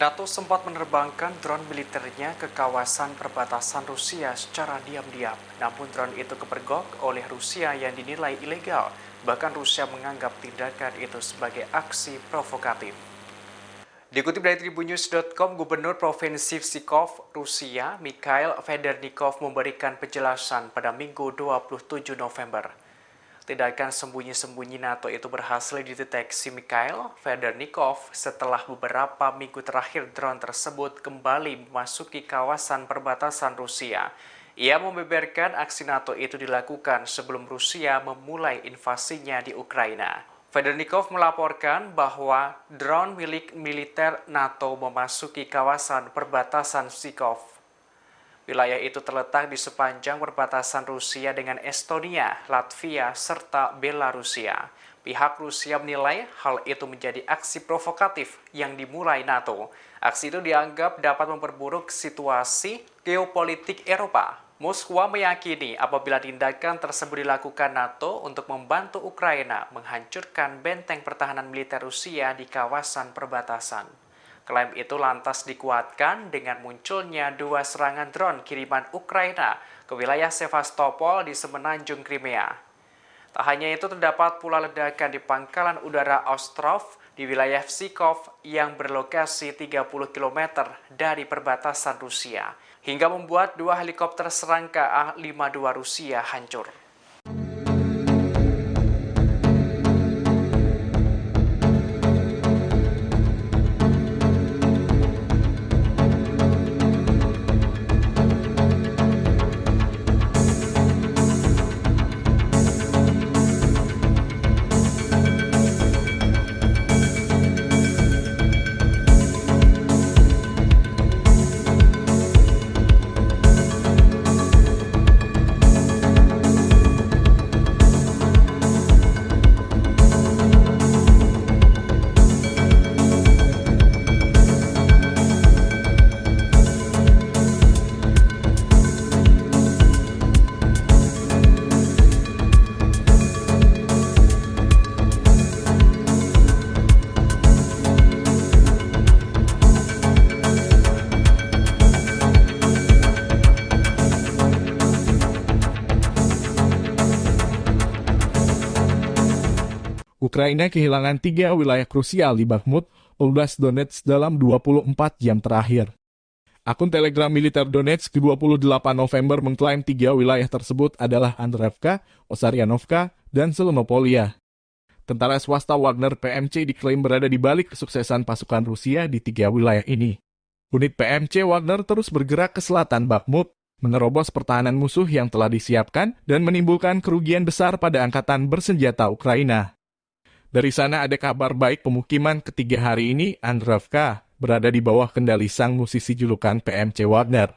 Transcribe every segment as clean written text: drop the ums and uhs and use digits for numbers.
NATO sempat menerbangkan drone militernya ke kawasan perbatasan Rusia secara diam-diam. Namun drone itu kepergok oleh Rusia yang dinilai ilegal. Bahkan Rusia menganggap tindakan itu sebagai aksi provokatif. Dikutip dari tribunnews.com, Gubernur Provinsi Pskov, Rusia, Mikhail Federnikov memberikan penjelasan pada Minggu 27 November. Tindakan sembunyi-sembunyi NATO itu berhasil dideteksi Mikhail Federnikov setelah beberapa minggu terakhir drone tersebut kembali memasuki kawasan perbatasan Rusia. Ia membeberkan aksi NATO itu dilakukan sebelum Rusia memulai invasinya di Ukraina. Federnikov melaporkan bahwa drone milik militer NATO memasuki kawasan perbatasan Pskov. Wilayah itu terletak di sepanjang perbatasan Rusia dengan Estonia, Latvia, serta Belarusia. Pihak Rusia menilai hal itu menjadi aksi provokatif yang dimulai NATO. Aksi itu dianggap dapat memperburuk situasi geopolitik Eropa. Moskwa meyakini apabila tindakan tersebut dilakukan NATO untuk membantu Ukraina menghancurkan benteng pertahanan militer Rusia di kawasan perbatasan. Klaim itu lantas dikuatkan dengan munculnya 2 serangan drone kiriman Ukraina ke wilayah Sevastopol di semenanjung Crimea. Tak hanya itu, terdapat pula ledakan di pangkalan udara Ostrov di wilayah Pskov yang berlokasi 30 km dari perbatasan Rusia, hingga membuat 2 helikopter serangga A-52 Rusia hancur. Ukraina kehilangan 3 wilayah krusial di Bakhmut, Oblast Donetsk dalam 24 jam terakhir. Akun Telegram militer Donetsk 28 November mengklaim 3 wilayah tersebut adalah Andreevka, Osaryanovka, dan Zelenopolia. Tentara swasta Wagner PMC diklaim berada di balik kesuksesan pasukan Rusia di 3 wilayah ini. Unit PMC Wagner terus bergerak ke selatan Bakhmut, menerobos pertahanan musuh yang telah disiapkan dan menimbulkan kerugian besar pada angkatan bersenjata Ukraina. Dari sana ada kabar baik pemukiman ketiga hari ini, Andreevka, berada di bawah kendali sang musisi julukan PMC Wagner.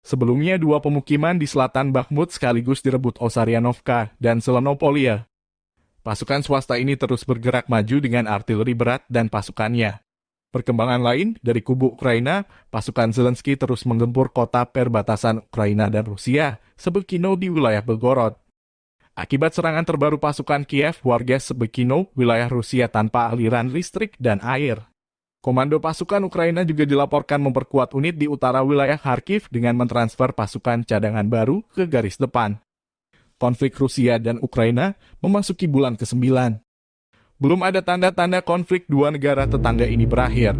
Sebelumnya 2 pemukiman di selatan Bakhmut sekaligus direbut Osaryanovka dan Zelenopolia. Pasukan swasta ini terus bergerak maju dengan artileri berat dan pasukannya. Perkembangan lain, dari kubu Ukraina, pasukan Zelensky terus menggempur kota perbatasan Ukraina dan Rusia, Shebekino di wilayah Belgorod. Akibat serangan terbaru pasukan Kiev, warga Shebekino, wilayah Rusia tanpa aliran listrik dan air. Komando pasukan Ukraina juga dilaporkan memperkuat unit di utara wilayah Kharkiv dengan mentransfer pasukan cadangan baru ke garis depan. Konflik Rusia dan Ukraina memasuki bulan ke-9. Belum ada tanda-tanda konflik 2 negara tetangga ini berakhir.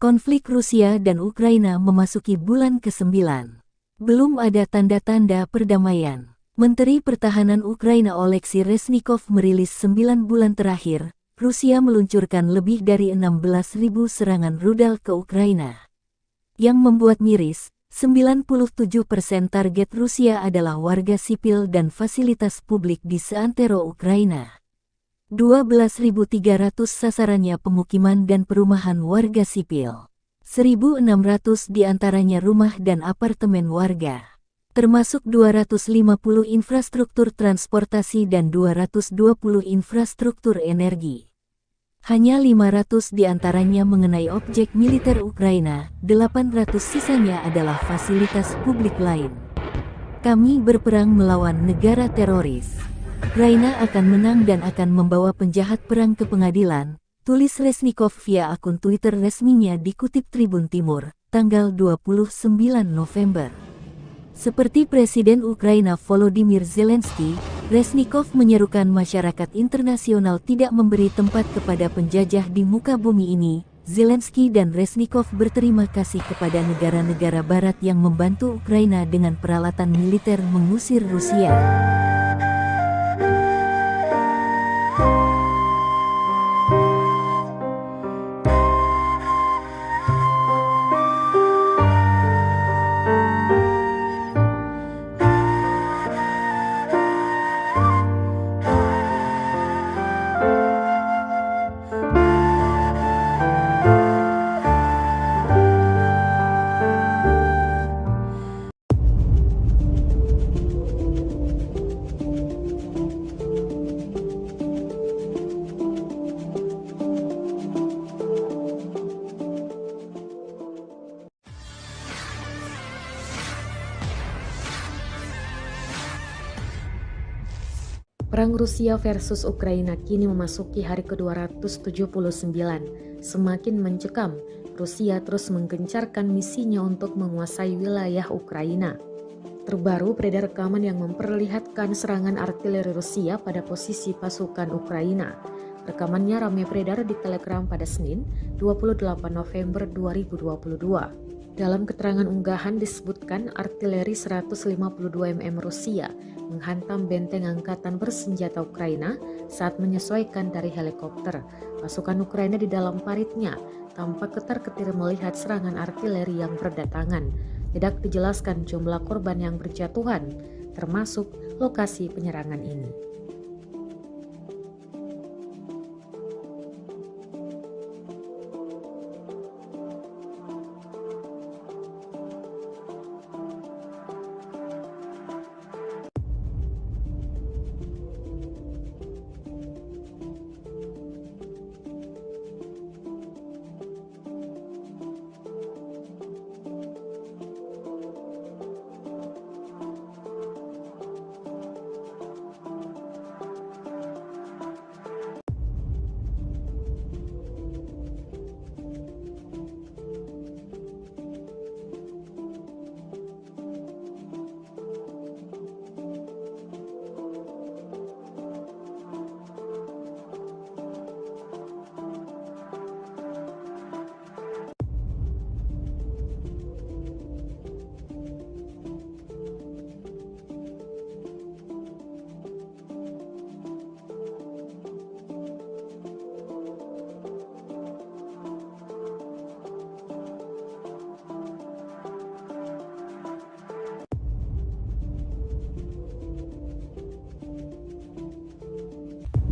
Konflik Rusia dan Ukraina memasuki bulan ke-9. Belum ada tanda-tanda perdamaian. Menteri Pertahanan Ukraina Oleksiy Reznikov merilis 9 bulan terakhir, Rusia meluncurkan lebih dari 16.000 serangan rudal ke Ukraina. Yang membuat miris, 97% target Rusia adalah warga sipil dan fasilitas publik di seantero Ukraina. 12.300 sasarannya pemukiman dan perumahan warga sipil. 1.600 diantaranya rumah dan apartemen warga. Termasuk 250 infrastruktur transportasi dan 220 infrastruktur energi. Hanya 500 diantaranya mengenai objek militer Ukraina, 800 sisanya adalah fasilitas publik lain. Kami berperang melawan negara teroris. Ukraina akan menang dan akan membawa penjahat perang ke pengadilan, tulis Reznikov via akun Twitter resminya dikutip Tribun Timur, tanggal 29 November. Seperti Presiden Ukraina Volodymyr Zelensky, Reznikov menyerukan masyarakat internasional tidak memberi tempat kepada penjajah di muka bumi ini. Zelensky dan Reznikov berterima kasih kepada negara-negara barat yang membantu Ukraina dengan peralatan militer mengusir Rusia. Perang Rusia versus Ukraina kini memasuki hari ke-279. Semakin mencekam, Rusia terus menggencarkan misinya untuk menguasai wilayah Ukraina. Terbaru beredar rekaman yang memperlihatkan serangan artileri Rusia pada posisi pasukan Ukraina. Rekamannya ramai beredar di Telegram pada Senin, 28 November 2022. Dalam keterangan unggahan disebutkan artileri 152 mm Rusia menghantam benteng angkatan bersenjata Ukraina saat menyesuaikan dari helikopter. Pasukan Ukraina di dalam paritnya tampak ketar-ketir melihat serangan artileri yang berdatangan. Tidak dijelaskan jumlah korban yang berjatuhan, termasuk lokasi penyerangan ini.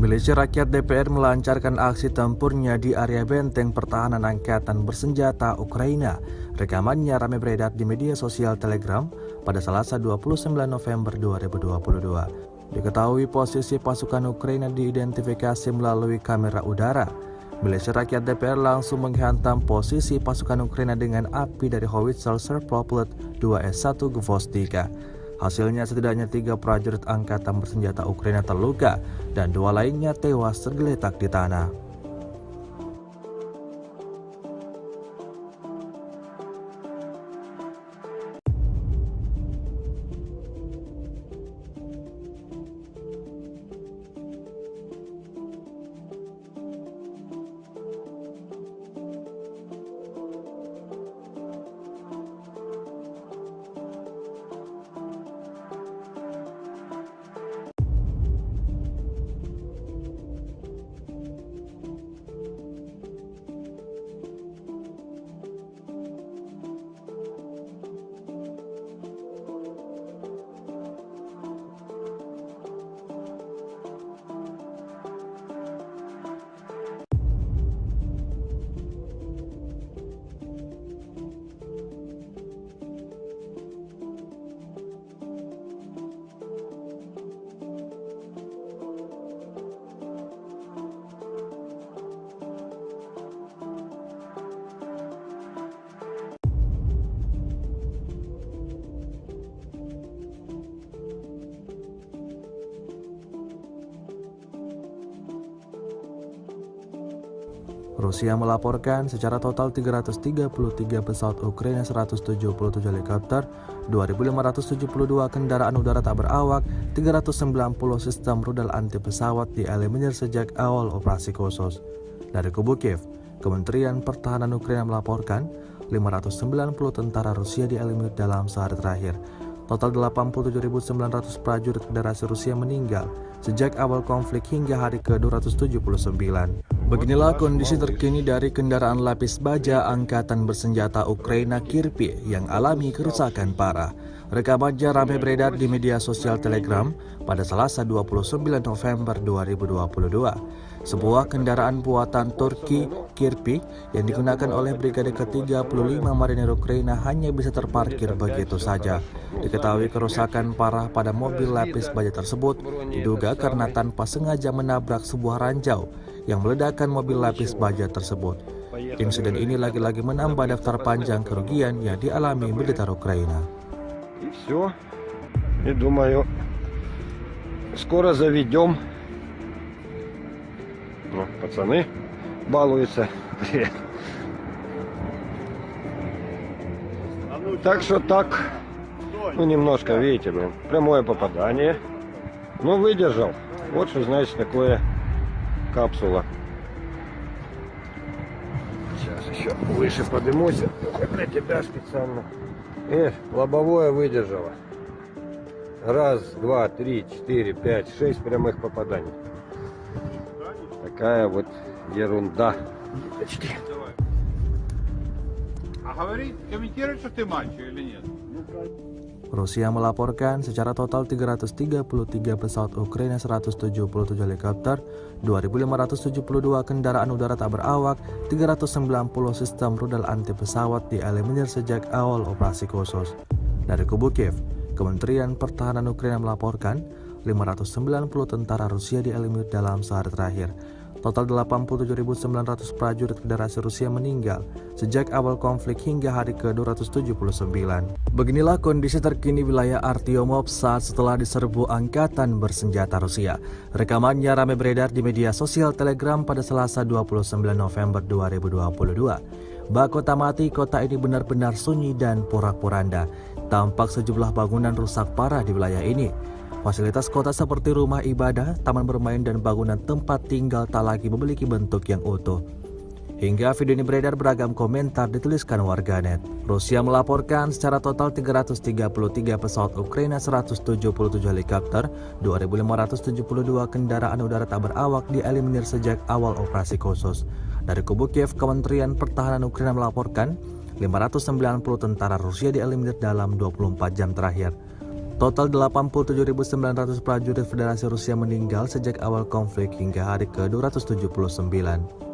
Milisi Rakyat DPR melancarkan aksi tempurnya di area benteng pertahanan angkatan bersenjata Ukraina. Rekamannya ramai beredar di media sosial Telegram pada Selasa 29 November 2022. Diketahui posisi pasukan Ukraina diidentifikasi melalui kamera udara. Milisi Rakyat DPR langsung menghantam posisi pasukan Ukraina dengan api dari howitzer Serproplet 2S1 Gvostika. Hasilnya setidaknya 3 prajurit angkatan bersenjata Ukraina terluka dan 2 lainnya tewas tergeletak di tanah. Rusia melaporkan secara total 333 pesawat Ukraina, 177 helikopter, 2.572 kendaraan udara tak berawak, 390 sistem rudal anti pesawat dieliminir sejak awal operasi khusus. Dari kubu Kiev, Kementerian Pertahanan Ukraina melaporkan 590 tentara Rusia dieliminir dalam sehari terakhir. Total 87.900 prajurit Federasi Rusia meninggal sejak awal konflik hingga hari ke-279. Beginilah kondisi terkini dari kendaraan lapis baja Angkatan Bersenjata Ukraina Kirpi yang alami kerusakan parah. Rekamannya ramai beredar di media sosial Telegram pada Selasa 29 November 2022. Sebuah kendaraan buatan Turki Kirpi yang digunakan oleh Brigade ke-35 Marinir Ukraina hanya bisa terparkir begitu saja. Diketahui kerusakan parah pada mobil lapis baja tersebut diduga karena tanpa sengaja menabrak sebuah ranjau yang meledakkan mobil lapis baja tersebut. Insiden ini lagi-lagi menambah daftar panjang kerugian yang dialami militer Ukraina. И все. И думаю, скоро заведем. Ну, пацаны балуются. Так что так, ну немножко, видите, прямое попадание. Ну, выдержал. Вот что значит такое капсула. Сейчас еще выше поднимусь. Для тебя специально. Лобовое выдержало. 1, 2, 3, 4, 5, 6 прямых попаданий. Такая вот ерунда. Деточки. А говорит, комментирует, что ты мальчик или нет? Rusia melaporkan secara total 333 pesawat Ukraina, 177 helikopter, 2.572 kendaraan udara tak berawak, 390 sistem rudal anti pesawat dieliminir sejak awal operasi khusus. Dari kubu Kiev, Kementerian Pertahanan Ukraina melaporkan 590 tentara Rusia dieliminir dalam sehari terakhir. Total 87.900 prajurit Federasi Rusia meninggal sejak awal konflik hingga hari ke-279. Beginilah kondisi terkini wilayah Artyomov saat setelah diserbu Angkatan Bersenjata Rusia. Rekamannya ramai beredar di media sosial Telegram pada Selasa 29 November 2022. Bak kota mati, kota ini benar-benar sunyi dan porak-poranda. Tampak sejumlah bangunan rusak parah di wilayah ini. Fasilitas kota seperti rumah ibadah, taman bermain, dan bangunan tempat tinggal tak lagi memiliki bentuk yang utuh. Hingga video ini beredar, beragam komentar dituliskan warganet. Rusia melaporkan secara total 333 pesawat Ukraina, 177 helikopter, 2.572 kendaraan udara tak berawak dieliminir sejak awal operasi khusus. Dari kubu Kiev, Kementerian Pertahanan Ukraina melaporkan 590 tentara Rusia dieliminir dalam 24 jam terakhir. Total 87.900 prajurit Federasi Rusia meninggal sejak awal konflik hingga hari ke-279.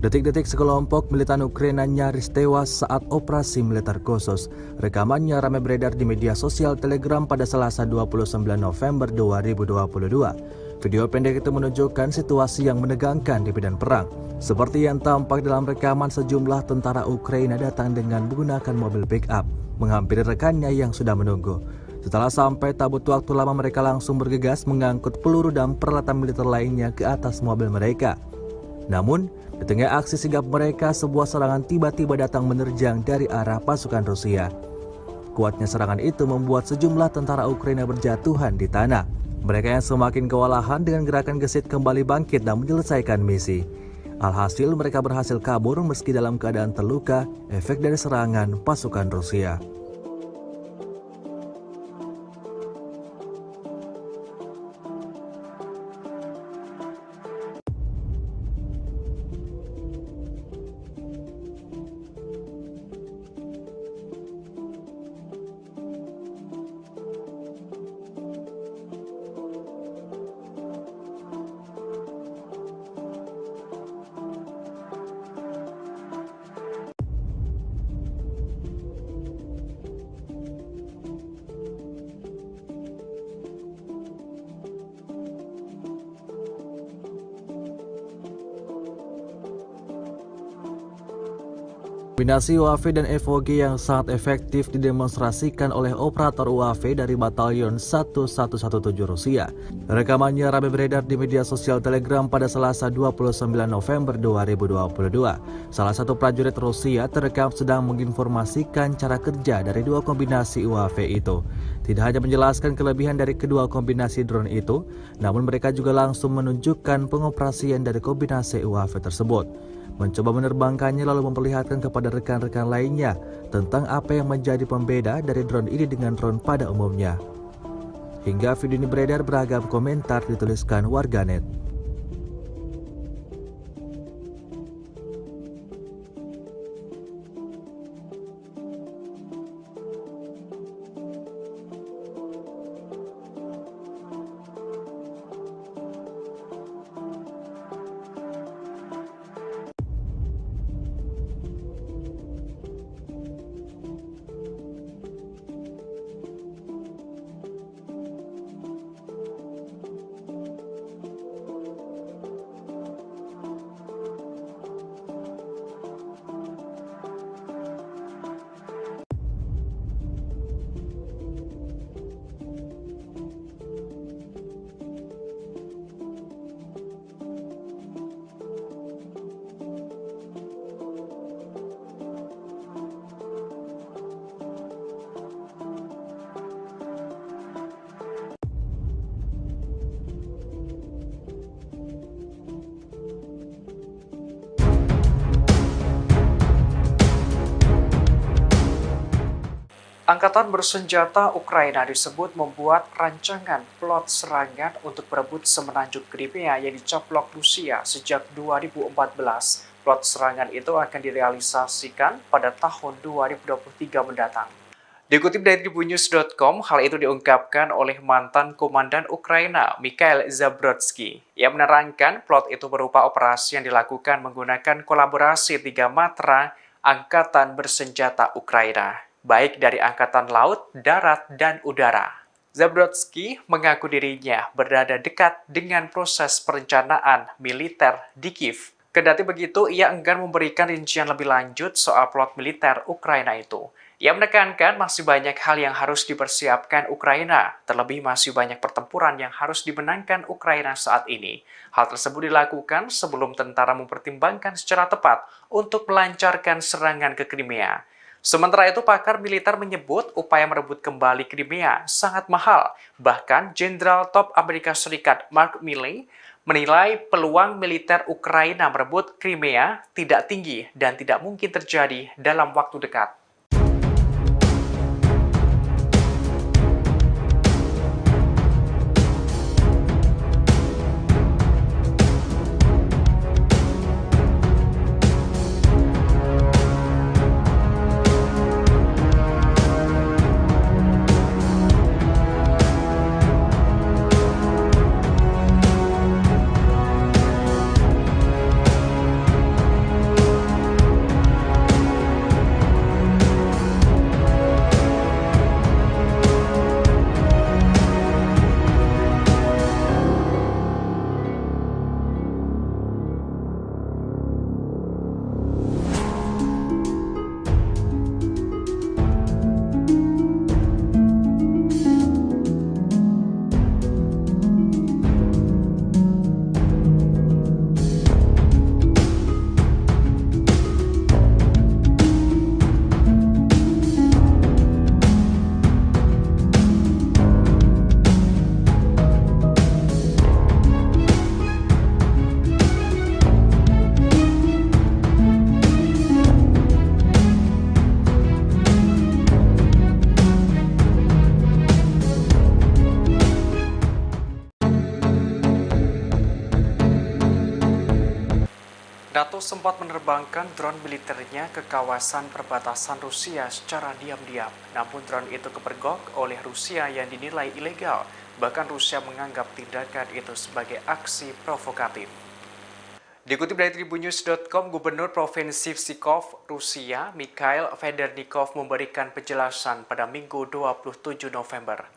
Detik-detik sekelompok militan Ukraina nyaris tewas saat operasi militer khusus. Rekamannya ramai beredar di media sosial Telegram pada Selasa 29 November 2022. Video pendek itu menunjukkan situasi yang menegangkan di medan perang. Seperti yang tampak dalam rekaman, sejumlah tentara Ukraina datang dengan menggunakan mobil pick-up, menghampiri rekannya yang sudah menunggu. Setelah sampai, tak butuh waktu lama mereka langsung bergegas mengangkut peluru dan peralatan militer lainnya ke atas mobil mereka. Namun, di tengah aksi sigap mereka, sebuah serangan tiba-tiba datang menerjang dari arah pasukan Rusia. Kuatnya serangan itu membuat sejumlah tentara Ukraina berjatuhan di tanah. Mereka yang semakin kewalahan dengan gerakan gesit kembali bangkit dan menyelesaikan misi. Alhasil mereka berhasil kabur meski dalam keadaan terluka, efek dari serangan pasukan Rusia. Kombinasi UAV dan FOG yang sangat efektif didemonstrasikan oleh operator UAV dari Batalion 1117 Rusia. Rekamannya ramai beredar di media sosial Telegram pada Selasa 29 November 2022. Salah satu prajurit Rusia terekam sedang menginformasikan cara kerja dari dua kombinasi UAV itu. Tidak hanya menjelaskan kelebihan dari kedua kombinasi drone itu, namun mereka juga langsung menunjukkan pengoperasian dari kombinasi UAV tersebut. Mencoba menerbangkannya lalu memperlihatkan kepada rekan-rekan lainnya tentang apa yang menjadi pembeda dari drone ini dengan drone pada umumnya. Hingga video ini beredar, beragam komentar dituliskan warganet. Angkatan bersenjata Ukraina disebut membuat rancangan plot serangan untuk berebut semenanjung Crimea yang dicaplok Rusia sejak 2014. Plot serangan itu akan direalisasikan pada tahun 2023 mendatang. Dikutip dari tribunnews.com, hal itu diungkapkan oleh mantan komandan Ukraina, Mikhail Zabrodsky. Ia menerangkan plot itu berupa operasi yang dilakukan menggunakan kolaborasi 3 matra angkatan bersenjata Ukraina, baik dari angkatan laut, darat, dan udara. Zabrodsky mengaku dirinya berada dekat dengan proses perencanaan militer di Kiev. Kendati begitu, ia enggan memberikan rincian lebih lanjut soal plot militer Ukraina itu. Ia menekankan masih banyak hal yang harus dipersiapkan Ukraina, terlebih masih banyak pertempuran yang harus dimenangkan Ukraina saat ini. Hal tersebut dilakukan sebelum tentara mempertimbangkan secara tepat untuk melancarkan serangan ke Crimea. Sementara itu, pakar militer menyebut upaya merebut kembali Crimea sangat mahal. Bahkan, Jenderal top Amerika Serikat Mark Milley menilai peluang militer Ukraina merebut Crimea tidak tinggi dan tidak mungkin terjadi dalam waktu dekat. NATO sempat menerbangkan drone militernya ke kawasan perbatasan Rusia secara diam-diam. Namun drone itu kepergok oleh Rusia yang dinilai ilegal. Bahkan Rusia menganggap tindakan itu sebagai aksi provokatif. Dikutip dari Tribunnews.com, Gubernur Provinsi Pskov, Rusia, Mikhail Federnikov memberikan penjelasan pada Minggu 27 November.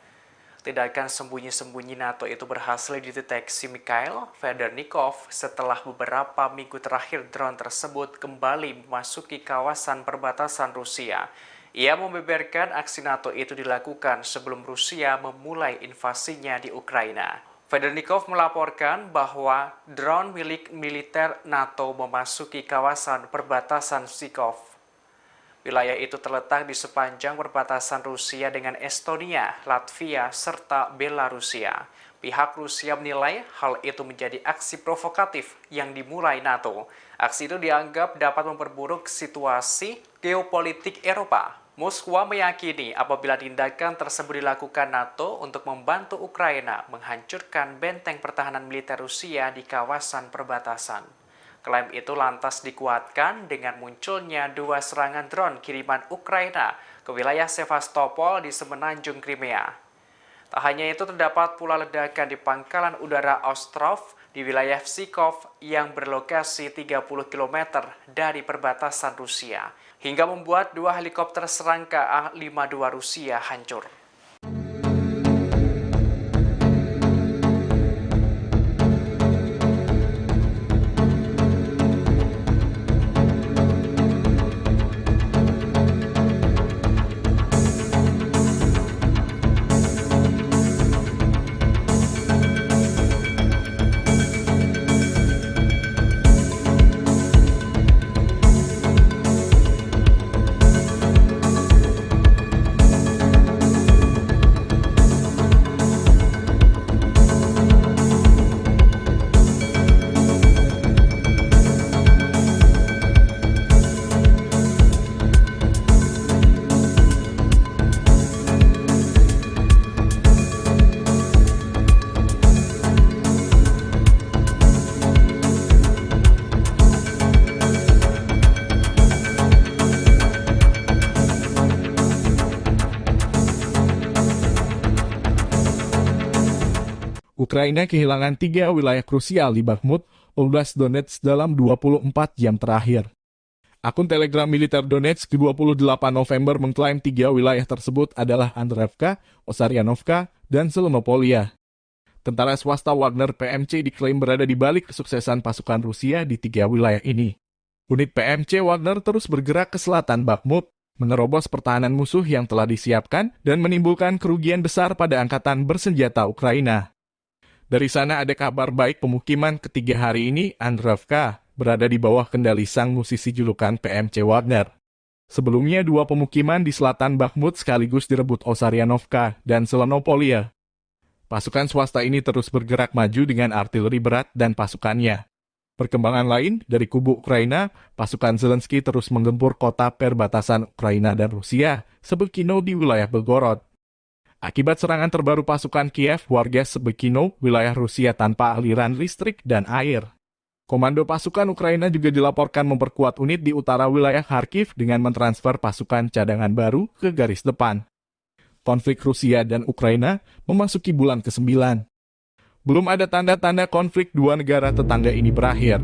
Tindakan sembunyi-sembunyi NATO itu berhasil dideteksi Mikhail Federnikov setelah beberapa minggu terakhir drone tersebut kembali memasuki kawasan perbatasan Rusia. Ia membeberkan aksi NATO itu dilakukan sebelum Rusia memulai invasinya di Ukraina. Federnikov melaporkan bahwa drone milik militer NATO memasuki kawasan perbatasan Pskov. Wilayah itu terletak di sepanjang perbatasan Rusia dengan Estonia, Latvia, serta Belarusia. Pihak Rusia menilai hal itu menjadi aksi provokatif yang dimulai NATO. Aksi itu dianggap dapat memperburuk situasi geopolitik Eropa. Moskwa meyakini apabila tindakan tersebut dilakukan NATO untuk membantu Ukraina menghancurkan benteng pertahanan militer Rusia di kawasan perbatasan. Klaim itu lantas dikuatkan dengan munculnya dua serangan drone kiriman Ukraina ke wilayah Sevastopol di semenanjung Crimea. Tak hanya itu, terdapat pula ledakan di pangkalan udara Ostrov di wilayah Pskov yang berlokasi 30 km dari perbatasan Rusia, hingga membuat dua helikopter serangka A-52 Rusia hancur. Ukraina kehilangan 3 wilayah krusial di Bakhmut, Oblast Donetsk dalam 24 jam terakhir. Akun Telegram militer Donetsk 28 November mengklaim 3 wilayah tersebut adalah Andreevka, Osaryanovka, dan Selenopolia. Tentara swasta Wagner PMC diklaim berada di balik kesuksesan pasukan Rusia di 3 wilayah ini. Unit PMC Wagner terus bergerak ke selatan Bakhmut, menerobos pertahanan musuh yang telah disiapkan dan menimbulkan kerugian besar pada angkatan bersenjata Ukraina. Dari sana ada kabar baik pemukiman ketiga hari ini, Andreevka, berada di bawah kendali sang musisi julukan PMC Wagner. Sebelumnya, dua pemukiman di selatan Bakhmut sekaligus direbut Osaryanovka dan Selenopolia. Pasukan swasta ini terus bergerak maju dengan artileri berat dan pasukannya. Perkembangan lain, dari kubu Ukraina, pasukan Zelensky terus menggempur kota perbatasan Ukraina dan Rusia, Sebekino di wilayah Belgorod. Akibat serangan terbaru pasukan Kiev, warga Sebekino, wilayah Rusia tanpa aliran listrik dan air. Komando pasukan Ukraina juga dilaporkan memperkuat unit di utara wilayah Kharkiv dengan mentransfer pasukan cadangan baru ke garis depan. Konflik Rusia dan Ukraina memasuki bulan ke-9. Belum ada tanda-tanda konflik dua negara tetangga ini berakhir.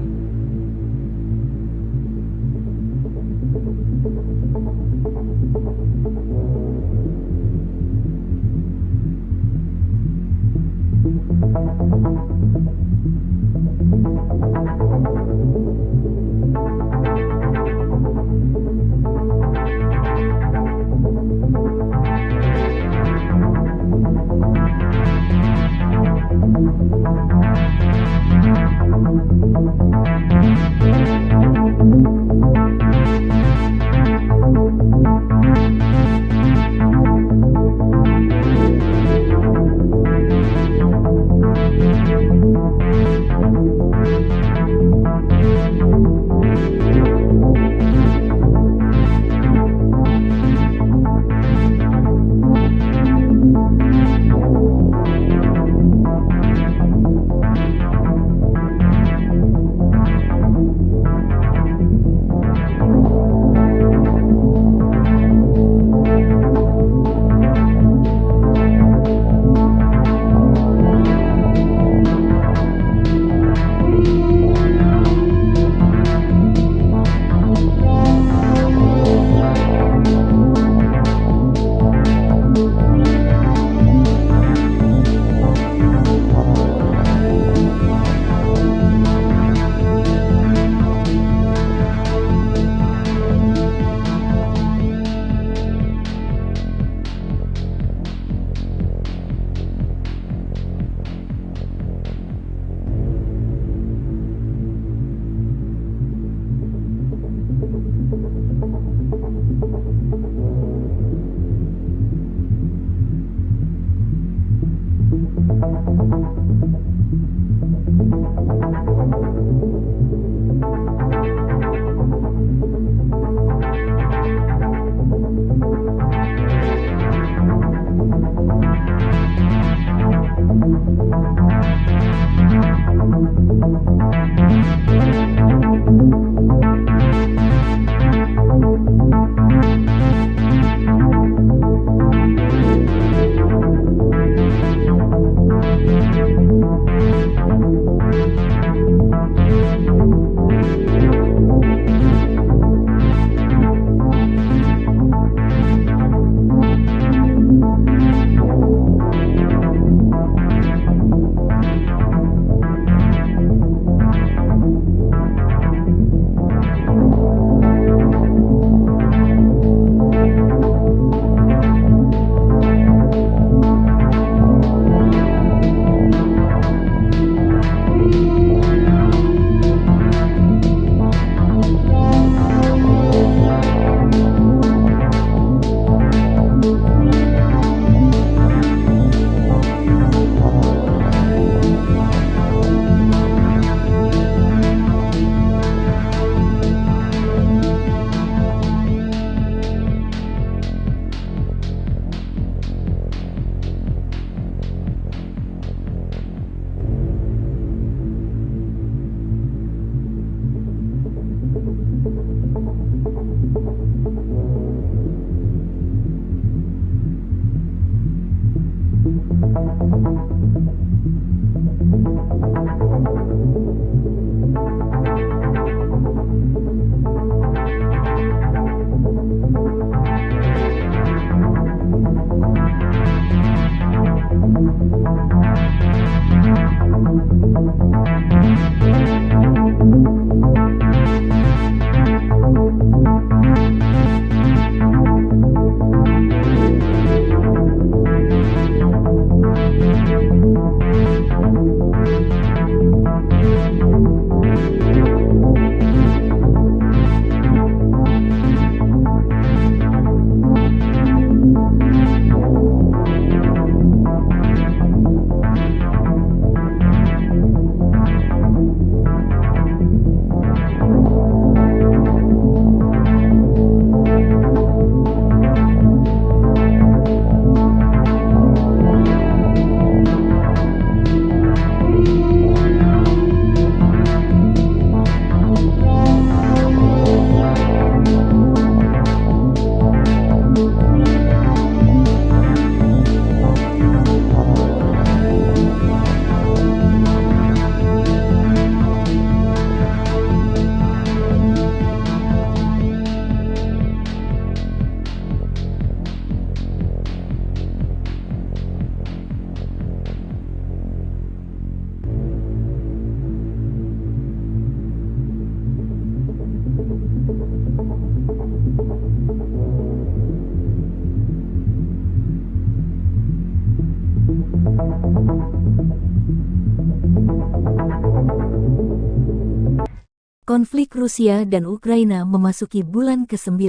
Konflik Rusia dan Ukraina memasuki bulan ke-9.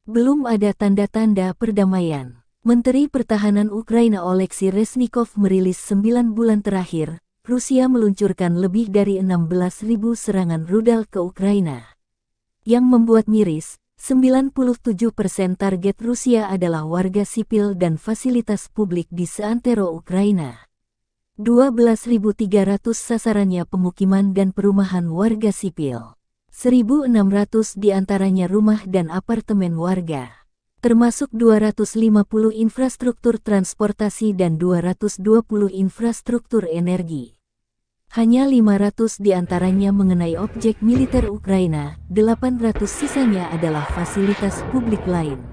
Belum ada tanda-tanda perdamaian. Menteri Pertahanan Ukraina Oleksiy Reznikov merilis 9 bulan terakhir, Rusia meluncurkan lebih dari 16.000 serangan rudal ke Ukraina. Yang membuat miris, 97% target Rusia adalah warga sipil dan fasilitas publik di seantero Ukraina. 12.300 sasarannya pemukiman dan perumahan warga sipil. 1.600 diantaranya rumah dan apartemen warga. Termasuk 250 infrastruktur transportasi dan 220 infrastruktur energi. Hanya 500 diantaranya mengenai objek militer Ukraina, 800 sisanya adalah fasilitas publik lain.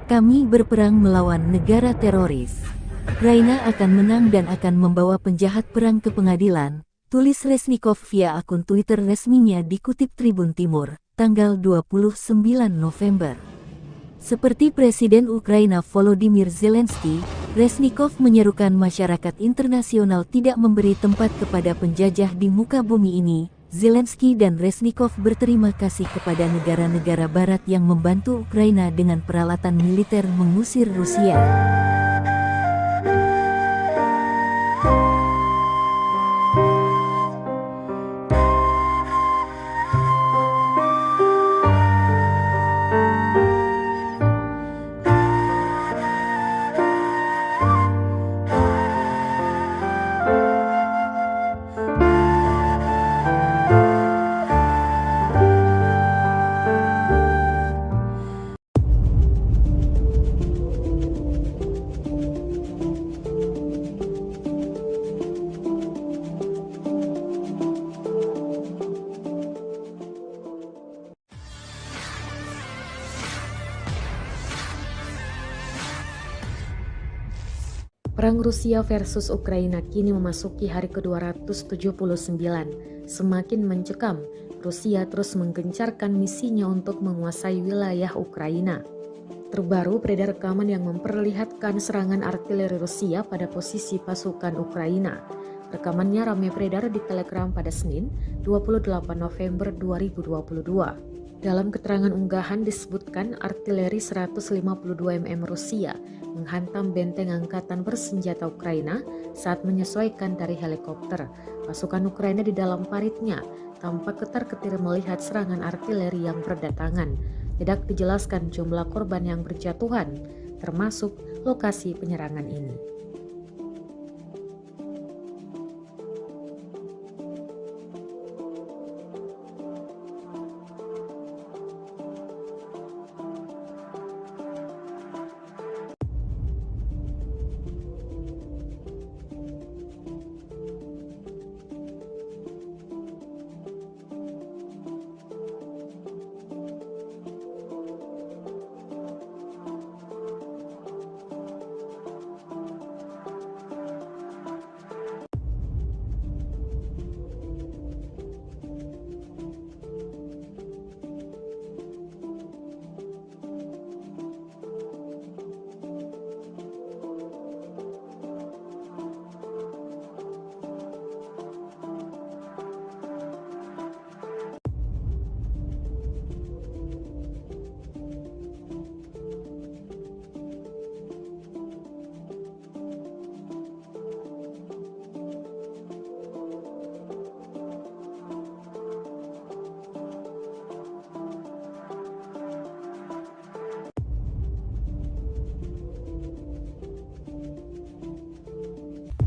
Kami berperang melawan negara teroris. Ukraina akan menang dan akan membawa penjahat perang ke pengadilan, tulis Reznikov via akun Twitter resminya dikutip Tribun Timur, tanggal 29 November. Seperti Presiden Ukraina Volodymyr Zelensky, Reznikov menyerukan masyarakat internasional tidak memberi tempat kepada penjajah di muka bumi ini. Zelensky dan Reznikov berterima kasih kepada negara-negara barat yang membantu Ukraina dengan peralatan militer mengusir Rusia. Perang Rusia versus Ukraina kini memasuki hari ke-279. Semakin mencekam, Rusia terus menggencarkan misinya untuk menguasai wilayah Ukraina. Terbaru beredar rekaman yang memperlihatkan serangan artileri Rusia pada posisi pasukan Ukraina. Rekamannya ramai beredar di Telegram pada Senin, 28 November 2022. Dalam keterangan unggahan disebutkan artileri 152 mm Rusia menghantam benteng angkatan bersenjata Ukraina saat menyesuaikan dari helikopter. Pasukan Ukraina di dalam paritnya tampak ketar-ketir melihat serangan artileri yang berdatangan. Tidak dijelaskan jumlah korban yang berjatuhan, termasuk lokasi penyerangan ini.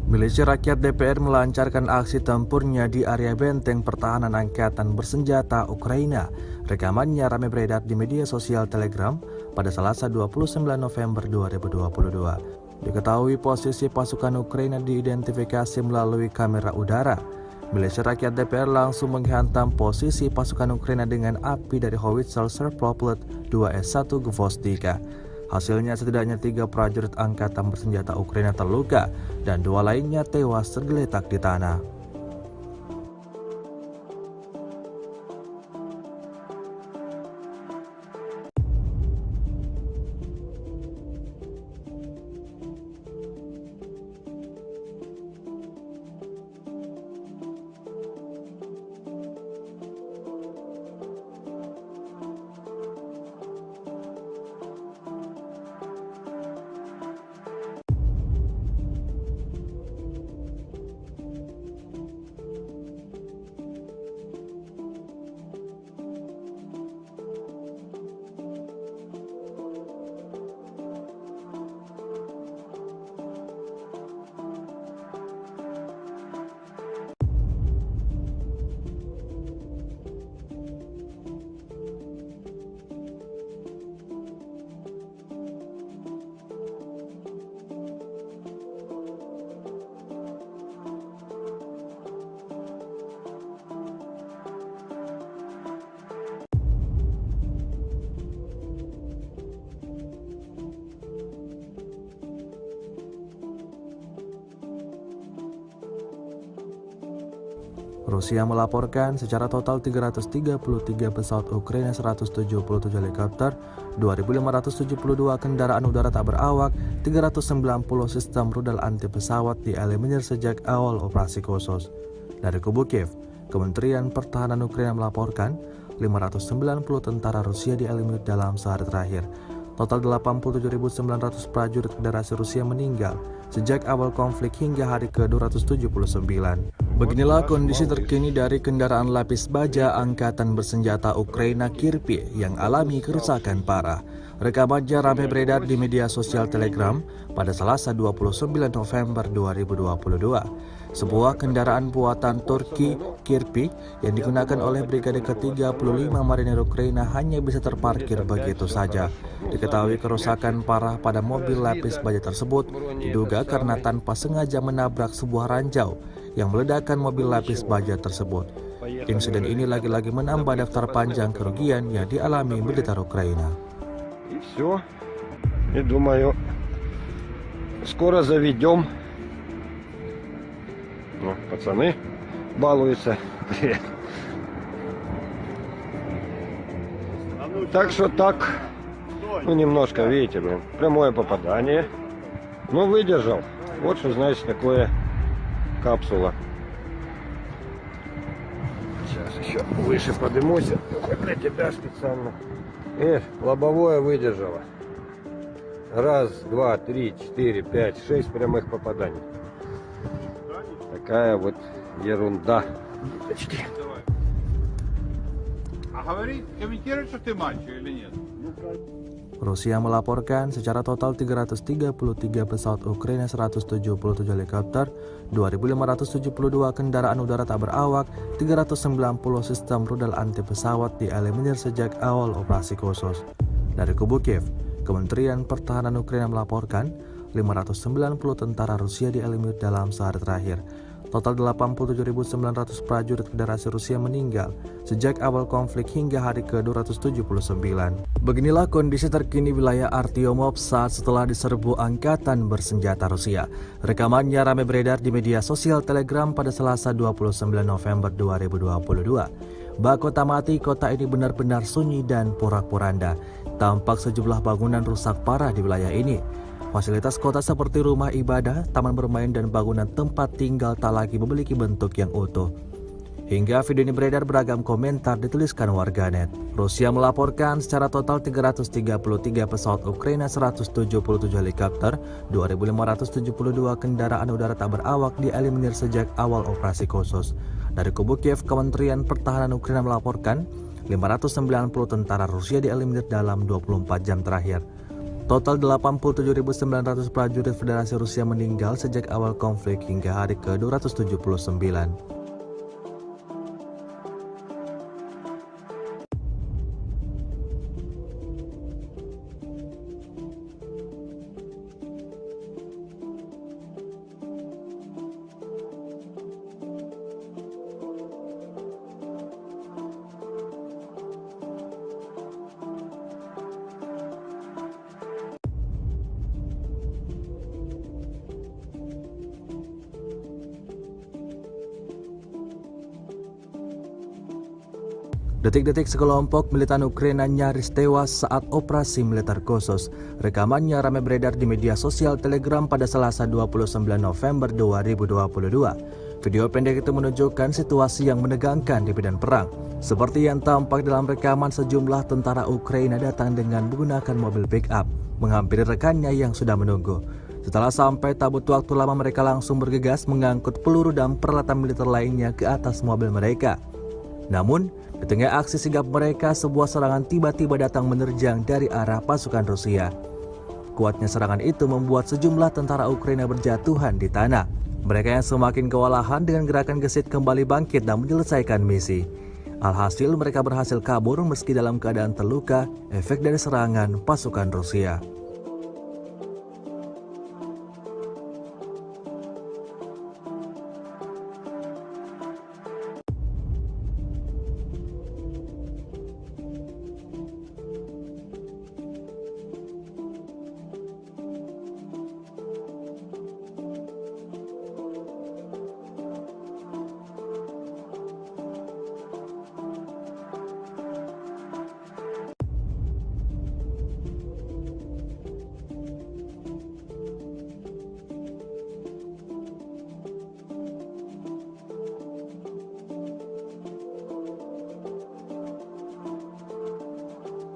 Milisi Rakyat DPR melancarkan aksi tempurnya di area benteng pertahanan angkatan bersenjata Ukraina. Rekamannya ramai beredar di media sosial Telegram pada Selasa 29 November 2022. Diketahui posisi pasukan Ukraina diidentifikasi melalui kamera udara. Milisi Rakyat DPR langsung menghantam posisi pasukan Ukraina dengan api dari howitzer Serproplet 2S1 Gvostika. Hasilnya setidaknya 3 prajurit angkatan bersenjata Ukraina terluka dan 2 lainnya tewas tergeletak di tanah. Rusia melaporkan secara total 333 pesawat Ukraina, 177 helikopter, 2.572 kendaraan udara tak berawak, 390 sistem rudal anti pesawat dieliminir sejak awal operasi khusus. Dari kubu Kiev, Kementerian Pertahanan Ukraina melaporkan 590 tentara Rusia dieliminir dalam sehari terakhir. Total 87.900 prajurit Federasi Rusia meninggal sejak awal konflik hingga hari ke-279. Beginilah kondisi terkini dari kendaraan lapis baja Angkatan Bersenjata Ukraina Kirpi yang alami kerusakan parah. Rekamannya ramai beredar di media sosial Telegram pada Selasa 29 November 2022. Sebuah kendaraan buatan Turki Kirpi yang digunakan oleh Brigade ke-35 Marinir Ukraina hanya bisa terparkir begitu saja. Diketahui kerusakan parah pada mobil lapis baja tersebut diduga karena tanpa sengaja menabrak sebuah ranjau yang meledakkan mobil lapis baja tersebut. Insiden ini lagi-lagi menambah daftar panjang kerugian yang dialami militer Ukraina. И все. И думаю, скоро заведем. Ну, пацаны балуются. Так что так, ну немножко, видите, блин, прямое попадание. Ну, выдержал. Вот что значит такое капсула. Сейчас еще выше поднимусь. Для тебя специально. Лобовое выдержало. Раз, два, три, четыре, пять, 6 прямых попаданий. Такая вот ерунда. А говорит, комментирует, что ты мальчик или нет? Rusia melaporkan secara total 333 pesawat Ukraina, 177 helikopter, 2.572 kendaraan udara tak berawak, 390 sistem rudal anti pesawat dieliminir sejak awal operasi khusus. Dari kubu Kiev, Kementerian Pertahanan Ukraina melaporkan 590 tentara Rusia dieliminir dalam sehari terakhir. Total 87.900 prajurit Federasi Rusia meninggal sejak awal konflik hingga hari ke-279. Beginilah kondisi terkini wilayah Artyomov saat setelah diserbu Angkatan Bersenjata Rusia. Rekamannya ramai beredar di media sosial Telegram pada Selasa 29 November 2022. Bak kota mati, kota ini benar-benar sunyi dan porak-poranda. Tampak sejumlah bangunan rusak parah di wilayah ini. Fasilitas kota seperti rumah ibadah, taman bermain, dan bangunan tempat tinggal tak lagi memiliki bentuk yang utuh. Hingga video ini beredar, beragam komentar dituliskan warganet. Rusia melaporkan secara total 333 pesawat Ukraina, 177 helikopter, 2.572 kendaraan udara tak berawak dieliminir sejak awal operasi khusus. Dari kubu Kiev, Kementerian Pertahanan Ukraina melaporkan 590 tentara Rusia dieliminir dalam 24 jam terakhir. Total 87.900 prajurit Federasi Rusia meninggal sejak awal konflik hingga hari ke-279. Detik-detik sekelompok militan Ukraina nyaris tewas saat operasi militer khusus. Rekamannya ramai beredar di media sosial Telegram pada Selasa 29 November 2022. Video pendek itu menunjukkan situasi yang menegangkan di medan perang. Seperti yang tampak dalam rekaman, sejumlah tentara Ukraina datang dengan menggunakan mobil pick-up, menghampiri rekannya yang sudah menunggu. Setelah sampai, tak butuh waktu lama mereka langsung bergegas mengangkut peluru dan peralatan militer lainnya ke atas mobil mereka. Namun, di tengah aksi sigap mereka, sebuah serangan tiba-tiba datang menerjang dari arah pasukan Rusia. Kuatnya serangan itu membuat sejumlah tentara Ukraina berjatuhan di tanah. Mereka yang semakin kewalahan dengan gerakan gesit kembali bangkit dan menyelesaikan misi. Alhasil mereka berhasil kabur meski dalam keadaan terluka, efek dari serangan pasukan Rusia.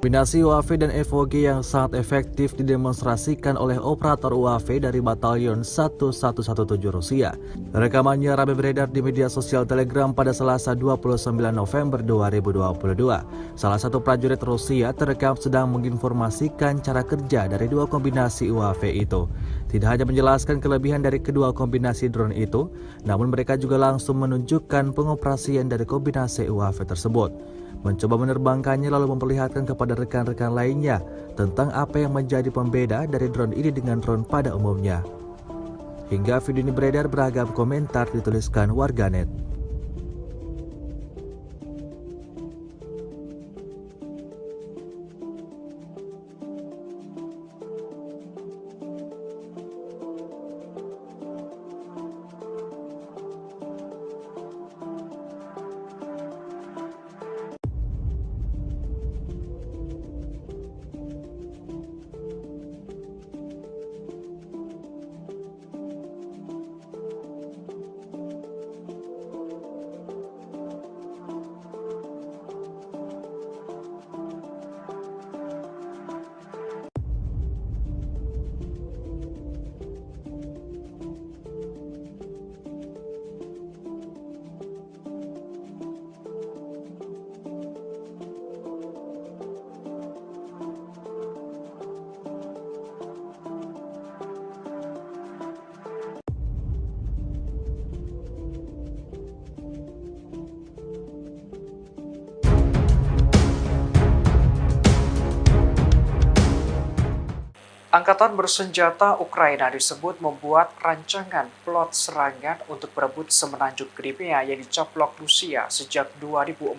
Kombinasi UAV dan FOG yang sangat efektif didemonstrasikan oleh operator UAV dari Batalion 1117 Rusia. Rekamannya ramai beredar di media sosial Telegram pada Selasa 29 November 2022. Salah satu prajurit Rusia terekam sedang menginformasikan cara kerja dari dua kombinasi UAV itu. Tidak hanya menjelaskan kelebihan dari kedua kombinasi drone itu, namun mereka juga langsung menunjukkan pengoperasian dari kombinasi UAV tersebut. Mencoba menerbangkannya lalu memperlihatkan kepada rekan-rekan lainnya tentang apa yang menjadi pembeda dari drone ini dengan drone pada umumnya. Hingga video ini beredar, beragam komentar dituliskan warganet. Angkatan bersenjata Ukraina disebut membuat rancangan plot serangan untuk berebut semenanjung Crimea yang dicaplok Rusia sejak 2014.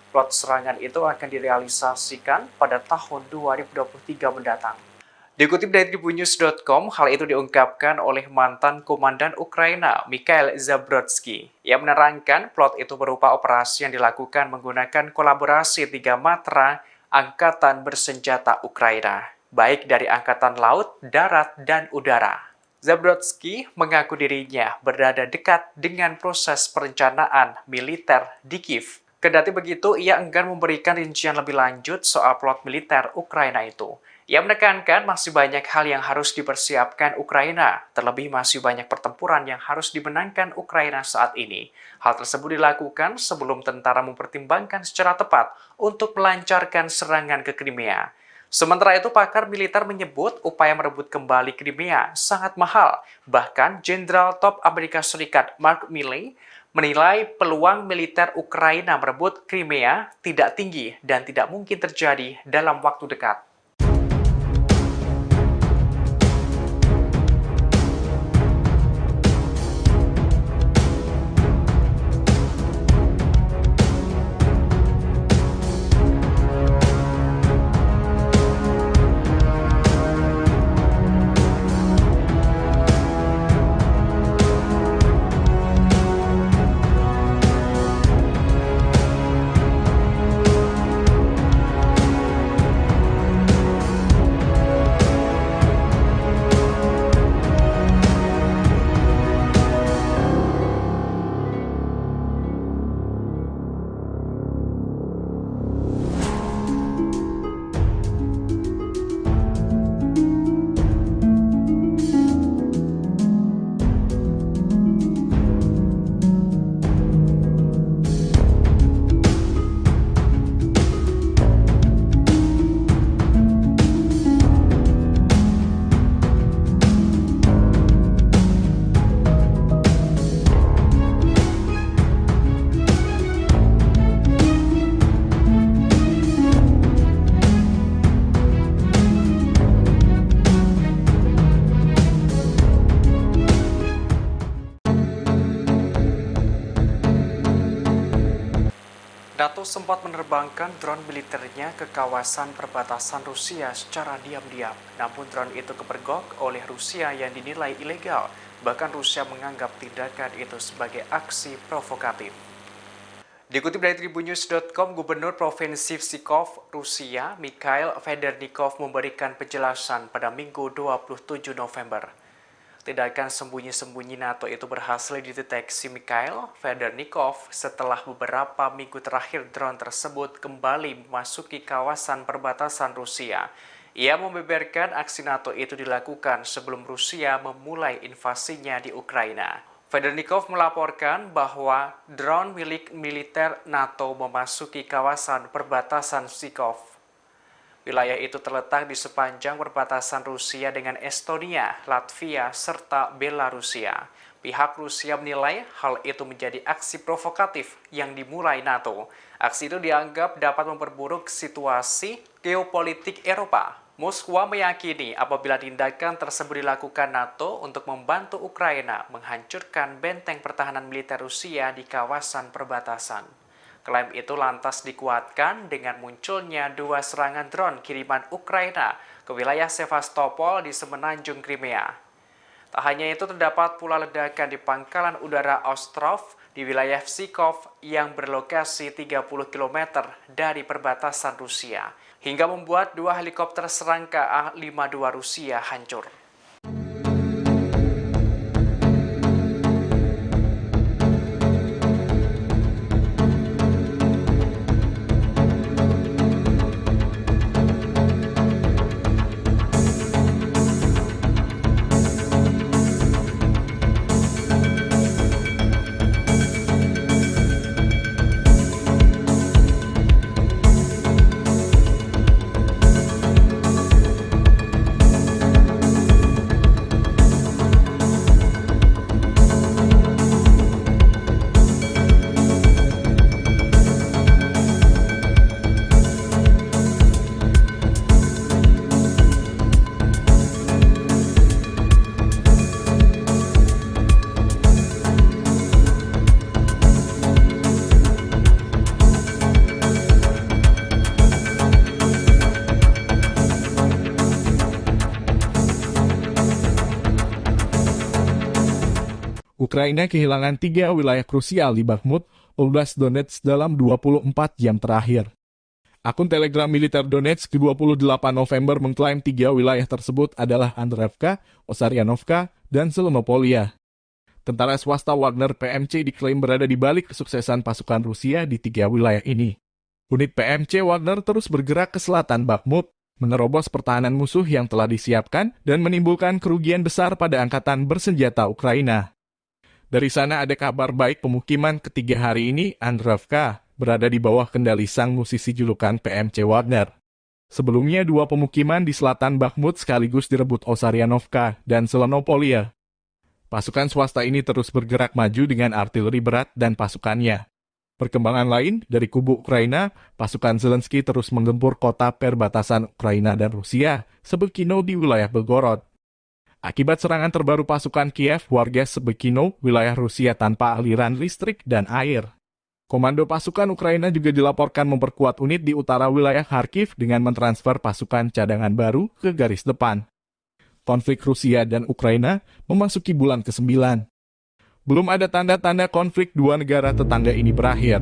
Plot serangan itu akan direalisasikan pada tahun 2023 mendatang. Dikutip dari tribunnews.com, hal itu diungkapkan oleh mantan komandan Ukraina, Mikhail Zabrodsky. Ia menerangkan plot itu berupa operasi yang dilakukan menggunakan kolaborasi 3 matra Angkatan bersenjata Ukraina, baik dari Angkatan Laut, Darat, dan Udara. Zabrodsky mengaku dirinya berada dekat dengan proses perencanaan militer di Kiev. Kendati begitu, ia enggan memberikan rincian lebih lanjut soal plot militer Ukraina itu. Ia menekankan masih banyak hal yang harus dipersiapkan Ukraina, terlebih masih banyak pertempuran yang harus dimenangkan Ukraina saat ini. Hal tersebut dilakukan sebelum tentara mempertimbangkan secara tepat untuk melancarkan serangan ke Crimea. Sementara itu, pakar militer menyebut upaya merebut kembali Crimea sangat mahal. Bahkan, Jenderal Top Amerika Serikat Mark Milley menilai peluang militer Ukraina merebut Crimea tidak tinggi dan tidak mungkin terjadi dalam waktu dekat. NATO sempat menerbangkan drone militernya ke kawasan perbatasan Rusia secara diam-diam. Namun drone itu kepergok oleh Rusia yang dinilai ilegal. Bahkan Rusia menganggap tindakan itu sebagai aksi provokatif. Dikutip dari tribunnews.com, Gubernur Provinsi Pskov, Rusia, Mikhail Federnikov memberikan penjelasan pada Minggu 27 November. Tindakan sembunyi-sembunyi NATO itu berhasil dideteksi Mikhail Federnikov setelah beberapa minggu terakhir drone tersebut kembali memasuki kawasan perbatasan Rusia. Ia membeberkan aksi NATO itu dilakukan sebelum Rusia memulai invasinya di Ukraina. Federnikov melaporkan bahwa drone milik militer NATO memasuki kawasan perbatasan Pskov. Wilayah itu terletak di sepanjang perbatasan Rusia dengan Estonia, Latvia, serta Belarusia. Pihak Rusia menilai hal itu menjadi aksi provokatif yang dimulai NATO. Aksi itu dianggap dapat memperburuk situasi geopolitik Eropa. Moskwa meyakini apabila tindakan tersebut dilakukan NATO untuk membantu Ukraina menghancurkan benteng pertahanan militer Rusia di kawasan perbatasan. Klaim itu lantas dikuatkan dengan munculnya 2 serangan drone kiriman Ukraina ke wilayah Sevastopol di semenanjung Crimea. Tak hanya itu, terdapat pula ledakan di pangkalan udara Ostrov di wilayah Pskov yang berlokasi 30 km dari perbatasan Rusia, hingga membuat 2 helikopter serangga A-52 Rusia hancur. Ukraina kehilangan 3 wilayah krusial di Bakhmut, Oblast Donetsk dalam 24 jam terakhir. Akun Telegram militer Donetsk ke-28 November mengklaim 3 wilayah tersebut adalah Andreevka, Osaryanovka, dan Zelenopolia. Tentara swasta Wagner PMC diklaim berada di balik kesuksesan pasukan Rusia di 3 wilayah ini. Unit PMC Wagner terus bergerak ke selatan Bakhmut, menerobos pertahanan musuh yang telah disiapkan dan menimbulkan kerugian besar pada angkatan bersenjata Ukraina. Dari sana ada kabar baik, pemukiman ketiga hari ini, Andreevka, berada di bawah kendali sang musisi julukan PMC Wagner. Sebelumnya 2 pemukiman di selatan Bakhmut sekaligus direbut Osaryanovka dan Zelenopolia. Pasukan swasta ini terus bergerak maju dengan artileri berat dan pasukannya. Perkembangan lain, dari kubu Ukraina, pasukan Zelensky terus menggempur kota perbatasan Ukraina dan Rusia, Sebekino di wilayah Belgorod. Akibat serangan terbaru pasukan Kiev, warga Sebekino, wilayah Rusia tanpa aliran listrik dan air. Komando pasukan Ukraina juga dilaporkan memperkuat unit di utara wilayah Kharkiv dengan mentransfer pasukan cadangan baru ke garis depan. Konflik Rusia dan Ukraina memasuki bulan ke-9. Belum ada tanda-tanda konflik 2 negara tetangga ini berakhir.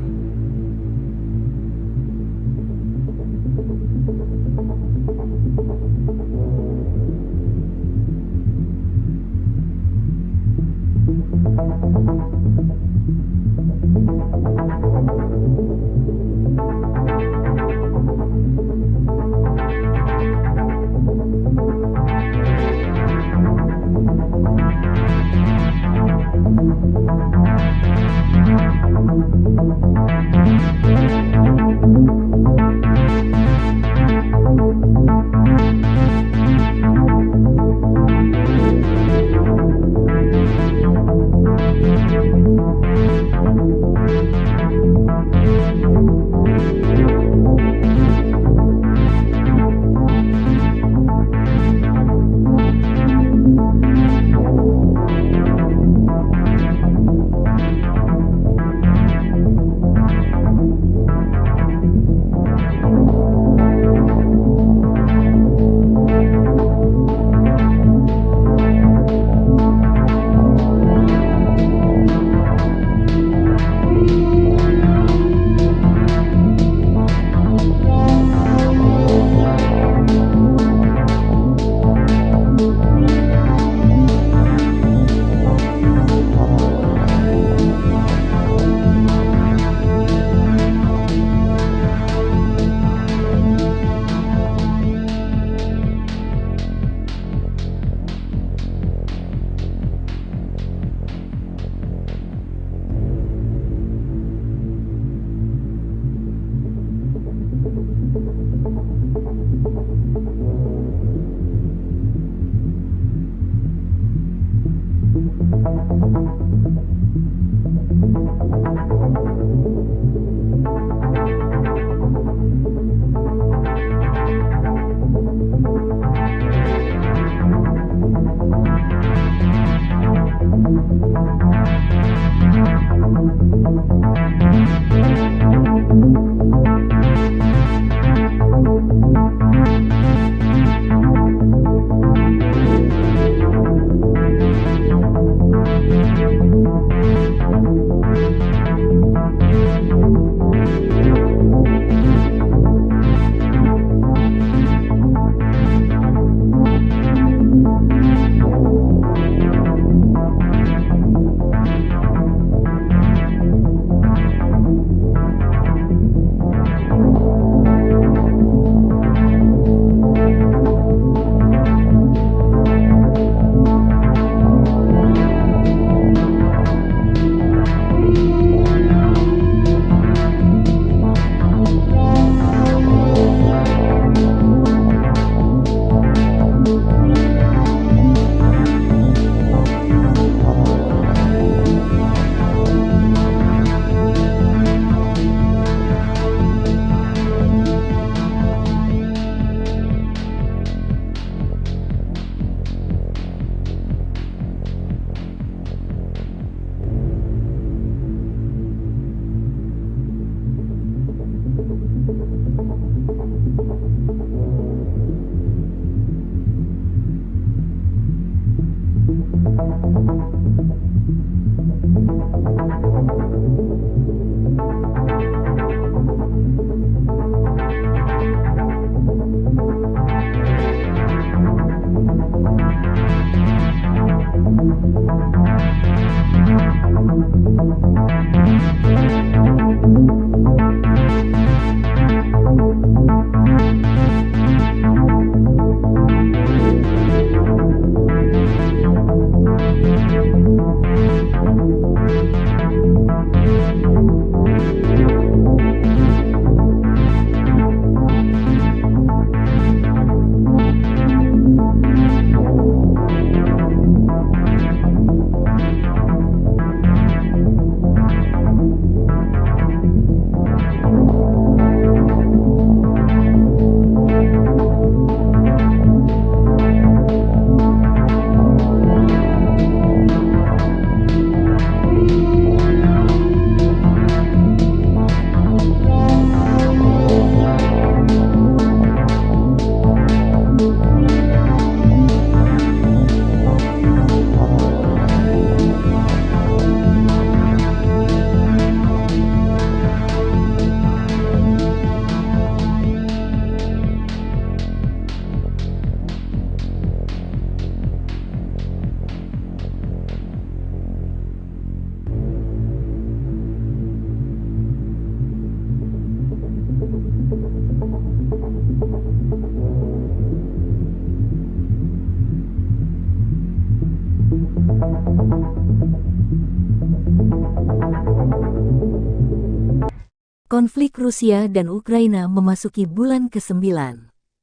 Konflik Rusia dan Ukraina memasuki bulan ke-9.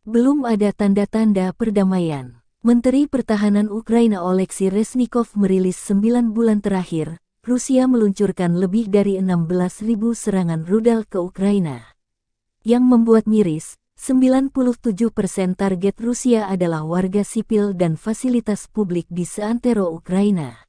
Belum ada tanda-tanda perdamaian. Menteri Pertahanan Ukraina Oleksiy Reznikov merilis 9 bulan terakhir, Rusia meluncurkan lebih dari 16.000 serangan rudal ke Ukraina. Yang membuat miris, 97% target Rusia adalah warga sipil dan fasilitas publik di seantero Ukraina.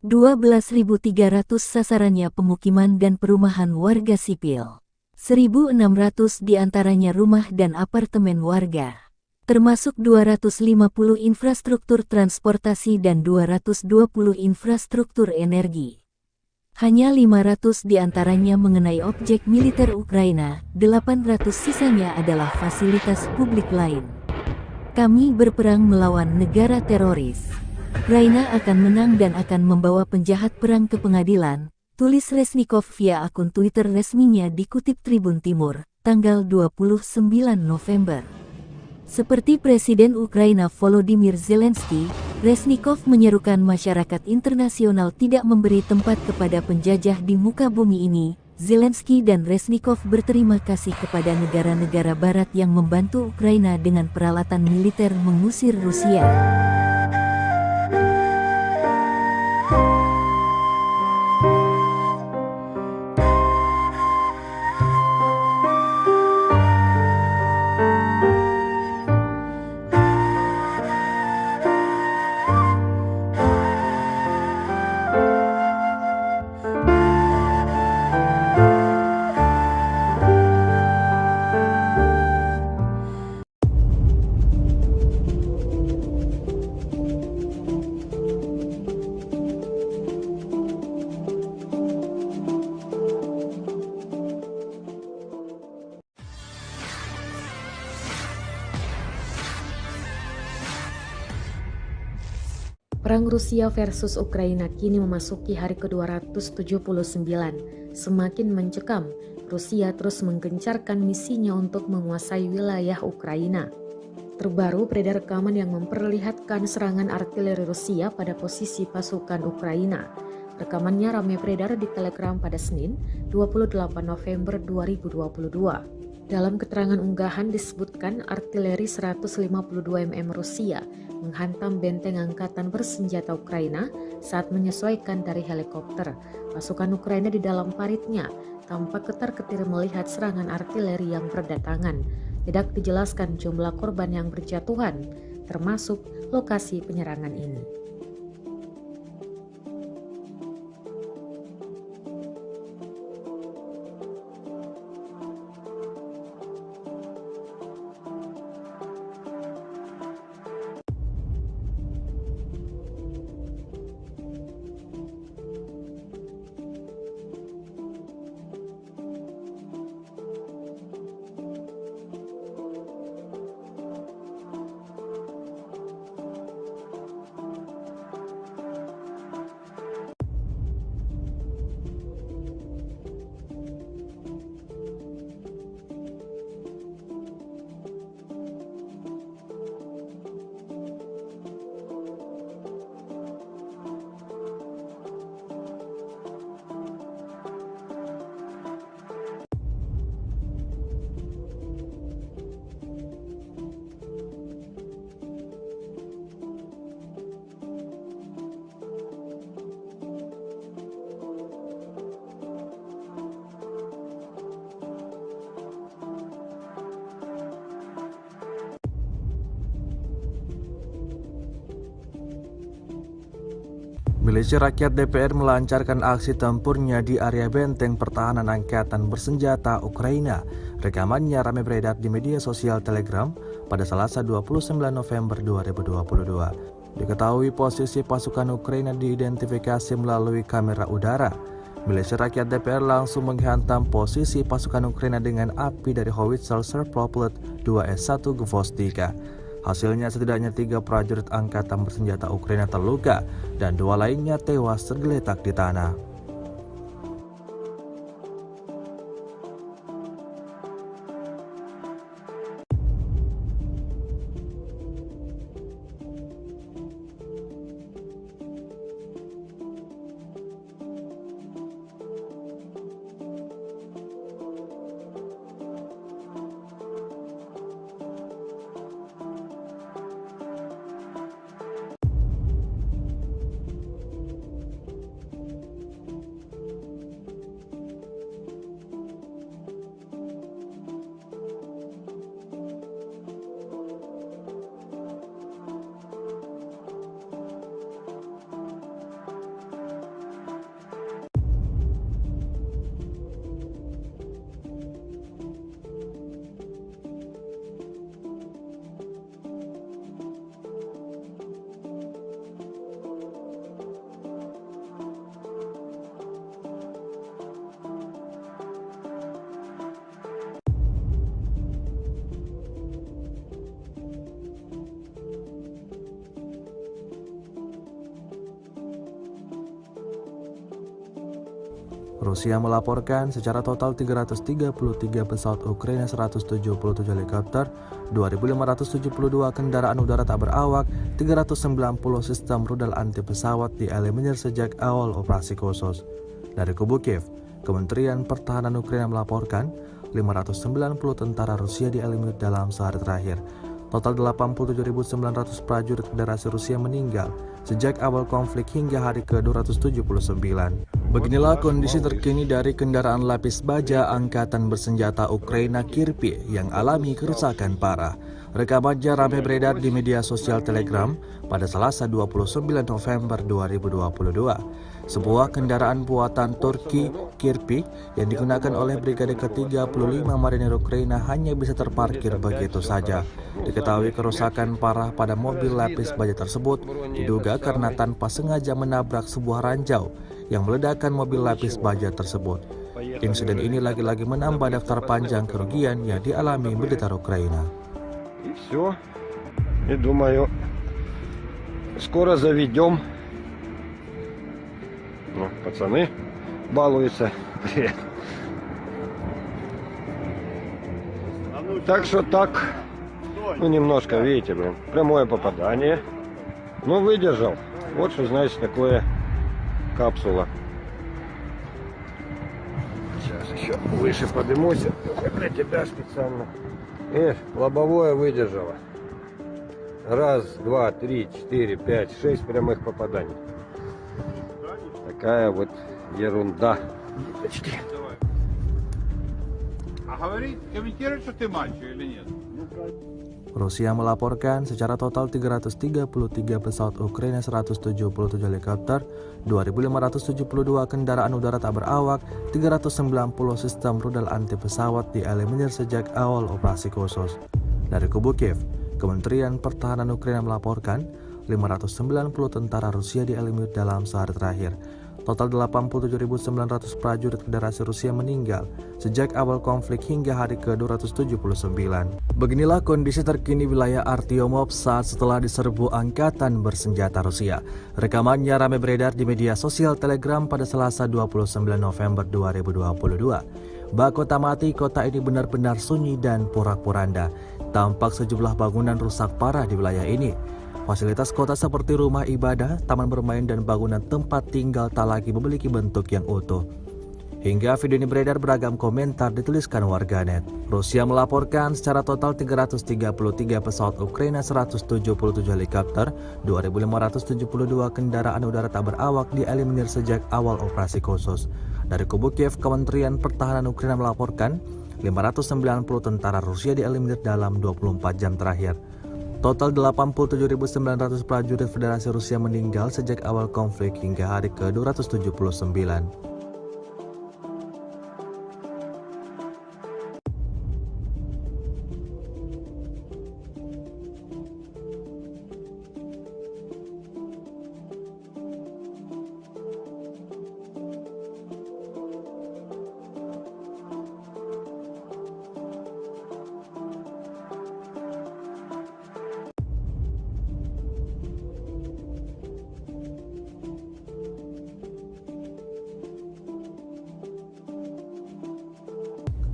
12.300 sasarannya pemukiman dan perumahan warga sipil. 1.600 diantaranya rumah dan apartemen warga. Termasuk 250 infrastruktur transportasi dan 220 infrastruktur energi. Hanya 500 diantaranya mengenai objek militer Ukraina, 800 sisanya adalah fasilitas publik lain. Kami berperang melawan negara teroris. Ukraina akan menang dan akan membawa penjahat perang ke pengadilan, tulis Reznikov via akun Twitter resminya dikutip Tribun Timur, tanggal 29 November. Seperti Presiden Ukraina Volodymyr Zelensky, Reznikov menyerukan masyarakat internasional tidak memberi tempat kepada penjajah di muka bumi ini. Zelensky dan Reznikov berterima kasih kepada negara-negara barat yang membantu Ukraina dengan peralatan militer mengusir Rusia. Perang Rusia versus Ukraina kini memasuki hari ke-279. Semakin mencekam, Rusia terus menggencarkan misinya untuk menguasai wilayah Ukraina. Terbaru beredar rekaman yang memperlihatkan serangan artileri Rusia pada posisi pasukan Ukraina. Rekamannya ramai beredar di Telegram pada Senin, 28 November 2022. Dalam keterangan unggahan disebutkan artileri 152 mm Rusia menghantam benteng angkatan bersenjata Ukraina saat menyesuaikan dari helikopter. Pasukan Ukraina di dalam paritnya tampak ketar-ketir melihat serangan artileri yang berdatangan. Tidak dijelaskan jumlah korban yang berjatuhan, termasuk lokasi penyerangan ini. Milisi Rakyat DPR melancarkan aksi tempurnya di area benteng pertahanan angkatan bersenjata Ukraina. Rekamannya ramai beredar di media sosial Telegram pada Selasa 29 November 2022. Diketahui posisi pasukan Ukraina diidentifikasi melalui kamera udara. Milisi Rakyat DPR langsung menghantam posisi pasukan Ukraina dengan api dari howitzer Serproplet 2S1 Gvostika. Hasilnya setidaknya 3 prajurit angkatan bersenjata Ukraina terluka dan 2 lainnya tewas tergeletak di tanah. Rusia melaporkan secara total 333 pesawat Ukraina, 177 helikopter, 2.572 kendaraan udara tak berawak, 390 sistem rudal anti pesawat dieliminir sejak awal operasi khusus. Dari kubu Kiev, Kementerian Pertahanan Ukraina melaporkan 590 tentara Rusia dieliminir dalam sehari terakhir. Total 87.900 prajurit Federasi Rusia meninggal sejak awal konflik hingga hari ke-279. Beginilah kondisi terkini dari kendaraan lapis baja Angkatan Bersenjata Ukraina Kirpi yang alami kerusakan parah. Rekamannya ramai beredar di media sosial Telegram pada Selasa 29 November 2022. Sebuah kendaraan buatan Turki Kirpi yang digunakan oleh Brigade ke-35 Marinir Ukraina hanya bisa terparkir begitu saja. Diketahui kerusakan parah pada mobil lapis baja tersebut diduga karena tanpa sengaja menabrak sebuah ranjau yang meledakkan mobil lapis baja tersebut. Insiden ini lagi-lagi menambah daftar panjang kerugian yang dialami militer Ukraina. И все. И думаю, скоро заведем. Ну, пацаны балуются. Так что так, ну немножко, видите, блин, прямое попадание. Но выдержал. Вот что значит такое капсула. Сейчас еще выше поднимусь. Для тебя специально. Лобовое выдержало. Раз, два, три, четыре, пять, 6 прямых попаданий. Такая вот ерунда. А говорит, комментирует, что ты мальчик или нет? Rusia melaporkan secara total 333 pesawat Ukraina, 177 helikopter, 2.572 kendaraan udara tak berawak, 390 sistem rudal anti pesawat dieliminir sejak awal operasi khusus. Dari kubu Kiev, Kementerian Pertahanan Ukraina melaporkan 590 tentara Rusia dieliminir dalam sehari terakhir. Total 87.900 prajurit Federasi Rusia meninggal sejak awal konflik hingga hari ke-279. Beginilah kondisi terkini wilayah Artyomov saat setelah diserbu Angkatan Bersenjata Rusia. Rekamannya ramai beredar di media sosial Telegram pada Selasa 29 November 2022. Bak kota mati, kota ini benar-benar sunyi dan porak-poranda. Tampak sejumlah bangunan rusak parah di wilayah ini. Fasilitas kota seperti rumah ibadah, taman bermain, dan bangunan tempat tinggal tak lagi memiliki bentuk yang utuh. Hingga video ini beredar, beragam komentar dituliskan warganet. Rusia melaporkan secara total 333 pesawat Ukraina, 177 helikopter, 2.572 kendaraan udara tak berawak dieliminir sejak awal operasi khusus. Dari kubu Kiev, Kementerian Pertahanan Ukraina melaporkan 590 tentara Rusia dieliminir dalam 24 jam terakhir. Total 87.900 prajurit Federasi Rusia meninggal sejak awal konflik hingga hari ke-279.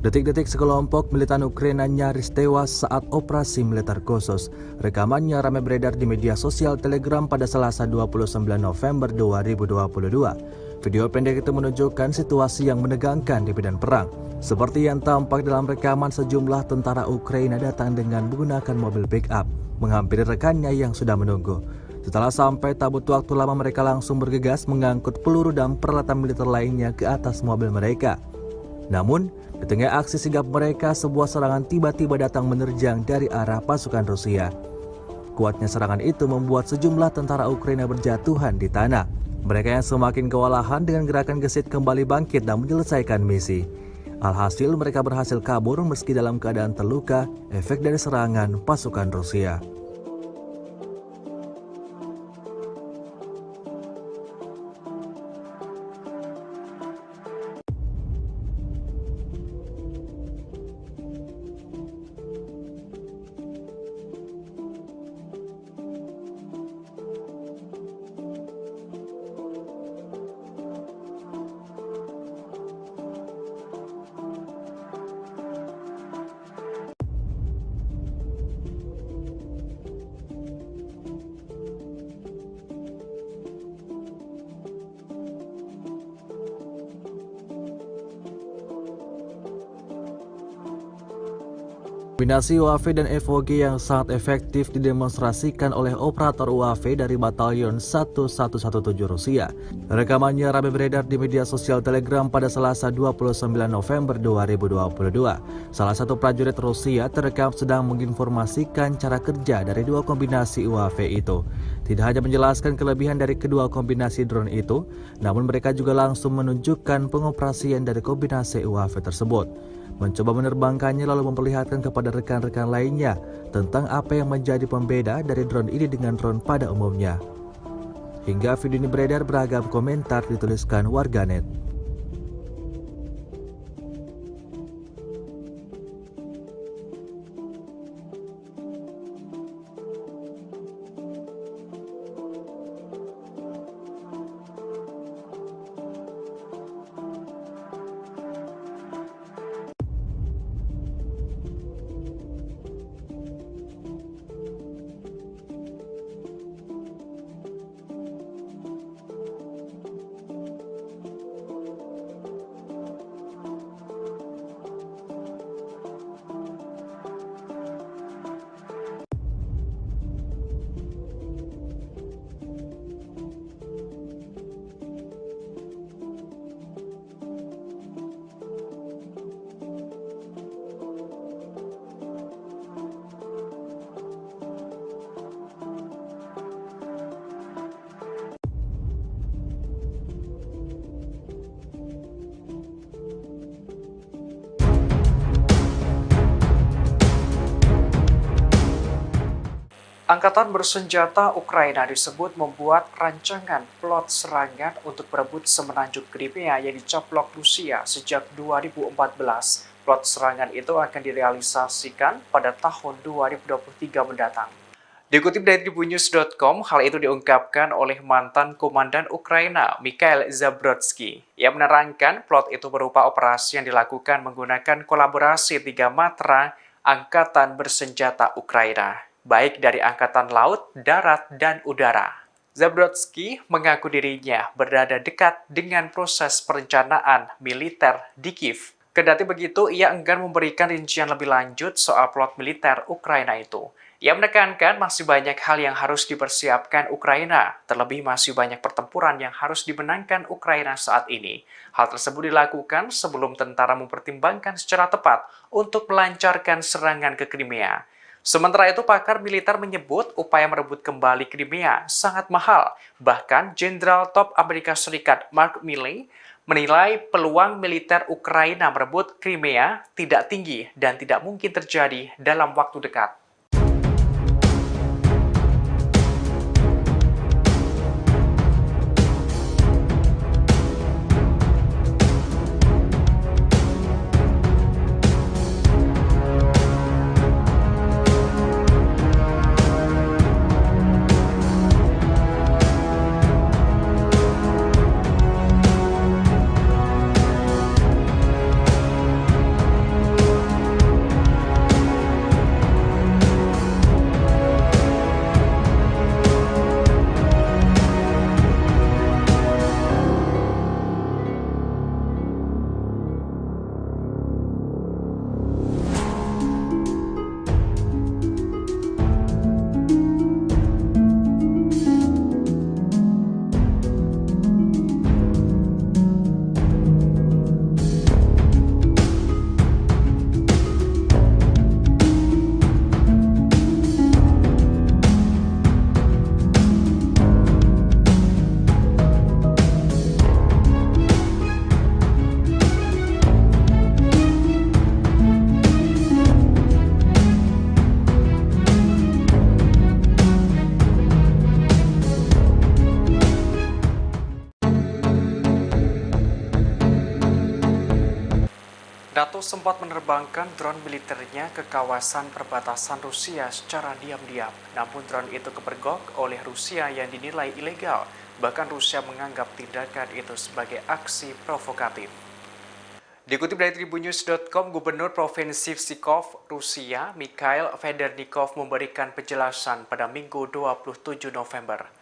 Detik-detik sekelompok militan Ukraina nyaris tewas saat operasi militer khusus. Rekamannya ramai beredar di media sosial Telegram pada Selasa 29 November 2022. Video pendek itu menunjukkan situasi yang menegangkan di medan perang. Seperti yang tampak dalam rekaman, sejumlah tentara Ukraina datang dengan menggunakan mobil pick-up, menghampiri rekannya yang sudah menunggu. Setelah sampai, tak butuh waktu lama mereka langsung bergegas mengangkut peluru dan peralatan militer lainnya ke atas mobil mereka. Namun, di tengah aksi sigap mereka, sebuah serangan tiba-tiba datang menerjang dari arah pasukan Rusia. Kuatnya serangan itu membuat sejumlah tentara Ukraina berjatuhan di tanah. Mereka yang semakin kewalahan dengan gerakan gesit kembali bangkit dan menyelesaikan misi. Alhasil mereka berhasil kabur meski dalam keadaan terluka, efek dari serangan pasukan Rusia. Kombinasi UAV dan FOG yang sangat efektif didemonstrasikan oleh operator UAV dari Batalion 1117 Rusia. Rekamannya ramai beredar di media sosial Telegram pada Selasa 29 November 2022. Salah satu prajurit Rusia terekam sedang menginformasikan cara kerja dari dua kombinasi UAV itu. Tidak hanya menjelaskan kelebihan dari kedua kombinasi drone itu, namun mereka juga langsung menunjukkan pengoperasian dari kombinasi UAV tersebut. Mencoba menerbangkannya lalu memperlihatkan kepada rekan-rekan lainnya tentang apa yang menjadi pembeda dari drone ini dengan drone pada umumnya. Hingga video ini beredar, beragam komentar dituliskan warganet. Angkatan bersenjata Ukraina disebut membuat rancangan plot serangan untuk berebut semenanjung Crimea yang dicaplok Rusia sejak 2014. Plot serangan itu akan direalisasikan pada tahun 2023 mendatang. Dikutip dari tribunnews.com, hal itu diungkapkan oleh mantan komandan Ukraina, Mikhail Zabrodsky. Ia menerangkan plot itu berupa operasi yang dilakukan menggunakan kolaborasi 3 matra angkatan bersenjata Ukraina, baik dari angkatan laut, darat, dan udara. Zabrodsky mengaku dirinya berada dekat dengan proses perencanaan militer di Kiev. Kendati begitu, ia enggan memberikan rincian lebih lanjut soal plot militer Ukraina itu. Ia menekankan masih banyak hal yang harus dipersiapkan Ukraina, terlebih masih banyak pertempuran yang harus dimenangkan Ukraina saat ini. Hal tersebut dilakukan sebelum tentara mempertimbangkan secara tepat untuk melancarkan serangan ke Crimea. Sementara itu, pakar militer menyebut upaya merebut kembali Crimea sangat mahal. Bahkan, Jenderal Top Amerika Serikat Mark Milley menilai peluang militer Ukraina merebut Crimea tidak tinggi dan tidak mungkin terjadi dalam waktu dekat. NATO sempat menerbangkan drone militernya ke kawasan perbatasan Rusia secara diam-diam. Namun drone itu kepergok oleh Rusia yang dinilai ilegal. Bahkan Rusia menganggap tindakan itu sebagai aksi provokatif. Dikutip dari tribunnews.com, Gubernur Provinsi Pskov, Rusia, Mikhail Federnikov memberikan penjelasan pada Minggu 27 November.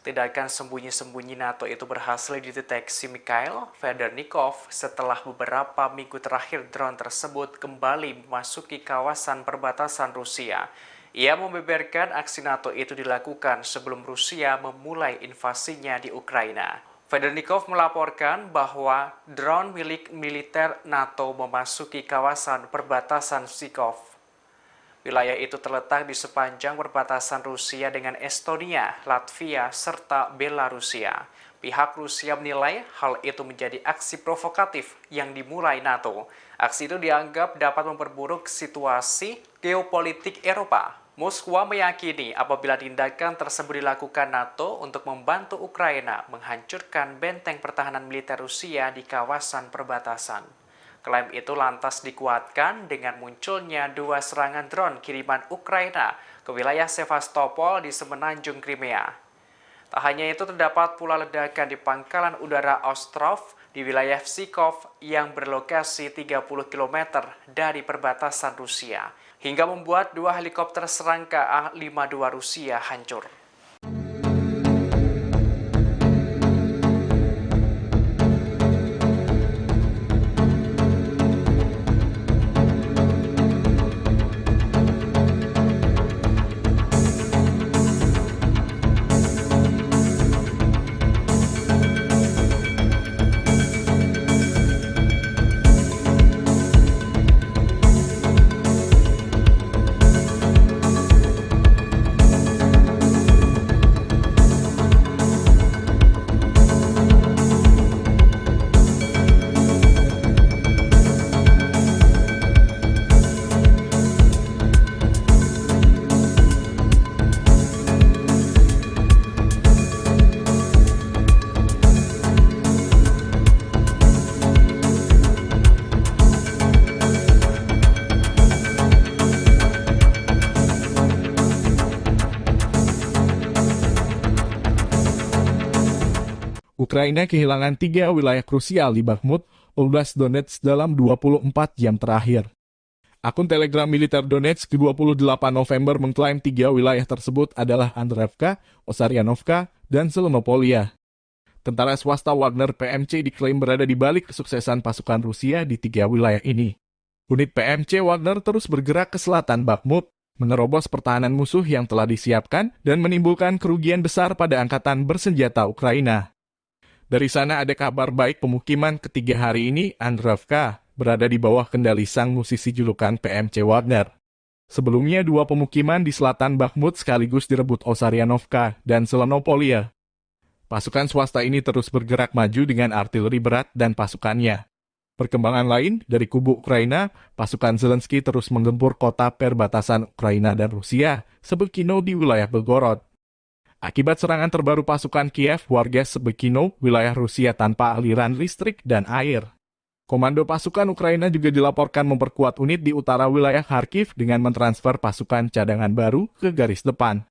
Tindakan sembunyi-sembunyi NATO itu berhasil dideteksi Mikhail Federnikov setelah beberapa minggu terakhir drone tersebut kembali memasuki kawasan perbatasan Rusia. Ia membeberkan aksi NATO itu dilakukan sebelum Rusia memulai invasinya di Ukraina. Federnikov melaporkan bahwa drone milik militer NATO memasuki kawasan perbatasan Pskov. Wilayah itu terletak di sepanjang perbatasan Rusia dengan Estonia, Latvia, serta Belarusia. Pihak Rusia menilai hal itu menjadi aksi provokatif yang dimulai NATO. Aksi itu dianggap dapat memperburuk situasi geopolitik Eropa. Moskwa meyakini apabila tindakan tersebut dilakukan NATO untuk membantu Ukraina menghancurkan benteng pertahanan militer Rusia di kawasan perbatasan. Klaim itu lantas dikuatkan dengan munculnya 2 serangan drone kiriman Ukraina ke wilayah Sevastopol di semenanjung Crimea. Tak hanya itu, terdapat pula ledakan di pangkalan udara Ostrov di wilayah Pskov yang berlokasi 30 km dari perbatasan Rusia, hingga membuat 2 helikopter serangga A-52 Rusia hancur. Ukraina kehilangan 3 wilayah krusial di Bakhmut, Oblast Donetsk dalam 24 jam terakhir. Akun Telegram militer Donetsk ke-28 November mengklaim 3 wilayah tersebut adalah Andreevka, Osaryanovka, dan Zelenopolia. Tentara swasta Wagner PMC diklaim berada di balik kesuksesan pasukan Rusia di 3 wilayah ini. Unit PMC Wagner terus bergerak ke selatan Bakhmut, menerobos pertahanan musuh yang telah disiapkan dan menimbulkan kerugian besar pada angkatan bersenjata Ukraina. Dari sana ada kabar baik, pemukiman ketiga hari ini, Andreevka, berada di bawah kendali sang musisi julukan PMC Wagner. Sebelumnya 2 pemukiman di selatan Bakhmut sekaligus direbut Osaryanovka dan Zelenopolia. Pasukan swasta ini terus bergerak maju dengan artileri berat dan pasukannya. Perkembangan lain, dari kubu Ukraina, pasukan Zelensky terus menggempur kota perbatasan Ukraina dan Rusia, Sebekino di wilayah Belgorod. Akibat serangan terbaru pasukan Kiev, warga Sebekino, wilayah Rusia tanpa aliran listrik dan air. Komando pasukan Ukraina juga dilaporkan memperkuat unit di utara wilayah Kharkiv dengan mentransfer pasukan cadangan baru ke garis depan.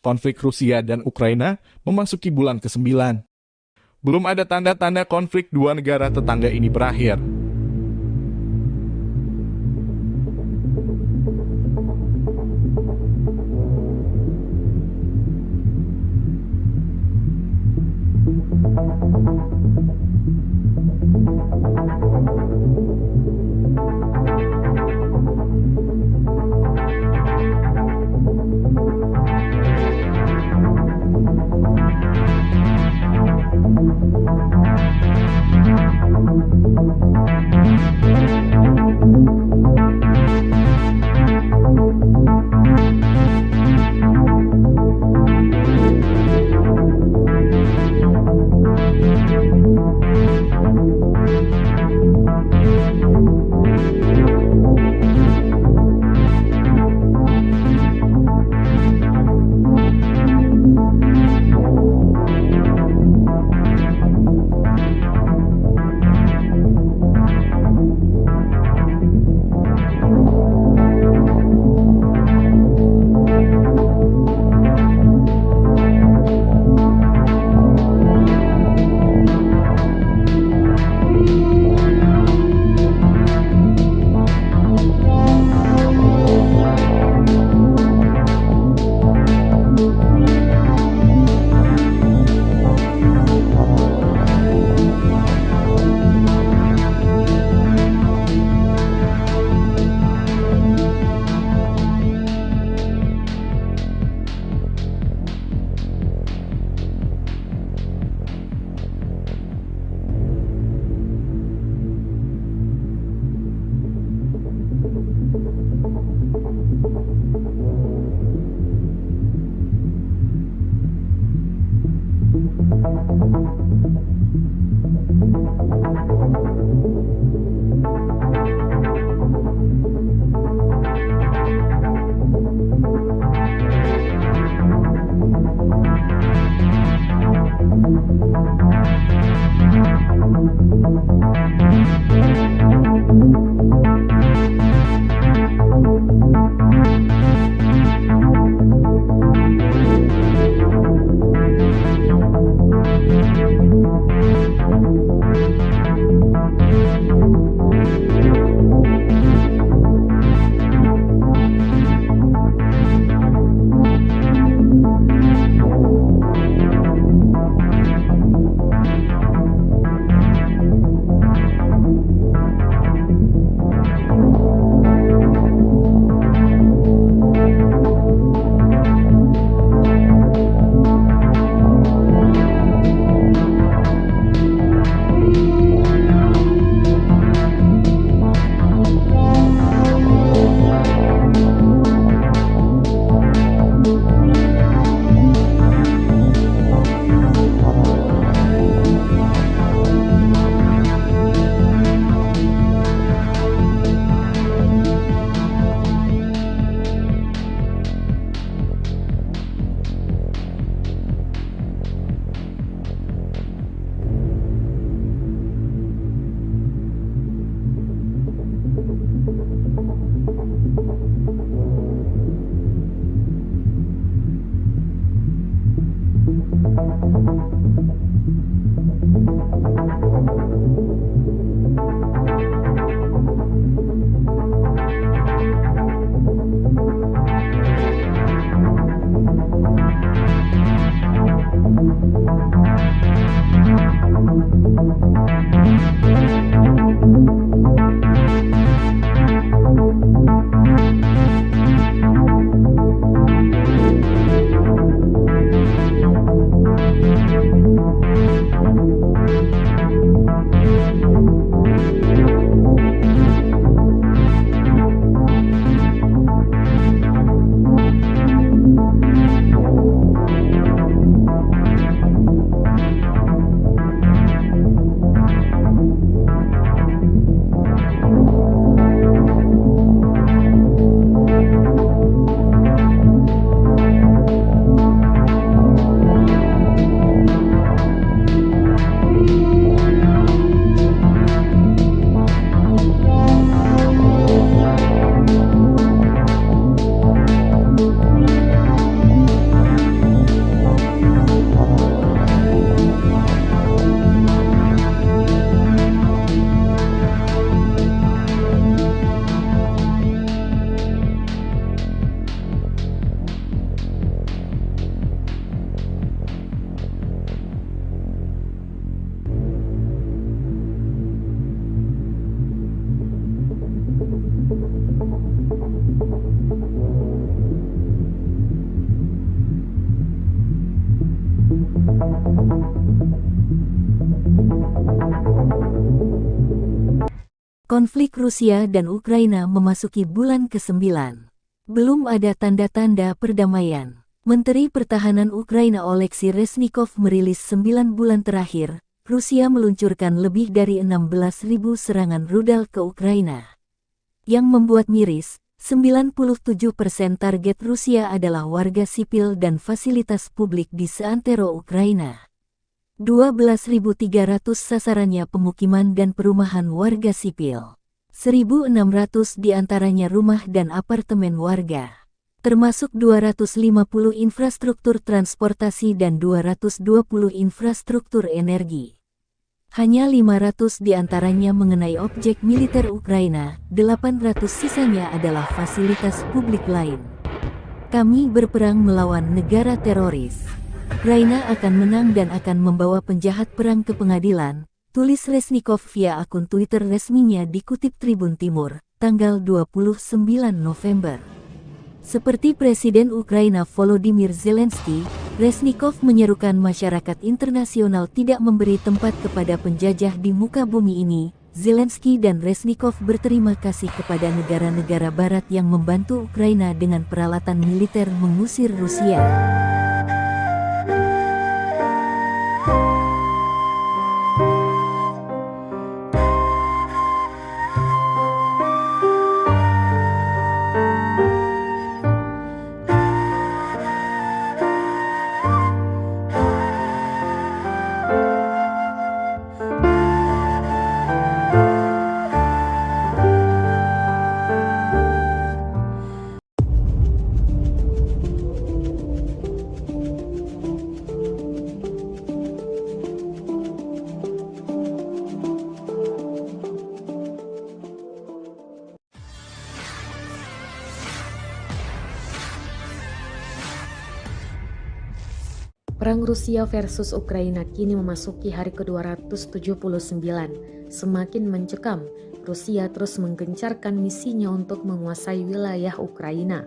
Konflik Rusia dan Ukraina memasuki bulan ke-9. Belum ada tanda-tanda konflik 2 negara tetangga ini berakhir. Konflik Rusia dan Ukraina memasuki bulan ke-9. Belum ada tanda-tanda perdamaian. Menteri Pertahanan Ukraina Oleksiy Reznikov merilis 9 bulan terakhir, Rusia meluncurkan lebih dari 16.000 serangan rudal ke Ukraina. Yang membuat miris, 97% target Rusia adalah warga sipil dan fasilitas publik di seantero Ukraina. 12.300 sasarannya pemukiman dan perumahan warga sipil. 1.600 diantaranya rumah dan apartemen warga. Termasuk 250 infrastruktur transportasi dan 220 infrastruktur energi. Hanya 500 diantaranya mengenai objek militer Ukraina, 800 sisanya adalah fasilitas publik lain. Kami berperang melawan negara teroris. Ukraina akan menang dan akan membawa penjahat perang ke pengadilan, tulis Reznikov via akun Twitter resminya dikutip Tribun Timur, tanggal 29 November. Seperti Presiden Ukraina Volodymyr Zelensky, Reznikov menyerukan masyarakat internasional tidak memberi tempat kepada penjajah di muka bumi ini. Zelensky dan Reznikov berterima kasih kepada negara-negara barat yang membantu Ukraina dengan peralatan militer mengusir Rusia. Perang Rusia versus Ukraina kini memasuki hari ke-279. Semakin mencekam, Rusia terus menggencarkan misinya untuk menguasai wilayah Ukraina.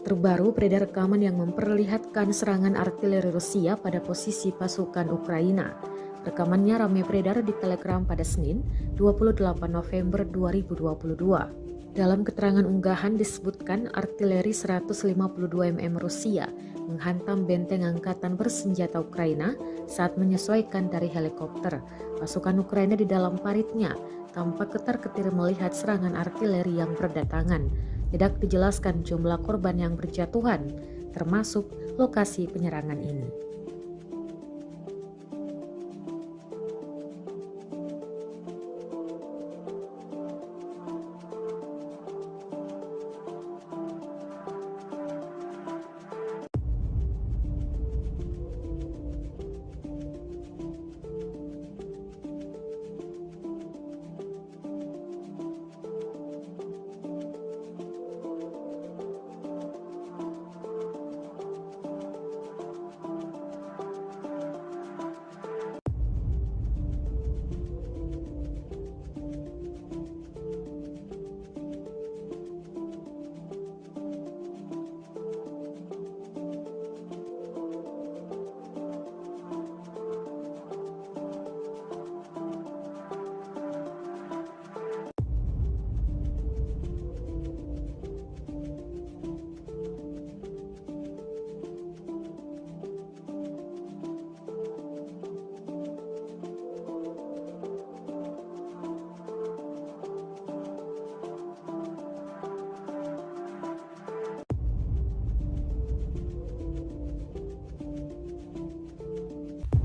Terbaru beredar rekaman yang memperlihatkan serangan artileri Rusia pada posisi pasukan Ukraina. Rekamannya ramai beredar di Telegram pada Senin, 28 November 2022. Dalam keterangan unggahan disebutkan artileri 152 mm Rusia menghantam benteng angkatan bersenjata Ukraina saat menyesuaikan dari helikopter. Pasukan Ukraina di dalam paritnya tampak ketar-ketir melihat serangan artileri yang berdatangan. Tidak dijelaskan jumlah korban yang berjatuhan, termasuk lokasi penyerangan ini.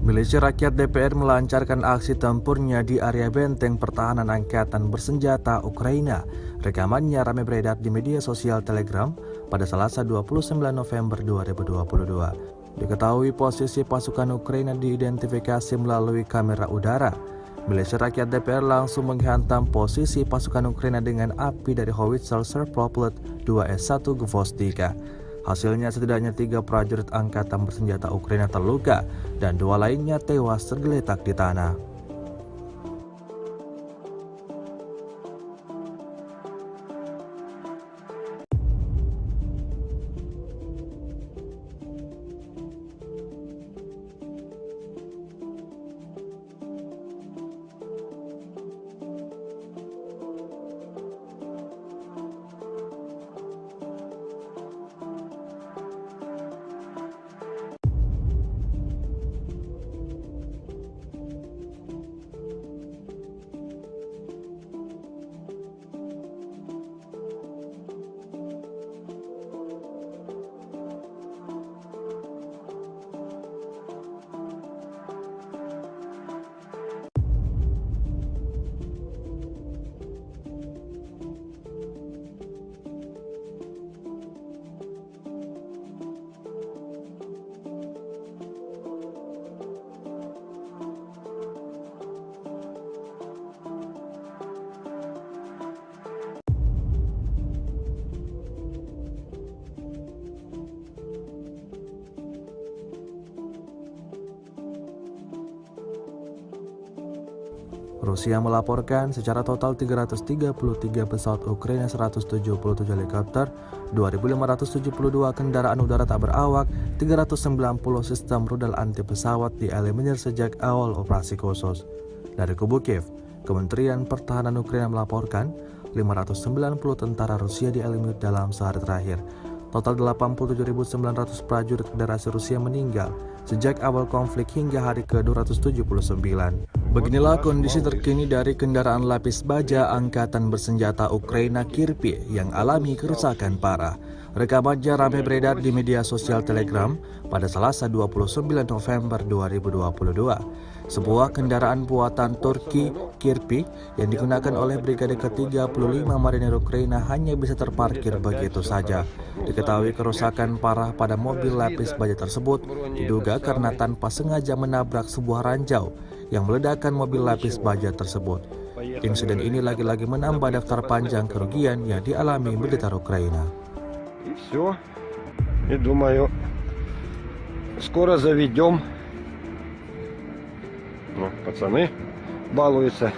Milisi Rakyat DPR melancarkan aksi tempurnya di area benteng pertahanan angkatan bersenjata Ukraina. Rekamannya ramai beredar di media sosial Telegram pada Selasa 29 November 2022. Diketahui posisi pasukan Ukraina diidentifikasi melalui kamera udara. Milisi Rakyat DPR langsung menghantam posisi pasukan Ukraina dengan api dari howitzer Serproplet 2S1 Gvostika. Hasilnya setidaknya 3 prajurit angkatan bersenjata Ukraina terluka dan 2 lainnya tewas tergeletak di tanah. Rusia melaporkan secara total 333 pesawat Ukraina, 177 helikopter, 2.572 kendaraan udara tak berawak, 390 sistem rudal anti pesawat dieliminir sejak awal operasi khusus. Dari kubu Kiev, Kementerian Pertahanan Ukraina melaporkan 590 tentara Rusia dieliminir dalam sehari terakhir. Total 87.900 prajurit Federasi Rusia meninggal sejak awal konflik hingga hari ke-279. Beginilah kondisi terkini dari kendaraan lapis baja Angkatan Bersenjata Ukraina Kirpi yang alami kerusakan parah. Rekamannya ramai beredar di media sosial Telegram pada Selasa 29 November 2022. Sebuah kendaraan buatan Turki Kirpi yang digunakan oleh Brigade ke-35 Marinir Ukraina hanya bisa terparkir begitu saja. Diketahui kerusakan parah pada mobil lapis baja tersebut diduga karena tanpa sengaja menabrak sebuah ranjau yang meledakkan mobil lapis baja tersebut. Insiden ini lagi-lagi menambah daftar panjang kerugian yang dialami militer Ukraina. И все. И думаю, скоро заведем. Ну, пацаны балуются.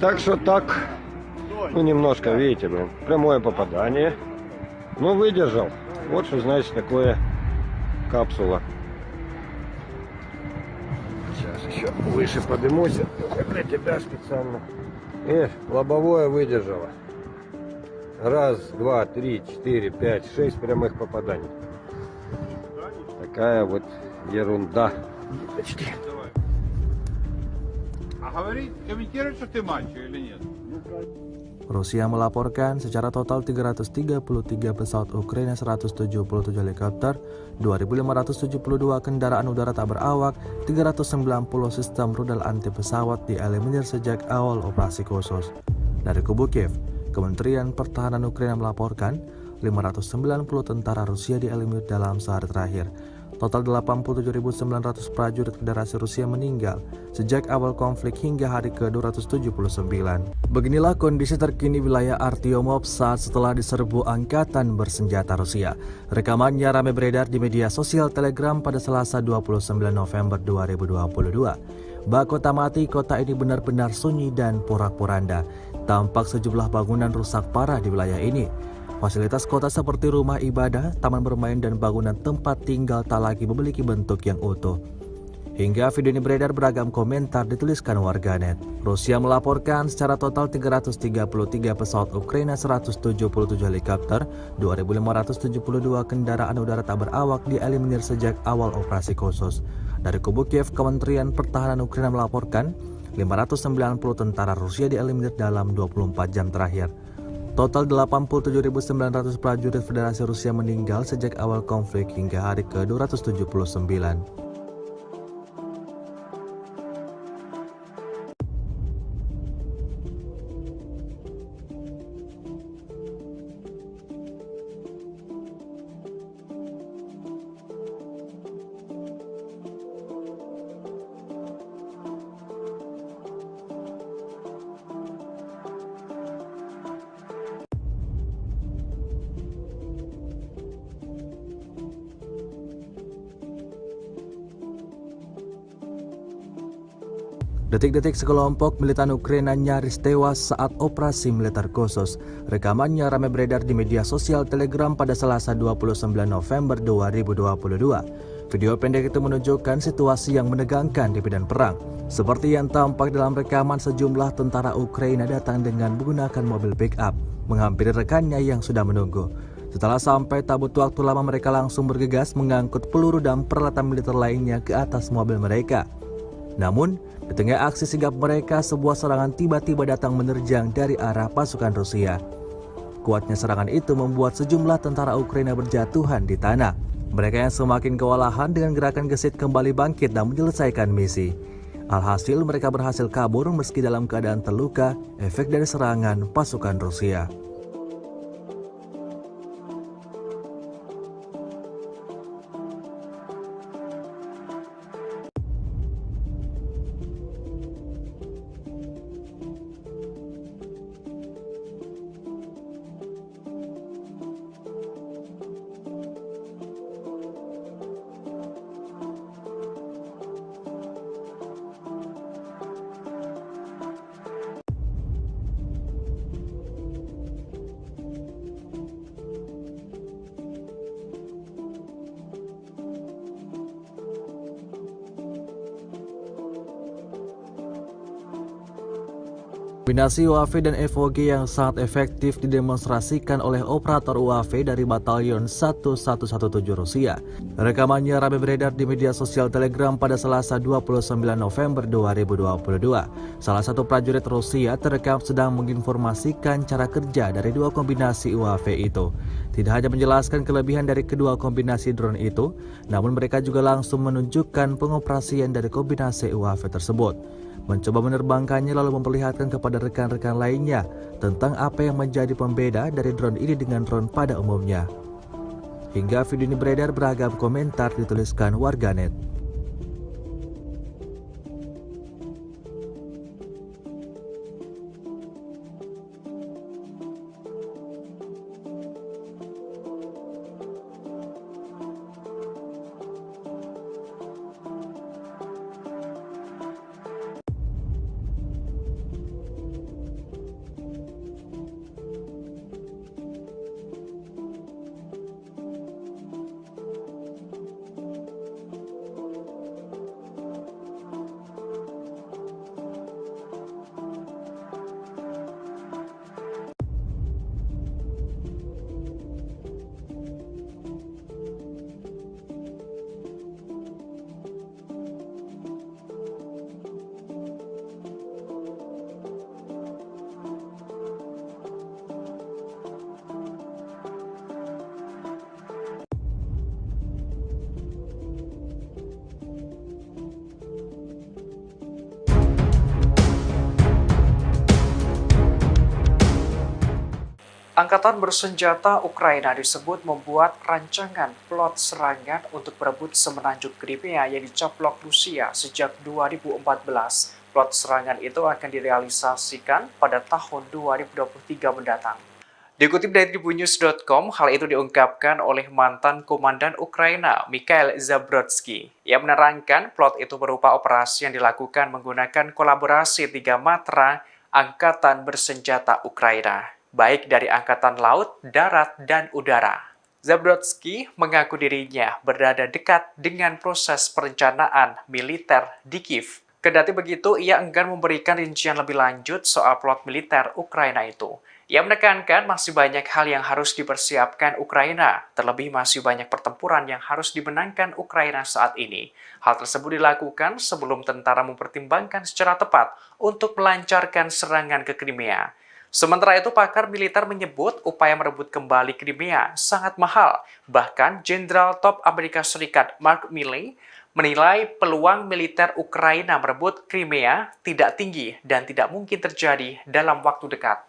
Так что так, ну немножко, видите, блин, прямое попадание. Но выдержал. Вот что значит такое капсула. Сейчас еще выше поднимусь. Для тебя специально. Лобовое выдержало. Раз, два, три, четыре, пять, 6 прямых попаданий. Такая вот ерунда. А говорит, комментирует, что ты мальчик или нет? Rusia melaporkan secara total 333 pesawat Ukraina, 177 helikopter, 2.572 kendaraan udara tak berawak, 390 sistem rudal anti pesawat dieliminir sejak awal operasi khusus. Dari kubu Kiev, Kementerian Pertahanan Ukraina melaporkan 590 tentara Rusia dieliminir dalam sehari terakhir. Total 87.900 prajurit Federasi Rusia meninggal sejak awal konflik hingga hari ke-279. Beginilah kondisi terkini wilayah Artyomov saat setelah diserbu Angkatan Bersenjata Rusia. Rekamannya ramai beredar di media sosial Telegram pada Selasa 29 November 2022. Bak kota mati, kota ini benar-benar sunyi dan porak-poranda. Tampak sejumlah bangunan rusak parah di wilayah ini. Fasilitas kota seperti rumah ibadah, taman bermain, dan bangunan tempat tinggal tak lagi memiliki bentuk yang utuh. Hingga video ini beredar, beragam komentar dituliskan warganet. Rusia melaporkan secara total 333 pesawat Ukraina, 177 helikopter, 2.572 kendaraan udara tak berawak dieliminir sejak awal operasi khusus. Dari kubu Kiev, Kementerian Pertahanan Ukraina melaporkan 590 tentara Rusia dieliminir dalam 24 jam terakhir. Total 87.900 prajurit Federasi Rusia meninggal sejak awal konflik hingga hari ke-279. Detik-detik sekelompok militan Ukraina nyaris tewas saat operasi militer khusus. Rekamannya ramai beredar di media sosial Telegram pada Selasa 29 November 2022. Video pendek itu menunjukkan situasi yang menegangkan di medan perang. Seperti yang tampak dalam rekaman, sejumlah tentara Ukraina datang dengan menggunakan mobil pick-up, menghampiri rekannya yang sudah menunggu. Setelah sampai, tak butuh waktu lama mereka langsung bergegas mengangkut peluru dan peralatan militer lainnya ke atas mobil mereka. Namun, di tengah aksi sigap mereka, sebuah serangan tiba-tiba datang menerjang dari arah pasukan Rusia. Kuatnya serangan itu membuat sejumlah tentara Ukraina berjatuhan di tanah. Mereka yang semakin kewalahan dengan gerakan gesit kembali bangkit dan menyelesaikan misi. Alhasil mereka berhasil kabur meski dalam keadaan terluka efek dari serangan pasukan Rusia. Kombinasi UAV dan FOG yang sangat efektif didemonstrasikan oleh operator UAV dari Batalion 1117 Rusia. Rekamannya ramai beredar di media sosial Telegram pada Selasa 29 November 2022. Salah satu prajurit Rusia terekam sedang menginformasikan cara kerja dari dua kombinasi UAV itu. Tidak hanya menjelaskan kelebihan dari kedua kombinasi drone itu, namun mereka juga langsung menunjukkan pengoperasian dari kombinasi UAV tersebut. Mencoba menerbangkannya lalu memperlihatkan kepada rekan-rekan lainnya tentang apa yang menjadi pembeda dari drone ini dengan drone pada umumnya. Hingga video ini beredar, beragam komentar dituliskan warganet. Angkatan bersenjata Ukraina disebut membuat rancangan plot serangan untuk berebut semenanjung Crimea yang dicaplok Rusia sejak 2014. Plot serangan itu akan direalisasikan pada tahun 2023 mendatang. Dikutip dari tribunnews.com, hal itu diungkapkan oleh mantan komandan Ukraina, Mikhail Zabrodsky. Ia menerangkan plot itu berupa operasi yang dilakukan menggunakan kolaborasi 3 matra angkatan bersenjata Ukraina, baik dari angkatan laut, darat, dan udara. Zabrodsky mengaku dirinya berada dekat dengan proses perencanaan militer di Kiev. Kendati begitu, ia enggan memberikan rincian lebih lanjut soal plot militer Ukraina itu. Ia menekankan masih banyak hal yang harus dipersiapkan Ukraina, terlebih masih banyak pertempuran yang harus dimenangkan Ukraina saat ini. Hal tersebut dilakukan sebelum tentara mempertimbangkan secara tepat untuk melancarkan serangan ke Crimea. Sementara itu, pakar militer menyebut upaya merebut kembali Crimea sangat mahal. Bahkan, Jenderal Top Amerika Serikat Mark Milley menilai peluang militer Ukraina merebut Crimea tidak tinggi dan tidak mungkin terjadi dalam waktu dekat.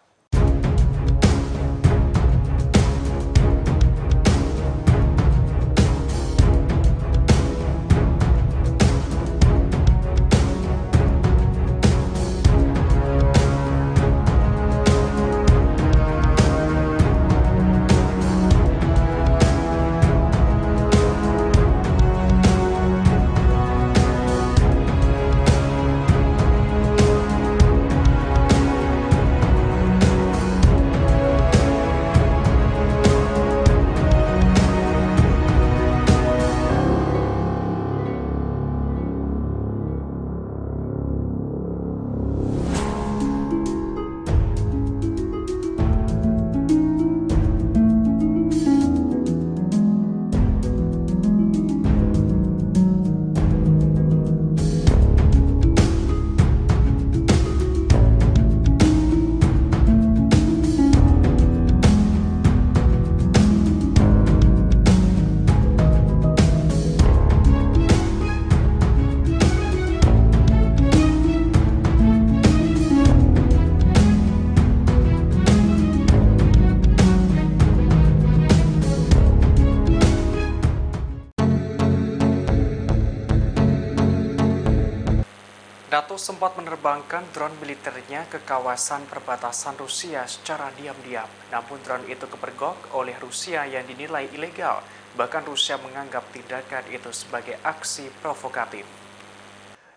NATO sempat menerbangkan drone militernya ke kawasan perbatasan Rusia secara diam-diam. Namun drone itu kepergok oleh Rusia yang dinilai ilegal. Bahkan Rusia menganggap tindakan itu sebagai aksi provokatif.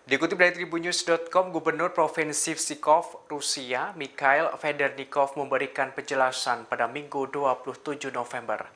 Dikutip dari tribunnews.com, Gubernur Provinsi Pskov, Rusia, Mikhail Federnikov memberikan penjelasan pada Minggu 27 November.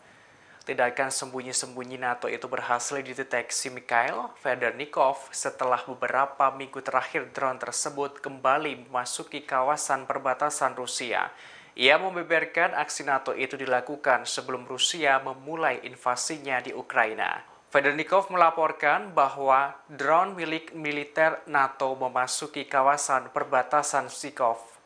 Tindakan sembunyi-sembunyi NATO itu berhasil dideteksi Mikhail Federnikov setelah beberapa minggu terakhir drone tersebut kembali memasuki kawasan perbatasan Rusia. Ia membeberkan aksi NATO itu dilakukan sebelum Rusia memulai invasinya di Ukraina. Federnikov melaporkan bahwa drone milik militer NATO memasuki kawasan perbatasan Pskov.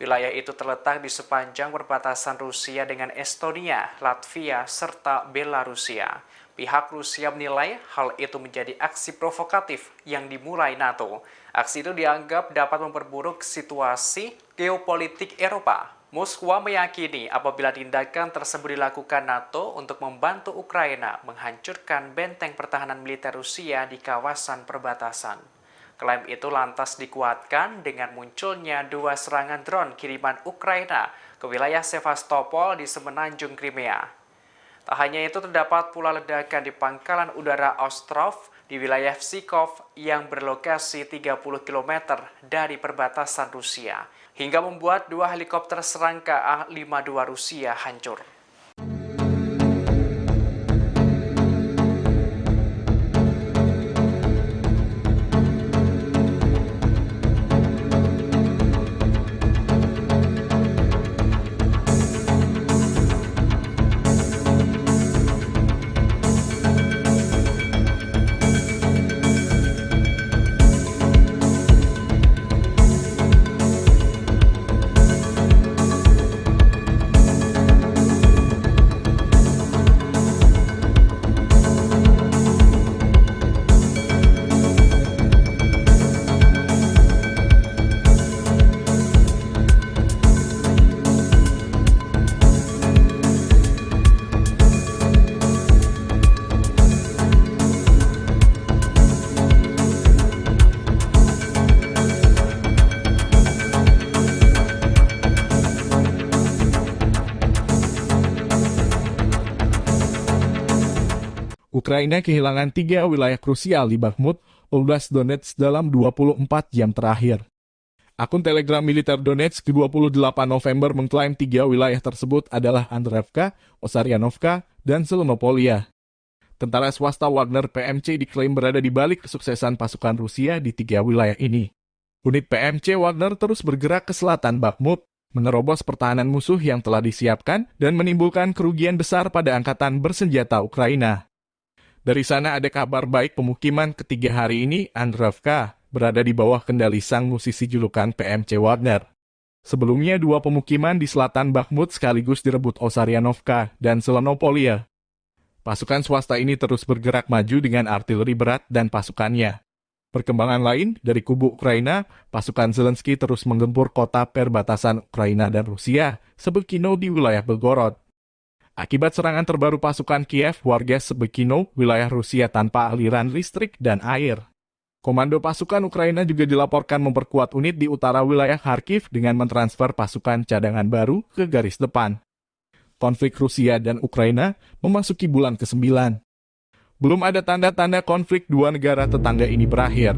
Wilayah itu terletak di sepanjang perbatasan Rusia dengan Estonia, Latvia, serta Belarusia. Pihak Rusia menilai hal itu menjadi aksi provokatif yang dimulai NATO. Aksi itu dianggap dapat memperburuk situasi geopolitik Eropa. Moskwa meyakini apabila tindakan tersebut dilakukan NATO untuk membantu Ukraina menghancurkan benteng pertahanan militer Rusia di kawasan perbatasan. Klaim itu lantas dikuatkan dengan munculnya 2 serangan drone kiriman Ukraina ke wilayah Sevastopol di semenanjung Crimea. Tak hanya itu, terdapat pula ledakan di pangkalan udara Ostrov di wilayah Pskov yang berlokasi 30 km dari perbatasan Rusia, hingga membuat 2 helikopter serangka A-52 Rusia hancur. Ukraina kehilangan 3 wilayah krusial di Bakhmut, Oblast Donetsk dalam 24 jam terakhir. Akun Telegram militer Donetsk 28 November mengklaim 3 wilayah tersebut adalah Andreevka, Osaryanovka, dan Selemopolia. Tentara swasta Wagner PMC diklaim berada di balik kesuksesan pasukan Rusia di 3 wilayah ini. Unit PMC Wagner terus bergerak ke selatan Bakhmut, menerobos pertahanan musuh yang telah disiapkan dan menimbulkan kerugian besar pada angkatan bersenjata Ukraina. Dari sana ada kabar baik, pemukiman ketiga hari ini, Andreevka, berada di bawah kendali sang musisi julukan PMC Wagner. Sebelumnya 2 pemukiman di selatan Bakhmut sekaligus direbut Osaryanovka dan Selenopolia. Pasukan swasta ini terus bergerak maju dengan artileri berat dan pasukannya. Perkembangan lain, dari kubu Ukraina, pasukan Zelensky terus menggempur kota perbatasan Ukraina dan Rusia, Sebekino di wilayah Belgorod. Akibat serangan terbaru pasukan Kiev, warga Sebekino, wilayah Rusia tanpa aliran listrik dan air. Komando pasukan Ukraina juga dilaporkan memperkuat unit di utara wilayah Kharkiv dengan mentransfer pasukan cadangan baru ke garis depan. Konflik Rusia dan Ukraina memasuki bulan ke-9. Belum ada tanda-tanda konflik 2 negara tetangga ini berakhir.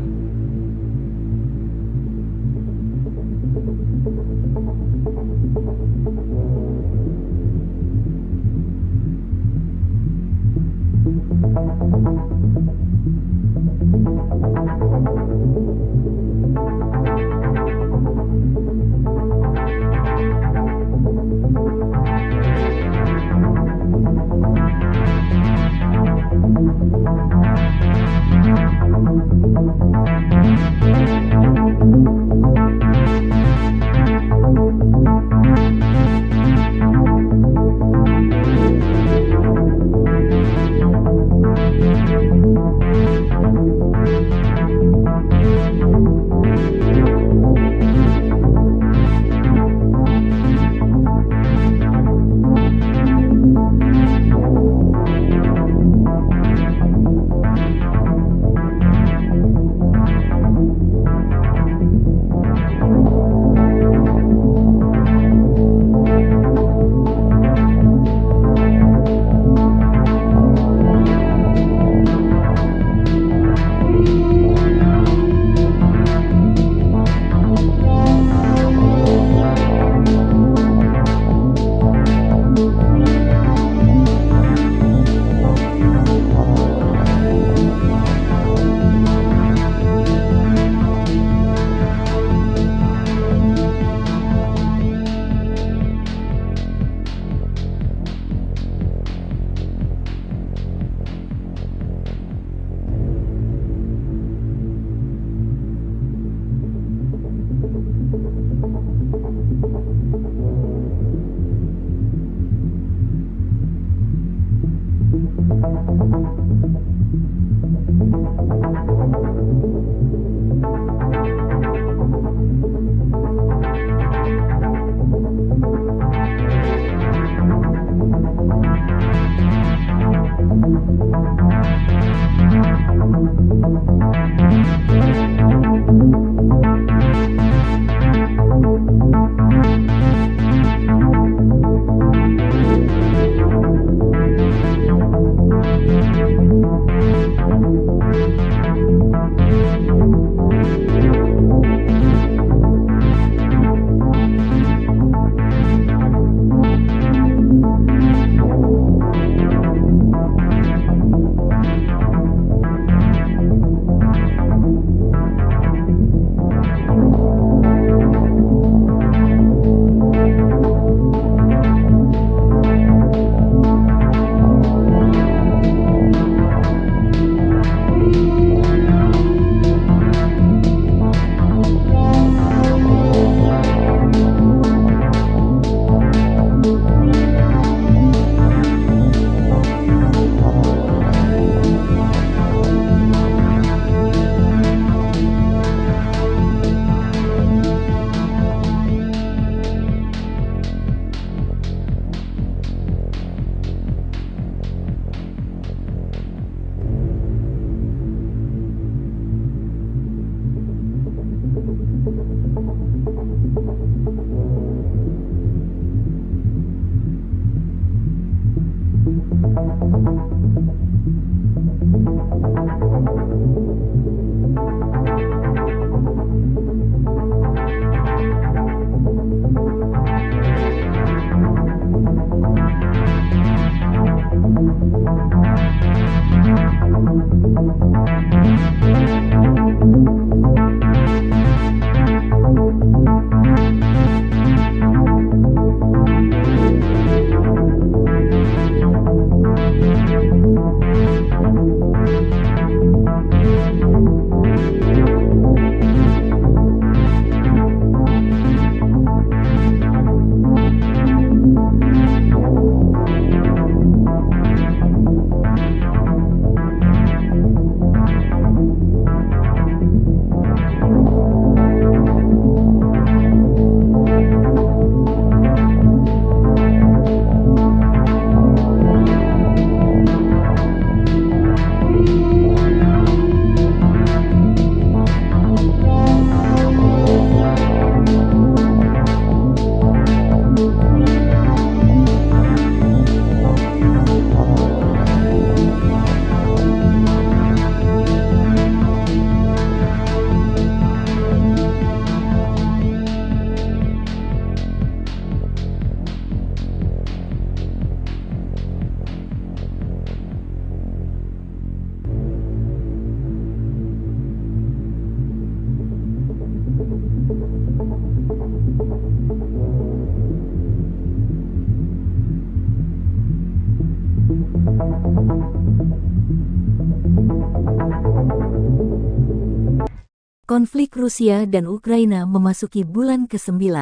Konflik Rusia dan Ukraina memasuki bulan ke-9.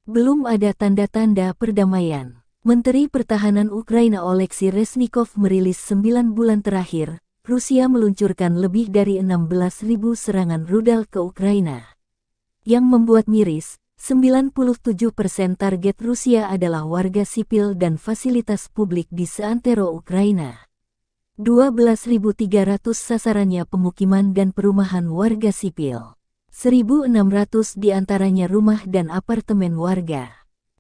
Belum ada tanda-tanda perdamaian. Menteri Pertahanan Ukraina Oleksiy Reznikov merilis 9 bulan terakhir, Rusia meluncurkan lebih dari 16.000 serangan rudal ke Ukraina. Yang membuat miris, 97% target Rusia adalah warga sipil dan fasilitas publik di seantero Ukraina. 12.300 sasarannya pemukiman dan perumahan warga sipil. 1.600 diantaranya rumah dan apartemen warga.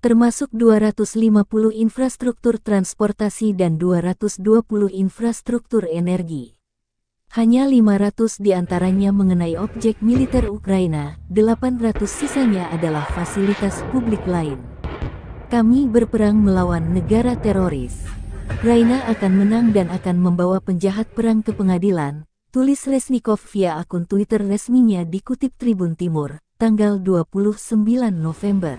Termasuk 250 infrastruktur transportasi dan 220 infrastruktur energi. Hanya 500 diantaranya mengenai objek militer Ukraina, 800 sisanya adalah fasilitas publik lain. Kami berperang melawan negara teroris. Ukraina akan menang dan akan membawa penjahat perang ke pengadilan, tulis Reznikov via akun Twitter resminya dikutip Tribun Timur, tanggal 29 November.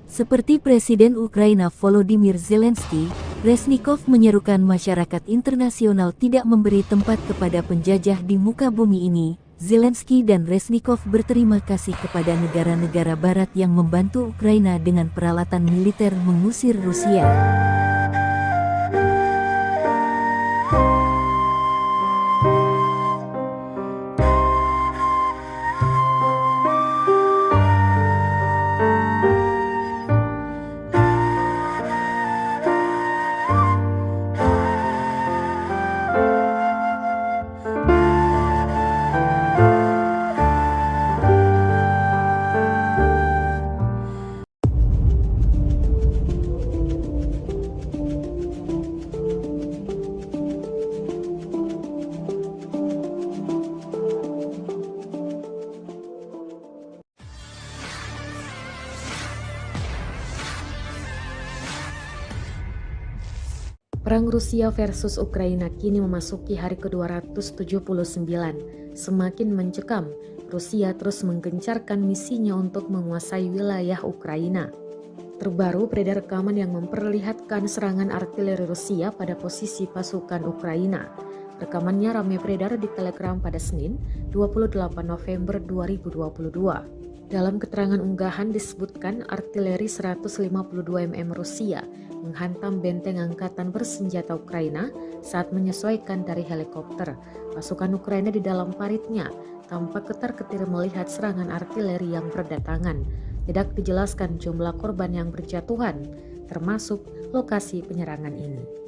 Seperti Presiden Ukraina Volodymyr Zelensky, Reznikov menyerukan masyarakat internasional tidak memberi tempat kepada penjajah di muka bumi ini. Zelensky dan Reznikov berterima kasih kepada negara-negara barat yang membantu Ukraina dengan peralatan militer mengusir Rusia. Perang Rusia versus Ukraina kini memasuki hari ke-279. Semakin mencekam, Rusia terus menggencarkan misinya untuk menguasai wilayah Ukraina. Terbaru beredar rekaman yang memperlihatkan serangan artileri Rusia pada posisi pasukan Ukraina. Rekamannya ramai beredar di Telegram pada Senin, 28 November 2022. Dalam keterangan unggahan disebutkan artileri 152 mm Rusia menghantam benteng angkatan bersenjata Ukraina saat menyesuaikan dari helikopter. Pasukan Ukraina di dalam paritnya tampak ketar-ketir melihat serangan artileri yang berdatangan. Tidak dijelaskan jumlah korban yang berjatuhan, termasuk lokasi penyerangan ini.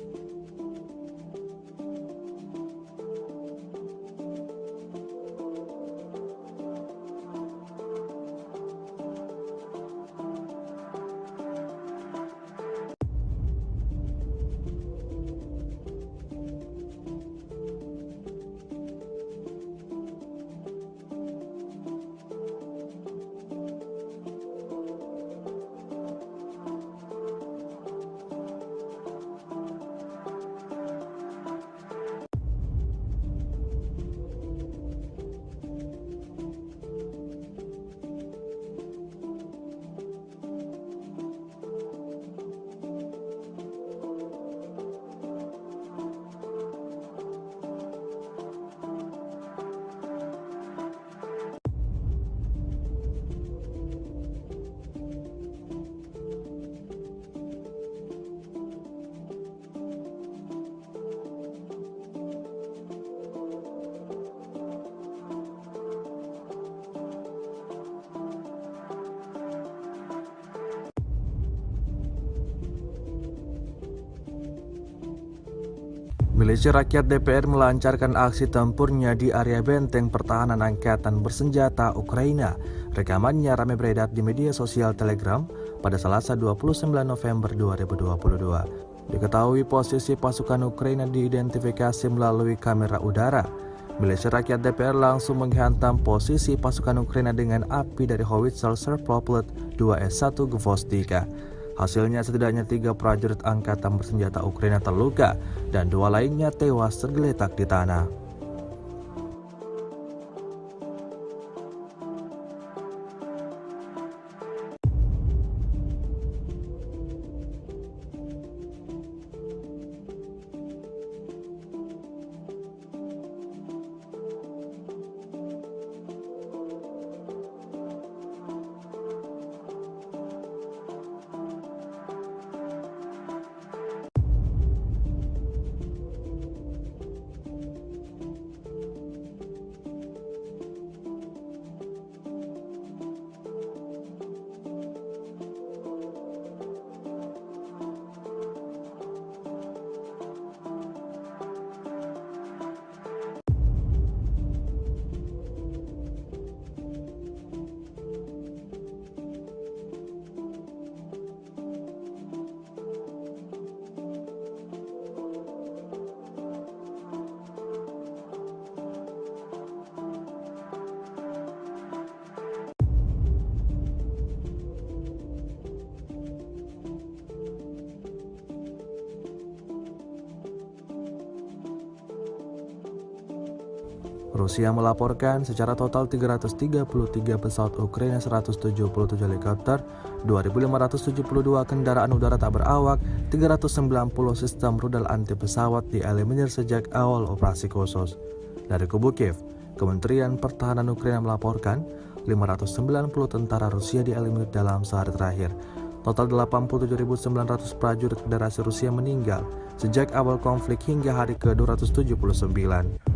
Milisi Rakyat DPR melancarkan aksi tempurnya di area benteng pertahanan angkatan bersenjata Ukraina. Rekamannya ramai beredar di media sosial Telegram pada Selasa 29 November 2022. Diketahui posisi pasukan Ukraina diidentifikasi melalui kamera udara. Milisi Rakyat DPR langsung menghantam posisi pasukan Ukraina dengan api dari howitzer Serproplet 2S1 Gvostika. Hasilnya setidaknya 3 prajurit angkatan bersenjata Ukraina terluka dan 2 lainnya tewas tergeletak di tanah. Rusia melaporkan secara total 333 pesawat Ukraina, 177 helikopter, 2.572 kendaraan udara tak berawak, 390 sistem rudal anti pesawat dieliminir sejak awal operasi khusus. Dari kubu Kiev, Kementerian Pertahanan Ukraina melaporkan 590 tentara Rusia dieliminir dalam sehari terakhir. Total 87.900 prajurit Federasi Rusia meninggal sejak awal konflik hingga hari ke-279.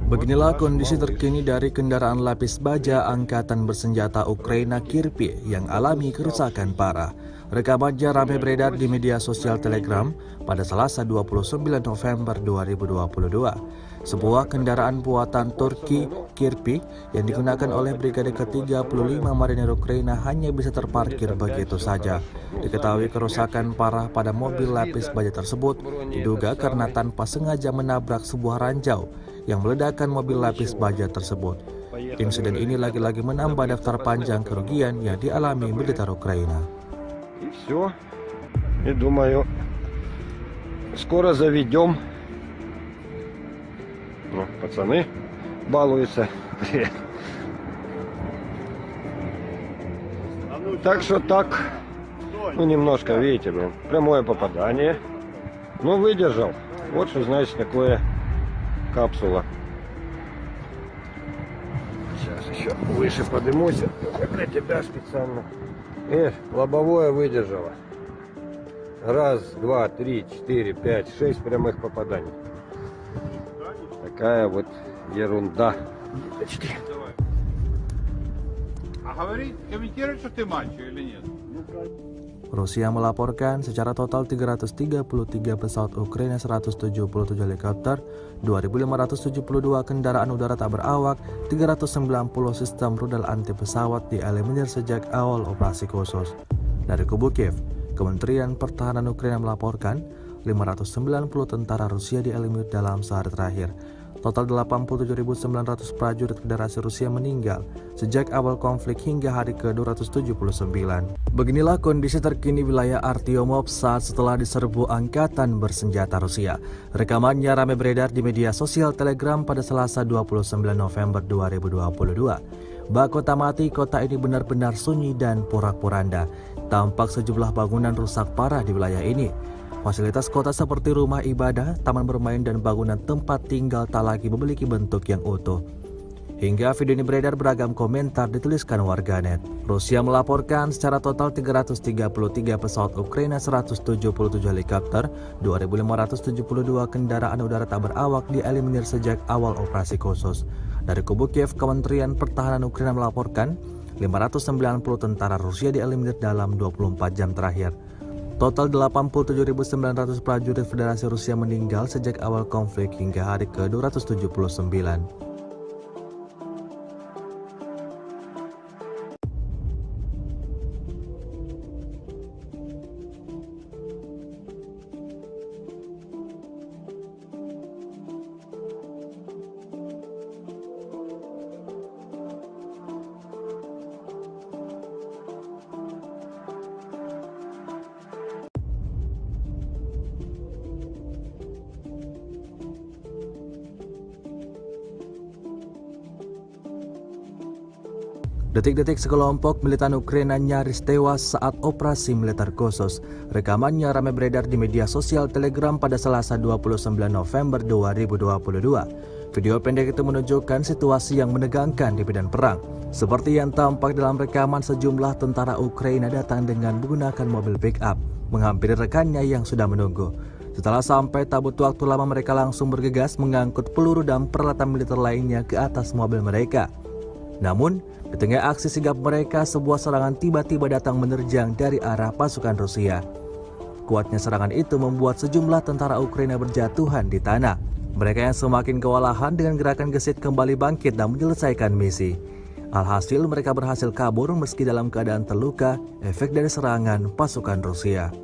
Beginilah kondisi terkini dari kendaraan lapis baja Angkatan Bersenjata Ukraina Kirpi yang alami kerusakan parah. Rekamannya ramai beredar di media sosial Telegram pada Selasa 29 November 2022. Sebuah kendaraan buatan Turki Kirpi yang digunakan oleh Brigade ke-35 Marinir Ukraina hanya bisa terparkir begitu saja. Diketahui kerusakan parah pada mobil lapis baja tersebut diduga karena tanpa sengaja menabrak sebuah ranjau yang meledakkan mobil lapis baja tersebut. Insiden ini lagi-lagi menambah daftar panjang kerugian yang dialami militer Ukraina. И все. И думаю, скоро заведем. Ну, пацаны балуются. Так что так, ну немножко, видите, блин, прямое попадание. Ну, выдержал. Вот что значит такое капсула. Сейчас еще выше поднимусь. Для тебя специально. Лобовое выдержало. Раз, два, три, четыре, пять, 6 прямых попаданий. Такая вот ерунда. А говорит, комментирует, что ты мачо или нет? Rusia melaporkan secara total 333 pesawat Ukraina, 177 helikopter, 2.572 kendaraan udara tak berawak, 390 sistem rudal anti pesawat dieliminir sejak awal operasi khusus. Dari kubu Kiev, Kementerian Pertahanan Ukraina melaporkan 590 tentara Rusia dieliminir dalam sehari terakhir. Total 87.900 prajurit Federasi Rusia meninggal sejak awal konflik hingga hari ke-279. Beginilah kondisi terkini wilayah Artyomov saat setelah diserbu Angkatan Bersenjata Rusia. Rekamannya ramai beredar di media sosial Telegram pada Selasa 29 November 2022. Bak kota mati, kota ini benar-benar sunyi dan porak-poranda. Tampak sejumlah bangunan rusak parah di wilayah ini. Fasilitas kota seperti rumah ibadah, taman bermain, dan bangunan tempat tinggal tak lagi memiliki bentuk yang utuh. Hingga video ini beredar, beragam komentar dituliskan warganet. Rusia melaporkan secara total 333 pesawat Ukraina, 177 helikopter, 2.572 kendaraan udara tak berawak dieliminir sejak awal operasi khusus. Dari kubu Kiev, Kementerian Pertahanan Ukraina melaporkan 590 tentara Rusia dieliminir dalam 24 jam terakhir. Total 87.900 prajurit Federasi Rusia meninggal sejak awal konflik hingga hari ke-279. Detik-detik sekelompok militan Ukraina nyaris tewas saat operasi militer khusus. Rekamannya ramai beredar di media sosial Telegram pada Selasa 29 November 2022. Video pendek itu menunjukkan situasi yang menegangkan di medan perang. Seperti yang tampak dalam rekaman, sejumlah tentara Ukraina datang dengan menggunakan mobil pick-up, menghampiri rekannya yang sudah menunggu. Setelah sampai, tak butuh waktu lama mereka langsung bergegas mengangkut peluru dan peralatan militer lainnya ke atas mobil mereka. Namun, di tengah aksi sigap mereka, sebuah serangan tiba-tiba datang menerjang dari arah pasukan Rusia. Kuatnya serangan itu membuat sejumlah tentara Ukraina berjatuhan di tanah. Mereka yang semakin kewalahan dengan gerakan gesit kembali bangkit dan menyelesaikan misi. Alhasil mereka berhasil kabur meski dalam keadaan terluka, efek dari serangan pasukan Rusia.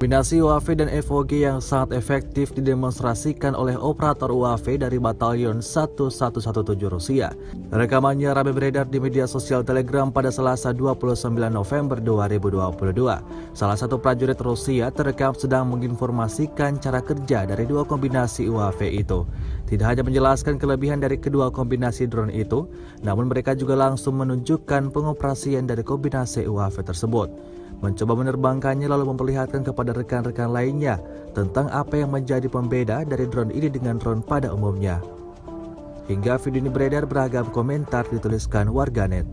Kombinasi UAV dan FOG yang sangat efektif didemonstrasikan oleh operator UAV dari Batalion 1117 Rusia. Rekamannya ramai beredar di media sosial Telegram pada Selasa 29 November 2022. Salah satu prajurit Rusia terekam sedang menginformasikan cara kerja dari dua kombinasi UAV itu. Tidak hanya menjelaskan kelebihan dari kedua kombinasi drone itu, namun mereka juga langsung menunjukkan pengoperasian dari kombinasi UAV tersebut. Mencoba menerbangkannya lalu memperlihatkan kepada rekan-rekan lainnya tentang apa yang menjadi pembeda dari drone ini dengan drone pada umumnya. Hingga video ini beredar, beragam komentar dituliskan warganet.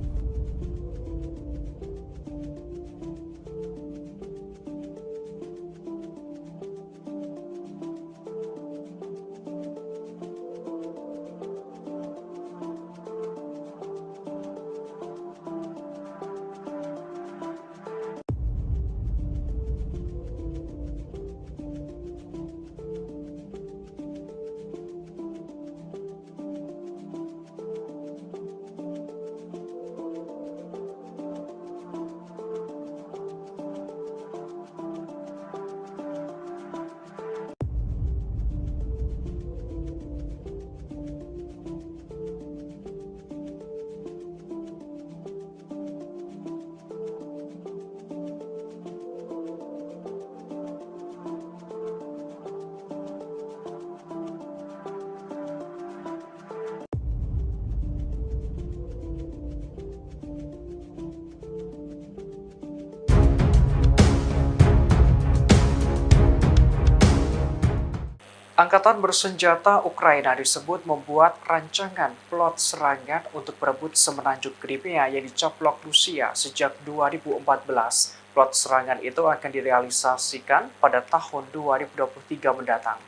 Angkatan bersenjata Ukraina disebut membuat rancangan plot serangan untuk berebut semenanjung Crimea yang dicaplok Rusia sejak 2014. Plot serangan itu akan direalisasikan pada tahun 2023 mendatang.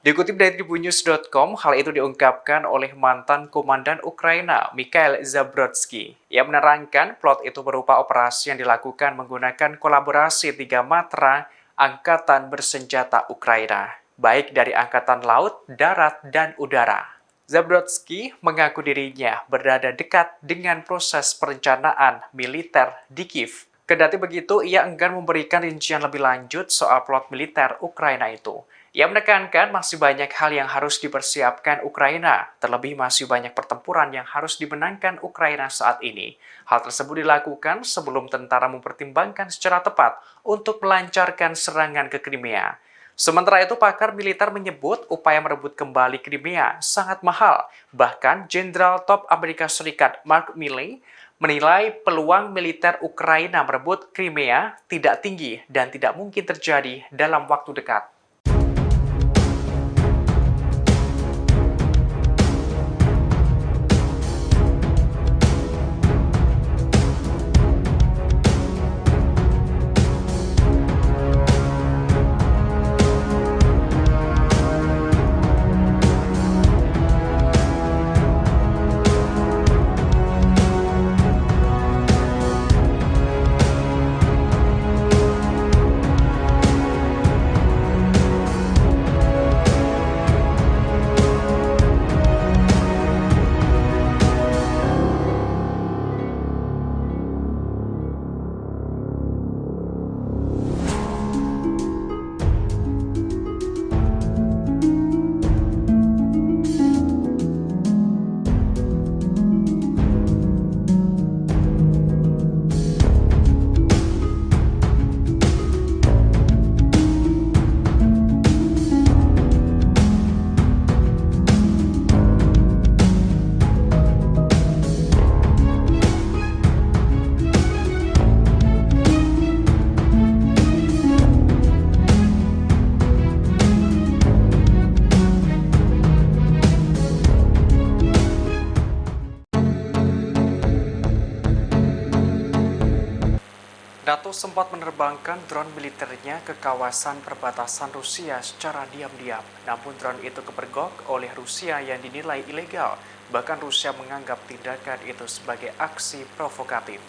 Dikutip dari tribunnews.com, hal itu diungkapkan oleh mantan komandan Ukraina, Mikhail Zabrodsky. Ia menerangkan plot itu berupa operasi yang dilakukan menggunakan kolaborasi 3 matra Angkatan bersenjata Ukraina, baik dari Angkatan Laut, Darat, dan Udara. Zabrodsky mengaku dirinya berada dekat dengan proses perencanaan militer di Kiev. Kendati begitu, ia enggan memberikan rincian lebih lanjut soal plot militer Ukraina itu. Ia menekankan masih banyak hal yang harus dipersiapkan Ukraina, terlebih masih banyak pertempuran yang harus dimenangkan Ukraina saat ini. Hal tersebut dilakukan sebelum tentara mempertimbangkan secara tepat untuk melancarkan serangan ke Crimea. Sementara itu, pakar militer menyebut upaya merebut kembali Crimea sangat mahal. Bahkan, Jenderal Top Amerika Serikat Mark Milley menilai peluang militer Ukraina merebut Crimea tidak tinggi dan tidak mungkin terjadi dalam waktu dekat. NATO sempat menerbangkan drone militernya ke kawasan perbatasan Rusia secara diam-diam. Namun drone itu kepergok oleh Rusia yang dinilai ilegal. Bahkan Rusia menganggap tindakan itu sebagai aksi provokatif.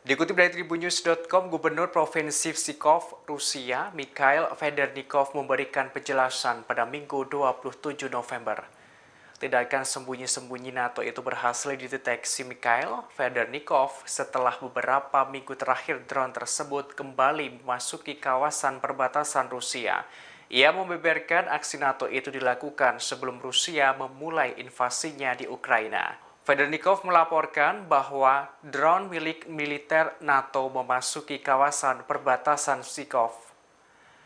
Dikutip dari tribunnews.com, Gubernur Provinsi Pskov, Rusia, Mikhail Federnikov memberikan penjelasan pada Minggu 27 November. Tindakan sembunyi-sembunyi NATO itu berhasil dideteksi Mikhail Federnikov setelah beberapa minggu terakhir drone tersebut kembali memasuki kawasan perbatasan Rusia. Ia membeberkan aksi NATO itu dilakukan sebelum Rusia memulai invasinya di Ukraina. Federnikov melaporkan bahwa drone milik militer NATO memasuki kawasan perbatasan Pskov.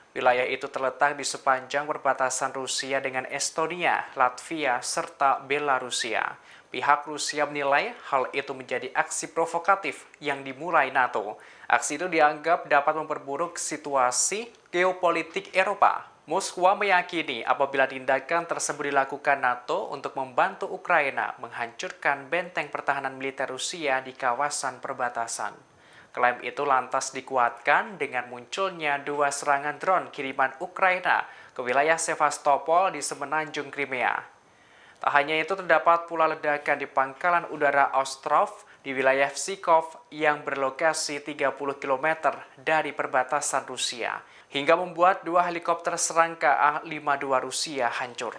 Wilayah itu terletak di sepanjang perbatasan Rusia dengan Estonia, Latvia, serta Belarusia. Pihak Rusia menilai hal itu menjadi aksi provokatif yang dimulai NATO. Aksi itu dianggap dapat memperburuk situasi geopolitik Eropa. Moskwa meyakini apabila tindakan tersebut dilakukan NATO untuk membantu Ukraina menghancurkan benteng pertahanan militer Rusia di kawasan perbatasan. Klaim itu lantas dikuatkan dengan munculnya 2 serangan drone kiriman Ukraina ke wilayah Sevastopol di semenanjung Crimea. Tak hanya itu, terdapat pula ledakan di pangkalan udara Ostrov di wilayah Pskov yang berlokasi 30 km dari perbatasan Rusia, hingga membuat 2 helikopter serangka A-52 Rusia hancur.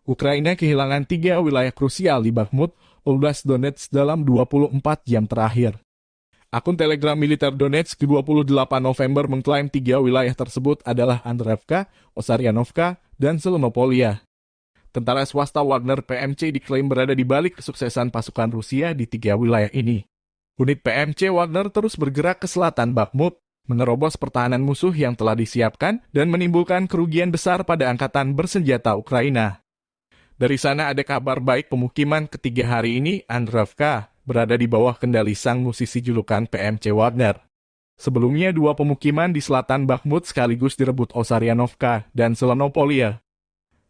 Ukraina kehilangan 3 wilayah krusial di Bakhmut, Oblast Donetsk dalam 24 jam terakhir. Akun Telegram militer Donetsk 28 November mengklaim 3 wilayah tersebut adalah Andreevka, Osaryanovka, dan Zelenopolia. Tentara swasta Wagner PMC diklaim berada di balik kesuksesan pasukan Rusia di 3 wilayah ini. Unit PMC Wagner terus bergerak ke selatan Bakhmut, menerobos pertahanan musuh yang telah disiapkan dan menimbulkan kerugian besar pada angkatan bersenjata Ukraina. Dari sana ada kabar baik pemukiman ketiga hari ini, Andreevka, berada di bawah kendali sang musisi julukan PMC Wagner. Sebelumnya 2 pemukiman di selatan Bakhmut sekaligus direbut Osaryanovka dan Zelenopolia.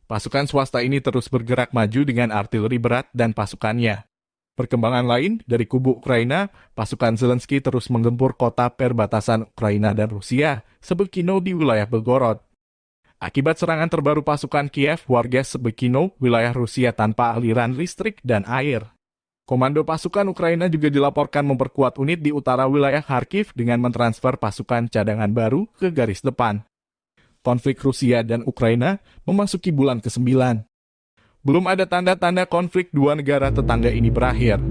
Pasukan swasta ini terus bergerak maju dengan artileri berat dan pasukannya. Perkembangan lain, dari kubu Ukraina, pasukan Zelensky terus menggempur kota perbatasan Ukraina dan Rusia, Sebekino di wilayah Belgorod. Akibat serangan terbaru pasukan Kiev, warga Sebekino, wilayah Rusia tanpa aliran listrik dan air. Komando pasukan Ukraina juga dilaporkan memperkuat unit di utara wilayah Kharkiv dengan mentransfer pasukan cadangan baru ke garis depan. Konflik Rusia dan Ukraina memasuki bulan ke-9. Belum ada tanda-tanda konflik 2 negara tetangga ini berakhir.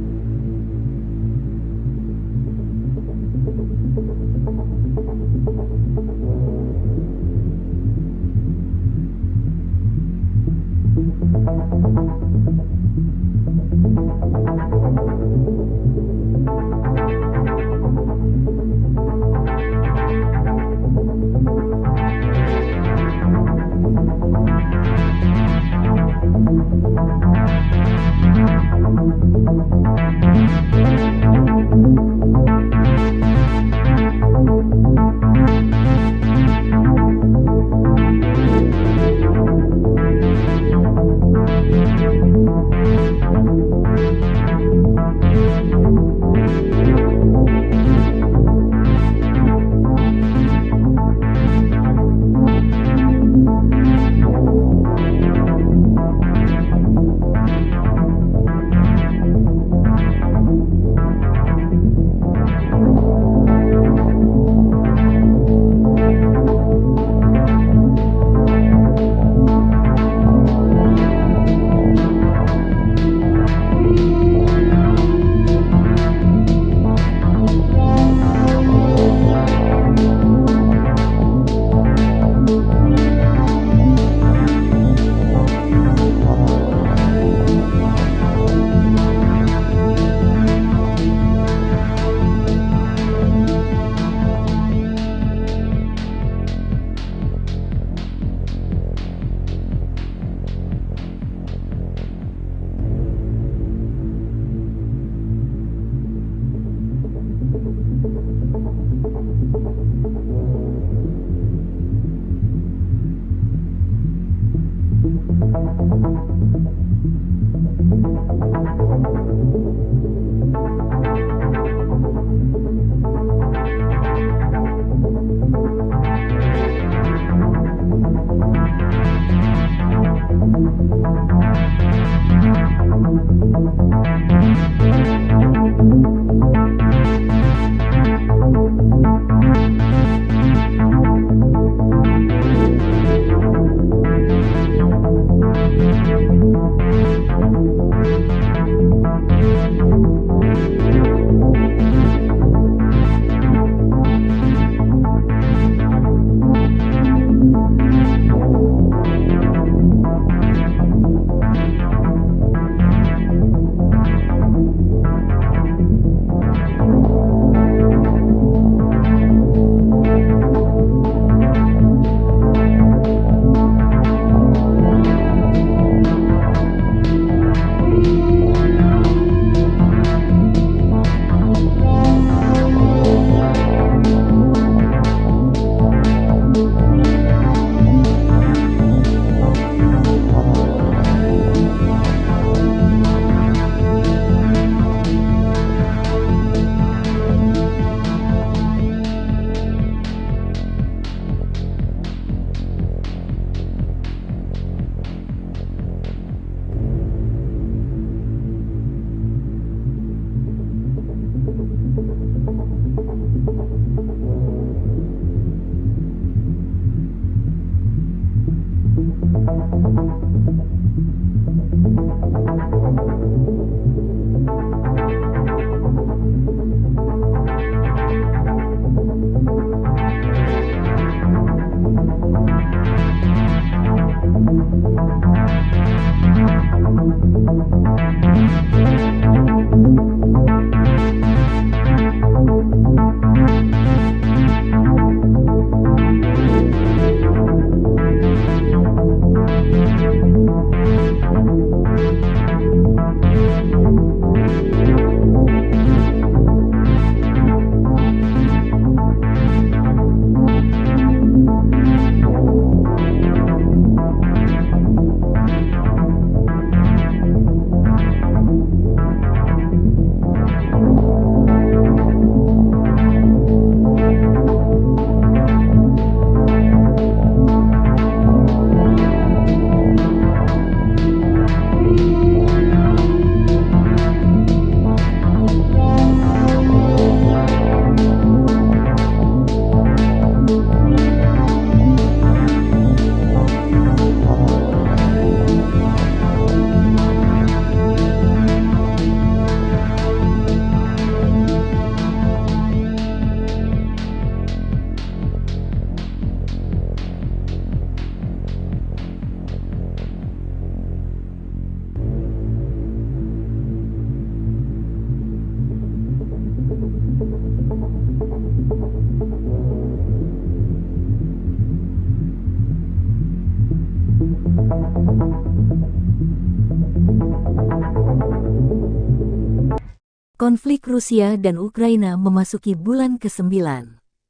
Konflik Rusia dan Ukraina memasuki bulan ke-9.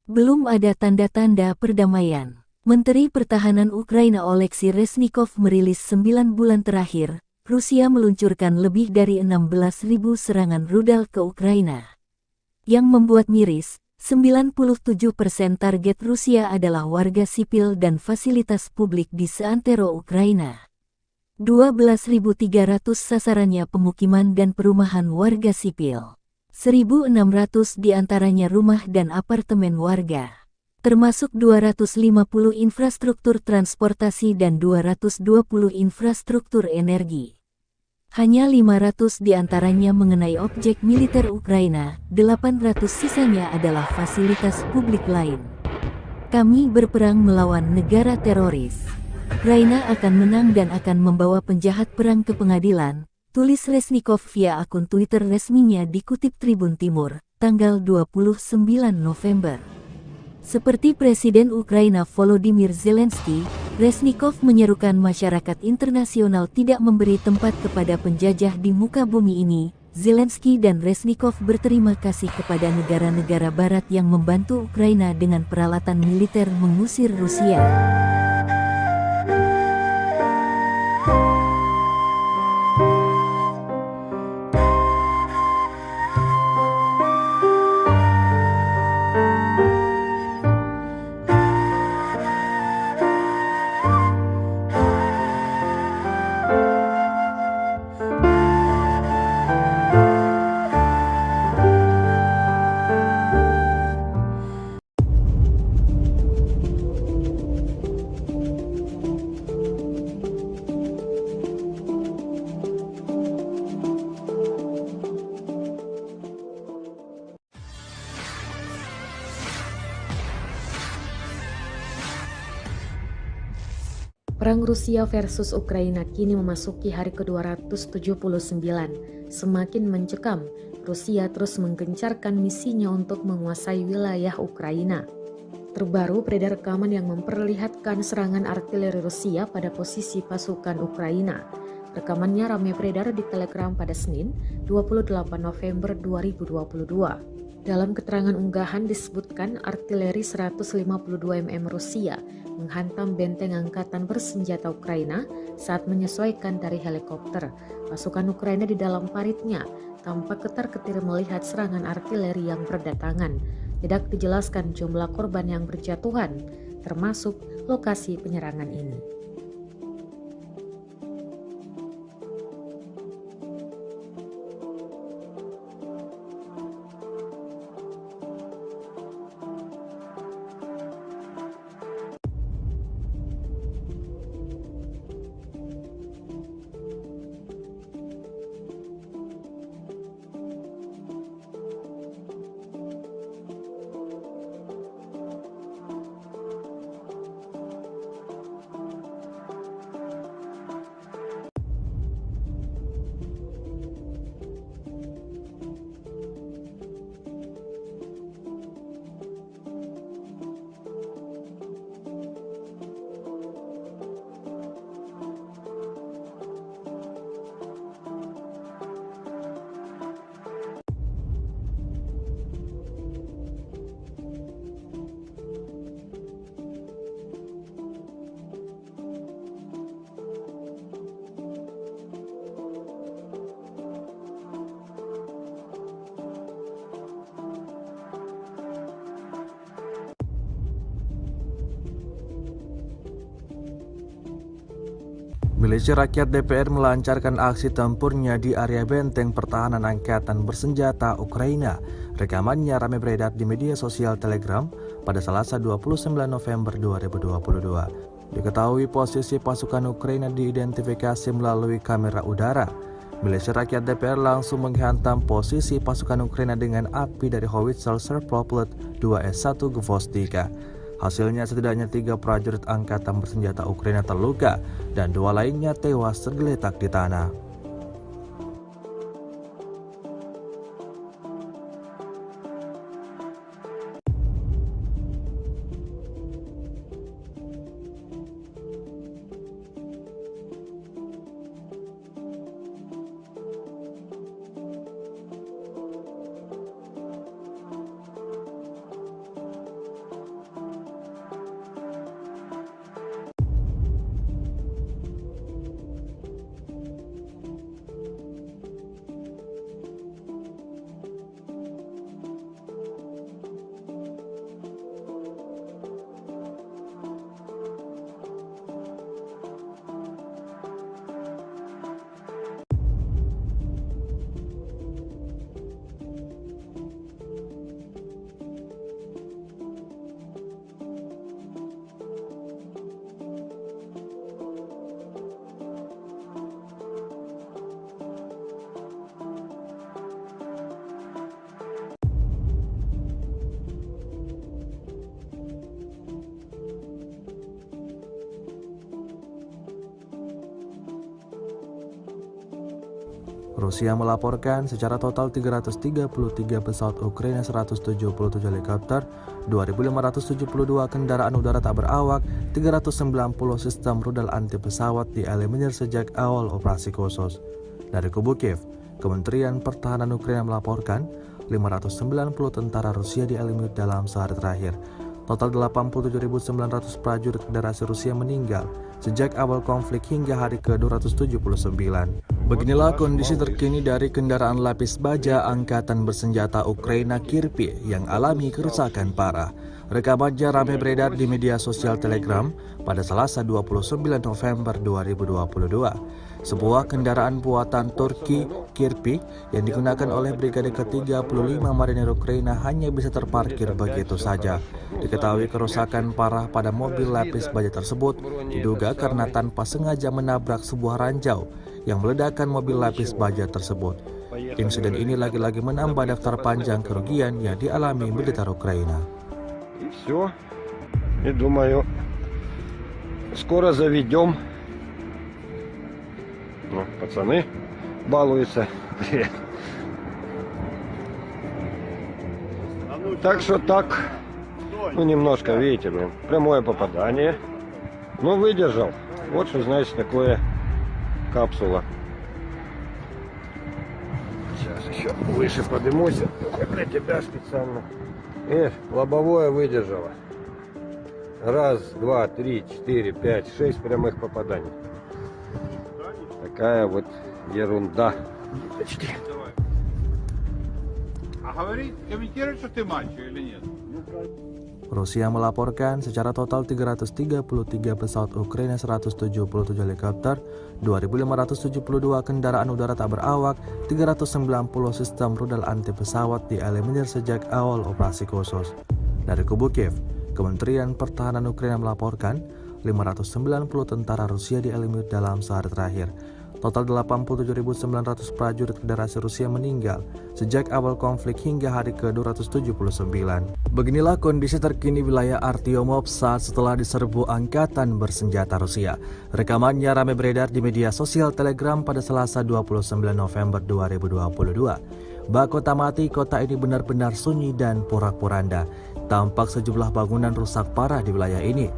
Belum ada tanda-tanda perdamaian. Menteri Pertahanan Ukraina Oleksiy Reznikov merilis 9 bulan terakhir, Rusia meluncurkan lebih dari 16.000 serangan rudal ke Ukraina. Yang membuat miris, 97% target Rusia adalah warga sipil dan fasilitas publik di seantero Ukraina. 12.300 sasarannya pemukiman dan perumahan warga sipil. 1.600 diantaranya rumah dan apartemen warga. Termasuk 250 infrastruktur transportasi dan 220 infrastruktur energi. Hanya 500 diantaranya mengenai objek militer Ukraina, 800 sisanya adalah fasilitas publik lain. Kami berperang melawan negara teroris. Ukraina akan menang dan akan membawa penjahat perang ke pengadilan, tulis Reznikov via akun Twitter resminya dikutip Tribun Timur, tanggal 29 November. Seperti Presiden Ukraina Volodymyr Zelensky, Reznikov menyerukan masyarakat internasional tidak memberi tempat kepada penjajah di muka bumi ini. Zelensky dan Reznikov berterima kasih kepada negara-negara barat yang membantu Ukraina dengan peralatan militer mengusir Rusia. Perang Rusia versus Ukraina kini memasuki hari ke-279. Semakin mencekam, Rusia terus menggencarkan misinya untuk menguasai wilayah Ukraina. Terbaru beredar rekaman yang memperlihatkan serangan artileri Rusia pada posisi pasukan Ukraina. Rekamannya ramai beredar di Telegram pada Senin, 28 November 2022. Dalam keterangan unggahan disebutkan artileri 152 mm Rusia menghantam benteng angkatan bersenjata Ukraina saat menyesuaikan dari helikopter. Pasukan Ukraina di dalam paritnya tampak ketar-ketir melihat serangan artileri yang berdatangan. Tidak dijelaskan jumlah korban yang berjatuhan, termasuk lokasi penyerangan ini. Milisi Rakyat DPR melancarkan aksi tempurnya di area benteng pertahanan angkatan bersenjata Ukraina. Rekamannya ramai beredar di media sosial Telegram pada Selasa 29 November 2022. Diketahui posisi pasukan Ukraina diidentifikasi melalui kamera udara. Milisi Rakyat DPR langsung menghantam posisi pasukan Ukraina dengan api dari howitzer Serproplet 2S1 Gvostika. Hasilnya setidaknya 3 prajurit angkatan bersenjata Ukraina terluka dan 2 lainnya tewas tergeletak di tanah. Rusia melaporkan secara total 333 pesawat Ukraina, 177 helikopter, 2.572 kendaraan udara tak berawak, 390 sistem rudal anti pesawat dieliminir sejak awal operasi khusus. Dari kubu Kiev, Kementerian Pertahanan Ukraina melaporkan 590 tentara Rusia dieliminir dalam sehari terakhir. Total 87.900 prajurit Federasi Rusia meninggal sejak awal konflik hingga hari ke-279. Beginilah kondisi terkini dari kendaraan lapis baja Angkatan Bersenjata Ukraina Kirpi yang alami kerusakan parah. Rekamannya ramai beredar di media sosial Telegram pada Selasa 29 November 2022. Sebuah kendaraan buatan Turki Kirpi yang digunakan oleh Brigade ke-35 Marinir Ukraina hanya bisa terparkir begitu saja. Diketahui kerusakan parah pada mobil lapis baja tersebut diduga karena tanpa sengaja menabrak sebuah ranjau yang meledakkan mobil lapis baja tersebut. Insiden ini lagi-lagi menambah daftar panjang kerugian yang dialami militer Ukraina. И все. И думаю, скоро заведем. Ну, пацаны балуются. Так что так, ну немножко, видите, блин, прямое попадание. Ну, выдержал. Вот что значит такое капсула. Сейчас еще выше поднимусь. Для тебя специально. Лобовое выдержало. Раз, два, три, четыре, пять, 6 прямых попаданий. Такая вот ерунда. А говорит, комментирует, что ты мальчик или нет? Rusia melaporkan secara total 333 pesawat Ukraina, 177 helikopter, 2.572 kendaraan udara tak berawak, 390 sistem rudal anti pesawat dieliminir sejak awal operasi khusus. Dari kubu Kiev, Kementerian Pertahanan Ukraina melaporkan 590 tentara Rusia dieliminir dalam sehari terakhir. Total 87.900 prajurit Federasi Rusia meninggal sejak awal konflik hingga hari ke-279. Beginilah kondisi terkini wilayah Artyomov saat setelah diserbu Angkatan Bersenjata Rusia. Rekamannya ramai beredar di media sosial Telegram pada Selasa 29 November 2022. Bak kota mati, kota ini benar-benar sunyi dan porak-poranda. Tampak sejumlah bangunan rusak parah di wilayah ini.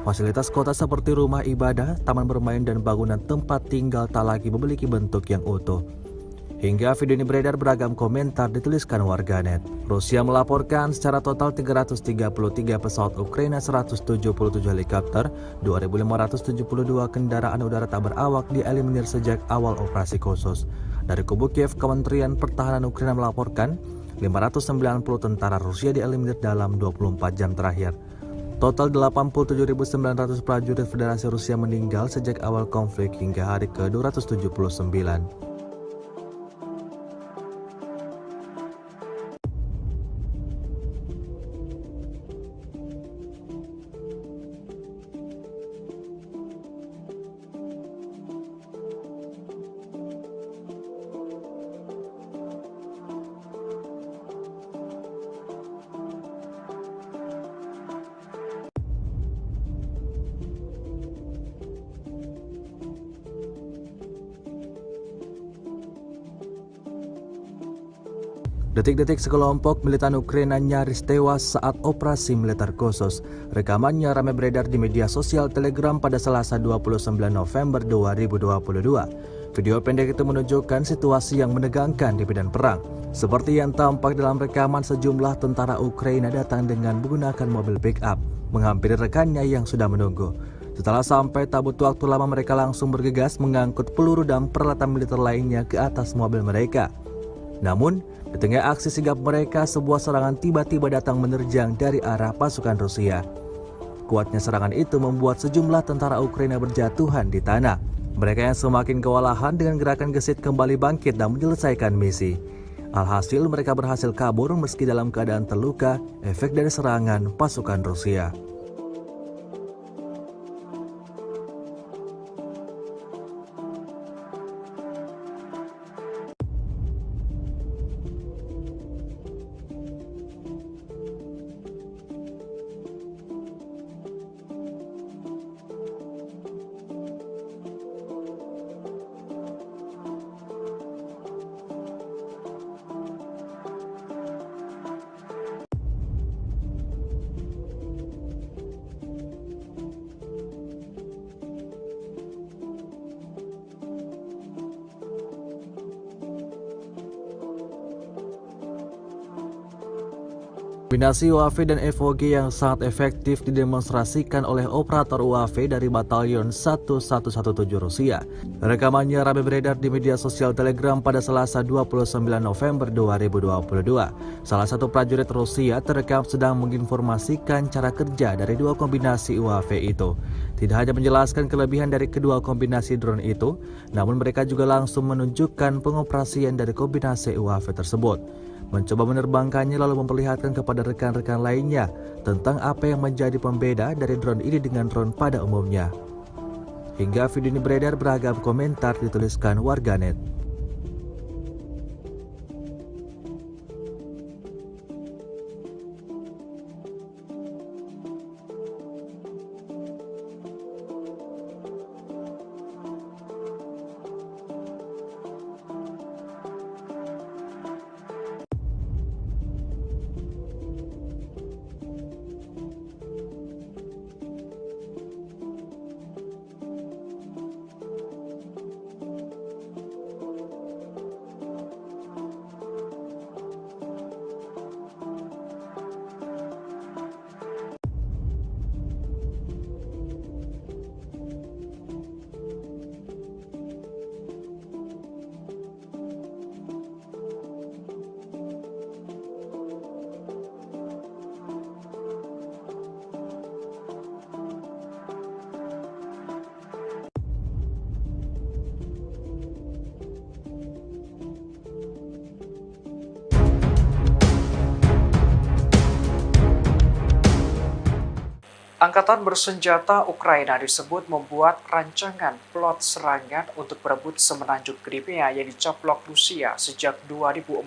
Fasilitas kota seperti rumah ibadah, taman bermain, dan bangunan tempat tinggal tak lagi memiliki bentuk yang utuh. Hingga video ini beredar, beragam komentar dituliskan warganet. Rusia melaporkan secara total 333 pesawat Ukraina, 177 helikopter, 2.572 kendaraan udara tak berawak dieliminir sejak awal operasi khusus. Dari kubu Kiev, Kementerian Pertahanan Ukraina melaporkan 590 tentara Rusia dieliminir dalam 24 jam terakhir. Total 87.900 prajurit Federasi Rusia meninggal sejak awal konflik hingga hari ke-279. Detik-detik sekelompok militan Ukraina nyaris tewas saat operasi militer khusus. Rekamannya ramai beredar di media sosial Telegram pada Selasa 29 November 2022. Video pendek itu menunjukkan situasi yang menegangkan di medan perang. Seperti yang tampak dalam rekaman, sejumlah tentara Ukraina datang dengan menggunakan mobil pick-up, menghampiri rekannya yang sudah menunggu. Setelah sampai, tak butuh waktu lama mereka langsung bergegas mengangkut peluru dan peralatan militer lainnya ke atas mobil mereka. Namun, di tengah aksi sigap mereka, sebuah serangan tiba-tiba datang menerjang dari arah pasukan Rusia. Kuatnya serangan itu membuat sejumlah tentara Ukraina berjatuhan di tanah. Mereka yang semakin kewalahan dengan gerakan gesit kembali bangkit dan menyelesaikan misi. Alhasil mereka berhasil kabur meski dalam keadaan terluka, efek dari serangan pasukan Rusia. Kombinasi UAV dan FOG yang sangat efektif didemonstrasikan oleh operator UAV dari Batalion 1117 Rusia. Rekamannya ramai beredar di media sosial Telegram pada Selasa 29 November 2022. Salah satu prajurit Rusia terekam sedang menginformasikan cara kerja dari dua kombinasi UAV itu. Tidak hanya menjelaskan kelebihan dari kedua kombinasi drone itu, namun mereka juga langsung menunjukkan pengoperasian dari kombinasi UAV tersebut. Mencoba menerbangkannya lalu memperlihatkan kepada rekan-rekan lainnya tentang apa yang menjadi pembeda dari drone ini dengan drone pada umumnya. Hingga video ini beredar, beragam komentar dituliskan warganet. Angkatan bersenjata Ukraina disebut membuat rancangan plot serangan untuk berebut semenanjung Crimea yang dicaplok Rusia sejak 2014.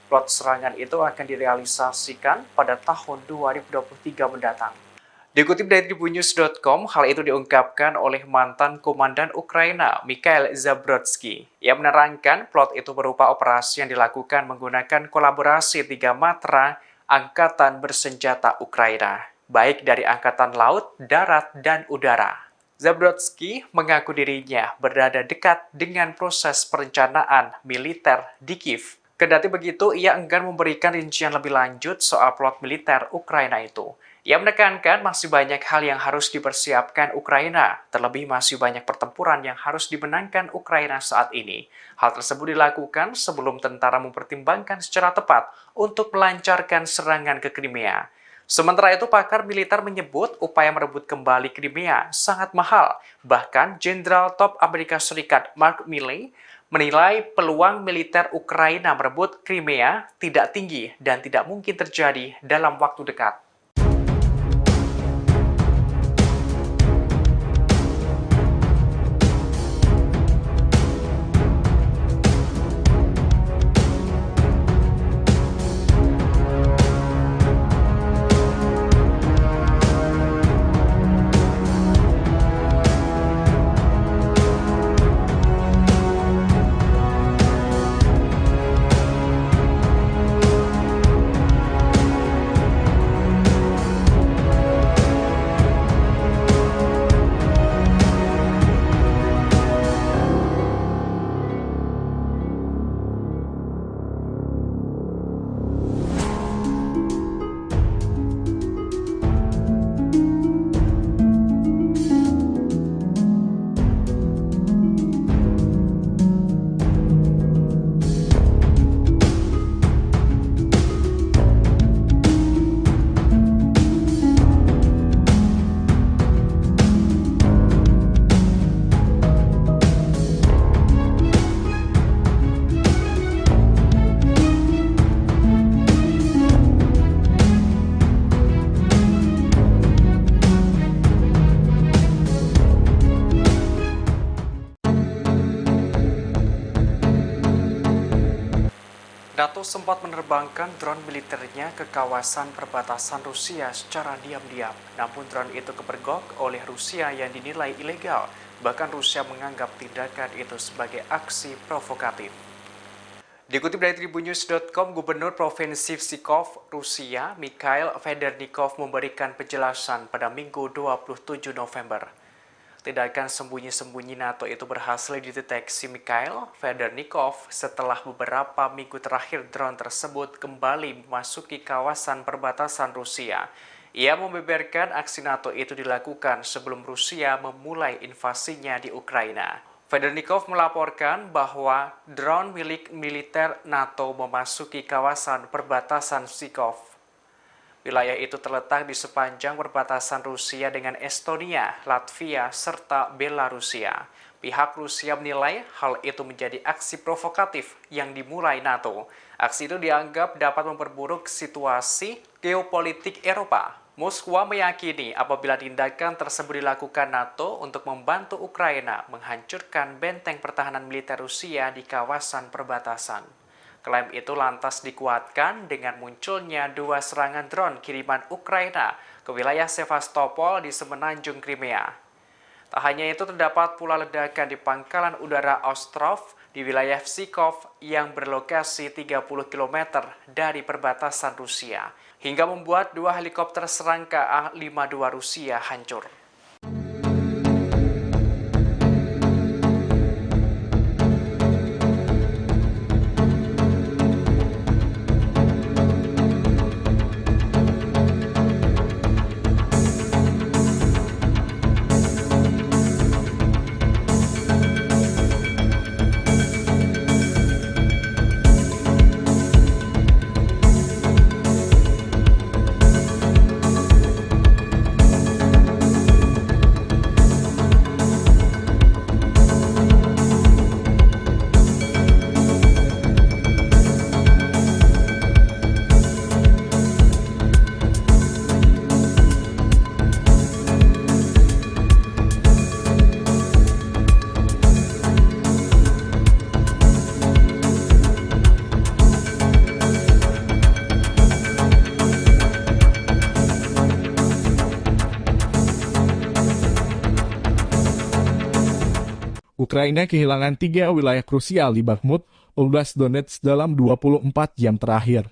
Plot serangan itu akan direalisasikan pada tahun 2023 mendatang. Dikutip dari tribunnews.com, hal itu diungkapkan oleh mantan komandan Ukraina, Mikhail Zabrodsky. Ia menerangkan plot itu berupa operasi yang dilakukan menggunakan kolaborasi 3 matra Angkatan bersenjata Ukraina, baik dari Angkatan Laut, Darat, dan Udara. Zabrodsky mengaku dirinya berada dekat dengan proses perencanaan militer di Kiev. Kendati begitu, ia enggan memberikan rincian lebih lanjut soal plot militer Ukraina itu. Ia menekankan masih banyak hal yang harus dipersiapkan Ukraina, terlebih masih banyak pertempuran yang harus dimenangkan Ukraina saat ini. Hal tersebut dilakukan sebelum tentara mempertimbangkan secara tepat untuk melancarkan serangan ke Crimea. Sementara itu, pakar militer menyebut upaya merebut kembali Crimea sangat mahal. Bahkan, Jenderal Top Amerika Serikat Mark Milley menilai peluang militer Ukraina merebut Crimea tidak tinggi dan tidak mungkin terjadi dalam waktu dekat. NATO sempat menerbangkan drone militernya ke kawasan perbatasan Rusia secara diam-diam. Namun drone itu kepergok oleh Rusia yang dinilai ilegal. Bahkan Rusia menganggap tindakan itu sebagai aksi provokatif. Dikutip dari tribunnews.com, Gubernur Provinsi Pskov, Rusia, Mikhail Federnikov memberikan penjelasan pada Minggu 27 November. Tindakan sembunyi-sembunyi NATO itu berhasil dideteksi Mikhail Federnikov setelah beberapa minggu terakhir drone tersebut kembali memasuki kawasan perbatasan Rusia. Ia membeberkan aksi NATO itu dilakukan sebelum Rusia memulai invasinya di Ukraina. Federnikov melaporkan bahwa drone milik militer NATO memasuki kawasan perbatasan Pskov. Wilayah itu terletak di sepanjang perbatasan Rusia dengan Estonia, Latvia, serta Belarusia. Pihak Rusia menilai hal itu menjadi aksi provokatif yang dimulai NATO. Aksi itu dianggap dapat memperburuk situasi geopolitik Eropa. Moskwa meyakini apabila tindakan tersebut dilakukan NATO untuk membantu Ukraina menghancurkan benteng pertahanan militer Rusia di kawasan perbatasan. Klaim itu lantas dikuatkan dengan munculnya 2 serangan drone kiriman Ukraina ke wilayah Sevastopol di semenanjung Crimea. Tak hanya itu, terdapat pula ledakan di pangkalan udara Ostrov di wilayah Pskov yang berlokasi 30 km dari perbatasan Rusia, hingga membuat 2 helikopter serangga A-52 Rusia hancur. Ukraina kehilangan 3 wilayah krusial di Bakhmut, Oblast Donetsk dalam 24 jam terakhir.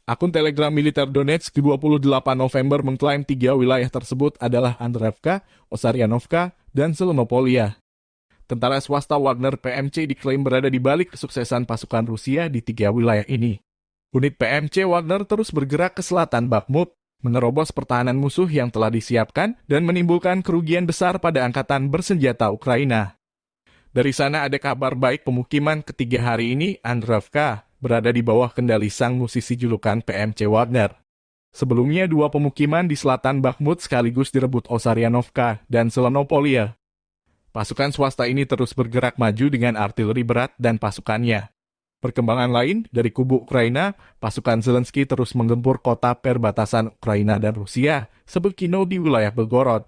Akun Telegram militer Donetsk 28 November mengklaim 3 wilayah tersebut adalah Andreevka, Osaryanovka, dan Zelenopolia. Tentara swasta Wagner PMC diklaim berada di balik kesuksesan pasukan Rusia di 3 wilayah ini. Unit PMC Wagner terus bergerak ke selatan Bakhmut, menerobos pertahanan musuh yang telah disiapkan dan menimbulkan kerugian besar pada angkatan bersenjata Ukraina. Dari sana ada kabar baik pemukiman ketiga hari ini, Andreevka, berada di bawah kendali sang musisi julukan PMC Wagner. Sebelumnya 2 pemukiman di selatan Bakhmut sekaligus direbut Osaryanovka dan Zelenopolia. Pasukan swasta ini terus bergerak maju dengan artileri berat dan pasukannya. Perkembangan lain, dari kubu Ukraina, pasukan Zelensky terus menggempur kota perbatasan Ukraina dan Rusia, Sebekino di wilayah Belgorod.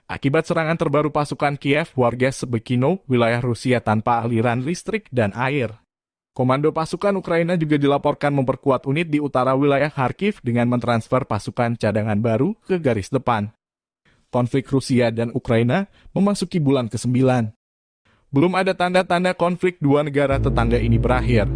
Akibat serangan terbaru pasukan Kiev, warga Sebekino, wilayah Rusia tanpa aliran listrik dan air. Komando pasukan Ukraina juga dilaporkan memperkuat unit di utara wilayah Kharkiv dengan mentransfer pasukan cadangan baru ke garis depan. Konflik Rusia dan Ukraina memasuki bulan ke-9. Belum ada tanda-tanda konflik 2 negara tetangga ini berakhir.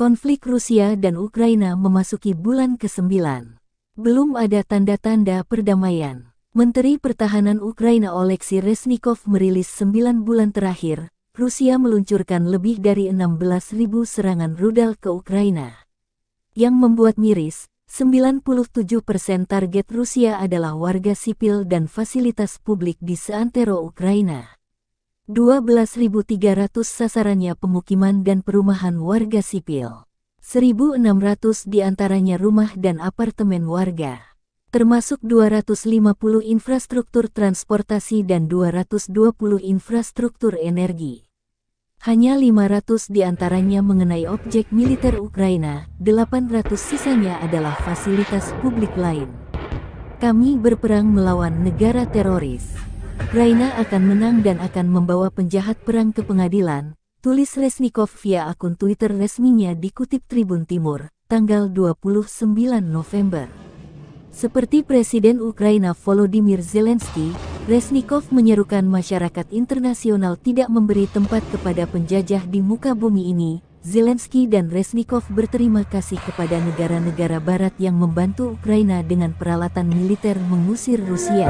Konflik Rusia dan Ukraina memasuki bulan ke-9. Belum ada tanda-tanda perdamaian. Menteri Pertahanan Ukraina Oleksiy Reznikov merilis 9 bulan terakhir, Rusia meluncurkan lebih dari 16.000 serangan rudal ke Ukraina. Yang membuat miris, 97% target Rusia adalah warga sipil dan fasilitas publik di seantero Ukraina. 12.300 sasarannya pemukiman dan perumahan warga sipil. 1.600 diantaranya rumah dan apartemen warga. Termasuk 250 infrastruktur transportasi dan 220 infrastruktur energi. Hanya 500 diantaranya mengenai objek militer Ukraina, 800 sisanya adalah fasilitas publik lain. Kami berperang melawan negara teroris. Ukraina akan menang dan akan membawa penjahat perang ke pengadilan, tulis Reznikov via akun Twitter resminya dikutip Tribun Timur, tanggal 29 November. Seperti Presiden Ukraina Volodymyr Zelensky, Reznikov menyerukan masyarakat internasional tidak memberi tempat kepada penjajah di muka bumi ini. Zelensky dan Reznikov berterima kasih kepada negara-negara barat yang membantu Ukraina dengan peralatan militer mengusir Rusia.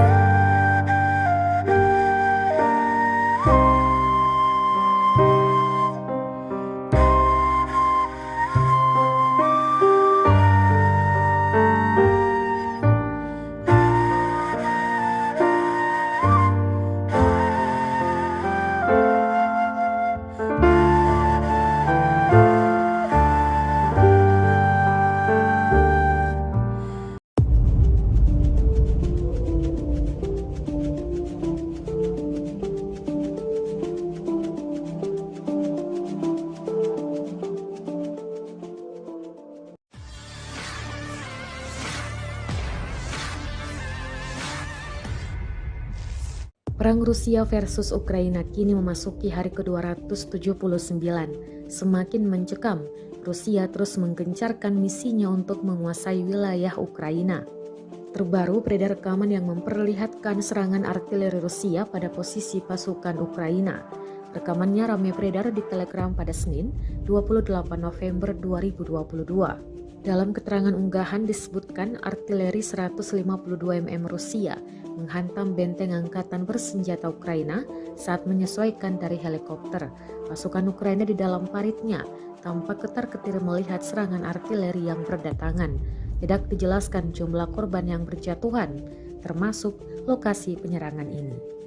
Perang Rusia versus Ukraina kini memasuki hari ke-279. Semakin mencekam, Rusia terus menggencarkan misinya untuk menguasai wilayah Ukraina. Terbaru beredar rekaman yang memperlihatkan serangan artileri Rusia pada posisi pasukan Ukraina. Rekamannya ramai beredar di Telegram pada Senin, 28 November 2022. Dalam keterangan unggahan disebutkan artileri 152 mm Rusia menghantam benteng angkatan bersenjata Ukraina saat menyesuaikan dari helikopter. Pasukan Ukraina di dalam paritnya tampak ketar-ketir melihat serangan artileri yang berdatangan. Tidak dijelaskan jumlah korban yang berjatuhan, termasuk lokasi penyerangan ini.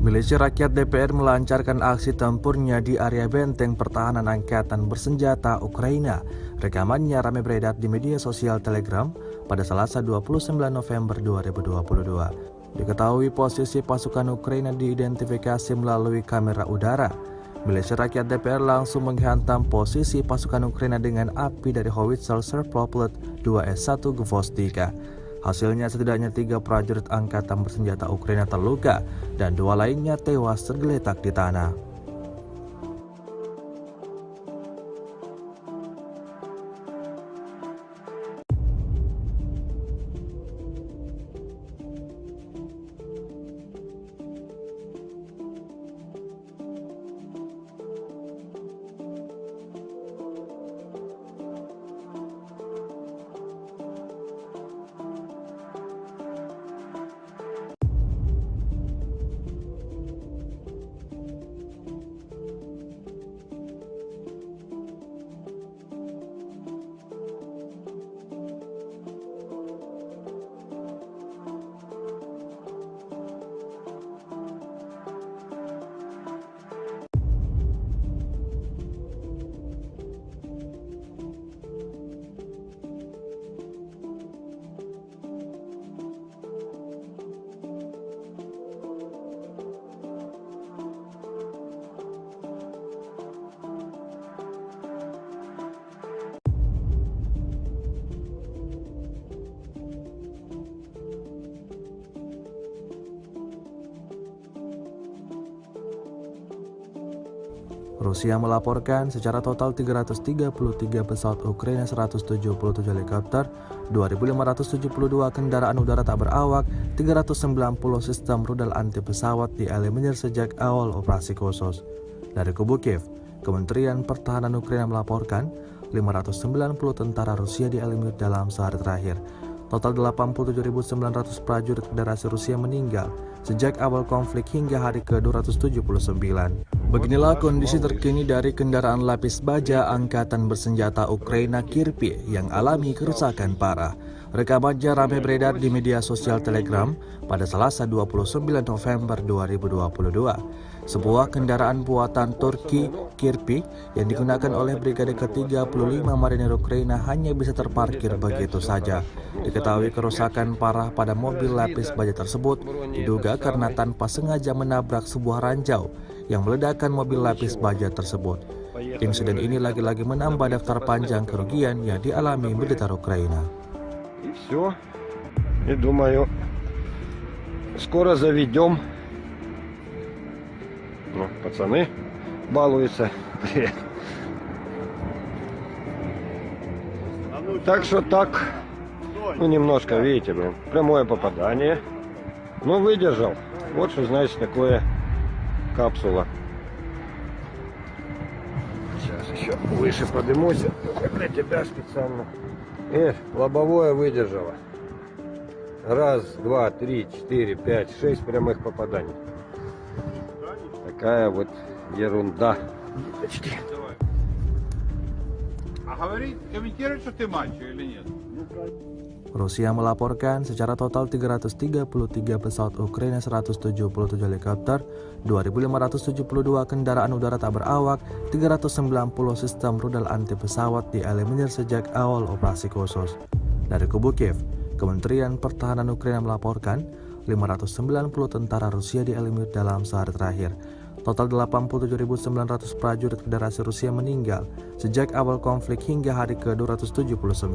Milisi Rakyat DPR melancarkan aksi tempurnya di area benteng pertahanan angkatan bersenjata Ukraina. Rekamannya ramai beredar di media sosial Telegram pada Selasa 29 November 2022. Diketahui posisi pasukan Ukraina diidentifikasi melalui kamera udara. Milisi Rakyat DPR langsung menghantam posisi pasukan Ukraina dengan api dari howitzer Serproplet 2S1 Gvostika. Hasilnya setidaknya 3 prajurit angkatan bersenjata Ukraina terluka dan 2 lainnya tewas tergeletak di tanah. Rusia melaporkan secara total 333 pesawat Ukraina, 177 helikopter, 2.572 kendaraan udara tak berawak, 390 sistem rudal anti pesawat dieliminir sejak awal operasi khusus. Dari kubu Kiev, Kementerian Pertahanan Ukraina melaporkan 590 tentara Rusia dieliminir dalam sehari terakhir. Total 87.900 prajurit Federasi Rusia meninggal sejak awal konflik hingga hari ke-279. Beginilah kondisi terkini dari kendaraan lapis baja Angkatan Bersenjata Ukraina Kirpi yang alami kerusakan parah. Rekamannya ramai beredar di media sosial Telegram pada Selasa 29 November 2022. Sebuah kendaraan buatan Turki, Kirpi, yang digunakan oleh Brigade ke-35 Marinir Ukraina hanya bisa terparkir begitu saja. Diketahui kerusakan parah pada mobil lapis baja tersebut diduga karena tanpa sengaja menabrak sebuah ranjau yang meledakkan mobil lapis baja tersebut. Insiden ini lagi-lagi menambah daftar panjang kerugian yang dialami militer Ukraina. Скоро заведем. Ну, пацаны балуются. Привет. Так что так, ну немножко, видите, блин, прямое попадание. Но выдержал. Вот что значит такое капсула. Сейчас еще выше поднимусь. Для тебя специально. Лобовое выдержало. Раз, два, три, четыре, пять, 6 прямых попаданий. Такая вот ерунда. Ниточки. А говорит, комментирует, что ты мальчик или нет? Rusia melaporkan secara total 333 pesawat Ukraina, 177 helikopter, 2.572 kendaraan udara tak berawak, 390 sistem rudal anti pesawat dieliminir sejak awal operasi khusus. Dari kubu Kiev, Kementerian Pertahanan Ukraina melaporkan 590 tentara Rusia dieliminir dalam sehari terakhir. Total 87.900 prajurit Federasi Rusia meninggal sejak awal konflik hingga hari ke-279.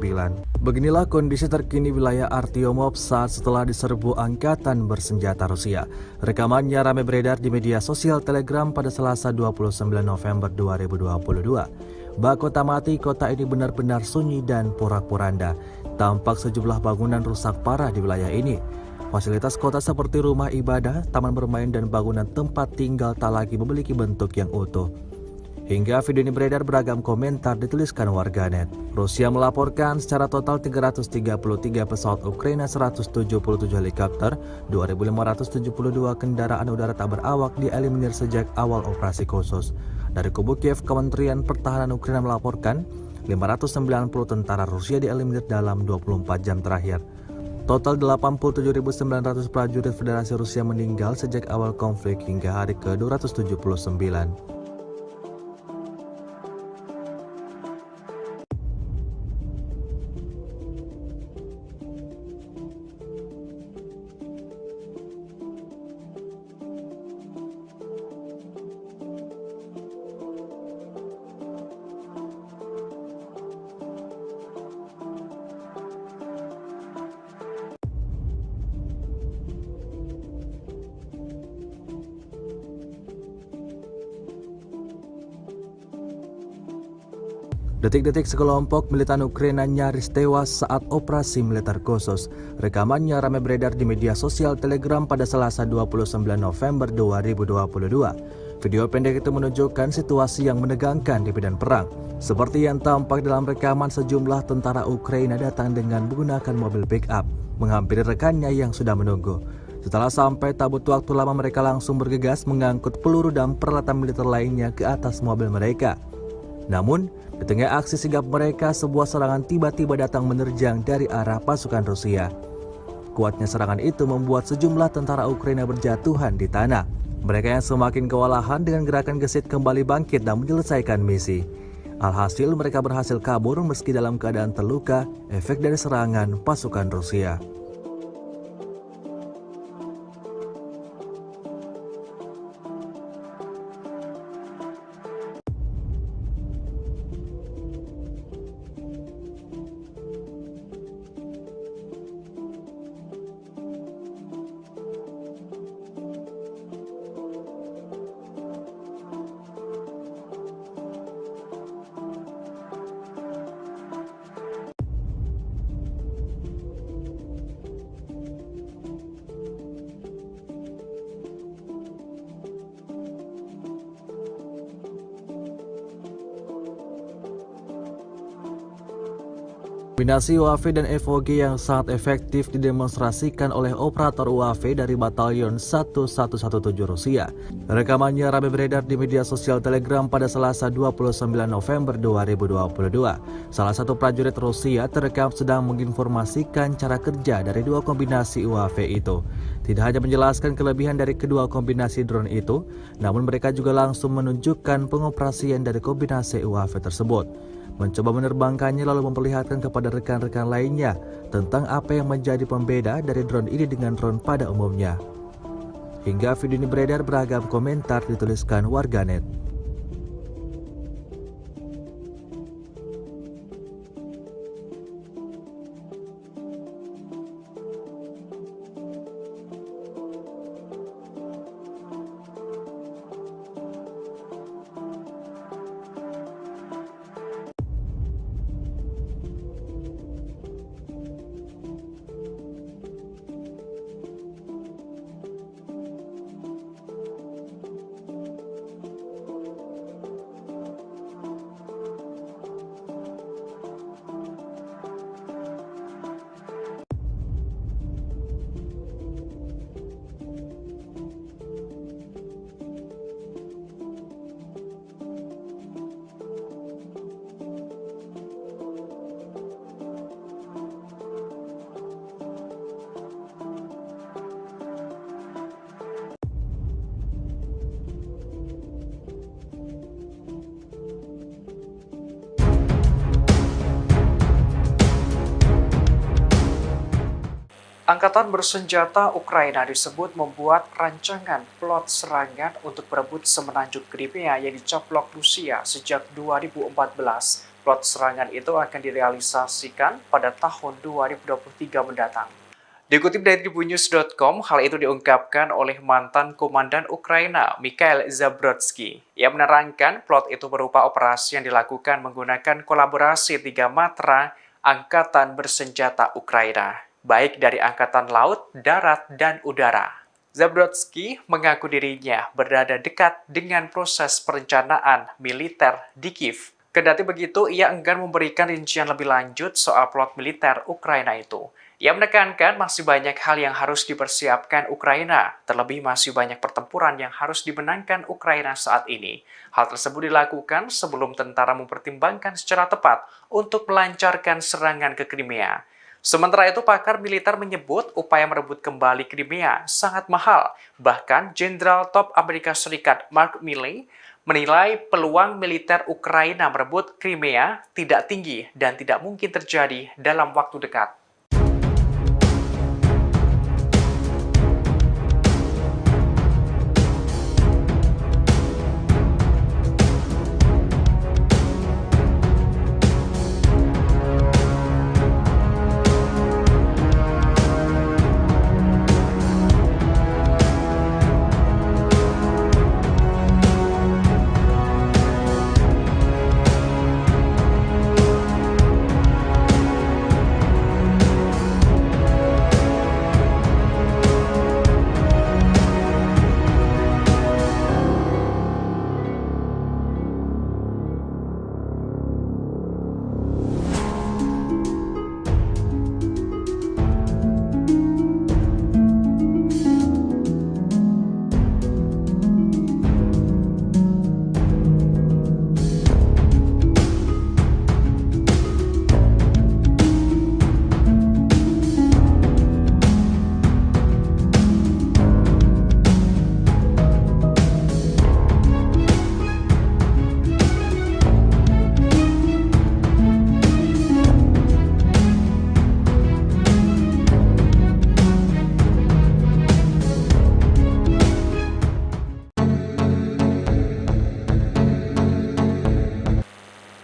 Beginilah kondisi terkini wilayah Artyomov saat setelah diserbu angkatan bersenjata Rusia. Rekamannya ramai beredar di media sosial Telegram pada Selasa 29 November 2022. Bak kota mati, kota ini benar-benar sunyi dan porak-poranda. Tampak sejumlah bangunan rusak parah di wilayah ini. Fasilitas kota seperti rumah ibadah, taman bermain, dan bangunan tempat tinggal tak lagi memiliki bentuk yang utuh. Hingga video ini beredar, beragam komentar dituliskan warganet. Rusia melaporkan secara total 333 pesawat Ukraina, 177 helikopter, 2.572 kendaraan udara tak berawak dieliminir sejak awal operasi khusus. Dari kubu Kiev, Kementerian Pertahanan Ukraina melaporkan 590 tentara Rusia dieliminir dalam 24 jam terakhir. Total 87.900 prajurit Federasi Rusia meninggal sejak awal konflik hingga hari ke-279. Detik-detik sekelompok militan Ukraina nyaris tewas saat operasi militer khusus. Rekamannya ramai beredar di media sosial Telegram pada Selasa 29 November 2022. Video pendek itu menunjukkan situasi yang menegangkan di medan perang. Seperti yang tampak dalam rekaman, sejumlah tentara Ukraina datang dengan menggunakan mobil pick-up, menghampiri rekannya yang sudah menunggu. Setelah sampai, tak butuh waktu lama mereka langsung bergegas mengangkut peluru dan peralatan militer lainnya ke atas mobil mereka. Namun, di tengah aksi sigap mereka, sebuah serangan tiba-tiba datang menerjang dari arah pasukan Rusia. Kuatnya serangan itu membuat sejumlah tentara Ukraina berjatuhan di tanah. Mereka yang semakin kewalahan dengan gerakan gesit kembali bangkit dan menyelesaikan misi. Alhasil mereka berhasil kabur meski dalam keadaan terluka, efek dari serangan pasukan Rusia. Kombinasi UAV dan FOG yang sangat efektif didemonstrasikan oleh operator UAV dari Batalion 1117 Rusia. Rekamannya ramai beredar di media sosial Telegram pada Selasa 29 November 2022. Salah satu prajurit Rusia terekam sedang menginformasikan cara kerja dari dua kombinasi UAV itu. Tidak hanya menjelaskan kelebihan dari kedua kombinasi drone itu, namun mereka juga langsung menunjukkan pengoperasian dari kombinasi UAV tersebut. Mencoba menerbangkannya lalu memperlihatkan kepada rekan-rekan lainnya tentang apa yang menjadi pembeda dari drone ini dengan drone pada umumnya. Hingga video ini beredar, beragam komentar dituliskan warganet. Angkatan bersenjata Ukraina disebut membuat rancangan plot serangan untuk berebut semenanjung Crimea yang dicaplok Rusia sejak 2014. Plot serangan itu akan direalisasikan pada tahun 2023 mendatang. Dikutip dari tribunnews.com, hal itu diungkapkan oleh mantan komandan Ukraina, Mikhail Zabrodsky. Ia menerangkan plot itu berupa operasi yang dilakukan menggunakan kolaborasi 3 matra angkatan bersenjata Ukraina, baik dari angkatan laut, darat, dan udara. Zabrodsky mengaku dirinya berada dekat dengan proses perencanaan militer di Kiev. Kendati begitu, ia enggan memberikan rincian lebih lanjut soal plot militer Ukraina itu. Ia menekankan masih banyak hal yang harus dipersiapkan Ukraina, terlebih masih banyak pertempuran yang harus dimenangkan Ukraina saat ini. Hal tersebut dilakukan sebelum tentara mempertimbangkan secara tepat untuk melancarkan serangan ke Crimea. Sementara itu, pakar militer menyebut upaya merebut kembali Crimea sangat mahal. Bahkan, Jenderal Top Amerika Serikat Mark Milley menilai peluang militer Ukraina merebut Crimea tidak tinggi dan tidak mungkin terjadi dalam waktu dekat.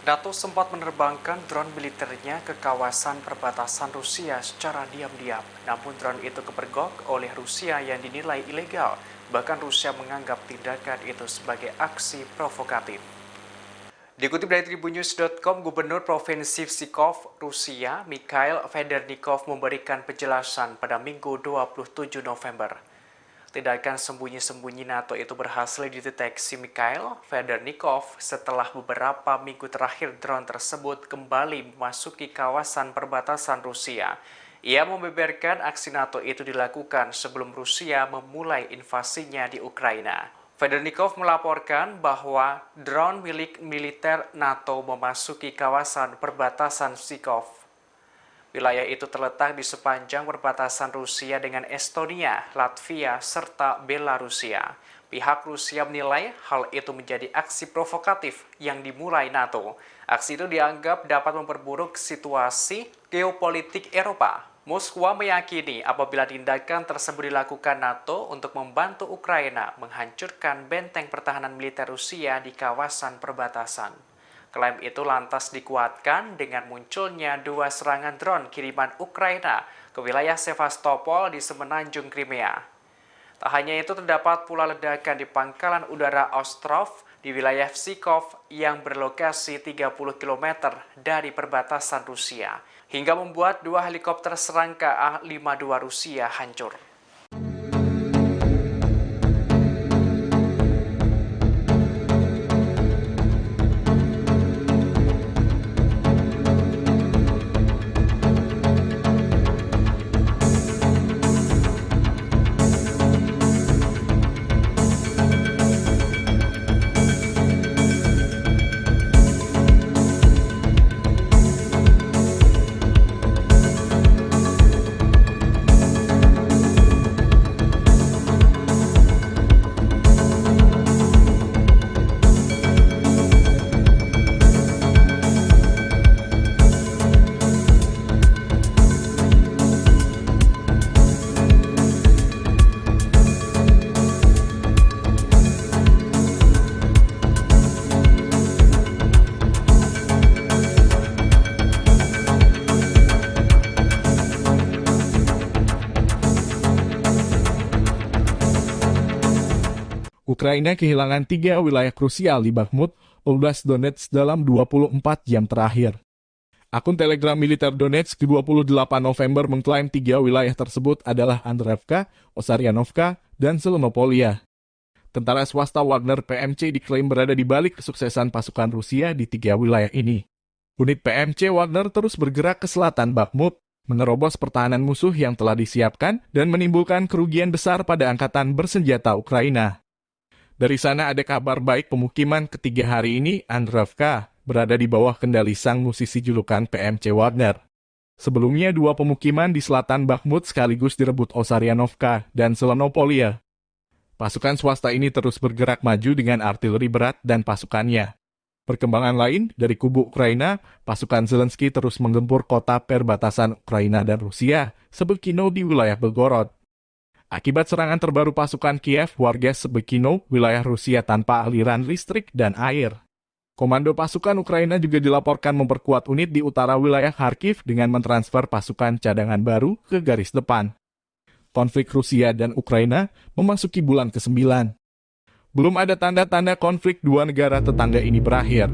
NATO sempat menerbangkan drone militernya ke kawasan perbatasan Rusia secara diam-diam. Namun drone itu kepergok oleh Rusia yang dinilai ilegal. Bahkan Rusia menganggap tindakan itu sebagai aksi provokatif. Dikutip dari tribunnews.com, Gubernur Provinsi Pskov, Rusia, Mikhail Federnikov memberikan penjelasan pada Minggu 27 November. Tindakan sembunyi-sembunyi NATO itu berhasil dideteksi Mikhail Federnikov setelah beberapa minggu terakhir drone tersebut kembali memasuki kawasan perbatasan Rusia. Ia membeberkan aksi NATO itu dilakukan sebelum Rusia memulai invasinya di Ukraina. Federnikov melaporkan bahwa drone milik militer NATO memasuki kawasan perbatasan Pskov. Wilayah itu terletak di sepanjang perbatasan Rusia dengan Estonia, Latvia, serta Belarusia. Pihak Rusia menilai hal itu menjadi aksi provokatif yang dimulai NATO. Aksi itu dianggap dapat memperburuk situasi geopolitik Eropa. Moskwa meyakini apabila tindakan tersebut dilakukan NATO untuk membantu Ukraina menghancurkan benteng pertahanan militer Rusia di kawasan perbatasan. Klaim itu lantas dikuatkan dengan munculnya 2 serangan drone kiriman Ukraina ke wilayah Sevastopol di semenanjung Crimea. Tak hanya itu, terdapat pula ledakan di pangkalan udara Ostrov di wilayah Pskov yang berlokasi 30 km dari perbatasan Rusia, hingga membuat 2 helikopter serangka A-52 Rusia hancur. Ukraina kehilangan 3 wilayah krusial di Bakhmut, Oblast Donetsk dalam 24 jam terakhir. Akun Telegram militer Donetsk 28 November mengklaim 3 wilayah tersebut adalah Andreevka, Osaryanovka, dan Selonopolia. Tentara swasta Wagner PMC diklaim berada di balik kesuksesan pasukan Rusia di 3 wilayah ini. Unit PMC Wagner terus bergerak ke selatan Bakhmut, menerobos pertahanan musuh yang telah disiapkan dan menimbulkan kerugian besar pada angkatan bersenjata Ukraina. Dari sana ada kabar baik pemukiman ketiga hari ini, Andreevka, berada di bawah kendali sang musisi julukan PMC Wagner. Sebelumnya 2 pemukiman di selatan Bakhmut sekaligus direbut Osaryanovka dan Selonopolia. Pasukan swasta ini terus bergerak maju dengan artileri berat dan pasukannya. Perkembangan lain, dari kubu Ukraina, pasukan Zelensky terus menggempur kota perbatasan Ukraina dan Rusia, Sebekino di wilayah Belgorod. Akibat serangan terbaru pasukan Kiev, warga Sebekino, wilayah Rusia tanpa aliran listrik dan air. Komando pasukan Ukraina juga dilaporkan memperkuat unit di utara wilayah Kharkiv dengan mentransfer pasukan cadangan baru ke garis depan. Konflik Rusia dan Ukraina memasuki bulan ke-9. Belum ada tanda-tanda konflik dua negara tetangga ini berakhir.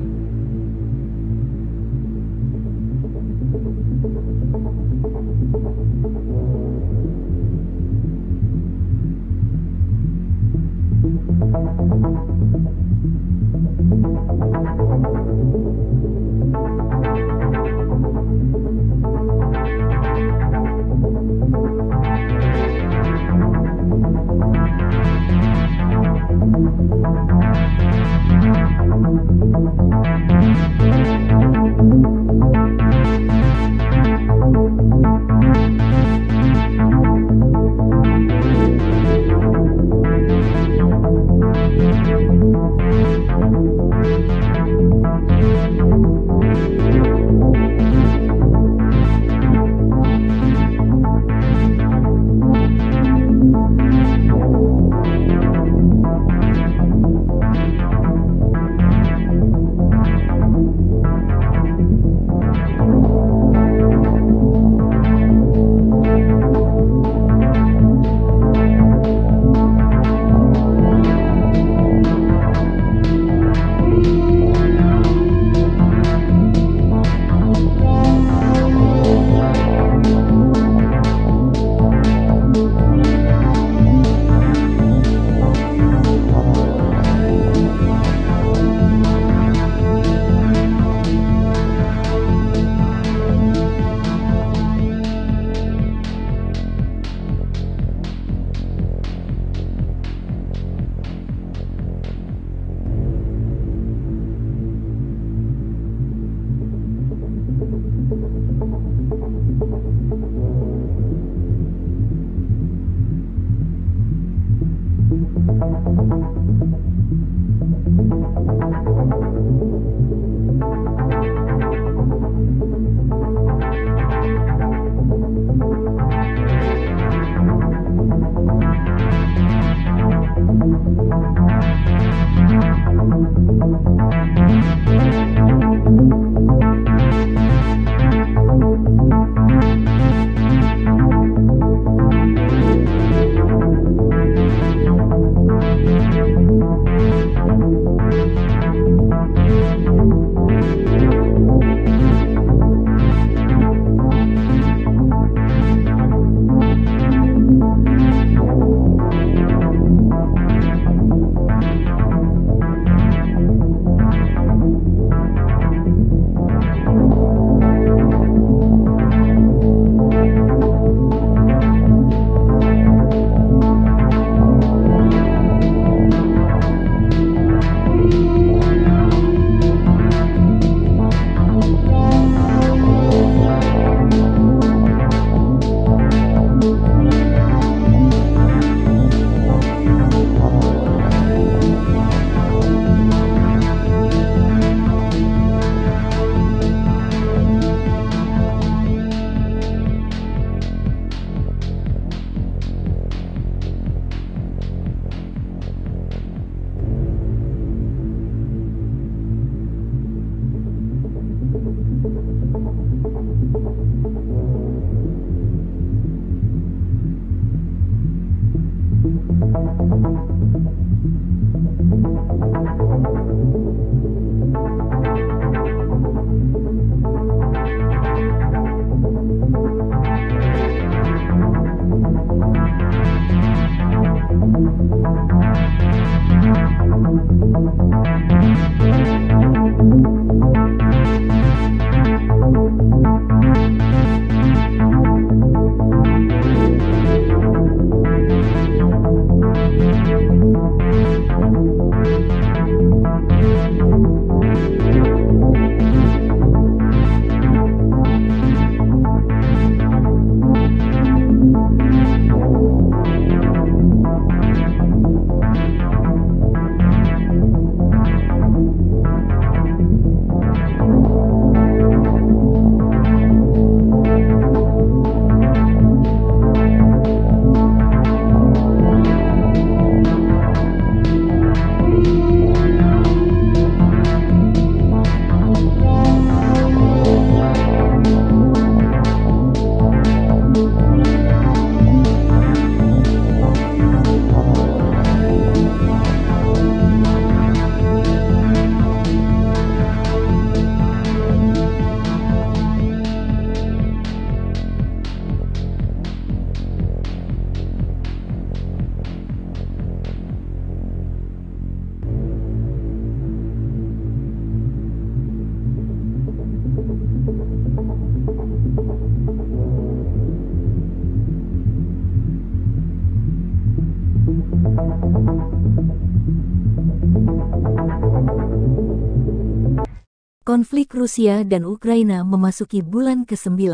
Konflik Rusia dan Ukraina memasuki bulan ke-9.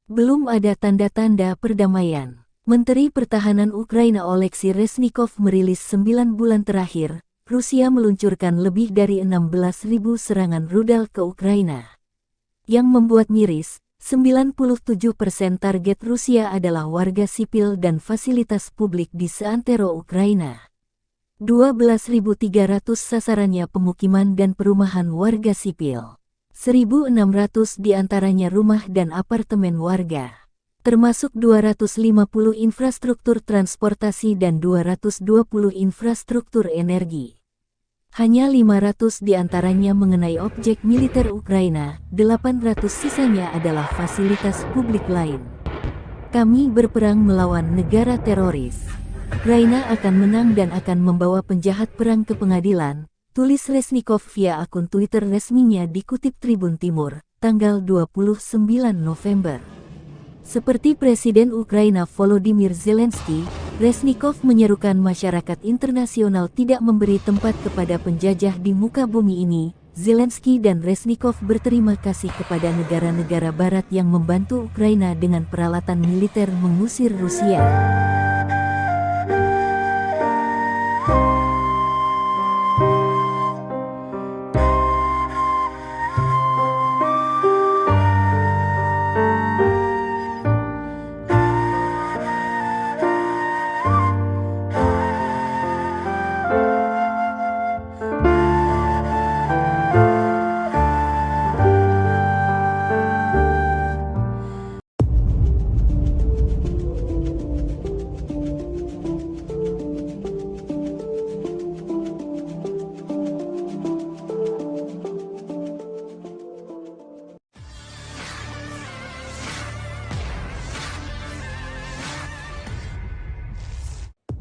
Belum ada tanda-tanda perdamaian. Menteri Pertahanan Ukraina Oleksiy Reznikov merilis 9 bulan terakhir, Rusia meluncurkan lebih dari 16.000 serangan rudal ke Ukraina. Yang membuat miris, 97% target Rusia adalah warga sipil dan fasilitas publik di seantero Ukraina. 12.300 sasarannya pemukiman dan perumahan warga sipil. 1.600 diantaranya rumah dan apartemen warga. Termasuk 250 infrastruktur transportasi dan 220 infrastruktur energi. Hanya 500 diantaranya mengenai objek militer Ukraina, 800 sisanya adalah fasilitas publik lain. Kami berperang melawan negara teroris. Ukraina akan menang dan akan membawa penjahat perang ke pengadilan, tulis Reznikov via akun Twitter resminya dikutip Tribun Timur, tanggal 29 November. Seperti Presiden Ukraina Volodymyr Zelensky, Reznikov menyerukan masyarakat internasional tidak memberi tempat kepada penjajah di muka bumi ini. Zelensky dan Reznikov berterima kasih kepada negara-negara barat yang membantu Ukraina dengan peralatan militer mengusir Rusia.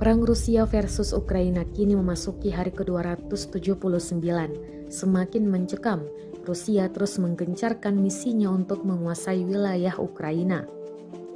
Perang Rusia versus Ukraina kini memasuki hari ke-279. Semakin mencekam, Rusia terus menggencarkan misinya untuk menguasai wilayah Ukraina.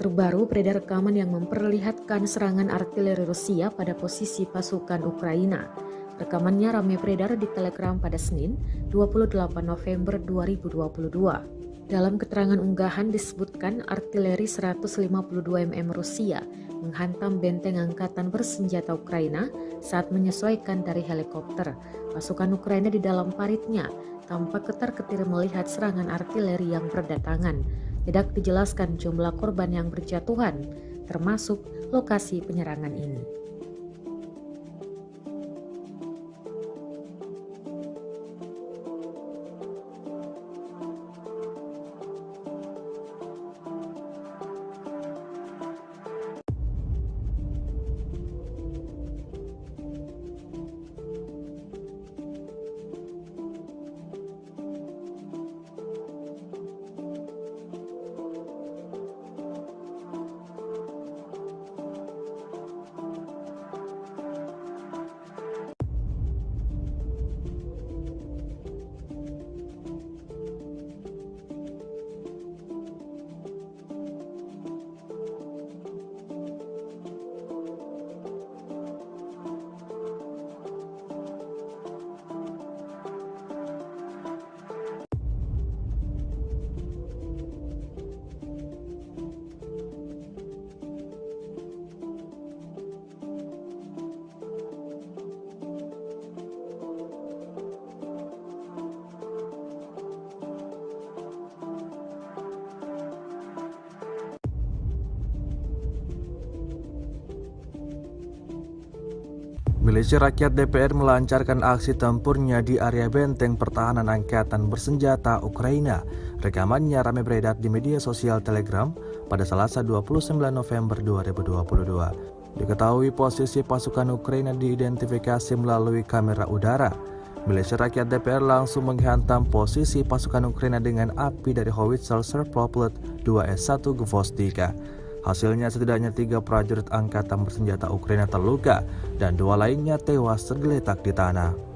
Terbaru beredar rekaman yang memperlihatkan serangan artileri Rusia pada posisi pasukan Ukraina. Rekamannya ramai beredar di Telegram pada Senin, 28 November 2022. Dalam keterangan unggahan disebutkan artileri 152 mm Rusia menghantam benteng angkatan bersenjata Ukraina saat menyesuaikan dari helikopter. Pasukan Ukraina di dalam paritnya tampak ketar-ketir melihat serangan artileri yang berdatangan. Tidak dijelaskan jumlah korban yang berjatuhan, termasuk lokasi penyerangan ini. Milisi Rakyat DPR melancarkan aksi tempurnya di area benteng pertahanan angkatan bersenjata Ukraina. Rekamannya ramai beredar di media sosial Telegram pada Selasa 29 November 2022. Diketahui posisi pasukan Ukraina diidentifikasi melalui kamera udara. Milisi Rakyat DPR langsung menghantam posisi pasukan Ukraina dengan api dari howitzer Serproplet 2S1 Gvostika. Hasilnya setidaknya 3 prajurit angkatan bersenjata Ukraina terluka dan 2 lainnya tewas tergeletak di tanah.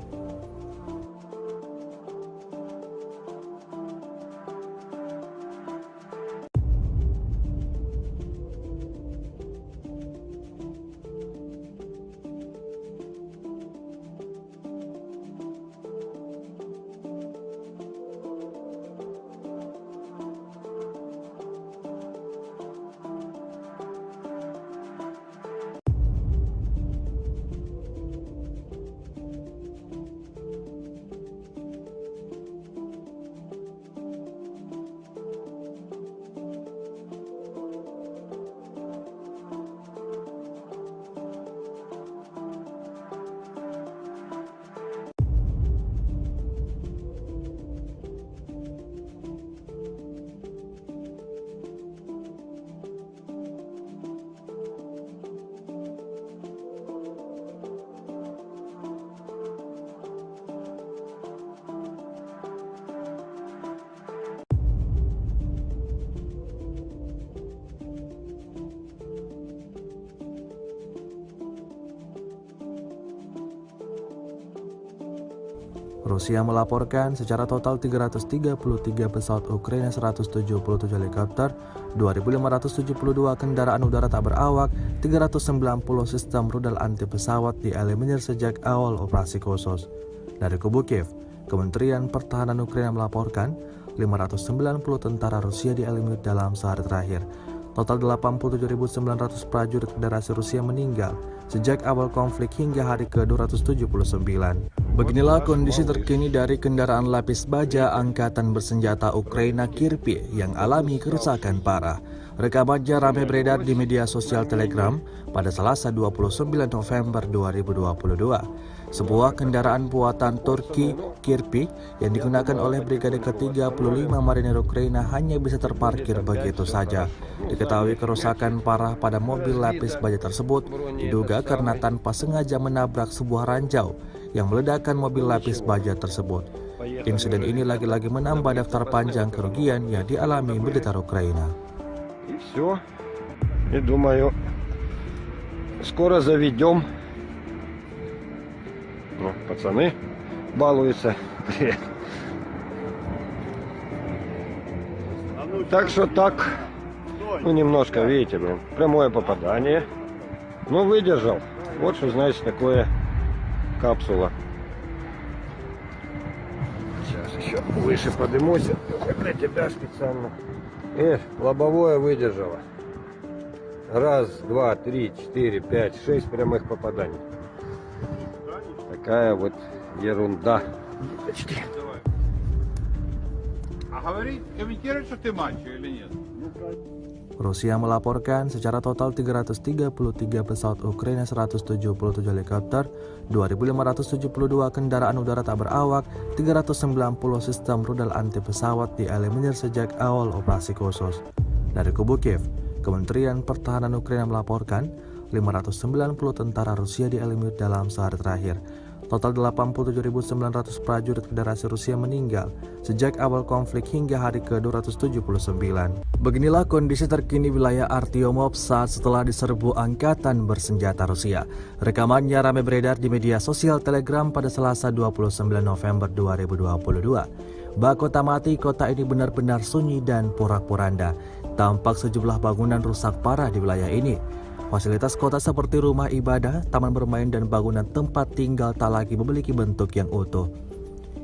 Rusia melaporkan secara total 333 pesawat Ukraina, 177 helikopter, 2.572 kendaraan udara tak berawak, 390 sistem rudal anti pesawat dieliminir sejak awal operasi khusus. Dari kubu Kiev, Kementerian Pertahanan Ukraina melaporkan 590 tentara Rusia dieliminir dalam sehari terakhir. Total 87.900 prajurit Federasi Rusia meninggal sejak awal konflik hingga hari ke-279. Beginilah kondisi terkini dari kendaraan lapis baja Angkatan Bersenjata Ukraina Kirpi yang alami kerusakan parah. Rekamannya ramai beredar di media sosial Telegram pada Selasa 29 November 2022. Sebuah kendaraan buatan Turki Kirpi yang digunakan oleh Brigade ke-35 Marinir Ukraina hanya bisa terparkir begitu saja. Diketahui kerusakan parah pada mobil lapis baja tersebut diduga karena tanpa sengaja menabrak sebuah ranjau yang meledakkan mobil lapis baja tersebut. Insiden ini lagi-lagi menambah daftar panjang kerugian yang dialami militer Ukraina. Все. И думаю, скоро заведем. Ну, пацаны балуются. Так что так, ну немножко, видите, блин, прямое попадание. Ну, выдержал. Вот что значит такое капсула. Сейчас еще выше поднимусь. Для тебя специально. Лобовое выдержало. 1, 2, 3, 4, 5, 6 прямых попаданий. Такая вот ерунда. А говорит, комментирует, что ты мачо или нет? Rusia melaporkan secara total 333 pesawat Ukraina, 177 helikopter, 2.572 kendaraan udara tak berawak, 390 sistem rudal anti pesawat dieliminir sejak awal operasi khusus. Dari kubu Kiev, Kementerian Pertahanan Ukraina melaporkan 590 tentara Rusia dieliminir dalam sehari terakhir. Total 87.900 prajurit Federasi Rusia meninggal sejak awal konflik hingga hari ke-279. Beginilah kondisi terkini wilayah Artyomov saat setelah diserbu Angkatan Bersenjata Rusia. Rekamannya ramai beredar di media sosial Telegram pada Selasa 29 November 2022. Bak kota mati, kota ini benar-benar sunyi dan porak-poranda. Tampak sejumlah bangunan rusak parah di wilayah ini. Fasilitas kota seperti rumah ibadah, taman bermain, dan bangunan tempat tinggal tak lagi memiliki bentuk yang utuh.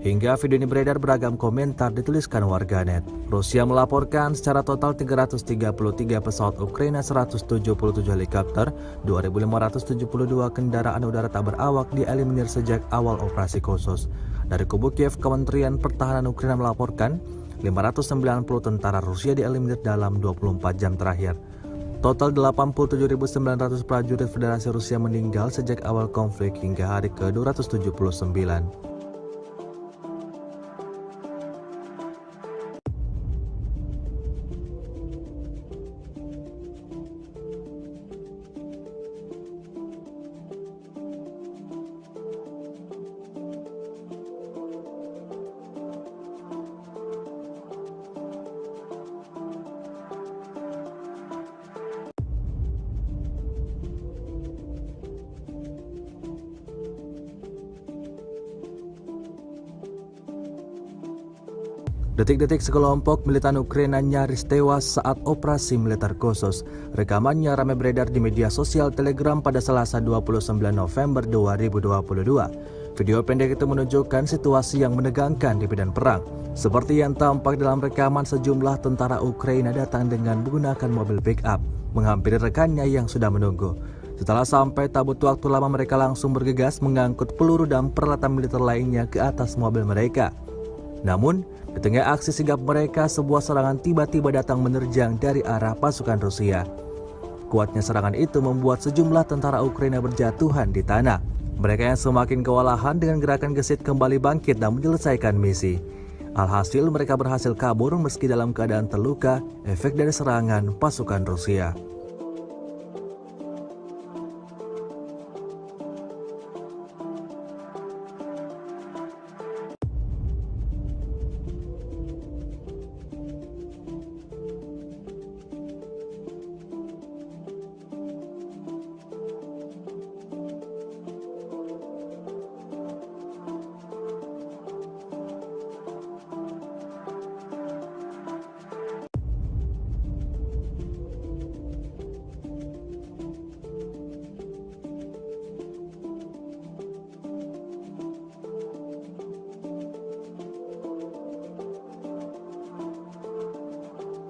Hingga video ini beredar, beragam komentar dituliskan warganet. Rusia melaporkan secara total 333 pesawat Ukraina, 177 helikopter, 2.572 kendaraan udara tak berawak dieliminir sejak awal operasi khusus. Dari kubu Kiev, Kementerian Pertahanan Ukraina melaporkan 590 tentara Rusia dieliminir dalam 24 jam terakhir. Total 87.900 prajurit Federasi Rusia meninggal sejak awal konflik hingga hari ke-279. Detik-detik sekelompok militan Ukraina nyaris tewas saat operasi militer khusus. Rekamannya ramai beredar di media sosial Telegram pada Selasa 29 November 2022. Video pendek itu menunjukkan situasi yang menegangkan di medan perang. Seperti yang tampak dalam rekaman, sejumlah tentara Ukraina datang dengan menggunakan mobil pick-up, menghampiri rekannya yang sudah menunggu. Setelah sampai, tak butuh waktu lama mereka langsung bergegas mengangkut peluru dan peralatan militer lainnya ke atas mobil mereka. Namun, di tengah aksi sigap mereka, sebuah serangan tiba-tiba datang menerjang dari arah pasukan Rusia. Kuatnya serangan itu membuat sejumlah tentara Ukraina berjatuhan di tanah. Mereka yang semakin kewalahan dengan gerakan gesit kembali bangkit dan menyelesaikan misi. Alhasil mereka berhasil kabur meski dalam keadaan terluka, efek dari serangan pasukan Rusia.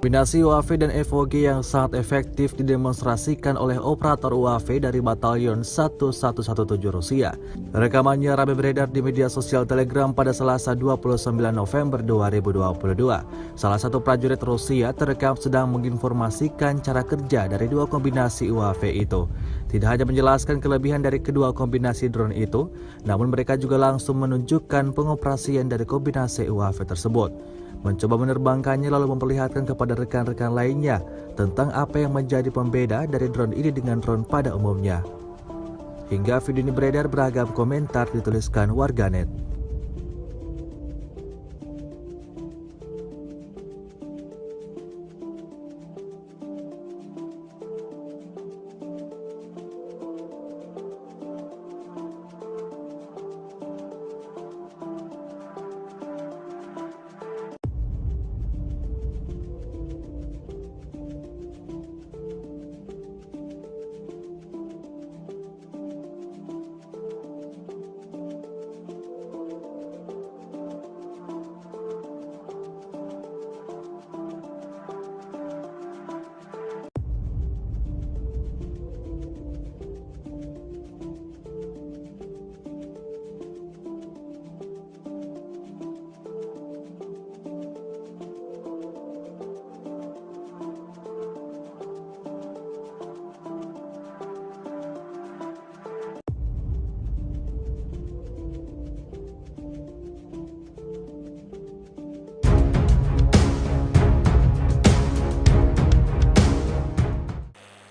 Kombinasi UAV dan FOG yang sangat efektif didemonstrasikan oleh operator UAV dari Batalion 1117 Rusia. Rekamannya ramai beredar di media sosial Telegram pada Selasa 29 November 2022. Salah satu prajurit Rusia terekam sedang menginformasikan cara kerja dari dua kombinasi UAV itu. Tidak hanya menjelaskan kelebihan dari kedua kombinasi drone itu, namun mereka juga langsung menunjukkan pengoperasian dari kombinasi UAV tersebut. Mencoba menerbangkannya lalu memperlihatkan kepada rekan-rekan lainnya tentang apa yang menjadi pembeda dari drone ini dengan drone pada umumnya. Hingga video ini beredar, beragam komentar dituliskan warganet.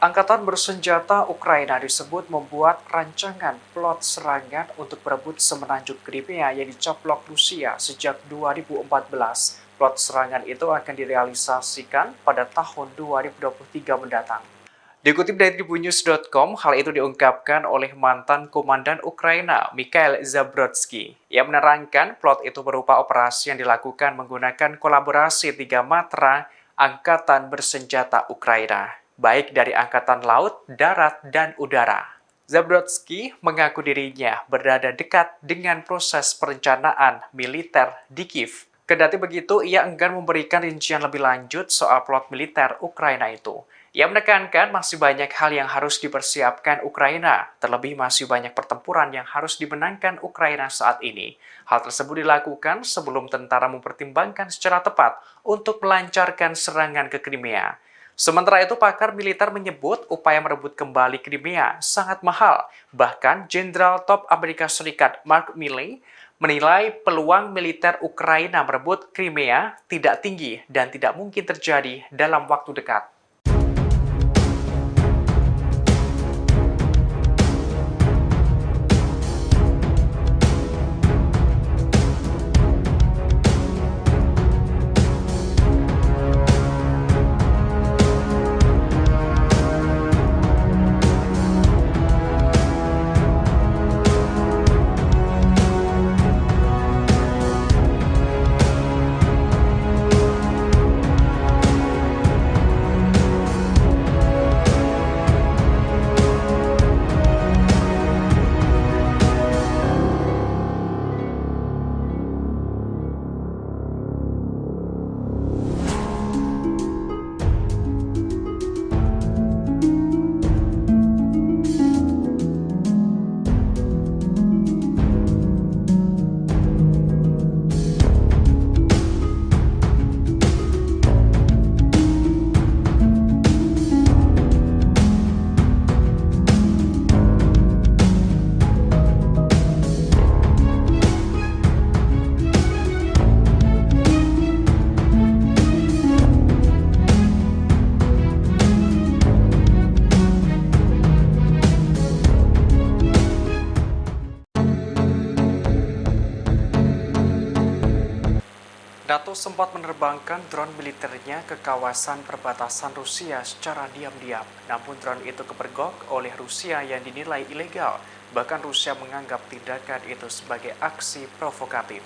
Angkatan bersenjata Ukraina disebut membuat rancangan plot serangan untuk berebut semenanjung Crimea yang dicoplok Rusia sejak 2014. Plot serangan itu akan direalisasikan pada tahun 2023 mendatang. Dikutip dari tribunnews.com, hal itu diungkapkan oleh mantan komandan Ukraina, Mikhail Zabrodsky. Ia menerangkan plot itu berupa operasi yang dilakukan menggunakan kolaborasi 3 matra angkatan bersenjata Ukraina, baik dari angkatan laut, darat, dan udara. Zabrodsky mengaku dirinya berada dekat dengan proses perencanaan militer di Kiev. Kendati begitu, ia enggan memberikan rincian lebih lanjut soal plot militer Ukraina itu. Ia menekankan masih banyak hal yang harus dipersiapkan Ukraina, terlebih masih banyak pertempuran yang harus dimenangkan Ukraina saat ini. Hal tersebut dilakukan sebelum tentara mempertimbangkan secara tepat untuk melancarkan serangan ke Crimea. Sementara itu, pakar militer menyebut upaya merebut kembali Crimea sangat mahal. Bahkan, Jenderal Top Amerika Serikat Mark Milley menilai peluang militer Ukraina merebut Crimea tidak tinggi dan tidak mungkin terjadi dalam waktu dekat. NATO sempat menerbangkan drone militernya ke kawasan perbatasan Rusia secara diam-diam. Namun drone itu kepergok oleh Rusia yang dinilai ilegal. Bahkan Rusia menganggap tindakan itu sebagai aksi provokatif.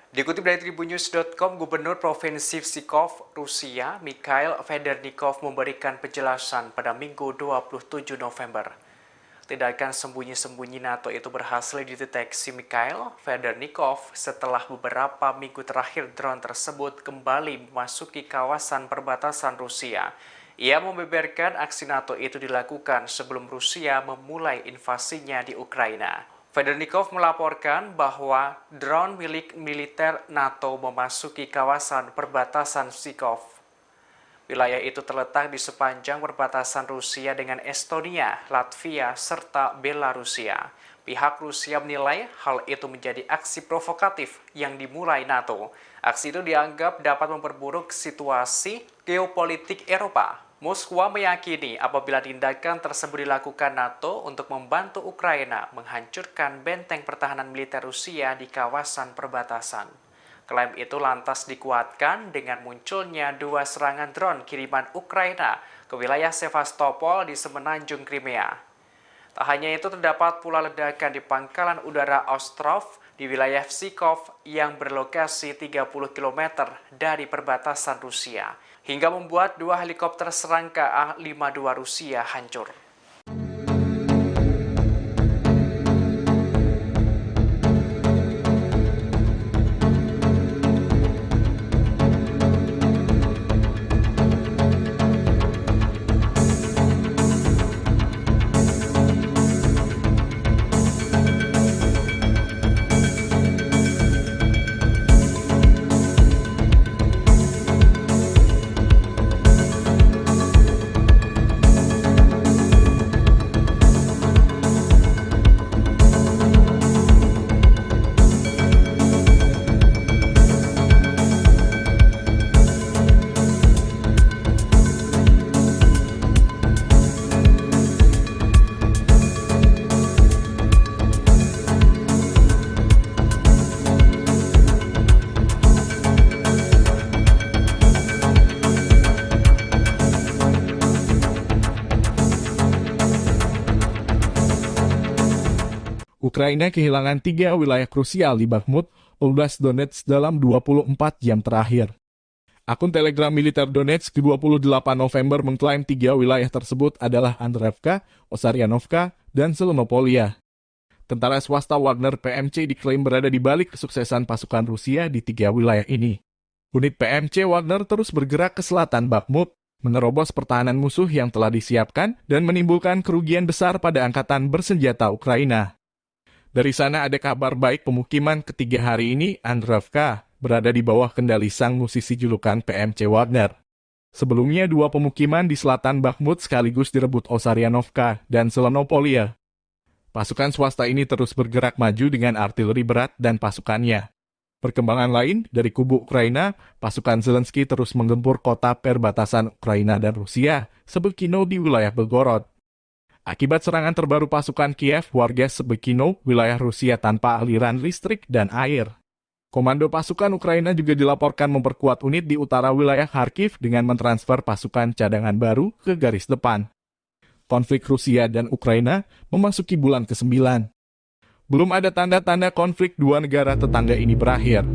Dikutip dari Tribunnews.com, Gubernur Provinsi Pskov, Rusia, Mikhail Federnikov memberikan penjelasan pada Minggu 27 November. Tindakan sembunyi-sembunyi NATO itu berhasil dideteksi Mikhail Federnikov setelah beberapa minggu terakhir drone tersebut kembali memasuki kawasan perbatasan Rusia. Ia membeberkan aksi NATO itu dilakukan sebelum Rusia memulai invasinya di Ukraina. Federnikov melaporkan bahwa drone milik militer NATO memasuki kawasan perbatasan Pskov. Wilayah itu terletak di sepanjang perbatasan Rusia dengan Estonia, Latvia, serta Belarusia. Pihak Rusia menilai hal itu menjadi aksi provokatif yang dimulai NATO. Aksi itu dianggap dapat memperburuk situasi geopolitik Eropa. Moskwa meyakini apabila tindakan tersebut dilakukan NATO untuk membantu Ukraina menghancurkan benteng pertahanan militer Rusia di kawasan perbatasan. Klaim itu lantas dikuatkan dengan munculnya dua serangan drone kiriman Ukraina ke wilayah Sevastopol di semenanjung Crimea. Tak hanya itu, terdapat pula ledakan di pangkalan udara Ostrov di wilayah Pskov yang berlokasi 30 km dari perbatasan Rusia, hingga membuat dua helikopter serangka A-52 Rusia hancur. Ukraina kehilangan 3 wilayah krusial di Bakhmut, Oblast Donetsk dalam 24 jam terakhir. Akun Telegram militer Donetsk 28 November mengklaim 3 wilayah tersebut adalah Andreevka, Osaryanovka, dan Selonopolia. Tentara swasta Wagner PMC diklaim berada di balik kesuksesan pasukan Rusia di 3 wilayah ini. Unit PMC Wagner terus bergerak ke selatan Bakhmut, menerobos pertahanan musuh yang telah disiapkan dan menimbulkan kerugian besar pada angkatan bersenjata Ukraina. Dari sana ada kabar baik, pemukiman ketiga hari ini, Andreevka, berada di bawah kendali sang musisi julukan PMC Wagner. Sebelumnya, dua pemukiman di selatan Bakhmut sekaligus direbut Osaryanovka dan Zelenopolia. Pasukan swasta ini terus bergerak maju dengan artileri berat dan pasukannya. Perkembangan lain, dari kubu Ukraina, pasukan Zelensky terus menggempur kota perbatasan Ukraina dan Rusia, Sebekino di wilayah Belgorod. Akibat serangan terbaru pasukan Kiev, warga Sebekino, wilayah Rusia tanpa aliran listrik dan air. Komando pasukan Ukraina juga dilaporkan memperkuat unit di utara wilayah Kharkiv dengan mentransfer pasukan cadangan baru ke garis depan. Konflik Rusia dan Ukraina memasuki bulan ke-9. Belum ada tanda-tanda konflik dua negara tetangga ini berakhir.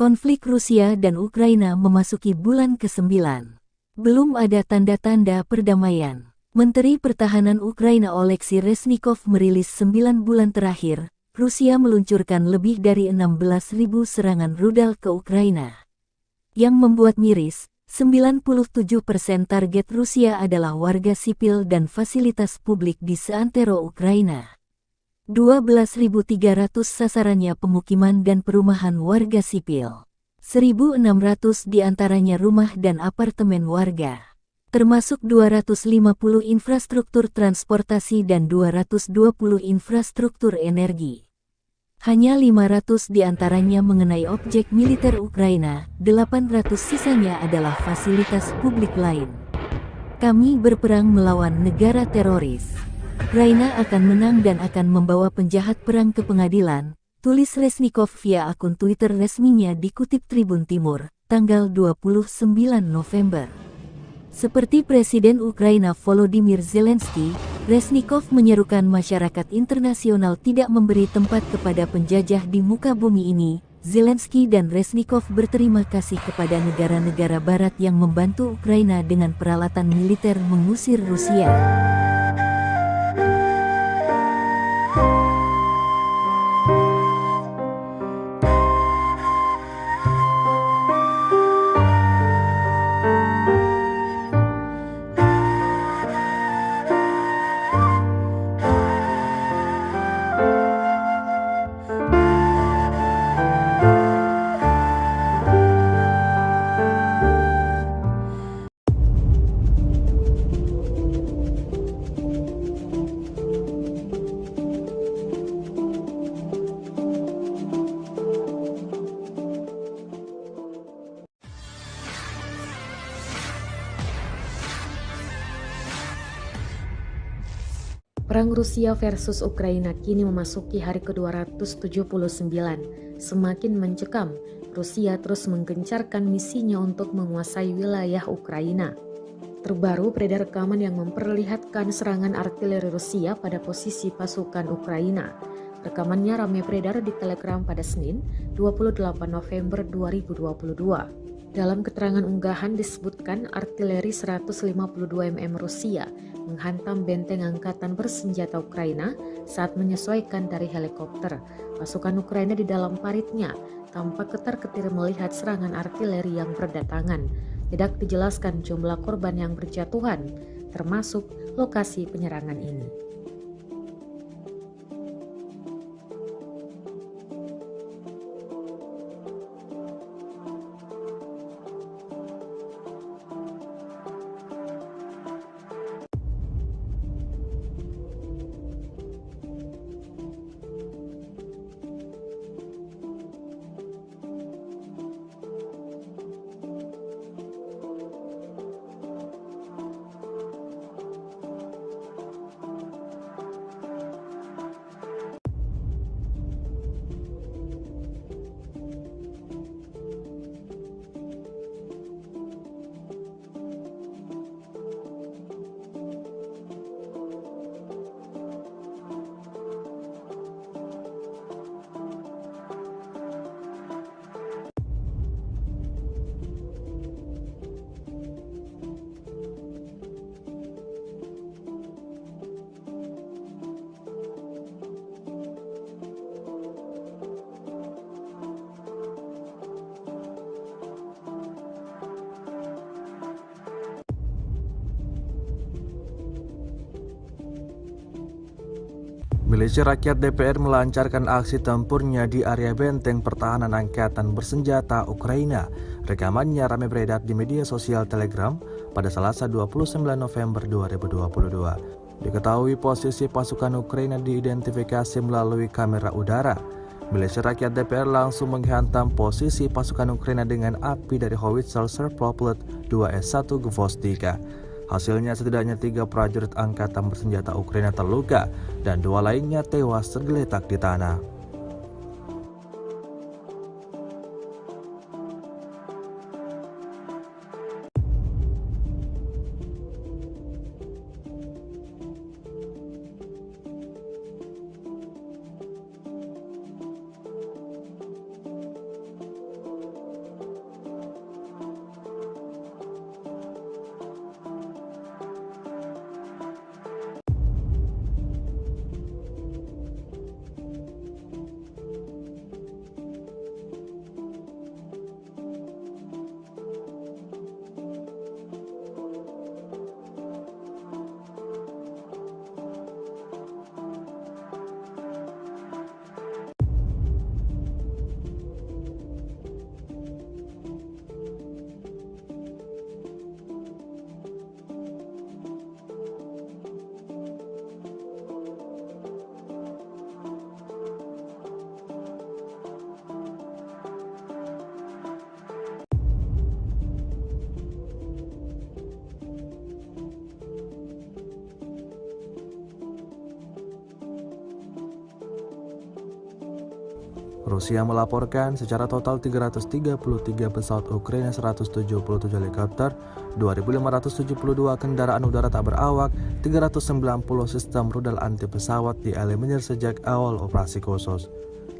Konflik Rusia dan Ukraina memasuki bulan ke-9. Belum ada tanda-tanda perdamaian. Menteri Pertahanan Ukraina Oleksiy Reznikov merilis 9 bulan terakhir, Rusia meluncurkan lebih dari 16.000 serangan rudal ke Ukraina. Yang membuat miris, 97% target Rusia adalah warga sipil dan fasilitas publik di seantero Ukraina. 12.300 sasarannya pemukiman dan perumahan warga sipil. 1.600 diantaranya rumah dan apartemen warga. Termasuk 250 infrastruktur transportasi dan 220 infrastruktur energi. Hanya 500 diantaranya mengenai objek militer Ukraina, 800 sisanya adalah fasilitas publik lain. Kami berperang melawan negara teroris. Ukraina akan menang dan akan membawa penjahat perang ke pengadilan, tulis Reznikov via akun Twitter resminya dikutip Tribun Timur, tanggal 29 November. Seperti Presiden Ukraina Volodymyr Zelensky, Reznikov menyerukan masyarakat internasional tidak memberi tempat kepada penjajah di muka bumi ini. Zelensky dan Reznikov berterima kasih kepada negara-negara barat yang membantu Ukraina dengan peralatan militer mengusir Rusia. Perang Rusia versus Ukraina kini memasuki hari ke-279. Semakin mencekam, Rusia terus menggencarkan misinya untuk menguasai wilayah Ukraina. Terbaru beredar rekaman yang memperlihatkan serangan artileri Rusia pada posisi pasukan Ukraina. Rekamannya ramai beredar di Telegram pada Senin, 28 November 2022. Dalam keterangan unggahan disebutkan artileri 152 mm Rusia menghantam benteng angkatan bersenjata Ukraina saat menyesuaikan dari helikopter. Pasukan Ukraina di dalam paritnya tampak ketar-ketir melihat serangan artileri yang berdatangan. Tidak dijelaskan jumlah korban yang berjatuhan, termasuk lokasi penyerangan ini. Milisi Rakyat DPR melancarkan aksi tempurnya di area benteng pertahanan angkatan bersenjata Ukraina. Rekamannya ramai beredar di media sosial Telegram pada Selasa 29 November 2022. Diketahui posisi pasukan Ukraina diidentifikasi melalui kamera udara. Milisi Rakyat DPR langsung menghantam posisi pasukan Ukraina dengan api dari howitzer Serproplet 2S1 Gvozdyka. Hasilnya setidaknya 3 prajurit angkatan bersenjata Ukraina terluka dan 2 lainnya tewas tergeletak di tanah. Rusia melaporkan secara total 333 pesawat Ukraina, 177 helikopter, 2.572 kendaraan udara tak berawak, 390 sistem rudal anti pesawat dieliminir sejak awal operasi khusus.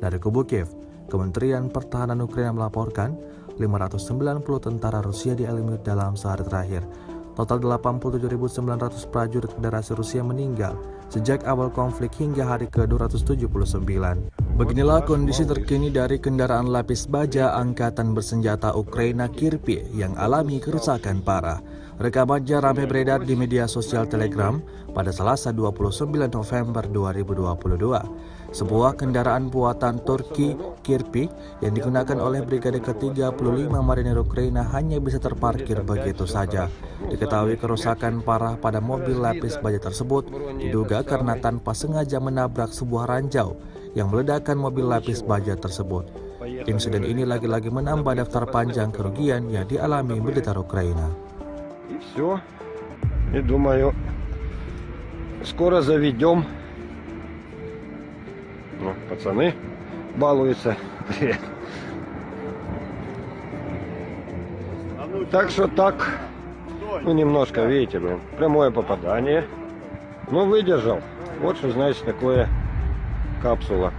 Dari kubu Kiev, Kementerian Pertahanan Ukraina melaporkan 590 tentara Rusia dieliminir dalam sehari terakhir. Total 87.900 prajurit Federasi Rusia meninggal sejak awal konflik hingga hari ke-279. Beginilah kondisi terkini dari kendaraan lapis baja Angkatan Bersenjata Ukraina Kirpi yang alami kerusakan parah. Rekamannya ramai beredar di media sosial Telegram pada Selasa 29 November 2022. Sebuah kendaraan buatan Turki Kirpi yang digunakan oleh Brigade ke-35 Marinir Ukraina hanya bisa terparkir begitu saja. Diketahui kerusakan parah pada mobil lapis baja tersebut diduga karena tanpa sengaja menabrak sebuah ranjau yang meledakkan mobil lapis baja tersebut. Insiden ini lagi-lagi menambah daftar panjang kerugian yang dialami militer Ukraina. И все. И думаю, скоро заведем. Ну, пацаны балуются. Привет. Так что так, ну немножко, видите, блин, прямое попадание. Ну, выдержал. Вот что значит такое капсула.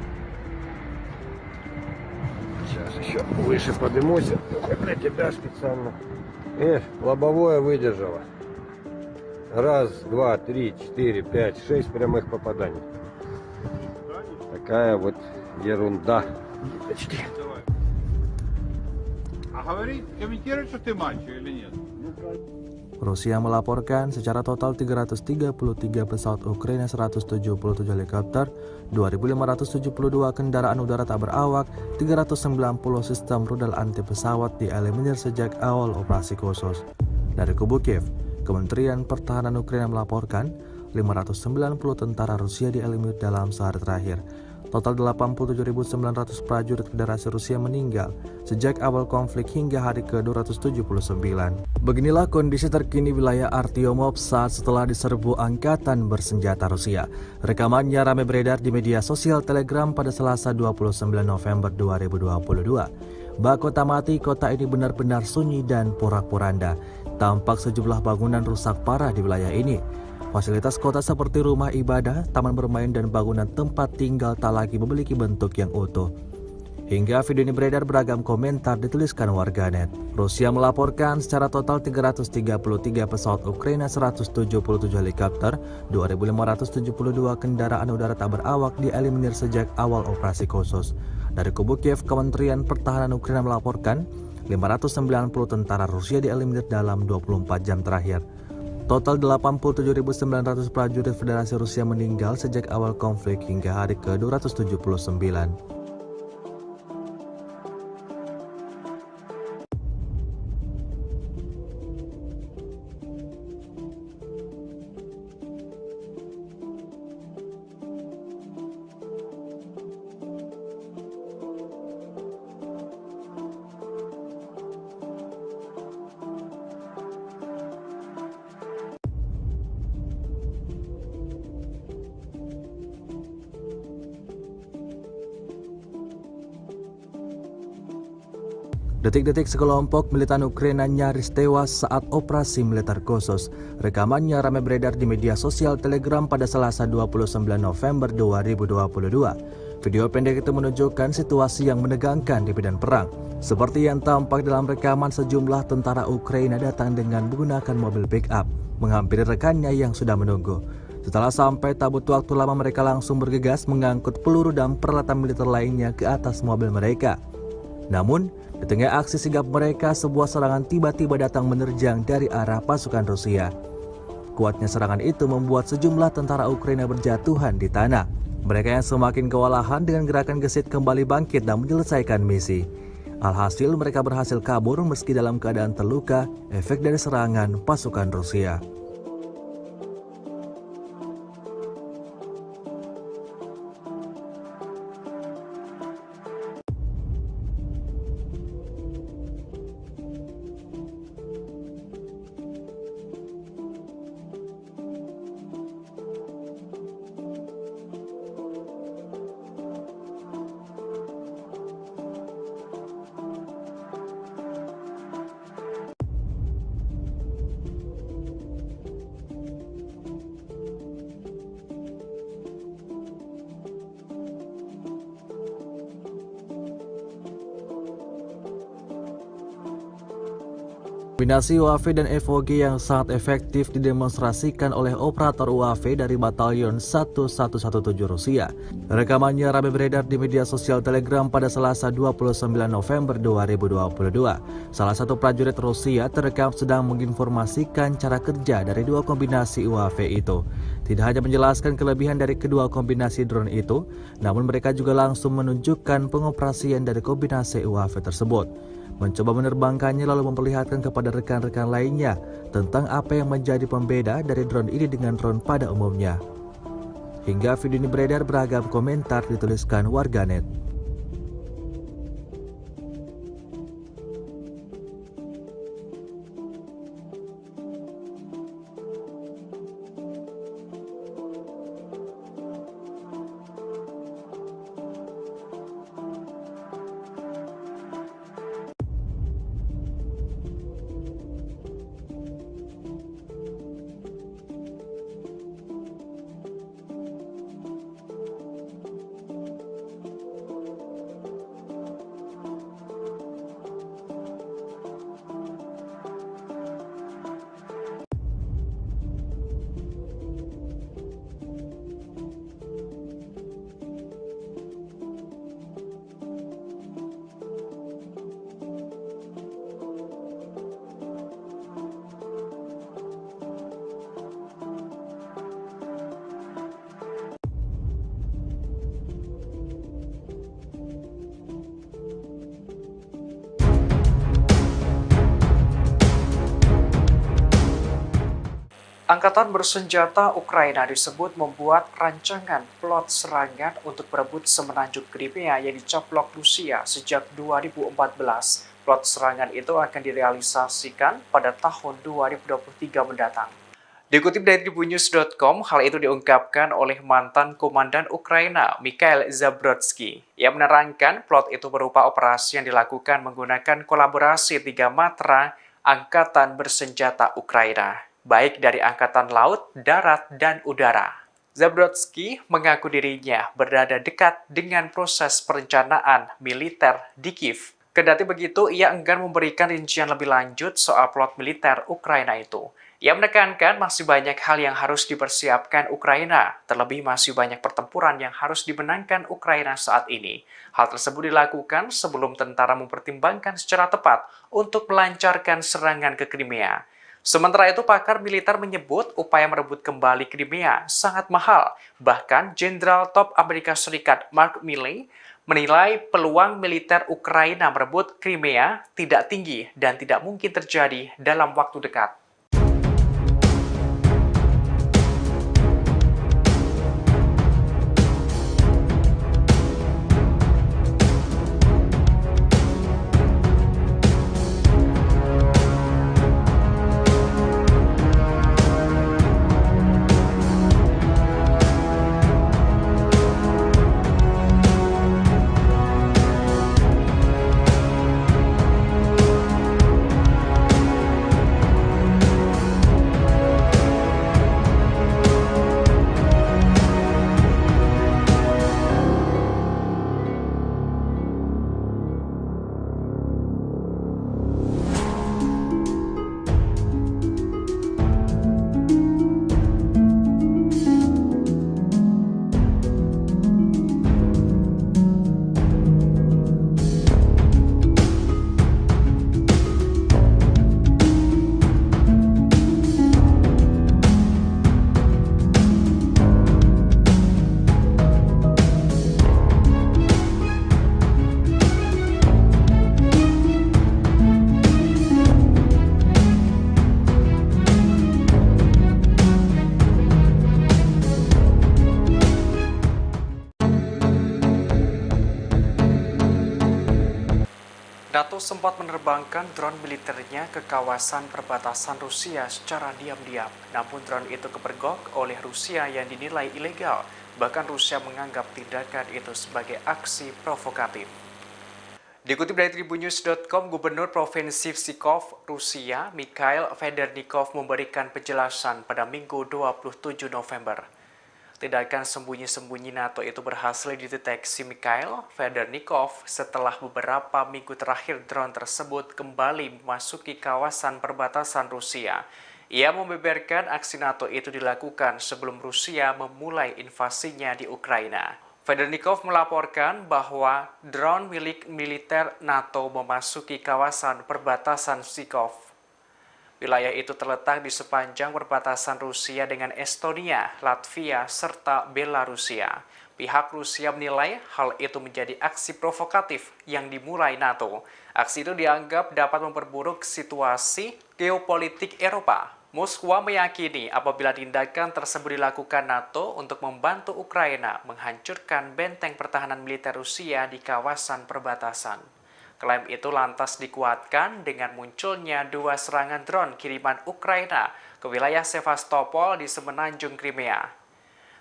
Сейчас еще выше поднимусь. Для тебя специально. Лобовое выдержало. Раз, два, три, четыре, пять, 6 прямых попаданий. Такая вот ерунда. Деточки. А говорит, комментирует, что ты мальчик или нет? Rusia melaporkan secara total 333 pesawat Ukraina, 177 helikopter, 2.572 kendaraan udara tak berawak, 390 sistem rudal anti pesawat dieliminir sejak awal operasi khusus. Dari kubu Kiev, Kementerian Pertahanan Ukraina melaporkan 590 tentara Rusia dieliminir dalam sehari terakhir. Total 87.900 prajurit Federasi Rusia meninggal sejak awal konflik hingga hari ke-279. Beginilah kondisi terkini wilayah Artyomov saat setelah diserbu Angkatan Bersenjata Rusia. Rekamannya ramai beredar di media sosial Telegram pada Selasa 29 November 2022. Bak kota mati, kota ini benar-benar sunyi dan porak-poranda. Tampak sejumlah bangunan rusak parah di wilayah ini. Fasilitas kota seperti rumah ibadah, taman bermain, dan bangunan tempat tinggal tak lagi memiliki bentuk yang utuh. Hingga video ini beredar, beragam komentar dituliskan warganet. Rusia melaporkan secara total 333 pesawat Ukraina, 177 helikopter, 2.572 kendaraan udara tak berawak dieliminir sejak awal operasi khusus. Dari kubu Kiev, Kementerian Pertahanan Ukraina melaporkan 590 tentara Rusia dieliminir dalam 24 jam terakhir. Total 87.900 prajurit Federasi Rusia meninggal sejak awal konflik hingga hari ke-279. Detik-detik sekelompok militan Ukraina nyaris tewas saat operasi militer khusus. Rekamannya ramai beredar di media sosial Telegram pada Selasa 29 November 2022. Video pendek itu menunjukkan situasi yang menegangkan di medan perang. Seperti yang tampak dalam rekaman, sejumlah tentara Ukraina datang dengan menggunakan mobil pick-up, menghampiri rekannya yang sudah menunggu. Setelah sampai, tak butuh waktu lama mereka langsung bergegas mengangkut peluru dan peralatan militer lainnya ke atas mobil mereka. Namun, di tengah aksi sigap mereka, sebuah serangan tiba-tiba datang menerjang dari arah pasukan Rusia. Kuatnya serangan itu membuat sejumlah tentara Ukraina berjatuhan di tanah. Mereka yang semakin kewalahan dengan gerakan gesit kembali bangkit dan menyelesaikan misi. Alhasil mereka berhasil kabur meski dalam keadaan terluka, efek dari serangan pasukan Rusia. Kombinasi UAV dan FOG yang sangat efektif didemonstrasikan oleh operator UAV dari Batalion 1117 Rusia. Rekamannya ramai beredar di media sosial Telegram pada Selasa 29 November 2022. Salah satu prajurit Rusia terekam sedang menginformasikan cara kerja dari dua kombinasi UAV itu. Tidak hanya menjelaskan kelebihan dari kedua kombinasi drone itu, namun mereka juga langsung menunjukkan pengoperasian dari kombinasi UAV tersebut. Mencoba menerbangkannya lalu memperlihatkan kepada rekan-rekan lainnya tentang apa yang menjadi pembeda dari drone ini dengan drone pada umumnya. Hingga video ini beredar, beragam komentar dituliskan warganet. Angkatan bersenjata Ukraina disebut membuat rancangan plot serangan untuk berebut semenanjung Crimea yang dicaplok Rusia sejak 2014. Plot serangan itu akan direalisasikan pada tahun 2023 mendatang. Dikutip dari tribunnews.com, hal itu diungkapkan oleh mantan komandan Ukraina, Mikhail Zabrodsky. Ia menerangkan plot itu berupa operasi yang dilakukan menggunakan kolaborasi 3 matra Angkatan bersenjata Ukraina, baik dari Angkatan Laut, Darat, dan Udara. Zabrodsky mengaku dirinya berada dekat dengan proses perencanaan militer di Kiev. Kendati begitu, ia enggan memberikan rincian lebih lanjut soal plot militer Ukraina itu. Ia menekankan masih banyak hal yang harus dipersiapkan Ukraina, terlebih masih banyak pertempuran yang harus dimenangkan Ukraina saat ini. Hal tersebut dilakukan sebelum tentara mempertimbangkan secara tepat untuk melancarkan serangan ke Crimea. Sementara itu, pakar militer menyebut upaya merebut kembali Crimea sangat mahal. Bahkan, Jenderal Top Amerika Serikat Mark Milley menilai peluang militer Ukraina merebut Crimea tidak tinggi dan tidak mungkin terjadi dalam waktu dekat. NATO sempat menerbangkan drone militernya ke kawasan perbatasan Rusia secara diam-diam. Namun drone itu kepergok oleh Rusia yang dinilai ilegal. Bahkan Rusia menganggap tindakan itu sebagai aksi provokatif. Dikutip dari tribunnews.com, Gubernur Provinsi Pskov, Rusia, Mikhail Federnikov memberikan penjelasan pada Minggu 27 November. Tindakan sembunyi-sembunyi NATO itu berhasil dideteksi Mikhail Federnikov setelah beberapa minggu terakhir drone tersebut kembali memasuki kawasan perbatasan Rusia. Ia membeberkan aksi NATO itu dilakukan sebelum Rusia memulai invasinya di Ukraina. Federnikov melaporkan bahwa drone milik militer NATO memasuki kawasan perbatasan Pskov. Wilayah itu terletak di sepanjang perbatasan Rusia dengan Estonia, Latvia, serta Belarusia. Pihak Rusia menilai hal itu menjadi aksi provokatif yang dimulai NATO. Aksi itu dianggap dapat memperburuk situasi geopolitik Eropa. Moskwa meyakini apabila tindakan tersebut dilakukan NATO untuk membantu Ukraina menghancurkan benteng pertahanan militer Rusia di kawasan perbatasan. Klaim itu lantas dikuatkan dengan munculnya 2 serangan drone kiriman Ukraina ke wilayah Sevastopol di semenanjung Crimea.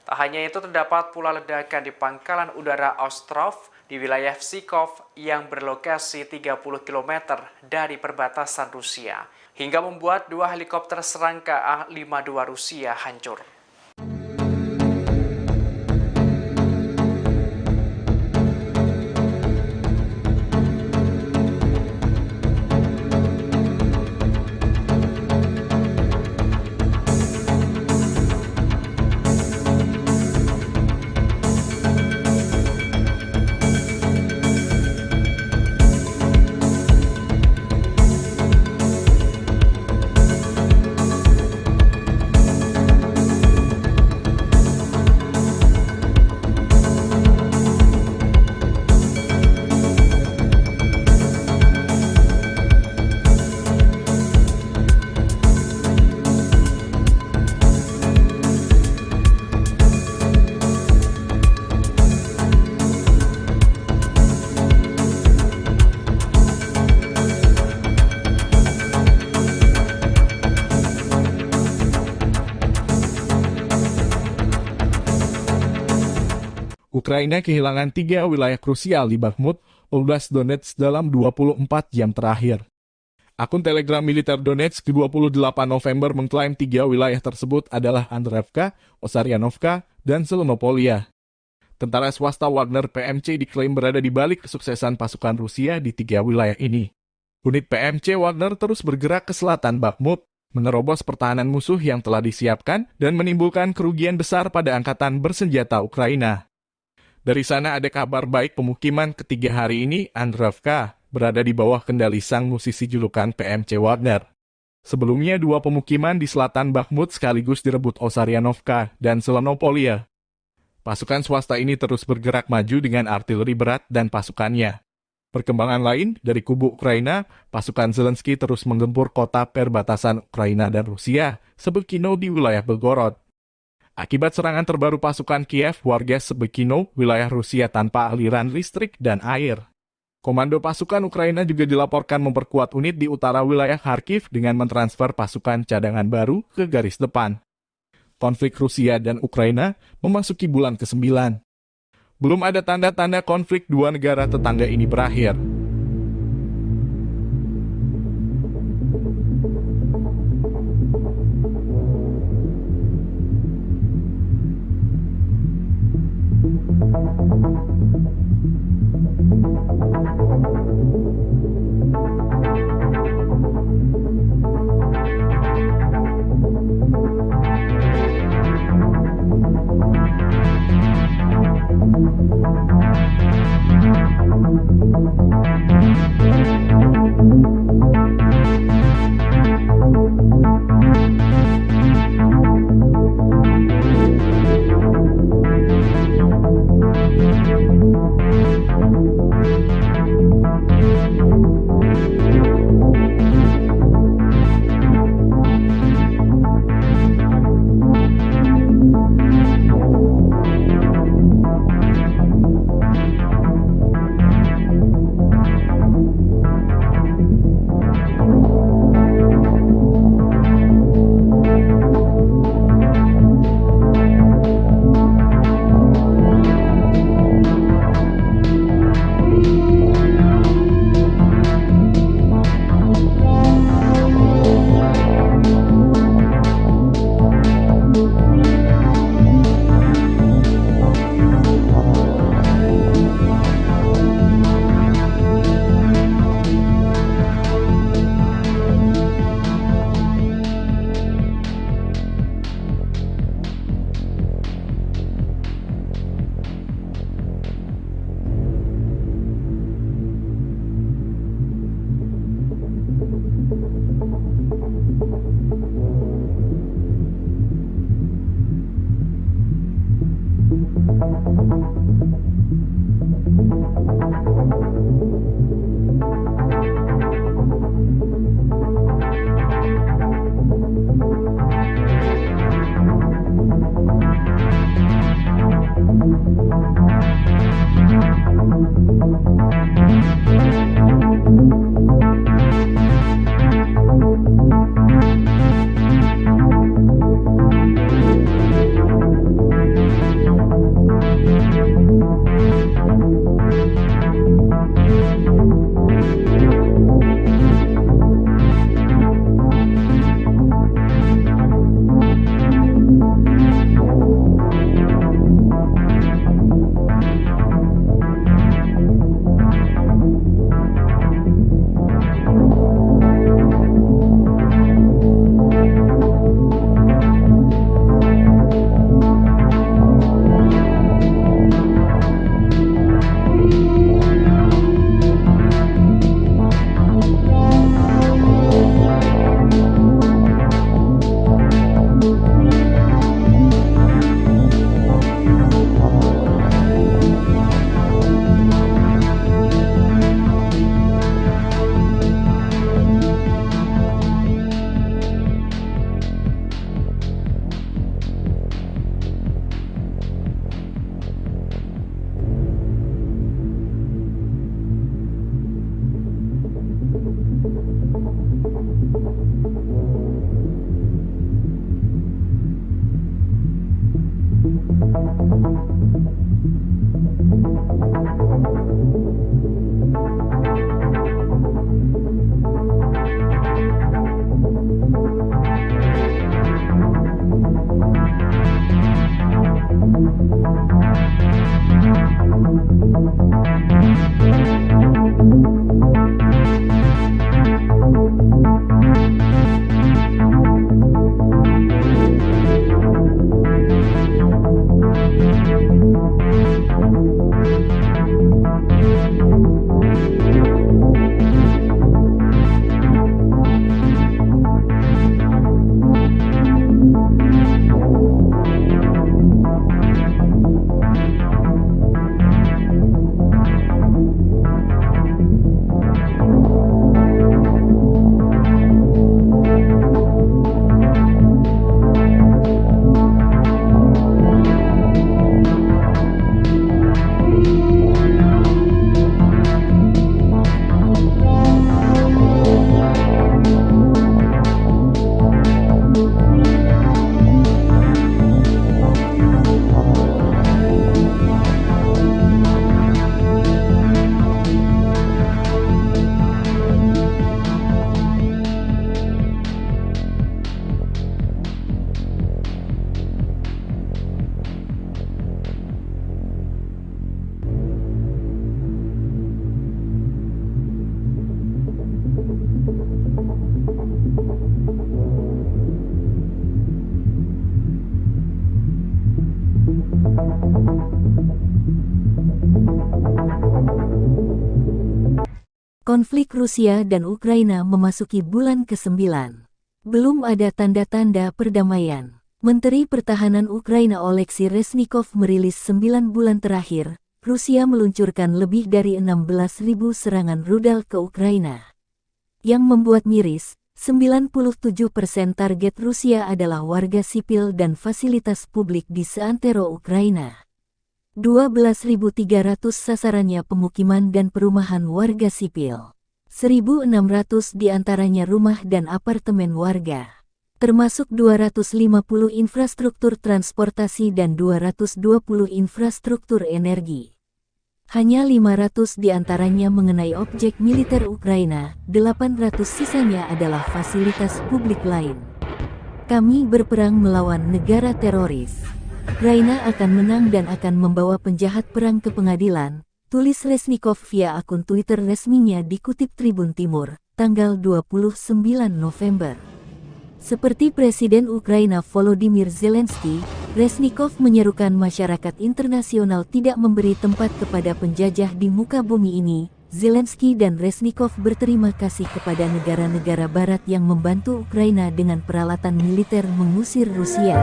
Tak hanya itu, terdapat pula ledakan di pangkalan udara Ostrov di wilayah Pskov yang berlokasi 30 km dari perbatasan Rusia, hingga membuat 2 helikopter serangka A-52 Rusia hancur. Ukraina kehilangan 3 wilayah krusial di Bakhmut, Oblast Donetsk dalam 24 jam terakhir. Akun Telegram militer Donetsk ke-28 November mengklaim 3 wilayah tersebut adalah Andreevka, Osaryanovka, dan Selenopolia. Tentara swasta Wagner PMC diklaim berada di balik kesuksesan pasukan Rusia di 3 wilayah ini. Unit PMC Wagner terus bergerak ke selatan Bakhmut, menerobos pertahanan musuh yang telah disiapkan dan menimbulkan kerugian besar pada angkatan bersenjata Ukraina. Dari sana ada kabar baik, pemukiman ketiga hari ini, Andreevka, berada di bawah kendali sang musisi julukan PMC Wagner. Sebelumnya 2 pemukiman di selatan Bakhmut sekaligus direbut Osaryanovka dan Selenopolia. Pasukan swasta ini terus bergerak maju dengan artileri berat dan pasukannya. Perkembangan lain, dari kubu Ukraina, pasukan Zelensky terus menggempur kota perbatasan Ukraina dan Rusia, Sebekino di wilayah Belgorod. Akibat serangan terbaru pasukan Kiev, warga Sebekino, wilayah Rusia tanpa aliran listrik dan air. Komando pasukan Ukraina juga dilaporkan memperkuat unit di utara wilayah Kharkiv dengan mentransfer pasukan cadangan baru ke garis depan. Konflik Rusia dan Ukraina memasuki bulan ke-9. Belum ada tanda-tanda konflik 2 negara tetangga ini berakhir. Konflik Rusia dan Ukraina memasuki bulan ke-9. Belum ada tanda-tanda perdamaian. Menteri Pertahanan Ukraina Oleksiy Reznikov merilis 9 bulan terakhir, Rusia meluncurkan lebih dari 16.000 serangan rudal ke Ukraina. Yang membuat miris, 97% target Rusia adalah warga sipil dan fasilitas publik di seantero Ukraina. 12.300 sasarannya pemukiman dan perumahan warga sipil. 1.600 diantaranya rumah dan apartemen warga. Termasuk 250 infrastruktur transportasi dan 220 infrastruktur energi. Hanya 500 diantaranya mengenai objek militer Ukraina, 800 sisanya adalah fasilitas publik lain. Kami berperang melawan negara teroris. Ukraina akan menang dan akan membawa penjahat perang ke pengadilan, tulis Reznikov via akun Twitter resminya dikutip Tribun Timur, tanggal 29 November. Seperti Presiden Ukraina Volodymyr Zelensky, Reznikov menyerukan masyarakat internasional tidak memberi tempat kepada penjajah di muka bumi ini. Zelensky dan Reznikov berterima kasih kepada negara-negara barat yang membantu Ukraina dengan peralatan militer mengusir Rusia.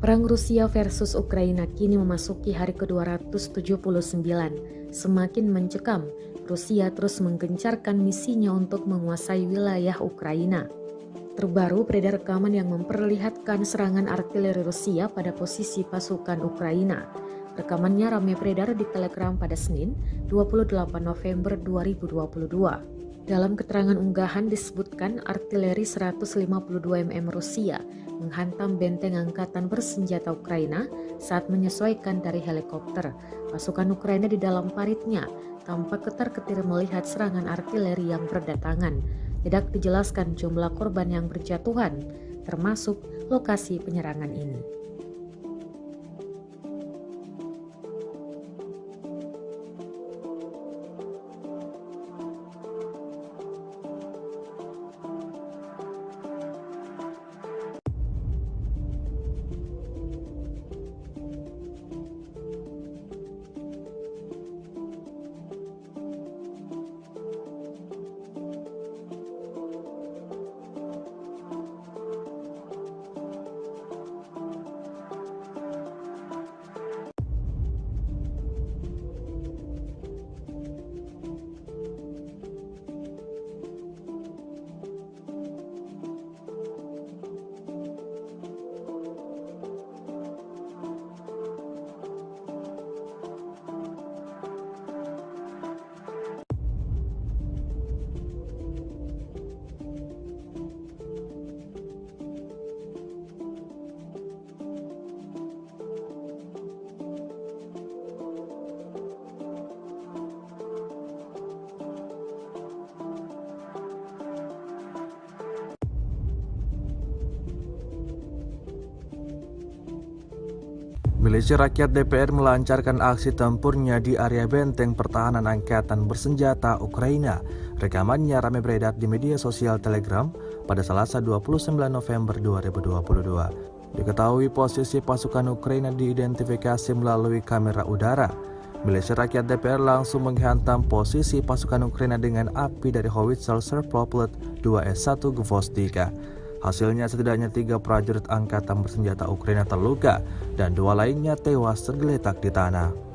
Perang Rusia versus Ukraina kini memasuki hari ke-279. Semakin mencekam, Rusia terus menggencarkan misinya untuk menguasai wilayah Ukraina. Terbaru beredar rekaman yang memperlihatkan serangan artileri Rusia pada posisi pasukan Ukraina. Rekamannya ramai beredar di Telegram pada Senin, 28 November 2022. Dalam keterangan unggahan disebutkan artileri 152 mm Rusia menghantam benteng angkatan bersenjata Ukraina saat menyesuaikan dari helikopter. Pasukan Ukraina di dalam paritnya tampak ketar-ketir melihat serangan artileri yang berdatangan. Tidak dijelaskan jumlah korban yang berjatuhan, termasuk lokasi penyerangan ini. Milisi Rakyat DPR melancarkan aksi tempurnya di area benteng pertahanan angkatan bersenjata Ukraina. Rekamannya ramai beredar di media sosial Telegram pada Selasa 29 November 2022. Diketahui posisi pasukan Ukraina diidentifikasi melalui kamera udara. Milisi Rakyat DPR langsung menghantam posisi pasukan Ukraina dengan api dari howitzer Serproplet 2S1 Gvozdyka. Hasilnya setidaknya 3 prajurit angkatan bersenjata Ukraina terluka dan 2 lainnya tewas tergeletak di tanah.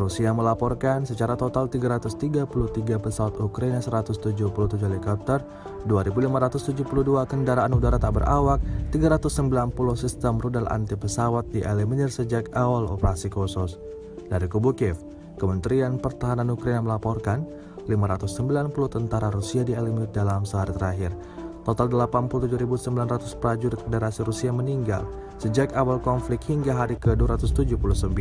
Rusia melaporkan secara total 333 pesawat Ukraina, 177 helikopter, 2.572 kendaraan udara tak berawak, 390 sistem rudal anti pesawat dieliminir sejak awal operasi khusus. Dari kubu Kiev, Kementerian Pertahanan Ukraina melaporkan 590 tentara Rusia dieliminir dalam sehari terakhir. Total 87.900 prajurit Federasi Rusia meninggal sejak awal konflik hingga hari ke-279.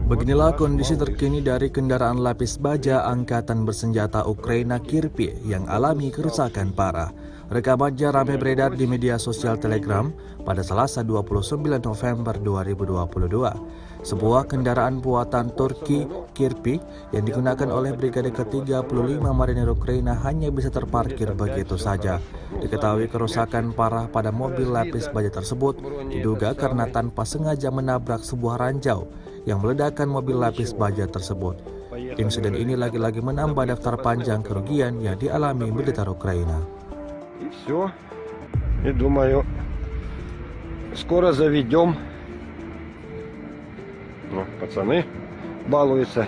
Beginilah kondisi terkini dari kendaraan lapis baja Angkatan Bersenjata Ukraina Kirpi yang alami kerusakan parah. Rekamannya ramai beredar di media sosial Telegram pada Selasa 29 November 2022. Sebuah kendaraan buatan Turki Kirpi yang digunakan oleh Brigade ke-35 Marinir Ukraina hanya bisa terparkir begitu saja. Diketahui kerusakan parah pada mobil lapis baja tersebut diduga karena tanpa sengaja menabrak sebuah ranjau yang meledakkan mobil lapis baja tersebut. Insiden ini lagi-lagi menambah daftar panjang kerugian yang dialami militer Ukraina. И все. И думаю, скоро заведем. Ну, пацаны балуются.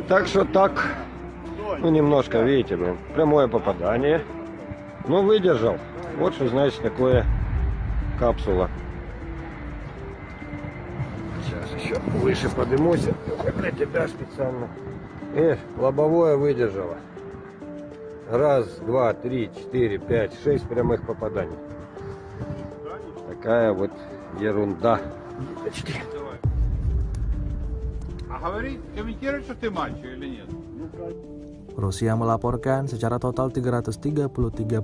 Так что так, ну немножко, видите, блин, прямое попадание. Ну, выдержал. Вот что значит такое капсула. Сейчас еще выше поднимусь. Для тебя специально. Лобовое выдержало. Раз, два, три, четыре, пять, 6 прямых попаданий. Такая вот ерунда. А говорит, комментирует, что ты мальчик или нет? Rusia melaporkan secara total 333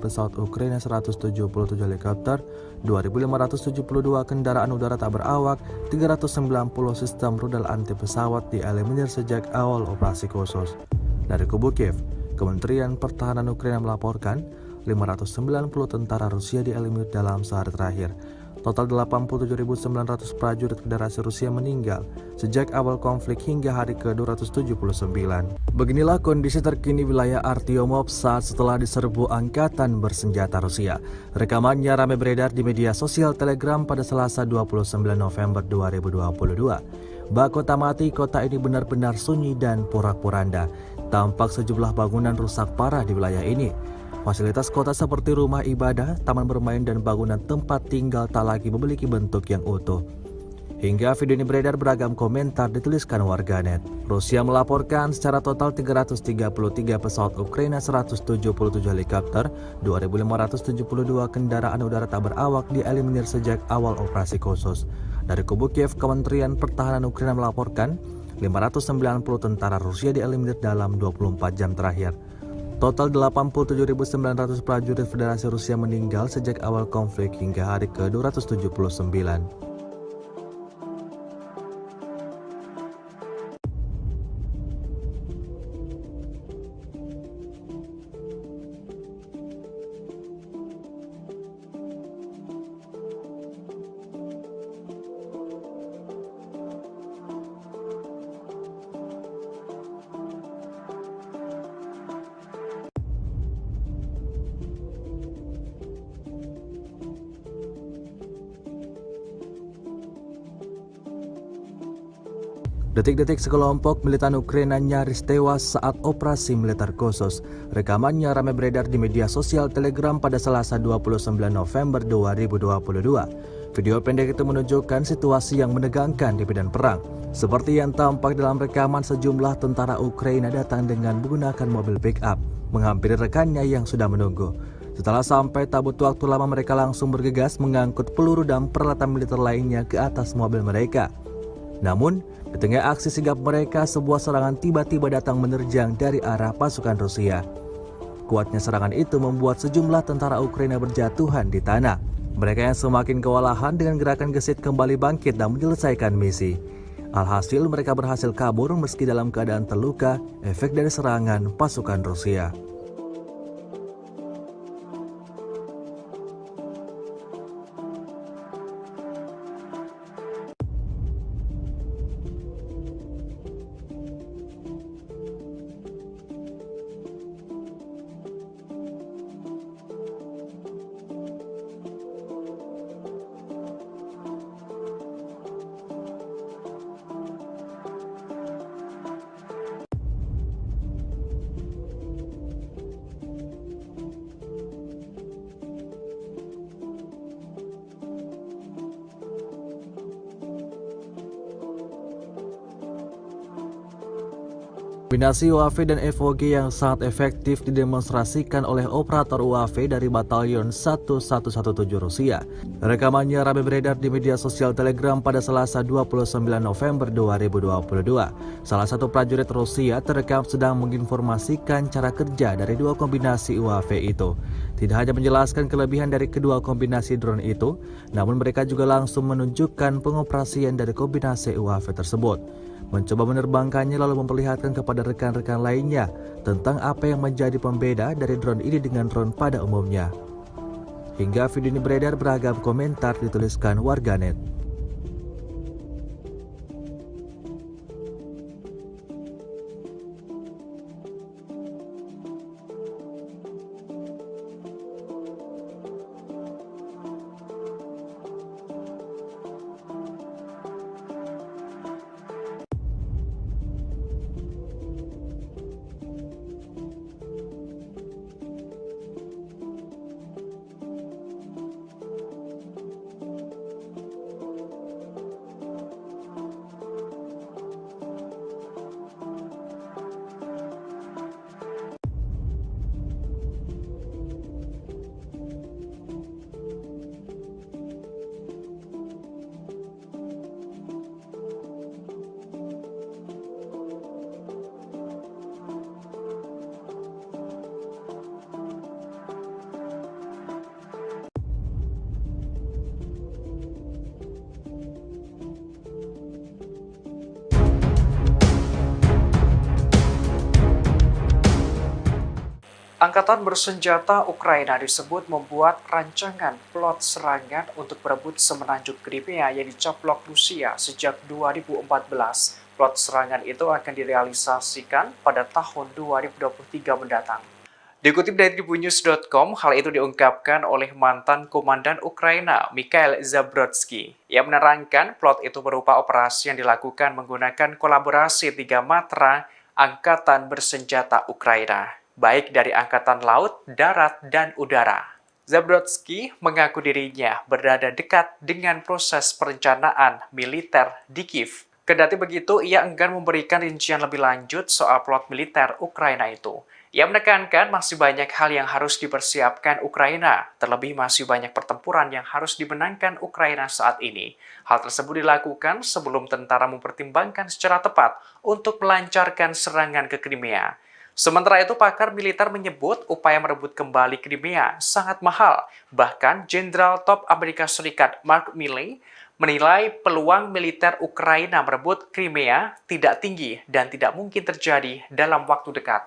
pesawat Ukraina, 177 helikopter, 2.572 kendaraan udara tak berawak, 390 sistem rudal anti pesawat dieliminir sejak awal operasi khusus. Dari kubu Kiev, Kementerian Pertahanan Ukraina melaporkan 590 tentara Rusia dieliminir dalam sehari terakhir. Total 87.900 prajurit Federasi Rusia meninggal sejak awal konflik hingga hari ke-279. Beginilah kondisi terkini wilayah Artyomov saat setelah diserbu Angkatan Bersenjata Rusia. Rekamannya ramai beredar di media sosial Telegram pada Selasa 29 November 2022. Bak kota mati, kota ini benar-benar sunyi dan porak-poranda. Tampak sejumlah bangunan rusak parah di wilayah ini. Fasilitas kota seperti rumah ibadah, taman bermain, dan bangunan tempat tinggal tak lagi memiliki bentuk yang utuh. Hingga video ini beredar, beragam komentar dituliskan warganet. Rusia melaporkan secara total 333 pesawat Ukraina, 177 helikopter, 2.572 kendaraan udara tak berawak dieliminir sejak awal operasi khusus. Dari kubu Kiev, Kementerian Pertahanan Ukraina melaporkan 590 tentara Rusia dieliminir dalam 24 jam terakhir. Total 87.900 prajurit Federasi Rusia meninggal sejak awal konflik hingga hari ke-279. Detik-detik sekelompok militan Ukraina nyaris tewas saat operasi militer khusus. Rekamannya ramai beredar di media sosial Telegram pada Selasa 29 November 2022. Video pendek itu menunjukkan situasi yang menegangkan di medan perang. Seperti yang tampak dalam rekaman, sejumlah tentara Ukraina datang dengan menggunakan mobil pick-up, menghampiri rekannya yang sudah menunggu. Setelah sampai, tak butuh waktu lama mereka langsung bergegas mengangkut peluru dan peralatan militer lainnya ke atas mobil mereka. Namun, di tengah aksi sigap mereka, sebuah serangan tiba-tiba datang menerjang dari arah pasukan Rusia. Kuatnya serangan itu membuat sejumlah tentara Ukraina berjatuhan di tanah. Mereka yang semakin kewalahan dengan gerakan gesit kembali bangkit dan menyelesaikan misi. Alhasil mereka berhasil kabur meski dalam keadaan terluka, efek dari serangan pasukan Rusia. Kombinasi UAV dan FOG yang sangat efektif didemonstrasikan oleh operator UAV dari Batalion 1117 Rusia. Rekamannya ramai beredar di media sosial Telegram pada Selasa 29 November 2022. Salah satu prajurit Rusia terekam sedang menginformasikan cara kerja dari dua kombinasi UAV itu. Tidak hanya menjelaskan kelebihan dari kedua kombinasi drone itu, namun mereka juga langsung menunjukkan pengoperasian dari kombinasi UAV tersebut. Mencoba menerbangkannya lalu memperlihatkan kepada rekan-rekan lainnya tentang apa yang menjadi pembeda dari drone ini dengan drone pada umumnya. Hingga video ini beredar, beragam komentar dituliskan warganet. Angkatan bersenjata Ukraina disebut membuat rancangan plot serangan untuk berebut semenanjung Crimea yang dicaplok Rusia sejak 2014. Plot serangan itu akan direalisasikan pada tahun 2023 mendatang. Dikutip dari tribunnews.com, hal itu diungkapkan oleh mantan komandan Ukraina, Mikhail Zabrodsky. Ia menerangkan plot itu berupa operasi yang dilakukan menggunakan kolaborasi 3 matra Angkatan Bersenjata Ukraina, baik dari Angkatan Laut, Darat, dan Udara. Zabrodsky mengaku dirinya berada dekat dengan proses perencanaan militer di Kiev. Kendati begitu, ia enggan memberikan rincian lebih lanjut soal plot militer Ukraina itu. Ia menekankan masih banyak hal yang harus dipersiapkan Ukraina, terlebih masih banyak pertempuran yang harus dimenangkan Ukraina saat ini. Hal tersebut dilakukan sebelum tentara mempertimbangkan secara tepat untuk melancarkan serangan ke Crimea. Sementara itu, pakar militer menyebut upaya merebut kembali Crimea sangat mahal. Bahkan, Jenderal Top Amerika Serikat Mark Milley menilai peluang militer Ukraina merebut Crimea tidak tinggi dan tidak mungkin terjadi dalam waktu dekat.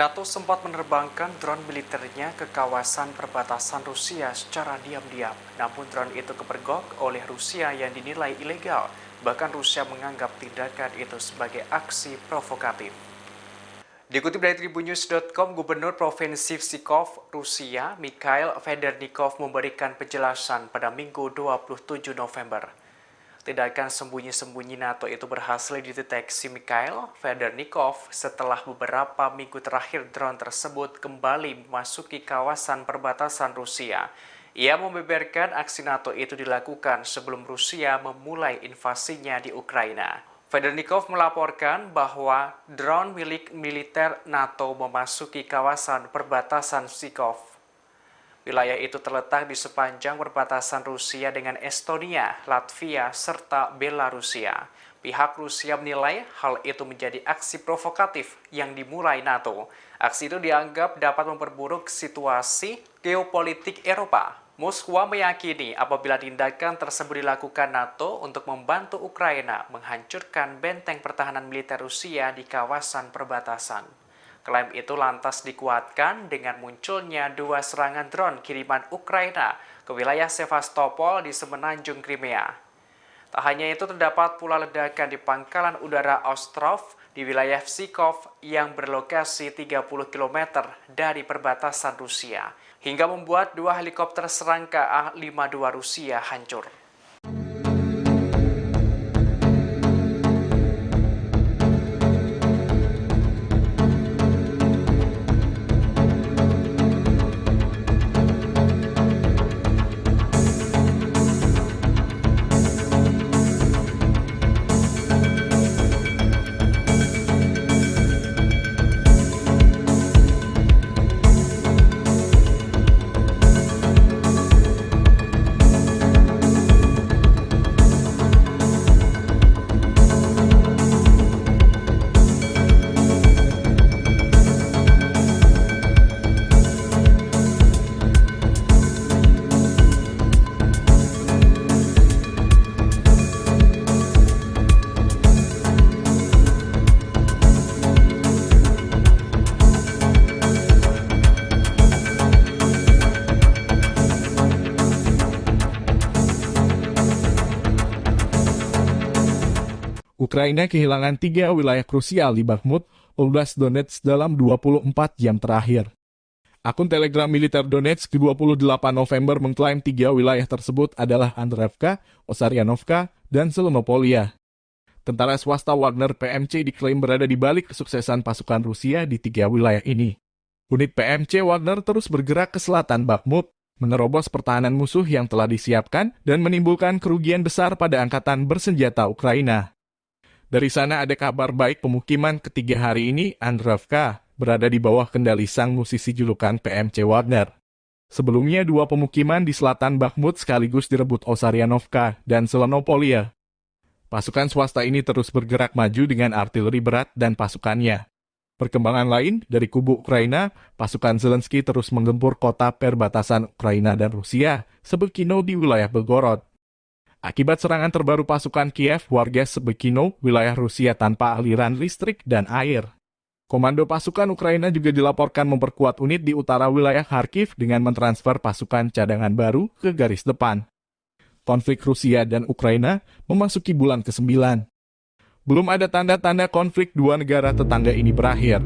NATO sempat menerbangkan drone militernya ke kawasan perbatasan Rusia secara diam-diam. Namun drone itu kepergok oleh Rusia yang dinilai ilegal. Bahkan Rusia menganggap tindakan itu sebagai aksi provokatif. Dikutip dari tribunnews.com, Gubernur Provinsi Pskov, Rusia, Mikhail Federnikov memberikan penjelasan pada Minggu 27 November. Tindakan sembunyi-sembunyi NATO itu berhasil dideteksi Mikhail Federnikov setelah beberapa minggu terakhir drone tersebut kembali memasuki kawasan perbatasan Rusia. Ia membeberkan aksi NATO itu dilakukan sebelum Rusia memulai invasinya di Ukraina. Federnikov melaporkan bahwa drone milik militer NATO memasuki kawasan perbatasan Pskov. Wilayah itu terletak di sepanjang perbatasan Rusia dengan Estonia, Latvia, serta Belarusia. Pihak Rusia menilai hal itu menjadi aksi provokatif yang dimulai NATO. Aksi itu dianggap dapat memperburuk situasi geopolitik Eropa. Moskwa meyakini apabila tindakan tersebut dilakukan NATO untuk membantu Ukraina menghancurkan benteng pertahanan militer Rusia di kawasan perbatasan. Klaim itu lantas dikuatkan dengan munculnya 2 serangan drone kiriman Ukraina ke wilayah Sevastopol di semenanjung Crimea. Tak hanya itu, terdapat pula ledakan di pangkalan udara Ostrov di wilayah Pskov yang berlokasi 30 km dari perbatasan Rusia, hingga membuat 2 helikopter serangga A-52 Rusia hancur. Ukraina kehilangan 3 wilayah krusial di Bakhmut, Oblast Donetsk dalam 24 jam terakhir. Akun Telegram militer Donetsk 28 November mengklaim 3 wilayah tersebut adalah Andreevka, Osaryanovka, dan Zelenopolia. Tentara swasta Wagner PMC diklaim berada di balik kesuksesan pasukan Rusia di 3 wilayah ini. Unit PMC Wagner terus bergerak ke selatan Bakhmut, menerobos pertahanan musuh yang telah disiapkan dan menimbulkan kerugian besar pada angkatan bersenjata Ukraina. Dari sana ada kabar baik pemukiman ketiga hari ini, Andreevka, berada di bawah kendali sang musisi julukan PMC Wagner. Sebelumnya 2 pemukiman di selatan Bakhmut sekaligus direbut Osaryanovka dan Zelenopolia. Pasukan swasta ini terus bergerak maju dengan artileri berat dan pasukannya. Perkembangan lain, dari kubu Ukraina, pasukan Zelensky terus menggempur kota perbatasan Ukraina dan Rusia, Shebekino di wilayah Belgorod. Akibat serangan terbaru pasukan Kiev, warga Shebekino, wilayah Rusia tanpa aliran listrik dan air. Komando pasukan Ukraina juga dilaporkan memperkuat unit di utara wilayah Kharkiv dengan mentransfer pasukan cadangan baru ke garis depan. Konflik Rusia dan Ukraina memasuki bulan ke-9. Belum ada tanda-tanda konflik 2 negara tetangga ini berakhir.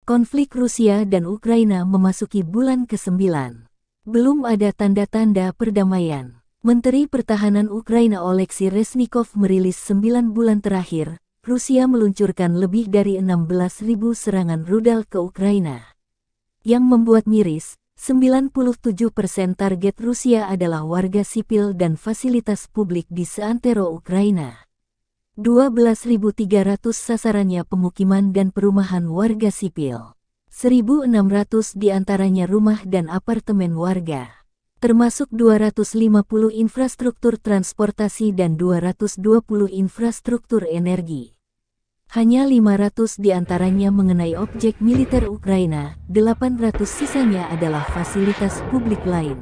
Konflik Rusia dan Ukraina memasuki bulan ke-9. Belum ada tanda-tanda perdamaian. Menteri Pertahanan Ukraina Oleksiy Reznikov merilis 9 bulan terakhir, Rusia meluncurkan lebih dari 16.000 serangan rudal ke Ukraina. Yang membuat miris, 97% target Rusia adalah warga sipil dan fasilitas publik di seantero Ukraina. 12.300 sasarannya pemukiman dan perumahan warga sipil. 1.600 diantaranya rumah dan apartemen warga. Termasuk 250 infrastruktur transportasi dan 220 infrastruktur energi. Hanya 500 diantaranya mengenai objek militer Ukraina, 800 sisanya adalah fasilitas publik lain.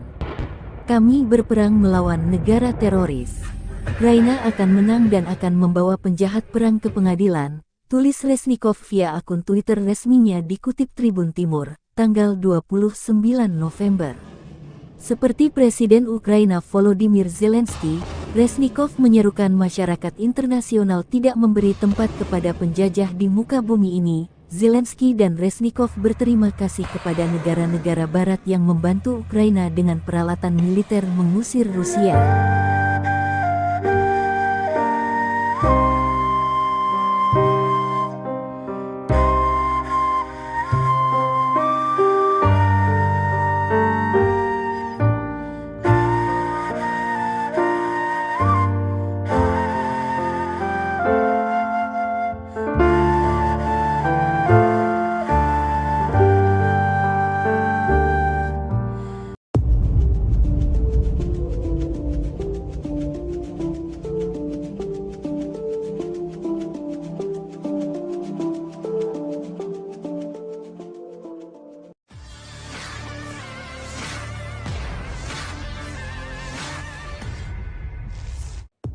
Kami berperang melawan negara teroris. Ukraina akan menang dan akan membawa penjahat perang ke pengadilan, tulis Reznikov via akun Twitter resminya dikutip Tribun Timur, tanggal 29 November. Seperti Presiden Ukraina Volodymyr Zelensky, Reznikov menyerukan masyarakat internasional tidak memberi tempat kepada penjajah di muka bumi ini. Zelensky dan Reznikov berterima kasih kepada negara-negara barat yang membantu Ukraina dengan peralatan militer mengusir Rusia.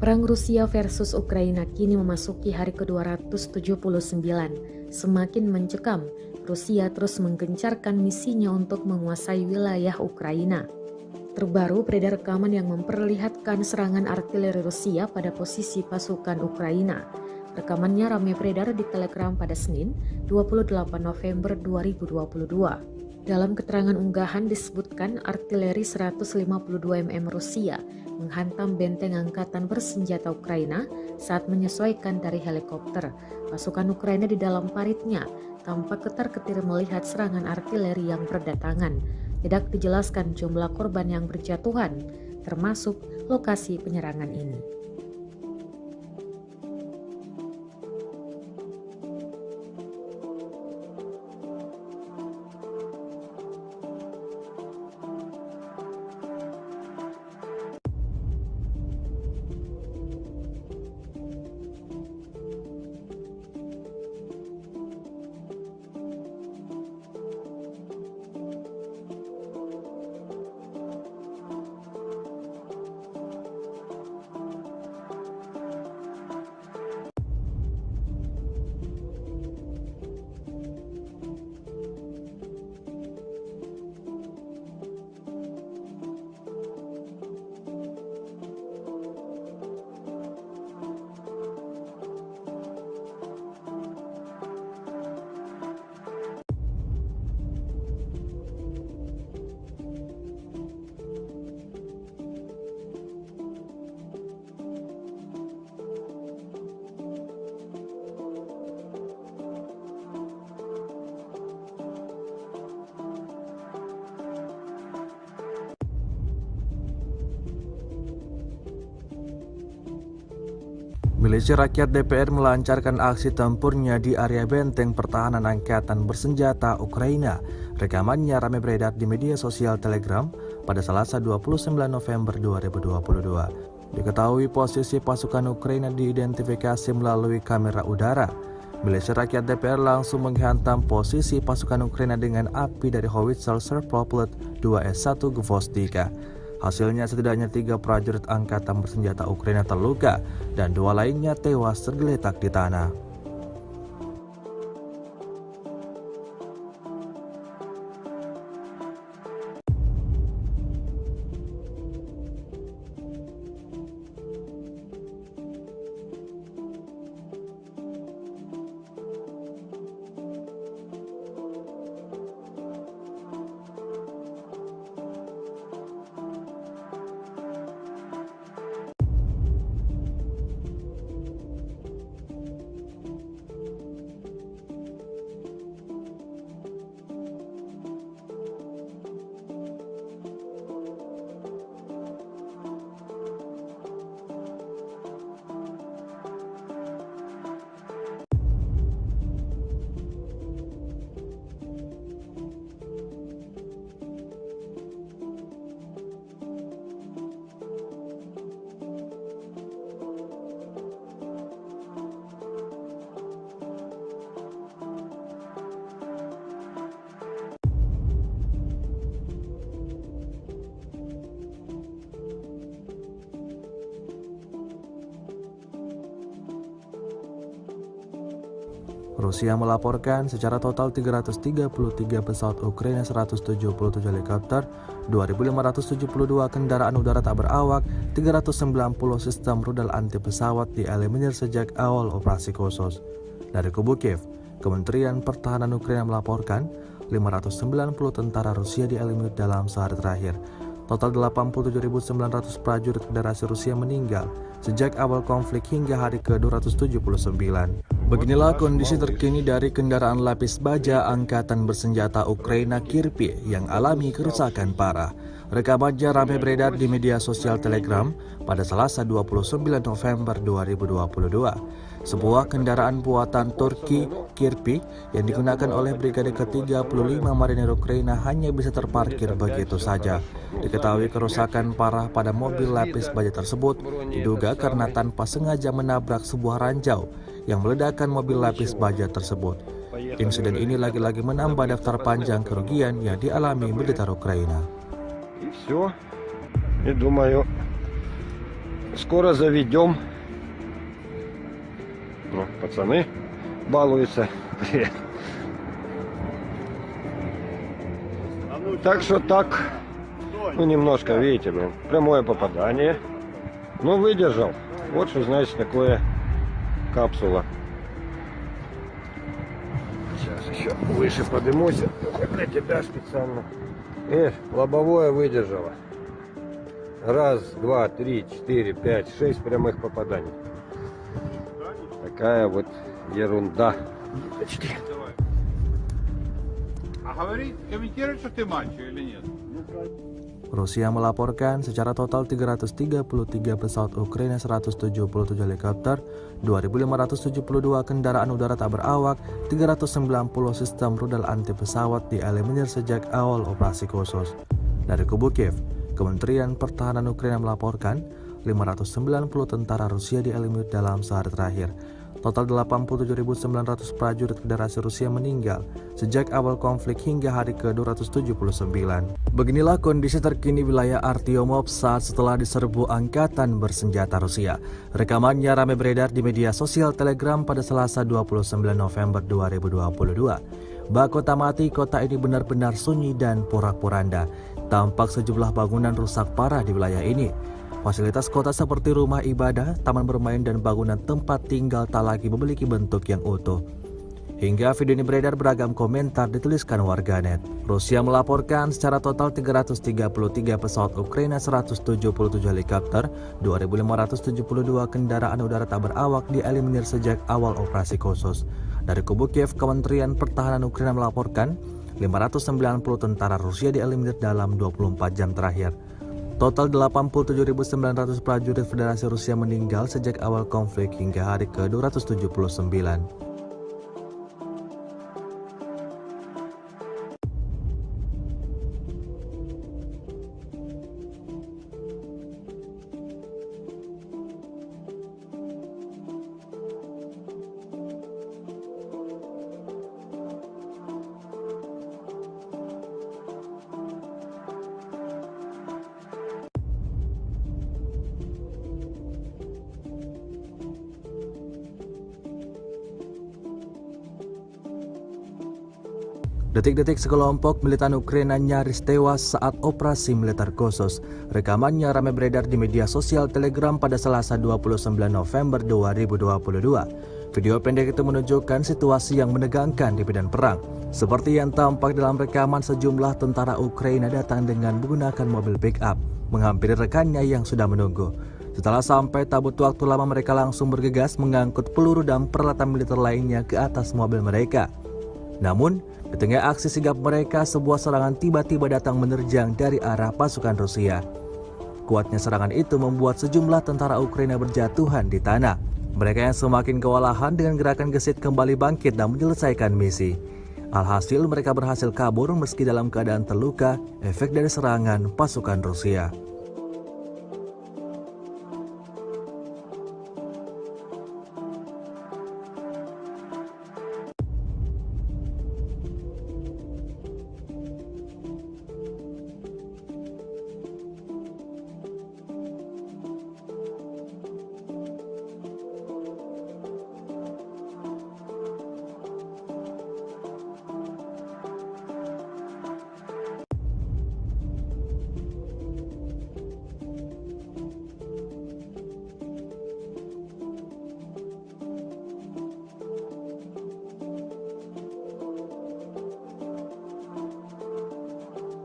Perang Rusia versus Ukraina kini memasuki hari ke-279. Semakin mencekam, Rusia terus menggencarkan misinya untuk menguasai wilayah Ukraina. Terbaru beredar rekaman yang memperlihatkan serangan artileri Rusia pada posisi pasukan Ukraina. Rekamannya ramai beredar di Telegram pada Senin, 28 November 2022. Dalam keterangan unggahan disebutkan artileri 152 mm Rusia menghantam benteng angkatan bersenjata Ukraina saat menyesuaikan dari helikopter. Pasukan Ukraina di dalam paritnya tampak ketar-ketir melihat serangan artileri yang berdatangan. Tidak dijelaskan jumlah korban yang berjatuhan, termasuk lokasi penyerangan ini. Milisi Rakyat DPR melancarkan aksi tempurnya di area benteng pertahanan angkatan bersenjata Ukraina. Rekamannya ramai beredar di media sosial Telegram pada Selasa 29 November 2022. Diketahui posisi pasukan Ukraina diidentifikasi melalui kamera udara. Milisi Rakyat DPR langsung menghantam posisi pasukan Ukraina dengan api dari howitzer Serproplet 2S1 Gvostika. Hasilnya setidaknya 3 prajurit angkatan bersenjata Ukraina terluka dan 2 lainnya tewas tergeletak di tanah. Rusia melaporkan secara total 333 pesawat Ukraina, 177 helikopter, 2.572 kendaraan udara tak berawak, 390 sistem rudal anti pesawat dieliminir sejak awal operasi khusus. Dari kubu Kiev, Kementerian Pertahanan Ukraina melaporkan 590 tentara Rusia dieliminir dalam sehari terakhir. Total 87.900 prajurit Federasi Rusia meninggal sejak awal konflik hingga hari ke-279. Beginilah kondisi terkini dari kendaraan lapis baja Angkatan Bersenjata Ukraina Kirpi yang alami kerusakan parah. Rekamannya ramai beredar di media sosial Telegram pada Selasa 29 November 2022. Sebuah kendaraan buatan Turki Kirpi yang digunakan oleh Brigade ke-35 Marinir Ukraina hanya bisa terparkir begitu saja. Diketahui kerusakan parah pada mobil lapis baja tersebut diduga karena tanpa sengaja menabrak sebuah ranjau yang meledakkan mobil lapis baja tersebut. Insiden ini lagi-lagi menambah daftar panjang kerugian yang dialami militer Ukraina. И все. И думаю, скоро заведем. Ну, пацаны балуются. Привет. Так что так, ну немножко, видите, блин, прямое попадание. Ну, выдержал. Вот что значит такое капсула. Сейчас еще выше поднимусь. Для тебя специально. Лобовое выдержало. Раз, два, три, четыре, пять, 6 прямых попаданий. Такая вот ерунда. А говорит, комментирует, что ты мальчик или нет? Rusia melaporkan secara total 333 pesawat Ukraina, 177 helikopter, 2.572 kendaraan udara tak berawak, 390 sistem rudal anti pesawat dieliminir sejak awal operasi khusus. Dari kubu Kiev, Kementerian Pertahanan Ukraina melaporkan 590 tentara Rusia dieliminir dalam sehari terakhir. Total 87.900 prajurit Federasi Rusia meninggal sejak awal konflik hingga hari ke-279. Beginilah kondisi terkini wilayah Artyomov saat setelah diserbu Angkatan Bersenjata Rusia. Rekamannya ramai beredar di media sosial Telegram pada Selasa 29 November 2022. Bak kota mati, kota ini benar-benar sunyi dan porak-poranda. Tampak sejumlah bangunan rusak parah di wilayah ini. Fasilitas kota seperti rumah ibadah, taman bermain, dan bangunan tempat tinggal tak lagi memiliki bentuk yang utuh. Hingga video ini beredar, beragam komentar dituliskan warganet. Rusia melaporkan secara total 333 pesawat Ukraina, 177 helikopter, 2.572 kendaraan udara tak berawak dieliminir sejak awal operasi khusus. Dari kubu Kiev, Kementerian Pertahanan Ukraina melaporkan 590 tentara Rusia dieliminir dalam 24 jam terakhir. Total 87.900 prajurit Federasi Rusia meninggal sejak awal konflik hingga hari ke-279. Detik-detik sekelompok militan Ukraina nyaris tewas saat operasi militer khusus. Rekamannya ramai beredar di media sosial Telegram pada Selasa 29 November 2022. Video pendek itu menunjukkan situasi yang menegangkan di medan perang. Seperti yang tampak dalam rekaman, sejumlah tentara Ukraina datang dengan menggunakan mobil pick-up, menghampiri rekannya yang sudah menunggu. Setelah sampai, tak butuh waktu lama mereka langsung bergegas mengangkut peluru dan peralatan militer lainnya ke atas mobil mereka. Namun, di tengah aksi sigap mereka, sebuah serangan tiba-tiba datang menerjang dari arah pasukan Rusia. Kuatnya serangan itu membuat sejumlah tentara Ukraina berjatuhan di tanah. Mereka yang semakin kewalahan dengan gerakan gesit kembali bangkit dan menyelesaikan misi. Alhasil mereka berhasil kabur meski dalam keadaan terluka, efek dari serangan pasukan Rusia.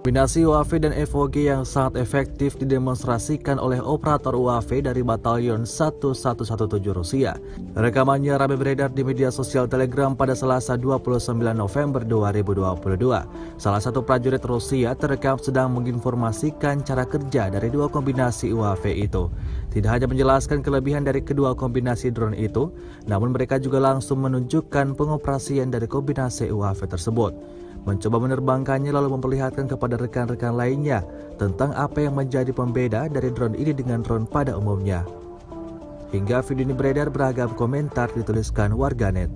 Kombinasi UAV dan FOG yang sangat efektif didemonstrasikan oleh operator UAV dari Batalion 1117 Rusia. Rekamannya ramai beredar di media sosial Telegram pada Selasa 29 November 2022. Salah satu prajurit Rusia terekam sedang menginformasikan cara kerja dari dua kombinasi UAV itu. Tidak hanya menjelaskan kelebihan dari kedua kombinasi drone itu, namun mereka juga langsung menunjukkan pengoperasian dari kombinasi UAV tersebut. Mencoba menerbangkannya lalu memperlihatkan kepada rekan-rekan lainnya tentang apa yang menjadi pembeda dari drone ini dengan drone pada umumnya. Hingga video ini beredar, beragam komentar dituliskan warganet.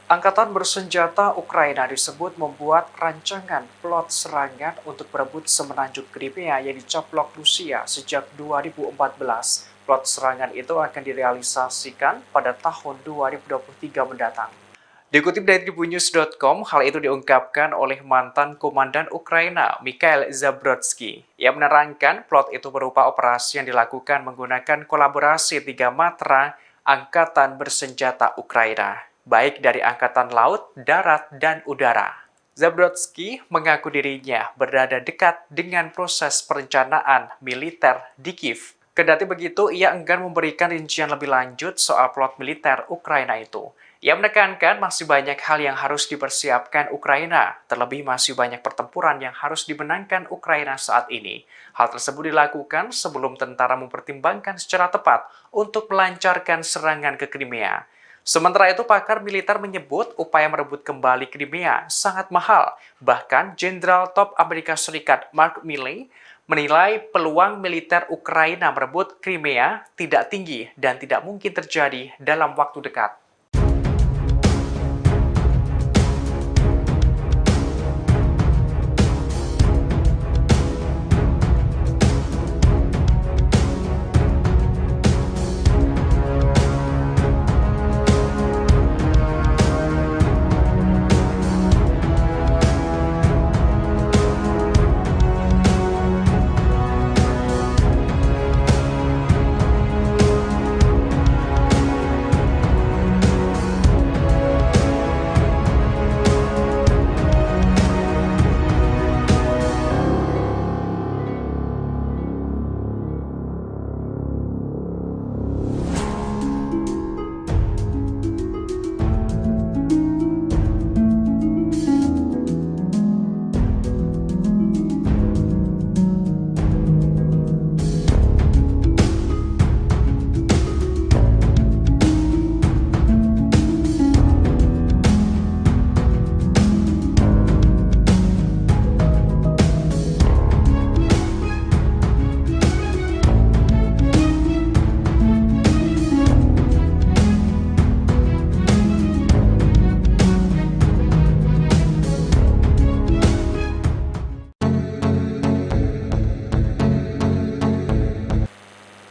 Angkatan bersenjata Ukraina disebut membuat rancangan plot serangan untuk berebut semenanjung Crimea yang dicaplok Rusia sejak 2014. Plot serangan itu akan direalisasikan pada tahun 2023 mendatang. Dikutip dari Tribunnews.com, hal itu diungkapkan oleh mantan komandan Ukraina, Mikhail Zabrodsky. Ia menerangkan plot itu berupa operasi yang dilakukan menggunakan kolaborasi 3 matra angkatan bersenjata Ukraina, baik dari angkatan laut, darat, dan udara. Zabrodsky mengaku dirinya berada dekat dengan proses perencanaan militer di Kiev. Kendati begitu, ia enggan memberikan rincian lebih lanjut soal plot militer Ukraina itu. Ia menekankan masih banyak hal yang harus dipersiapkan Ukraina, terlebih masih banyak pertempuran yang harus dimenangkan Ukraina saat ini. Hal tersebut dilakukan sebelum tentara mempertimbangkan secara tepat untuk melancarkan serangan ke Crimea. Sementara itu, pakar militer menyebut upaya merebut kembali Crimea sangat mahal. Bahkan, Jenderal Top Amerika Serikat Mark Milley menilai peluang militer Ukraina merebut Crimea tidak tinggi dan tidak mungkin terjadi dalam waktu dekat.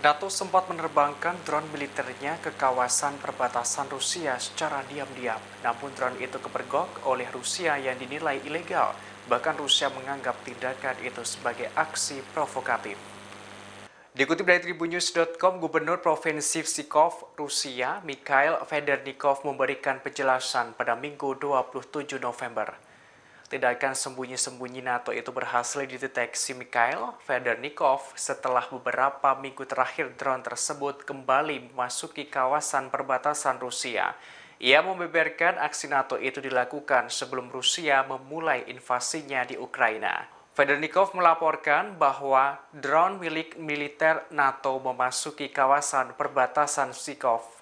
NATO sempat menerbangkan drone militernya ke kawasan perbatasan Rusia secara diam-diam. Namun drone itu kepergok oleh Rusia yang dinilai ilegal. Bahkan Rusia menganggap tindakan itu sebagai aksi provokatif. Dikutip dari Tribunnews.com, Gubernur Provinsi Pskov, Rusia, Mikhail Federnikov memberikan penjelasan pada Minggu 27 November. Tindakan sembunyi-sembunyi NATO itu berhasil dideteksi Mikhail Federnikov setelah beberapa minggu terakhir drone tersebut kembali memasuki kawasan perbatasan Rusia. Ia membeberkan aksi NATO itu dilakukan sebelum Rusia memulai invasinya di Ukraina. Federnikov melaporkan bahwa drone milik militer NATO memasuki kawasan perbatasan Pskov.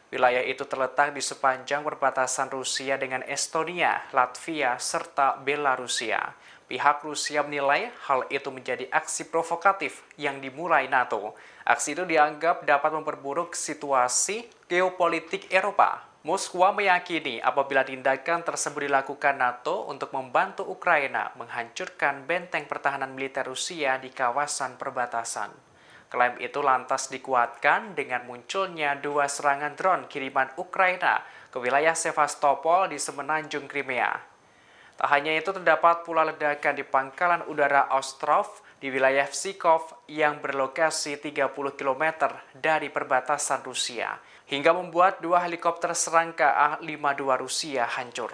Wilayah itu terletak di sepanjang perbatasan Rusia dengan Estonia, Latvia, serta Belarusia. Pihak Rusia menilai hal itu menjadi aksi provokatif yang dimulai NATO. Aksi itu dianggap dapat memperburuk situasi geopolitik Eropa. Moskwa meyakini apabila tindakan tersebut dilakukan NATO untuk membantu Ukraina menghancurkan benteng pertahanan militer Rusia di kawasan perbatasan. Klaim itu lantas dikuatkan dengan munculnya 2 serangan drone kiriman Ukraina ke wilayah Sevastopol di semenanjung Crimea. Tak hanya itu, terdapat pula ledakan di pangkalan udara Ostrov di wilayah Pskov yang berlokasi 30 km dari perbatasan Rusia, hingga membuat 2 helikopter serangga A-52 Rusia hancur.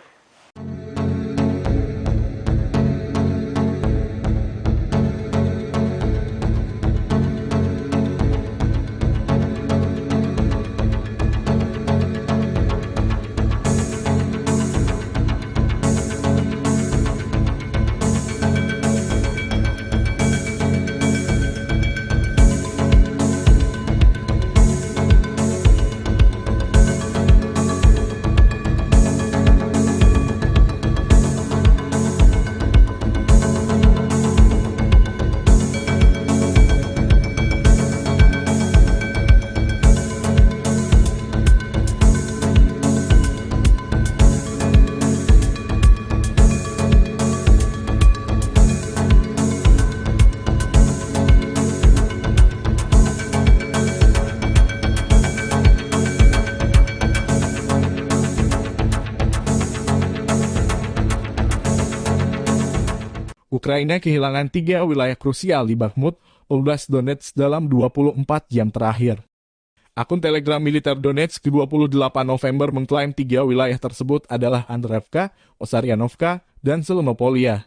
Ukraina kehilangan 3 wilayah krusial di Bakhmut, Oblast Donetsk dalam 24 jam terakhir. Akun Telegram militer Donetsk 28 November mengklaim 3 wilayah tersebut adalah Andreevka, Osaryanovka, dan Zelenopolia.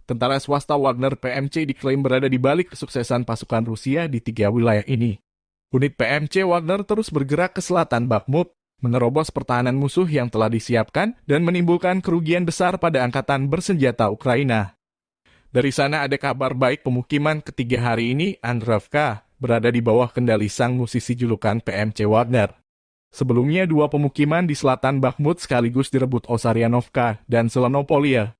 Tentara swasta Wagner PMC diklaim berada di balik kesuksesan pasukan Rusia di 3 wilayah ini. Unit PMC Wagner terus bergerak ke selatan Bakhmut, menerobos pertahanan musuh yang telah disiapkan dan menimbulkan kerugian besar pada angkatan bersenjata Ukraina. Dari sana ada kabar baik, pemukiman ketiga hari ini, Andreevka, berada di bawah kendali sang musisi julukan PMC Wagner. Sebelumnya 2 pemukiman di selatan Bakhmut sekaligus direbut Osaryanovka dan Zelenopolia.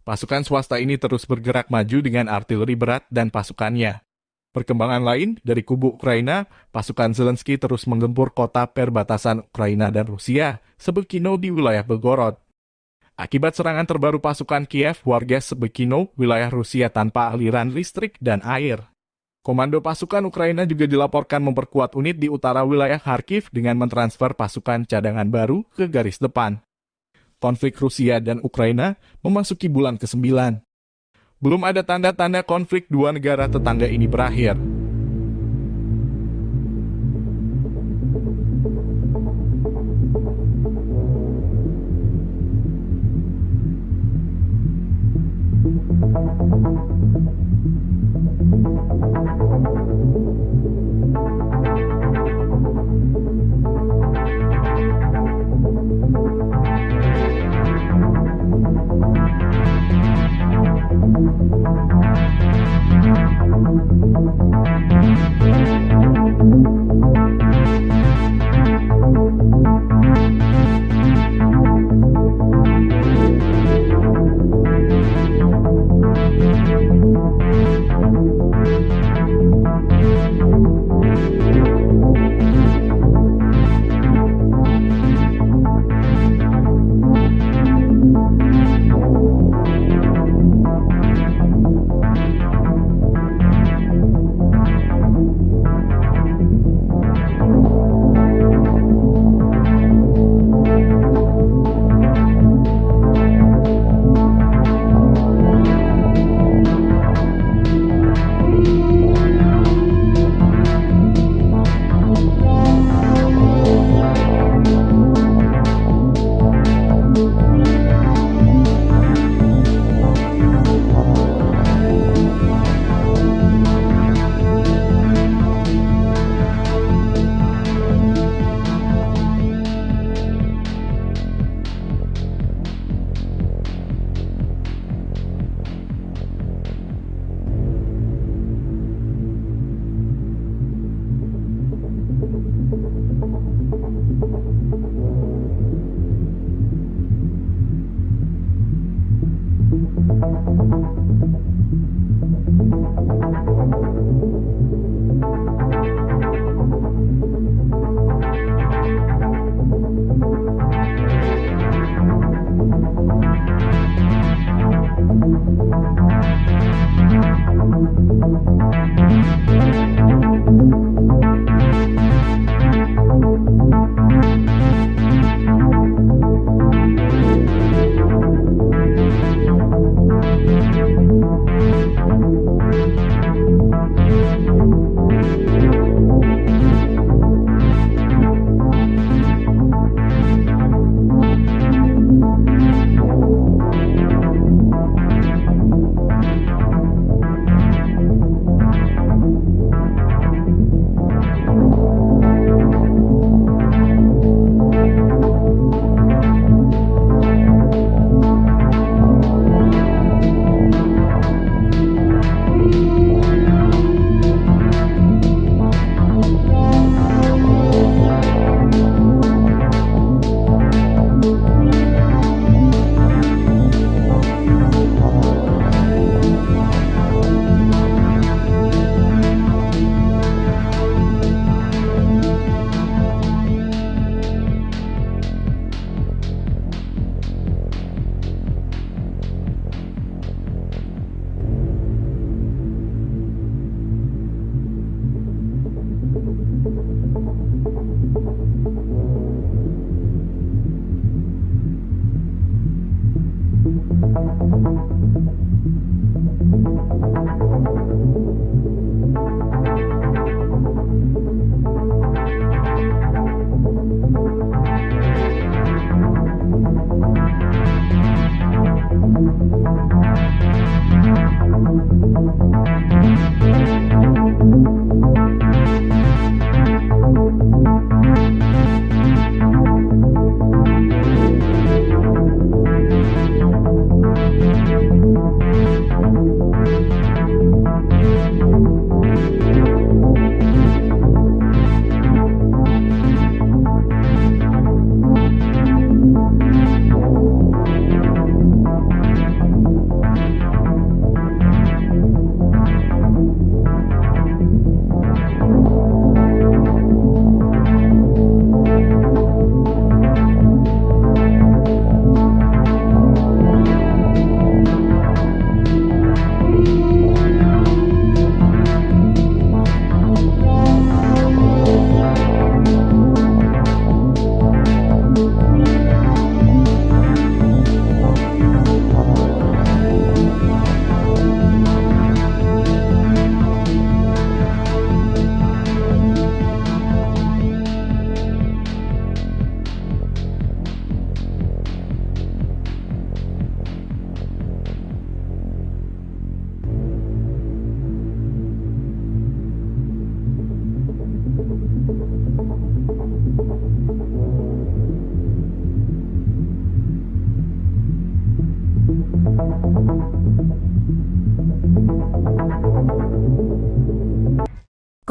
Pasukan swasta ini terus bergerak maju dengan artileri berat dan pasukannya. Perkembangan lain, dari kubu Ukraina, pasukan Zelensky terus menggempur kota perbatasan Ukraina dan Rusia, Shebekino di wilayah Belgorod. Akibat serangan terbaru pasukan Kiev, warga Shebekino, wilayah Rusia tanpa aliran listrik dan air. Komando pasukan Ukraina juga dilaporkan memperkuat unit di utara wilayah Kharkiv dengan mentransfer pasukan cadangan baru ke garis depan. Konflik Rusia dan Ukraina memasuki bulan ke-9. Belum ada tanda-tanda konflik 2 negara tetangga ini berakhir.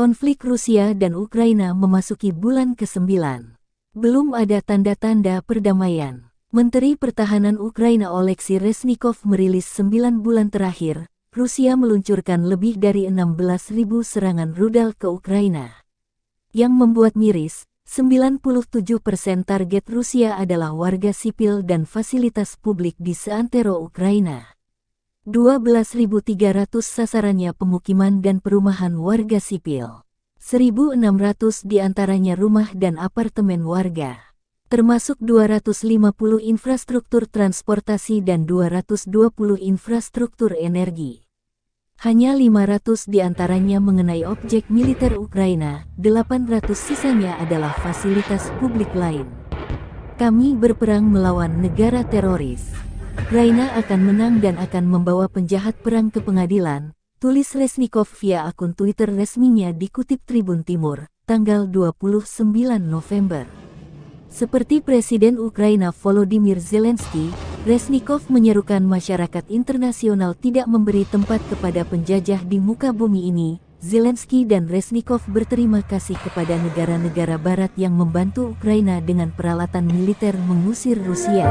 Konflik Rusia dan Ukraina memasuki bulan ke-9. Belum ada tanda-tanda perdamaian. Menteri Pertahanan Ukraina Oleksiy Reznikov merilis 9 bulan terakhir, Rusia meluncurkan lebih dari 16.000 serangan rudal ke Ukraina. Yang membuat miris, 97% target Rusia adalah warga sipil dan fasilitas publik di seantero Ukraina. 12.300 sasarannya pemukiman dan perumahan warga sipil. 1.600 diantaranya rumah dan apartemen warga. Termasuk 250 infrastruktur transportasi dan 220 infrastruktur energi. Hanya 500 diantaranya mengenai objek militer Ukraina, 800 sisanya adalah fasilitas publik lain. Kami berperang melawan negara teroris. Ukraina akan menang dan akan membawa penjahat perang ke pengadilan, tulis Reznikov via akun Twitter resminya dikutip Tribun Timur, tanggal 29 November. Seperti Presiden Ukraina Volodymyr Zelensky, Reznikov menyerukan masyarakat internasional tidak memberi tempat kepada penjajah di muka bumi ini. Zelensky dan Reznikov berterima kasih kepada negara-negara barat yang membantu Ukraina dengan peralatan militer mengusir Rusia.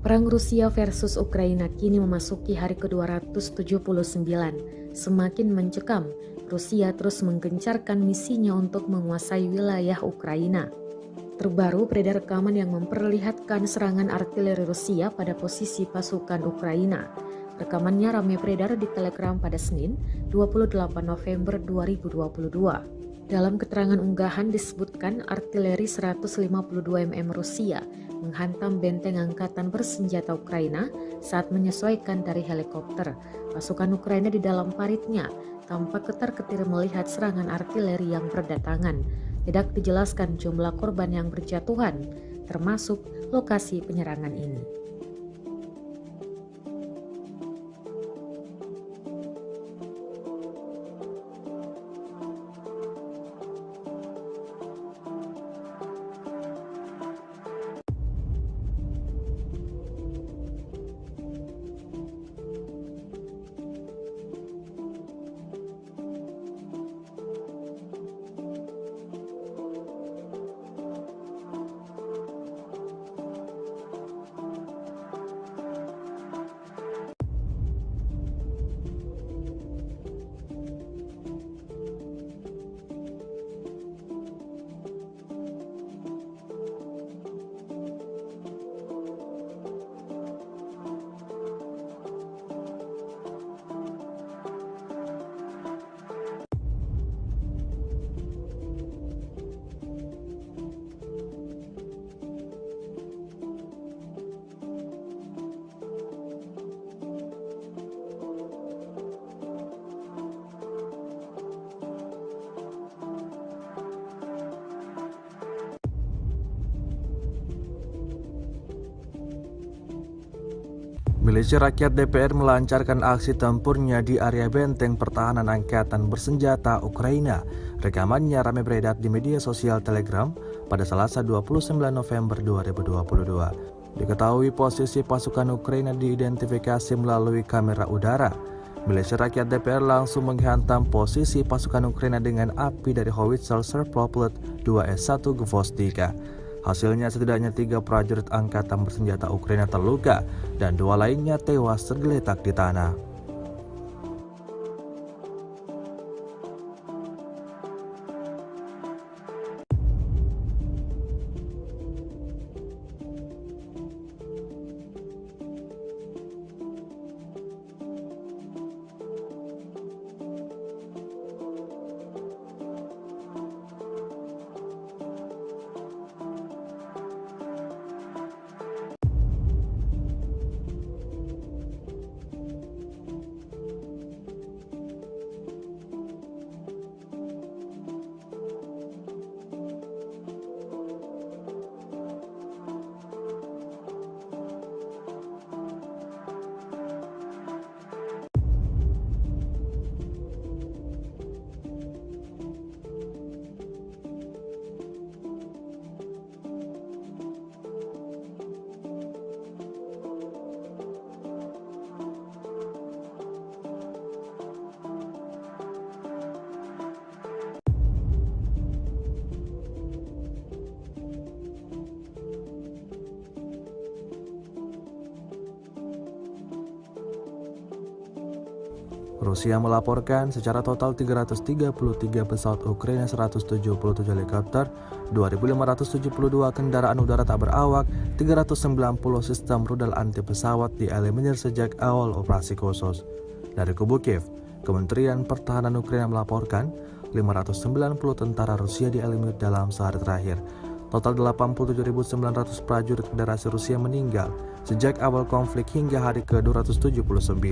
Perang Rusia versus Ukraina kini memasuki hari ke-279. Semakin mencekam, Rusia terus menggencarkan misinya untuk menguasai wilayah Ukraina. Terbaru beredar rekaman yang memperlihatkan serangan artileri Rusia pada posisi pasukan Ukraina. Rekamannya ramai beredar di Telegram pada Senin, 28 November 2022. Dalam keterangan unggahan disebutkan artileri 152 mm Rusia menghantam benteng angkatan bersenjata Ukraina saat menyesuaikan dari helikopter. Pasukan Ukraina di dalam paritnya tampak ketar-ketir melihat serangan artileri yang berdatangan. Tidak dijelaskan jumlah korban yang berjatuhan, termasuk lokasi penyerangan ini. Milisi Rakyat DPR melancarkan aksi tempurnya di area benteng pertahanan angkatan bersenjata Ukraina. Rekamannya ramai beredar di media sosial Telegram pada Selasa 29 November 2022. Diketahui posisi pasukan Ukraina diidentifikasi melalui kamera udara. Milisi Rakyat DPR langsung menghantam posisi pasukan Ukraina dengan api dari howitzer Serproplet 2S1 Gvosdika. Hasilnya setidaknya 3 prajurit angkatan bersenjata Ukraina terluka dan 2 lainnya tewas tergeletak di tanah. Rusia melaporkan secara total 333 pesawat Ukraina, 177 helikopter, 2.572 kendaraan udara tak berawak, 390 sistem rudal anti pesawat dieliminir sejak awal operasi khusus. Dari kubu Kiev, Kementerian Pertahanan Ukraina melaporkan 590 tentara Rusia dieliminir dalam sehari terakhir. Total 87.900 prajurit Federasi Rusia meninggal sejak awal konflik hingga hari ke-279.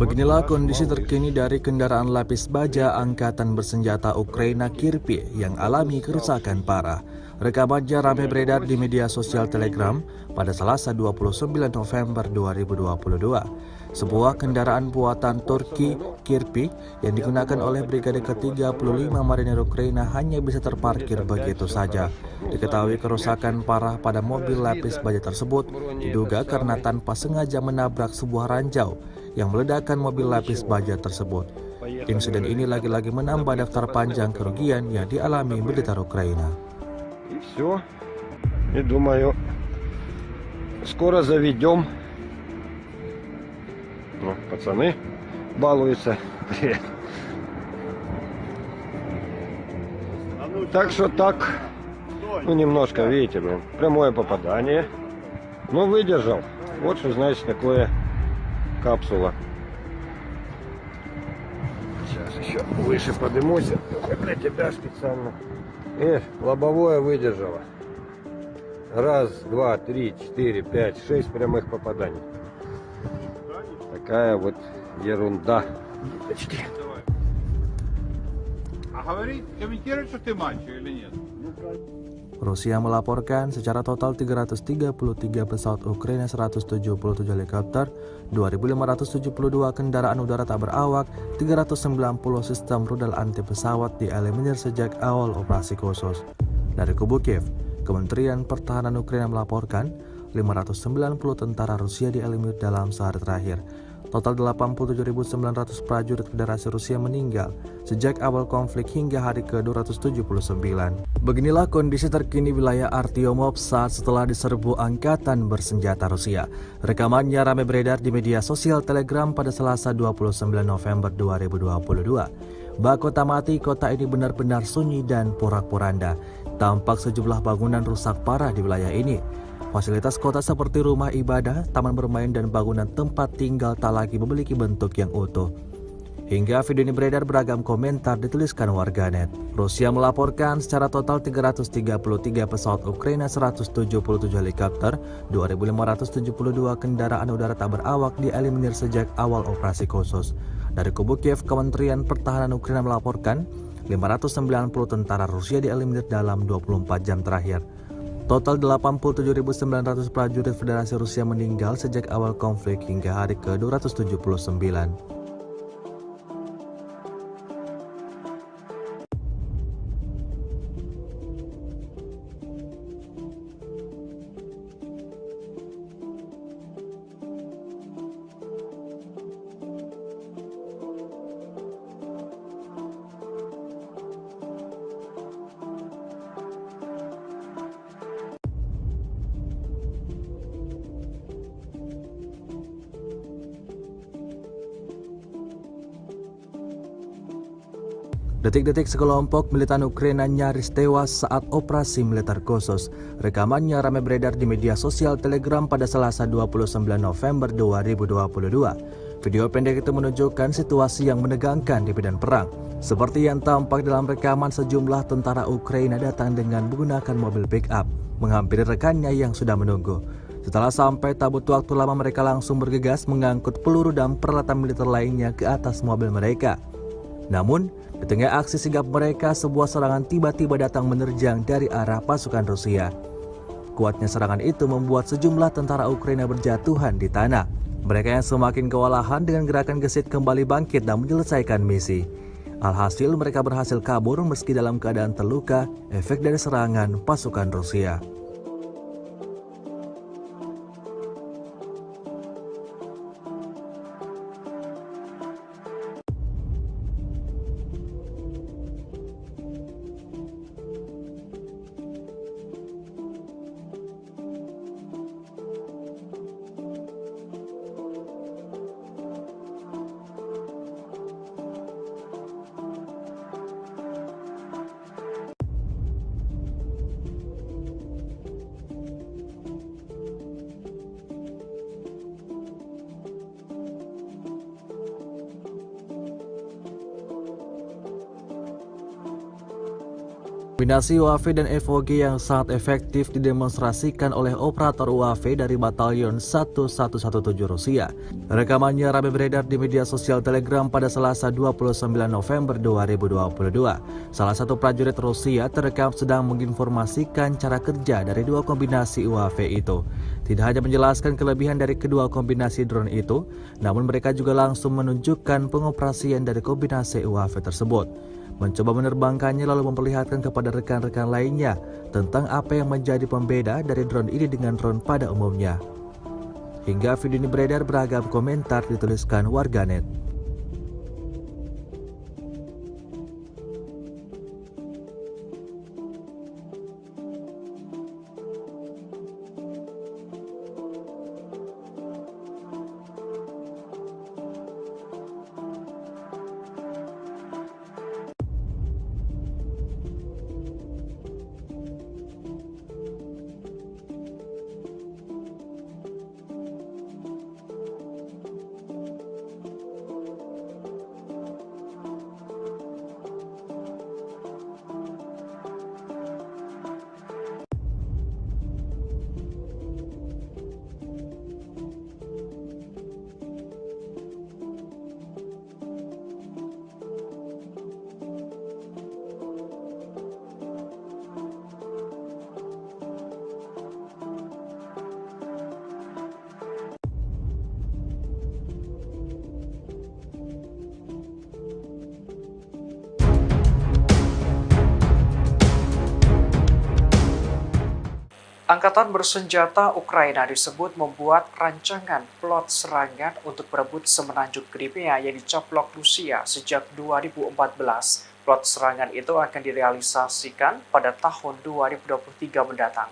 Beginilah kondisi terkini dari kendaraan lapis baja Angkatan Bersenjata Ukraina Kirpi yang alami kerusakan parah. Rekamannya ramai beredar di media sosial Telegram pada Selasa 29 November 2022. Sebuah kendaraan buatan Turki Kirpi yang digunakan oleh Brigade ke-35 Marinir Ukraina hanya bisa terparkir begitu saja. Diketahui kerusakan parah pada mobil lapis baja tersebut diduga karena tanpa sengaja menabrak sebuah ranjau yang meledakkan mobil lapis baja tersebut. Insiden ini lagi-lagi menambah daftar panjang kerugian yang dialami militer Ukraina. И все. И думаю, скоро заведем. Ну, пацаны балуются. Так что так, ну немножко, видите, блин, прямое попадание. Но выдержал. Вот что значит такое капсула. Сейчас еще выше поднимусь. Для тебя специально. Лобовое выдержало. Раз, два, три, четыре, пять, 6 прямых попаданий. Такая вот ерунда. Деточки. А говорит, комментирует, что ты мальчик или нет? Rusia melaporkan secara total 333 pesawat Ukraina, 177 helikopter, 2.572 kendaraan udara tak berawak, 390 sistem rudal anti pesawat dieliminir sejak awal operasi khusus. Dari kubu Kiev, Kementerian Pertahanan Ukraina melaporkan 590 tentara Rusia dieliminir dalam sehari terakhir. Total 87.900 prajurit Federasi Rusia meninggal sejak awal konflik hingga hari ke-279. Beginilah kondisi terkini wilayah Artyomov saat setelah diserbu Angkatan Bersenjata Rusia. Rekamannya ramai beredar di media sosial Telegram pada Selasa 29 November 2022. Bak kota mati, kota ini benar-benar sunyi dan porak-poranda. Tampak sejumlah bangunan rusak parah di wilayah ini. Fasilitas kota seperti rumah ibadah, taman bermain, dan bangunan tempat tinggal tak lagi memiliki bentuk yang utuh. Hingga video ini beredar, beragam komentar dituliskan warganet. Rusia melaporkan secara total 333 pesawat Ukraina, 177 helikopter, 2.572 kendaraan udara tak berawak dieliminir sejak awal operasi khusus. Dari kubu Kiev, Kementerian Pertahanan Ukraina melaporkan 590 tentara Rusia dieliminir dalam 24 jam terakhir. Total 87.900 prajurit Federasi Rusia meninggal sejak awal konflik hingga hari ke-279. Detik-detik sekelompok militan Ukraina nyaris tewas saat operasi militer khusus. Rekamannya ramai beredar di media sosial Telegram pada Selasa 29 November 2022. Video pendek itu menunjukkan situasi yang menegangkan di medan perang. Seperti yang tampak dalam rekaman, sejumlah tentara Ukraina datang dengan menggunakan mobil pick-up, menghampiri rekannya yang sudah menunggu. Setelah sampai, tak butuh waktu lama mereka langsung bergegas mengangkut peluru dan peralatan militer lainnya ke atas mobil mereka. Namun, di tengah aksi sigap mereka, sebuah serangan tiba-tiba datang menerjang dari arah pasukan Rusia. Kuatnya serangan itu membuat sejumlah tentara Ukraina berjatuhan di tanah. Mereka yang semakin kewalahan dengan gerakan gesit kembali bangkit dan menyelesaikan misi. Alhasil mereka berhasil kabur meski dalam keadaan terluka, efek dari serangan pasukan Rusia. Kombinasi UAV dan FOG yang sangat efektif didemonstrasikan oleh operator UAV dari Batalion 1117 Rusia. Rekamannya ramai beredar di media sosial Telegram pada Selasa 29 November 2022. Salah satu prajurit Rusia terekam sedang menginformasikan cara kerja dari dua kombinasi UAV itu. Tidak hanya menjelaskan kelebihan dari kedua kombinasi drone itu, namun mereka juga langsung menunjukkan pengoperasian dari kombinasi UAV tersebut. Mencoba menerbangkannya lalu memperlihatkan kepada rekan-rekan lainnya tentang apa yang menjadi pembeda dari drone ini dengan drone pada umumnya. Hingga video ini beredar, beragam komentar dituliskan warganet. Angkatan bersenjata Ukraina disebut membuat rancangan plot serangan untuk berebut semenanjung Crimea yang dicaplok Rusia sejak 2014. Plot serangan itu akan direalisasikan pada tahun 2023 mendatang.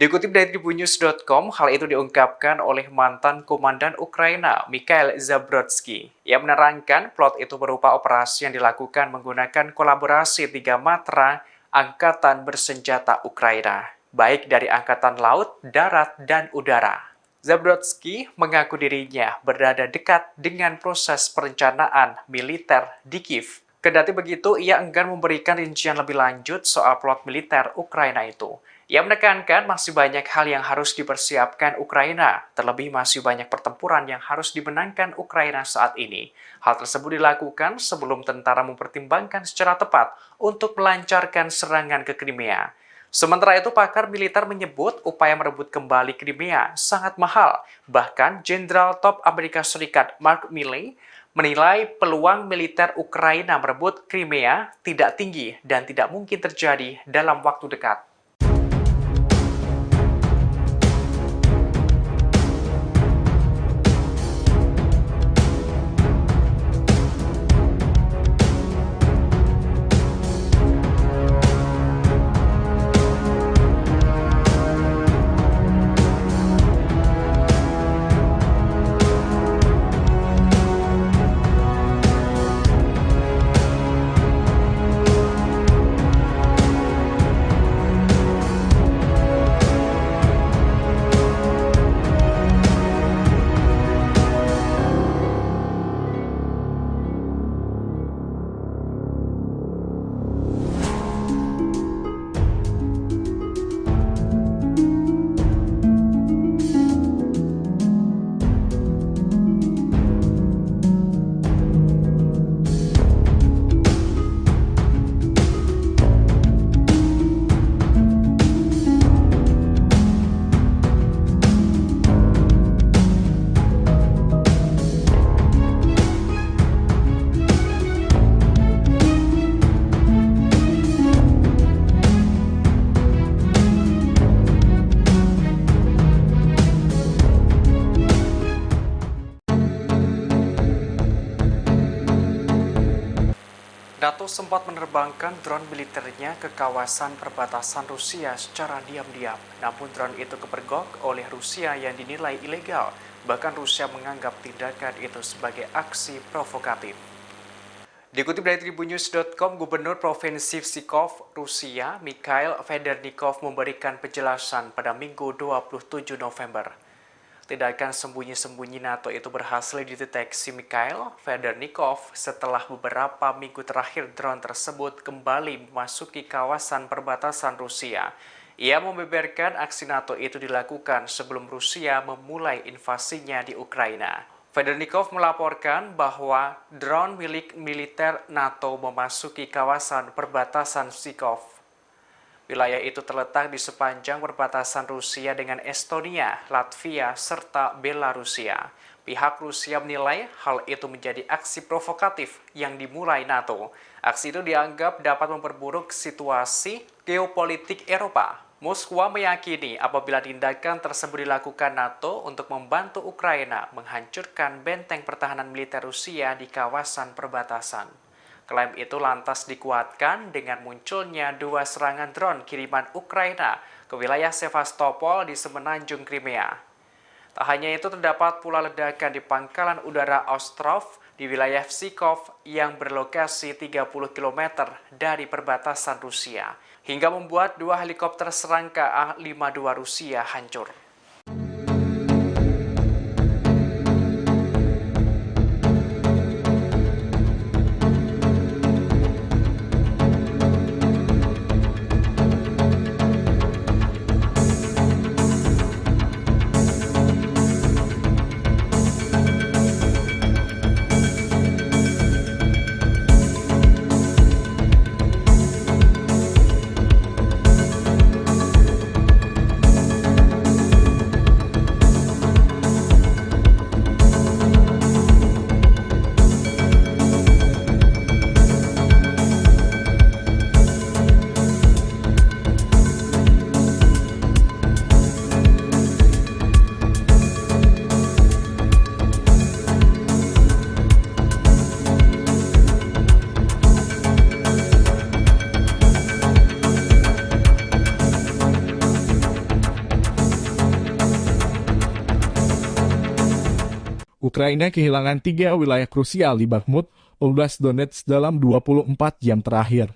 Dikutip dari tribunnews.com, hal itu diungkapkan oleh mantan komandan Ukraina, Mikhail Zabrodsky. Ia menerangkan plot itu berupa operasi yang dilakukan menggunakan kolaborasi 3 matra angkatan bersenjata Ukraina, baik dari angkatan laut, darat, dan udara. Zabrodsky mengaku dirinya berada dekat dengan proses perencanaan militer di Kiev. Kendati begitu, ia enggan memberikan rincian lebih lanjut soal plot militer Ukraina itu. Ia menekankan masih banyak hal yang harus dipersiapkan Ukraina, terlebih masih banyak pertempuran yang harus dimenangkan Ukraina saat ini. Hal tersebut dilakukan sebelum tentara mempertimbangkan secara tepat untuk melancarkan serangan ke Crimea. Sementara itu, pakar militer menyebut upaya merebut kembali Crimea sangat mahal. Bahkan, Jenderal Top Amerika Serikat Mark Milley menilai peluang militer Ukraina merebut Crimea tidak tinggi dan tidak mungkin terjadi dalam waktu dekat. NATO sempat menerbangkan drone militernya ke kawasan perbatasan Rusia secara diam-diam. Namun drone itu kepergok oleh Rusia yang dinilai ilegal. Bahkan Rusia menganggap tindakan itu sebagai aksi provokatif. Dikutip dari tribunnews.com, Gubernur Provinsi Pskov, Rusia, Mikhail Federnikov memberikan penjelasan pada Minggu 27 November. Tindakan sembunyi-sembunyi NATO itu berhasil dideteksi Mikhail Federnikov setelah beberapa minggu terakhir drone tersebut kembali memasuki kawasan perbatasan Rusia. Ia membeberkan aksi NATO itu dilakukan sebelum Rusia memulai invasinya di Ukraina. Federnikov melaporkan bahwa drone milik militer NATO memasuki kawasan perbatasan Pskov. Wilayah itu terletak di sepanjang perbatasan Rusia dengan Estonia, Latvia, serta Belarusia. Pihak Rusia menilai hal itu menjadi aksi provokatif yang dimulai NATO. Aksi itu dianggap dapat memperburuk situasi geopolitik Eropa. Moskwa meyakini apabila tindakan tersebut dilakukan NATO untuk membantu Ukraina menghancurkan benteng pertahanan militer Rusia di kawasan perbatasan. Klaim itu lantas dikuatkan dengan munculnya 2 serangan drone kiriman Ukraina ke wilayah Sevastopol di semenanjung Crimea. Tak hanya itu, terdapat pula ledakan di pangkalan udara Ostrov di wilayah Pskov yang berlokasi 30 km dari perbatasan Rusia, hingga membuat 2 helikopter serangka A-52 Rusia hancur. Ukraina kehilangan 3 wilayah krusial di Bakhmut, Oblast Donetsk dalam 24 jam terakhir.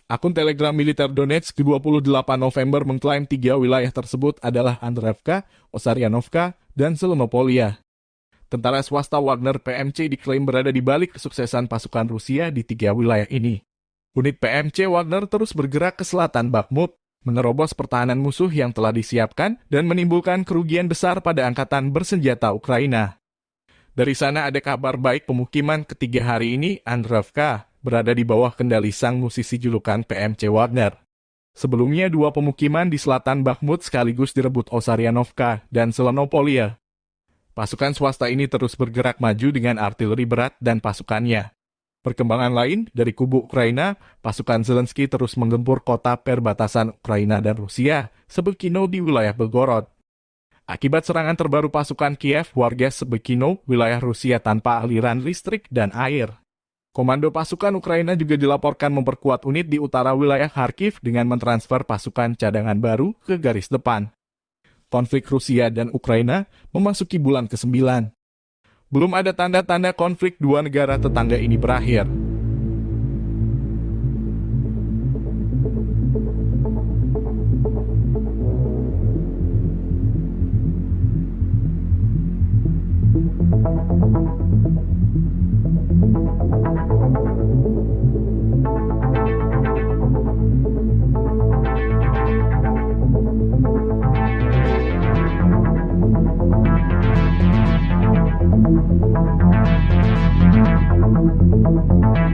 Akun Telegram militer Donetsk 28 November mengklaim 3 wilayah tersebut adalah Andreevka, Osaryanovka, dan Selonopolia. Tentara swasta Wagner PMC diklaim berada di balik kesuksesan pasukan Rusia di 3 wilayah ini. Unit PMC Wagner terus bergerak ke selatan Bakhmut, menerobos pertahanan musuh yang telah disiapkan dan menimbulkan kerugian besar pada angkatan bersenjata Ukraina. Dari sana ada kabar baik, pemukiman ketiga hari ini, Andreevka, berada di bawah kendali sang musisi julukan PMC Wagner. Sebelumnya 2 pemukiman di selatan Bakhmut sekaligus direbut Osaryanovka dan Selonopolia. Pasukan swasta ini terus bergerak maju dengan artileri berat dan pasukannya. Perkembangan lain, dari kubu Ukraina, pasukan Zelensky terus menggempur kota perbatasan Ukraina dan Rusia, Sebekino di wilayah Belgorod. Akibat serangan terbaru pasukan Kiev, warga Sebekino, wilayah Rusia tanpa aliran listrik dan air. Komando pasukan Ukraina juga dilaporkan memperkuat unit di utara wilayah Kharkiv dengan mentransfer pasukan cadangan baru ke garis depan. Konflik Rusia dan Ukraina memasuki bulan ke-9. Belum ada tanda-tanda konflik 2 negara tetangga ini berakhir. Thank you.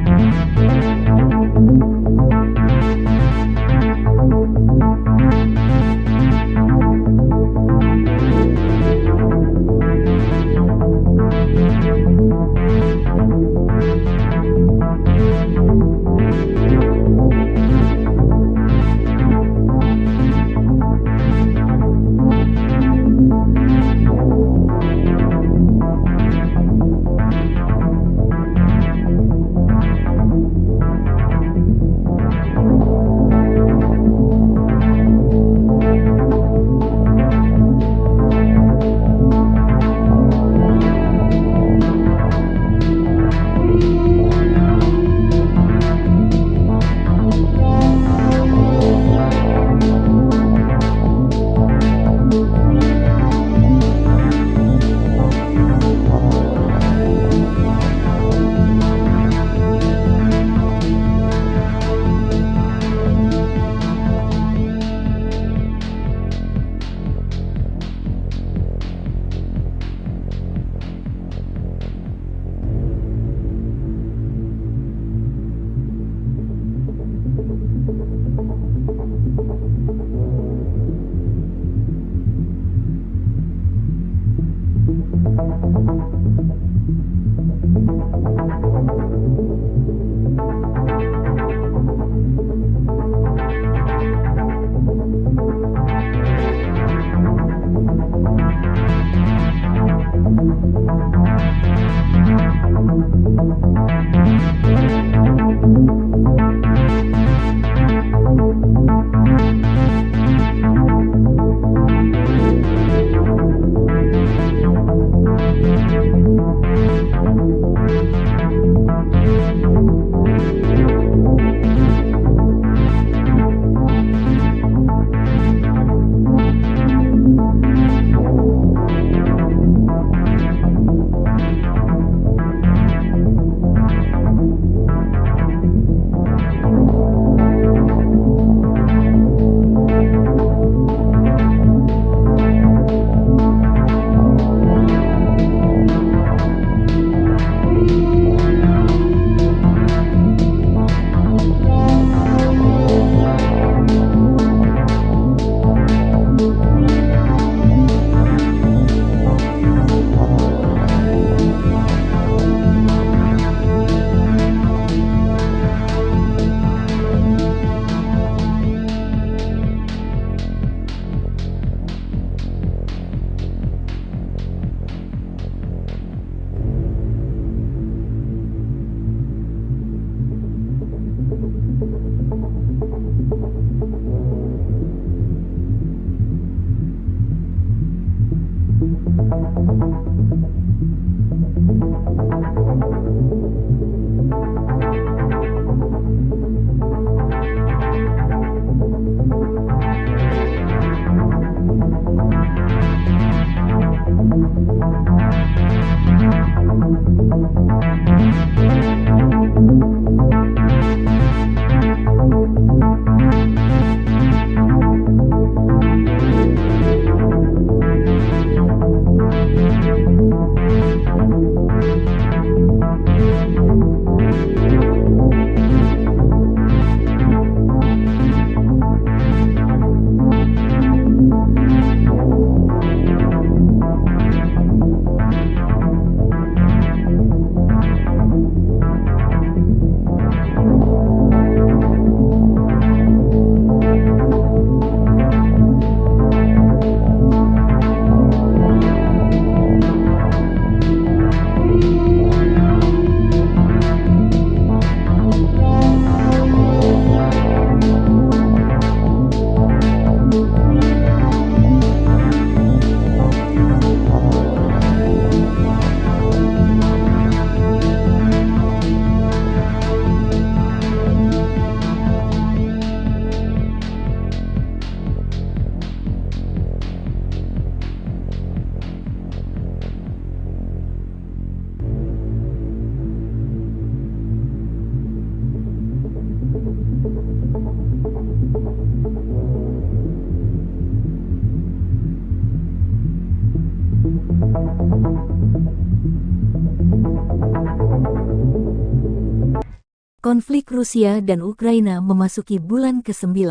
Konflik Rusia dan Ukraina memasuki bulan ke-9.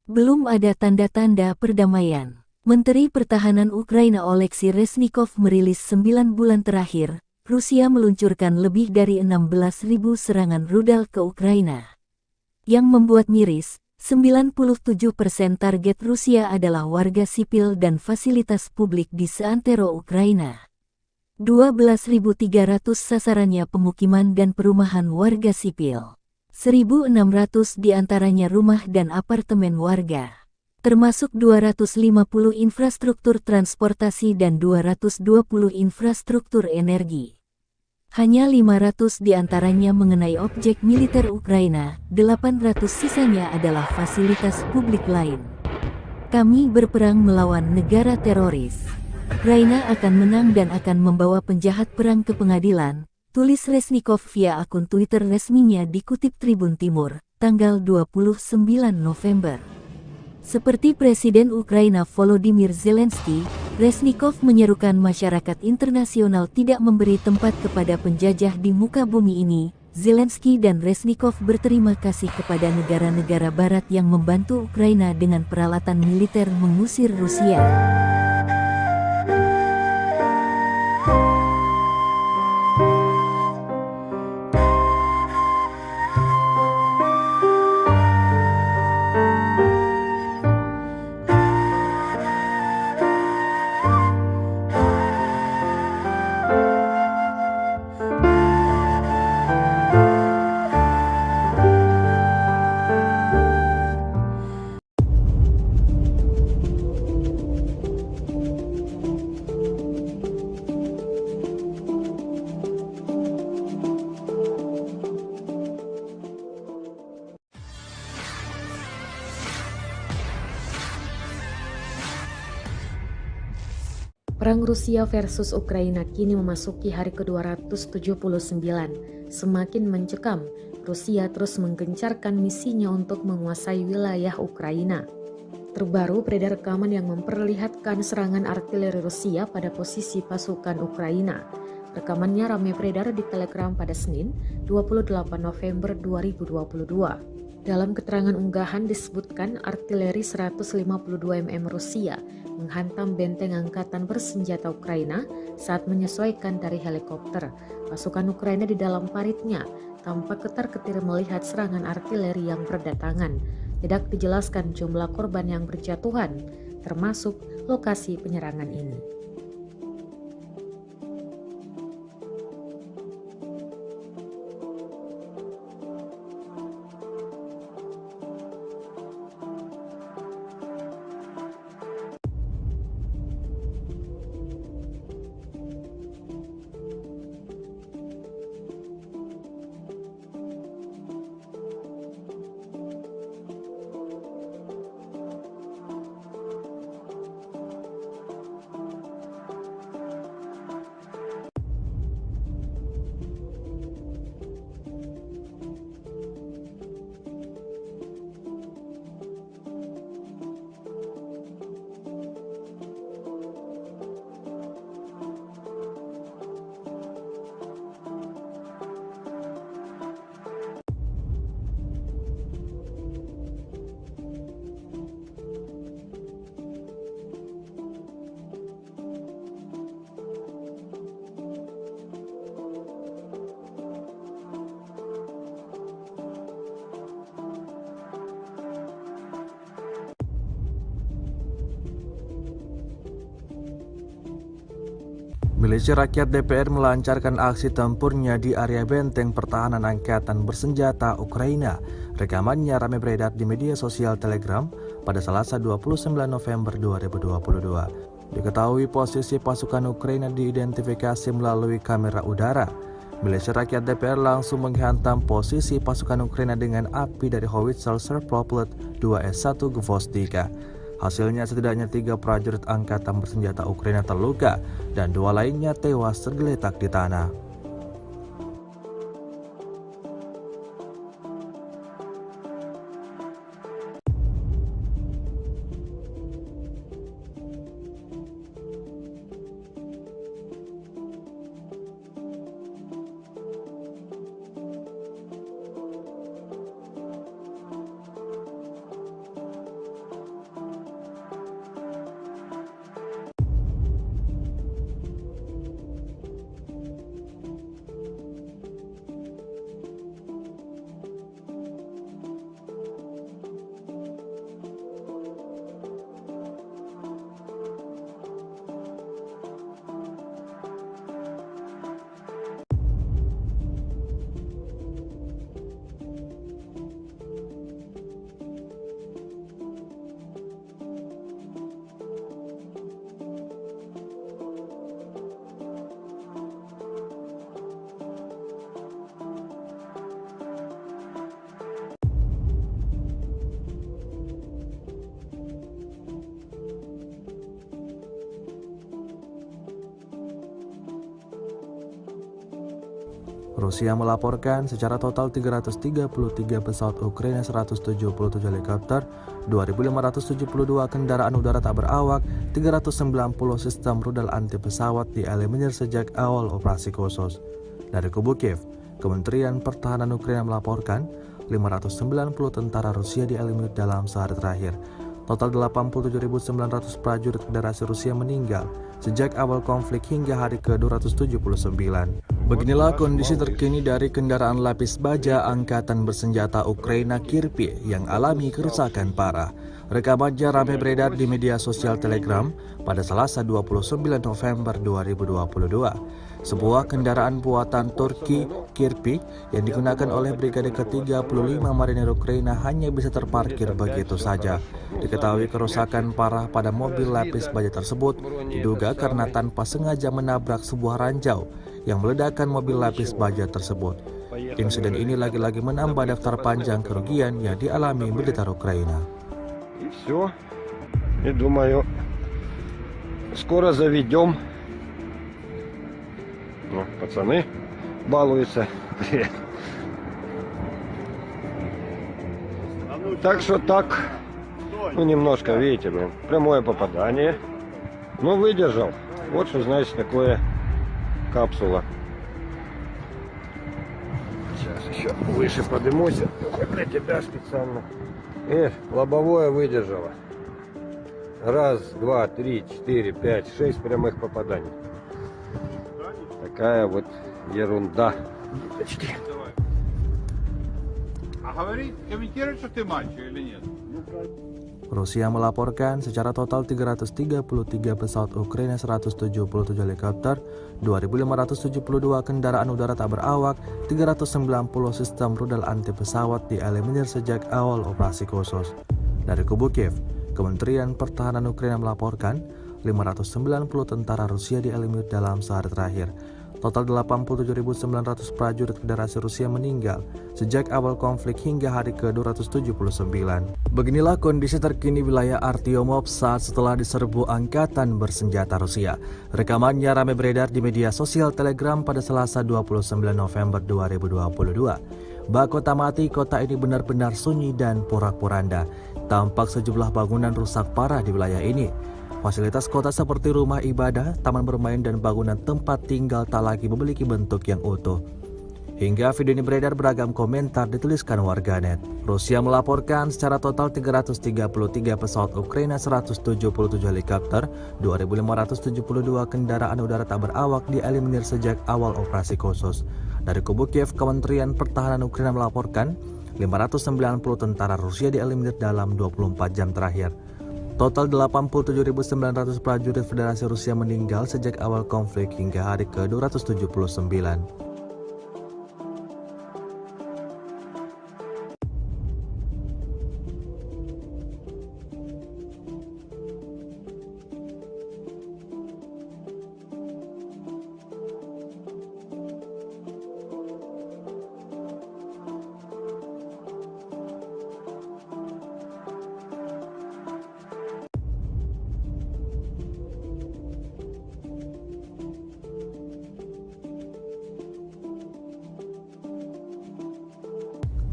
Belum ada tanda-tanda perdamaian. Menteri Pertahanan Ukraina Oleksiy Reznikov merilis 9 bulan terakhir, Rusia meluncurkan lebih dari 16.000 serangan rudal ke Ukraina. Yang membuat miris, 97% target Rusia adalah warga sipil dan fasilitas publik di seantero Ukraina. 12.300 sasarannya pemukiman dan perumahan warga sipil. 1.600 diantaranya rumah dan apartemen warga. Termasuk 250 infrastruktur transportasi dan 220 infrastruktur energi. Hanya 500 diantaranya mengenai objek militer Ukraina, 800 sisanya adalah fasilitas publik lain. Kami berperang melawan negara teroris. Ukraina akan menang dan akan membawa penjahat perang ke pengadilan, tulis Reznikov via akun Twitter resminya dikutip Tribun Timur, tanggal 29 November. Seperti Presiden Ukraina Volodymyr Zelensky, Reznikov menyerukan masyarakat internasional tidak memberi tempat kepada penjajah di muka bumi ini. Zelensky dan Reznikov berterima kasih kepada negara-negara barat yang membantu Ukraina dengan peralatan militer mengusir Rusia. Perang Rusia versus Ukraina kini memasuki hari ke-279. Semakin mencekam, Rusia terus menggencarkan misinya untuk menguasai wilayah Ukraina. Terbaru beredar rekaman yang memperlihatkan serangan artileri Rusia pada posisi pasukan Ukraina. Rekamannya ramai beredar di Telegram pada Senin, 28 November 2022. Dalam keterangan unggahan disebutkan artileri 152 mm Rusia menghantam benteng angkatan bersenjata Ukraina saat menyesuaikan dari helikopter. Pasukan Ukraina di dalam paritnya tampak ketar-ketir melihat serangan artileri yang berdatangan. Tidak dijelaskan jumlah korban yang berjatuhan, termasuk lokasi penyerangan ini. Milisi Rakyat DPR melancarkan aksi tempurnya di area benteng pertahanan angkatan bersenjata Ukraina. Rekamannya ramai beredar di media sosial Telegram pada Selasa 29 November 2022. Diketahui posisi pasukan Ukraina diidentifikasi melalui kamera udara. Milisi Rakyat DPR langsung menghantam posisi pasukan Ukraina dengan api dari howitzer Serproplet 2S1 Gvostika. Hasilnya setidaknya 3 prajurit angkatan bersenjata Ukraina terluka dan 2 lainnya tewas tergeletak di tanah. Rusia melaporkan secara total 333 pesawat Ukraina, 177 helikopter, 2.572 kendaraan udara tak berawak, 390 sistem rudal anti pesawat dieliminir sejak awal operasi khusus. Dari kubu Kiev, Kementerian Pertahanan Ukraina melaporkan 590 tentara Rusia dieliminir dalam sehari terakhir. Total 87.900 prajurit Federasi Rusia meninggal sejak awal konflik hingga hari ke-279. Beginilah kondisi terkini dari kendaraan lapis baja Angkatan Bersenjata Ukraina Kirpi yang alami kerusakan parah. Rekamannya ramai beredar di media sosial Telegram pada Selasa 29 November 2022. Sebuah kendaraan buatan Turki Kirpi yang digunakan oleh Brigade ke-35 Marinir Ukraina hanya bisa terparkir begitu saja. Diketahui kerusakan parah pada mobil lapis baja tersebut diduga karena tanpa sengaja menabrak sebuah ranjau yang meledakkan mobil lapis baja tersebut. Insiden ini lagi-lagi menambah daftar panjang kerugian yang dialami militer Ukraina. Все. И думаю, скоро заведем. Ну, пацаны балуются. Так что так, ну немножко, видите, блин, прямое попадание. Ну, выдержал. Вот что значит такое капсула. Сейчас еще выше поднимусь. Для тебя специально. Лобовое выдержало. 1, 2, 3, 4, 5, 6 прямых попаданий. Такая вот ерунда. А говорит, комментирует, что ты мальчик или нет? Rusia melaporkan secara total 333 pesawat Ukraina, 177 helikopter, 2.572 kendaraan udara tak berawak, 390 sistem rudal anti pesawat dieliminir sejak awal operasi khusus. Dari kubu Kiev, Kementerian Pertahanan Ukraina melaporkan 590 tentara Rusia dieliminir dalam sehari terakhir. Total 87.900 prajurit Federasi Rusia meninggal sejak awal konflik hingga hari ke-279. Beginilah kondisi terkini wilayah Artyomov saat setelah diserbu Angkatan Bersenjata Rusia. Rekamannya ramai beredar di media sosial Telegram pada Selasa 29 November 2022. Bak kota mati, kota ini benar-benar sunyi dan porak-poranda. Tampak sejumlah bangunan rusak parah di wilayah ini. Fasilitas kota seperti rumah ibadah, taman bermain, dan bangunan tempat tinggal tak lagi memiliki bentuk yang utuh. Hingga video ini beredar, beragam komentar dituliskan warganet. Rusia melaporkan secara total 333 pesawat Ukraina, 177 helikopter, 2.572 kendaraan udara tak berawak dieliminir sejak awal operasi khusus. Dari kubu Kiev, Kementerian Pertahanan Ukraina melaporkan 590 tentara Rusia dieliminir dalam 24 jam terakhir. Total 87.900 prajurit Federasi Rusia meninggal sejak awal konflik hingga hari ke-279.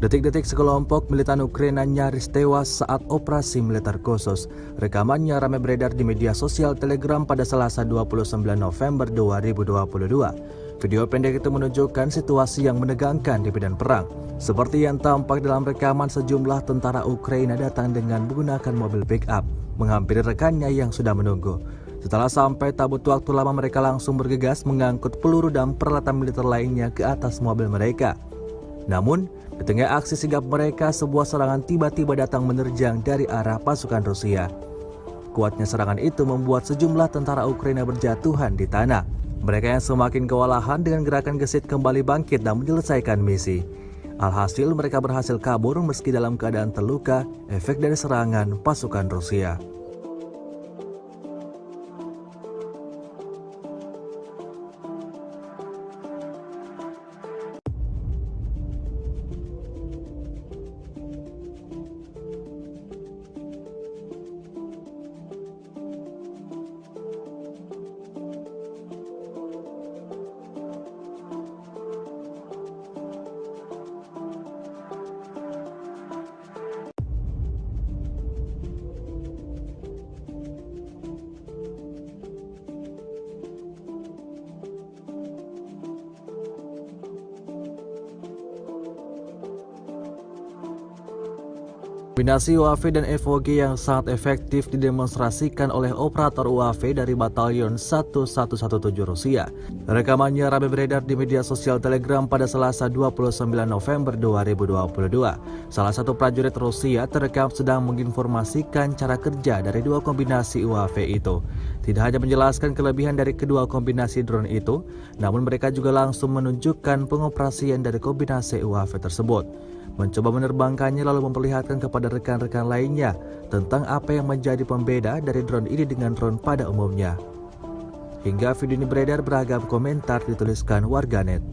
Detik-detik sekelompok militan Ukraina nyaris tewas saat operasi militer khusus. Rekamannya ramai beredar di media sosial Telegram pada Selasa 29 November 2022. Video pendek itu menunjukkan situasi yang menegangkan di medan perang. Seperti yang tampak dalam rekaman, sejumlah tentara Ukraina datang dengan menggunakan mobil pick-up, menghampiri rekannya yang sudah menunggu. Setelah sampai, tak butuh waktu lama mereka langsung bergegas mengangkut peluru dan peralatan militer lainnya ke atas mobil mereka. Namun, di tengah aksi sigap mereka, sebuah serangan tiba-tiba datang menerjang dari arah pasukan Rusia. Kuatnya serangan itu membuat sejumlah tentara Ukraina berjatuhan di tanah. Mereka yang semakin kewalahan dengan gerakan gesit kembali bangkit dan menyelesaikan misi. Alhasil mereka berhasil kabur meski dalam keadaan terluka, efek dari serangan pasukan Rusia. Kombinasi UAV dan FOG yang sangat efektif didemonstrasikan oleh operator UAV dari Batalion 1117 Rusia. Rekamannya ramai beredar di media sosial Telegram pada Selasa 29 November 2022. Salah satu prajurit Rusia terekam sedang menginformasikan cara kerja dari dua kombinasi UAV itu. Tidak hanya menjelaskan kelebihan dari kedua kombinasi drone itu, namun mereka juga langsung menunjukkan pengoperasian dari kombinasi UAV tersebut. Mencoba menerbangkannya lalu memperlihatkan kepada rekan-rekan lainnya tentang apa yang menjadi pembeda dari drone ini dengan drone pada umumnya. Hingga video ini beredar, beragam komentar dituliskan warganet.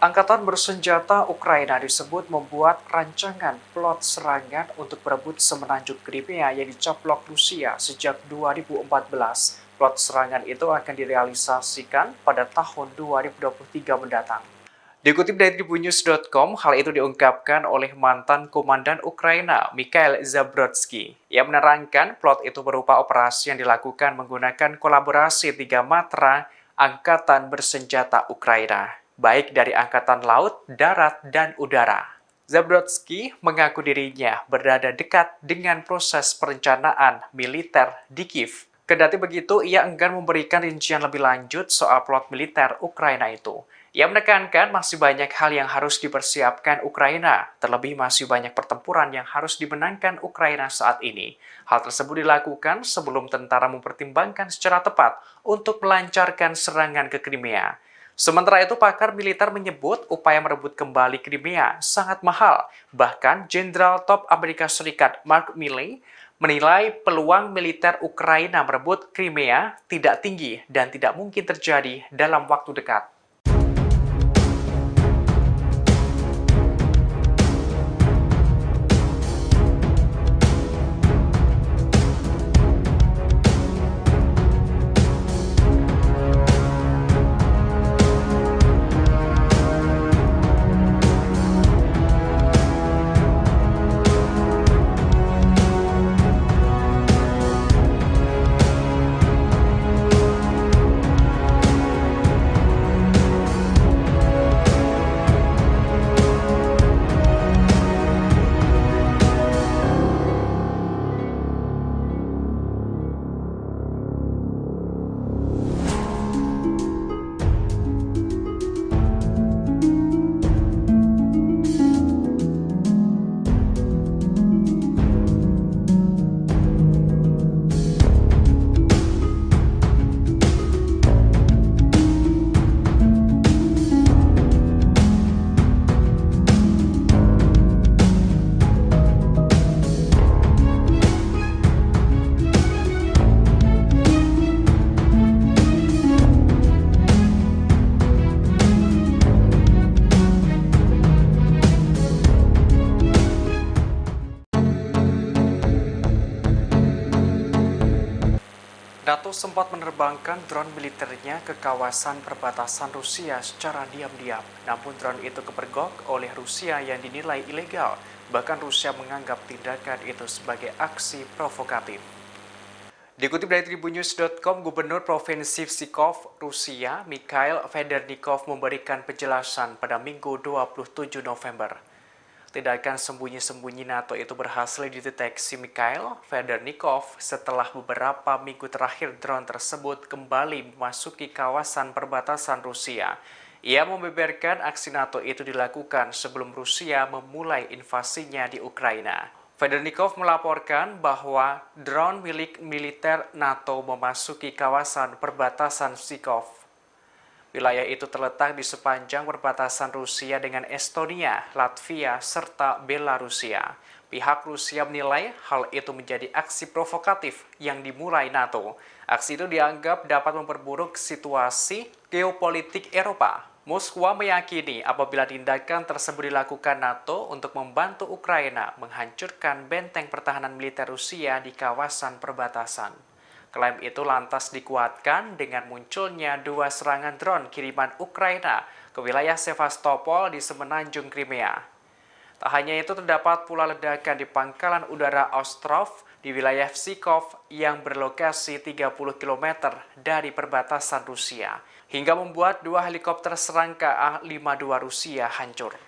Angkatan bersenjata Ukraina disebut membuat rancangan plot serangan untuk berebut semenanjung Crimea yang dicaplok Rusia sejak 2014. Plot serangan itu akan direalisasikan pada tahun 2023 mendatang. Dikutip dari tribunnews.com, hal itu diungkapkan oleh mantan komandan Ukraina, Mikhail Zabrodsky. Ia menerangkan plot itu berupa operasi yang dilakukan menggunakan kolaborasi 3 matra angkatan bersenjata Ukraina, baik dari angkatan laut, darat, dan udara. Zabrodsky mengaku dirinya berada dekat dengan proses perencanaan militer di Kiev. Kendati begitu, ia enggan memberikan rincian lebih lanjut soal plot militer Ukraina itu. Ia menekankan masih banyak hal yang harus dipersiapkan Ukraina, terlebih masih banyak pertempuran yang harus dimenangkan Ukraina saat ini. Hal tersebut dilakukan sebelum tentara mempertimbangkan secara tepat untuk melancarkan serangan ke Crimea. Sementara itu, pakar militer menyebut upaya merebut kembali Crimea sangat mahal. Bahkan, Jenderal Top Amerika Serikat Mark Milley menilai peluang militer Ukraina merebut Crimea tidak tinggi dan tidak mungkin terjadi dalam waktu dekat. NATO sempat menerbangkan drone militernya ke kawasan perbatasan Rusia secara diam-diam. Namun drone itu kepergok oleh Rusia yang dinilai ilegal. Bahkan Rusia menganggap tindakan itu sebagai aksi provokatif. Dikutip dari Tribunnews.com, Gubernur Provinsi Pskov, Rusia, Mikhail Federnikov memberikan penjelasan pada Minggu 27 November. Tindakan sembunyi-sembunyi NATO itu berhasil dideteksi Mikhail Federnikov setelah beberapa minggu terakhir drone tersebut kembali memasuki kawasan perbatasan Rusia. Ia membeberkan aksi NATO itu dilakukan sebelum Rusia memulai invasinya di Ukraina. Federnikov melaporkan bahwa drone milik militer NATO memasuki kawasan perbatasan Pskov. Wilayah itu terletak di sepanjang perbatasan Rusia dengan Estonia, Latvia, serta Belarusia. Pihak Rusia menilai hal itu menjadi aksi provokatif yang dimulai NATO. Aksi itu dianggap dapat memperburuk situasi geopolitik Eropa. Moskwa meyakini apabila tindakan tersebut dilakukan NATO untuk membantu Ukraina menghancurkan benteng pertahanan militer Rusia di kawasan perbatasan. Klaim itu lantas dikuatkan dengan munculnya dua serangan drone kiriman Ukraina ke wilayah Sevastopol di semenanjung Crimea. Tak hanya itu, terdapat pula ledakan di pangkalan udara Ostrov di wilayah Pskov yang berlokasi 30 km dari perbatasan Rusia, hingga membuat dua helikopter serangka A-52 Rusia hancur.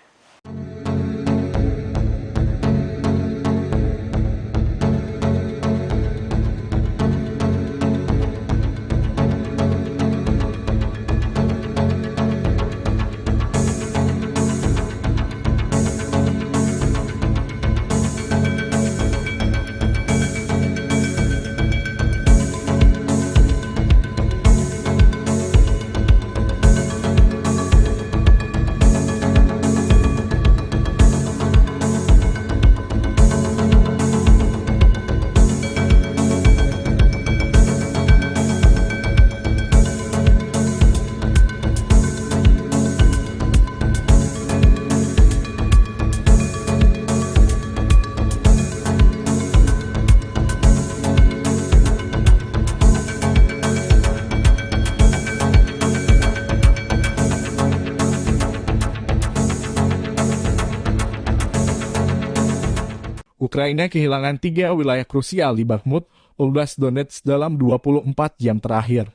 Ukraina kehilangan 3 wilayah krusial di Bakhmut, Oblast Donetsk dalam 24 jam terakhir.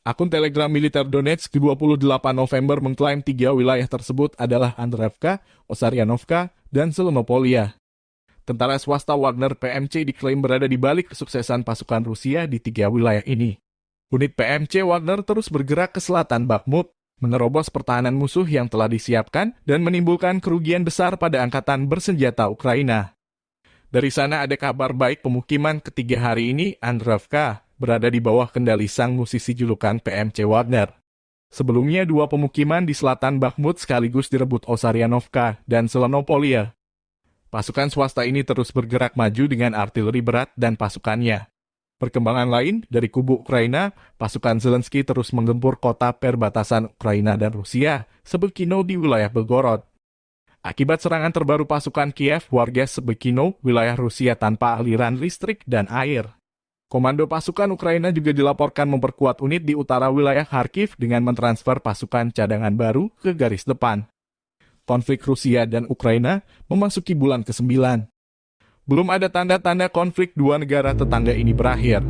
Akun Telegram militer Donetsk 28 November mengklaim 3 wilayah tersebut adalah Andreevka, Osaryanovka, dan Selonopolia. Tentara swasta Wagner PMC diklaim berada di balik kesuksesan pasukan Rusia di 3 wilayah ini. Unit PMC Wagner terus bergerak ke selatan Bakhmut, menerobos pertahanan musuh yang telah disiapkan dan menimbulkan kerugian besar pada angkatan bersenjata Ukraina. Dari sana ada kabar baik, pemukiman ketiga hari ini, Andreevka, berada di bawah kendali sang musisi julukan PMC Wagner. Sebelumnya dua pemukiman di selatan Bakhmut sekaligus direbut Osaryanovka dan Selenopolia. Pasukan swasta ini terus bergerak maju dengan artileri berat dan pasukannya. Perkembangan lain, dari kubu Ukraina, pasukan Zelensky terus menggempur kota perbatasan Ukraina dan Rusia, Sebekino di wilayah Belgorod. Akibat serangan terbaru pasukan Kiev, warga Sebekino, wilayah Rusia tanpa aliran listrik dan air. Komando pasukan Ukraina juga dilaporkan memperkuat unit di utara wilayah Kharkiv dengan mentransfer pasukan cadangan baru ke garis depan. Konflik Rusia dan Ukraina memasuki bulan ke-9. Belum ada tanda-tanda konflik dua negara tetangga ini berakhir.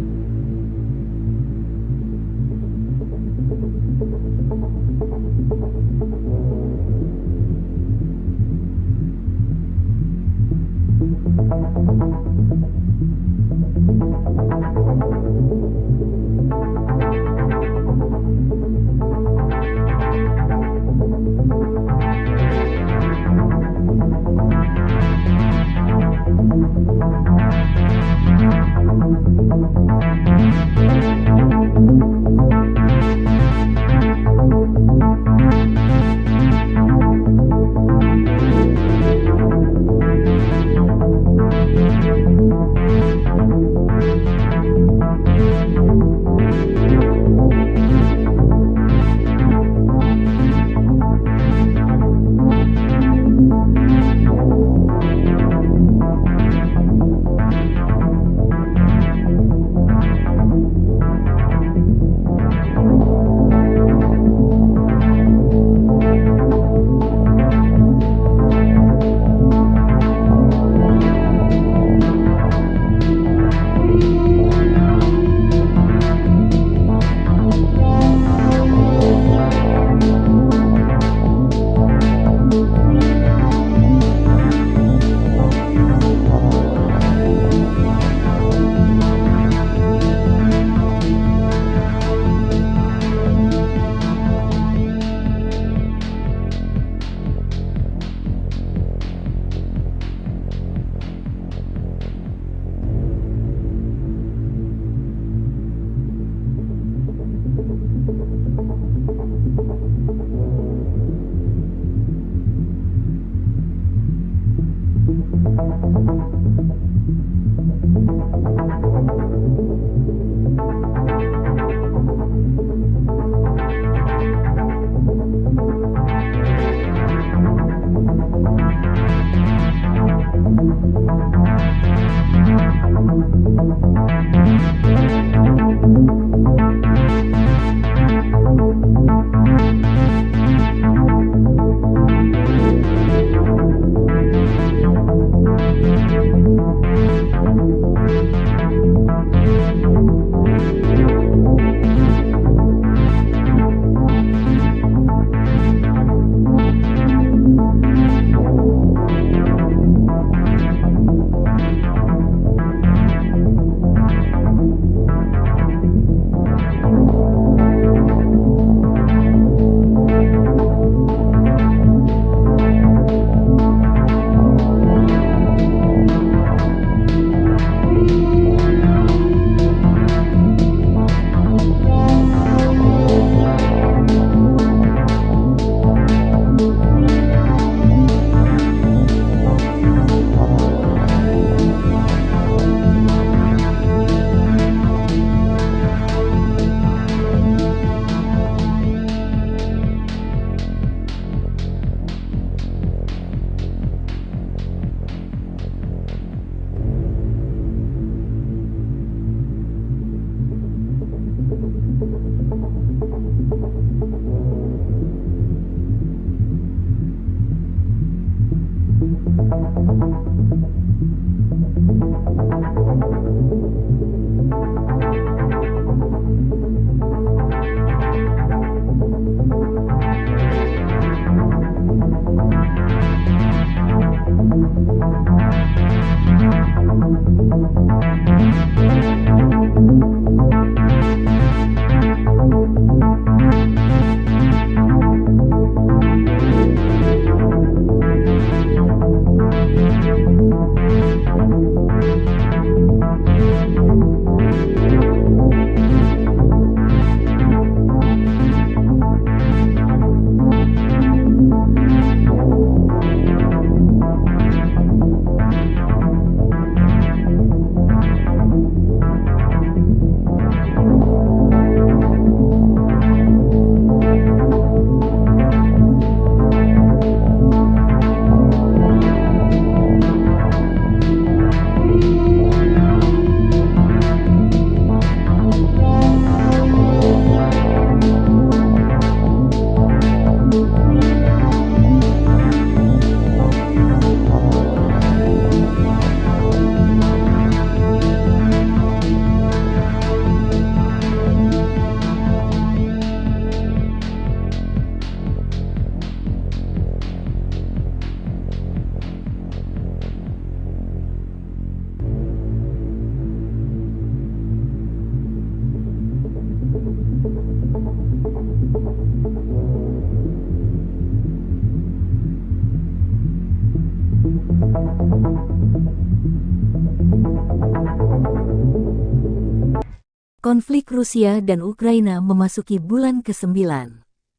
Konflik Rusia dan Ukraina memasuki bulan ke-9.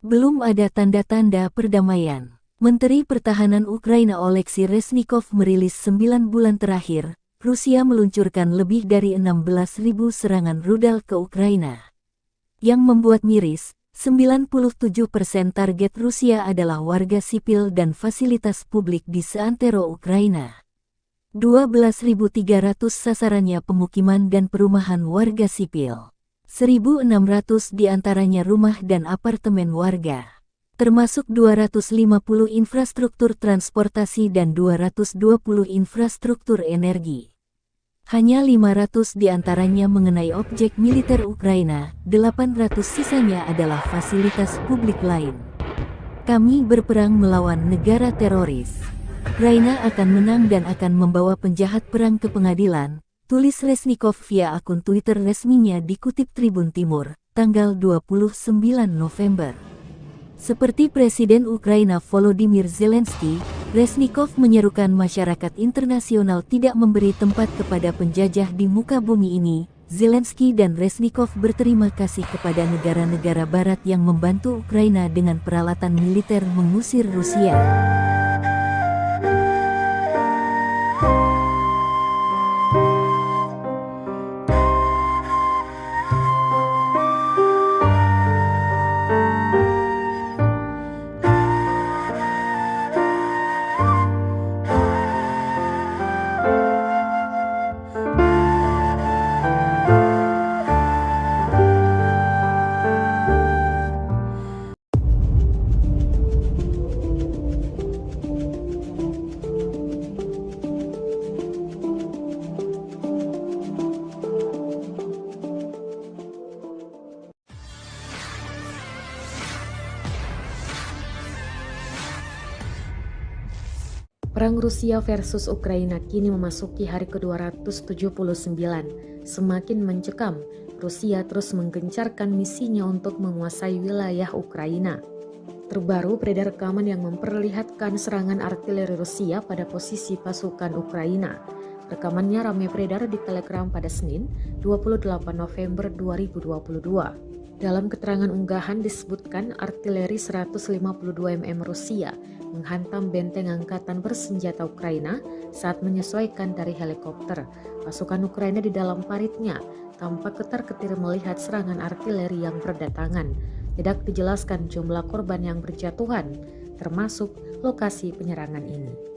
Belum ada tanda-tanda perdamaian. Menteri Pertahanan Ukraina Oleksiy Reznikov merilis 9 bulan terakhir, Rusia meluncurkan lebih dari 16.000 serangan rudal ke Ukraina. Yang membuat miris, 97% target Rusia adalah warga sipil dan fasilitas publik di seantero Ukraina. 12.300 sasarannya pemukiman dan perumahan warga sipil. 1.600 diantaranya rumah dan apartemen warga. Termasuk 250 infrastruktur transportasi dan 220 infrastruktur energi. Hanya 500 diantaranya mengenai objek militer Ukraina, 800 sisanya adalah fasilitas publik lain. Kami berperang melawan negara teroris. Ukraina akan menang dan akan membawa penjahat perang ke pengadilan, tulis Reznikov via akun Twitter resminya dikutip Tribun Timur, tanggal 29 November. Seperti Presiden Ukraina Volodymyr Zelensky, Reznikov menyerukan masyarakat internasional tidak memberi tempat kepada penjajah di muka bumi ini. Zelensky dan Reznikov berterima kasih kepada negara-negara barat yang membantu Ukraina dengan peralatan militer mengusir Rusia. Perang Rusia versus Ukraina kini memasuki hari ke-279. Semakin mencekam, Rusia terus menggencarkan misinya untuk menguasai wilayah Ukraina. Terbaru beredar rekaman yang memperlihatkan serangan artileri Rusia pada posisi pasukan Ukraina. Rekamannya ramai beredar di Telegram pada Senin, 28 November 2022. Dalam keterangan unggahan disebutkan artileri 152 mm Rusia menghantam benteng angkatan bersenjata Ukraina saat menyesuaikan dari helikopter. Pasukan Ukraina di dalam paritnya tampak ketar-ketir melihat serangan artileri yang berdatangan. Tidak dijelaskan jumlah korban yang berjatuhan, termasuk lokasi penyerangan ini.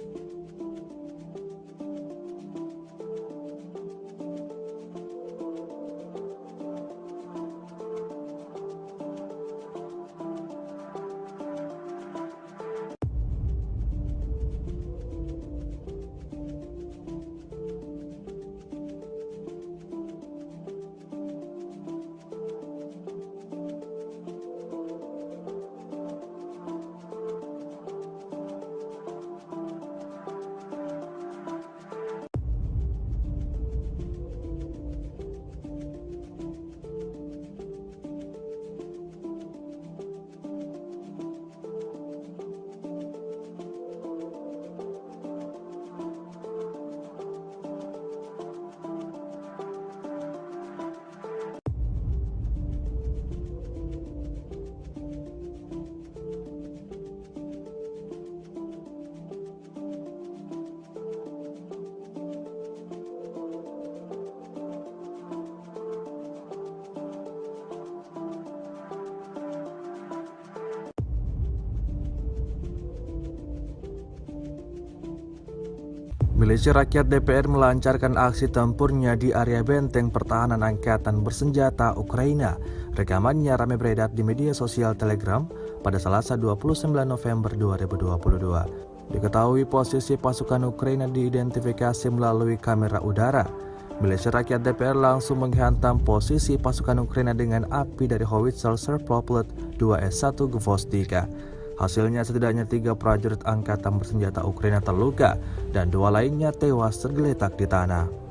Milisi Rakyat DPR melancarkan aksi tempurnya di area benteng pertahanan angkatan bersenjata Ukraina. Rekamannya ramai beredar di media sosial Telegram pada Selasa 29 November 2022. Diketahui posisi pasukan Ukraina diidentifikasi melalui kamera udara. Milisi Rakyat DPR langsung menghantam posisi pasukan Ukraina dengan api dari howitzer Serproplet 2S1 Gvozdyka. Hasilnya setidaknya 3 prajurit angkatan bersenjata Ukraina terluka dan 2 lainnya tewas tergeletak di tanah.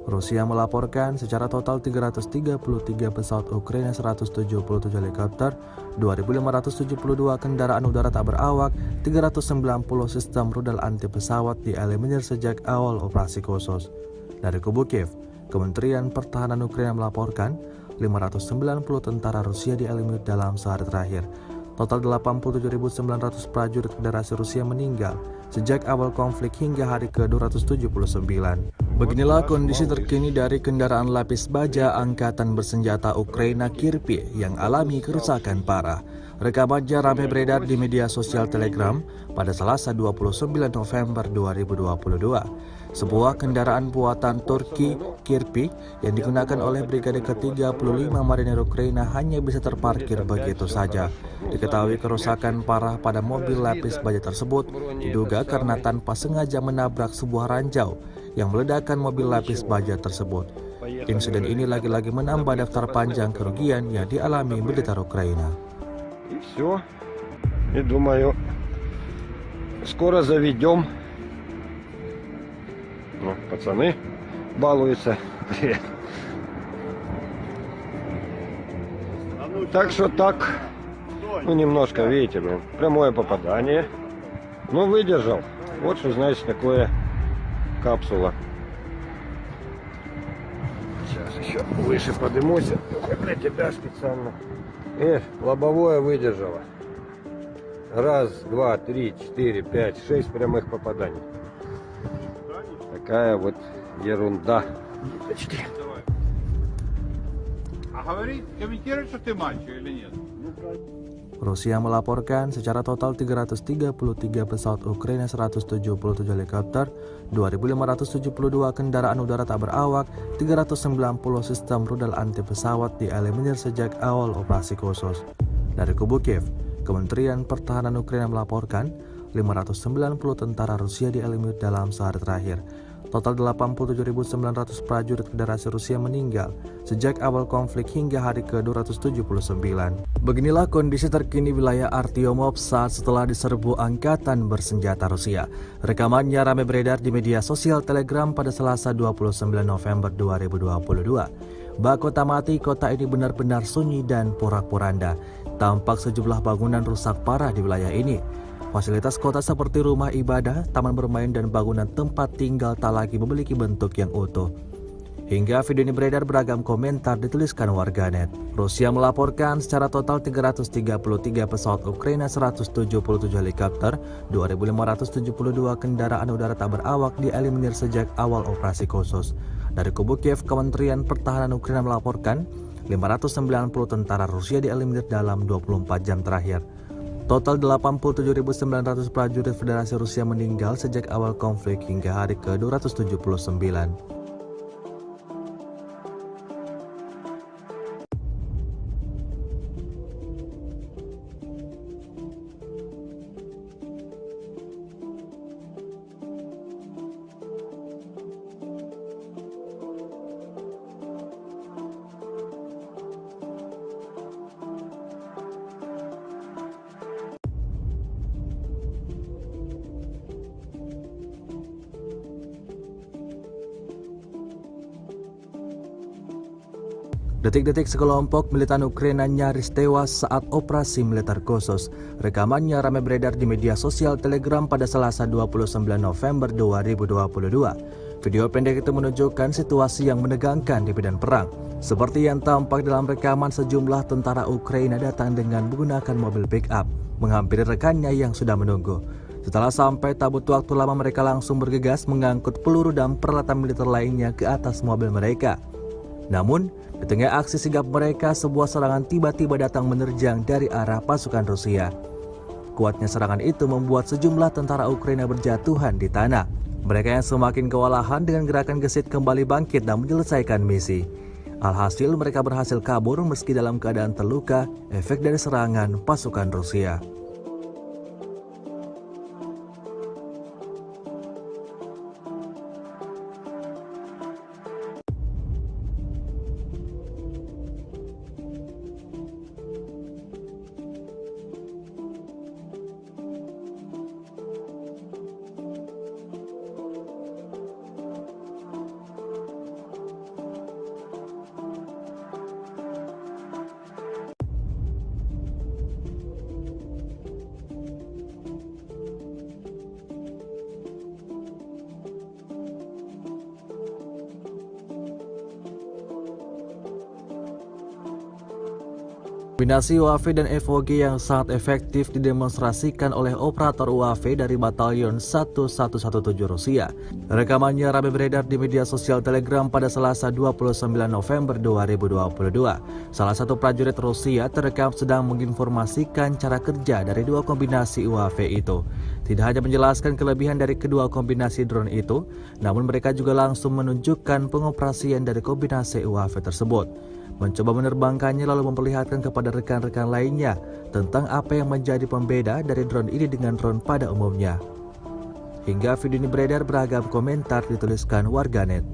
Rusia melaporkan secara total 333 pesawat Ukraina, 177 helikopter, 2.572 kendaraan udara tak berawak, 390 sistem rudal anti pesawat dieliminir sejak awal operasi khusus. Dari kubu Kiev, Kementerian Pertahanan Ukraina melaporkan 590 tentara Rusia dieliminir dalam sehari terakhir. Total 87.900 prajurit Federasi Rusia meninggal sejak awal konflik hingga hari ke-279. Beginilah kondisi terkini dari kendaraan lapis baja Angkatan Bersenjata Ukraina Kirpi yang alami kerusakan parah. Rekamannya ramai beredar di media sosial Telegram pada Selasa 29 November 2022. Sebuah kendaraan buatan Turki Kirpi yang digunakan oleh Brigade ke-35 Marinir Ukraina hanya bisa terparkir begitu saja. Diketahui kerusakan parah pada mobil lapis baja tersebut diduga karena tanpa sengaja menabrak sebuah ranjau yang meledakkan mobil lapis baja tersebut. Insiden ini lagi-lagi menambah daftar panjang kerugian yang dialami militer Ukraina. И все. И думаю, скоро заведем. Ну, пацаны балуются. Привет. Так что так, ну немножко, видите, блин, прямое попадание. Ну, выдержал. Вот что значит такое капсула. Сейчас еще выше поднимусь. Для тебя специально. Лобовое выдержало. Раз, два, три, четыре, пять, 6 прямых попаданий. Такая вот ерунда. Почти. А говорит, комментирует, что ты мальчик или нет? Rusia melaporkan secara total 333 pesawat Ukraina, 177 helikopter, 2.572 kendaraan udara tak berawak, 390 sistem rudal anti pesawat dieliminir sejak awal operasi khusus. Dari kubu Kiev, Kementerian Pertahanan Ukraina melaporkan 590 tentara Rusia dieliminir dalam sehari terakhir. Total 87.900 prajurit Federasi Rusia meninggal sejak awal konflik hingga hari ke-279. Beginilah kondisi terkini wilayah Artyomov saat setelah diserbu Angkatan Bersenjata Rusia. Rekamannya ramai beredar di media sosial Telegram pada Selasa 29 November 2022. Bak kota mati, kota ini benar-benar sunyi dan porak-poranda. Tampak sejumlah bangunan rusak parah di wilayah ini. Fasilitas kota seperti rumah ibadah, taman bermain, dan bangunan tempat tinggal tak lagi memiliki bentuk yang utuh. Hingga video ini beredar, beragam komentar dituliskan warganet. Rusia melaporkan secara total 333 pesawat Ukraina, 177 helikopter, 2.572 kendaraan udara tak berawak dieliminir sejak awal operasi khusus. Dari kubu Kiev, Kementerian Pertahanan Ukraina melaporkan 590 tentara Rusia dieliminir dalam 24 jam terakhir. Total 87.900 prajurit Federasi Rusia meninggal sejak awal konflik hingga hari ke-279. Detik-detik sekelompok militan Ukraina nyaris tewas saat operasi militer khusus. Rekamannya ramai beredar di media sosial Telegram pada Selasa 29 November 2022. Video pendek itu menunjukkan situasi yang menegangkan di medan perang. Seperti yang tampak dalam rekaman, sejumlah tentara Ukraina datang dengan menggunakan mobil pick-up, menghampiri rekannya yang sudah menunggu. Setelah sampai, tak butuh waktu lama mereka langsung bergegas mengangkut peluru dan peralatan militer lainnya ke atas mobil mereka. Namun, di tengah aksi sigap mereka, sebuah serangan tiba-tiba datang menerjang dari arah pasukan Rusia. Kuatnya serangan itu membuat sejumlah tentara Ukraina berjatuhan di tanah. Mereka yang semakin kewalahan dengan gerakan gesit kembali bangkit dan menyelesaikan misi. Alhasil mereka berhasil kabur meski dalam keadaan terluka, efek dari serangan pasukan Rusia. Kombinasi UAV dan FOG yang sangat efektif didemonstrasikan oleh operator UAV dari Batalion 1117 Rusia. Rekamannya ramai beredar di media sosial Telegram pada Selasa 29 November 2022. Salah satu prajurit Rusia terekam sedang menginformasikan cara kerja dari dua kombinasi UAV itu. Tidak hanya menjelaskan kelebihan dari kedua kombinasi drone itu, namun mereka juga langsung menunjukkan pengoperasian dari kombinasi UAV tersebut. Mencoba menerbangkannya lalu memperlihatkan kepada rekan-rekan lainnya tentang apa yang menjadi pembeda dari drone ini dengan drone pada umumnya. Hingga video ini beredar, beragam komentar dituliskan warganet.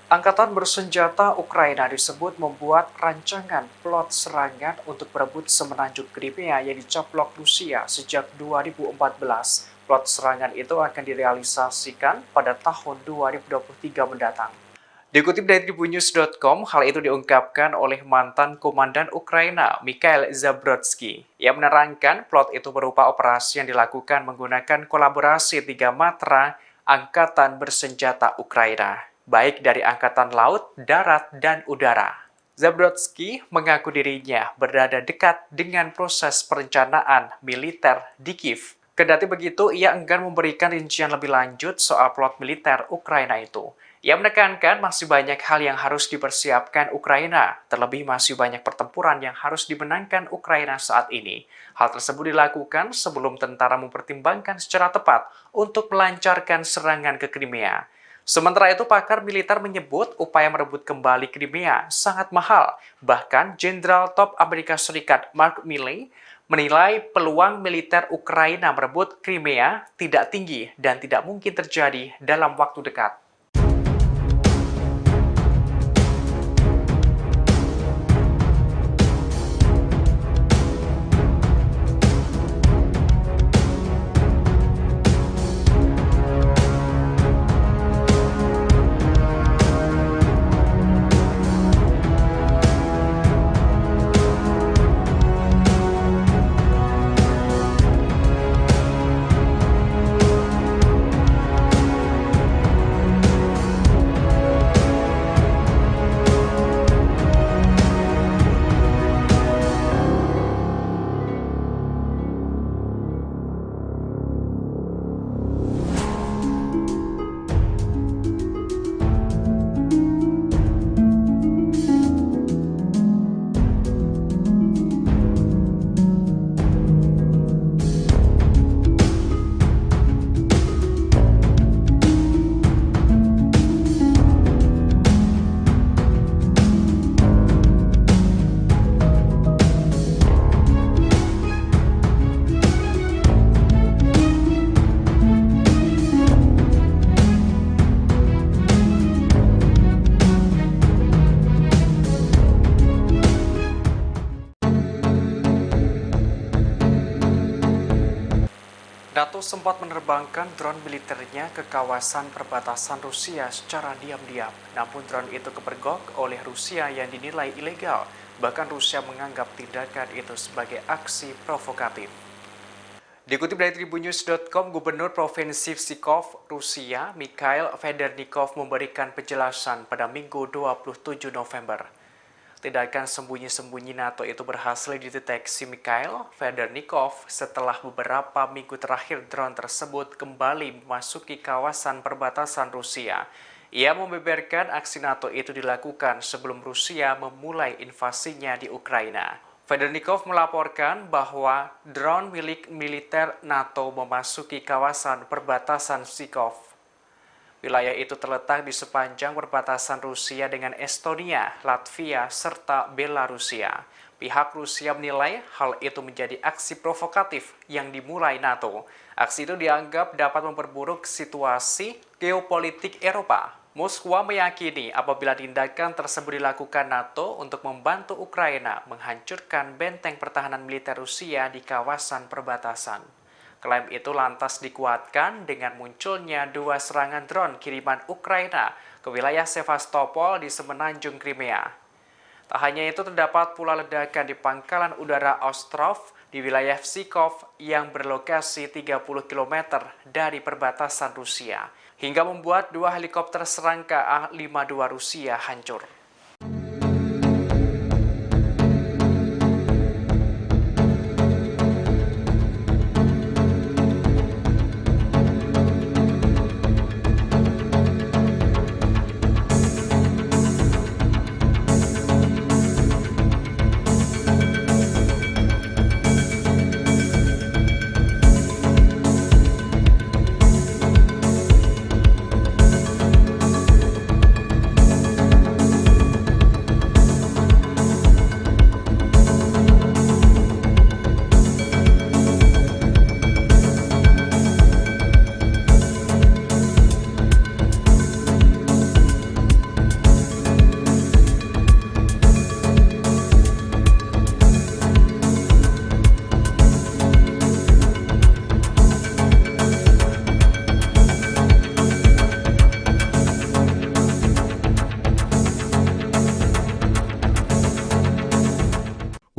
Angkatan bersenjata Ukraina disebut membuat rancangan plot serangan untuk berebut semenanjung Crimea yang dicaplok Rusia sejak 2014. Plot serangan itu akan direalisasikan pada tahun 2023 mendatang. Dikutip dari tribunnews.com, hal itu diungkapkan oleh mantan komandan Ukraina, Mikhail Zabrodsky. Ia menerangkan plot itu berupa operasi yang dilakukan menggunakan kolaborasi 3 matra Angkatan Bersenjata Ukraina, baik dari Angkatan Laut, Darat, dan Udara. Zabrodsky mengaku dirinya berada dekat dengan proses perencanaan militer di Kiev. Kendati begitu, ia enggan memberikan rincian lebih lanjut soal plot militer Ukraina itu. Ia menekankan masih banyak hal yang harus dipersiapkan Ukraina, terlebih masih banyak pertempuran yang harus dimenangkan Ukraina saat ini. Hal tersebut dilakukan sebelum tentara mempertimbangkan secara tepat untuk melancarkan serangan ke Crimea. Sementara itu, pakar militer menyebut upaya merebut kembali Crimea sangat mahal. Bahkan, Jenderal Top Amerika Serikat Mark Milley menilai peluang militer Ukraina merebut Crimea tidak tinggi dan tidak mungkin terjadi dalam waktu dekat. NATO sempat menerbangkan drone militernya ke kawasan perbatasan Rusia secara diam-diam. Namun drone itu kepergok oleh Rusia yang dinilai ilegal. Bahkan Rusia menganggap tindakan itu sebagai aksi provokatif. Dikutip dari tribunnews.com, Gubernur Provinsi Pskov, Rusia, Mikhail Federnikov memberikan penjelasan pada Minggu 27 November. Tindakan sembunyi-sembunyi NATO itu berhasil dideteksi Mikhail Federnikov setelah beberapa minggu terakhir drone tersebut kembali memasuki kawasan perbatasan Rusia. Ia membeberkan aksi NATO itu dilakukan sebelum Rusia memulai invasinya di Ukraina. Federnikov melaporkan bahwa drone milik militer NATO memasuki kawasan perbatasan Pskov. Wilayah itu terletak di sepanjang perbatasan Rusia dengan Estonia, Latvia, serta Belarusia. Pihak Rusia menilai hal itu menjadi aksi provokatif yang dimulai NATO. Aksi itu dianggap dapat memperburuk situasi geopolitik Eropa. Moskwa meyakini apabila tindakan tersebut dilakukan NATO untuk membantu Ukraina menghancurkan benteng pertahanan militer Rusia di kawasan perbatasan. Klaim itu lantas dikuatkan dengan munculnya 2 serangan drone kiriman Ukraina ke wilayah Sevastopol di semenanjung Crimea. Tak hanya itu, terdapat pula ledakan di pangkalan udara Ostrov di wilayah Pskov yang berlokasi 30 km dari perbatasan Rusia, hingga membuat 2 helikopter serangga A-52 Rusia hancur.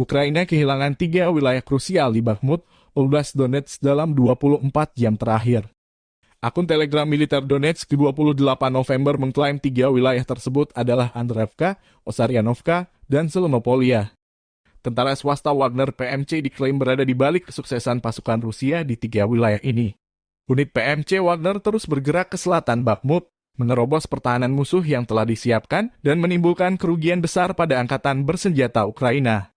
Ukraina kehilangan 3 wilayah krusial di Bakhmut, Oblast Donetsk dalam 24 jam terakhir. Akun Telegram militer Donetsk 28 November mengklaim 3 wilayah tersebut adalah Andreevka, Osaryanovka, dan Zelenopolia. Tentara swasta Wagner PMC diklaim berada di balik kesuksesan pasukan Rusia di 3 wilayah ini. Unit PMC Wagner terus bergerak ke selatan Bakhmut, menerobos pertahanan musuh yang telah disiapkan dan menimbulkan kerugian besar pada angkatan bersenjata Ukraina.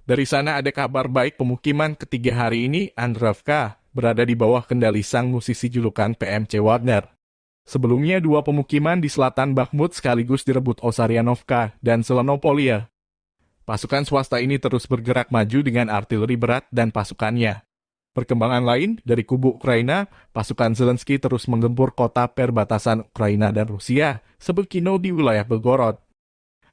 Dari sana ada kabar baik pemukiman ketiga hari ini, Andreevka, berada di bawah kendali sang musisi julukan PMC Wagner. Sebelumnya 2 pemukiman di selatan Bakhmut sekaligus direbut Osaryanovka dan Zelenopolia. Pasukan swasta ini terus bergerak maju dengan artileri berat dan pasukannya. Perkembangan lain, dari kubu Ukraina, pasukan Zelensky terus menggempur kota perbatasan Ukraina dan Rusia, Sebekino di wilayah Belgorod.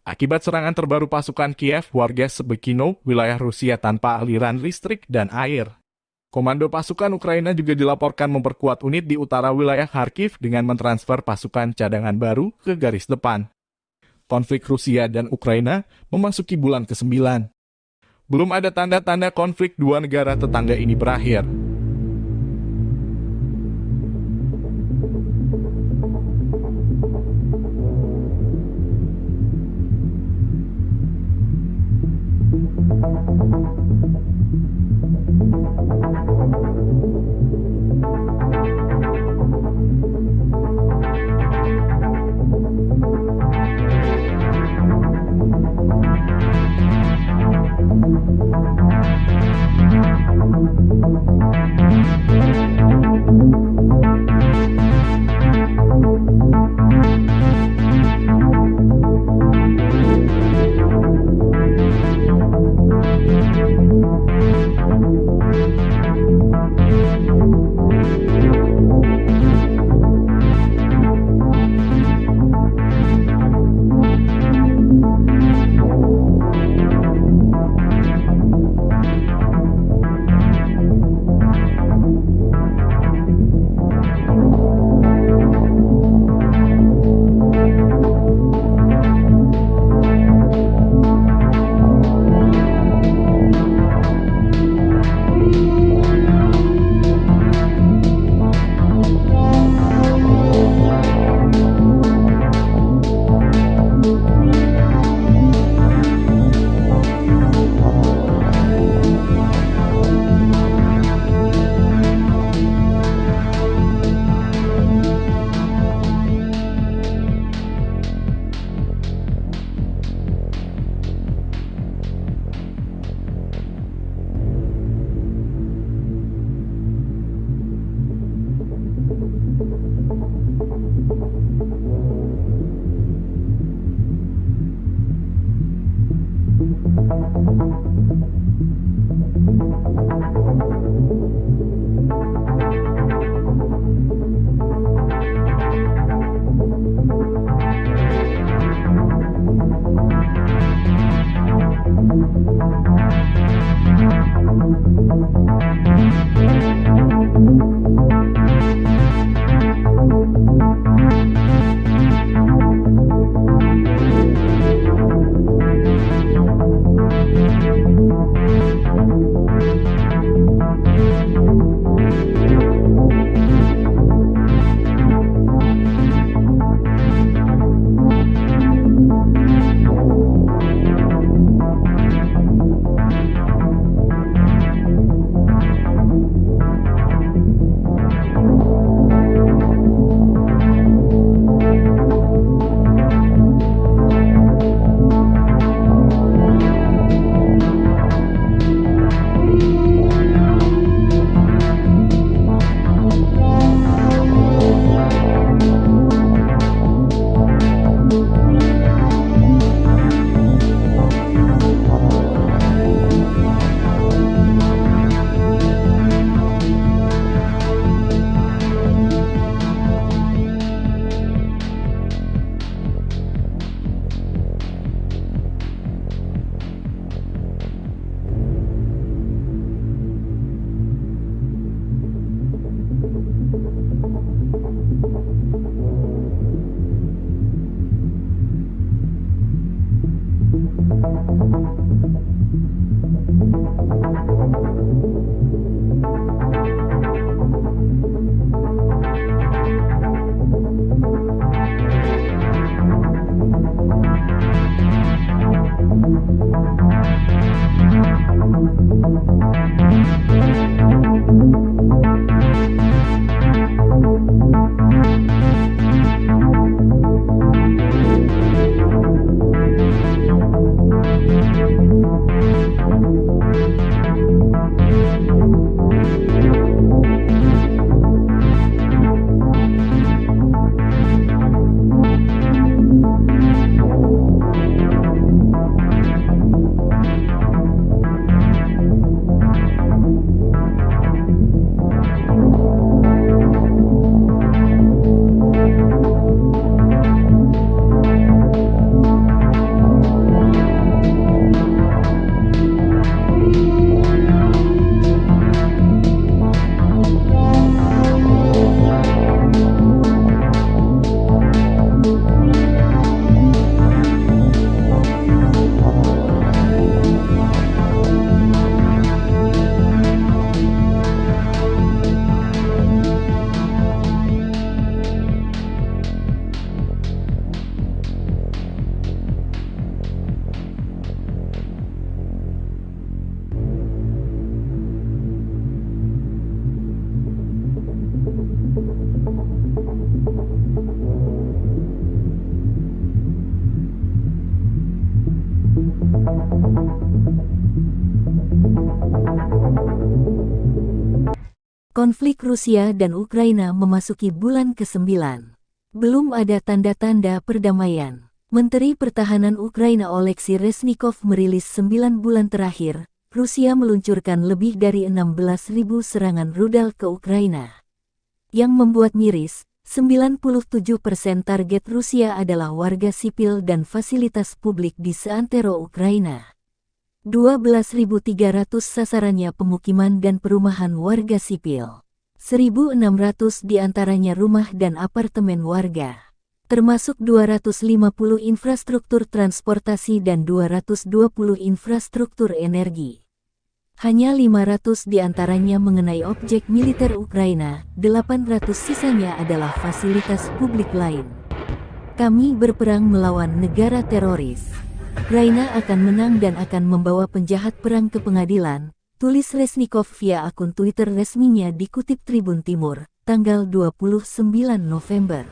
Akibat serangan terbaru pasukan Kiev, warga Sebekino, wilayah Rusia tanpa aliran listrik dan air. Komando pasukan Ukraina juga dilaporkan memperkuat unit di utara wilayah Kharkiv dengan mentransfer pasukan cadangan baru ke garis depan. Konflik Rusia dan Ukraina memasuki bulan ke-9. Belum ada tanda-tanda konflik 2 negara tetangga ini berakhir. Konflik Rusia dan Ukraina memasuki bulan ke-9. Belum ada tanda-tanda perdamaian. Menteri Pertahanan Ukraina Oleksiy Reznikov merilis 9 bulan terakhir, Rusia meluncurkan lebih dari 16.000 serangan rudal ke Ukraina. Yang membuat miris, 97% target Rusia adalah warga sipil dan fasilitas publik di seantero Ukraina. 12.300 sasarannya pemukiman dan perumahan warga sipil. 1.600 diantaranya rumah dan apartemen warga. Termasuk 250 infrastruktur transportasi dan 220 infrastruktur energi. Hanya 500 diantaranya mengenai objek militer Ukraina, 800 sisanya adalah fasilitas publik lain. Kami berperang melawan negara teroris. Ukraina akan menang dan akan membawa penjahat perang ke pengadilan, tulis Reznikov via akun Twitter resminya dikutip Tribun Timur, tanggal 29 November.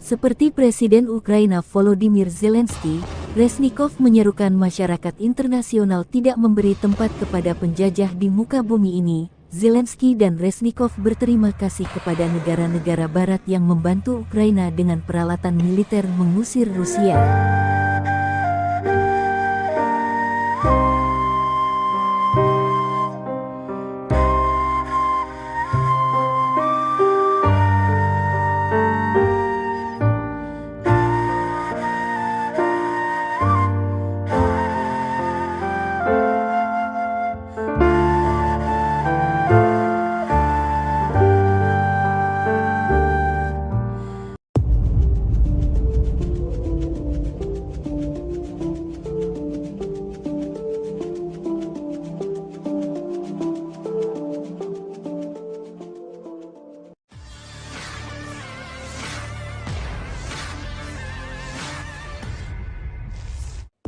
Seperti Presiden Ukraina Volodymyr Zelensky, Reznikov menyerukan masyarakat internasional tidak memberi tempat kepada penjajah di muka bumi ini. Zelensky dan Reznikov berterima kasih kepada negara-negara barat yang membantu Ukraina dengan peralatan militer mengusir Rusia.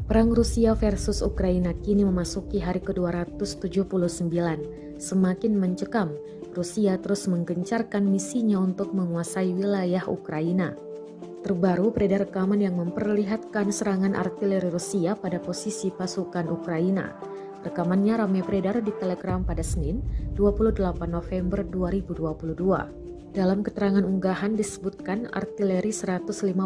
Perang Rusia versus Ukraina kini memasuki hari ke-279. Semakin mencekam, Rusia terus menggencarkan misinya untuk menguasai wilayah Ukraina. Terbaru beredar rekaman yang memperlihatkan serangan artileri Rusia pada posisi pasukan Ukraina. Rekamannya ramai beredar di Telegram pada Senin, 28 November 2022. Dalam keterangan unggahan disebutkan artileri 152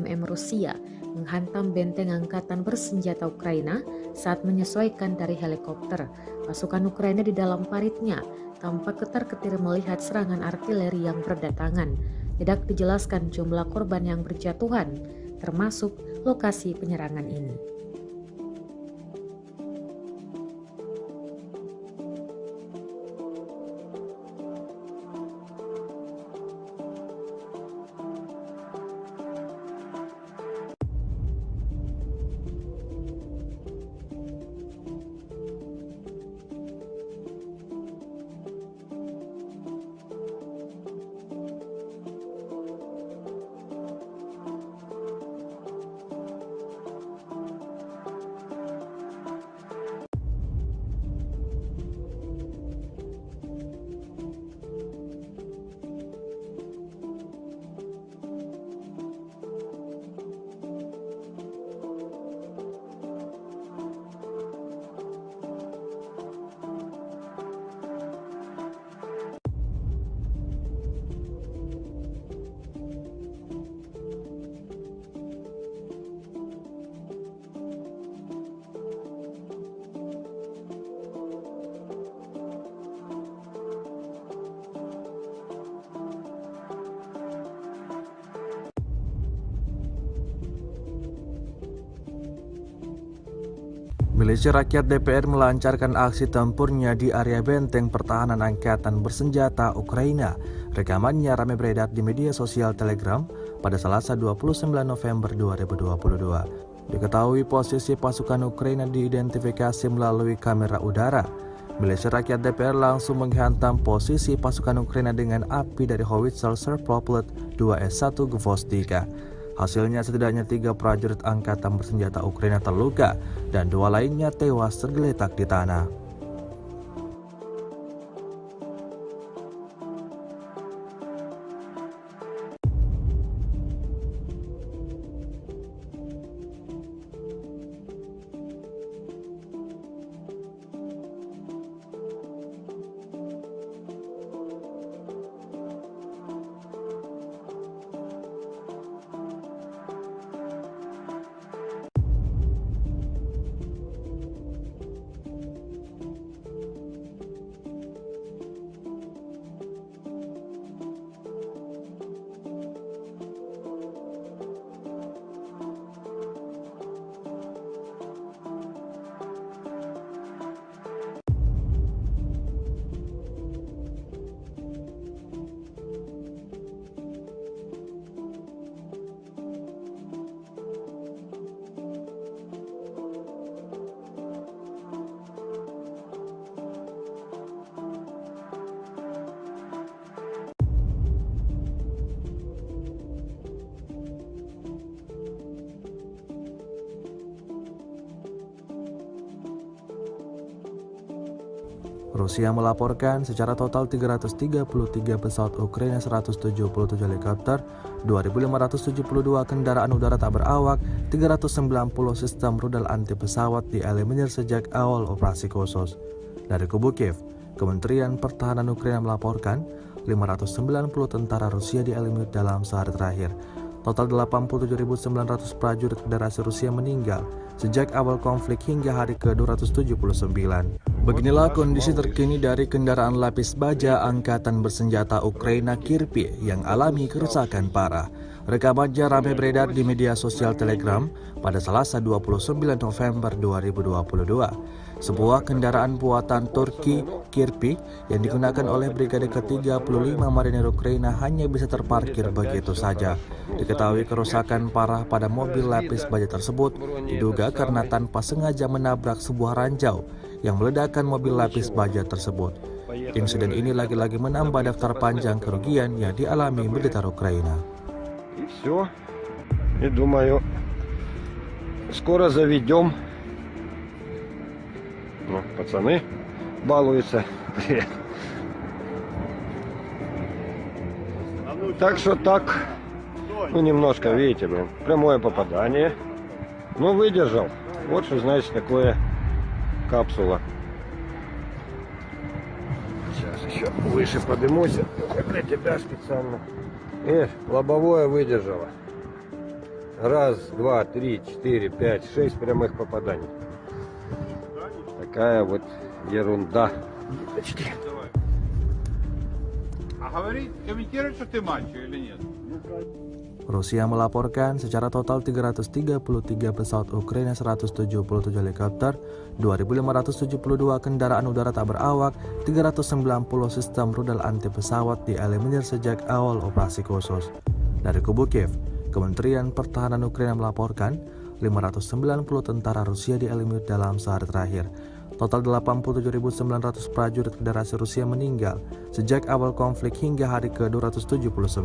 mm Rusia menghantam benteng angkatan bersenjata Ukraina saat menyesuaikan dari helikopter. Pasukan Ukraina di dalam paritnya tampak ketar-ketir melihat serangan artileri yang berdatangan. Tidak dijelaskan jumlah korban yang berjatuhan, termasuk lokasi penyerangan ini. Milisi Rakyat DPR melancarkan aksi tempurnya di area benteng pertahanan angkatan bersenjata Ukraina. Rekamannya ramai beredar di media sosial Telegram pada Selasa 29 November 2022. Diketahui posisi pasukan Ukraina diidentifikasi melalui kamera udara. Milisi Rakyat DPR langsung menghantam posisi pasukan Ukraina dengan api dari howitzer Serproplet 2S1 Gvostika. Hasilnya setidaknya 3 prajurit angkatan bersenjata Ukraina terluka dan 2 lainnya tewas tergeletak di tanah. Rusia melaporkan secara total 333 pesawat Ukraina, 177 helikopter, 2.572 kendaraan udara tak berawak, 390 sistem rudal anti pesawat dieliminir sejak awal operasi khusus. Dari kubu Kiev, Kementerian Pertahanan Ukraina melaporkan 590 tentara Rusia dieliminir dalam sehari terakhir. Total 87.900 prajurit Federasi Rusia meninggal sejak awal konflik hingga hari ke-279. Beginilah kondisi terkini dari kendaraan lapis baja Angkatan Bersenjata Ukraina Kirpi yang alami kerusakan parah. Rekamannya ramai beredar di media sosial Telegram pada Selasa 29 November 2022. Sebuah kendaraan buatan Turki Kirpi yang digunakan oleh Brigade ke-35 Marinir Ukraina hanya bisa terparkir begitu saja. Diketahui kerusakan parah pada mobil lapis baja tersebut diduga karena tanpa sengaja menabrak sebuah ranjau yang meledakkan mobil lapis baja tersebut. Insiden ini lagi-lagi menambah daftar panjang kerugian yang dialami militer Ukraina. скоро заведем. Ну, пацаны балуются. Привет. Так что так, ну немножко, видите, блин, прямое попадание. Ну, выдержал. Вот что значит такое капсула. Сейчас еще выше поднимусь. Для тебя специально. Лобовое выдержало. Раз, два, три, четыре, пять, 6 прямых попаданий. Такая вот ерунда. Деточки. А говорит, комментирует, что ты мальчик или нет? Rusia melaporkan secara total 333 pesawat Ukraina, 177 helikopter, 2.572 kendaraan udara tak berawak, 390 sistem rudal anti pesawat dieliminir sejak awal operasi khusus. Dari kubu Kiev, Kementerian Pertahanan Ukraina melaporkan 590 tentara Rusia dieliminir dalam sehari terakhir. Total 87.900 prajurit Federasi Rusia meninggal sejak awal konflik hingga hari ke-279.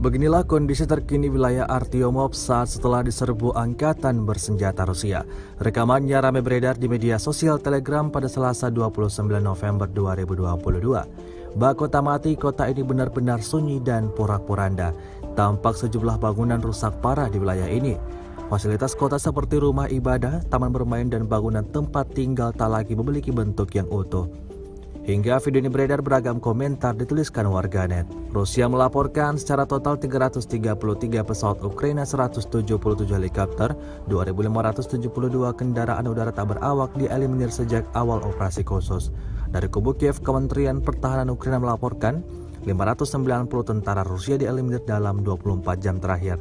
Beginilah kondisi terkini wilayah Artyomov saat setelah diserbu angkatan bersenjata Rusia. Rekamannya ramai beredar di media sosial Telegram pada Selasa 29 November 2022. Bak kota mati, kota ini benar-benar sunyi dan porak-poranda. Tampak sejumlah bangunan rusak parah di wilayah ini. Fasilitas kota seperti rumah ibadah, taman bermain, dan bangunan tempat tinggal tak lagi memiliki bentuk yang utuh. Hingga video ini beredar, beragam komentar dituliskan warganet. Rusia melaporkan secara total 333 pesawat Ukraina, 177 helikopter, 2.572 kendaraan udara tak berawak dieliminir sejak awal operasi khusus. Dari kubu Kiev, Kementerian Pertahanan Ukraina melaporkan 590 tentara Rusia dieliminir dalam 24 jam terakhir.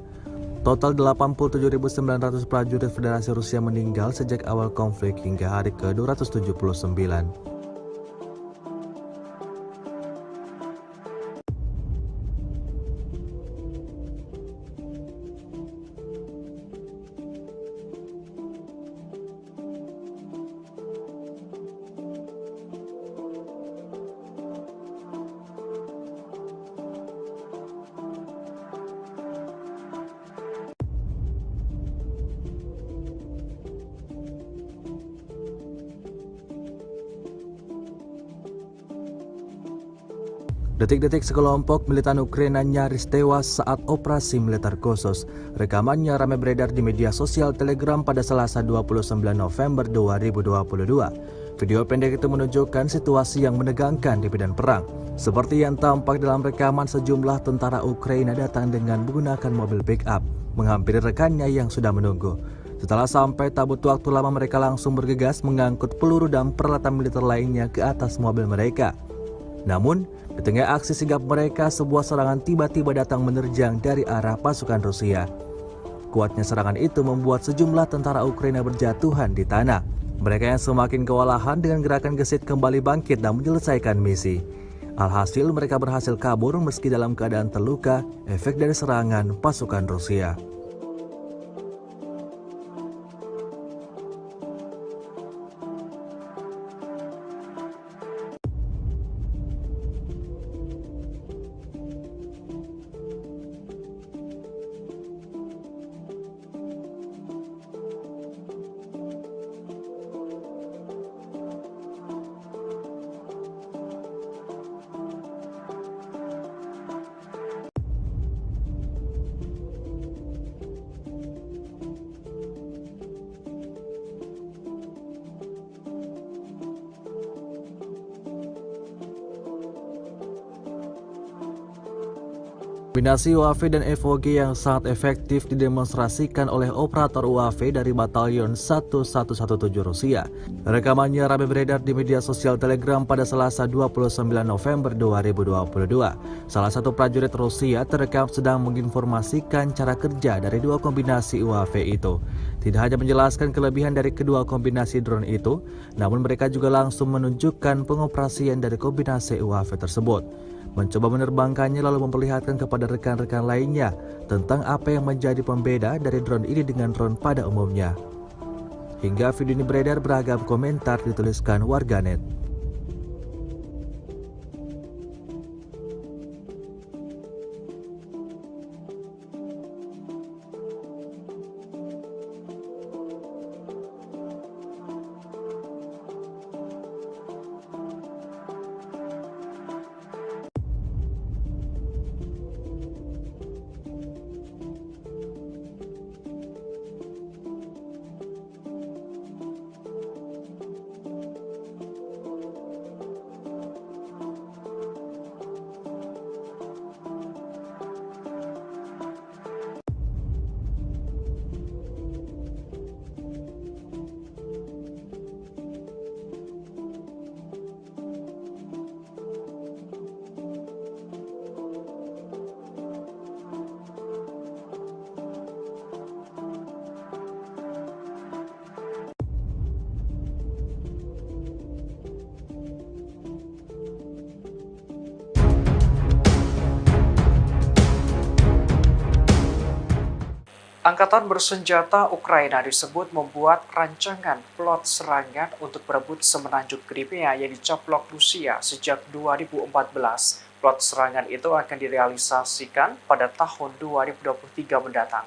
Total 87.900 prajurit Federasi Rusia meninggal sejak awal konflik hingga hari ke-279. Detik-detik sekelompok militan Ukraina nyaris tewas saat operasi militer khusus. Rekamannya ramai beredar di media sosial Telegram pada Selasa 29 November 2022. Video pendek itu menunjukkan situasi yang menegangkan di medan perang. Seperti yang tampak dalam rekaman, sejumlah tentara Ukraina datang dengan menggunakan mobil pick-up, menghampiri rekannya yang sudah menunggu. Setelah sampai, tak butuh waktu lama mereka langsung bergegas mengangkut peluru dan peralatan militer lainnya ke atas mobil mereka. Namun, di tengah aksi sigap mereka, sebuah serangan tiba-tiba datang menerjang dari arah pasukan Rusia. Kuatnya serangan itu membuat sejumlah tentara Ukraina berjatuhan di tanah. Mereka yang semakin kewalahan dengan gerakan gesit kembali bangkit dan menyelesaikan misi. Alhasil mereka berhasil kabur meski dalam keadaan terluka, efek dari serangan pasukan Rusia. Kombinasi UAV dan FOG yang sangat efektif didemonstrasikan oleh operator UAV dari Batalion 1117 Rusia. Rekamannya ramai beredar di media sosial Telegram pada Selasa 29 November 2022. Salah satu prajurit Rusia terekam sedang menginformasikan cara kerja dari dua kombinasi UAV itu. Tidak hanya menjelaskan kelebihan dari kedua kombinasi drone itu, namun mereka juga langsung menunjukkan pengoperasian dari kombinasi UAV tersebut. Mencoba menerbangkannya lalu memperlihatkan kepada rekan-rekan lainnya tentang apa yang menjadi pembeda dari drone ini dengan drone pada umumnya. Hingga video ini beredar, beragam komentar dituliskan warganet. Angkatan bersenjata Ukraina disebut membuat rancangan plot serangan untuk berebut semenanjung Crimea yang dicaplok Rusia sejak 2014. Plot serangan itu akan direalisasikan pada tahun 2023 mendatang.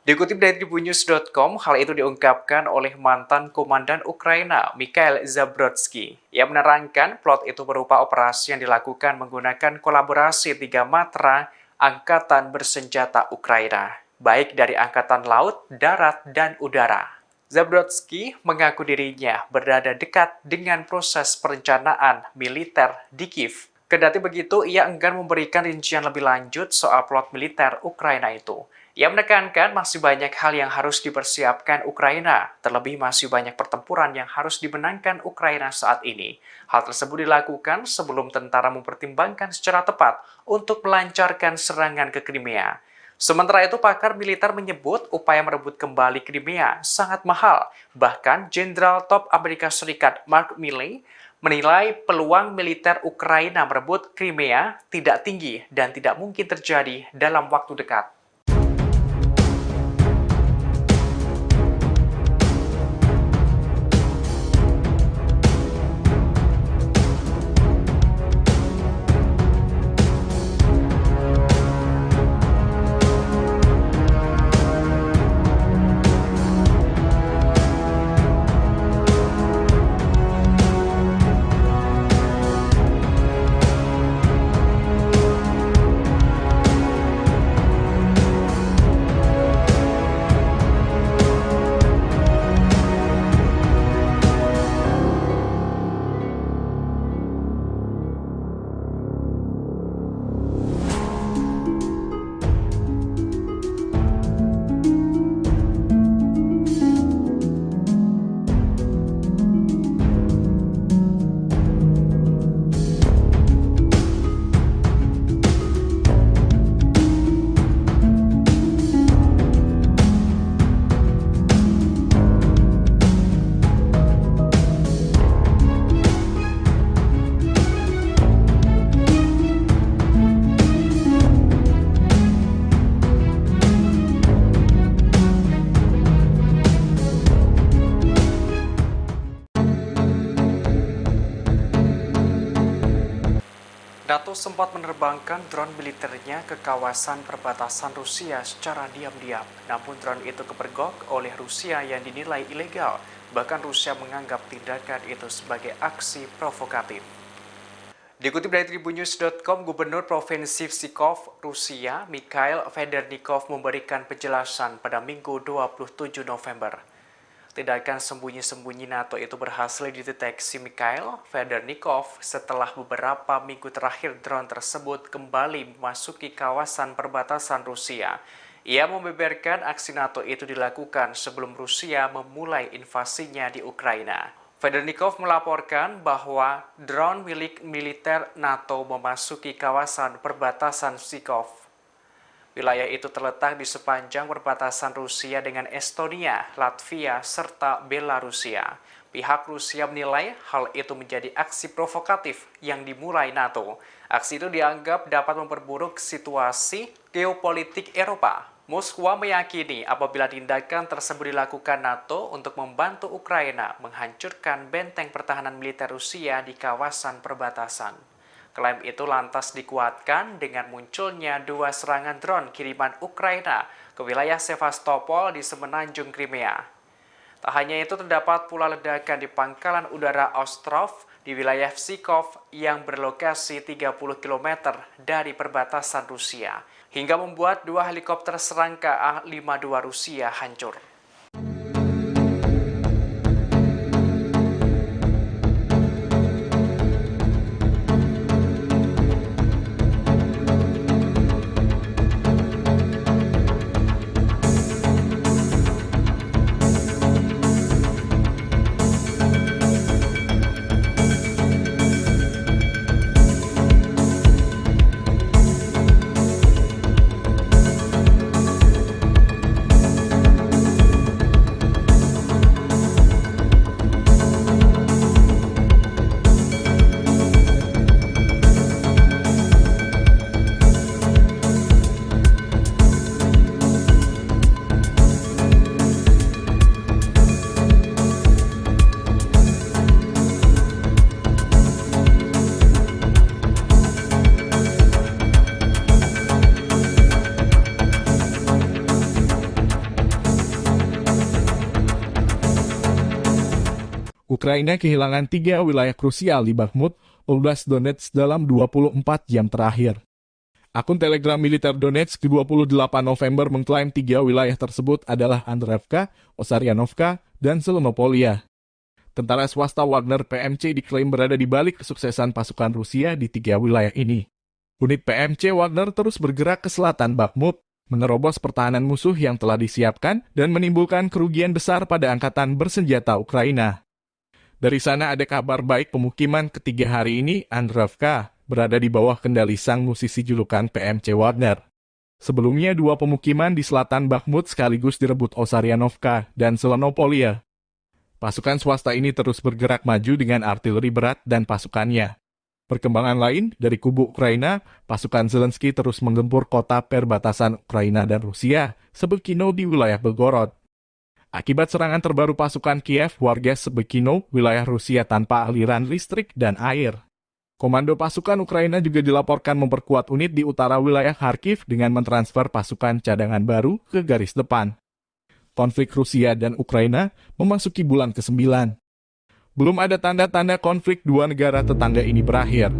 Dikutip dari tribunnews.com, hal itu diungkapkan oleh mantan komandan Ukraina, Mikhail Zabrodsky. Ia menerangkan plot itu berupa operasi yang dilakukan menggunakan kolaborasi 3 matra Angkatan bersenjata Ukraina, baik dari Angkatan Laut, Darat, dan Udara. Zabrodsky mengaku dirinya berada dekat dengan proses perencanaan militer di Kiev. Kendati begitu, ia enggan memberikan rincian lebih lanjut soal plot militer Ukraina itu. Ia menekankan masih banyak hal yang harus dipersiapkan Ukraina, terlebih masih banyak pertempuran yang harus dimenangkan Ukraina saat ini. Hal tersebut dilakukan sebelum tentara mempertimbangkan secara tepat untuk melancarkan serangan ke Crimea. Sementara itu, pakar militer menyebut upaya merebut kembali Crimea sangat mahal. Bahkan, Jenderal Top Amerika Serikat Mark Milley menilai peluang militer Ukraina merebut Crimea tidak tinggi dan tidak mungkin terjadi dalam waktu dekat. NATO sempat menerbangkan drone militernya ke kawasan perbatasan Rusia secara diam-diam. Namun drone itu kepergok oleh Rusia yang dinilai ilegal. Bahkan Rusia menganggap tindakan itu sebagai aksi provokatif. Dikutip dari tribunnews.com, Gubernur Provinsi Pskov, Rusia, Mikhail Federnikov memberikan penjelasan pada Minggu 27 November. Tindakan sembunyi-sembunyi NATO itu berhasil dideteksi Mikhail Federnikov setelah beberapa minggu terakhir drone tersebut kembali memasuki kawasan perbatasan Rusia. Ia membeberkan aksi NATO itu dilakukan sebelum Rusia memulai invasinya di Ukraina. Federnikov melaporkan bahwa drone milik militer NATO memasuki kawasan perbatasan Pskov. Wilayah itu terletak di sepanjang perbatasan Rusia dengan Estonia, Latvia, serta Belarusia. Pihak Rusia menilai hal itu menjadi aksi provokatif yang dimulai NATO. Aksi itu dianggap dapat memperburuk situasi geopolitik Eropa. Moskwa meyakini apabila tindakan tersebut dilakukan NATO untuk membantu Ukraina menghancurkan benteng pertahanan militer Rusia di kawasan perbatasan. Klaim itu lantas dikuatkan dengan munculnya 2 serangan drone kiriman Ukraina ke wilayah Sevastopol di semenanjung Crimea. Tak hanya itu, terdapat pula ledakan di pangkalan udara Ostrov di wilayah Pskov yang berlokasi 30 km dari perbatasan Rusia, hingga membuat 2 helikopter serangka A-52 Rusia hancur. Ukraina kehilangan 3 wilayah krusial di Bakhmut, Oblast Donetsk dalam 24 jam terakhir. Akun Telegram militer Donetsk 28 November mengklaim 3 wilayah tersebut adalah Andreevka, Osaryanovka, dan Zelenopolia. Tentara swasta Wagner PMC diklaim berada di balik kesuksesan pasukan Rusia di 3 wilayah ini. Unit PMC Wagner terus bergerak ke selatan Bakhmut, menerobos pertahanan musuh yang telah disiapkan dan menimbulkan kerugian besar pada angkatan bersenjata Ukraina. Dari sana ada kabar baik pemukiman ketiga hari ini, Andreevka, berada di bawah kendali sang musisi julukan PMC Wagner. Sebelumnya 2 pemukiman di selatan Bakhmut sekaligus direbut Osaryanovka dan Zelenopolia. Pasukan swasta ini terus bergerak maju dengan artileri berat dan pasukannya. Perkembangan lain dari kubu Ukraina, pasukan Zelensky terus menggempur kota perbatasan Ukraina dan Rusia, Shebekino di wilayah Belgorod. Akibat serangan terbaru pasukan Kiev, warga Shebekino, wilayah Rusia tanpa aliran listrik dan air. Komando pasukan Ukraina juga dilaporkan memperkuat unit di utara wilayah Kharkiv dengan mentransfer pasukan cadangan baru ke garis depan. Konflik Rusia dan Ukraina memasuki bulan ke-9. Belum ada tanda-tanda konflik dua negara tetangga ini berakhir.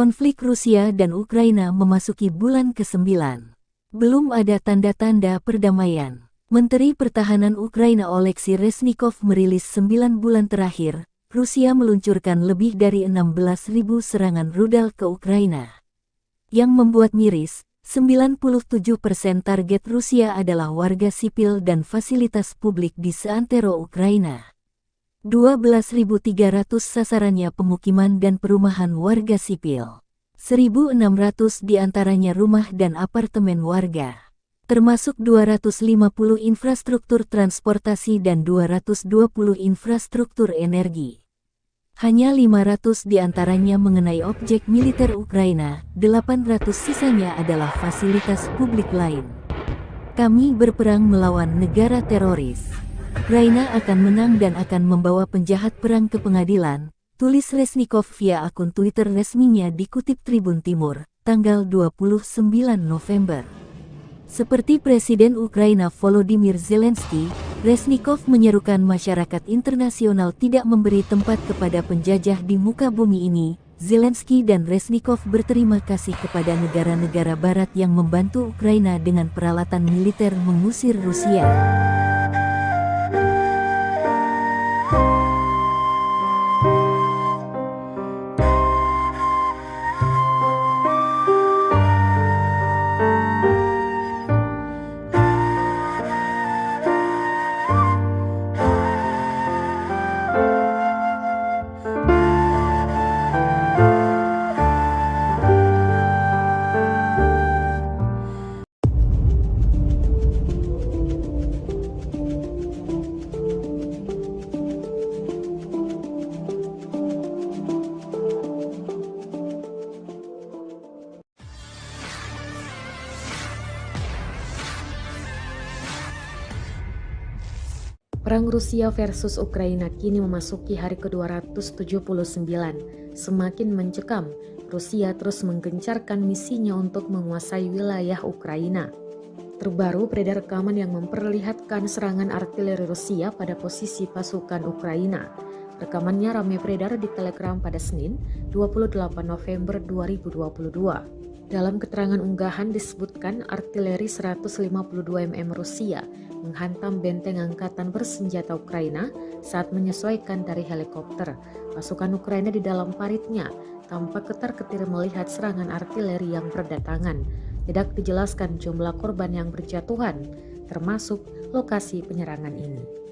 Konflik Rusia dan Ukraina memasuki bulan ke-9. Belum ada tanda-tanda perdamaian. Menteri Pertahanan Ukraina Oleksiy Reznikov merilis 9 bulan terakhir, Rusia meluncurkan lebih dari 16.000 serangan rudal ke Ukraina. Yang membuat miris, 97% target Rusia adalah warga sipil dan fasilitas publik di seantero Ukraina. 12.300 sasarannya pemukiman dan perumahan warga sipil. 1.600 diantaranya rumah dan apartemen warga. Termasuk 250 infrastruktur transportasi dan 220 infrastruktur energi. Hanya 500 diantaranya mengenai objek militer Ukraina, 800 sisanya adalah fasilitas publik lain. Kami berperang melawan negara teroris. Ukraina akan menang dan akan membawa penjahat perang ke pengadilan, tulis Reznikov via akun Twitter resminya dikutip Tribun Timur, tanggal 29 November. Seperti Presiden Ukraina Volodymyr Zelensky, Reznikov menyerukan masyarakat internasional tidak memberi tempat kepada penjajah di muka bumi ini. Zelensky dan Reznikov berterima kasih kepada negara-negara barat yang membantu Ukraina dengan peralatan militer mengusir Rusia. Perang Rusia versus Ukraina kini memasuki hari ke-279. Semakin mencekam, Rusia terus menggencarkan misinya untuk menguasai wilayah Ukraina. Terbaru beredar rekaman yang memperlihatkan serangan artileri Rusia pada posisi pasukan Ukraina. Rekamannya ramai beredar di Telegram pada Senin, 28 November 2022. Dalam keterangan unggahan disebutkan artileri 152 mm Rusia menghantam benteng angkatan bersenjata Ukraina saat menyesuaikan dari helikopter. Pasukan Ukraina di dalam paritnya tampak ketar-ketir melihat serangan artileri yang berdatangan. Tidak dijelaskan jumlah korban yang berjatuhan, termasuk lokasi penyerangan ini.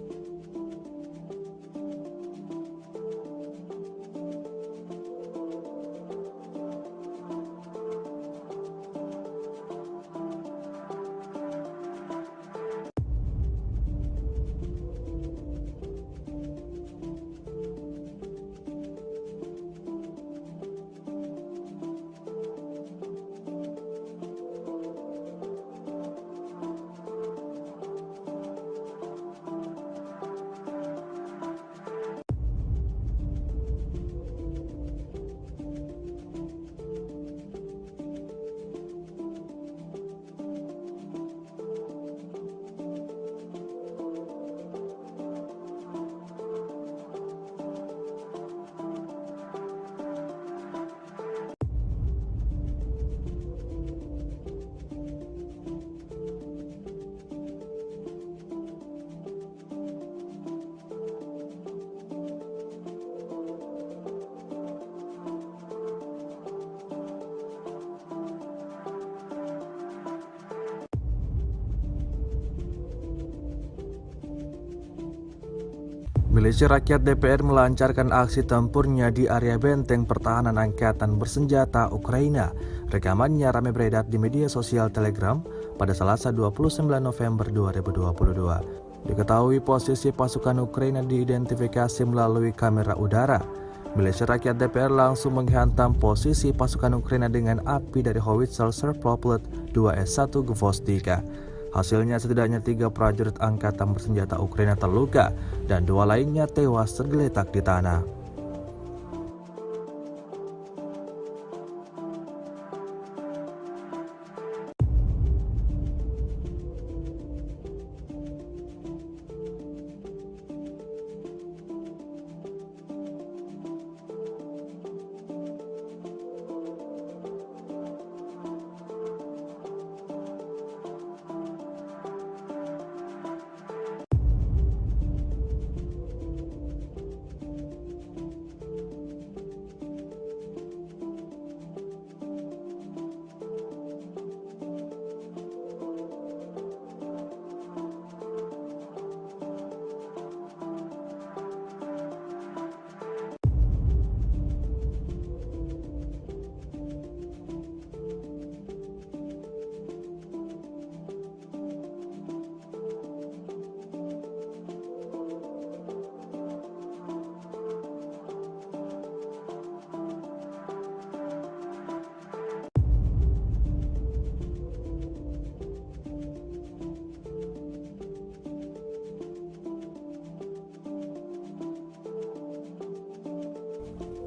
Milisi Rakyat DPR melancarkan aksi tempurnya di area benteng pertahanan angkatan bersenjata Ukraina. Rekamannya ramai beredar di media sosial Telegram pada Selasa 29 November 2022. Diketahui posisi pasukan Ukraina diidentifikasi melalui kamera udara. Milisi Rakyat DPR langsung menghantam posisi pasukan Ukraina dengan api dari howitzer Serproplet 2S1 Gvostika. Hasilnya setidaknya 3 prajurit angkatan bersenjata Ukraina terluka dan 2 lainnya tewas tergeletak di tanah.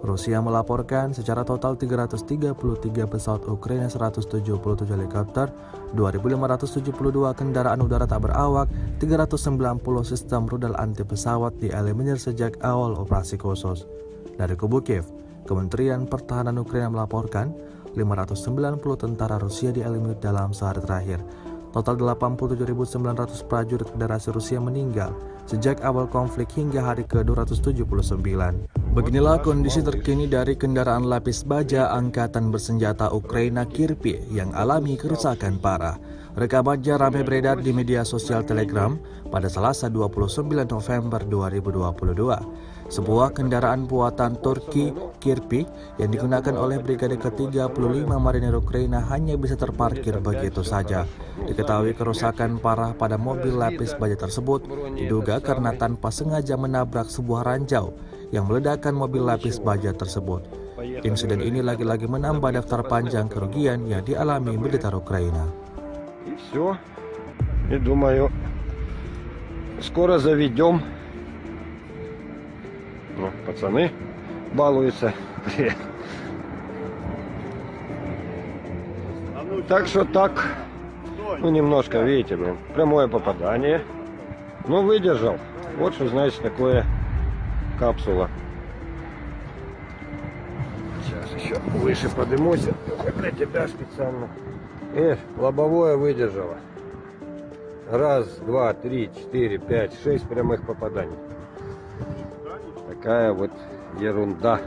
Rusia melaporkan secara total 333 pesawat Ukraina, 177 helikopter, 2.572 kendaraan udara tak berawak, 390 sistem rudal anti pesawat dieliminir sejak awal operasi khusus. Dari kubu Kiev, Kementerian Pertahanan Ukraina melaporkan 590 tentara Rusia dieliminir dalam sehari terakhir. Total 87.900 prajurit Federasi Rusia meninggal sejak awal konflik hingga hari ke-279. Beginilah kondisi terkini dari kendaraan lapis baja Angkatan Bersenjata Ukraina Kirpi yang alami kerusakan parah. Rekamannya ramai beredar di media sosial Telegram pada Selasa 29 November 2022. Sebuah kendaraan buatan Turki Kirpi yang digunakan oleh Brigade ke-35 Marinir Ukraina hanya bisa terparkir begitu saja. Diketahui kerusakan parah pada mobil lapis baja tersebut diduga karena tanpa sengaja menabrak sebuah ranjau yang meledakkan mobil lapis baja tersebut. Insiden ini lagi-lagi menambah daftar panjang kerugian yang dialami militer Ukraina. И все. И думаю, скоро заведем. Ну, пацаны балуются. Так что так, ну немножко, видите, блин, прямое попадание. Ну, выдержал. Вот что значит такое капсула. Сейчас еще выше поднимусь. Для тебя специально. Лобовое выдержало. 1, 2, 3, 4, 5, 6 прямых попаданий. Такая вот ерунда.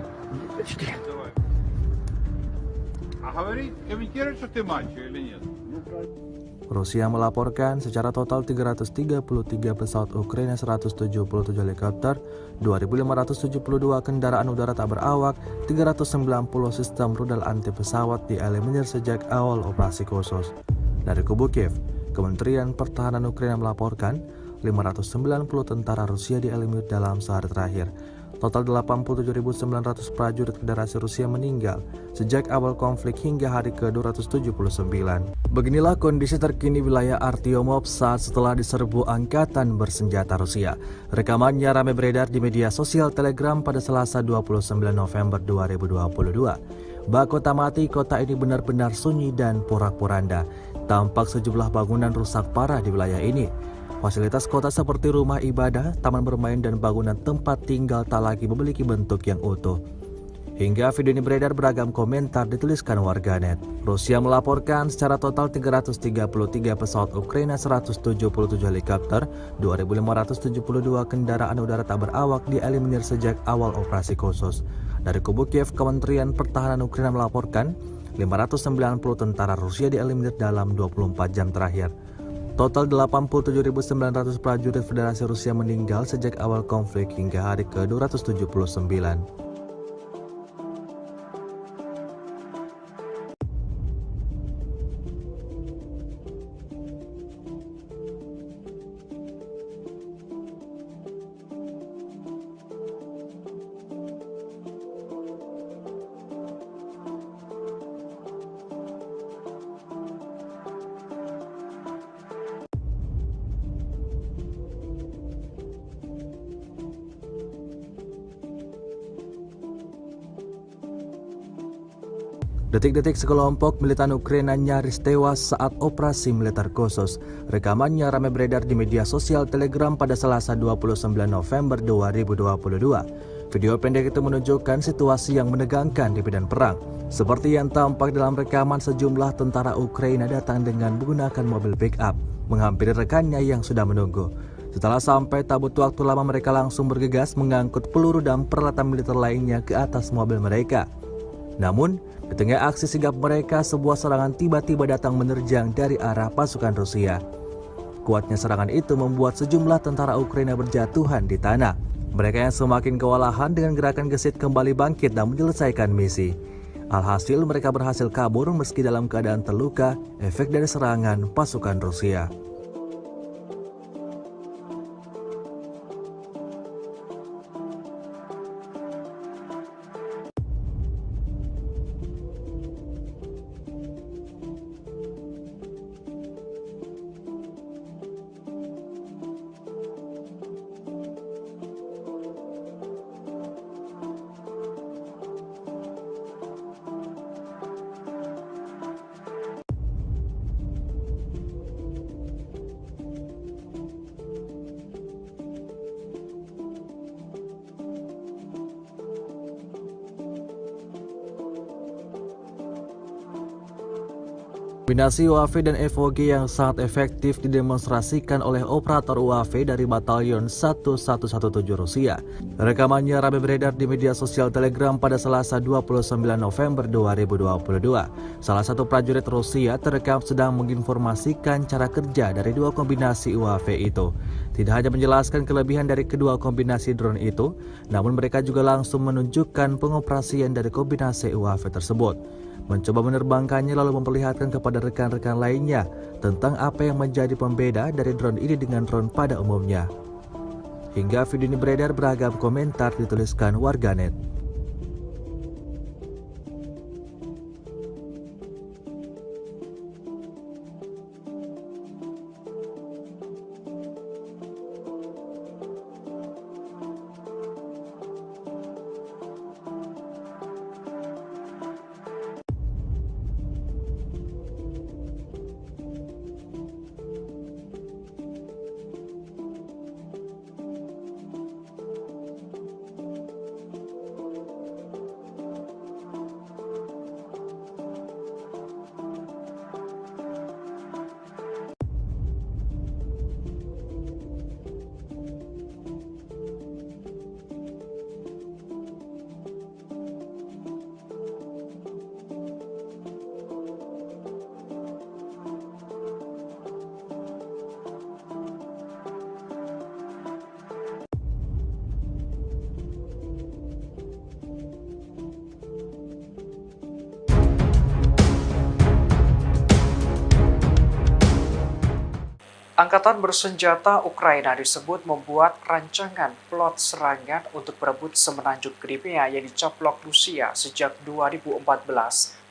А говорит, комментирует, что ты мачо или нет? Rusia melaporkan secara total 333 pesawat Ukraina, 177 helikopter, 2.572 kendaraan udara tak berawak, 390 sistem rudal anti pesawat dieliminir sejak awal operasi khusus. Dari kubu Kiev, Kementerian Pertahanan Ukraina melaporkan 590 tentara Rusia dieliminir dalam sehari terakhir. Total 87.900 prajurit Federasi Rusia meninggal sejak awal konflik hingga hari ke-279. Beginilah kondisi terkini wilayah Artyomov saat setelah diserbu Angkatan Bersenjata Rusia. Rekamannya ramai beredar di media sosial Telegram pada Selasa 29 November 2022. Bak kota mati, kota ini benar-benar sunyi dan porak-poranda. Tampak sejumlah bangunan rusak parah di wilayah ini. Fasilitas kota seperti rumah ibadah, taman bermain, dan bangunan tempat tinggal tak lagi memiliki bentuk yang utuh. Hingga video ini beredar, beragam komentar dituliskan warganet. Rusia melaporkan secara total 333 pesawat Ukraina, 177 helikopter, 2.572 kendaraan udara tak berawak dieliminir sejak awal operasi khusus. Dari kubu Kiev, Kementerian Pertahanan Ukraina melaporkan 590 tentara Rusia dieliminir dalam 24 jam terakhir. Total 87.900 prajurit Federasi Rusia meninggal sejak awal konflik hingga hari ke-279. Detik-detik sekelompok militan Ukraina nyaris tewas saat operasi militer khusus. Rekamannya ramai beredar di media sosial Telegram pada Selasa 29 November 2022. Video pendek itu menunjukkan situasi yang menegangkan di medan perang. Seperti yang tampak dalam rekaman, sejumlah tentara Ukraina datang dengan menggunakan mobil pick-up, menghampiri rekannya yang sudah menunggu. Setelah sampai, tak butuh waktu lama mereka langsung bergegas mengangkut peluru dan peralatan militer lainnya ke atas mobil mereka. Namun, di tengah aksi sigap mereka, sebuah serangan tiba-tiba datang menerjang dari arah pasukan Rusia. Kuatnya serangan itu membuat sejumlah tentara Ukraina berjatuhan di tanah. Mereka yang semakin kewalahan dengan gerakan gesit kembali bangkit dan menyelesaikan misi. Alhasil mereka berhasil kabur meski dalam keadaan terluka efek dari serangan pasukan Rusia. Kombinasi UAV dan FOG yang sangat efektif didemonstrasikan oleh operator UAV dari Batalion 1117 Rusia. Rekamannya ramai beredar di media sosial Telegram pada Selasa 29 November 2022. Salah satu prajurit Rusia terekam sedang menginformasikan cara kerja dari dua kombinasi UAV itu. Tidak hanya menjelaskan kelebihan dari kedua kombinasi drone itu, namun mereka juga langsung menunjukkan pengoperasian dari kombinasi UAV tersebut. Mencoba menerbangkannya lalu memperlihatkan kepada rekan-rekan lainnya tentang apa yang menjadi pembeda dari drone ini dengan drone pada umumnya. Hingga video ini beredar, beragam komentar dituliskan warganet. Angkatan bersenjata Ukraina disebut membuat rancangan plot serangan untuk berebut semenanjung Crimea yang dicaplok Rusia sejak 2014.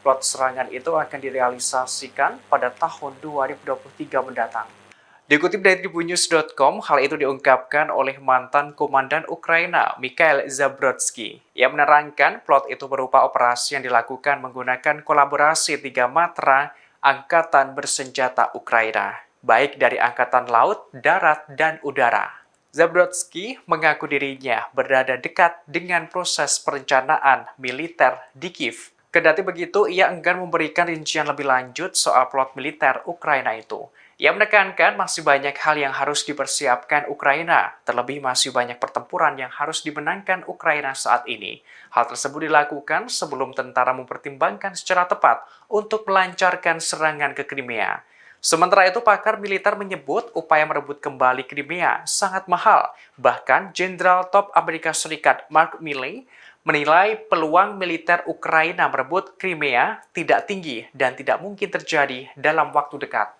Plot serangan itu akan direalisasikan pada tahun 2023 mendatang. Dikutip dari tribunnews.com, hal itu diungkapkan oleh mantan komandan Ukraina, Mikhail Zabrodsky. Ia menerangkan plot itu berupa operasi yang dilakukan menggunakan kolaborasi 3 matra angkatan bersenjata Ukraina, baik dari angkatan laut, darat, dan udara. Zabrodsky mengaku dirinya berada dekat dengan proses perencanaan militer di Kiev. Kendati begitu, ia enggan memberikan rincian lebih lanjut soal plot militer Ukraina itu. Ia menekankan masih banyak hal yang harus dipersiapkan Ukraina, terlebih masih banyak pertempuran yang harus dimenangkan Ukraina saat ini. Hal tersebut dilakukan sebelum tentara mempertimbangkan secara tepat untuk melancarkan serangan ke Crimea. Sementara itu, pakar militer menyebut upaya merebut kembali Crimea sangat mahal. Bahkan, Jenderal Top Amerika Serikat Mark Milley menilai peluang militer Ukraina merebut Crimea tidak tinggi dan tidak mungkin terjadi dalam waktu dekat.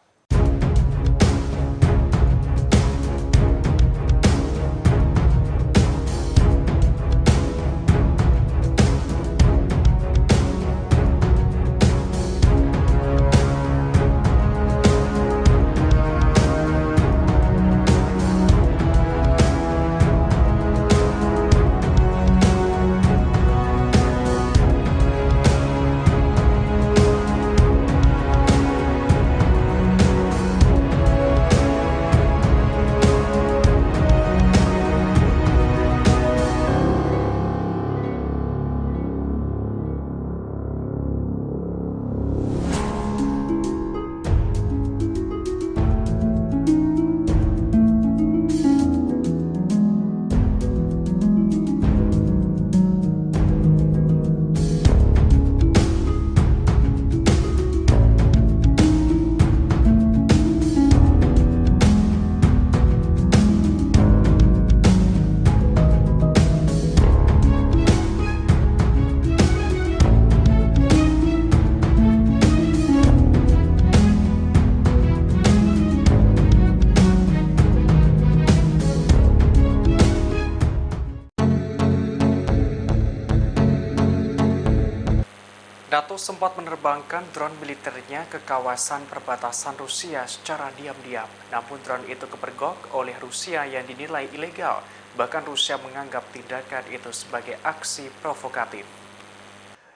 NATO sempat menerbangkan drone militernya ke kawasan perbatasan Rusia secara diam-diam. Namun drone itu kepergok oleh Rusia yang dinilai ilegal. Bahkan Rusia menganggap tindakan itu sebagai aksi provokatif.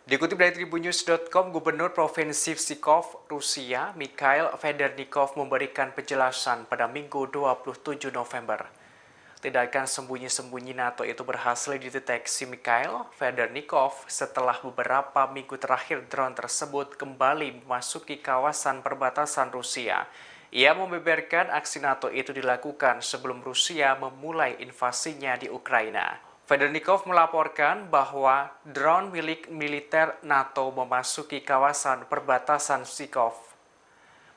Dikutip dari Tribunnews.com, Gubernur Provinsi Pskov, Rusia, Mikhail Federnikov memberikan penjelasan pada Minggu 27 November. Tindakan sembunyi-sembunyi NATO itu berhasil dideteksi Mikhail Federnikov setelah beberapa minggu terakhir drone tersebut kembali memasuki kawasan perbatasan Rusia. Ia membeberkan aksi NATO itu dilakukan sebelum Rusia memulai invasinya di Ukraina. Federnikov melaporkan bahwa drone milik militer NATO memasuki kawasan perbatasan Pskov.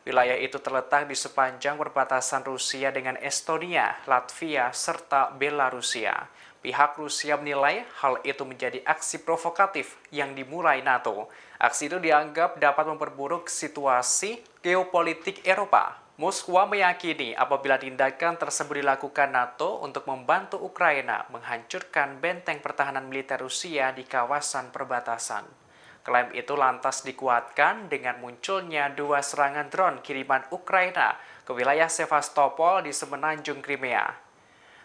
Wilayah itu terletak di sepanjang perbatasan Rusia dengan Estonia, Latvia, serta Belarusia. Pihak Rusia menilai hal itu menjadi aksi provokatif yang dimulai NATO. Aksi itu dianggap dapat memperburuk situasi geopolitik Eropa. Moskwa meyakini apabila tindakan tersebut dilakukan NATO untuk membantu Ukraina menghancurkan benteng pertahanan militer Rusia di kawasan perbatasan. Klaim itu lantas dikuatkan dengan munculnya 2 serangan drone kiriman Ukraina ke wilayah Sevastopol di semenanjung Crimea.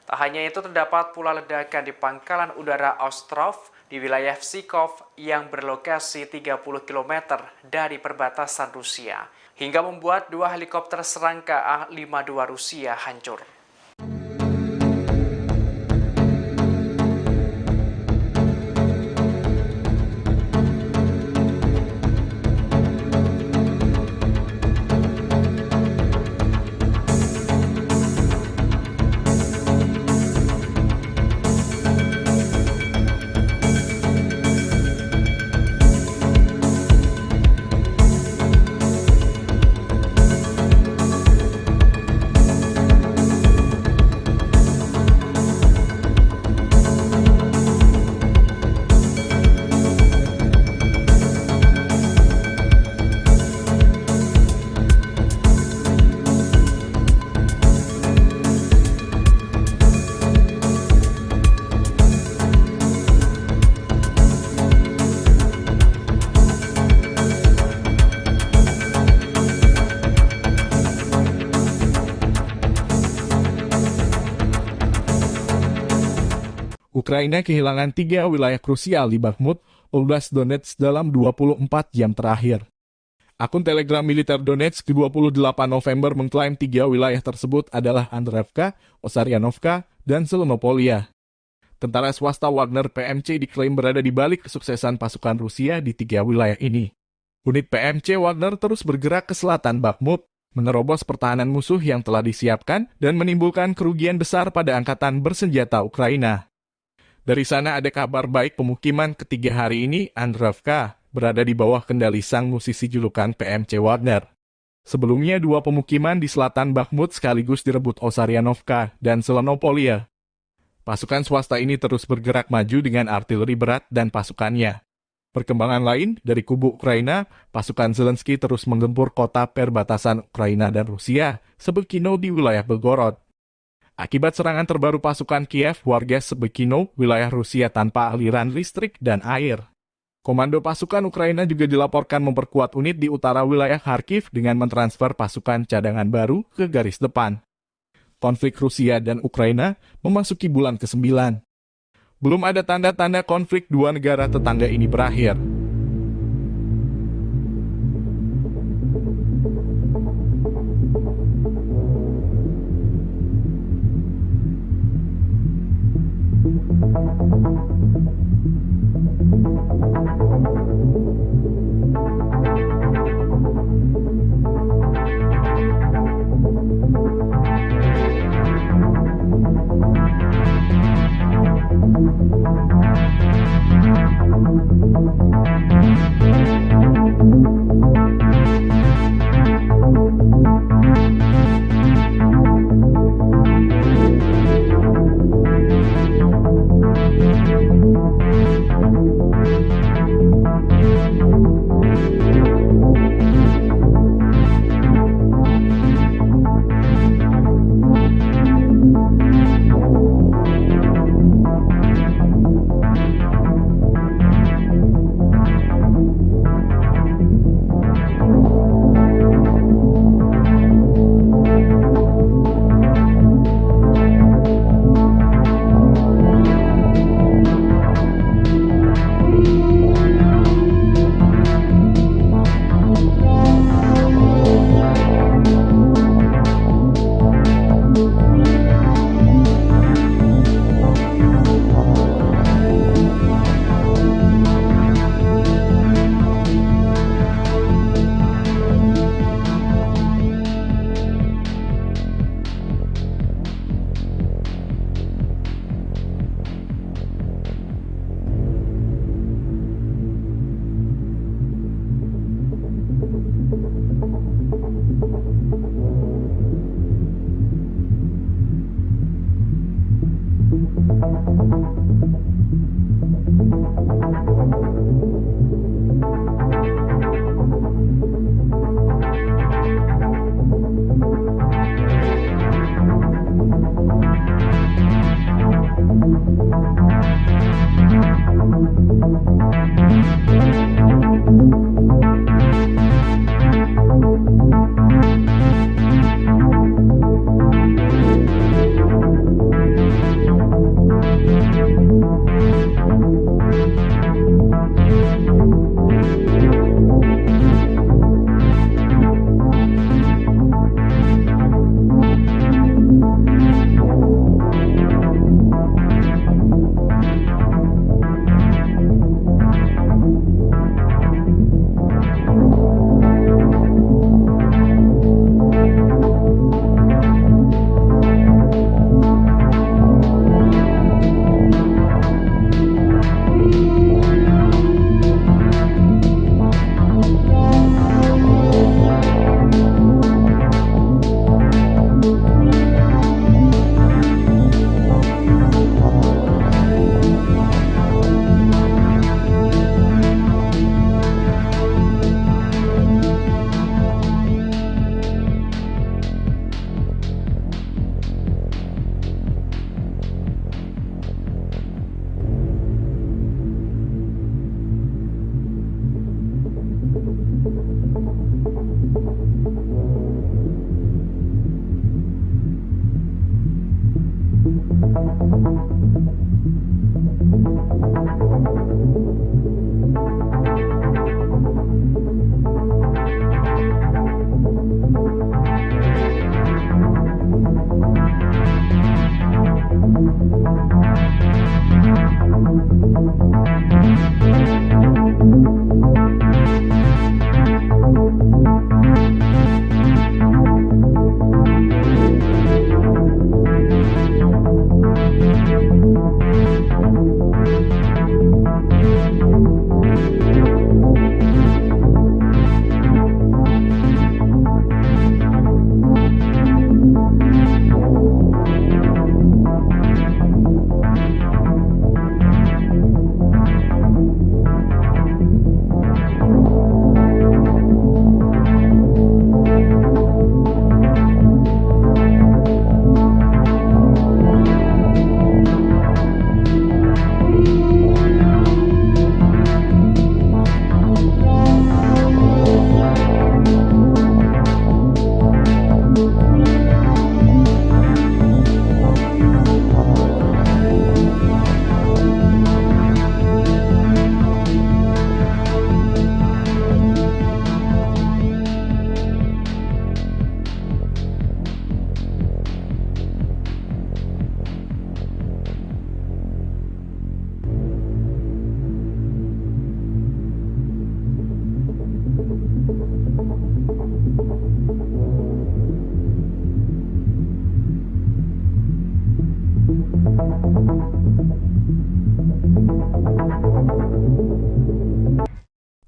Tak hanya itu, terdapat pula ledakan di pangkalan udara Ostrov di wilayah Pskov yang berlokasi 30 km dari perbatasan Rusia, hingga membuat 2 helikopter serangka A-52 Rusia hancur. Ukraina kehilangan 3 wilayah krusial di Bakhmut, Oblast Donetsk dalam 24 jam terakhir. Akun Telegram militer Donetsk 28 November mengklaim 3 wilayah tersebut adalah Andreevka, Osaryanovka, dan Zelenopolia. Tentara swasta Wagner PMC diklaim berada di balik kesuksesan pasukan Rusia di 3 wilayah ini. Unit PMC Wagner terus bergerak ke selatan Bakhmut, menerobos pertahanan musuh yang telah disiapkan dan menimbulkan kerugian besar pada angkatan bersenjata Ukraina. Dari sana ada kabar baik, pemukiman ketiga hari ini, Andreevka, berada di bawah kendali sang musisi julukan PMC Wagner. Sebelumnya dua pemukiman di selatan Bakhmut sekaligus direbut Osaryanovka dan Selenopolia. Pasukan swasta ini terus bergerak maju dengan artileri berat dan pasukannya. Perkembangan lain, dari kubu Ukraina, pasukan Zelensky terus menggempur kota perbatasan Ukraina dan Rusia, Sebekino di wilayah Belgorod. Akibat serangan terbaru pasukan Kiev, warga Sebekino, wilayah Rusia tanpa aliran listrik dan air. Komando pasukan Ukraina juga dilaporkan memperkuat unit di utara wilayah Kharkiv dengan mentransfer pasukan cadangan baru ke garis depan. Konflik Rusia dan Ukraina memasuki bulan ke-9. Belum ada tanda-tanda konflik dua negara tetangga ini berakhir.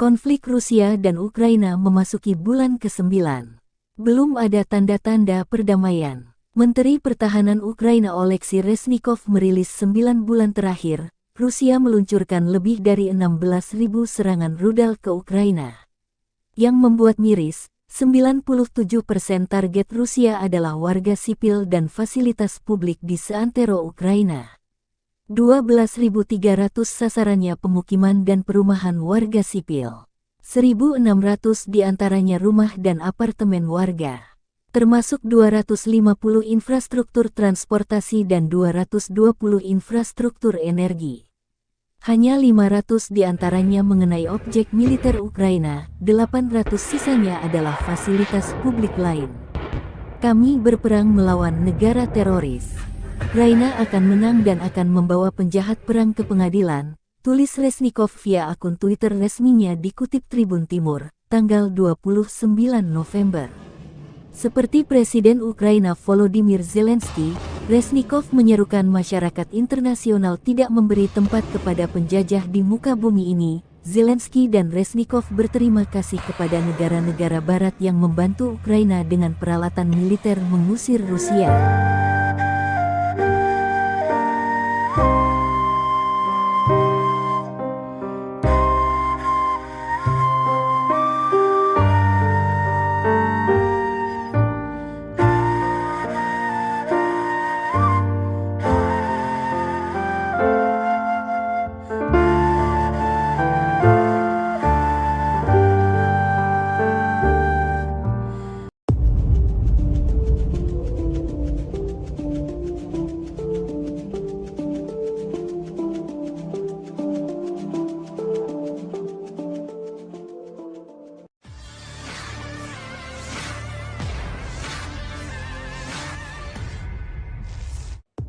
Konflik Rusia dan Ukraina memasuki bulan ke-9. Belum ada tanda-tanda perdamaian. Menteri Pertahanan Ukraina Oleksiy Reznikov merilis 9 bulan terakhir, Rusia meluncurkan lebih dari 16.000 serangan rudal ke Ukraina. Yang membuat miris, 97% target Rusia adalah warga sipil dan fasilitas publik di seantero Ukraina. 12.300 sasarannya pemukiman dan perumahan warga sipil. 1.600 diantaranya rumah dan apartemen warga. Termasuk 250 infrastruktur transportasi dan 220 infrastruktur energi. Hanya 500 diantaranya mengenai objek militer Ukraina, 800 sisanya adalah fasilitas publik lain. Kami berperang melawan negara teroris. Ukraina akan menang dan akan membawa penjahat perang ke pengadilan, tulis Reznikov via akun Twitter resminya dikutip Tribun Timur, tanggal 29 November. Seperti Presiden Ukraina Volodymyr Zelensky, Reznikov menyerukan masyarakat internasional tidak memberi tempat kepada penjajah di muka bumi ini. Zelensky dan Reznikov berterima kasih kepada negara-negara barat yang membantu Ukraina dengan peralatan militer mengusir Rusia.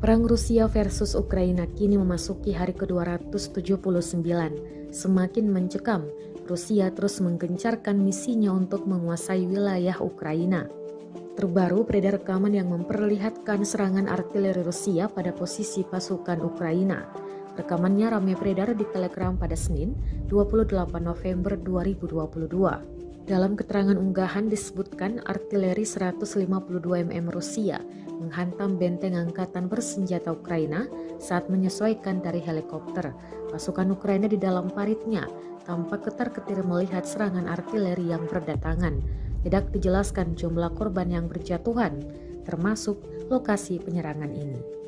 Perang Rusia versus Ukraina kini memasuki hari ke-279. Semakin mencekam, Rusia terus menggencarkan misinya untuk menguasai wilayah Ukraina. Terbaru beredar rekaman yang memperlihatkan serangan artileri Rusia pada posisi pasukan Ukraina. Rekamannya ramai beredar di Telegram pada Senin, 28 November 2022. Dalam keterangan unggahan disebutkan artileri 152 mm Rusia menghantam benteng angkatan bersenjata Ukraina saat menyesuaikan dari helikopter. Pasukan Ukraina di dalam paritnya tampak ketar-ketir melihat serangan artileri yang berdatangan. Tidak dijelaskan jumlah korban yang berjatuhan, termasuk lokasi penyerangan ini.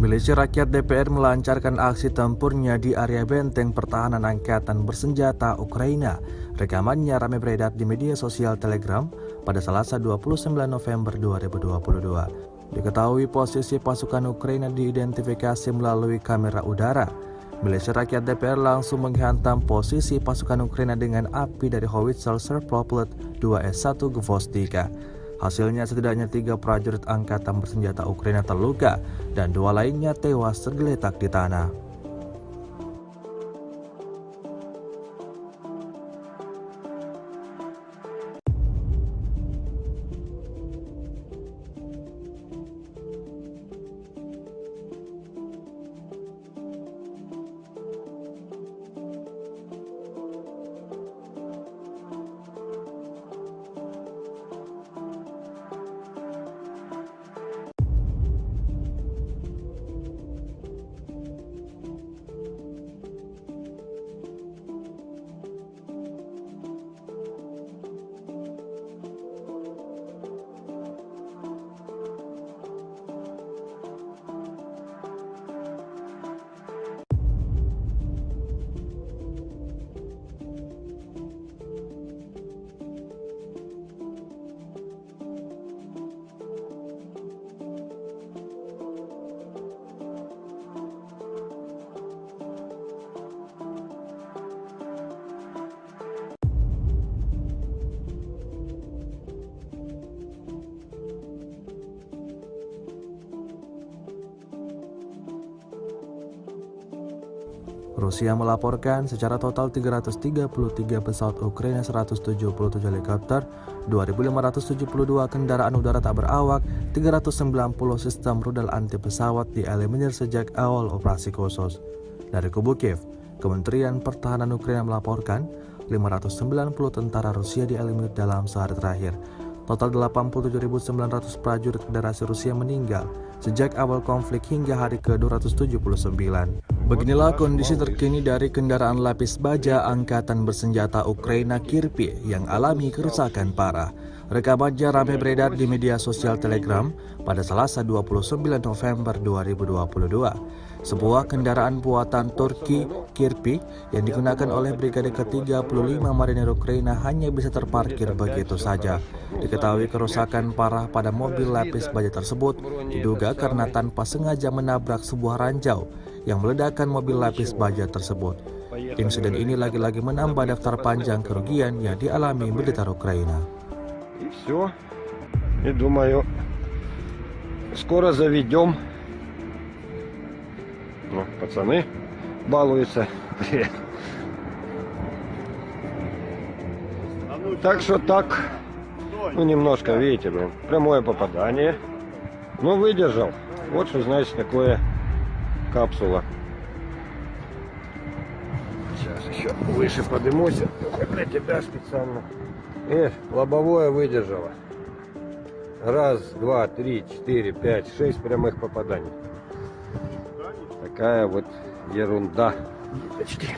Milisi Rakyat DPR melancarkan aksi tempurnya di area benteng pertahanan angkatan bersenjata Ukraina. Rekamannya ramai beredar di media sosial Telegram pada Selasa 29 November 2022. Diketahui posisi pasukan Ukraina diidentifikasi melalui kamera udara. Milisi Rakyat DPR langsung menghantam posisi pasukan Ukraina dengan api dari howitzer Serproplet 2S1 Gvostika. Hasilnya setidaknya 3 prajurit angkatan bersenjata Ukraina terluka dan 2 lainnya tewas tergeletak di tanah. Rusia melaporkan secara total 333 pesawat Ukraina, 177 helikopter, 2.572 kendaraan udara tak berawak, 390 sistem rudal anti pesawat dieliminir sejak awal operasi khusus. Dari kubu Kiev, Kementerian Pertahanan Ukraina melaporkan 590 tentara Rusia dieliminir dalam sehari terakhir. Total 87.900 prajurit Federasi Rusia meninggal sejak awal konflik hingga hari ke-279. Beginilah kondisi terkini dari kendaraan lapis baja Angkatan Bersenjata Ukraina Kirpi yang alami kerusakan parah. Rekamannya ramai beredar di media sosial Telegram pada Selasa 29 November 2022. Sebuah kendaraan buatan Turki Kirpi yang digunakan oleh Brigade ke-35 Marinir Ukraina hanya bisa terparkir begitu saja. Diketahui kerusakan parah pada mobil lapis baja tersebut diduga karena tanpa sengaja menabrak sebuah ranjau yang meledakkan mobil lapis baja tersebut. Insiden ini lagi-lagi menambah daftar panjang kerugian yang dialami militer Ukraina. И все. И думаю, скоро заведем. Ну, пацаны балуются. Так что так, ну немножко, видите, блин, прямое попадание. Но выдержал. Вот что значит такое капсула. Сейчас еще выше поднимусь. Для тебя специально. Лобовое выдержало. Раз, два, три, четыре, пять, 6 прямых попаданий. Такая вот ерунда. Деточки.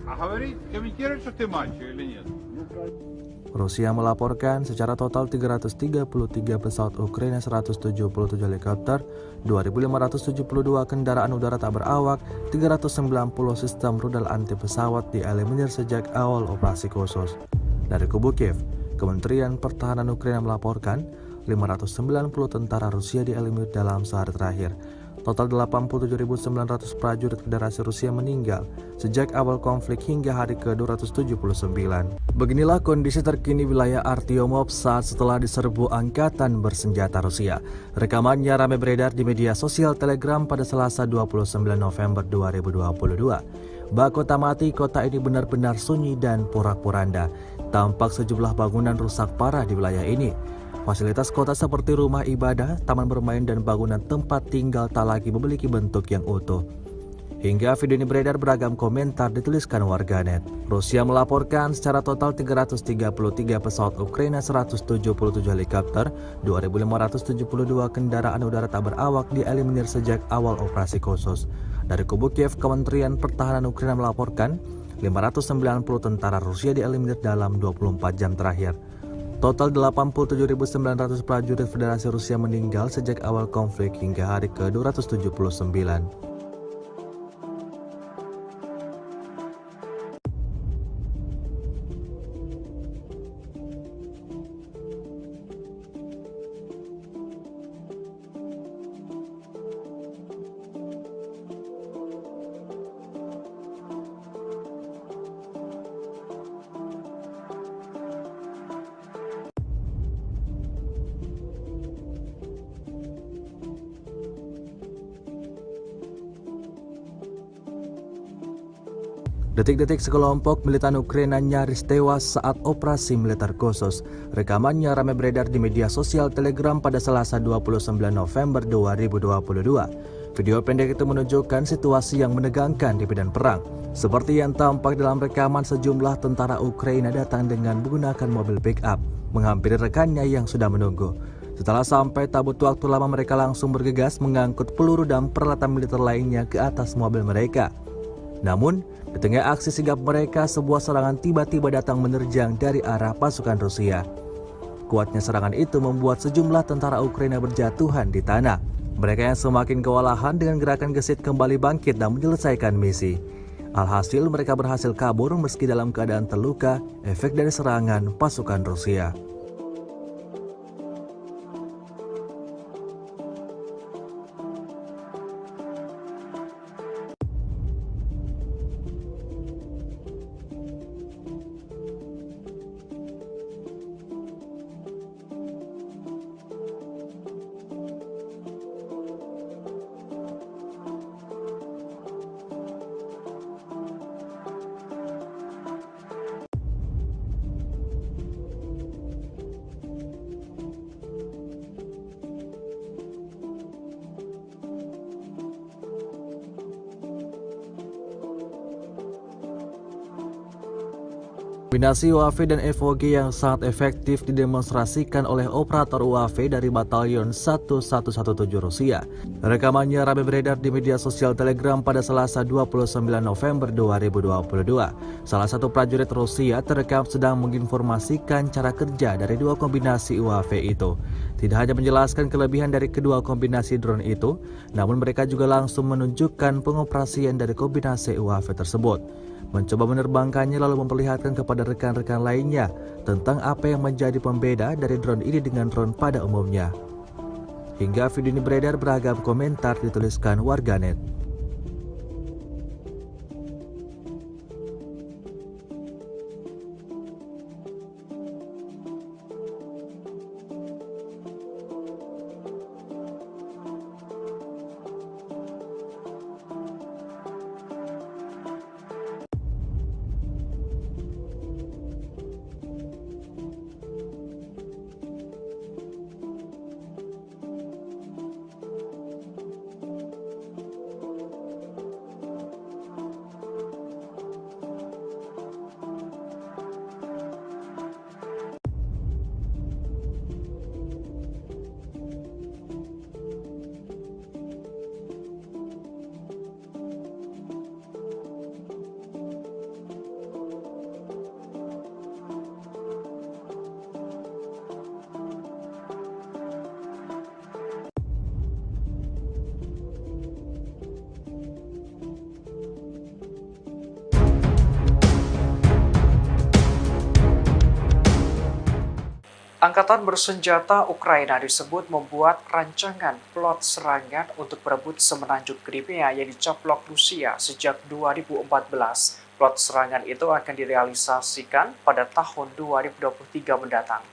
А говорит, комментирует, что ты мальчик или нет? Rusia melaporkan secara total 333 pesawat Ukraina, 177 helikopter, 2.572 kendaraan udara tak berawak, 390 sistem rudal anti pesawat dieliminir sejak awal operasi khusus. Dari kubu Kiev, Kementerian Pertahanan Ukraina melaporkan 590 tentara Rusia dieliminir dalam sehari terakhir. Total 87.900 prajurit Federasi Rusia meninggal sejak awal konflik hingga hari ke-279. Beginilah kondisi terkini wilayah Artyomov saat setelah diserbu Angkatan Bersenjata Rusia. Rekamannya ramai beredar di media sosial Telegram pada Selasa 29 November 2022. Bak kota mati, kota ini benar-benar sunyi dan porak-poranda. Tampak sejumlah bangunan rusak parah di wilayah ini. Fasilitas kota seperti rumah ibadah, taman bermain, dan bangunan tempat tinggal tak lagi memiliki bentuk yang utuh. Hingga video ini beredar, beragam komentar dituliskan warganet. Rusia melaporkan secara total 333 pesawat Ukraina, 177 helikopter, 2.572 kendaraan udara tak berawak dieliminir sejak awal operasi khusus. Dari kubu Kiev, Kementerian Pertahanan Ukraina melaporkan 590 tentara Rusia dieliminir dalam 24 jam terakhir. Total 87.900 prajurit Federasi Rusia meninggal sejak awal konflik hingga hari ke-279. Detik-detik sekelompok militan Ukraina nyaris tewas saat operasi militer khusus. Rekamannya ramai beredar di media sosial Telegram pada Selasa 29 November 2022. Video pendek itu menunjukkan situasi yang menegangkan di medan perang. Seperti yang tampak dalam rekaman, sejumlah tentara Ukraina datang dengan menggunakan mobil pick-up, menghampiri rekannya yang sudah menunggu. Setelah sampai, tak butuh waktu lama mereka langsung bergegas mengangkut peluru dan peralatan militer lainnya ke atas mobil mereka. Namun, di tengah aksi sigap mereka, sebuah serangan tiba-tiba datang menerjang dari arah pasukan Rusia. Kuatnya serangan itu membuat sejumlah tentara Ukraina berjatuhan di tanah. Mereka yang semakin kewalahan dengan gerakan gesit kembali bangkit dan menyelesaikan misi. Alhasil mereka berhasil kabur meski dalam keadaan terluka efek dari serangan pasukan Rusia. Kombinasi UAV dan FOG yang sangat efektif didemonstrasikan oleh operator UAV dari Batalion 1117 Rusia. Rekamannya ramai beredar di media sosial Telegram pada Selasa 29 November 2022. Salah satu prajurit Rusia terekam sedang menginformasikan cara kerja dari dua kombinasi UAV itu. Tidak hanya menjelaskan kelebihan dari kedua kombinasi drone itu, namun mereka juga langsung menunjukkan pengoperasian dari kombinasi UAV tersebut. Mencoba menerbangkannya lalu memperlihatkan kepada rekan-rekan lainnya tentang apa yang menjadi pembeda dari drone ini dengan drone pada umumnya. Hingga video ini beredar, beragam komentar dituliskan warganet. Angkatan bersenjata Ukraina disebut membuat rancangan plot serangan untuk berebut semenanjung Crimea yang dicaplok Rusia sejak 2014. Plot serangan itu akan direalisasikan pada tahun 2023 mendatang.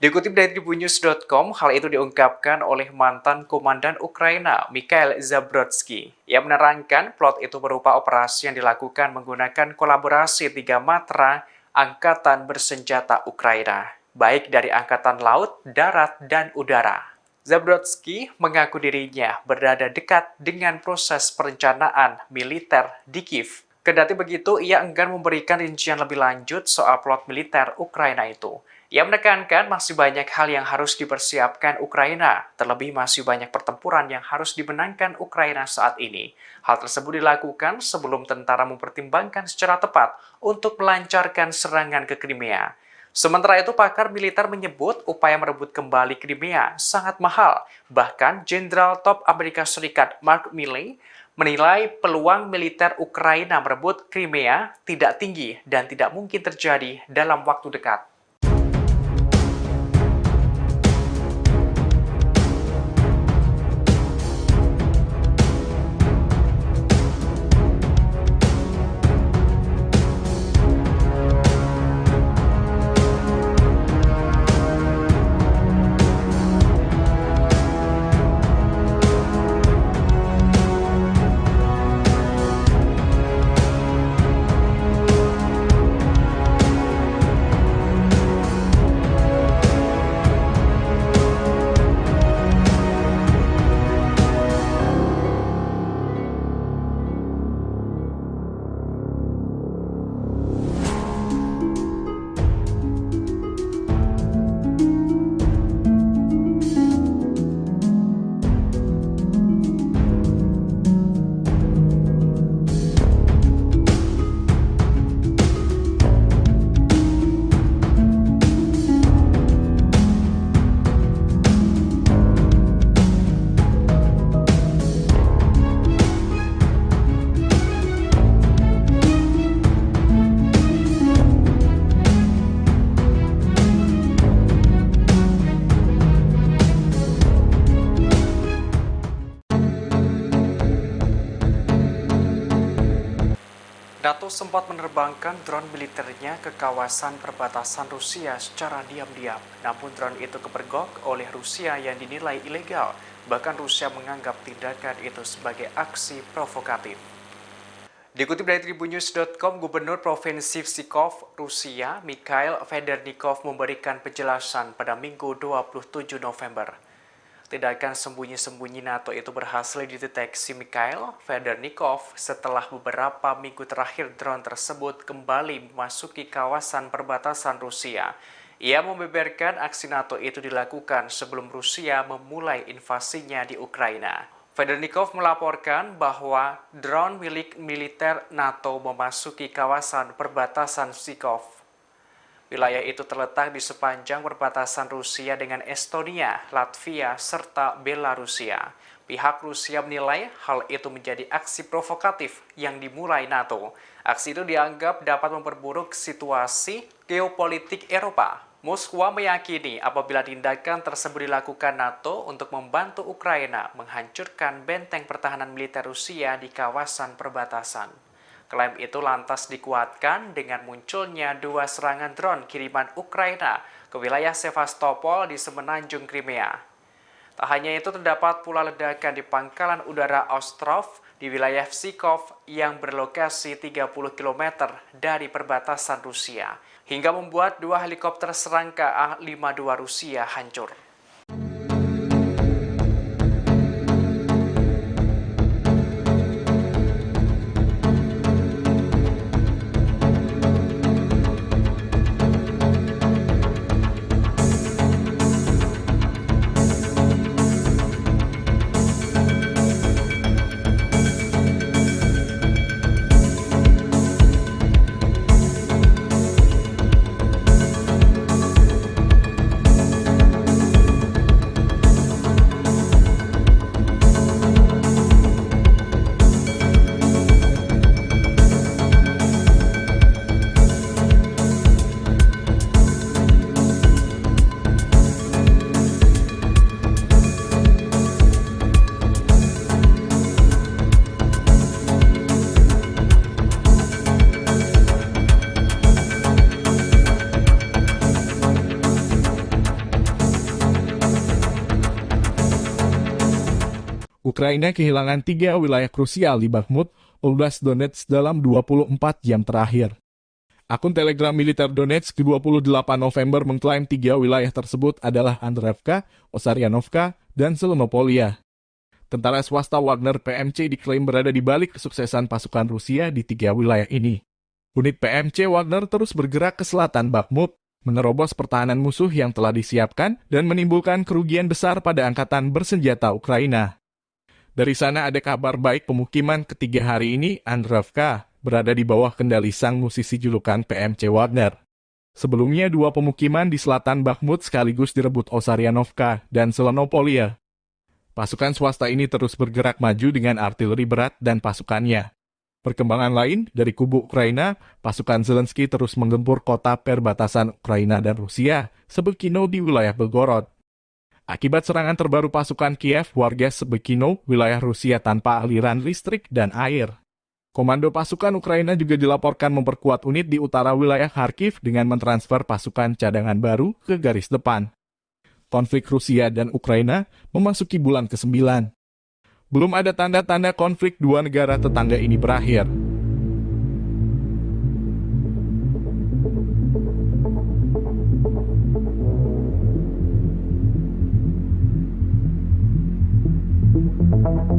Dikutip dari tribunnews.com, hal itu diungkapkan oleh mantan komandan Ukraina, Mikhail Zabrodsky. Ia menerangkan plot itu berupa operasi yang dilakukan menggunakan kolaborasi 3 matra angkatan bersenjata Ukraina, baik dari angkatan laut, darat, dan udara. Zabrodsky mengaku dirinya berada dekat dengan proses perencanaan militer di Kiev. Kendati begitu, ia enggan memberikan rincian lebih lanjut soal plot militer Ukraina itu. Ia menekankan masih banyak hal yang harus dipersiapkan Ukraina, terlebih masih banyak pertempuran yang harus dimenangkan Ukraina saat ini. Hal tersebut dilakukan sebelum tentara mempertimbangkan secara tepat untuk melancarkan serangan ke Crimea. Sementara itu, pakar militer menyebut upaya merebut kembali Crimea sangat mahal. Bahkan, Jenderal Top Amerika Serikat Mark Milley menilai peluang militer Ukraina merebut Crimea tidak tinggi dan tidak mungkin terjadi dalam waktu dekat. NATO sempat menerbangkan drone militernya ke kawasan perbatasan Rusia secara diam-diam. Namun drone itu kepergok oleh Rusia yang dinilai ilegal. Bahkan Rusia menganggap tindakan itu sebagai aksi provokatif. Dikutip dari tribunnews.com, Gubernur Provinsi Pskov, Rusia, Mikhail Federnikov memberikan penjelasan pada Minggu 27 November. Tindakan sembunyi-sembunyi NATO itu berhasil dideteksi Mikhail Federnikov setelah beberapa minggu terakhir drone tersebut kembali memasuki kawasan perbatasan Rusia. Ia membeberkan aksi NATO itu dilakukan sebelum Rusia memulai invasinya di Ukraina. Federnikov melaporkan bahwa drone milik militer NATO memasuki kawasan perbatasan Pskov. Wilayah itu terletak di sepanjang perbatasan Rusia dengan Estonia, Latvia, serta Belarusia. Pihak Rusia menilai hal itu menjadi aksi provokatif yang dimulai NATO. Aksi itu dianggap dapat memperburuk situasi geopolitik Eropa. Moskwa meyakini apabila tindakan tersebut dilakukan NATO untuk membantu Ukraina menghancurkan benteng pertahanan militer Rusia di kawasan perbatasan. Klaim itu lantas dikuatkan dengan munculnya 2 serangan drone kiriman Ukraina ke wilayah Sevastopol di semenanjung Crimea. Tak hanya itu, terdapat pula ledakan di pangkalan udara Ostrov di wilayah Pskov yang berlokasi 30 km dari perbatasan Rusia, hingga membuat 2 helikopter serangga A-52 Rusia hancur. Ukraina kehilangan 3 wilayah krusial di Bakhmut, Oblast Donetsk dalam 24 jam terakhir. Akun Telegram militer Donetsk 28 November mengklaim 3 wilayah tersebut adalah Andreevka, Osaryanovka, dan Selonopolia. Tentara swasta Wagner PMC diklaim berada di balik kesuksesan pasukan Rusia di 3 wilayah ini. Unit PMC Wagner terus bergerak ke selatan Bakhmut, menerobos pertahanan musuh yang telah disiapkan dan menimbulkan kerugian besar pada angkatan bersenjata Ukraina. Dari sana ada kabar baik, pemukiman ketiga hari ini, Andreevka, berada di bawah kendali sang musisi julukan PMC Wagner. Sebelumnya 2 pemukiman di selatan Bakhmut sekaligus direbut Osaryanovka dan Selonopolia. Pasukan swasta ini terus bergerak maju dengan artileri berat dan pasukannya. Perkembangan lain, dari kubu Ukraina, pasukan Zelensky terus menggempur kota perbatasan Ukraina dan Rusia, Sebekino di wilayah Belgorod. Akibat serangan terbaru pasukan Kiev, warga Sebekino, wilayah Rusia tanpa aliran listrik dan air. Komando pasukan Ukraina juga dilaporkan memperkuat unit di utara wilayah Kharkiv dengan mentransfer pasukan cadangan baru ke garis depan. Konflik Rusia dan Ukraina memasuki bulan ke-9. Belum ada tanda-tanda konflik 2 negara tetangga ini berakhir. Thank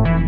you.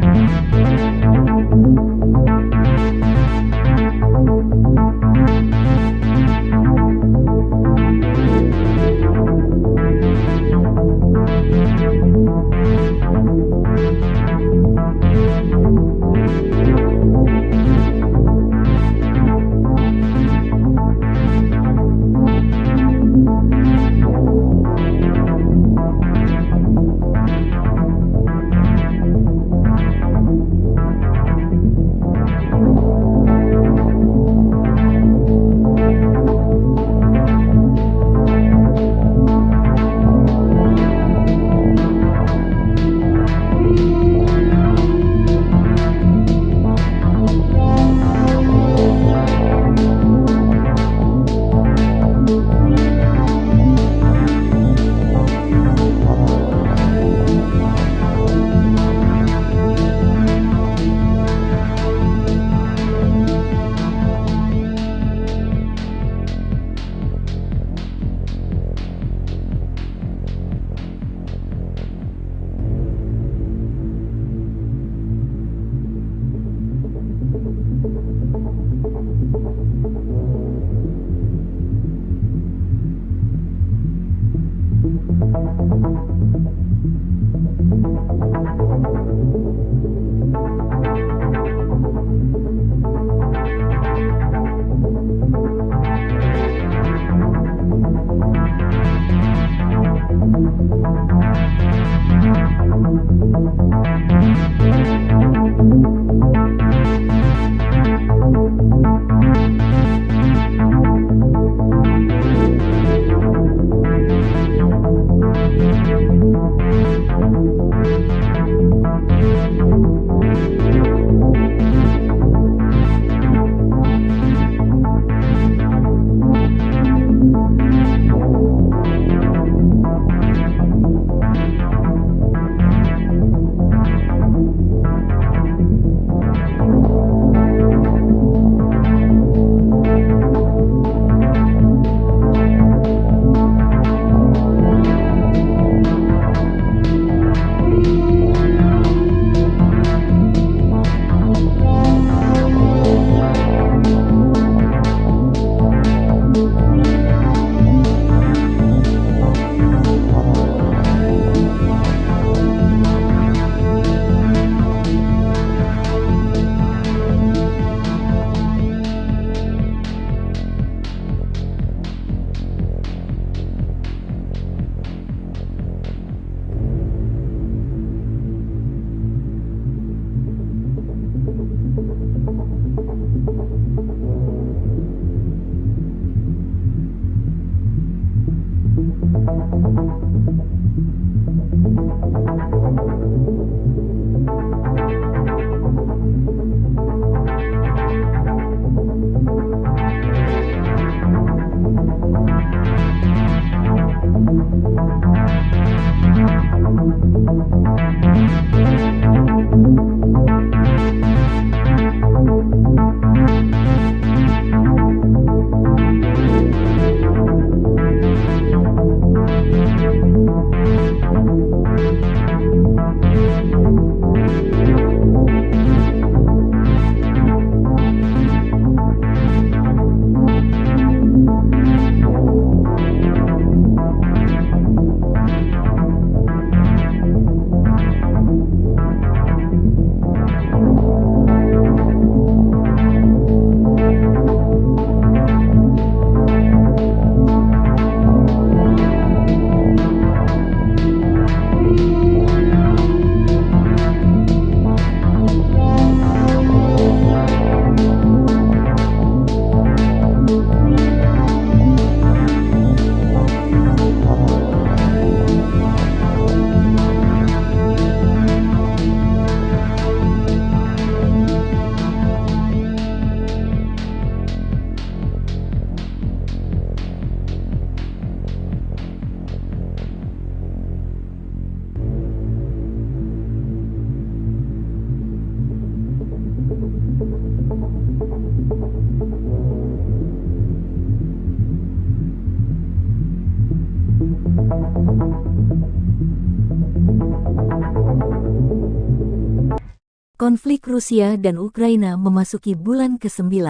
Konflik Rusia dan Ukraina memasuki bulan ke-9.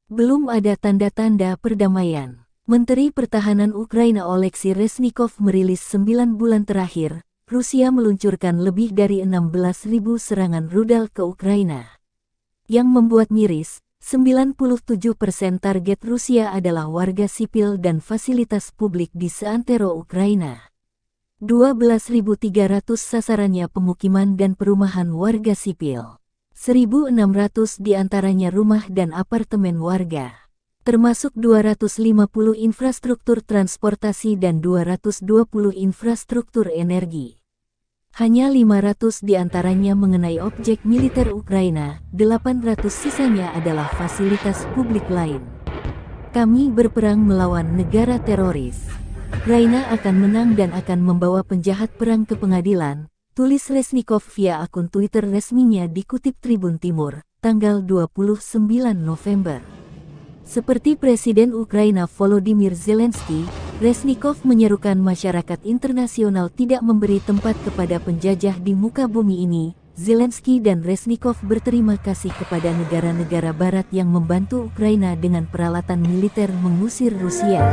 Belum ada tanda-tanda perdamaian. Menteri Pertahanan Ukraina Oleksiy Reznikov merilis 9 bulan terakhir, Rusia meluncurkan lebih dari 16.000 serangan rudal ke Ukraina. Yang membuat miris, 97% target Rusia adalah warga sipil dan fasilitas publik di seantero Ukraina. 12.300 sasarannya pemukiman dan perumahan warga sipil. 1.600 diantaranya rumah dan apartemen warga. Termasuk 250 infrastruktur transportasi dan 220 infrastruktur energi. Hanya 500 diantaranya mengenai objek militer Ukraina, 800 sisanya adalah fasilitas publik lain. Kami berperang melawan negara teroris. Ukraina akan menang dan akan membawa penjahat perang ke pengadilan, tulis Reznikov via akun Twitter resminya dikutip Tribun Timur, tanggal 29 November. Seperti Presiden Ukraina Volodymyr Zelensky, Reznikov menyerukan masyarakat internasional tidak memberi tempat kepada penjajah di muka bumi ini. Zelensky dan Reznikov berterima kasih kepada negara-negara barat yang membantu Ukraina dengan peralatan militer mengusir Rusia.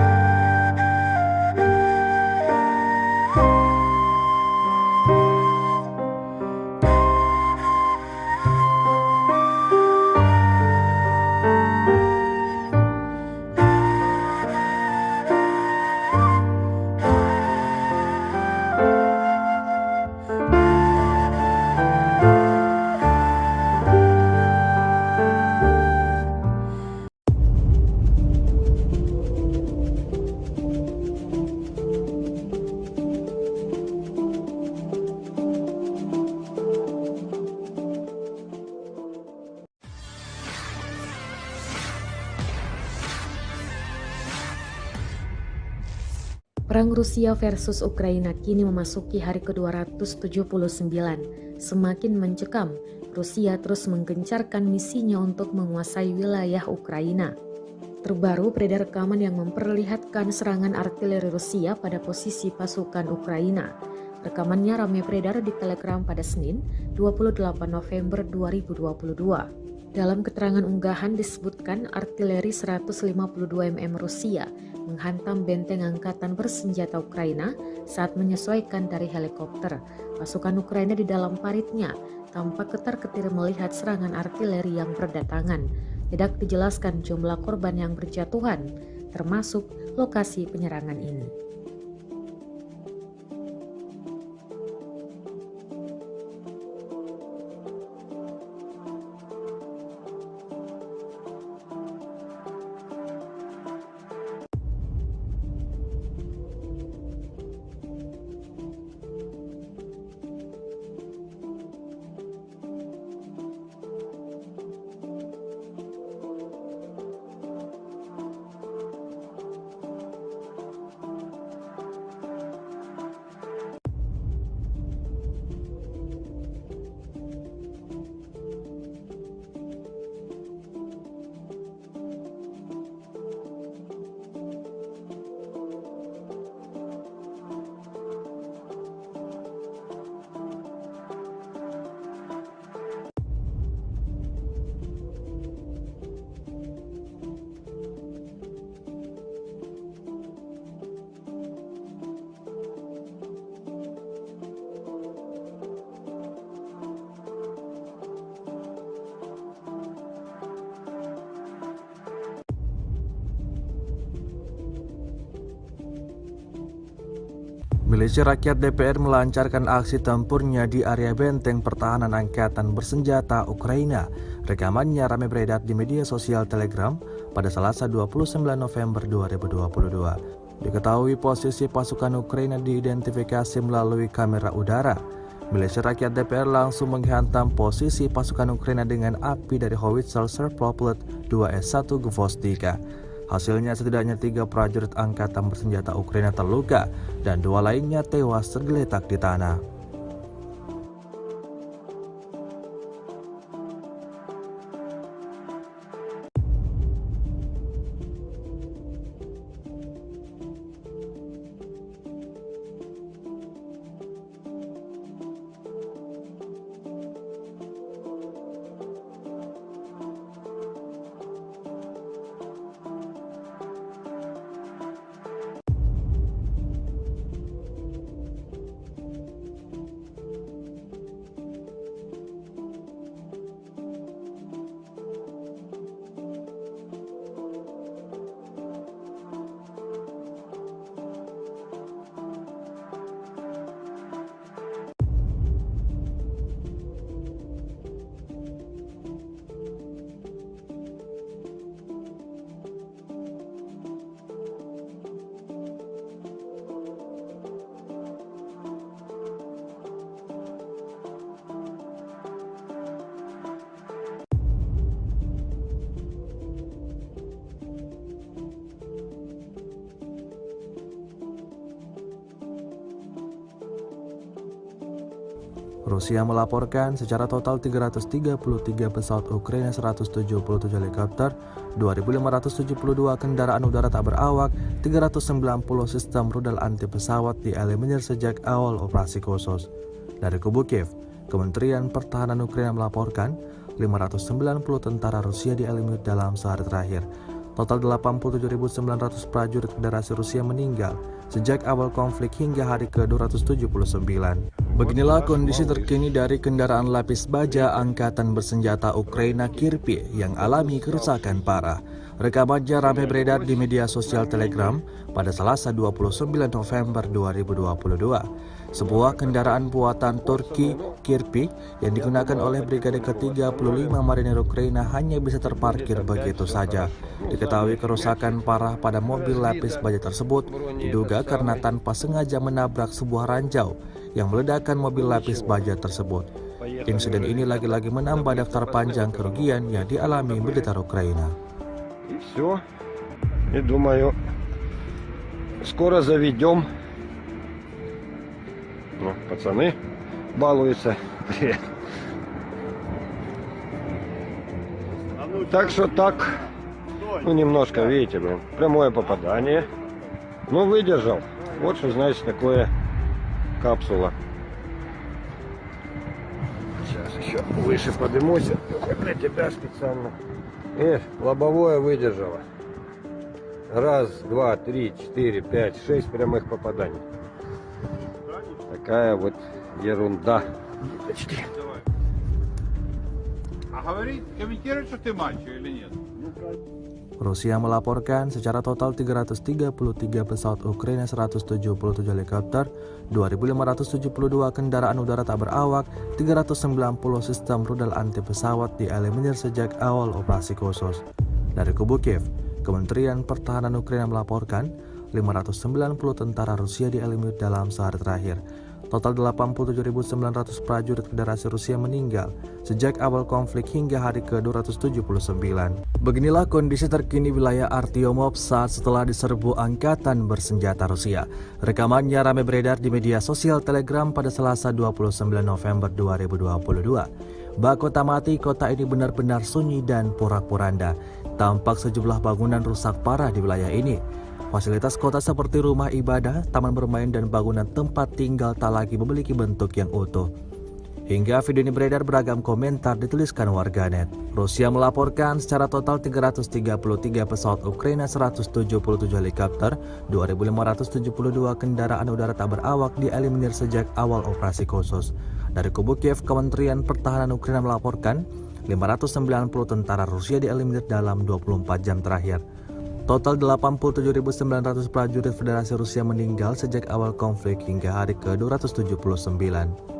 Perang Rusia versus Ukraina kini memasuki hari ke-279. Semakin mencekam, Rusia terus menggencarkan misinya untuk menguasai wilayah Ukraina. Terbaru beredar rekaman yang memperlihatkan serangan artileri Rusia pada posisi pasukan Ukraina. Rekamannya ramai beredar di Telegram pada Senin, 28 November 2022. Dalam keterangan unggahan disebutkan artileri 152 mm Rusia menghantam benteng angkatan bersenjata Ukraina saat menyesuaikan dari helikopter. Pasukan Ukraina di dalam paritnya tampak ketar-ketir melihat serangan artileri yang berdatangan. Tidak dijelaskan jumlah korban yang berjatuhan, termasuk lokasi penyerangan ini. Milisi Rakyat DPR melancarkan aksi tempurnya di area benteng pertahanan angkatan bersenjata Ukraina. Rekamannya ramai beredar di media sosial Telegram pada Selasa 29 November 2022. Diketahui posisi pasukan Ukraina diidentifikasi melalui kamera udara. Milisi Rakyat DPR langsung menghantam posisi pasukan Ukraina dengan api dari howitzer Serproplet 2S1 Gvozdyka. Hasilnya setidaknya 3 prajurit angkatan bersenjata Ukraina terluka dan 2 lainnya tewas tergeletak di tanah. Rusia melaporkan secara total 333 pesawat Ukraina, 177 helikopter, 2.572 kendaraan udara tak berawak, 390 sistem rudal anti pesawat dieliminir sejak awal operasi khusus. Dari kubu Kiev, Kementerian Pertahanan Ukraina melaporkan 590 tentara Rusia dieliminir dalam sehari terakhir. Total 87.900 prajurit Federasi Rusia meninggal sejak awal konflik hingga hari ke-279. Beginilah kondisi terkini dari kendaraan lapis baja Angkatan Bersenjata Ukraina Kirpi yang alami kerusakan parah. Rekamannya ramai beredar di media sosial Telegram pada Selasa 29 November 2022. Sebuah kendaraan buatan Turki Kirpi yang digunakan oleh Brigade ke-35 Marinir Ukraina hanya bisa terparkir begitu saja. Diketahui kerusakan parah pada mobil lapis baja tersebut diduga karena tanpa sengaja menabrak sebuah ranjau yang meledakkan mobil lapis baja tersebut. Insiden ini lagi-lagi menambah daftar panjang kerugian yang dialami militer Ukraina. Все. И думаю, скоро заведем. Ну, пацаны балуются. Привет. Так что так, ну немножко, видите, блин, прямое попадание. Ну, выдержал. Вот что значит такое капсула. Сейчас еще выше поднимусь. Для тебя специально. Лобовое выдержало. Раз, два, три, четыре, пять, 6 прямых попаданий. Такая вот ерунда. А говорит, комментирует, что ты мальчик или нет? Rusia melaporkan secara total 333 pesawat Ukraina, 177 helikopter, 2.572 kendaraan udara tak berawak, 390 sistem rudal anti pesawat dieliminir sejak awal operasi khusus. Dari kubu Kiev, Kementerian Pertahanan Ukraina melaporkan 590 tentara Rusia dieliminir dalam sehari terakhir. Total 87.900 prajurit Federasi Rusia meninggal sejak awal konflik hingga hari ke-279. Beginilah kondisi terkini wilayah Artyomov saat setelah diserbu Angkatan Bersenjata Rusia. Rekamannya ramai beredar di media sosial Telegram pada Selasa 29 November 2022. Bak kota mati, kota ini benar-benar sunyi dan porak-poranda. Tampak sejumlah bangunan rusak parah di wilayah ini. Fasilitas kota seperti rumah ibadah, taman bermain, dan bangunan tempat tinggal tak lagi memiliki bentuk yang utuh. Hingga video ini beredar, beragam komentar dituliskan warganet. Rusia melaporkan secara total 333 pesawat Ukraina, 177 helikopter, 2.572 kendaraan udara tak berawak dieliminir sejak awal operasi khusus. Dari kubu Kiev, Kementerian Pertahanan Ukraina melaporkan 590 tentara Rusia dieliminir dalam 24 jam terakhir. Total 87.900 prajurit Federasi Rusia meninggal sejak awal konflik hingga hari ke-279.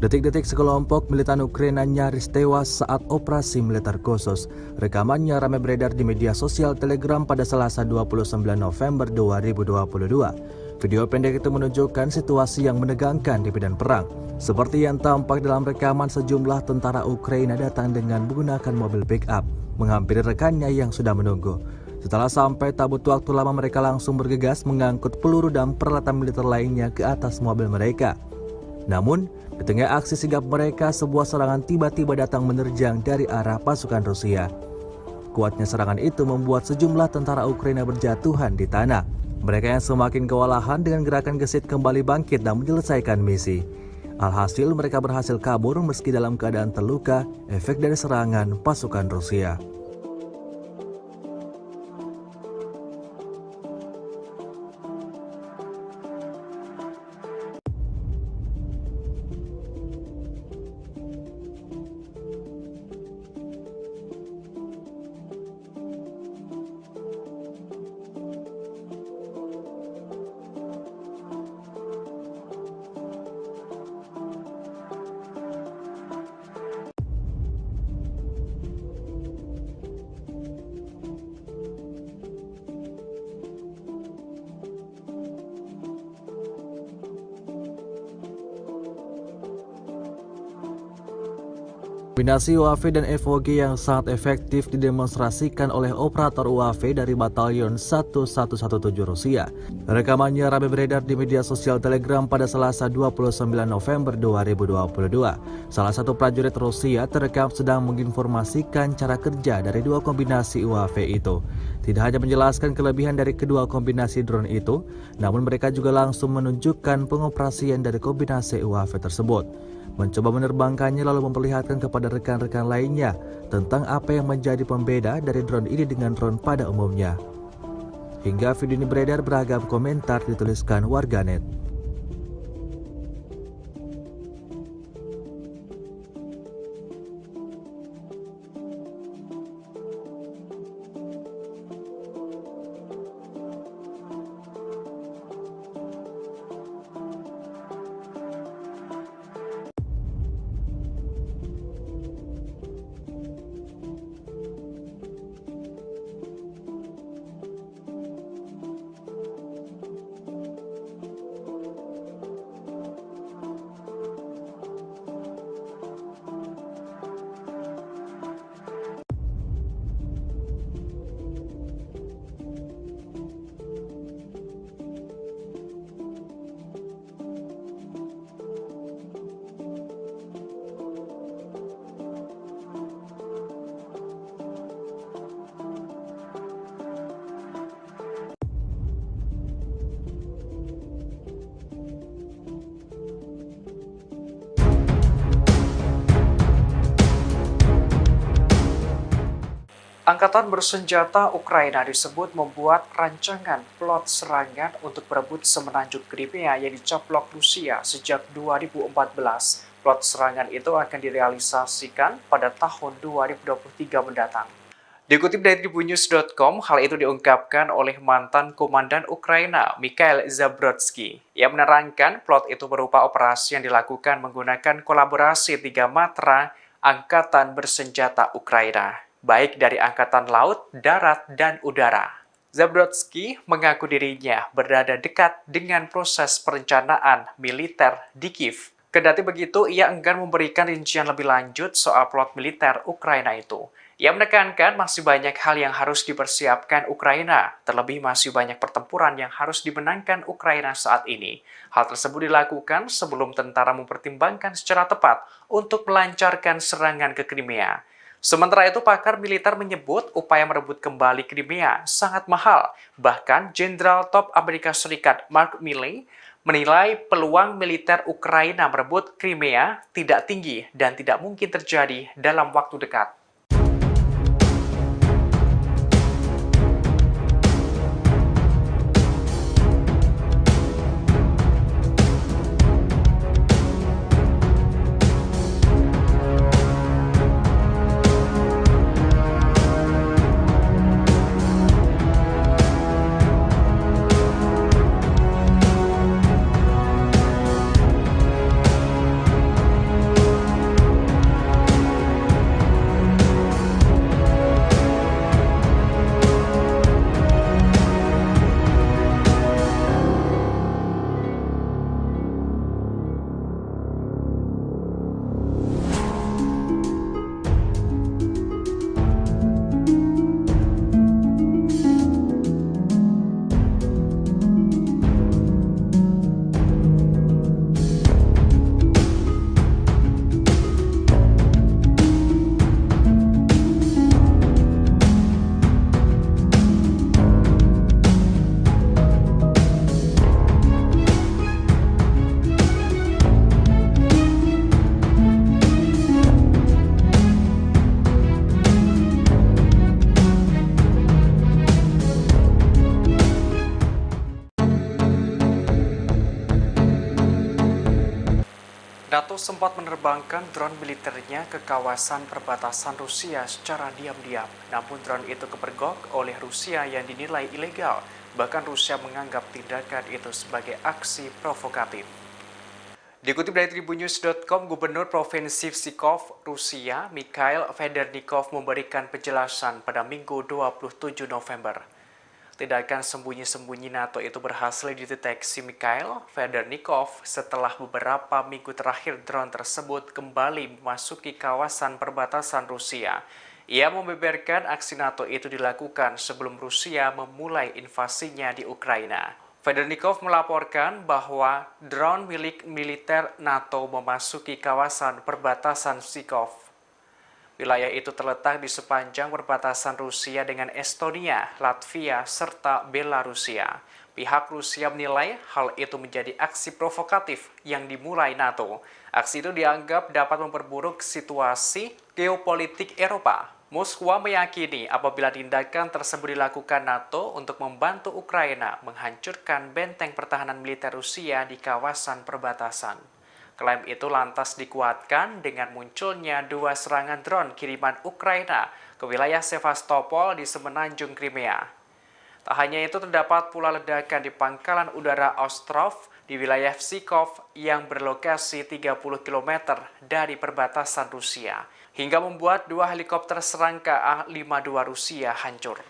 Detik-detik sekelompok militan Ukraina nyaris tewas saat operasi militer khusus. Rekamannya ramai beredar di media sosial Telegram pada Selasa 29 November 2022. Video pendek itu menunjukkan situasi yang menegangkan di medan perang. Seperti yang tampak dalam rekaman, sejumlah tentara Ukraina datang dengan menggunakan mobil pick-up, menghampiri rekannya yang sudah menunggu. Setelah sampai, tak butuh waktu lama mereka langsung bergegas mengangkut peluru dan peralatan militer lainnya ke atas mobil mereka. Namun, di tengah aksi sigap mereka, sebuah serangan tiba-tiba datang menerjang dari arah pasukan Rusia. Kuatnya serangan itu membuat sejumlah tentara Ukraina berjatuhan di tanah. Mereka yang semakin kewalahan dengan gerakan gesit kembali bangkit dan menyelesaikan misi. Alhasil mereka berhasil kabur meski dalam keadaan terluka, efek dari serangan pasukan Rusia. Kombinasi UAV dan FOG yang sangat efektif didemonstrasikan oleh operator UAV dari Batalion 1117 Rusia. Rekamannya ramai beredar di media sosial Telegram pada Selasa 29 November 2022. Salah satu prajurit Rusia terekam sedang menginformasikan cara kerja dari dua kombinasi UAV itu. Tidak hanya menjelaskan kelebihan dari kedua kombinasi drone itu, namun mereka juga langsung menunjukkan pengoperasian dari kombinasi UAV tersebut. Mencoba menerbangkannya lalu memperlihatkan kepada rekan-rekan lainnya tentang apa yang menjadi pembeda dari drone ini dengan drone pada umumnya. Hingga video ini beredar, beragam komentar dituliskan warganet. Angkatan bersenjata Ukraina disebut membuat rancangan plot serangan untuk berebut semenanjung Crimea yang dicaplok Rusia sejak 2014. Plot serangan itu akan direalisasikan pada tahun 2023 mendatang. Dikutip dari tribunnews.com, hal itu diungkapkan oleh mantan komandan Ukraina, Mikhail Zabrodsky. Ia menerangkan plot itu berupa operasi yang dilakukan menggunakan kolaborasi 3 matra Angkatan bersenjata Ukraina, baik dari Angkatan Laut, Darat, dan Udara. Zabrodsky mengaku dirinya berada dekat dengan proses perencanaan militer di Kiev. Kendati begitu, ia enggan memberikan rincian lebih lanjut soal plot militer Ukraina itu. Ia menekankan masih banyak hal yang harus dipersiapkan Ukraina, terlebih masih banyak pertempuran yang harus dimenangkan Ukraina saat ini. Hal tersebut dilakukan sebelum tentara mempertimbangkan secara tepat untuk melancarkan serangan ke Crimea. Sementara itu, pakar militer menyebut upaya merebut kembali Crimea sangat mahal. Bahkan, Jenderal Top Amerika Serikat Mark Milley menilai peluang militer Ukraina merebut Crimea tidak tinggi dan tidak mungkin terjadi dalam waktu dekat. NATO sempat menerbangkan drone militernya ke kawasan perbatasan Rusia secara diam-diam. Namun drone itu kepergok oleh Rusia yang dinilai ilegal. Bahkan Rusia menganggap tindakan itu sebagai aksi provokatif. Dikutip dari tribunnews.com, Gubernur Provinsi Pskov, Rusia, Mikhail Federnikov memberikan penjelasan pada Minggu 27 November. Tindakan sembunyi-sembunyi NATO itu berhasil dideteksi Mikhail Federnikov setelah beberapa minggu terakhir drone tersebut kembali memasuki kawasan perbatasan Rusia. Ia membeberkan aksi NATO itu dilakukan sebelum Rusia memulai invasinya di Ukraina. Federnikov melaporkan bahwa drone milik militer NATO memasuki kawasan perbatasan Pskov. Wilayah itu terletak di sepanjang perbatasan Rusia dengan Estonia, Latvia, serta Belarusia. Pihak Rusia menilai hal itu menjadi aksi provokatif yang dimulai NATO. Aksi itu dianggap dapat memperburuk situasi geopolitik Eropa. Moskwa meyakini apabila tindakan tersebut dilakukan NATO untuk membantu Ukraina menghancurkan benteng pertahanan militer Rusia di kawasan perbatasan. Klaim itu lantas dikuatkan dengan munculnya 2 serangan drone kiriman Ukraina ke wilayah Sevastopol di semenanjung Crimea. Tak hanya itu, terdapat pula ledakan di pangkalan udara Ostrov di wilayah Pskov yang berlokasi 30 km dari perbatasan Rusia, hingga membuat 2 helikopter serangka A-52 Rusia hancur.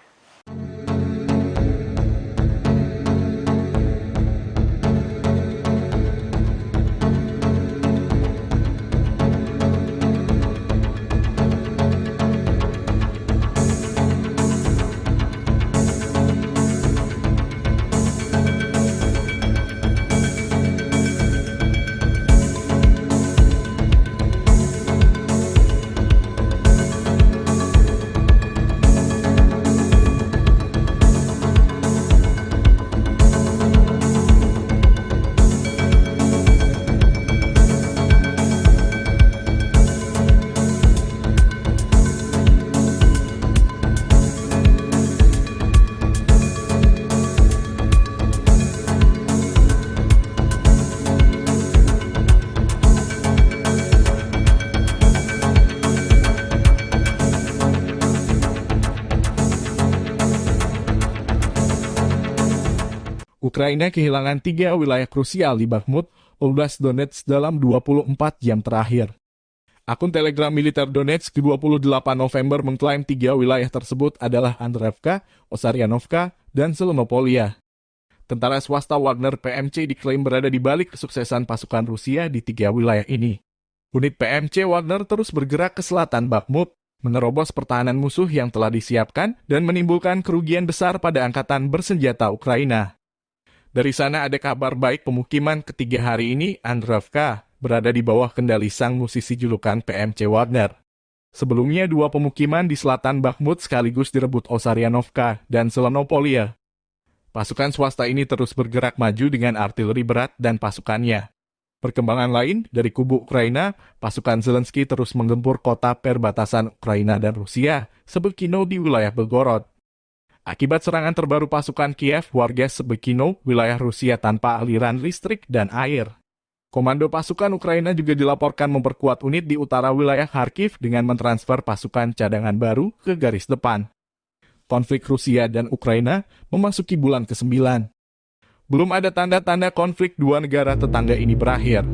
Ukraina kehilangan 3 wilayah krusial di Bakhmut, Oblast Donetsk dalam 24 jam terakhir. Akun Telegram militer Donetsk 28 November mengklaim 3 wilayah tersebut adalah Andreevka, Osaryanovka, dan Selenopolia. Tentara swasta Wagner PMC diklaim berada di balik kesuksesan pasukan Rusia di 3 wilayah ini. Unit PMC Wagner terus bergerak ke selatan Bakhmut, menerobos pertahanan musuh yang telah disiapkan dan menimbulkan kerugian besar pada angkatan bersenjata Ukraina. Dari sana ada kabar baik, pemukiman ketiga hari ini, Andreevka, berada di bawah kendali sang musisi julukan PMC Wagner. Sebelumnya 2 pemukiman di selatan Bakhmut sekaligus direbut Osaryanovka dan Selenopolia. Pasukan swasta ini terus bergerak maju dengan artileri berat dan pasukannya. Perkembangan lain, dari kubu Ukraina, pasukan Zelensky terus menggempur kota perbatasan Ukraina dan Rusia, Sebekino di wilayah Belgorod. Akibat serangan terbaru pasukan Kiev, warga Sebekino, wilayah Rusia tanpa aliran listrik dan air. Komando pasukan Ukraina juga dilaporkan memperkuat unit di utara wilayah Kharkiv dengan mentransfer pasukan cadangan baru ke garis depan. Konflik Rusia dan Ukraina memasuki bulan ke-9. Belum ada tanda-tanda konflik 2 negara tetangga ini berakhir.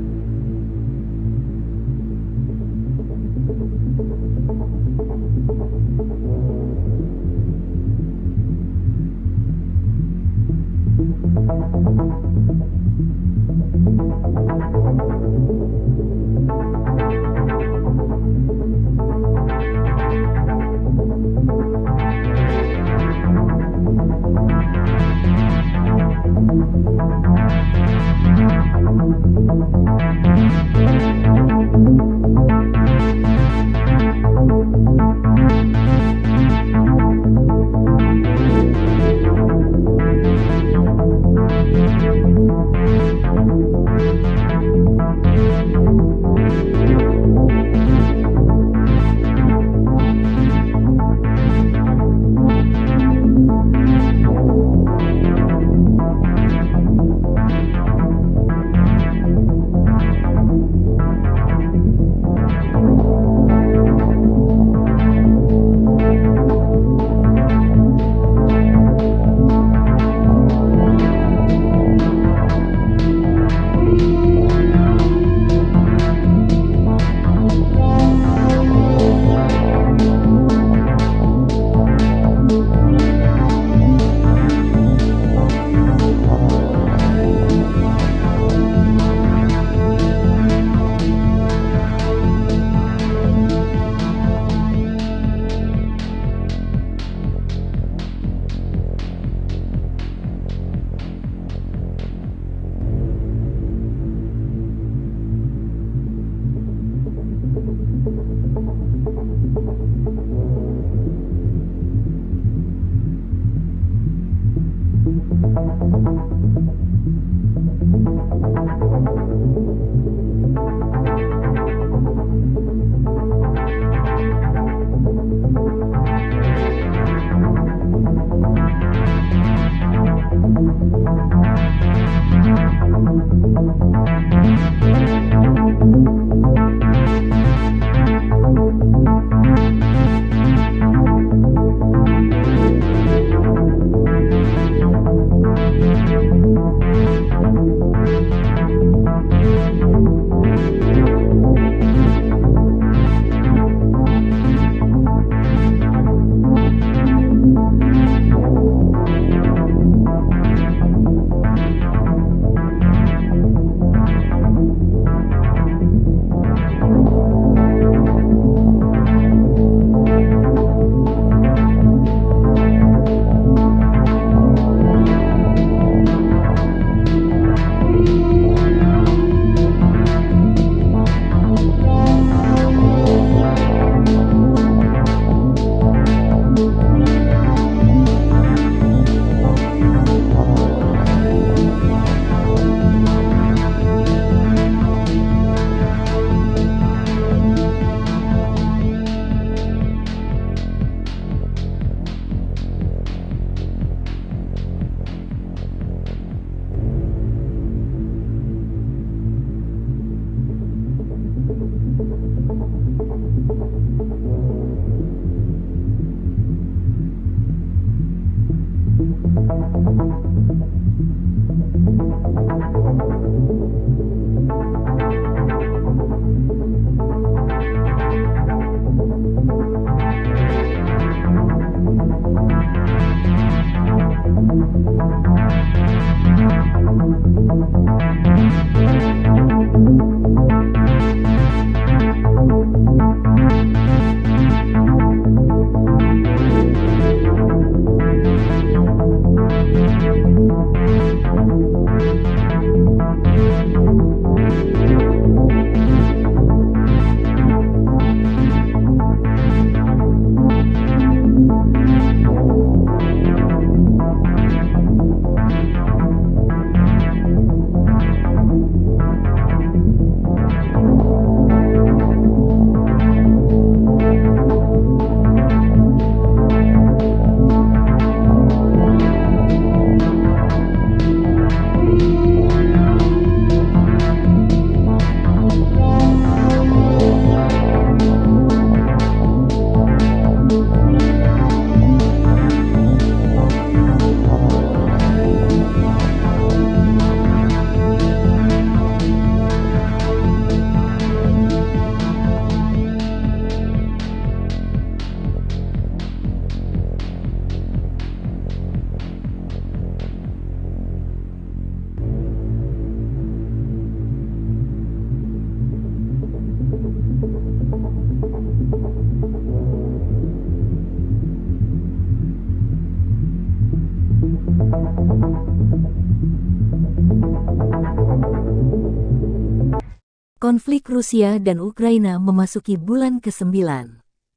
Konflik Rusia dan Ukraina memasuki bulan ke-9.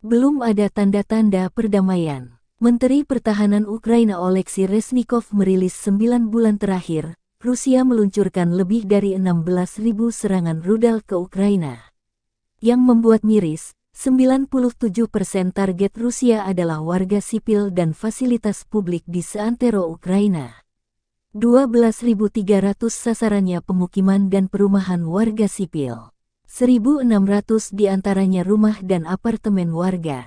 Belum ada tanda-tanda perdamaian. Menteri Pertahanan Ukraina Oleksiy Reznikov merilis 9 bulan terakhir, Rusia meluncurkan lebih dari 16.000 serangan rudal ke Ukraina. Yang membuat miris, 97% target Rusia adalah warga sipil dan fasilitas publik di seantero Ukraina. 12.300 sasarannya pemukiman dan perumahan warga sipil. 1.600 diantaranya rumah dan apartemen warga.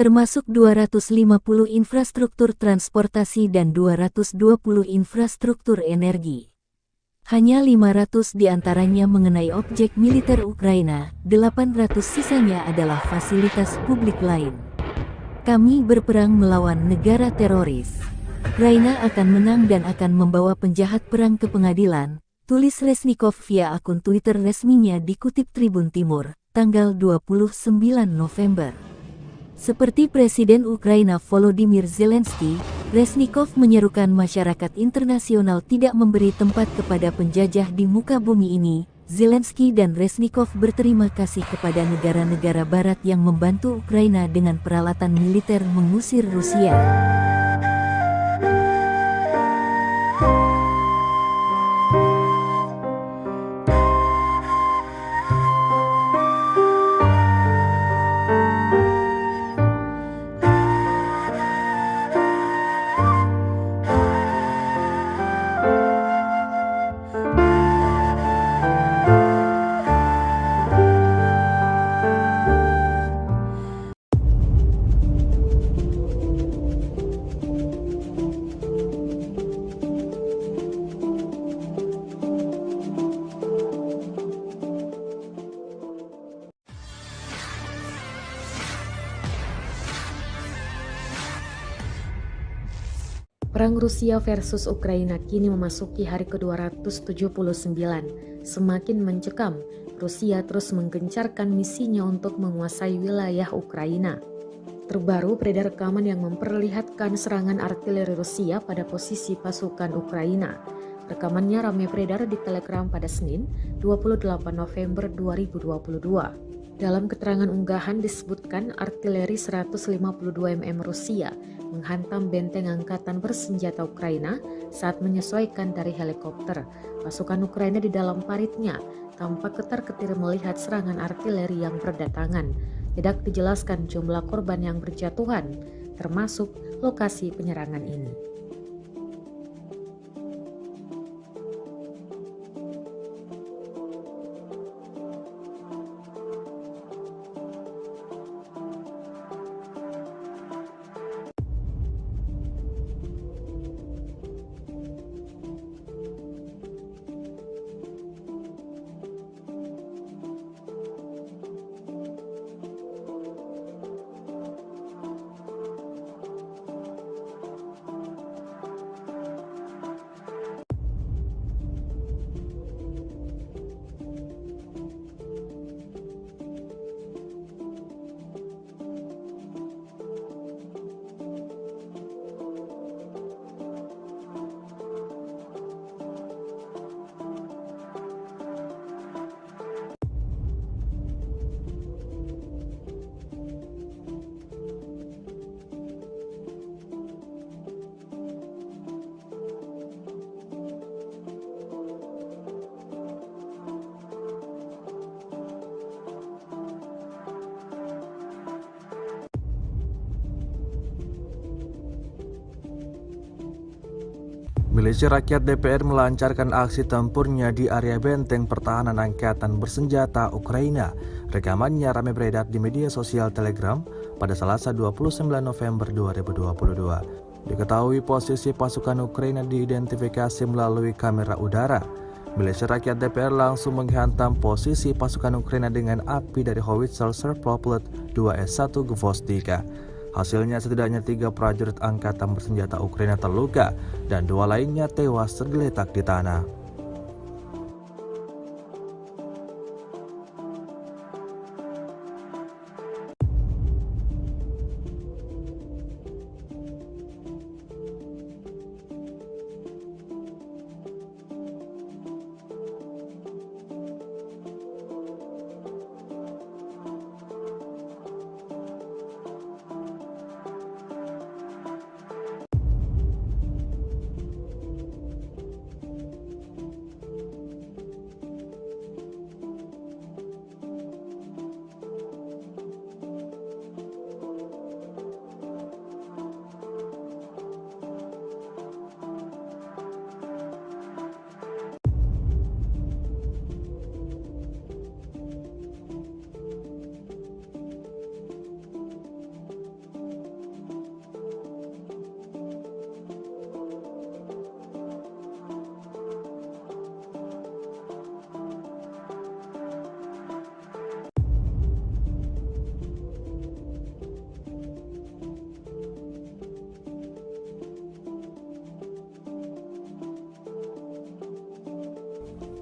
Termasuk 250 infrastruktur transportasi dan 220 infrastruktur energi. Hanya 500 diantaranya mengenai objek militer Ukraina, 800 sisanya adalah fasilitas publik lain. Kami berperang melawan negara teroris. Ukraina akan menang dan akan membawa penjahat perang ke pengadilan, tulis Reznikov via akun Twitter resminya dikutip Tribun Timur, tanggal 29 November. Seperti Presiden Ukraina Volodymyr Zelensky, Reznikov menyerukan masyarakat internasional tidak memberi tempat kepada penjajah di muka bumi ini. Zelensky dan Reznikov berterima kasih kepada negara-negara barat yang membantu Ukraina dengan peralatan militer mengusir Rusia. Perang Rusia versus Ukraina kini memasuki hari ke-279. Semakin mencekam, Rusia terus menggencarkan misinya untuk menguasai wilayah Ukraina. Terbaru beredar rekaman yang memperlihatkan serangan artileri Rusia pada posisi pasukan Ukraina. Rekamannya ramai beredar di Telegram pada Senin, 28 November 2022. Dalam keterangan unggahan disebutkan artileri 152 mm Rusia menghantam benteng angkatan bersenjata Ukraina saat menyesuaikan dari helikopter. Pasukan Ukraina di dalam paritnya tampak ketar-ketir melihat serangan artileri yang berdatangan. Tidak dijelaskan jumlah korban yang berjatuhan, termasuk lokasi penyerangan ini. Milisi Rakyat DPR melancarkan aksi tempurnya di area benteng pertahanan angkatan bersenjata Ukraina. Rekamannya ramai beredar di media sosial Telegram pada Selasa 29 November 2022. Diketahui posisi pasukan Ukraina diidentifikasi melalui kamera udara. Milisi Rakyat DPR langsung menghantam posisi pasukan Ukraina dengan api dari howitzer Serproplet 2S1 Gvostika. Hasilnya setidaknya 3 prajurit angkatan bersenjata Ukraina terluka dan 2 lainnya tewas tergeletak di tanah.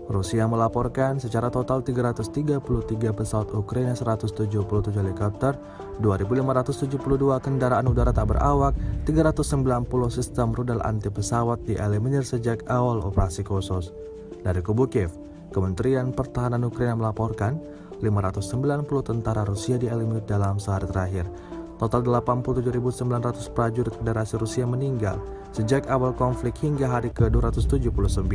Rusia melaporkan secara total 333 pesawat Ukraina, 177 helikopter, 2.572 kendaraan udara tak berawak, 390 sistem rudal anti pesawat dieliminir sejak awal operasi khusus. Dari kubu Kiev, Kementerian Pertahanan Ukraina melaporkan 590 tentara Rusia dieliminir dalam sehari terakhir. Total 87.900 prajurit Federasi Rusia meninggal sejak awal konflik hingga hari ke-279.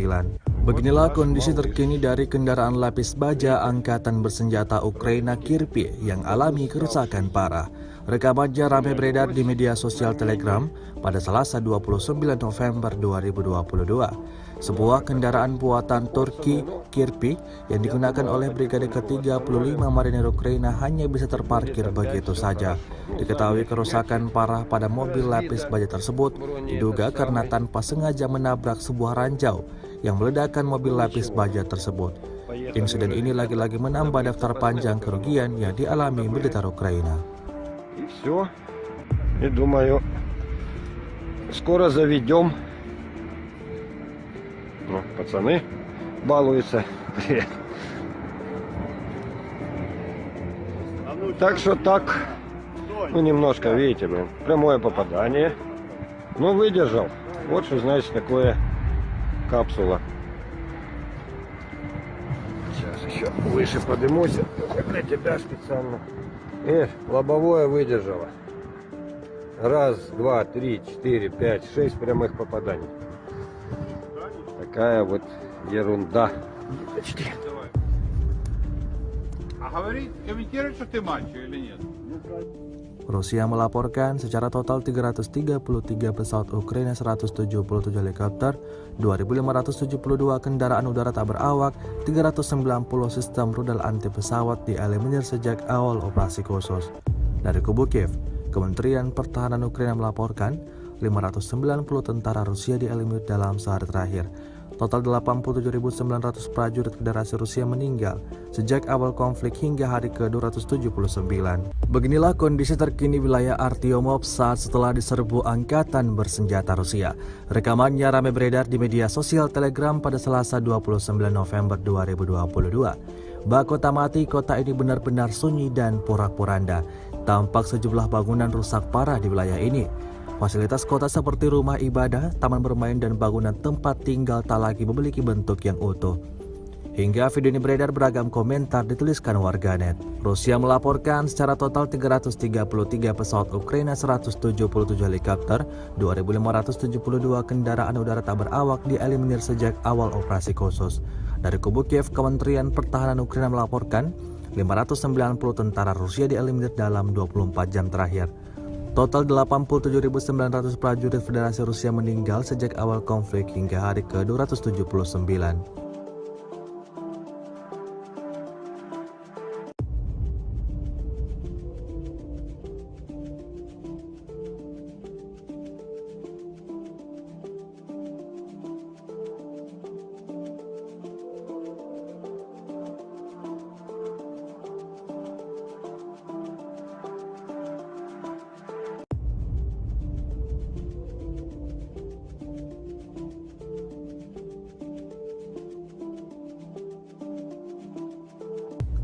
Beginilah kondisi terkini dari kendaraan lapis baja Angkatan Bersenjata Ukraina Kirpi yang alami kerusakan parah. Rekamannya ramai beredar di media sosial Telegram pada Selasa 29 November 2022. Sebuah kendaraan buatan Turki Kirpi yang digunakan oleh Brigade ke-35 Marinir Ukraina hanya bisa terparkir begitu saja. Diketahui kerusakan parah pada mobil lapis baja tersebut diduga karena tanpa sengaja menabrak sebuah ranjau yang meledakkan mobil lapis baja tersebut. Insiden ini lagi-lagi menambah daftar panjang kerugian yang dialami militer Ukraina. И все. И думаю, скоро заведем. Ну, пацаны балуются. Привет. Так что так, ну немножко, видите, блин, прямое попадание. Ну, выдержал. Вот что значит такое капсула. Сейчас еще выше поднимусь. Для тебя специально. Лобовое выдержало. Раз, два, три, четыре, пять, 6 прямых попаданий. Такая вот ерунда. Почти. А говорит, комментирует, что ты мальчик или нет? Rusia melaporkan secara total 333 pesawat Ukraina, 177 helikopter, 2.572 kendaraan udara tak berawak, 390 sistem rudal anti pesawat dieliminir sejak awal operasi khusus. Dari kubu Kiev, Kementerian Pertahanan Ukraina melaporkan 590 tentara Rusia dieliminir dalam sehari terakhir. Total 87.900 prajurit Federasi Rusia meninggal sejak awal konflik hingga hari ke-279. Beginilah kondisi terkini wilayah Artyomov saat setelah diserbu Angkatan Bersenjata Rusia. Rekamannya ramai beredar di media sosial Telegram pada Selasa 29 November 2022. Bak kota mati, kota ini benar-benar sunyi dan porak-poranda. Tampak sejumlah bangunan rusak parah di wilayah ini. Fasilitas kota seperti rumah ibadah, taman bermain, dan bangunan tempat tinggal tak lagi memiliki bentuk yang utuh. Hingga video ini beredar, beragam komentar dituliskan warganet. Rusia melaporkan secara total 333 pesawat Ukraina, 177 helikopter, 2.572 kendaraan udara tak berawak dieliminir sejak awal operasi khusus. Dari kubu Kiev, Kementerian Pertahanan Ukraina melaporkan 590 tentara Rusia dieliminir dalam 24 jam terakhir. Total 87.900 prajurit Federasi Rusia meninggal sejak awal konflik hingga hari ke-279.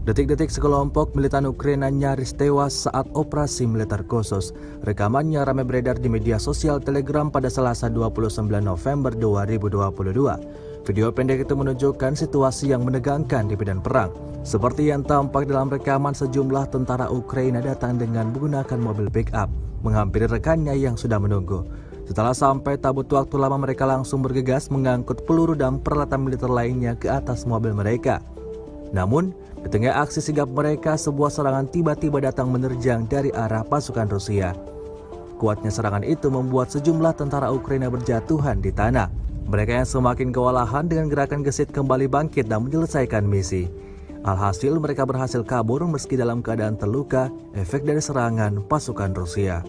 Detik-detik sekelompok militan Ukraina nyaris tewas saat operasi militer khusus. Rekamannya ramai beredar di media sosial Telegram pada Selasa 29 November 2022. Video pendek itu menunjukkan situasi yang menegangkan di medan perang. Seperti yang tampak dalam rekaman, sejumlah tentara Ukraina datang dengan menggunakan mobil pick-up, menghampiri rekannya yang sudah menunggu. Setelah sampai, tak butuh waktu lama mereka langsung bergegas mengangkut peluru dan peralatan militer lainnya ke atas mobil mereka. Namun, di tengah aksi sigap mereka, sebuah serangan tiba-tiba datang menerjang dari arah pasukan Rusia. Kuatnya serangan itu membuat sejumlah tentara Ukraina berjatuhan di tanah. Mereka yang semakin kewalahan dengan gerakan gesit kembali bangkit dan menyelesaikan misi. Alhasil mereka berhasil kabur meski dalam keadaan terluka efek dari serangan pasukan Rusia.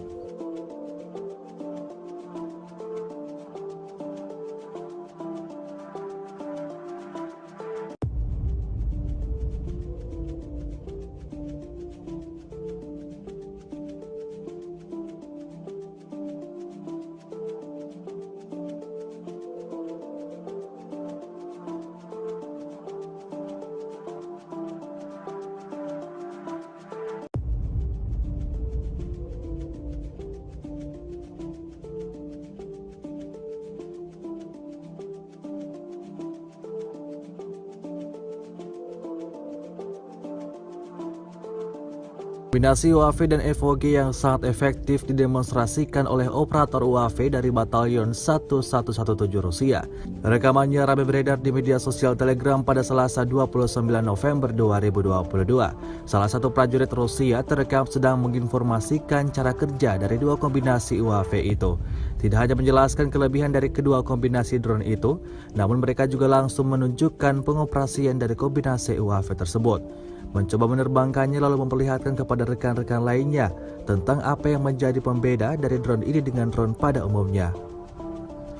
Kombinasi UAV dan FOG yang sangat efektif didemonstrasikan oleh operator UAV dari Batalion 1117 Rusia. Rekamannya ramai beredar di media sosial Telegram pada Selasa 29 November 2022. Salah satu prajurit Rusia terekam sedang menginformasikan cara kerja dari dua kombinasi UAV itu. Tidak hanya menjelaskan kelebihan dari kedua kombinasi drone itu, namun mereka juga langsung menunjukkan pengoperasian dari kombinasi UAV tersebut. Mencoba menerbangkannya lalu memperlihatkan kepada rekan-rekan lainnya tentang apa yang menjadi pembeda dari drone ini dengan drone pada umumnya.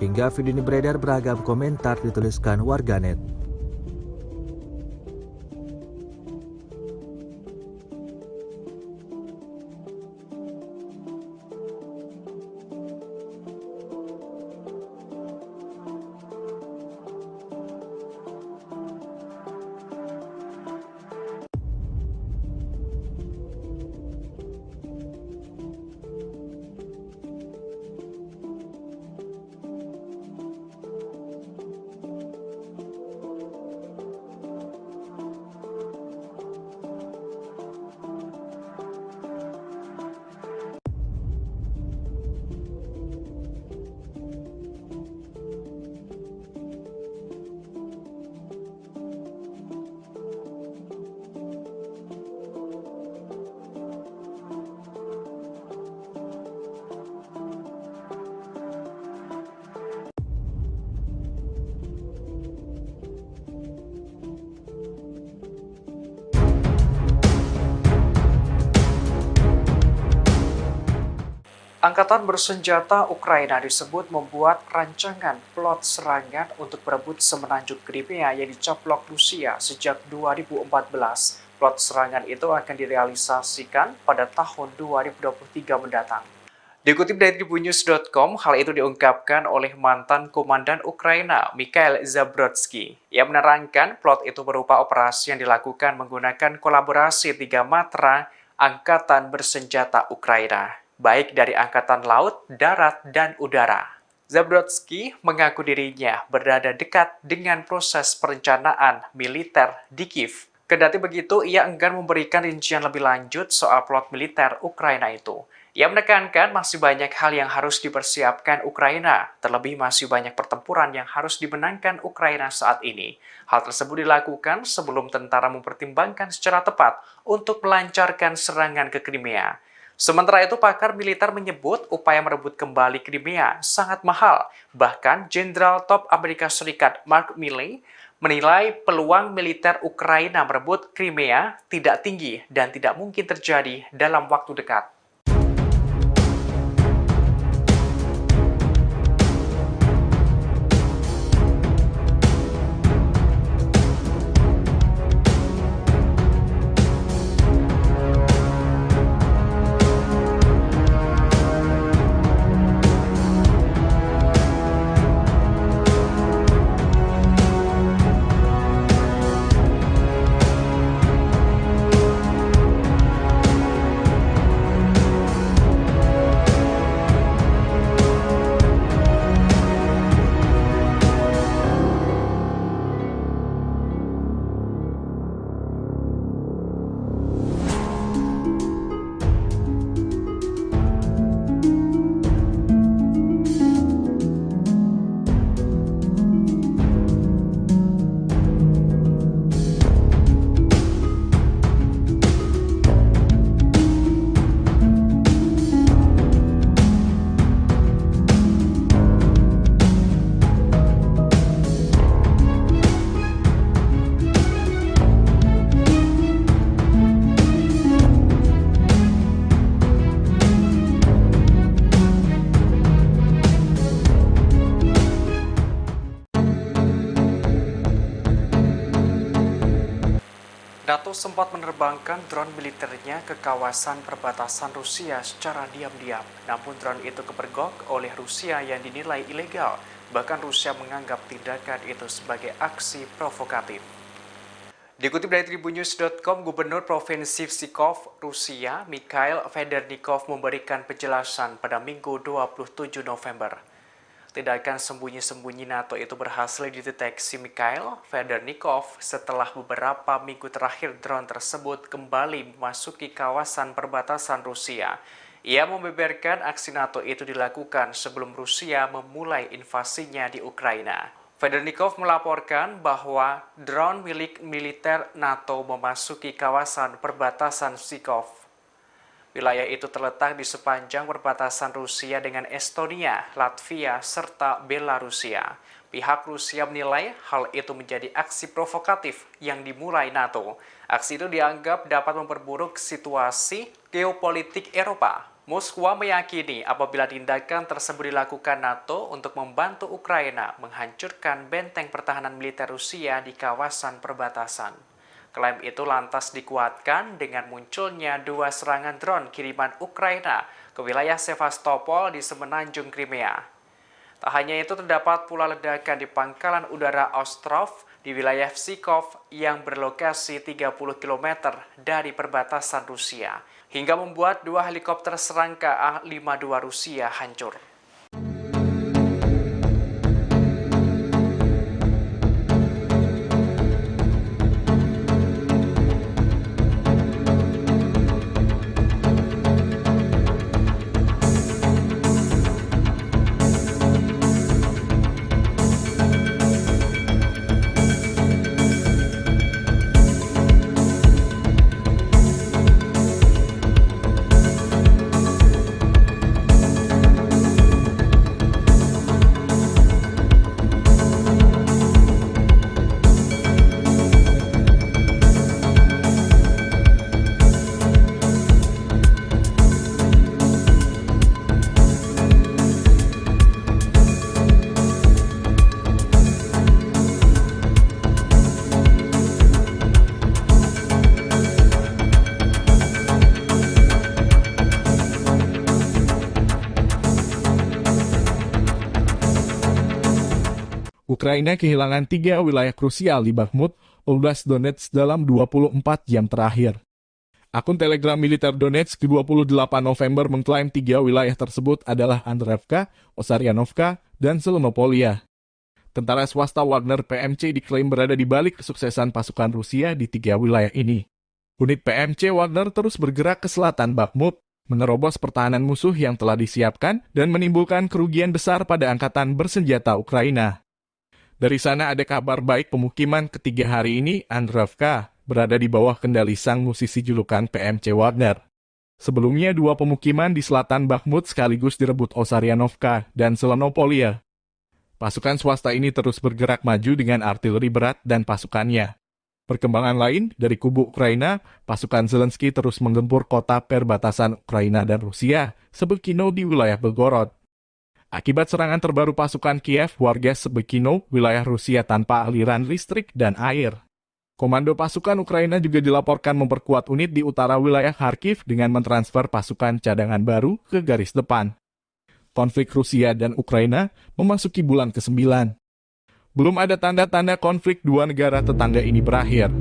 Hingga video ini beredar, beragam komentar dituliskan warganet. Angkatan bersenjata Ukraina disebut membuat rancangan plot serangan untuk berebut semenanjung Crimea yang dicaplok Rusia sejak 2014. Plot serangan itu akan direalisasikan pada tahun 2023 mendatang. Dikutip dari tribunnews.com, hal itu diungkapkan oleh mantan komandan Ukraina, Mikhail Zabrodsky. Ia menerangkan plot itu berupa operasi yang dilakukan menggunakan kolaborasi 3 matra Angkatan Bersenjata Ukraina, baik dari Angkatan Laut, Darat, dan Udara. Zabrodsky mengaku dirinya berada dekat dengan proses perencanaan militer di Kiev. Kendati begitu, ia enggan memberikan rincian lebih lanjut soal plot militer Ukraina itu. Ia menekankan masih banyak hal yang harus dipersiapkan Ukraina, terlebih masih banyak pertempuran yang harus dimenangkan Ukraina saat ini. Hal tersebut dilakukan sebelum tentara mempertimbangkan secara tepat untuk melancarkan serangan ke Crimea. Sementara itu, pakar militer menyebut upaya merebut kembali Crimea sangat mahal. Bahkan, Jenderal Top Amerika Serikat Mark Milley menilai peluang militer Ukraina merebut Crimea tidak tinggi dan tidak mungkin terjadi dalam waktu dekat. NATO sempat menerbangkan drone militernya ke kawasan perbatasan Rusia secara diam-diam. Namun drone itu kepergok oleh Rusia yang dinilai ilegal. Bahkan Rusia menganggap tindakan itu sebagai aksi provokatif. Dikutip dari tribunnews.com, Gubernur Provinsi Pskov, Rusia, Mikhail Federnikov memberikan penjelasan pada Minggu 27 November. Tindakan sembunyi-sembunyi NATO itu berhasil dideteksi Mikhail Federnikov setelah beberapa minggu terakhir drone tersebut kembali memasuki kawasan perbatasan Rusia. Ia membeberkan aksi NATO itu dilakukan sebelum Rusia memulai invasinya di Ukraina. Federnikov melaporkan bahwa drone milik militer NATO memasuki kawasan perbatasan Pskov. Wilayah itu terletak di sepanjang perbatasan Rusia dengan Estonia, Latvia, serta Belarusia. Pihak Rusia menilai hal itu menjadi aksi provokatif yang dimulai NATO. Aksi itu dianggap dapat memperburuk situasi geopolitik Eropa. Moskwa meyakini apabila tindakan tersebut dilakukan NATO untuk membantu Ukraina menghancurkan benteng pertahanan militer Rusia di kawasan perbatasan. Klaim itu lantas dikuatkan dengan munculnya 2 serangan drone kiriman Ukraina ke wilayah Sevastopol di semenanjung Crimea. Tak hanya itu, terdapat pula ledakan di pangkalan udara Ostrov di wilayah Pskov yang berlokasi 30 km dari perbatasan Rusia, hingga membuat 2 helikopter serangga A-52 Rusia hancur. Ukraina kehilangan 3 wilayah krusial di Bakhmut, Oblast Donetsk dalam 24 jam terakhir. Akun Telegram militer Donetsk 28 November mengklaim 3 wilayah tersebut adalah Andreevka, Osaryanovka, dan Zelenopolia. Tentara swasta Wagner PMC diklaim berada di balik kesuksesan pasukan Rusia di 3 wilayah ini. Unit PMC Wagner terus bergerak ke selatan Bakhmut, menerobos pertahanan musuh yang telah disiapkan dan menimbulkan kerugian besar pada angkatan bersenjata Ukraina. Dari sana ada kabar baik pemukiman ketiga hari ini, Andreevka, berada di bawah kendali sang musisi julukan PMC Wagner. Sebelumnya 2 pemukiman di selatan Bakhmut sekaligus direbut Osaryanovka dan Zelenopolia. Pasukan swasta ini terus bergerak maju dengan artileri berat dan pasukannya. Perkembangan lain, dari kubu Ukraina, pasukan Zelensky terus menggempur kota perbatasan Ukraina dan Rusia, Sebekino di wilayah Belgorod. Akibat serangan terbaru pasukan Kiev, warga Sebekino, wilayah Rusia tanpa aliran listrik dan air. Komando pasukan Ukraina juga dilaporkan memperkuat unit di utara wilayah Kharkiv dengan mentransfer pasukan cadangan baru ke garis depan. Konflik Rusia dan Ukraina memasuki bulan ke-9. Belum ada tanda-tanda konflik 2 negara tetangga ini berakhir.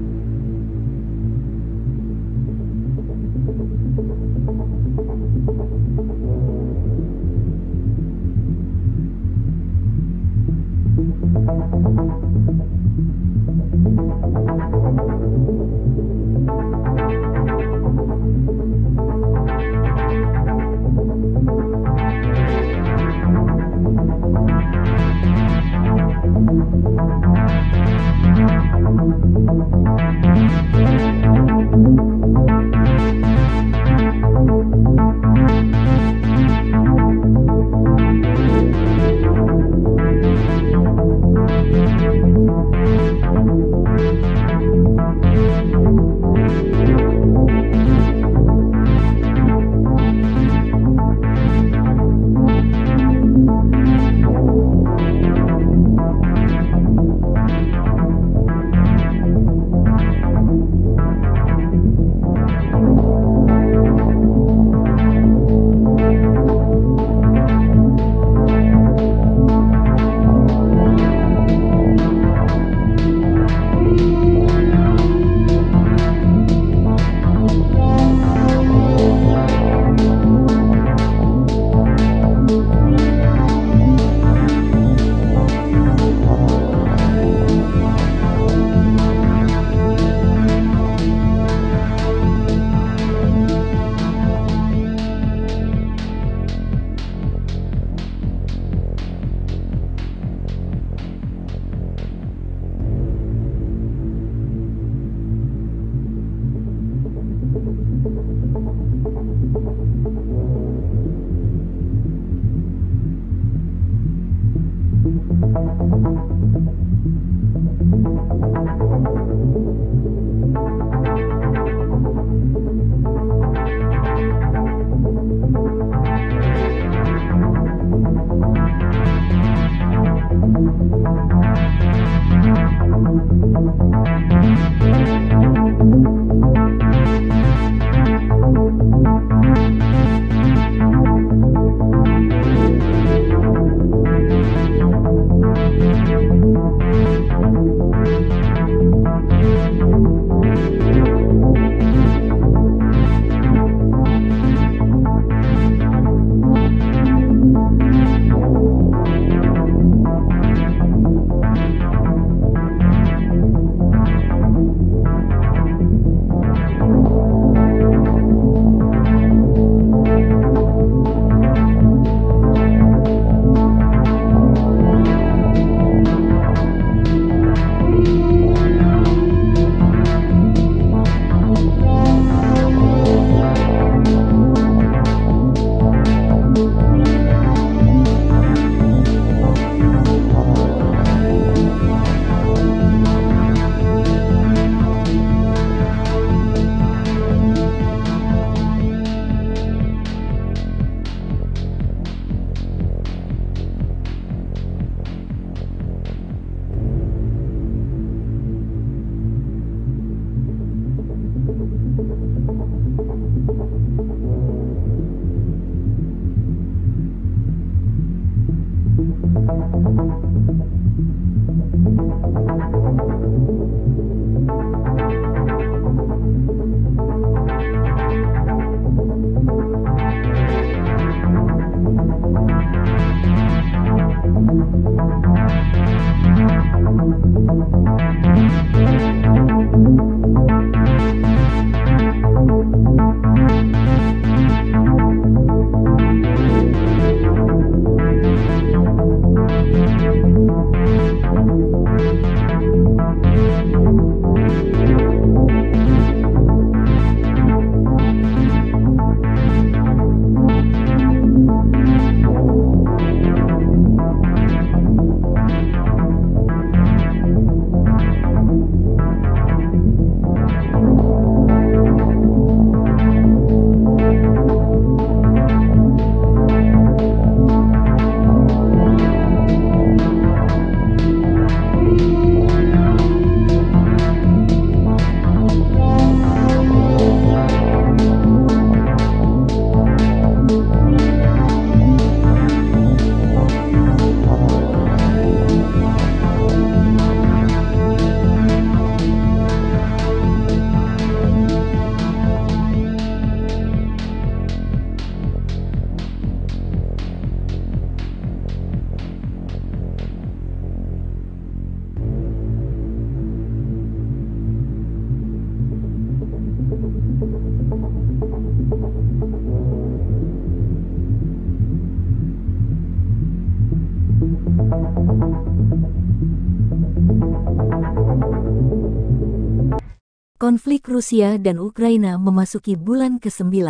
Konflik Rusia dan Ukraina memasuki bulan ke-9.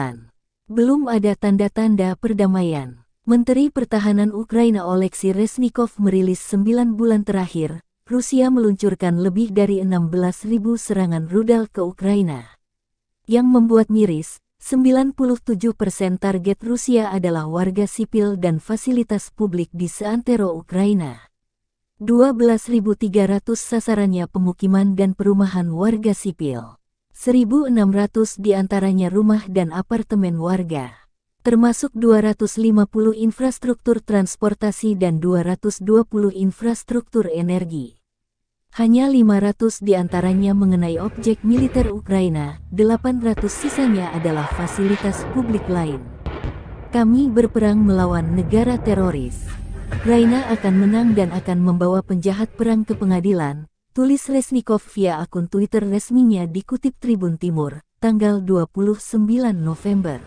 Belum ada tanda-tanda perdamaian. Menteri Pertahanan Ukraina Oleksiy Reznikov merilis 9 bulan terakhir, Rusia meluncurkan lebih dari 16.000 serangan rudal ke Ukraina. Yang membuat miris, 97% target Rusia adalah warga sipil dan fasilitas publik di seantero Ukraina. 12.300 sasarannya pemukiman dan perumahan warga sipil. 1.600 diantaranya rumah dan apartemen warga. Termasuk 250 infrastruktur transportasi dan 220 infrastruktur energi. Hanya 500 diantaranya mengenai objek militer Ukraina, 800 sisanya adalah fasilitas publik lain. Kami berperang melawan negara teroris. Ukraina akan menang dan akan membawa penjahat perang ke pengadilan, tulis Reznikov via akun Twitter resminya dikutip Tribun Timur, tanggal 29 November.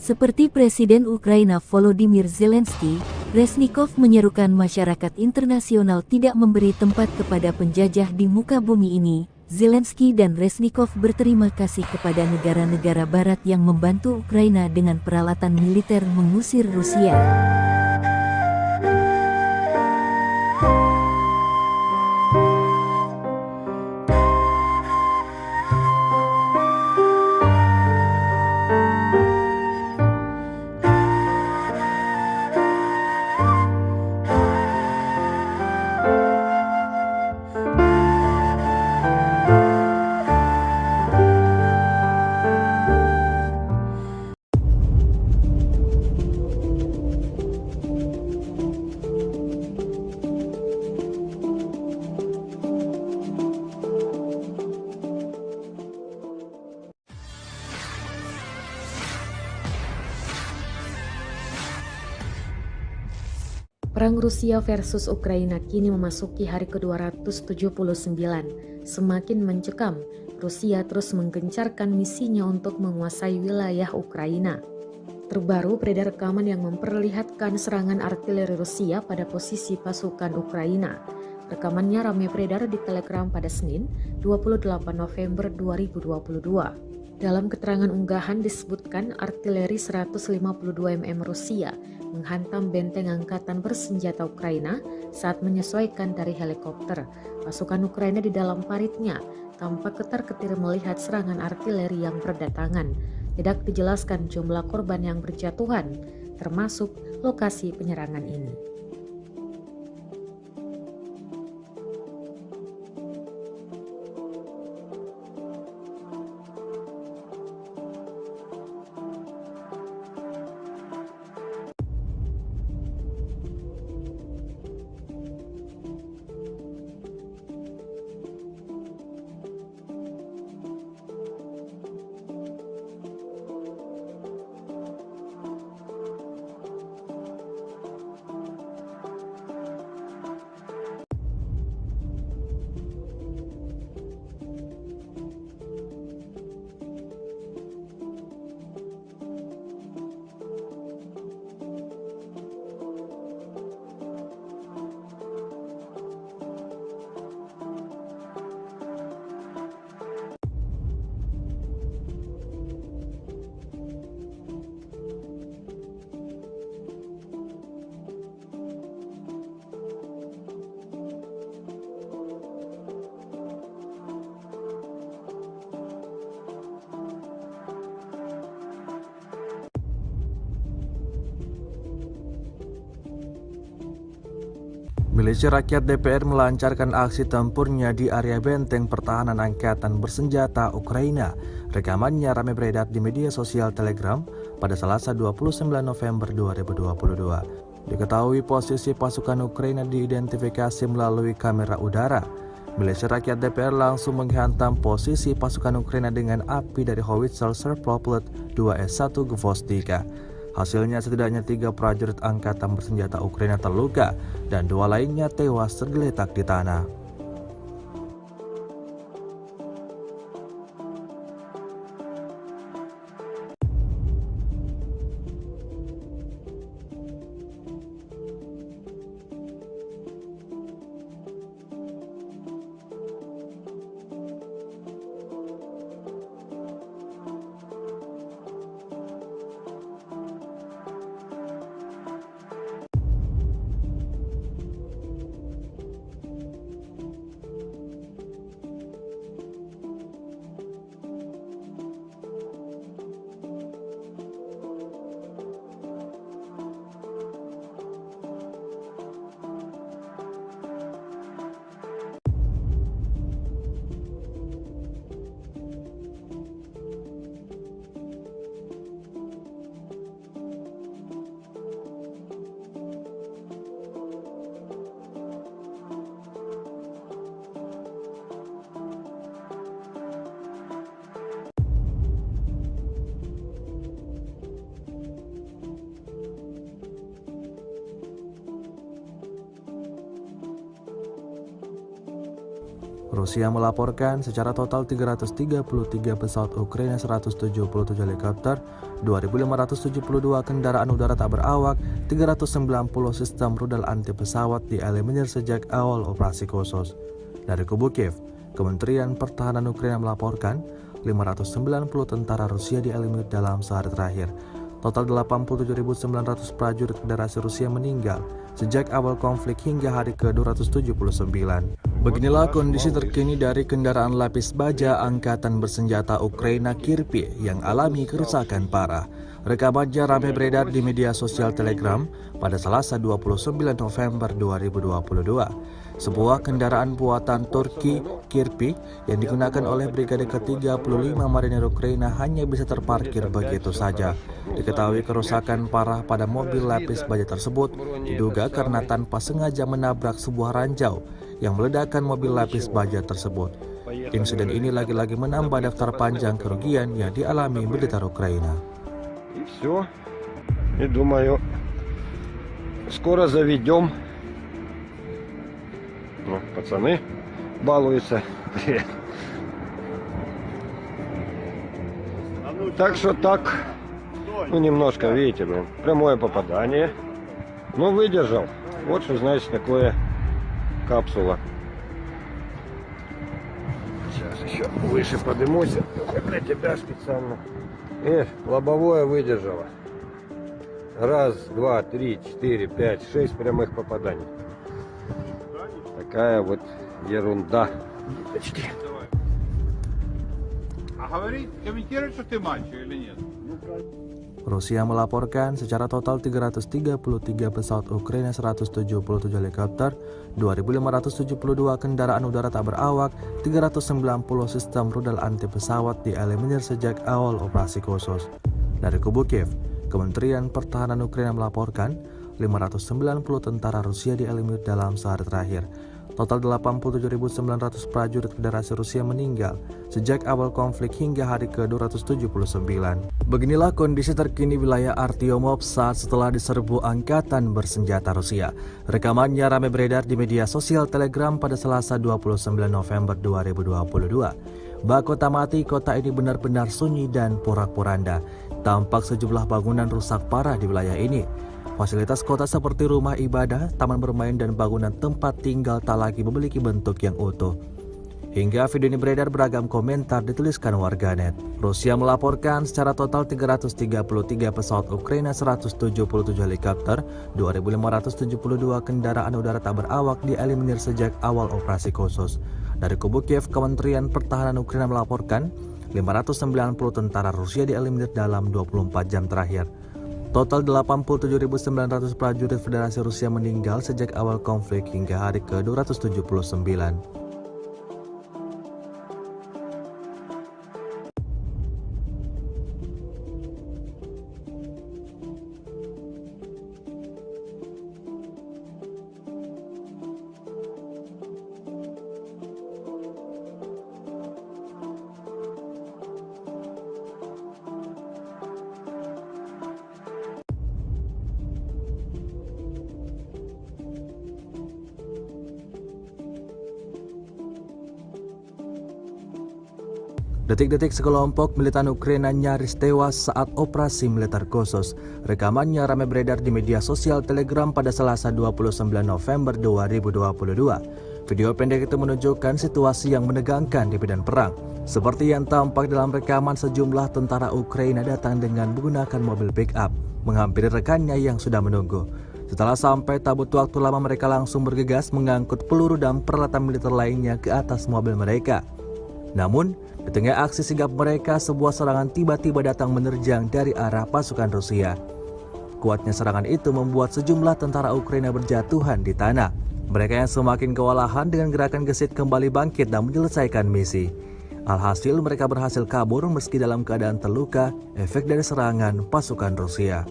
Seperti Presiden Ukraina Volodymyr Zelensky, Reznikov menyerukan masyarakat internasional tidak memberi tempat kepada penjajah di muka bumi ini. Zelensky dan Reznikov berterima kasih kepada negara-negara barat yang membantu Ukraina dengan peralatan militer mengusir Rusia. Perang Rusia versus Ukraina kini memasuki hari ke-279. Semakin mencekam, Rusia terus menggencarkan misinya untuk menguasai wilayah Ukraina. Terbaru beredar rekaman yang memperlihatkan serangan artileri Rusia pada posisi pasukan Ukraina. Rekamannya ramai beredar di Telegram pada Senin, 28 November 2022. Dalam keterangan unggahan disebutkan artileri 152 mm Rusia menghantam benteng angkatan bersenjata Ukraina saat menyesuaikan dari helikopter. Pasukan Ukraina di dalam paritnya tampak ketar-ketir melihat serangan artileri yang berdatangan. Tidak dijelaskan jumlah korban yang berjatuhan, termasuk lokasi penyerangan ini. Milisi Rakyat DPR melancarkan aksi tempurnya di area benteng pertahanan angkatan bersenjata Ukraina. Rekamannya ramai beredar di media sosial Telegram pada Selasa 29 November 2022. Diketahui posisi pasukan Ukraina diidentifikasi melalui kamera udara. Milisi Rakyat DPR langsung menghantam posisi pasukan Ukraina dengan api dari howitzer Serproplet 2S1 Gvostika. Hasilnya setidaknya 3 prajurit angkatan bersenjata Ukraina terluka dan 2 lainnya tewas tergeletak di tanah. Rusia melaporkan secara total 333 pesawat Ukraina, 177 helikopter, 2.572 kendaraan udara tak berawak, 390 sistem rudal anti pesawat dieliminir sejak awal operasi khusus. Dari kubu Kiev, Kementerian Pertahanan Ukraina melaporkan 590 tentara Rusia dieliminir dalam sehari terakhir. Total 87.900 prajurit Federasi Rusia meninggal sejak awal konflik hingga hari ke-279. Beginilah kondisi terkini dari kendaraan lapis baja Angkatan Bersenjata Ukraina Kirpi yang alami kerusakan parah. Rekamannya ramai beredar di media sosial Telegram pada Selasa 29 November 2022. Sebuah kendaraan buatan Turki Kirpi yang digunakan oleh Brigade ke-35 Marinir Ukraina hanya bisa terparkir begitu saja. Diketahui kerusakan parah pada mobil lapis baja tersebut diduga karena tanpa sengaja menabrak sebuah ranjau yang meledakkan mobil lapis baja tersebut. Insiden ini lagi-lagi menambah daftar panjang kerugian yang dialami militer Ukraina. И все. И думаю, скоро заведем. Ну, пацаны балуются. Так что так, ну немножко, видите, блин, прямое попадание. Ну, выдержал. Вот что значит такое капсула. Сейчас еще выше поднимусь. Для тебя специально. Лобовое выдержало. Раз, два, три, четыре, пять, 6 прямых попаданий. Такая вот ерунда. Деточки. А говорит, комментирует, что ты мальчик или нет? Rusia melaporkan secara total 333 pesawat Ukraina, 177 helikopter, 2.572 kendaraan udara tak berawak, 390 sistem rudal anti pesawat dieliminir sejak awal operasi khusus. Dari kubu Kiev, Kementerian Pertahanan Ukraina melaporkan 590 tentara Rusia dieliminir dalam sehari terakhir. Total 87.900 prajurit Federasi Rusia meninggal sejak awal konflik hingga hari ke-279. Beginilah kondisi terkini wilayah Artyomov saat setelah diserbu Angkatan Bersenjata Rusia. Rekamannya ramai beredar di media sosial Telegram pada Selasa 29 November 2022. Bak kota mati, kota ini benar-benar sunyi dan porak-poranda. Tampak sejumlah bangunan rusak parah di wilayah ini. Fasilitas kota seperti rumah ibadah, taman bermain, dan bangunan tempat tinggal tak lagi memiliki bentuk yang utuh. Hingga video ini beredar, beragam komentar dituliskan warganet. Rusia melaporkan secara total 333 pesawat Ukraina, 177 helikopter, 2.572 kendaraan udara tak berawak dieliminir sejak awal operasi khusus. Dari kubu Kiev, Kementerian Pertahanan Ukraina melaporkan 590 tentara Rusia dieliminir dalam 24 jam terakhir. Total 87.900 prajurit Federasi Rusia meninggal sejak awal konflik hingga hari ke-279. Detik-detik sekelompok militan Ukraina nyaris tewas saat operasi militer khusus. Rekamannya ramai beredar di media sosial Telegram pada Selasa 29 November 2022. Video pendek itu menunjukkan situasi yang menegangkan di medan perang. Seperti yang tampak dalam rekaman, sejumlah tentara Ukraina datang dengan menggunakan mobil pick-up, menghampiri rekannya yang sudah menunggu. Setelah sampai, tak butuh waktu lama mereka langsung bergegas mengangkut peluru dan peralatan militer lainnya ke atas mobil mereka. Namun, di tengah aksi sigap mereka, sebuah serangan tiba-tiba datang menerjang dari arah pasukan Rusia. Kuatnya serangan itu membuat sejumlah tentara Ukraina berjatuhan di tanah. Mereka yang semakin kewalahan dengan gerakan gesit kembali bangkit dan menyelesaikan misi. Alhasil mereka berhasil kabur meski dalam keadaan terluka, efek dari serangan pasukan Rusia.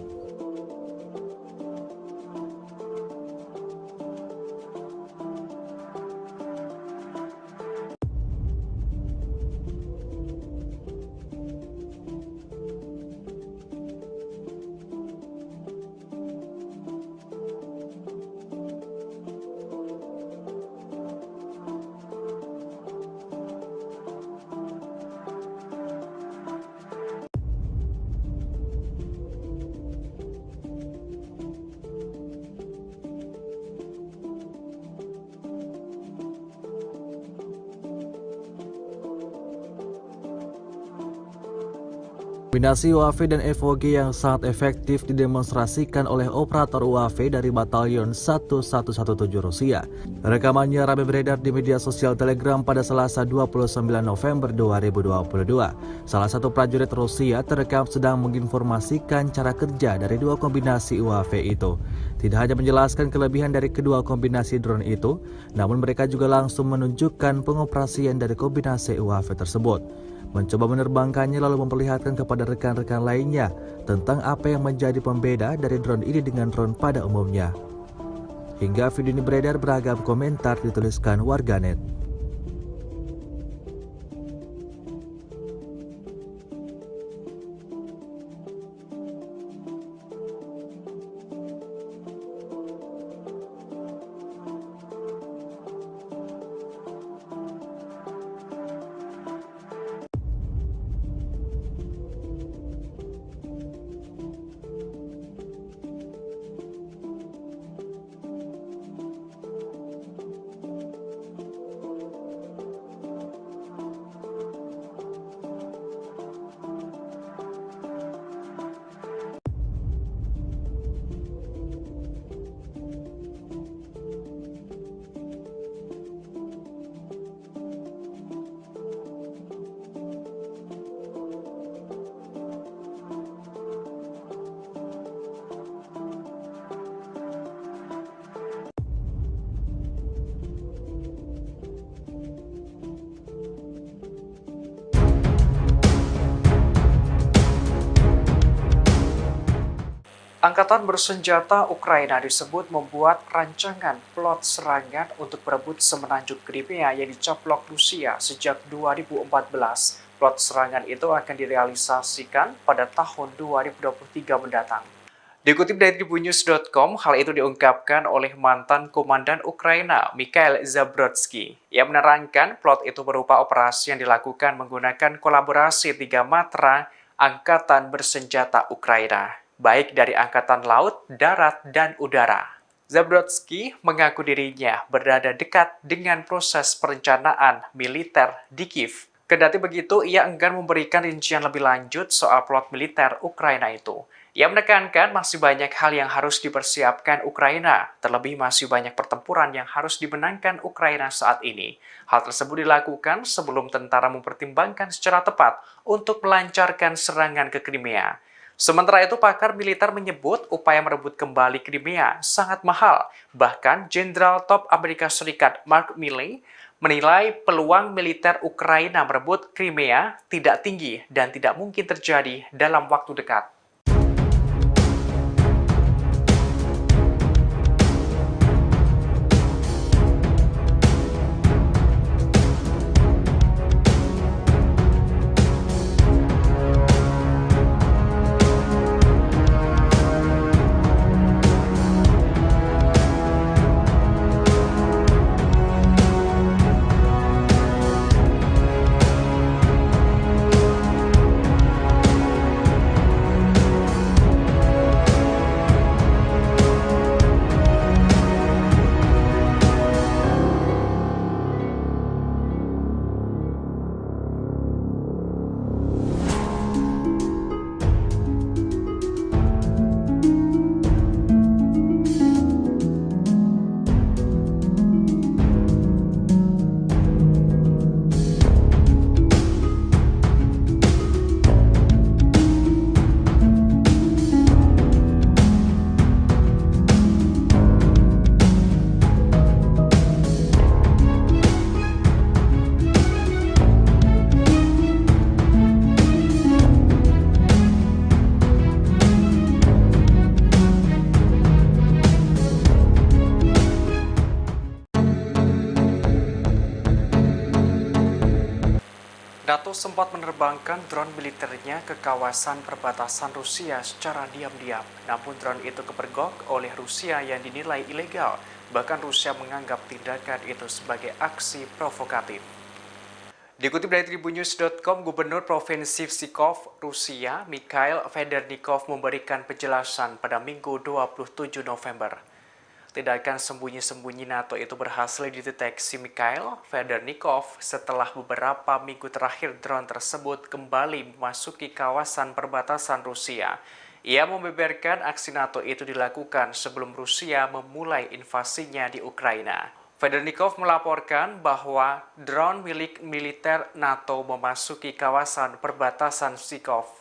Kombinasi UAV dan FOG yang sangat efektif didemonstrasikan oleh operator UAV dari Batalion 1117 Rusia. Rekamannya ramai beredar di media sosial Telegram pada Selasa 29 November 2022. Salah satu prajurit Rusia terekam sedang menginformasikan cara kerja dari dua kombinasi UAV itu. Tidak hanya menjelaskan kelebihan dari kedua kombinasi drone itu, namun mereka juga langsung menunjukkan pengoperasian dari kombinasi UAV tersebut. Mencoba menerbangkannya lalu memperlihatkan kepada rekan-rekan lainnya tentang apa yang menjadi pembeda dari drone ini dengan drone pada umumnya. Hingga video ini beredar, beragam komentar dituliskan warganet. Angkatan bersenjata Ukraina disebut membuat rancangan plot serangan untuk berebut semenanjung Crimea yang dicaplok Rusia sejak 2014. Plot serangan itu akan direalisasikan pada tahun 2023 mendatang. Dikutip dari tribunnews.com, hal itu diungkapkan oleh mantan komandan Ukraina, Mikhail Zabrodsky. Ia menerangkan plot itu berupa operasi yang dilakukan menggunakan kolaborasi 3 matra Angkatan bersenjata Ukraina, baik dari Angkatan Laut, Darat, dan Udara. Zabrodsky mengaku dirinya berada dekat dengan proses perencanaan militer di Kiev. Kendati begitu, ia enggan memberikan rincian lebih lanjut soal plot militer Ukraina itu. Ia menekankan masih banyak hal yang harus dipersiapkan Ukraina, terlebih masih banyak pertempuran yang harus dimenangkan Ukraina saat ini. Hal tersebut dilakukan sebelum tentara mempertimbangkan secara tepat untuk melancarkan serangan ke Crimea. Sementara itu, pakar militer menyebut upaya merebut kembali Crimea sangat mahal. Bahkan, Jenderal Top Amerika Serikat Mark Milley menilai peluang militer Ukraina merebut Crimea tidak tinggi dan tidak mungkin terjadi dalam waktu dekat. NATO sempat menerbangkan drone militernya ke kawasan perbatasan Rusia secara diam-diam. Namun drone itu kepergok oleh Rusia yang dinilai ilegal. Bahkan Rusia menganggap tindakan itu sebagai aksi provokatif. Dikutip dari tribunnews.com, Gubernur Provinsi Pskov, Rusia, Mikhail Federnikov memberikan penjelasan pada Minggu 27 November. Tindakan sembunyi-sembunyi NATO itu berhasil dideteksi Mikhail Federnikov setelah beberapa minggu terakhir drone tersebut kembali memasuki kawasan perbatasan Rusia. Ia membeberkan aksi NATO itu dilakukan sebelum Rusia memulai invasinya di Ukraina. Federnikov melaporkan bahwa drone milik militer NATO memasuki kawasan perbatasan Pskov.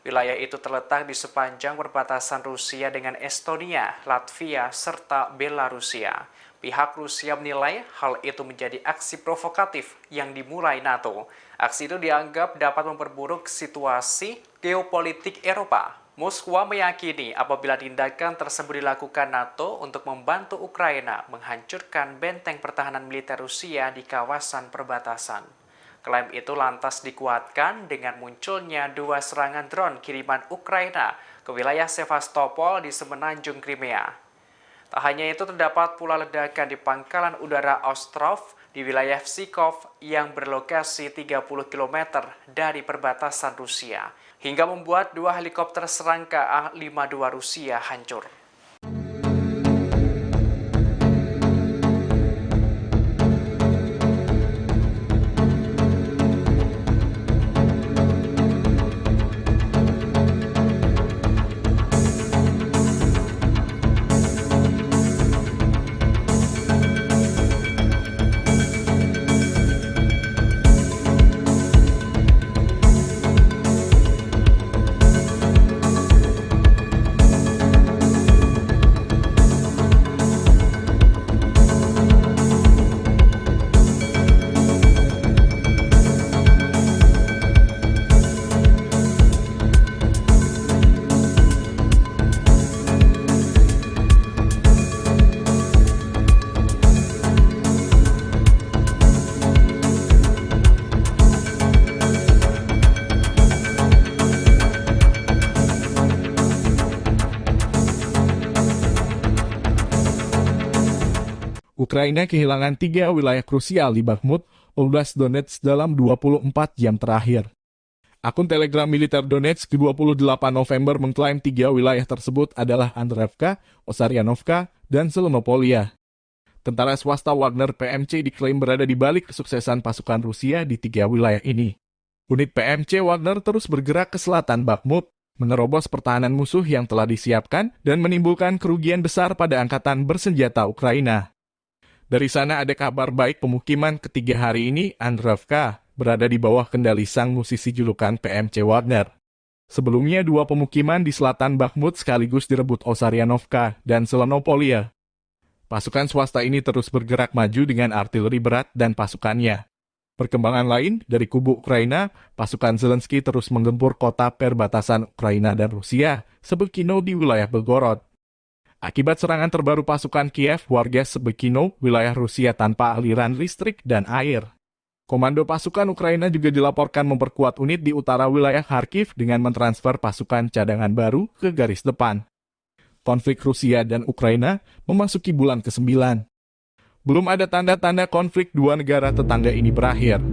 Wilayah itu terletak di sepanjang perbatasan Rusia dengan Estonia, Latvia, serta Belarusia. Pihak Rusia menilai hal itu menjadi aksi provokatif yang dimulai NATO. Aksi itu dianggap dapat memperburuk situasi geopolitik Eropa. Moskwa meyakini apabila tindakan tersebut dilakukan NATO untuk membantu Ukraina menghancurkan benteng pertahanan militer Rusia di kawasan perbatasan. Klaim itu lantas dikuatkan dengan munculnya 2 serangan drone kiriman Ukraina ke wilayah Sevastopol di semenanjung Crimea. Tak hanya itu, terdapat pula ledakan di pangkalan udara Ostrov di wilayah Pskov yang berlokasi 30 km dari perbatasan Rusia, hingga membuat 2 helikopter serangga A-52 Rusia hancur. Ukraina kehilangan 3 wilayah krusial di Bakhmut, Oblast Donetsk dalam 24 jam terakhir. Akun Telegram militer Donetsk 28 November mengklaim 3 wilayah tersebut adalah Andreevka, Osaryanovka, dan Zelenopolia. Tentara swasta Wagner PMC diklaim berada di balik kesuksesan pasukan Rusia di 3 wilayah ini. Unit PMC Wagner terus bergerak ke selatan Bakhmut, menerobos pertahanan musuh yang telah disiapkan dan menimbulkan kerugian besar pada angkatan bersenjata Ukraina. Dari sana ada kabar baik pemukiman ketiga hari ini, Andreevka, berada di bawah kendali sang musisi julukan PMC Wagner. Sebelumnya 2 pemukiman di selatan Bakhmut sekaligus direbut Osaryanovka dan Zelenopolia. Pasukan swasta ini terus bergerak maju dengan artileri berat dan pasukannya. Perkembangan lain, dari kubu Ukraina, pasukan Zelensky terus menggempur kota perbatasan Ukraina dan Rusia, Sebekino di wilayah Belgorod. Akibat serangan terbaru pasukan Kiev, warga Sebekino, wilayah Rusia tanpa aliran listrik dan air. Komando pasukan Ukraina juga dilaporkan memperkuat unit di utara wilayah Kharkiv dengan mentransfer pasukan cadangan baru ke garis depan. Konflik Rusia dan Ukraina memasuki bulan ke-9. Belum ada tanda-tanda konflik 2 negara tetangga ini berakhir.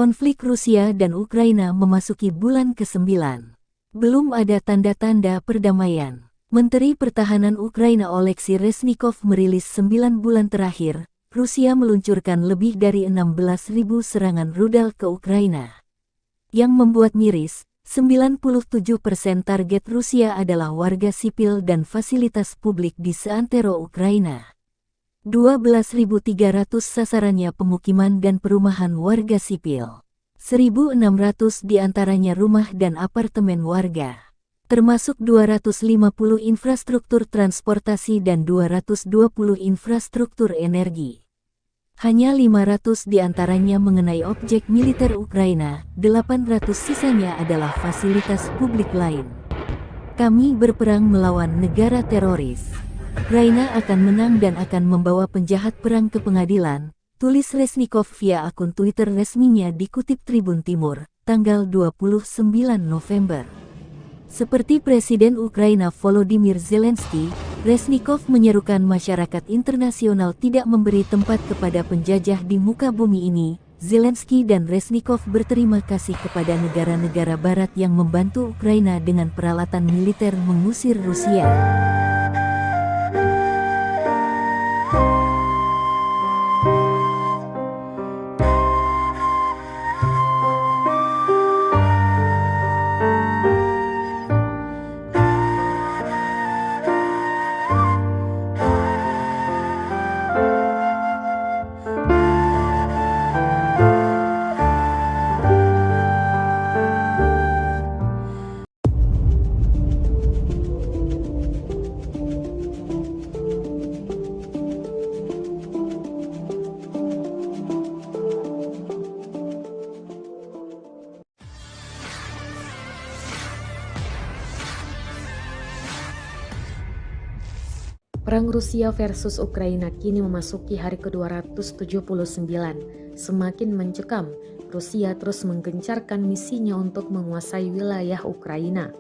Konflik Rusia dan Ukraina memasuki bulan ke-9. Belum ada tanda-tanda perdamaian. Menteri Pertahanan Ukraina Oleksiy Reznikov merilis 9 bulan terakhir, Rusia meluncurkan lebih dari 16.000 serangan rudal ke Ukraina. Yang membuat miris, 97% target Rusia adalah warga sipil dan fasilitas publik di seantero Ukraina. 12.300 sasarannya pemukiman dan perumahan warga sipil. 1.600 diantaranya rumah dan apartemen warga. Termasuk 250 infrastruktur transportasi dan 220 infrastruktur energi. Hanya 500 diantaranya mengenai objek militer Ukraina, 800 sisanya adalah fasilitas publik lain. Kami berperang melawan negara teroris. Ukraina akan menang dan akan membawa penjahat perang ke pengadilan, tulis Reznikov via akun Twitter resminya dikutip Tribun Timur, tanggal 29 November. Seperti Presiden Ukraina Volodymyr Zelensky, Reznikov menyerukan masyarakat internasional tidak memberi tempat kepada penjajah di muka bumi ini. Zelensky dan Reznikov berterima kasih kepada negara-negara barat yang membantu Ukraina dengan peralatan militer mengusir Rusia. Perang Rusia versus Ukraina kini memasuki hari ke-279. Semakin mencekam, Rusia terus menggencarkan misinya untuk menguasai wilayah Ukraina.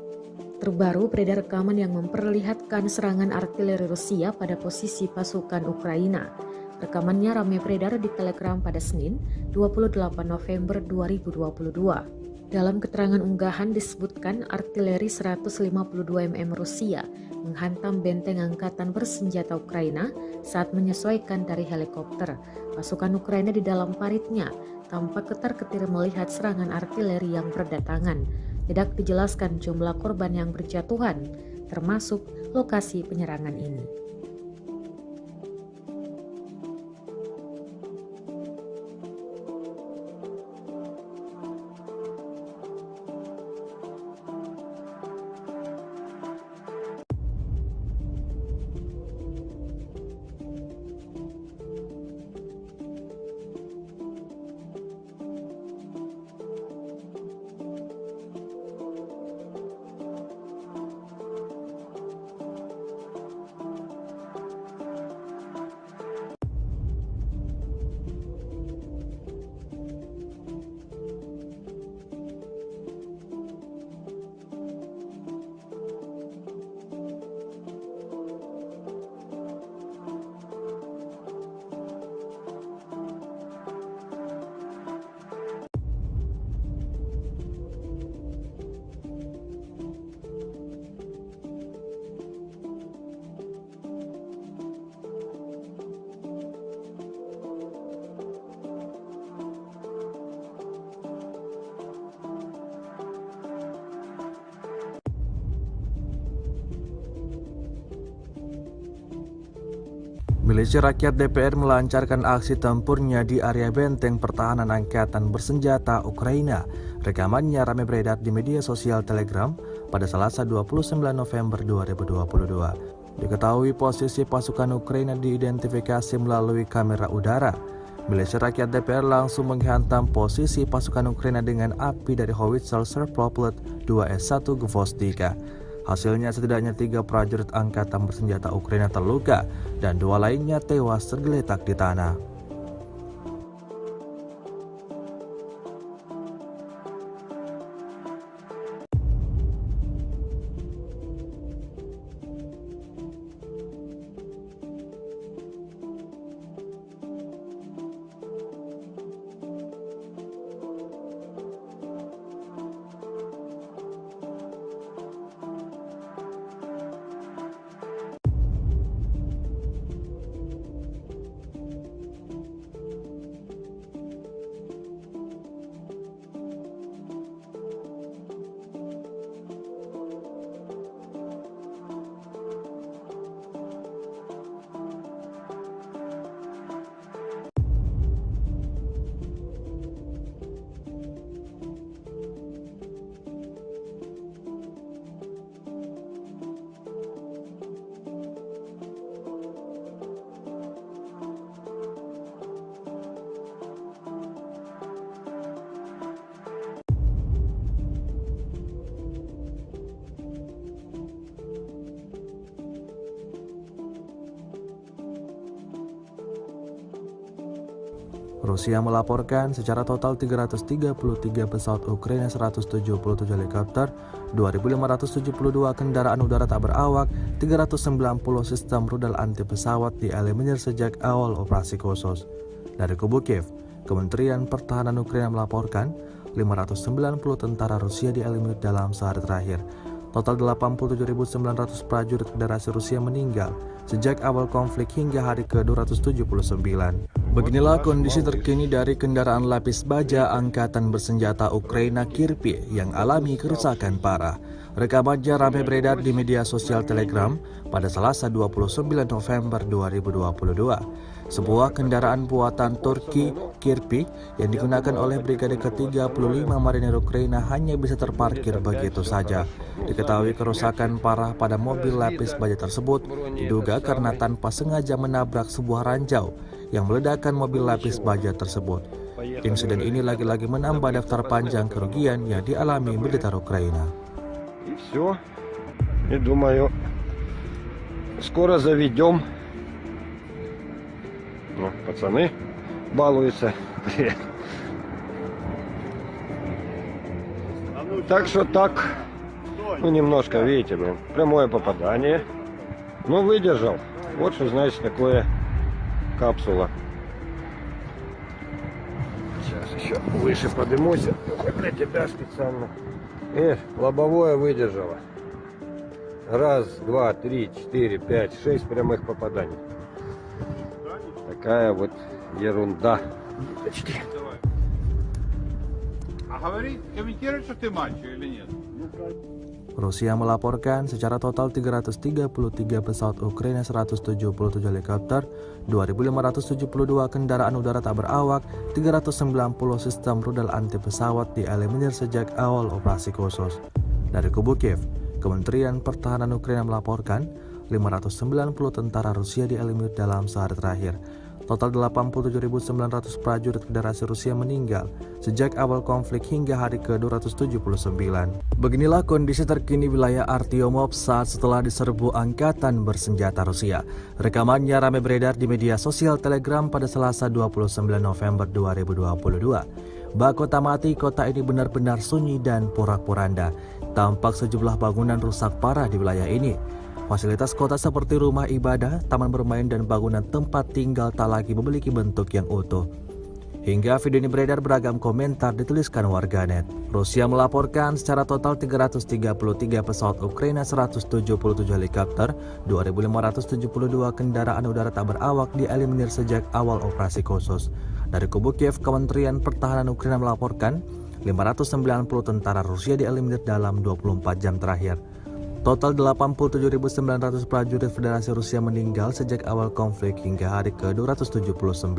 Terbaru beredar rekaman yang memperlihatkan serangan artileri Rusia pada posisi pasukan Ukraina. Rekamannya ramai beredar di Telegram pada Senin, 28 November 2022. Dalam keterangan unggahan disebutkan artileri 152 mm Rusia menghantam benteng angkatan bersenjata Ukraina saat menyesuaikan dari helikopter. Pasukan Ukraina di dalam paritnya tampak ketar-ketir melihat serangan artileri yang berdatangan. Tidak dijelaskan jumlah korban yang berjatuhan, termasuk lokasi penyerangan ini. Milisi Rakyat DPR melancarkan aksi tempurnya di area benteng pertahanan angkatan bersenjata Ukraina. Rekamannya ramai beredar di media sosial Telegram pada Selasa 29 November 2022. Diketahui posisi pasukan Ukraina diidentifikasi melalui kamera udara. Milisi Rakyat DPR langsung menghantam posisi pasukan Ukraina dengan api dari howitzer Serproplet 2S1 Gvostika. Hasilnya setidaknya 3 prajurit angkatan bersenjata Ukraina terluka dan 2 lainnya tewas tergeletak di tanah. Rusia melaporkan secara total 333 pesawat Ukraina, 177 helikopter, 2.572 kendaraan udara tak berawak, 390 sistem rudal anti pesawat dieliminir sejak awal operasi khusus. Dari kubu Kiev, Kementerian Pertahanan Ukraina melaporkan 590 tentara Rusia dieliminir dalam sehari terakhir. Total 87.900 prajurit Federasi Rusia meninggal sejak awal konflik hingga hari ke-279. Beginilah kondisi terkini dari kendaraan lapis baja Angkatan Bersenjata Ukraina Kirpi yang alami kerusakan parah. Rekamannya ramai beredar di media sosial Telegram pada Selasa 29 November 2022. Sebuah kendaraan buatan Turki Kirpi yang digunakan oleh Brigade ke-35 Marinir Ukraina hanya bisa terparkir begitu saja. Diketahui kerusakan parah pada mobil lapis baja tersebut diduga karena tanpa sengaja menabrak sebuah ranjau yang meledakkan mobil lapis baja tersebut. Insiden ini lagi-lagi menambah daftar panjang kerugian yang dialami militer Ukraina. И все. И думаю, скоро заведем. Ну, пацаны балуются. Так что так, ну немножко, видите, блин, прямое попадание. Ну, выдержал. Вот что значит такое капсула. Сейчас еще выше поднимусь. Для тебя специально. Лобовое выдержало. 1, 2, 3, 4, 5, 6 прямых попаданий. Такая вот ерунда. А говорит, комментирует, что ты мальчик или нет? Rusia melaporkan secara total 333 pesawat Ukraina, 177 helikopter, 2.572 kendaraan udara tak berawak, 390 sistem rudal anti pesawat dieliminir sejak awal operasi khusus. Dari kubu Kiev, Kementerian Pertahanan Ukraina melaporkan 590 tentara Rusia dieliminir dalam sehari terakhir. Total 87.900 prajurit Federasi Rusia meninggal sejak awal konflik hingga hari ke-279. Beginilah kondisi terkini wilayah Artyomov saat setelah diserbu Angkatan Bersenjata Rusia. Rekamannya ramai beredar di media sosial Telegram pada Selasa 29 November 2022. Bak kota mati, kota ini benar-benar sunyi dan porak-poranda. Tampak sejumlah bangunan rusak parah di wilayah ini. Fasilitas kota seperti rumah ibadah, taman bermain, dan bangunan tempat tinggal tak lagi memiliki bentuk yang utuh. Hingga video ini beredar, beragam komentar dituliskan warganet. Rusia melaporkan secara total 333 pesawat Ukraina, 177 helikopter, 2.572 kendaraan udara tak berawak dieliminir sejak awal operasi khusus. Dari kubu Kiev, Kementerian Pertahanan Ukraina melaporkan 590 tentara Rusia dieliminir dalam 24 jam terakhir. Total 87.900 prajurit Federasi Rusia meninggal sejak awal konflik hingga hari ke-279.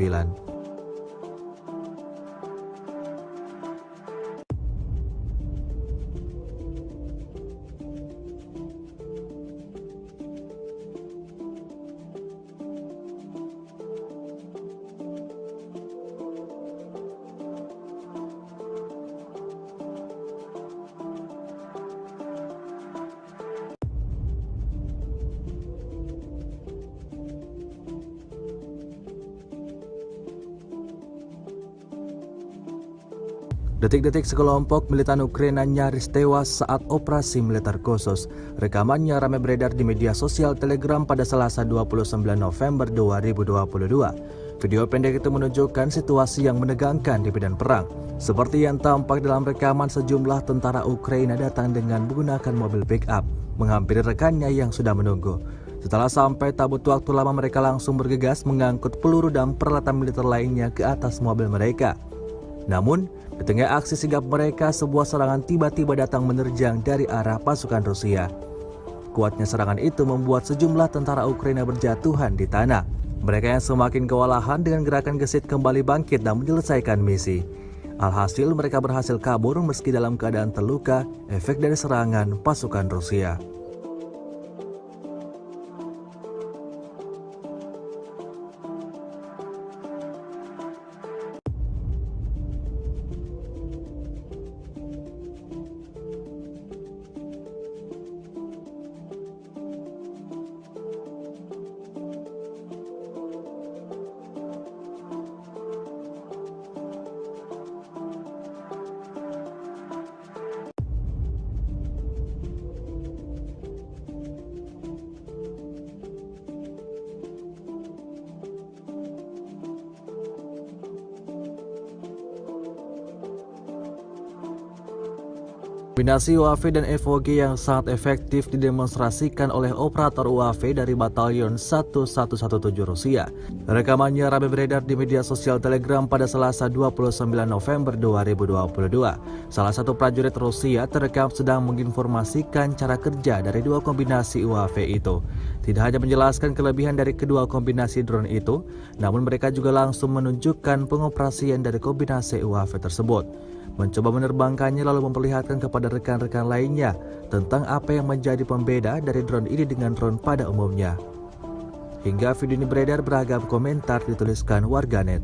Detik-detik sekelompok militan Ukraina nyaris tewas saat operasi militer khusus. Rekamannya ramai beredar di media sosial Telegram pada Selasa 29 November 2022. Video pendek itu menunjukkan situasi yang menegangkan di medan perang. Seperti yang tampak dalam rekaman, sejumlah tentara Ukraina datang dengan menggunakan mobil pick-up, menghampiri rekannya yang sudah menunggu. Setelah sampai, tak butuh waktu lama mereka langsung bergegas mengangkut peluru dan peralatan militer lainnya ke atas mobil mereka. Namun, di tengah aksi sigap mereka, sebuah serangan tiba-tiba datang menerjang dari arah pasukan Rusia. Kuatnya serangan itu membuat sejumlah tentara Ukraina berjatuhan di tanah. Mereka yang semakin kewalahan dengan gerakan gesit kembali bangkit dan menyelesaikan misi. Alhasil mereka berhasil kabur meski dalam keadaan terluka efek dari serangan pasukan Rusia. Kombinasi UAV dan FOG yang sangat efektif didemonstrasikan oleh operator UAV dari Batalion 1117 Rusia. Rekamannya ramai beredar di media sosial Telegram pada Selasa 29 November 2022. Salah satu prajurit Rusia terekam sedang menginformasikan cara kerja dari dua kombinasi UAV itu. Tidak hanya menjelaskan kelebihan dari kedua kombinasi drone itu, namun mereka juga langsung menunjukkan pengoperasian dari kombinasi UAV tersebut. Mencoba menerbangkannya lalu memperlihatkan kepada rekan-rekan lainnya tentang apa yang menjadi pembeda dari drone ini dengan drone pada umumnya. Hingga video ini beredar, beragam komentar dituliskan warganet.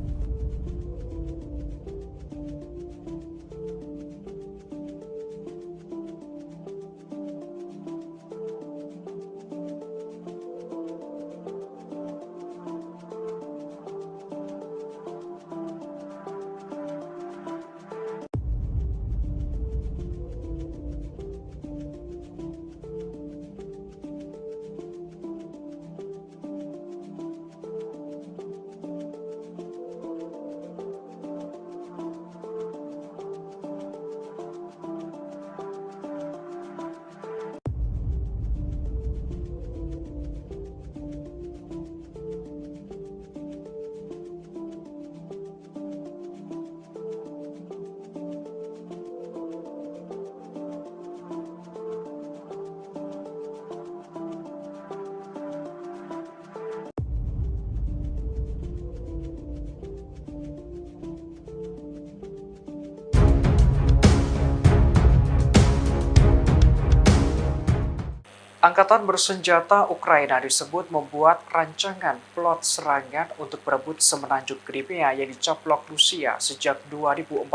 Angkatan bersenjata Ukraina disebut membuat rancangan plot serangan untuk berebut semenanjung Crimea yang dicaplok Rusia sejak 2014.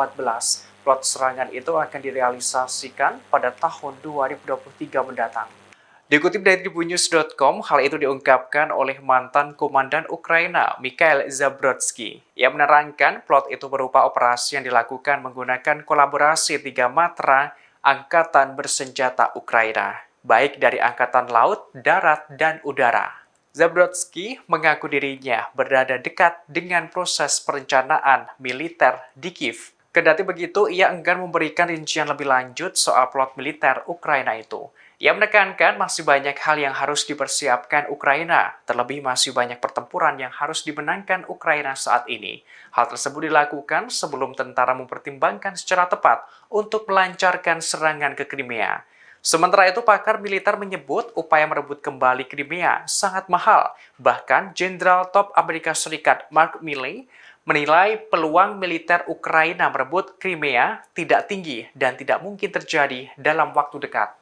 Plot serangan itu akan direalisasikan pada tahun 2023 mendatang. Dikutip dari tribunnews.com, hal itu diungkapkan oleh mantan komandan Ukraina, Mikhail Zabrodsky. Ia menerangkan plot itu berupa operasi yang dilakukan menggunakan kolaborasi 3 matra angkatan bersenjata Ukraina, baik dari angkatan laut, darat, dan udara. Zabrodsky mengaku dirinya berada dekat dengan proses perencanaan militer di Kiev. Kendati begitu, ia enggan memberikan rincian lebih lanjut soal plot militer Ukraina itu. Ia menekankan masih banyak hal yang harus dipersiapkan Ukraina, terlebih masih banyak pertempuran yang harus dimenangkan Ukraina saat ini. Hal tersebut dilakukan sebelum tentara mempertimbangkan secara tepat untuk melancarkan serangan ke Crimea. Sementara itu, pakar militer menyebut upaya merebut kembali Crimea sangat mahal. Bahkan, Jenderal Top Amerika Serikat Mark Milley menilai peluang militer Ukraina merebut Crimea tidak tinggi dan tidak mungkin terjadi dalam waktu dekat.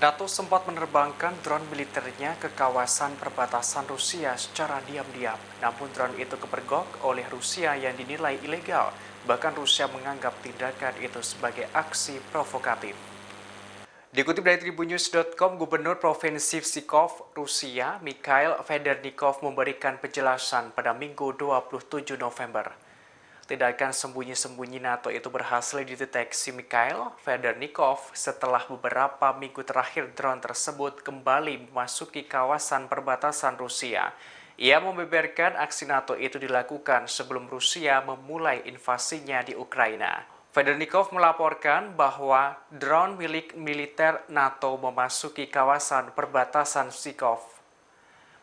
NATO sempat menerbangkan drone militernya ke kawasan perbatasan Rusia secara diam-diam. Namun drone itu kepergok oleh Rusia yang dinilai ilegal. Bahkan Rusia menganggap tindakan itu sebagai aksi provokatif. Dikutip dari Tribunnews.com, Gubernur Provinsi Pskov, Rusia, Mikhail Federnikov memberikan penjelasan pada Minggu 27 November. Tindakan sembunyi-sembunyi NATO itu berhasil dideteksi Mikhail Federnikov setelah beberapa minggu terakhir drone tersebut kembali memasuki kawasan perbatasan Rusia. Ia membeberkan aksi NATO itu dilakukan sebelum Rusia memulai invasinya di Ukraina. Federnikov melaporkan bahwa drone milik militer NATO memasuki kawasan perbatasan Pskov.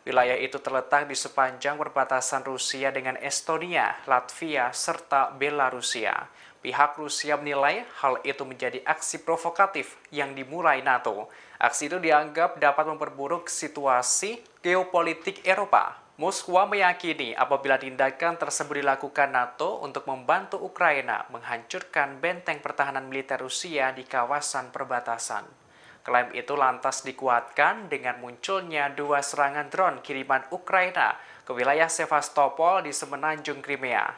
Wilayah itu terletak di sepanjang perbatasan Rusia dengan Estonia, Latvia, serta Belarusia. Pihak Rusia menilai hal itu menjadi aksi provokatif yang dimulai NATO. Aksi itu dianggap dapat memperburuk situasi geopolitik Eropa. Moskwa meyakini apabila tindakan tersebut dilakukan NATO untuk membantu Ukraina menghancurkan benteng pertahanan militer Rusia di kawasan perbatasan. Klaim itu lantas dikuatkan dengan munculnya 2 serangan drone kiriman Ukraina ke wilayah Sevastopol di semenanjung Crimea.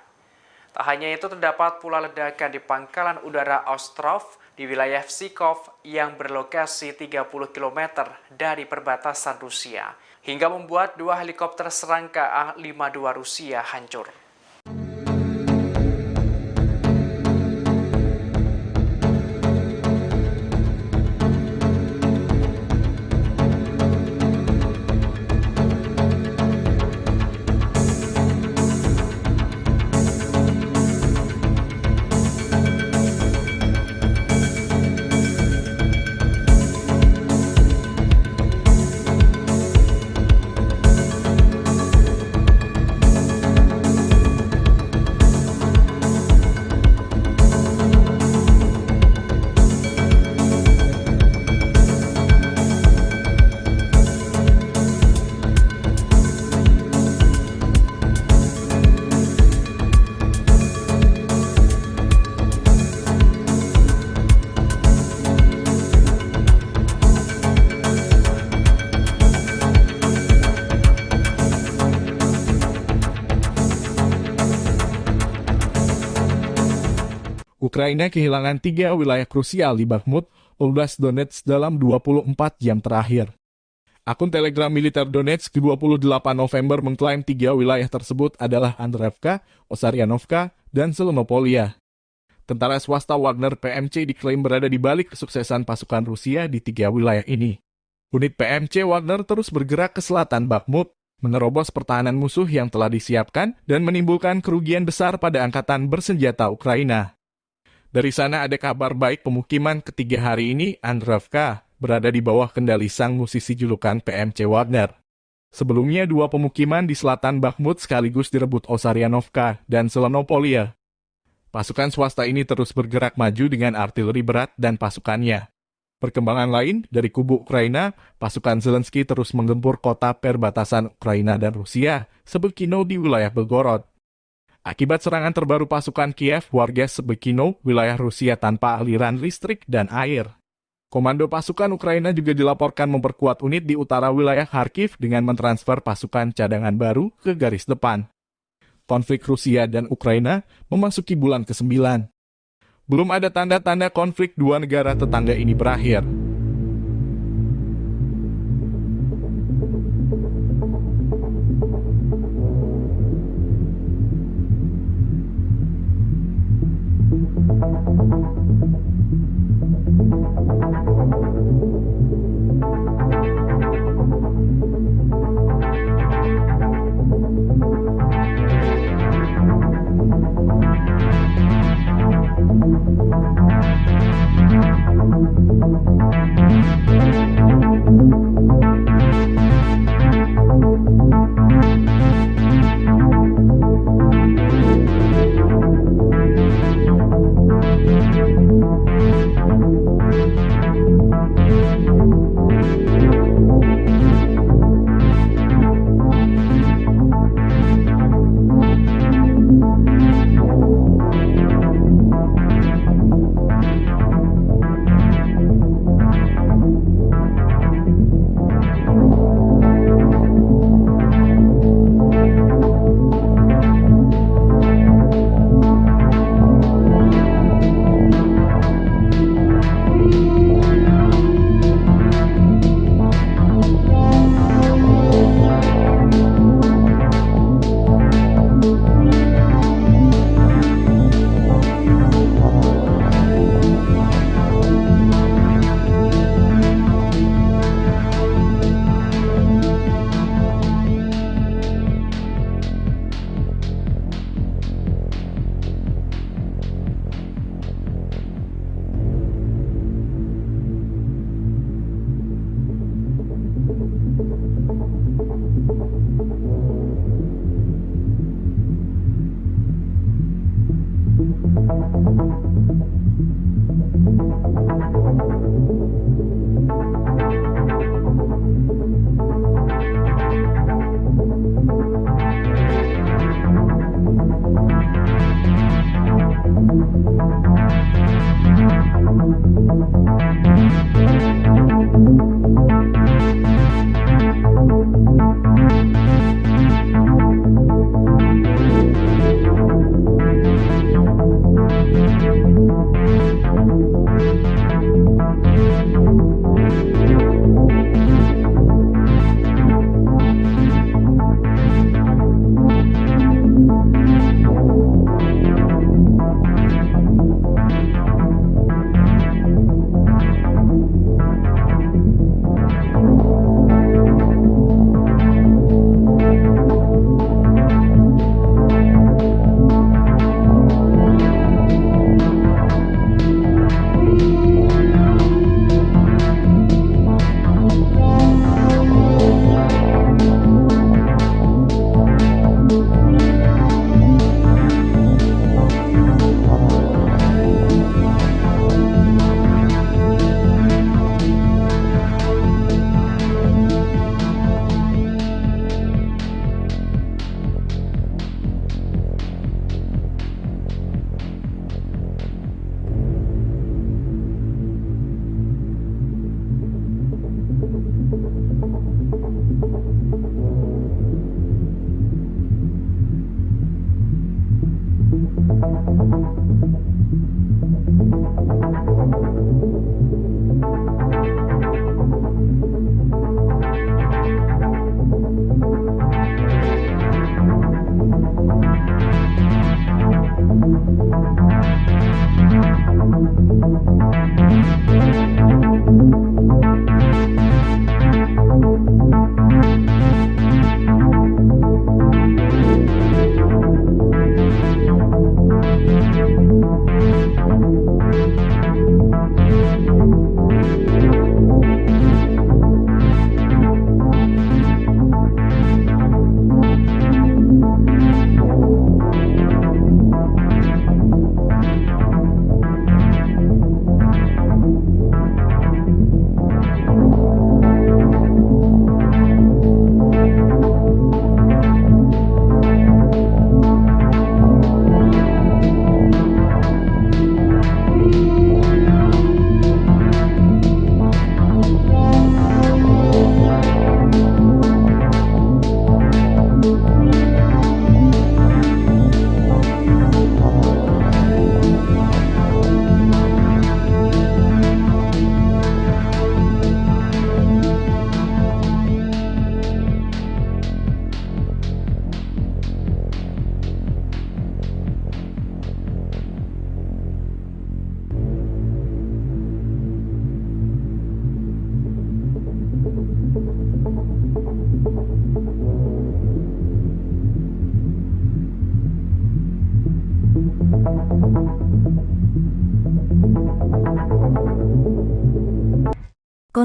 Tak hanya itu, terdapat pula ledakan di pangkalan udara Ostrov di wilayah Pskov yang berlokasi 30 km dari perbatasan Rusia, hingga membuat 2 helikopter serangga A-52 Rusia hancur. Ukraina kehilangan 3 wilayah krusial di Bakhmut, Oblast Donetsk dalam 24 jam terakhir. Akun Telegram militer Donetsk 28 November mengklaim 3 wilayah tersebut adalah Andreevka, Osaryanovka, dan Selonopolia. Tentara swasta Wagner PMC diklaim berada di balik kesuksesan pasukan Rusia di 3 wilayah ini. Unit PMC Wagner terus bergerak ke selatan Bakhmut, menerobos pertahanan musuh yang telah disiapkan dan menimbulkan kerugian besar pada angkatan bersenjata Ukraina. Dari sana ada kabar baik, pemukiman ketiga hari ini, Andreevka, berada di bawah kendali sang musisi julukan PMC Wagner. Sebelumnya, dua pemukiman di selatan Bakhmut sekaligus direbut Osaryanovka dan Selenopolia. Pasukan swasta ini terus bergerak maju dengan artileri berat dan pasukannya. Perkembangan lain, dari kubu Ukraina, pasukan Zelensky terus menggempur kota perbatasan Ukraina dan Rusia, Sebekino di wilayah Belgorod. Akibat serangan terbaru pasukan Kiev, warga Sebekino, wilayah Rusia tanpa aliran listrik dan air. Komando pasukan Ukraina juga dilaporkan memperkuat unit di utara wilayah Kharkiv dengan mentransfer pasukan cadangan baru ke garis depan. Konflik Rusia dan Ukraina memasuki bulan ke-9. Belum ada tanda-tanda konflik dua negara tetangga ini berakhir.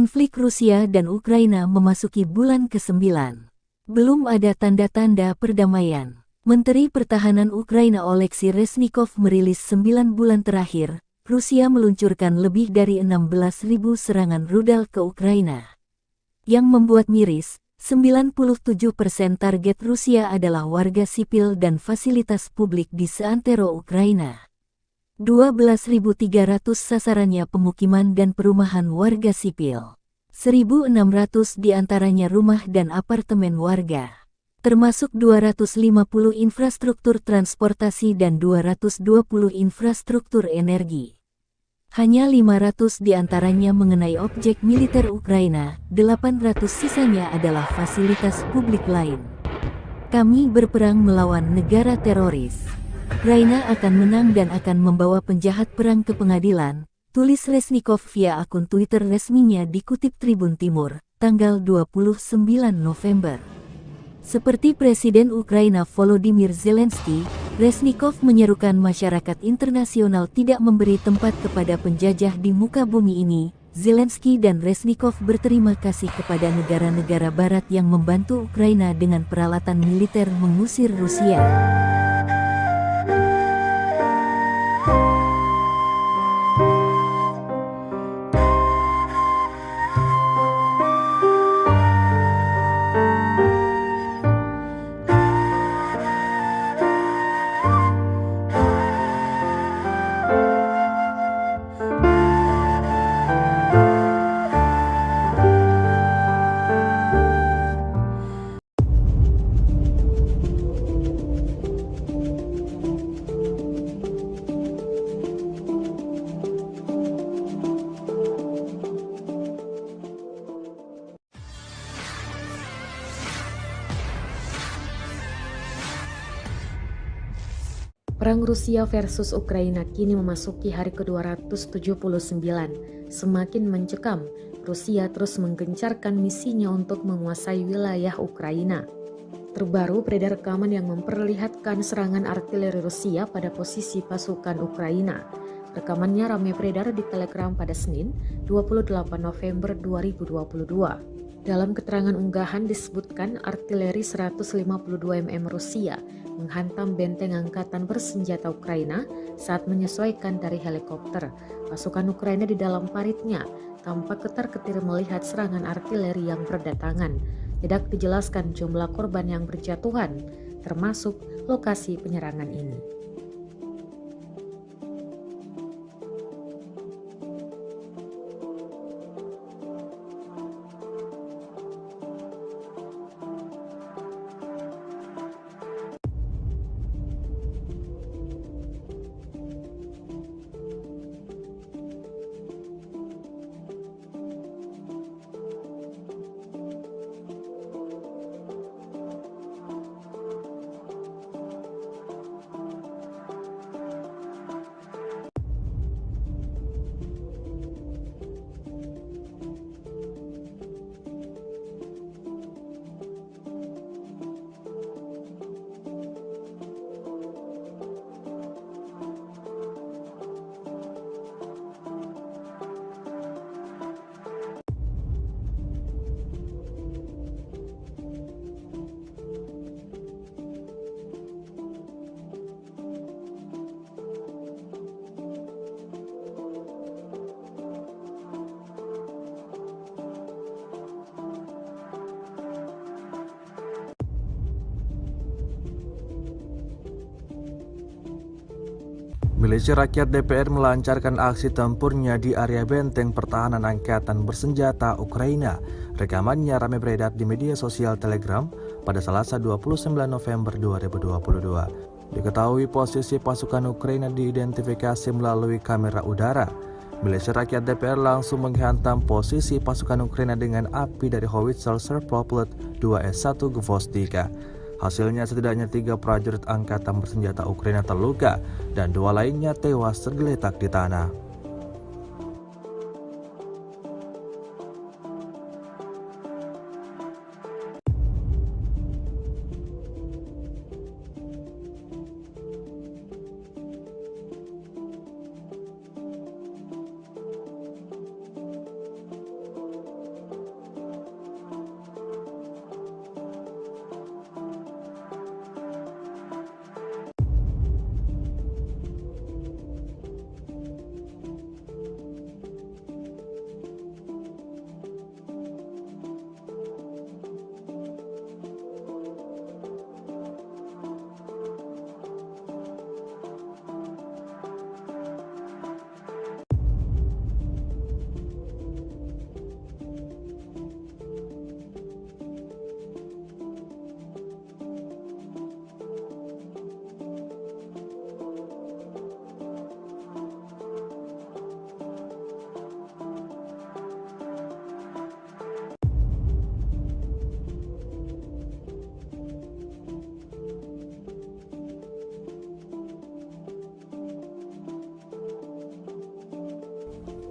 Konflik Rusia dan Ukraina memasuki bulan ke-9. Belum ada tanda-tanda perdamaian. Menteri Pertahanan Ukraina Oleksiy Reznikov merilis 9 bulan terakhir, Rusia meluncurkan lebih dari 16.000 serangan rudal ke Ukraina. Yang membuat miris, 97% target Rusia adalah warga sipil dan fasilitas publik di seantero Ukraina. 12.300 sasarannya pemukiman dan perumahan warga sipil. 1.600 diantaranya rumah dan apartemen warga. Termasuk 250 infrastruktur transportasi dan 220 infrastruktur energi. Hanya 500 diantaranya mengenai objek militer Ukraina, 800 sisanya adalah fasilitas publik lain. Kami berperang melawan negara teroris. Ukraina akan menang dan akan membawa penjahat perang ke pengadilan, tulis Reznikov via akun Twitter resminya dikutip Tribun Timur, tanggal 29 November. Seperti Presiden Ukraina Volodymyr Zelensky, Reznikov menyerukan masyarakat internasional tidak memberi tempat kepada penjajah di muka bumi ini. Zelensky dan Reznikov berterima kasih kepada negara-negara barat yang membantu Ukraina dengan peralatan militer mengusir Rusia. Perang Rusia versus Ukraina kini memasuki hari ke-279. Semakin mencekam, Rusia terus menggencarkan misinya untuk menguasai wilayah Ukraina. Terbaru beredar rekaman yang memperlihatkan serangan artileri Rusia pada posisi pasukan Ukraina. Rekamannya ramai beredar di Telegram pada Senin, 28 November 2022. Dalam keterangan unggahan disebutkan artileri 152 mm Rusia menghantam benteng angkatan bersenjata Ukraina saat menyesuaikan dari helikopter. Pasukan Ukraina di dalam paritnya tampak ketar-ketir melihat serangan artileri yang berdatangan. Tidak dijelaskan jumlah korban yang berjatuhan, termasuk lokasi penyerangan ini. Milisi Rakyat DPR melancarkan aksi tempurnya di area benteng pertahanan angkatan bersenjata Ukraina. Rekamannya ramai beredar di media sosial Telegram pada Selasa 29 November 2022. Diketahui posisi pasukan Ukraina diidentifikasi melalui kamera udara. Milisi Rakyat DPR langsung menghantam posisi pasukan Ukraina dengan api dari howitzer Serproplet 2S1 Gvostika. Hasilnya setidaknya 3 prajurit angkatan bersenjata Ukraina terluka dan 2 lainnya tewas tergeletak di tanah.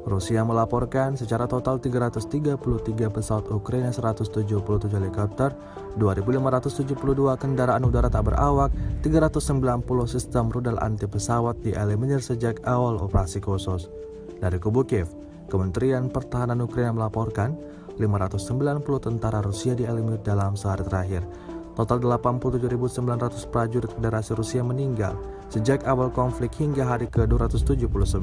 Rusia melaporkan secara total 333 pesawat Ukraina, 177 helikopter, 2.572 kendaraan udara tak berawak, 390 sistem rudal anti pesawat dieliminir sejak awal operasi khusus. Dari kubu Kiev, Kementerian Pertahanan Ukraina melaporkan 590 tentara Rusia dieliminir dalam sehari terakhir. Total 87.900 prajurit Federasi Rusia meninggal sejak awal konflik hingga hari ke-279.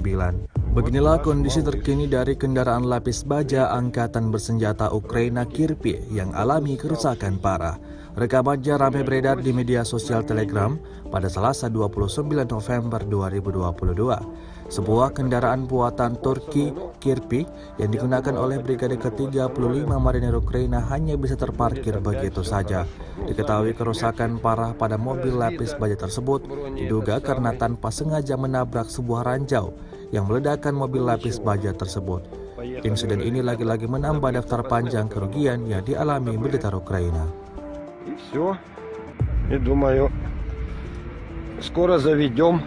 Beginilah kondisi terkini dari kendaraan lapis baja Angkatan Bersenjata Ukraina Kirpi yang alami kerusakan parah. Rekamannya ramai beredar di media sosial Telegram pada Selasa 29 November 2022. Sebuah kendaraan buatan Turki Kirpi yang digunakan oleh Brigade ke-35 Marinir Ukraina hanya bisa terparkir begitu saja. Diketahui kerusakan parah pada mobil lapis baja tersebut diduga karena tanpa sengaja menabrak sebuah ranjau yang meledakkan mobil lapis baja tersebut. Insiden ini lagi-lagi menambah daftar panjang kerugian yang dialami militer Ukraina. И все. И думаю, скоро заведем.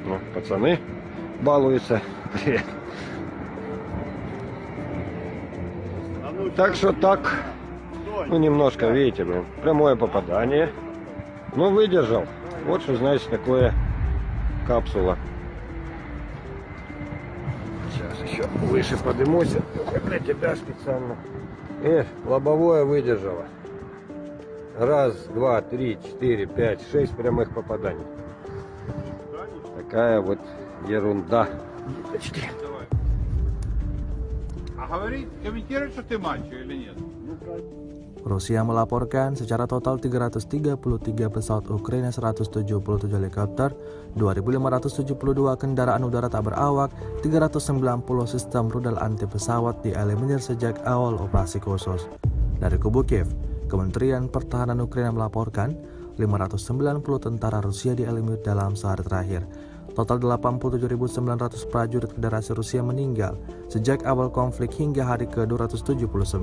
Ну, пацаны балуются. Так что так, ну немножко, видите, прямое попадание. Но выдержал. Вот что значит такое капсула. Сейчас еще выше поднимусь. Для тебя специально. Лобовое выдержало. Раз, два, три, четыре, пять, 6 прямых попаданий. Такая вот ерунда. А говорит, комментирует, что ты мальчик или нет? Rusia melaporkan secara total 333 pesawat Ukraina, 177 helikopter, 2.572 kendaraan udara tak berawak, 390 sistem rudal anti pesawat dieliminir sejak awal operasi khusus. Dari kubu Kiev, Kementerian Pertahanan Ukraina melaporkan 590 tentara Rusia dieliminir dalam sehari terakhir. Total 87.900 prajurit Federasi Rusia meninggal sejak awal konflik hingga hari ke-279.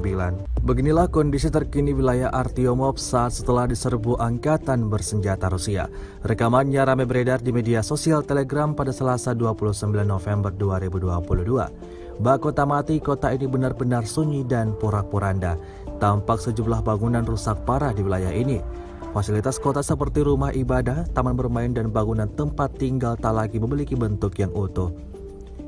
Beginilah kondisi terkini wilayah Artyomov saat setelah diserbu Angkatan Bersenjata Rusia. Rekamannya ramai beredar di media sosial Telegram pada Selasa 29 November 2022. Bak kota mati, kota ini benar-benar sunyi dan porak-poranda. Tampak sejumlah bangunan rusak parah di wilayah ini. Fasilitas kota seperti rumah ibadah, taman bermain, dan bangunan tempat tinggal tak lagi memiliki bentuk yang utuh.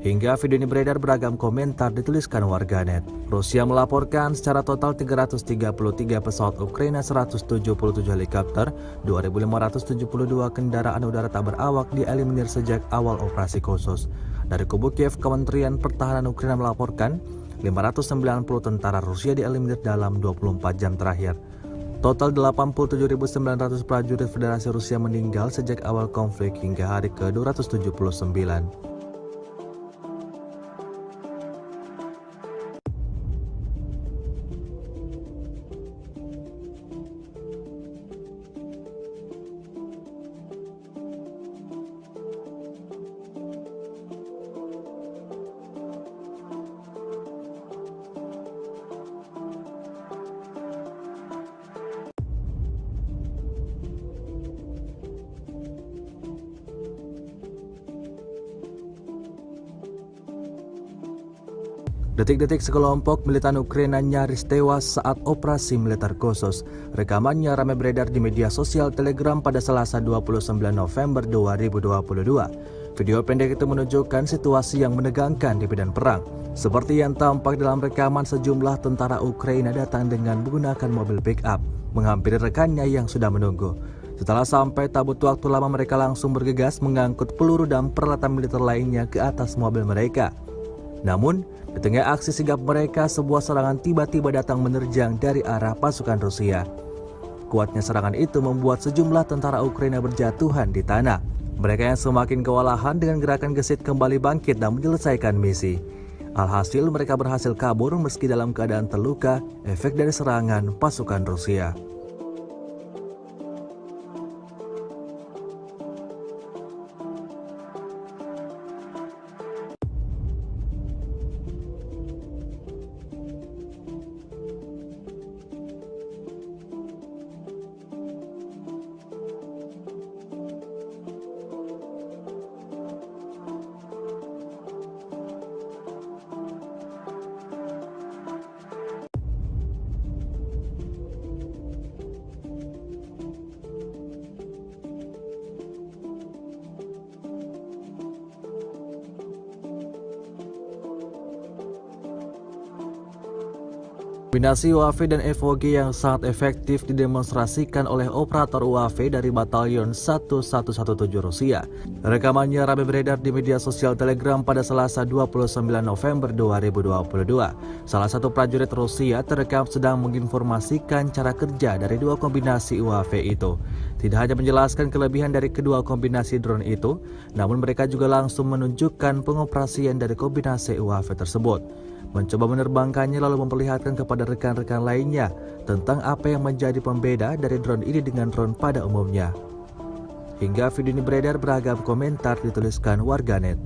Hingga video ini beredar, beragam komentar dituliskan warganet. Rusia melaporkan secara total 333 pesawat Ukraina, 177 helikopter, 2.572 kendaraan udara tak berawak dieliminir sejak awal operasi khusus. Dari kubu Kiev, Kementerian Pertahanan Ukraina melaporkan 590 tentara Rusia dieliminir dalam 24 jam terakhir. Total 87.900 prajurit Federasi Rusia meninggal sejak awal konflik hingga hari ke-279. Detik-detik sekelompok militan Ukraina nyaris tewas saat operasi militer khusus. Rekamannya ramai beredar di media sosial Telegram pada Selasa 29 November 2022. Video pendek itu menunjukkan situasi yang menegangkan di medan perang. Seperti yang tampak dalam rekaman, sejumlah tentara Ukraina datang dengan menggunakan mobil pick-up, menghampiri rekannya yang sudah menunggu. Setelah sampai, tak butuh waktu lama mereka langsung bergegas mengangkut peluru dan peralatan militer lainnya ke atas mobil mereka. Namun, di tengah aksi sigap mereka, sebuah serangan tiba-tiba datang menerjang dari arah pasukan Rusia. Kuatnya serangan itu membuat sejumlah tentara Ukraina berjatuhan di tanah. Mereka yang semakin kewalahan dengan gerakan gesit kembali bangkit dan menyelesaikan misi. Alhasil mereka berhasil kabur meski dalam keadaan terluka efek dari serangan pasukan Rusia. Kombinasi UAV dan FOG yang sangat efektif didemonstrasikan oleh operator UAV dari Batalion 1117 Rusia. Rekamannya ramai beredar di media sosial Telegram pada Selasa 29 November 2022. Salah satu prajurit Rusia terekam sedang menginformasikan cara kerja dari dua kombinasi UAV itu. Tidak hanya menjelaskan kelebihan dari kedua kombinasi drone itu, namun mereka juga langsung menunjukkan pengoperasian dari kombinasi UAV tersebut. Mencoba menerbangkannya lalu memperlihatkan kepada rekan-rekan lainnya tentang apa yang menjadi pembeda dari drone ini dengan drone pada umumnya. Hingga video ini beredar, beragam komentar dituliskan warganet.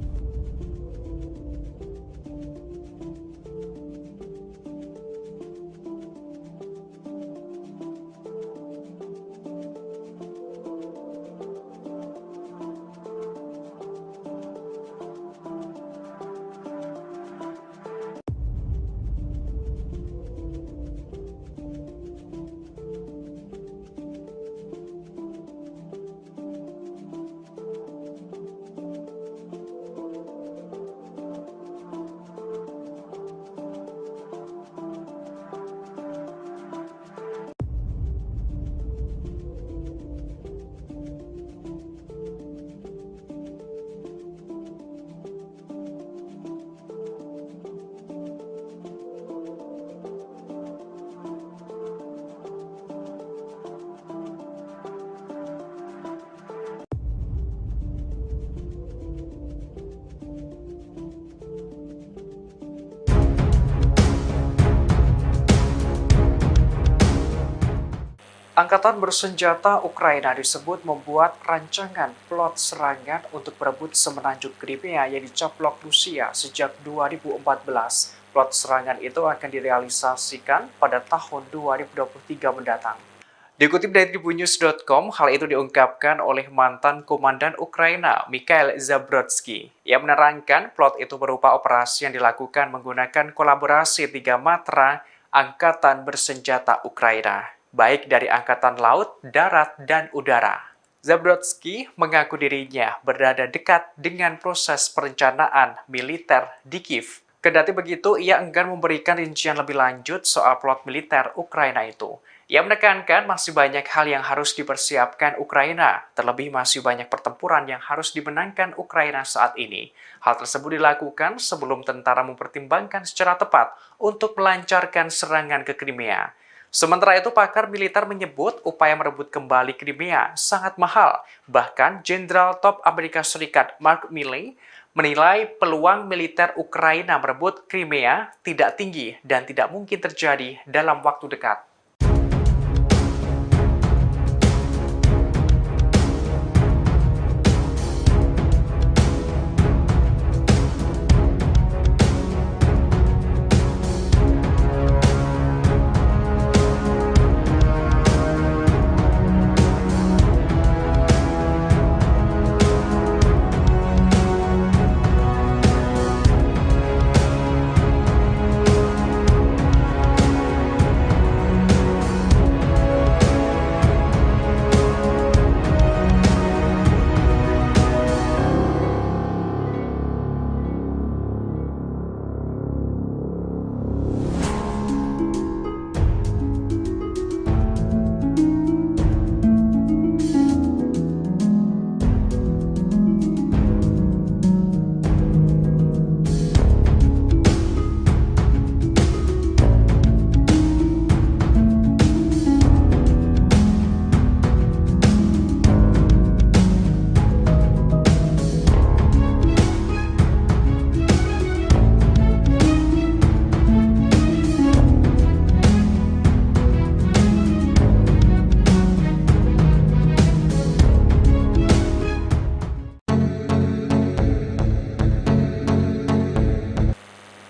Angkatan bersenjata Ukraina disebut membuat rancangan plot serangan untuk berebut semenanjung Crimea yang dicaplok Rusia sejak 2014. Plot serangan itu akan direalisasikan pada tahun 2023 mendatang. Dikutip dari tribunnews.com, hal itu diungkapkan oleh mantan komandan Ukraina, Mikhail Zabrodsky. Ia menerangkan plot itu berupa operasi yang dilakukan menggunakan kolaborasi 3 matra angkatan bersenjata Ukraina, baik dari angkatan laut, darat, dan udara. Zabrodsky mengaku dirinya berada dekat dengan proses perencanaan militer di Kiev. Kendati begitu, ia enggan memberikan rincian lebih lanjut soal plot militer Ukraina itu. Ia menekankan masih banyak hal yang harus dipersiapkan Ukraina, terlebih masih banyak pertempuran yang harus dimenangkan Ukraina saat ini. Hal tersebut dilakukan sebelum tentara mempertimbangkan secara tepat untuk melancarkan serangan ke Crimea. Sementara itu, pakar militer menyebut upaya merebut kembali Crimea sangat mahal. Bahkan, Jenderal Top Amerika Serikat Mark Milley menilai peluang militer Ukraina merebut Crimea tidak tinggi dan tidak mungkin terjadi dalam waktu dekat.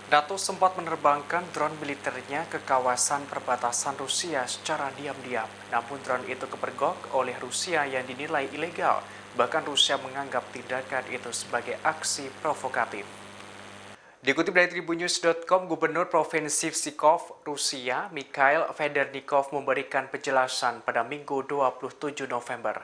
NATO sempat menerbangkan drone militernya ke kawasan perbatasan Rusia secara diam-diam. Namun drone itu kepergok oleh Rusia yang dinilai ilegal. Bahkan Rusia menganggap tindakan itu sebagai aksi provokatif. Dikutip dari tribunnews.com, Gubernur Provinsi Pskov, Rusia, Mikhail Federnikov memberikan penjelasan pada Minggu 27 November.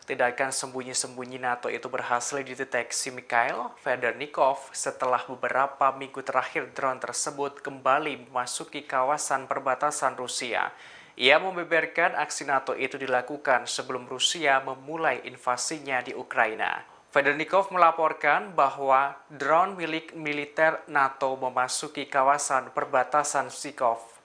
Tindakan sembunyi-sembunyi NATO itu berhasil dideteksi Mikhail Federnikov setelah beberapa minggu terakhir drone tersebut kembali memasuki kawasan perbatasan Rusia. Ia membeberkan aksi NATO itu dilakukan sebelum Rusia memulai invasinya di Ukraina. Federnikov melaporkan bahwa drone milik militer NATO memasuki kawasan perbatasan Pskov.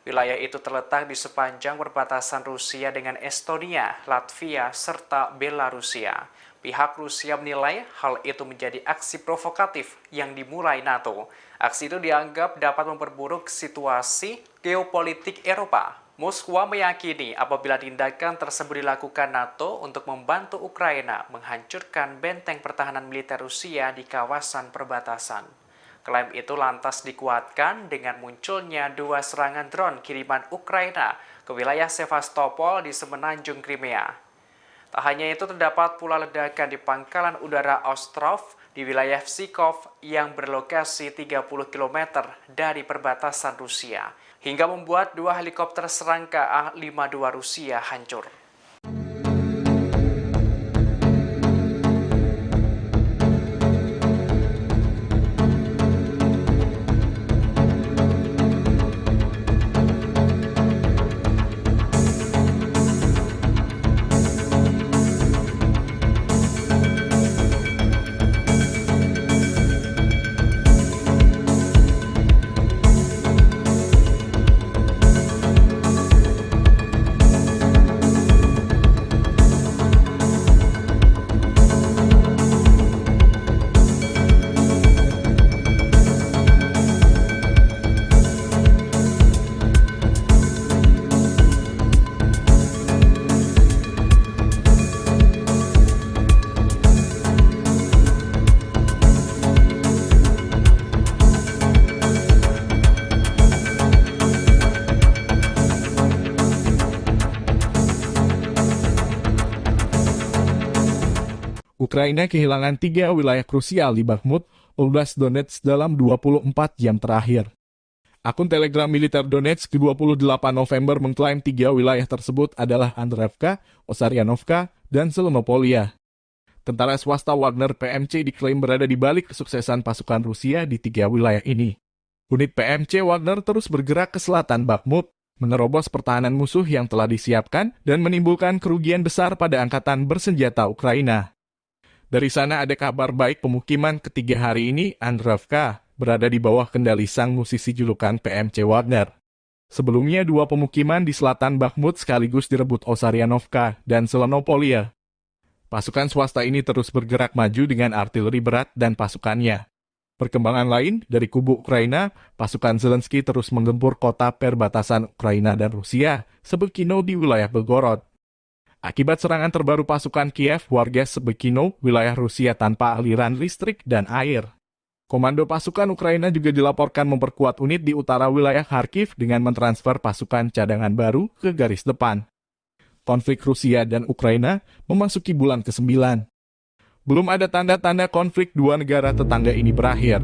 Wilayah itu terletak di sepanjang perbatasan Rusia dengan Estonia, Latvia, serta Belarusia. Pihak Rusia menilai hal itu menjadi aksi provokatif yang dimulai NATO. Aksi itu dianggap dapat memperburuk situasi geopolitik Eropa. Moskwa meyakini apabila tindakan tersebut dilakukan NATO untuk membantu Ukraina menghancurkan benteng pertahanan militer Rusia di kawasan perbatasan. Klaim itu lantas dikuatkan dengan munculnya 2 serangan drone kiriman Ukraina ke wilayah Sevastopol di semenanjung Crimea. Tak hanya itu, terdapat pula ledakan di pangkalan udara Ostrov di wilayah Pskov yang berlokasi 30 km dari perbatasan Rusia, hingga membuat 2 helikopter serangga A-52 Rusia hancur. Ukraina kehilangan 3 wilayah krusial di Bakhmut, Oblast Donetsk dalam 24 jam terakhir. Akun Telegram militer Donetsk 28 November mengklaim 3 wilayah tersebut adalah Andreevka, Osaryanovka, dan Selonopolia. Tentara swasta Wagner PMC diklaim berada di balik kesuksesan pasukan Rusia di 3 wilayah ini. Unit PMC Wagner terus bergerak ke selatan Bakhmut, menerobos pertahanan musuh yang telah disiapkan dan menimbulkan kerugian besar pada angkatan bersenjata Ukraina. Dari sana ada kabar baik, pemukiman ketiga hari ini, Andreevka, berada di bawah kendali sang musisi julukan PMC Wagner. Sebelumnya 2 pemukiman di selatan Bakhmut sekaligus direbut Osaryanovka dan Selonopolia. Pasukan swasta ini terus bergerak maju dengan artileri berat dan pasukannya. Perkembangan lain, dari kubu Ukraina, pasukan Zelensky terus menggempur kota perbatasan Ukraina dan Rusia, Sebekino di wilayah Belgorod. Akibat serangan terbaru pasukan Kiev, warga Sebekino, wilayah Rusia tanpa aliran listrik dan air. Komando pasukan Ukraina juga dilaporkan memperkuat unit di utara wilayah Kharkiv dengan mentransfer pasukan cadangan baru ke garis depan. Konflik Rusia dan Ukraina memasuki bulan ke-9. Belum ada tanda-tanda konflik 2 negara tetangga ini berakhir.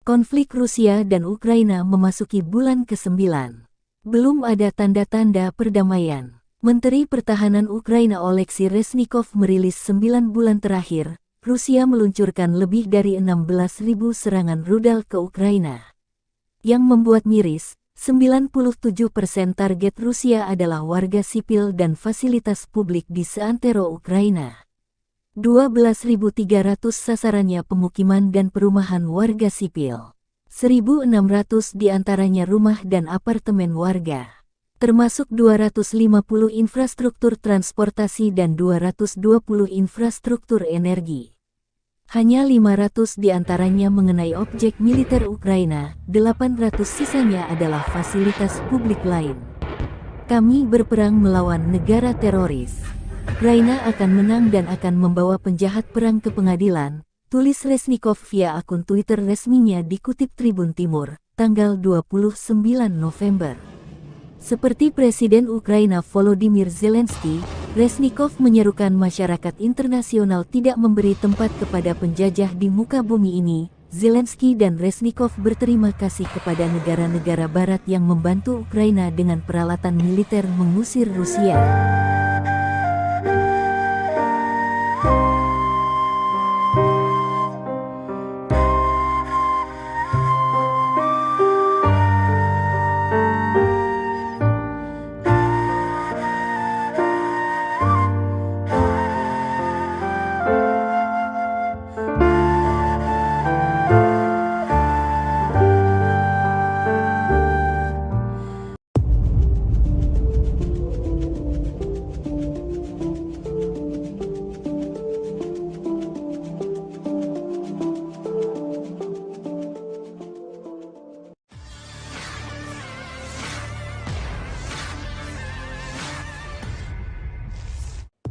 Konflik Rusia dan Ukraina memasuki bulan ke-9. Belum ada tanda-tanda perdamaian. Menteri Pertahanan Ukraina Oleksiy Reznikov merilis 9 bulan terakhir, Rusia meluncurkan lebih dari 16.000 serangan rudal ke Ukraina. Yang membuat miris, 97% target Rusia adalah warga sipil dan fasilitas publik di seantero Ukraina. 12.300 sasarannya pemukiman dan perumahan warga sipil. 1.600 diantaranya rumah dan apartemen warga. Termasuk 250 infrastruktur transportasi dan 220 infrastruktur energi. Hanya 500 diantaranya mengenai objek militer Ukraina, 800 sisanya adalah fasilitas publik lain. Kami berperang melawan negara teroris. Ukraina akan menang dan akan membawa penjahat perang ke pengadilan, tulis Reznikov via akun Twitter resminya dikutip Tribun Timur, tanggal 29 November. Seperti Presiden Ukraina Volodymyr Zelensky, Reznikov menyerukan masyarakat internasional tidak memberi tempat kepada penjajah di muka bumi ini. Zelensky dan Reznikov berterima kasih kepada negara-negara barat yang membantu Ukraina dengan peralatan militer mengusir Rusia.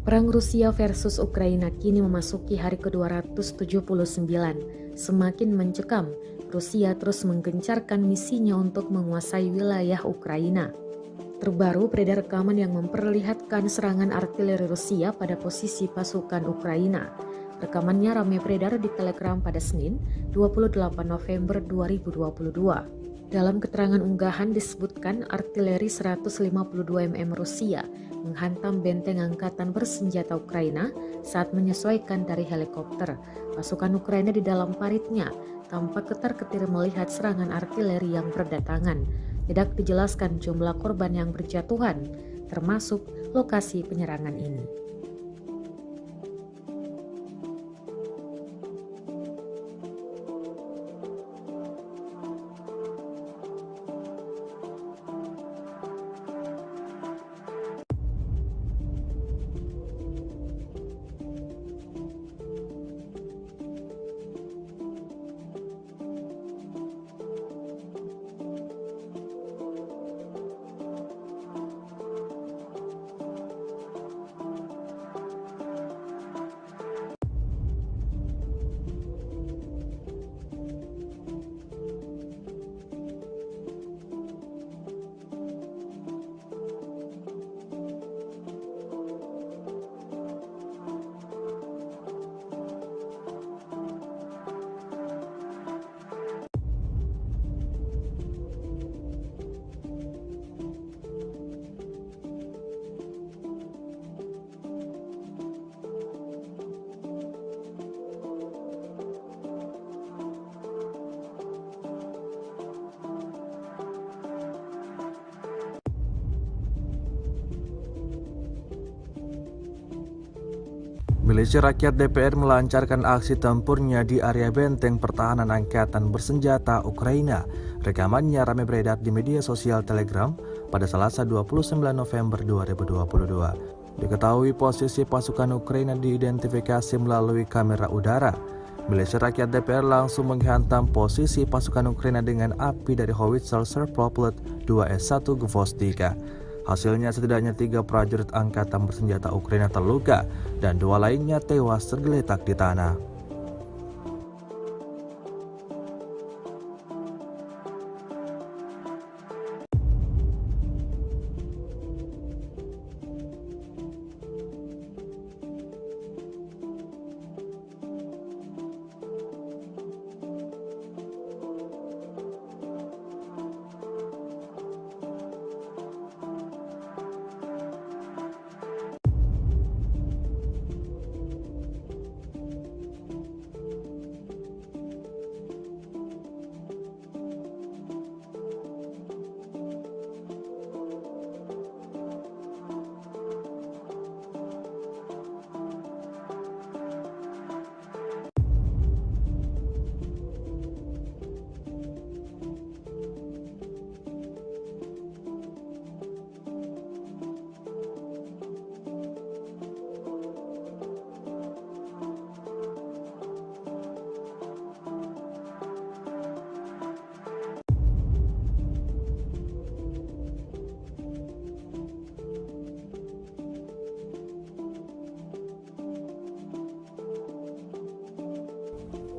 Perang Rusia versus Ukraina kini memasuki hari ke-279. Semakin mencekam, Rusia terus menggencarkan misinya untuk menguasai wilayah Ukraina. Terbaru beredar rekaman yang memperlihatkan serangan artileri Rusia pada posisi pasukan Ukraina. Rekamannya ramai beredar di Telegram pada Senin, 28 November 2022. Dalam keterangan unggahan disebutkan artileri 152 mm Rusia menghantam benteng angkatan bersenjata Ukraina saat menyesuaikan dari helikopter. Pasukan Ukraina di dalam paritnya tampak ketar-ketir melihat serangan artileri yang berdatangan. Tidak dijelaskan jumlah korban yang berjatuhan, termasuk lokasi penyerangan ini. Milisi Rakyat DPR melancarkan aksi tempurnya di area benteng pertahanan angkatan bersenjata Ukraina. Rekamannya ramai beredar di media sosial Telegram pada Selasa 29 November 2022. Diketahui posisi pasukan Ukraina diidentifikasi melalui kamera udara. Milisi Rakyat DPR langsung menghantam posisi pasukan Ukraina dengan api dari howitzer Serproplet 2S1 Gvozdyka. Hasilnya setidaknya 3 prajurit angkatan bersenjata Ukraina terluka dan 2 lainnya tewas tergeletak di tanah.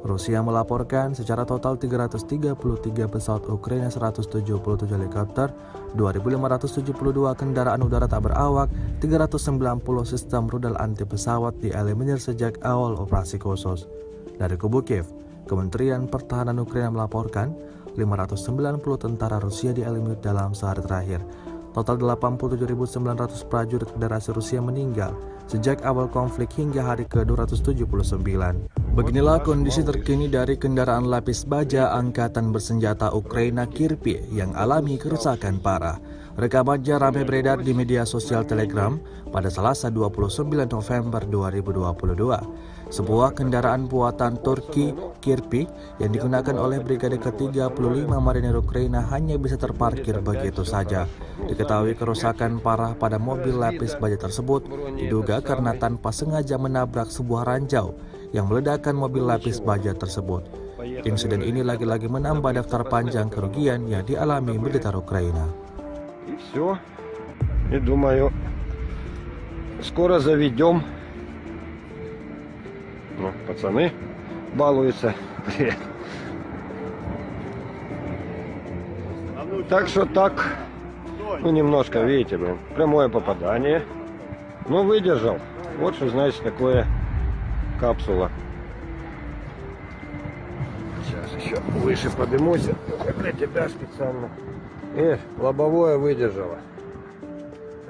Rusia melaporkan secara total 333 pesawat Ukraina, 177 helikopter, 2.572 kendaraan udara tak berawak, 390 sistem rudal anti pesawat dieliminir sejak awal operasi khusus. Dari kubu Kiev, Kementerian Pertahanan Ukraina melaporkan 590 tentara Rusia dieliminir dalam sehari terakhir. Total 87.900 prajurit Federasi Rusia meninggal sejak awal konflik hingga hari ke-279. Beginilah kondisi terkini dari kendaraan lapis baja Angkatan Bersenjata Ukraina Kirpi yang alami kerusakan parah. Rekamannya ramai beredar di media sosial Telegram pada Selasa 29 November 2022. Sebuah kendaraan buatan Turki Kirpi yang digunakan oleh Brigade ke-35 Marinir Ukraina hanya bisa terparkir begitu saja. Diketahui kerusakan parah pada mobil lapis baja tersebut diduga karena tanpa sengaja menabrak sebuah ranjau yang meledakkan mobil lapis baja tersebut. Insiden ini lagi-lagi menambah daftar panjang kerugian yang dialami militer Ukraina. скоро заведем. Ну, пацаны балуются. Привет. Так что так, ну немножко, видите, блин, прямое попадание. Ну, выдержал. Вот что значит такое капсула. Сейчас еще выше поднимусь. Для тебя специально. Лобовое выдержало.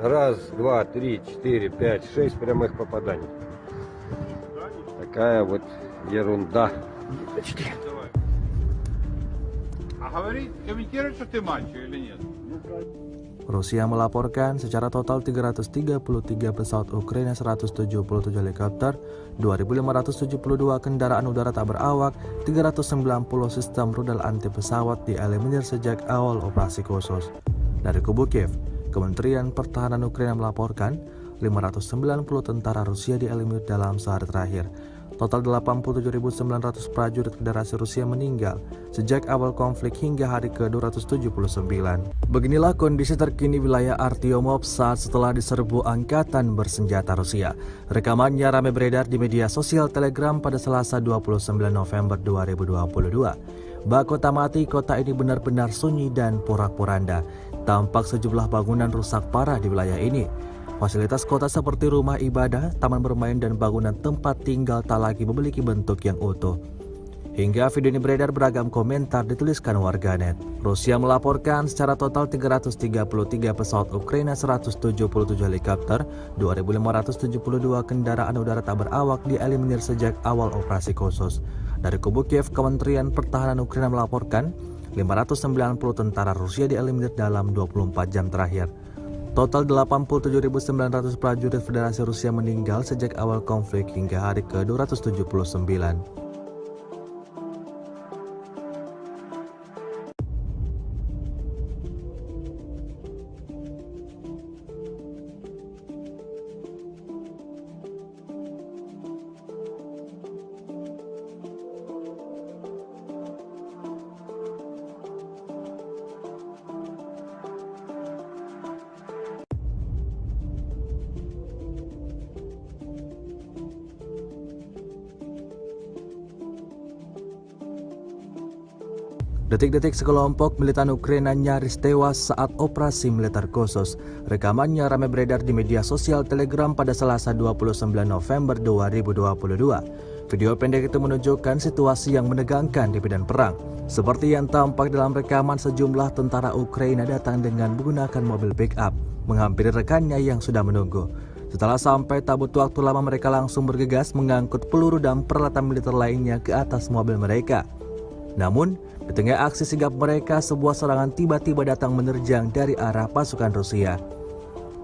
Раз, два, три, четыре, пять, 6 прямых попаданий. Такая вот ерунда. Почти. А говорит, комментирует, что ты мачо или нет? Rusia melaporkan secara total 333 pesawat Ukraina, 177 helikopter, 2.572 kendaraan udara tak berawak, 390 sistem rudal anti pesawat dieliminir sejak awal operasi khusus. Dari kubu Kiev, Kementerian Pertahanan Ukraina melaporkan 590 tentara Rusia dieliminir dalam sehari terakhir. Total 87.900 prajurit Federasi Rusia meninggal sejak awal konflik hingga hari ke-279. Beginilah kondisi terkini wilayah Artyomov saat setelah diserbu angkatan bersenjata Rusia. Rekamannya ramai beredar di media sosial Telegram pada Selasa 29 November 2022. Bak kota mati, kota ini benar-benar sunyi dan porak-poranda. Tampak sejumlah bangunan rusak parah di wilayah ini. Fasilitas kota seperti rumah ibadah, taman bermain, dan bangunan tempat tinggal tak lagi memiliki bentuk yang utuh. Hingga video ini beredar, beragam komentar dituliskan warganet. Rusia melaporkan secara total 333 pesawat Ukraina, 177 helikopter, 2.572 kendaraan udara tak berawak dieliminir sejak awal operasi khusus. Dari kubu Kiev, Kementerian Pertahanan Ukraina melaporkan 590 tentara Rusia dieliminir dalam 24 jam terakhir. Total 87.900 prajurit Federasi Rusia meninggal sejak awal konflik hingga hari ke-279. Detik-detik sekelompok militan Ukraina nyaris tewas saat operasi militer khusus. Rekamannya ramai beredar di media sosial Telegram pada Selasa 29 November 2022. Video pendek itu menunjukkan situasi yang menegangkan di medan perang. Seperti yang tampak dalam rekaman, sejumlah tentara Ukraina datang dengan menggunakan mobil pick-up, menghampiri rekannya yang sudah menunggu. Setelah sampai, tak butuh waktu lama mereka langsung bergegas mengangkut peluru dan peralatan militer lainnya ke atas mobil mereka. Namun, di tengah aksi sigap mereka, sebuah serangan tiba-tiba datang menerjang dari arah pasukan Rusia.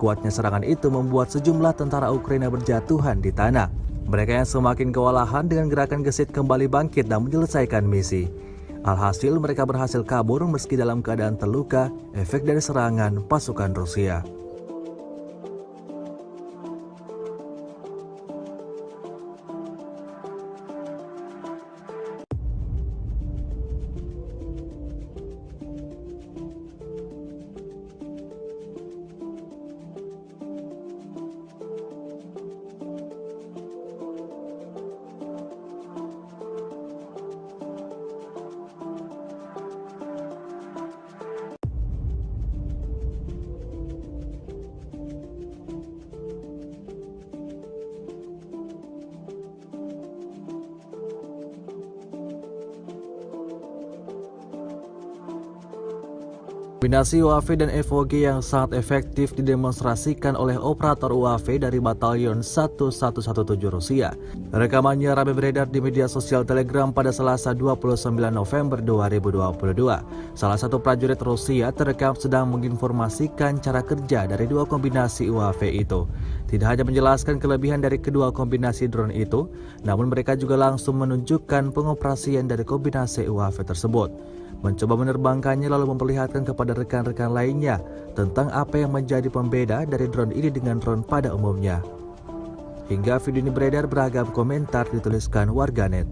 Kuatnya serangan itu membuat sejumlah tentara Ukraina berjatuhan di tanah. Mereka yang semakin kewalahan dengan gerakan gesit kembali bangkit dan menyelesaikan misi. Alhasil mereka berhasil kabur meski dalam keadaan terluka, efek dari serangan pasukan Rusia. Kombinasi UAV dan FOG yang sangat efektif didemonstrasikan oleh operator UAV dari Batalion 1117 Rusia. Rekamannya ramai beredar di media sosial Telegram pada Selasa 29 November 2022. Salah satu prajurit Rusia terekam sedang menginformasikan cara kerja dari dua kombinasi UAV itu. Tidak hanya menjelaskan kelebihan dari kedua kombinasi drone itu, namun mereka juga langsung menunjukkan pengoperasian dari kombinasi UAV tersebut. Mencoba menerbangkannya lalu memperlihatkan kepada rekan-rekan lainnya tentang apa yang menjadi pembeda dari drone ini dengan drone pada umumnya. Hingga video ini beredar, beragam komentar dituliskan warganet.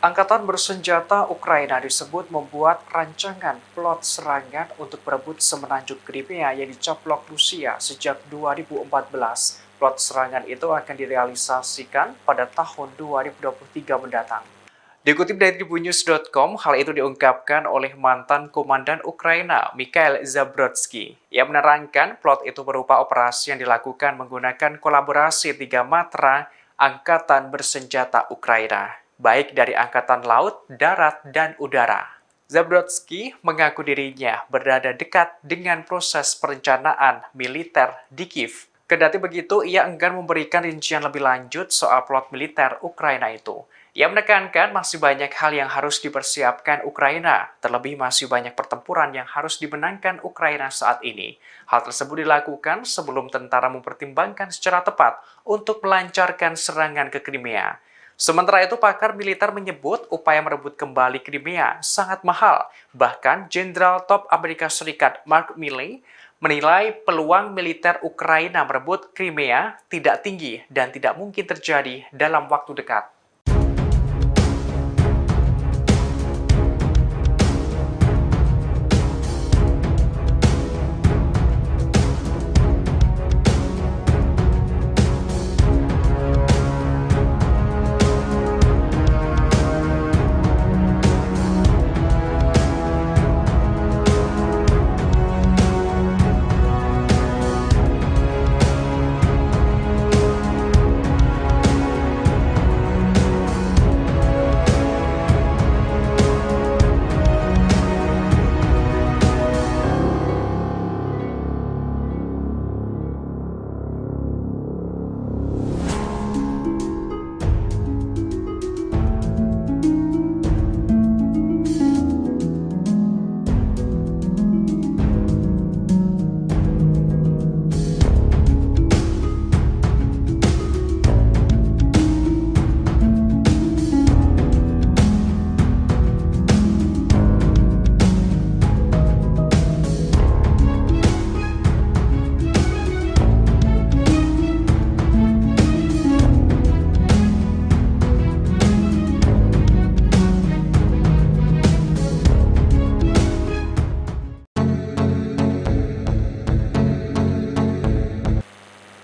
Angkatan bersenjata Ukraina disebut membuat rancangan plot serangan untuk berebut semenanjung Crimea yang dicaplok Rusia sejak 2014. Plot serangan itu akan direalisasikan pada tahun 2023 mendatang. Dikutip dari tribunnews.com, hal itu diungkapkan oleh mantan komandan Ukraina, Mikhail Zabrodsky. Ia menerangkan plot itu berupa operasi yang dilakukan menggunakan kolaborasi 3 matra angkatan bersenjata Ukraina, baik dari angkatan laut, darat, dan udara. Zabrodsky mengaku dirinya berada dekat dengan proses perencanaan militer di Kiev. Kendati begitu, ia enggan memberikan rincian lebih lanjut soal plot militer Ukraina itu. Ia menekankan masih banyak hal yang harus dipersiapkan Ukraina, terlebih masih banyak pertempuran yang harus dimenangkan Ukraina saat ini. Hal tersebut dilakukan sebelum tentara mempertimbangkan secara tepat untuk melancarkan serangan ke Crimea. Sementara itu, pakar militer menyebut upaya merebut kembali Crimea sangat mahal. Bahkan, Jenderal Top Amerika Serikat Mark Milley menilai peluang militer Ukraina merebut Crimea tidak tinggi dan tidak mungkin terjadi dalam waktu dekat.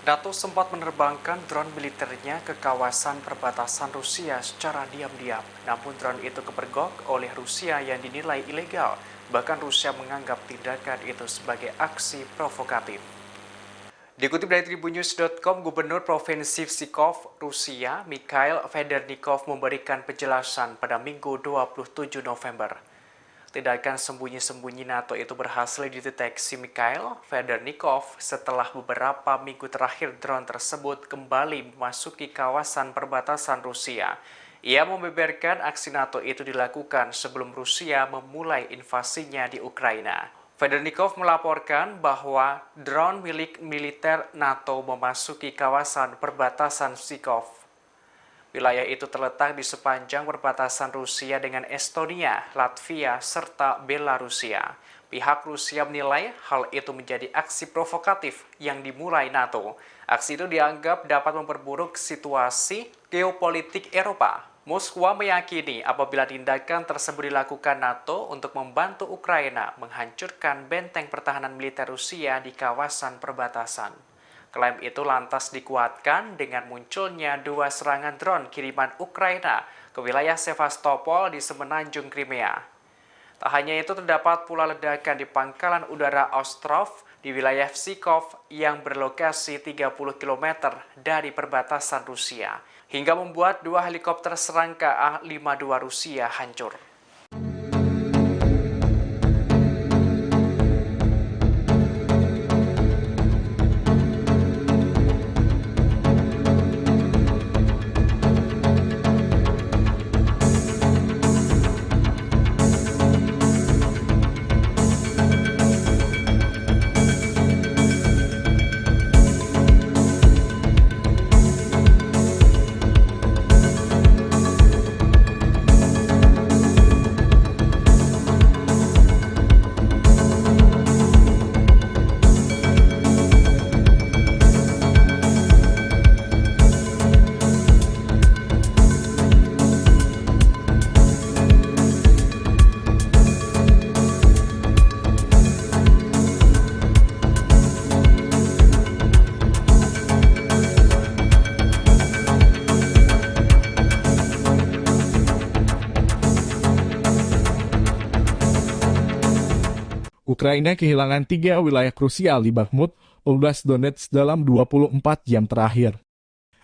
NATO sempat menerbangkan drone militernya ke kawasan perbatasan Rusia secara diam-diam. Namun drone itu kepergok oleh Rusia yang dinilai ilegal. Bahkan Rusia menganggap tindakan itu sebagai aksi provokatif. Dikutip dari tribunnews.com, Gubernur Provinsi Pskov, Rusia, Mikhail Federnikov memberikan penjelasan pada Minggu 27 November. Tindakan sembunyi-sembunyi NATO itu berhasil dideteksi Mikhail Federnikov setelah beberapa minggu terakhir drone tersebut kembali memasuki kawasan perbatasan Rusia. Ia membeberkan aksi NATO itu dilakukan sebelum Rusia memulai invasinya di Ukraina. Federnikov melaporkan bahwa drone milik militer NATO memasuki kawasan perbatasan Pskov. Wilayah itu terletak di sepanjang perbatasan Rusia dengan Estonia, Latvia, serta Belarusia. Pihak Rusia menilai hal itu menjadi aksi provokatif yang dimulai NATO. Aksi itu dianggap dapat memperburuk situasi geopolitik Eropa. Moskwa meyakini apabila tindakan tersebut dilakukan NATO untuk membantu Ukraina menghancurkan benteng pertahanan militer Rusia di kawasan perbatasan. Klaim itu lantas dikuatkan dengan munculnya 2 serangan drone kiriman Ukraina ke wilayah Sevastopol di semenanjung Crimea. Tak hanya itu, terdapat pula ledakan di pangkalan udara Ostrov di wilayah Pskov yang berlokasi 30 km dari perbatasan Rusia, hingga membuat 2 helikopter serangka A-52 Rusia hancur. Ukraina kehilangan 3 wilayah krusial di Bakhmut, Oblast Donetsk dalam 24 jam terakhir.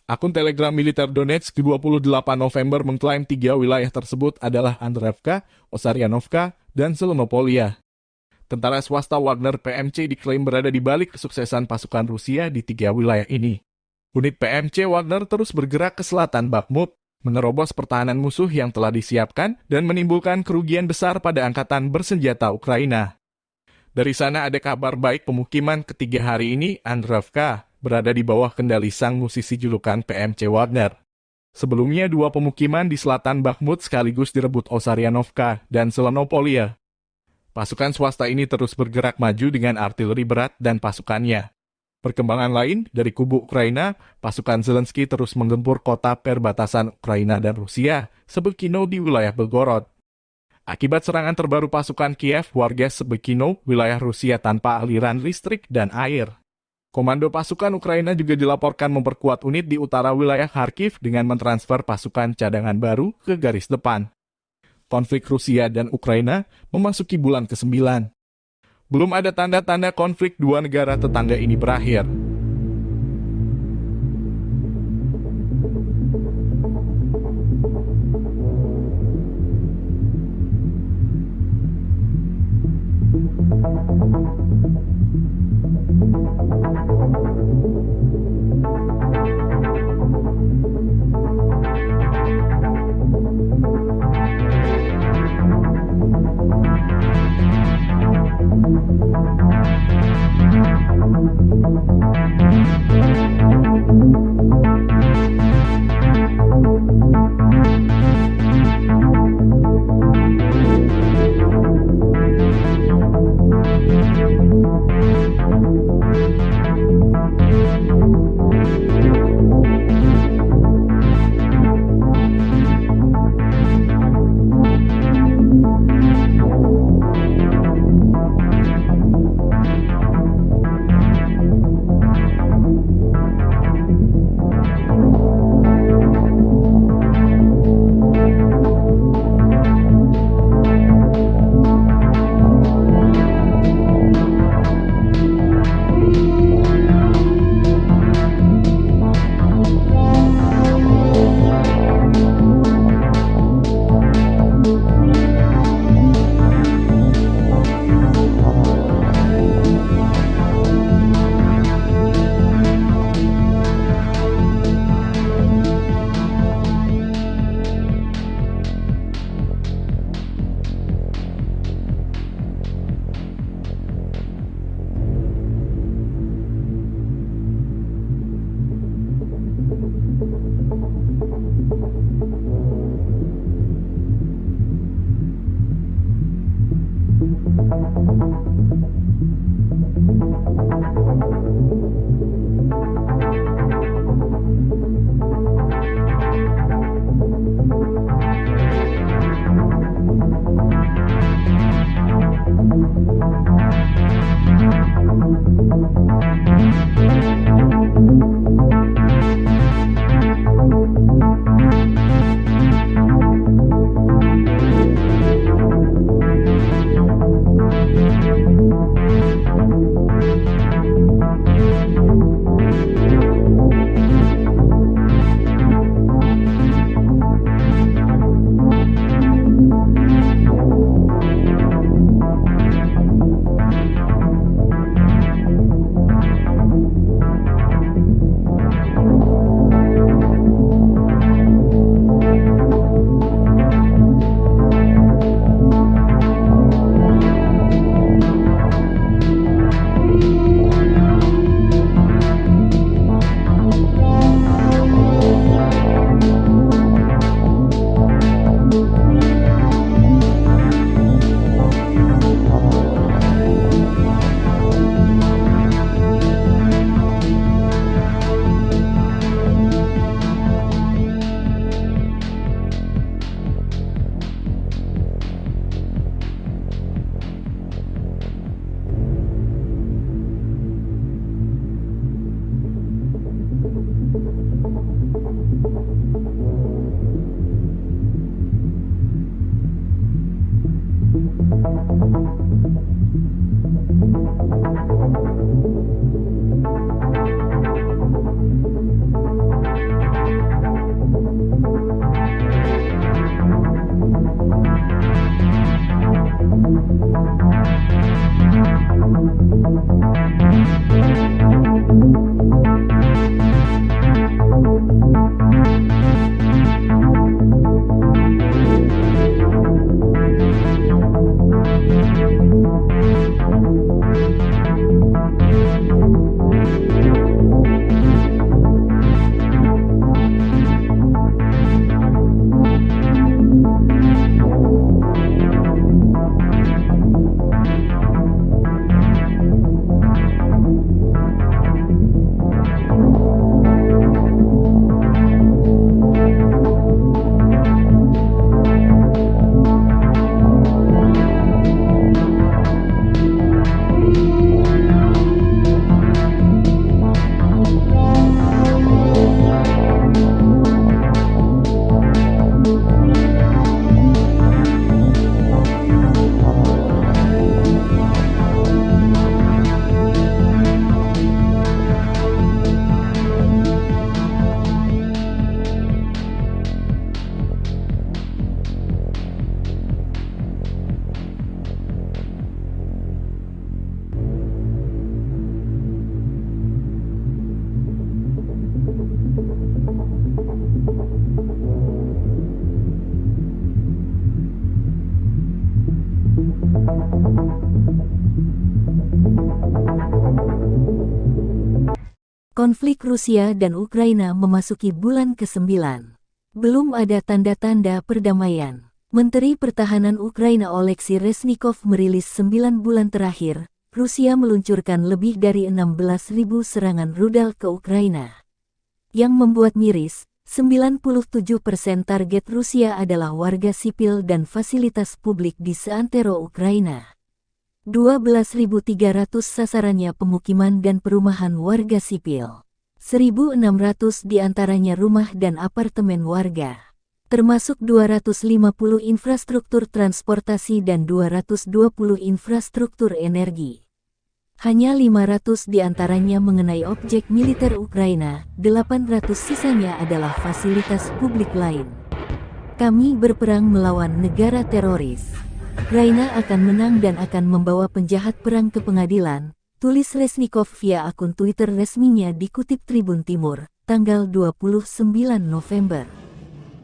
Akun Telegram militer Donetsk 28 November mengklaim 3 wilayah tersebut adalah Andreevka, Osaryanovka, dan Selonopolia. Tentara swasta Wagner PMC diklaim berada di balik kesuksesan pasukan Rusia di 3 wilayah ini. Unit PMC Wagner terus bergerak ke selatan Bakhmut, menerobos pertahanan musuh yang telah disiapkan dan menimbulkan kerugian besar pada angkatan bersenjata Ukraina. Dari sana ada kabar baik pemukiman ketiga hari ini, Andreevka, berada di bawah kendali sang musisi julukan PMC Wagner. Sebelumnya 2 pemukiman di selatan Bakhmut sekaligus direbut Osaryanovka dan Selonopolia. Pasukan swasta ini terus bergerak maju dengan artileri berat dan pasukannya. Perkembangan lain, dari kubu Ukraina, pasukan Zelensky terus menggempur kota perbatasan Ukraina dan Rusia, Sebekino di wilayah Belgorod. Akibat serangan terbaru pasukan Kiev, warga Sebekino, wilayah Rusia tanpa aliran listrik dan air. Komando pasukan Ukraina juga dilaporkan memperkuat unit di utara wilayah Kharkiv dengan mentransfer pasukan cadangan baru ke garis depan. Konflik Rusia dan Ukraina memasuki bulan ke-9. Belum ada tanda-tanda konflik dua negara tetangga ini berakhir. Konflik Rusia dan Ukraina memasuki bulan ke-9. Belum ada tanda-tanda perdamaian. Menteri Pertahanan Ukraina Oleksiy Reznikov merilis 9 bulan terakhir, Rusia meluncurkan lebih dari 16.000 serangan rudal ke Ukraina. Yang membuat miris, 97% target Rusia adalah warga sipil dan fasilitas publik di seantero Ukraina. 12.300 sasarannya pemukiman dan perumahan warga sipil. 1.600 diantaranya rumah dan apartemen warga. Termasuk 250 infrastruktur transportasi dan 220 infrastruktur energi. Hanya 500 diantaranya mengenai objek militer Ukraina, 800 sisanya adalah fasilitas publik lain. Kami berperang melawan negara teroris. Ukraina akan menang dan akan membawa penjahat perang ke pengadilan, tulis Reznikov via akun Twitter resminya dikutip Tribun Timur, tanggal 29 November.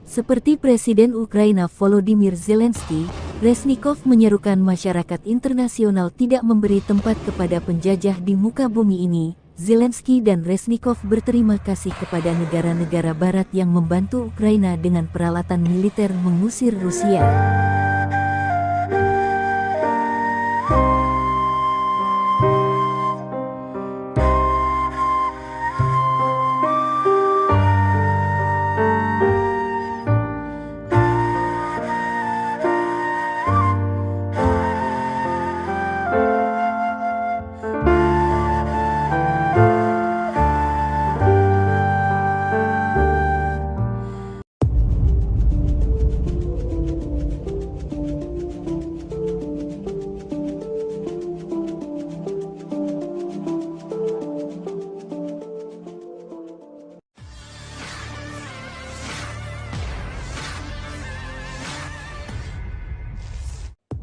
Seperti Presiden Ukraina Volodymyr Zelensky, Reznikov menyerukan masyarakat internasional tidak memberi tempat kepada penjajah di muka bumi ini. Zelensky dan Reznikov berterima kasih kepada negara-negara barat yang membantu Ukraina dengan peralatan militer mengusir Rusia.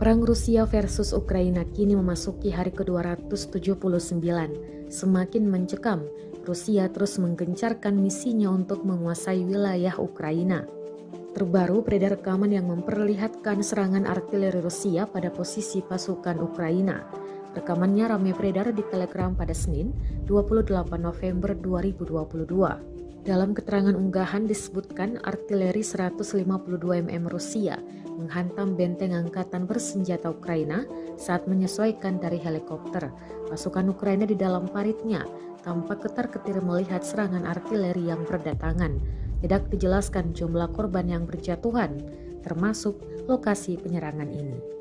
Perang Rusia versus Ukraina kini memasuki hari ke-279. Semakin mencekam, Rusia terus menggencarkan misinya untuk menguasai wilayah Ukraina. Terbaru beredar rekaman yang memperlihatkan serangan artileri Rusia pada posisi pasukan Ukraina. Rekamannya ramai beredar di Telegram pada Senin, 28 November 2022. Dalam keterangan unggahan disebutkan artileri 152 mm Rusia menghantam benteng angkatan bersenjata Ukraina saat menyesuaikan dari helikopter. Pasukan Ukraina di dalam paritnya tampak ketar-ketir melihat serangan artileri yang berdatangan. Tidak dijelaskan jumlah korban yang berjatuhan, termasuk lokasi penyerangan ini.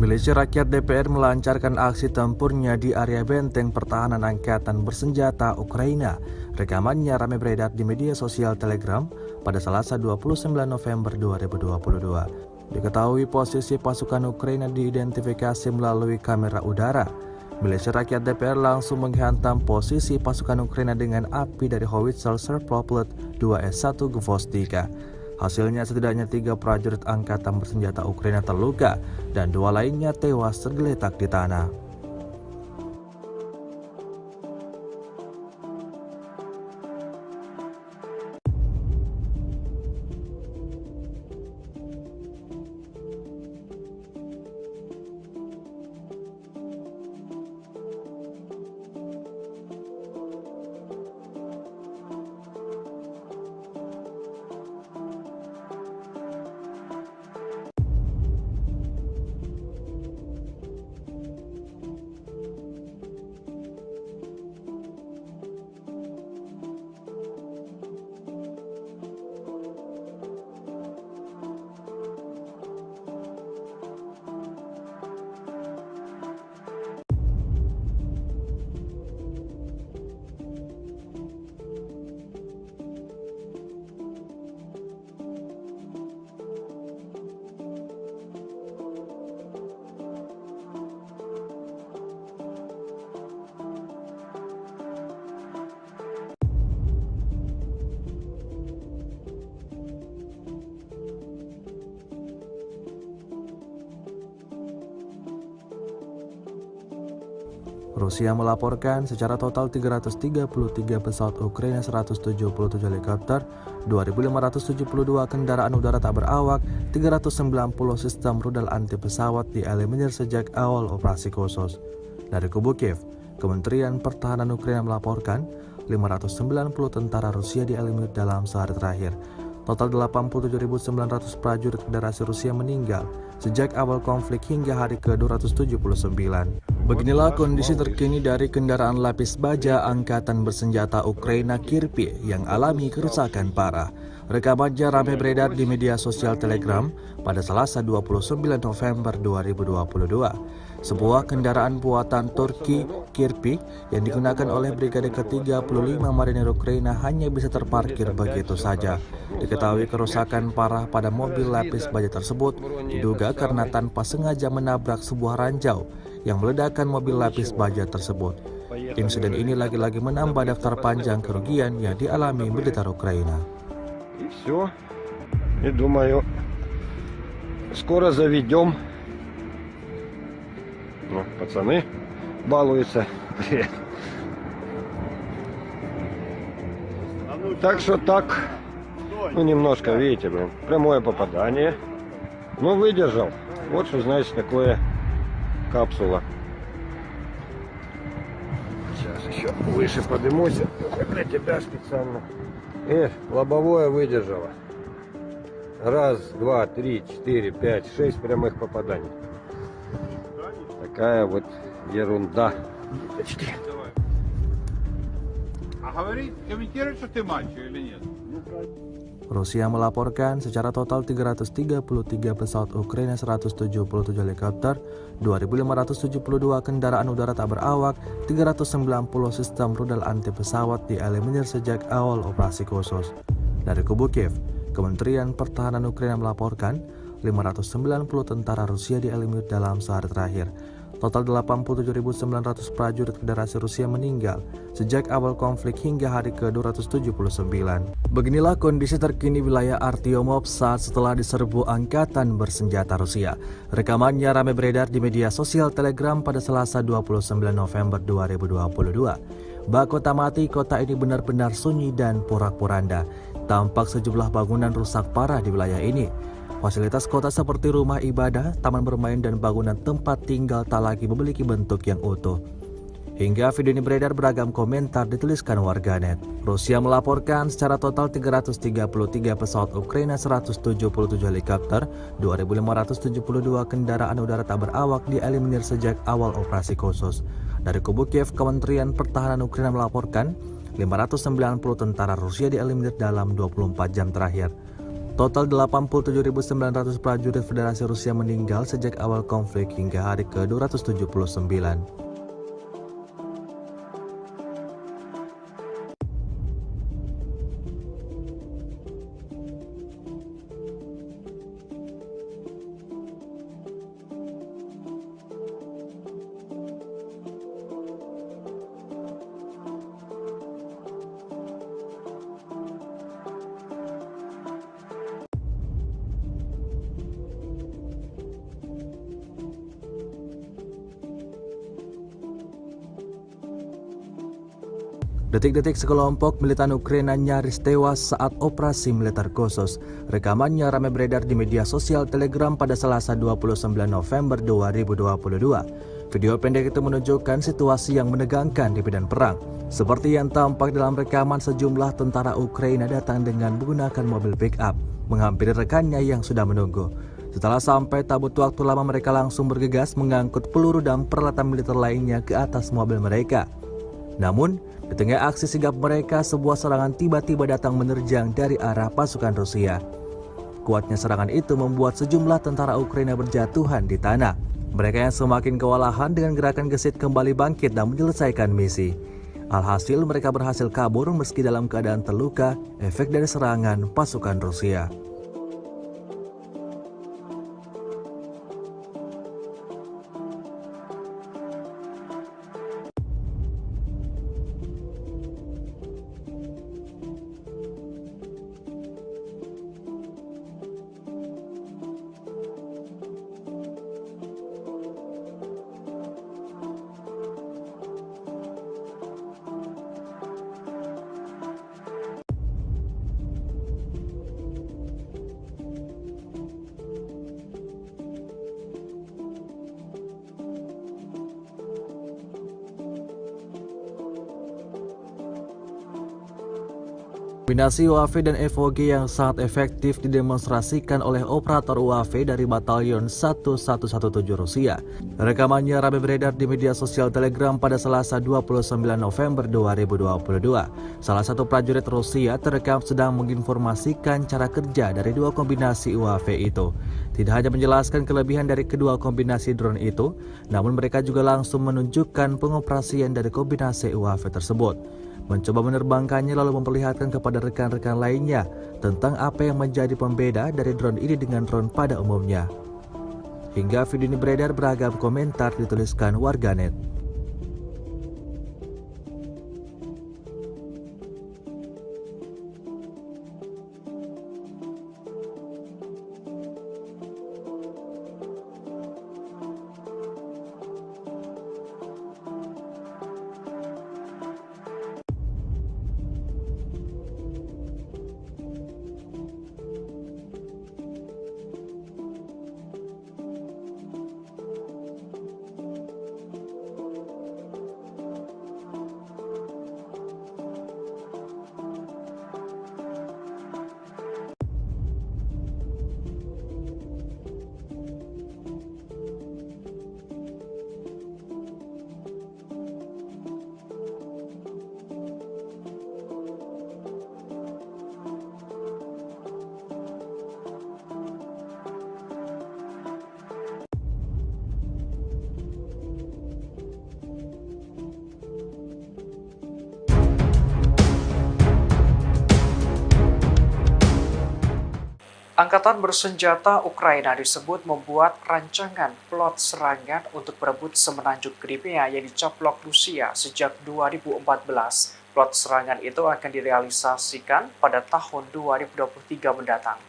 Milisi Rakyat DPR melancarkan aksi tempurnya di area benteng pertahanan angkatan bersenjata Ukraina. Rekamannya ramai beredar di media sosial Telegram pada Selasa 29 November 2022. Diketahui posisi pasukan Ukraina diidentifikasi melalui kamera udara. Milisi Rakyat DPR langsung menghantam posisi pasukan Ukraina dengan api dari howitzer Serproplet 2S1 Gvostika. Hasilnya setidaknya 3 prajurit angkatan bersenjata Ukraina terluka dan 2 lainnya tewas tergeletak di tanah. Rusia melaporkan secara total 333 pesawat Ukraina, 177 helikopter, 2.572 kendaraan udara tak berawak, 390 sistem rudal anti pesawat dieliminir sejak awal operasi khusus. Dari kubu Kiev, Kementerian Pertahanan Ukraina melaporkan 590 tentara Rusia dieliminir dalam sehari terakhir. Total 87.900 prajurit Federasi Rusia meninggal sejak awal konflik hingga hari ke-279. Beginilah kondisi terkini dari kendaraan lapis baja Angkatan Bersenjata Ukraina Kirpi yang alami kerusakan parah. Rekamannya ramai beredar di media sosial Telegram pada Selasa 29 November 2022. Sebuah kendaraan buatan Turki Kirpi yang digunakan oleh Brigade ke-35 Marinir Ukraina hanya bisa terparkir begitu saja. Diketahui kerusakan parah pada mobil lapis baja tersebut diduga karena tanpa sengaja menabrak sebuah ranjau yang meledakkan mobil lapis baja tersebut. Insiden ini lagi-lagi menambah daftar panjang kerugian yang dialami militer Ukraina. И все. И думаю, скоро заведем. Ну, пацаны балуются. Так что так, ну немножко, видите, блин, прямое попадание. Ну, выдержал. Вот что значит такое капсула. Сейчас еще выше поднимусь. Для тебя специально. Лобовое выдержало. 1, 2, 3, 4, 5, 6 прямых попаданий. Такая вот ерунда. А говорит, комментирует, что ты мальчик или нет? Rusia melaporkan secara total 333 pesawat Ukraina, 177 helikopter, 2.572 kendaraan udara tak berawak, 390 sistem rudal anti pesawat dieliminir sejak awal operasi khusus. Dari kubu Kiev, Kementerian Pertahanan Ukraina melaporkan 590 tentara Rusia dieliminir dalam sehari terakhir. Total 87.900 prajurit Federasi Rusia meninggal sejak awal konflik hingga hari ke-279. Beginilah kondisi terkini wilayah Artyomov saat setelah diserbu Angkatan Bersenjata Rusia. Rekamannya ramai beredar di media sosial Telegram pada Selasa 29 November 2022. Bak kota mati, kota ini benar-benar sunyi dan porak-poranda. Tampak sejumlah bangunan rusak parah di wilayah ini. Fasilitas kota seperti rumah ibadah, taman bermain, dan bangunan tempat tinggal tak lagi memiliki bentuk yang utuh. Hingga video ini beredar, beragam komentar dituliskan warganet. Rusia melaporkan secara total 333 pesawat Ukraina, 177 helikopter, 2.572 kendaraan udara tak berawak dieliminir sejak awal operasi khusus. Dari kubu Kiev, Kementerian Pertahanan Ukraina melaporkan 590 tentara Rusia dieliminir dalam 24 jam terakhir. Total 87.900 prajurit Federasi Rusia meninggal sejak awal konflik hingga hari ke-279. Detik-detik sekelompok militan Ukraina nyaris tewas saat operasi militer khusus. Rekamannya ramai beredar di media sosial Telegram pada Selasa 29 November 2022. Video pendek itu menunjukkan situasi yang menegangkan di medan perang. Seperti yang tampak dalam rekaman, sejumlah tentara Ukraina datang dengan menggunakan mobil pick-up, menghampiri rekannya yang sudah menunggu. Setelah sampai, tak butuh waktu lama mereka langsung bergegas mengangkut peluru dan peralatan militer lainnya ke atas mobil mereka. Namun, di tengah aksi sigap mereka, sebuah serangan tiba-tiba datang menerjang dari arah pasukan Rusia. Kuatnya serangan itu membuat sejumlah tentara Ukraina berjatuhan di tanah. Mereka yang semakin kewalahan dengan gerakan gesit kembali bangkit dan menyelesaikan misi. Alhasil mereka berhasil kabur meski dalam keadaan terluka, efek dari serangan pasukan Rusia. Kombinasi UAV dan FOG yang sangat efektif didemonstrasikan oleh operator UAV dari Batalion 1117 Rusia. Rekamannya ramai beredar di media sosial Telegram pada Selasa 29 November 2022. Salah satu prajurit Rusia terekam sedang menginformasikan cara kerja dari dua kombinasi UAV itu. Tidak hanya menjelaskan kelebihan dari kedua kombinasi drone itu, namun mereka juga langsung menunjukkan pengoperasian dari kombinasi UAV tersebut. Mencoba menerbangkannya lalu memperlihatkan kepada rekan-rekan lainnya tentang apa yang menjadi pembeda dari drone ini dengan drone pada umumnya. Hingga video ini beredar, beragam komentar dituliskan warganet. Angkatan bersenjata Ukraina disebut membuat rancangan plot serangan untuk berebut semenanjung Crimea yang dicaplok Rusia sejak 2014. Plot serangan itu akan direalisasikan pada tahun 2023 mendatang.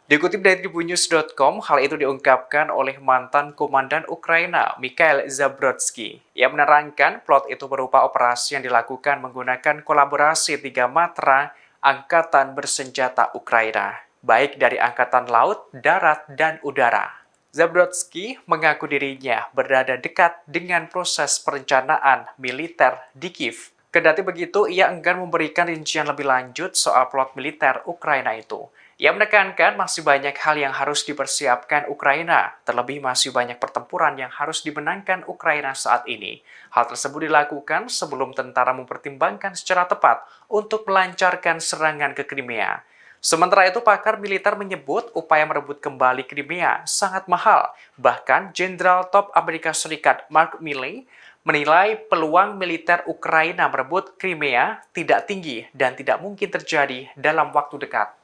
Dikutip dari tribunnews.com, hal itu diungkapkan oleh mantan komandan Ukraina, Mikhail Zabrodsky. Ia menerangkan plot itu berupa operasi yang dilakukan menggunakan kolaborasi 3 matra angkatan bersenjata Ukraina, baik dari angkatan laut, darat, dan udara. Zabrodsky mengaku dirinya berada dekat dengan proses perencanaan militer di Kiev. Kendati begitu, ia enggan memberikan rincian lebih lanjut soal plot militer Ukraina itu. Ia menekankan masih banyak hal yang harus dipersiapkan Ukraina, terlebih masih banyak pertempuran yang harus dimenangkan Ukraina saat ini. Hal tersebut dilakukan sebelum tentara mempertimbangkan secara tepat untuk melancarkan serangan ke Crimea. Sementara itu, pakar militer menyebut upaya merebut kembali Crimea sangat mahal. Bahkan, Jenderal Top Amerika Serikat Mark Milley menilai peluang militer Ukraina merebut Crimea tidak tinggi dan tidak mungkin terjadi dalam waktu dekat.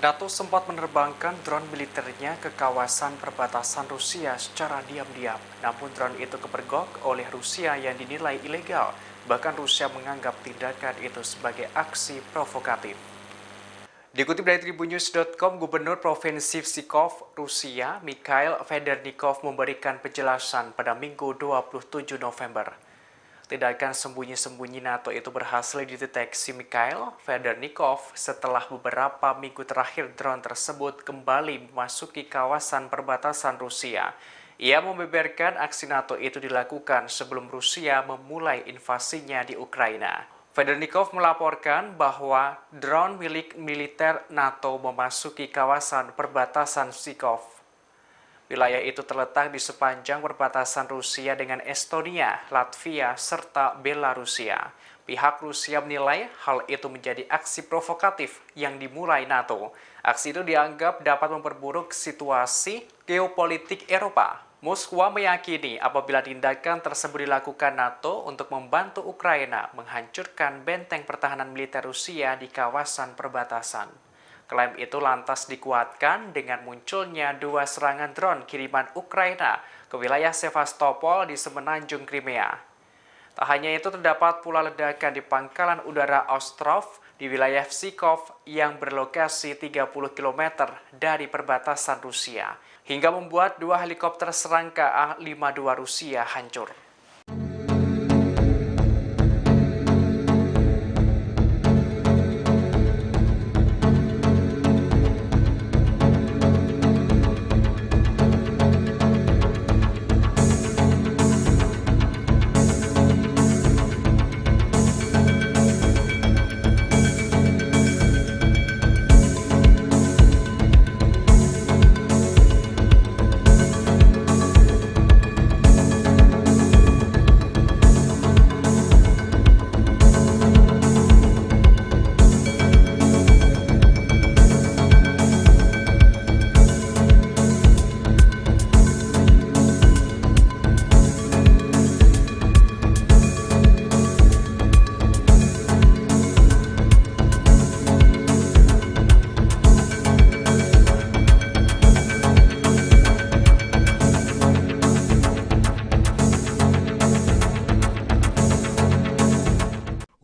NATO sempat menerbangkan drone militernya ke kawasan perbatasan Rusia secara diam-diam. Namun drone itu kepergok oleh Rusia yang dinilai ilegal. Bahkan Rusia menganggap tindakan itu sebagai aksi provokatif. Dikutip dari Tribunnews.com, Gubernur Provinsi Pskov, Rusia, Mikhail Federnikov memberikan penjelasan pada Minggu 27 November. Tindakan sembunyi-sembunyi NATO itu berhasil dideteksi Mikhail Federnikov setelah beberapa minggu terakhir drone tersebut kembali memasuki kawasan perbatasan Rusia. Ia membeberkan aksi NATO itu dilakukan sebelum Rusia memulai invasinya di Ukraina. Federnikov melaporkan bahwa drone milik militer NATO memasuki kawasan perbatasan Pskov. Wilayah itu terletak di sepanjang perbatasan Rusia dengan Estonia, Latvia, serta Belarusia. Pihak Rusia menilai hal itu menjadi aksi provokatif yang dimulai NATO. Aksi itu dianggap dapat memperburuk situasi geopolitik Eropa. Moskwa meyakini apabila tindakan tersebut dilakukan NATO untuk membantu Ukraina menghancurkan benteng pertahanan militer Rusia di kawasan perbatasan. Klaim itu lantas dikuatkan dengan munculnya 2 serangan drone kiriman Ukraina ke wilayah Sevastopol di semenanjung Crimea. Tak hanya itu, terdapat pula ledakan di pangkalan udara Ostrov di wilayah Pskov yang berlokasi 30 km dari perbatasan Rusia, hingga membuat 2 helikopter serangka A-52 Rusia hancur.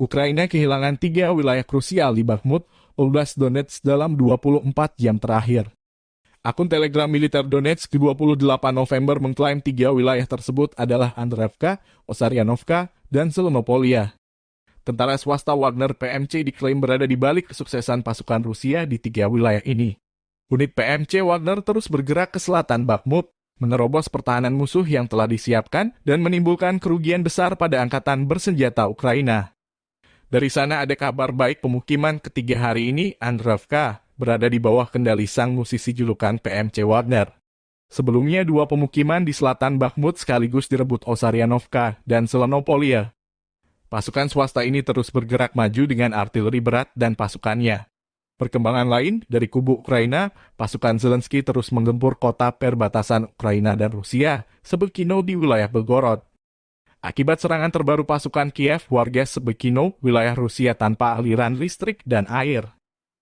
Ukraina kehilangan 3 wilayah krusial di Bakhmut, Oblast Donetsk dalam 24 jam terakhir. Akun Telegram militer Donetsk 28 November mengklaim 3 wilayah tersebut adalah Andreevka, Osaryanovka, dan Zelenopolia. Tentara swasta Wagner PMC diklaim berada di balik kesuksesan pasukan Rusia di 3 wilayah ini. Unit PMC Wagner terus bergerak ke selatan Bakhmut, menerobos pertahanan musuh yang telah disiapkan dan menimbulkan kerugian besar pada angkatan bersenjata Ukraina. Dari sana ada kabar baik, pemukiman ketiga hari ini, Andreevka, berada di bawah kendali sang musisi julukan PMC Wagner. Sebelumnya, dua pemukiman di selatan Bakhmut sekaligus direbut Osaryanovka dan Selenopolia. Pasukan swasta ini terus bergerak maju dengan artileri berat dan pasukannya. Perkembangan lain, dari kubu Ukraina, pasukan Zelensky terus menggempur kota perbatasan Ukraina dan Rusia, Sebekino di wilayah Belgorod. Akibat serangan terbaru pasukan Kiev, warga Sebekino, wilayah Rusia tanpa aliran listrik dan air.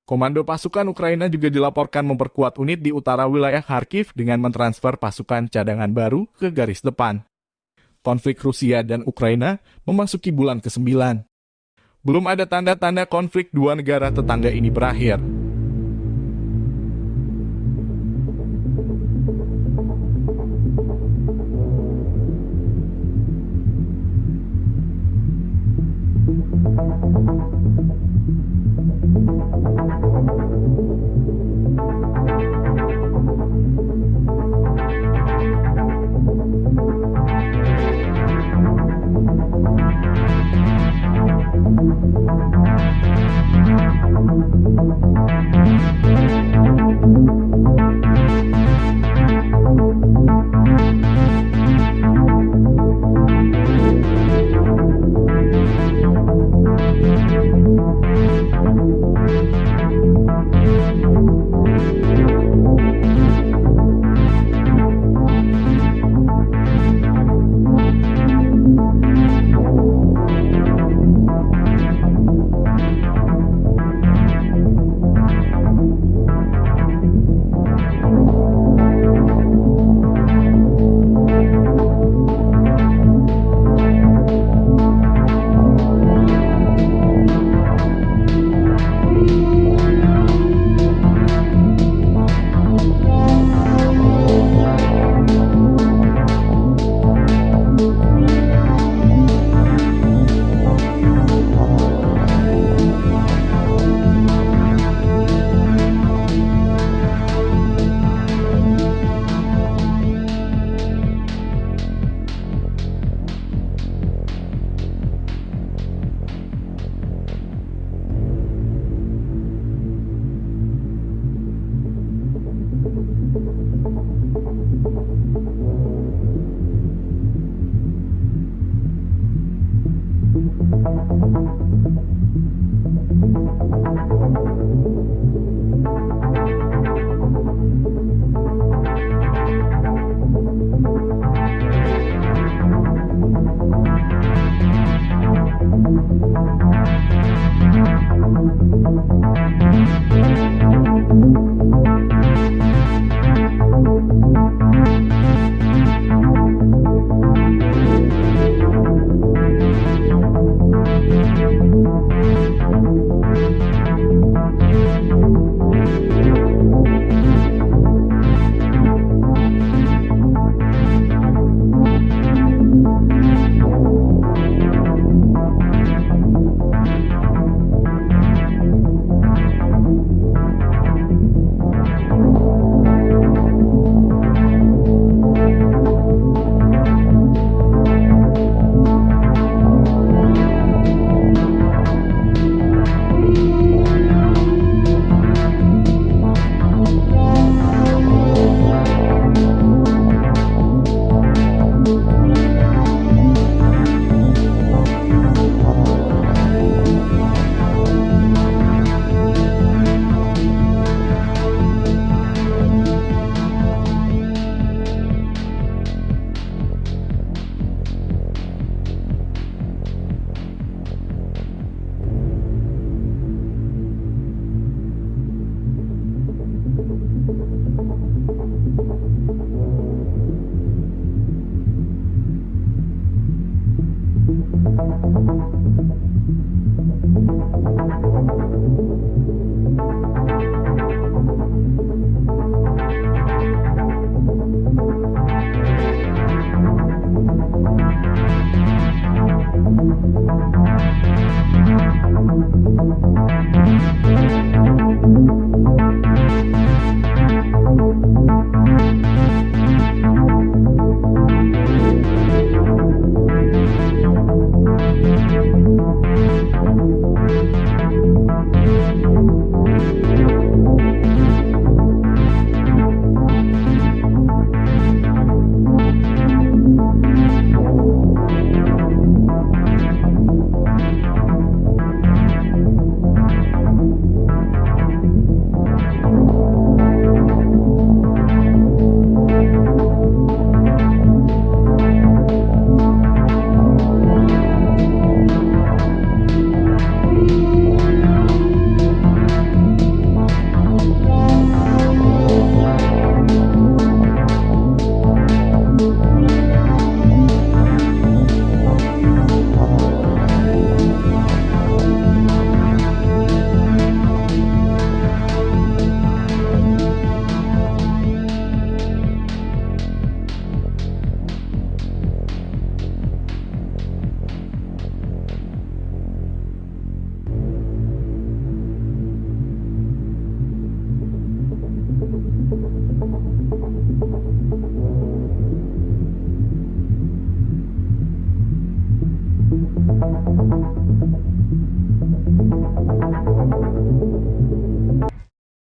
Komando pasukan Ukraina juga dilaporkan memperkuat unit di utara wilayah Kharkiv dengan mentransfer pasukan cadangan baru ke garis depan. Konflik Rusia dan Ukraina memasuki bulan ke-9. Belum ada tanda-tanda konflik dua negara tetangga ini berakhir.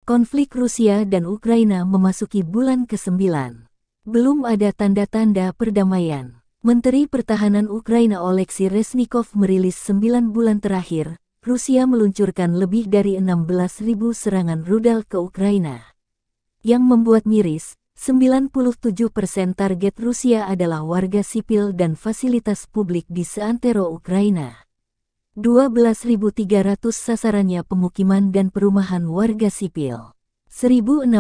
Konflik Rusia dan Ukraina memasuki bulan ke-9. Belum ada tanda-tanda perdamaian. Menteri Pertahanan Ukraina Oleksiy Reznikov merilis 9 bulan terakhir, Rusia meluncurkan lebih dari 16.000 serangan rudal ke Ukraina. Yang membuat miris, 97% target Rusia adalah warga sipil dan fasilitas publik di seantero Ukraina. 12.300 sasarannya pemukiman dan perumahan warga sipil. 1.600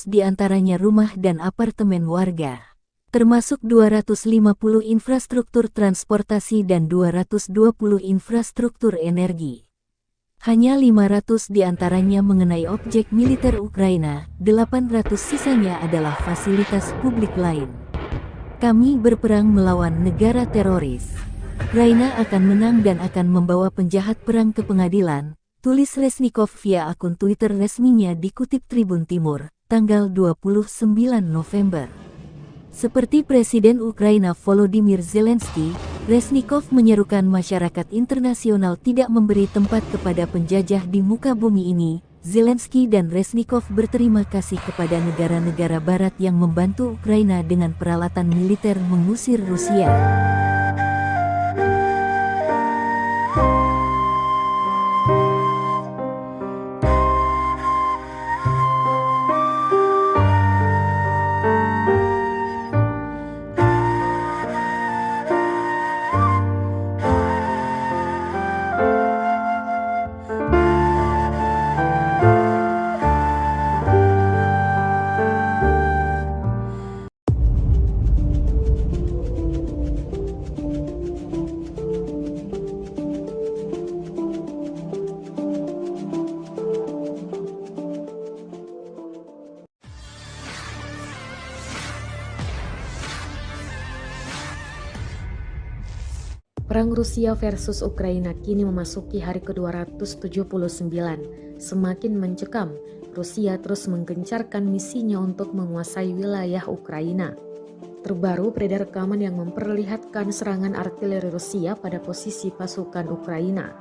diantaranya rumah dan apartemen warga. Termasuk 250 infrastruktur transportasi dan 220 infrastruktur energi. Hanya 500 diantaranya mengenai objek militer Ukraina, 800 sisanya adalah fasilitas publik lain. Kami berperang melawan negara teroris. Ukraina akan menang dan akan membawa penjahat perang ke pengadilan, tulis Reznikov via akun Twitter resminya dikutip Tribun Timur, tanggal 29 November. Seperti Presiden Ukraina Volodymyr Zelensky, Reznikov menyerukan masyarakat internasional tidak memberi tempat kepada penjajah di muka bumi ini. Zelensky dan Reznikov berterima kasih kepada negara-negara barat yang membantu Ukraina dengan peralatan militer mengusir Rusia. Perang Rusia versus Ukraina kini memasuki hari ke-279. Semakin mencekam, Rusia terus menggencarkan misinya untuk menguasai wilayah Ukraina. Terbaru beredar rekaman yang memperlihatkan serangan artileri Rusia pada posisi pasukan Ukraina.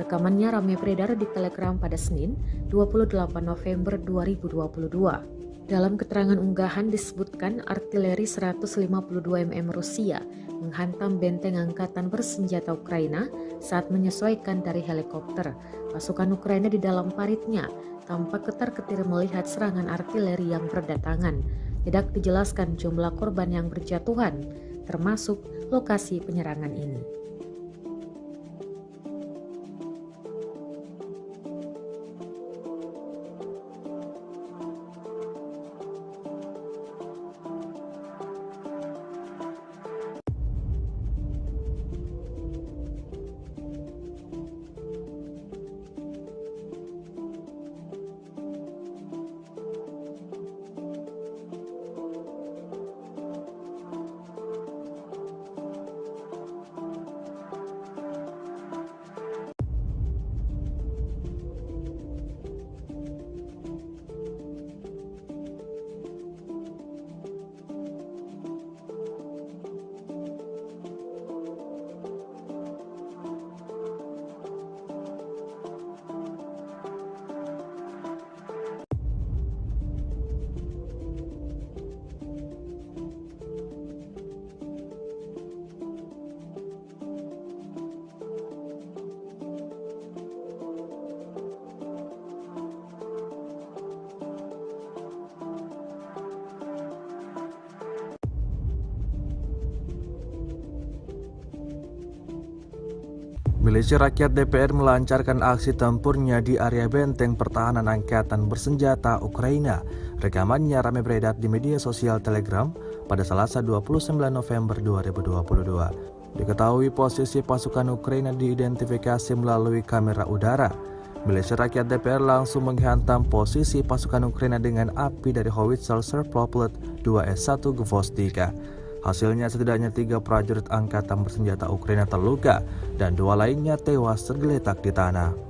Rekamannya ramai beredar di Telegram pada Senin, 28 November 2022. Dalam keterangan unggahan disebutkan artileri 152 mm Rusia menghantam benteng angkatan bersenjata Ukraina saat menyesuaikan dari helikopter. Pasukan Ukraina di dalam paritnya tampak ketar-ketir melihat serangan artileri yang berdatangan. Tidak dijelaskan jumlah korban yang berjatuhan, termasuk lokasi penyerangan ini. Milisi Rakyat DPR melancarkan aksi tempurnya di area benteng pertahanan angkatan bersenjata Ukraina. Rekamannya ramai beredar di media sosial Telegram pada Selasa 29 November 2022. Diketahui posisi pasukan Ukraina diidentifikasi melalui kamera udara. Milisi Rakyat DPR langsung menghantam posisi pasukan Ukraina dengan api dari howitzer Serproplet 2S1 Gvostika. Hasilnya setidaknya 3 prajurit angkatan bersenjata Ukraina terluka dan 2 lainnya tewas tergeletak di tanah.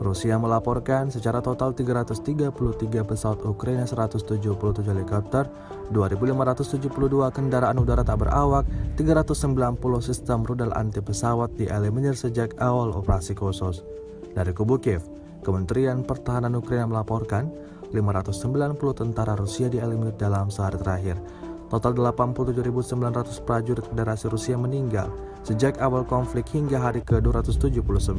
Rusia melaporkan secara total 333 pesawat Ukraina, 177 helikopter, 2.572 kendaraan udara tak berawak, 390 sistem rudal anti pesawat dieliminir sejak awal operasi khusus. Dari kubu Kiev, Kementerian Pertahanan Ukraina melaporkan 590 tentara Rusia dieliminir dalam sehari terakhir. Total 87.900 prajurit Federasi Rusia meninggal sejak awal konflik hingga hari ke-279.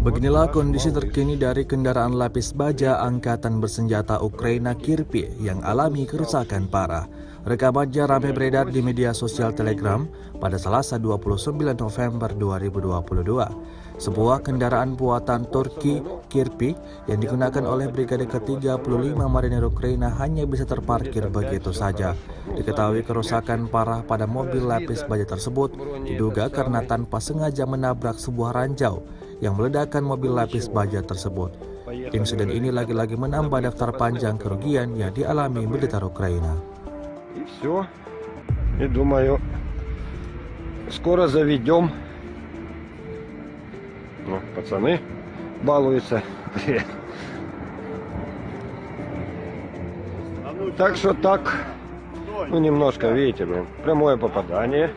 Beginilah kondisi terkini dari kendaraan lapis baja Angkatan Bersenjata Ukraina Kirpi yang alami kerusakan parah. Rekamannya ramai beredar di media sosial Telegram pada Selasa 29 November 2022. Sebuah kendaraan buatan Turki Kirpi yang digunakan oleh Brigade ke-35 Marinir Ukraina hanya bisa terparkir begitu saja. Diketahui kerusakan parah pada mobil lapis baja tersebut diduga karena tanpa sengaja menabrak sebuah ranjau yang meledakkan mobil lapis baja tersebut. Insiden ini lagi-lagi menambah daftar panjang kerugian yang dialami militer Ukraina. И все. И думаю, скоро заведем. Ну, пацаны балуются. Привет. Так что так, ну немножко, видите, блин, прямое попадание.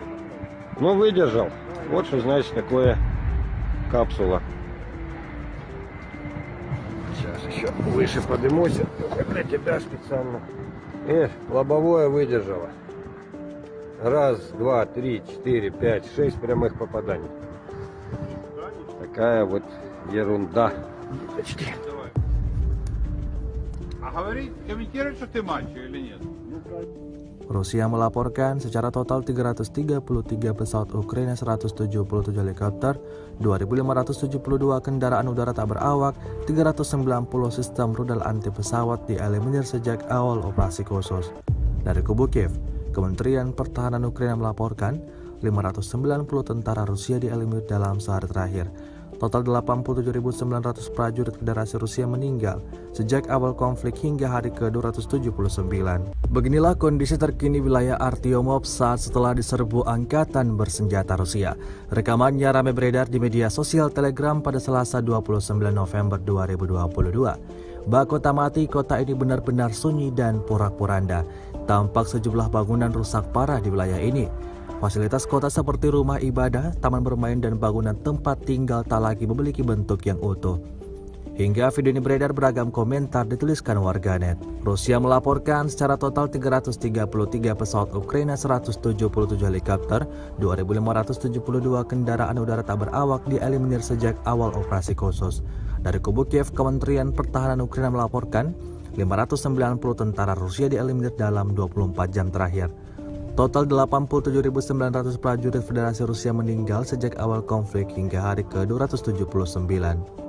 Ну, выдержал. Вот что значит такое капсула. Сейчас еще выше поднимусь. Для тебя специально. Лобовое выдержало. Раз, два, три, четыре, пять, 6 прямых попаданий. Такая вот ерунда. А говорит, комментирует, что ты мальчик или нет? Rusia melaporkan secara total 333 pesawat Ukraina, 177 helikopter, 2.572 kendaraan udara tak berawak, 390 sistem rudal anti pesawat dieliminir sejak awal operasi khusus. Dari kubu Kiev, Kementerian Pertahanan Ukraina melaporkan 590 tentara Rusia dieliminir dalam sehari terakhir. Total 87.900 prajurit Federasi Rusia meninggal sejak awal konflik hingga hari ke-279. Beginilah kondisi terkini wilayah Artyomov saat setelah diserbu Angkatan Bersenjata Rusia. Rekamannya ramai beredar di media sosial Telegram pada Selasa 29 November 2022. Bak kota mati, kota ini benar-benar sunyi dan porak-poranda. Tampak sejumlah bangunan rusak parah di wilayah ini. Fasilitas kota seperti rumah ibadah, taman bermain, dan bangunan tempat tinggal tak lagi memiliki bentuk yang utuh. Hingga video ini beredar, beragam komentar dituliskan warganet. Rusia melaporkan secara total 333 pesawat Ukraina, 177 helikopter, 2.572 kendaraan udara tak berawak dieliminir sejak awal operasi khusus. Dari kubu Kiev, Kementerian Pertahanan Ukraina melaporkan 590 tentara Rusia dieliminir dalam 24 jam terakhir. Total 87.900 prajurit Federasi Rusia meninggal sejak awal konflik hingga hari ke-279.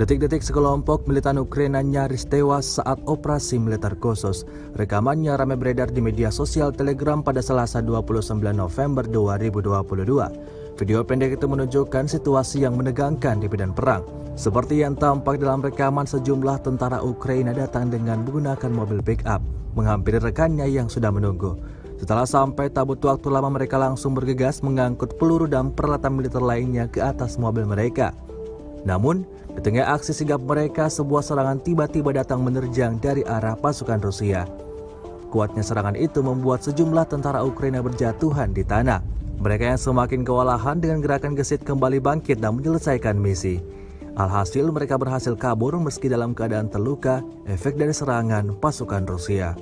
Detik-detik sekelompok militan Ukraina nyaris tewas saat operasi militer khusus. Rekamannya ramai beredar di media sosial Telegram pada Selasa 29 November 2022. Video pendek itu menunjukkan situasi yang menegangkan di medan perang. Seperti yang tampak dalam rekaman, sejumlah tentara Ukraina datang dengan menggunakan mobil pick-up, menghampiri rekannya yang sudah menunggu. Setelah sampai, tak butuh waktu lama mereka langsung bergegas mengangkut peluru dan peralatan militer lainnya ke atas mobil mereka. Namun, di tengah aksi sigap mereka, sebuah serangan tiba-tiba datang menerjang dari arah pasukan Rusia. Kuatnya serangan itu membuat sejumlah tentara Ukraina berjatuhan di tanah. Mereka yang semakin kewalahan dengan gerakan gesit kembali bangkit dan menyelesaikan misi. Alhasil mereka berhasil kabur meski dalam keadaan terluka, efek dari serangan pasukan Rusia.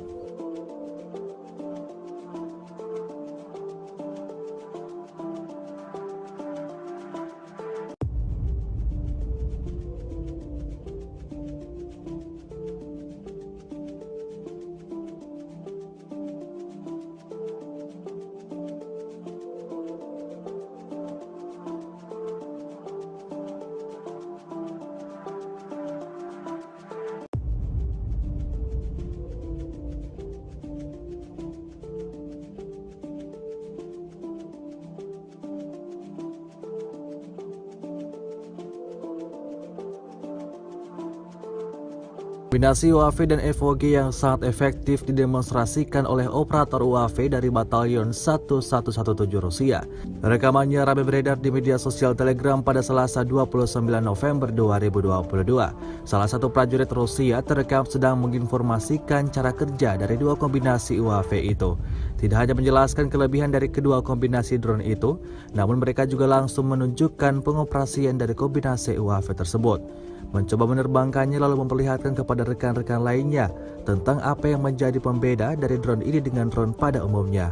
Kombinasi UAV dan FOG yang sangat efektif didemonstrasikan oleh operator UAV dari Batalion 1117 Rusia. Rekamannya ramai beredar di media sosial Telegram pada Selasa 29 November 2022. Salah satu prajurit Rusia terekam sedang menginformasikan cara kerja dari dua kombinasi UAV itu. Tidak hanya menjelaskan kelebihan dari kedua kombinasi drone itu, namun mereka juga langsung menunjukkan pengoperasian dari kombinasi UAV tersebut. Mencoba menerbangkannya lalu memperlihatkan kepada rekan-rekan lainnya tentang apa yang menjadi pembeda dari drone ini dengan drone pada umumnya.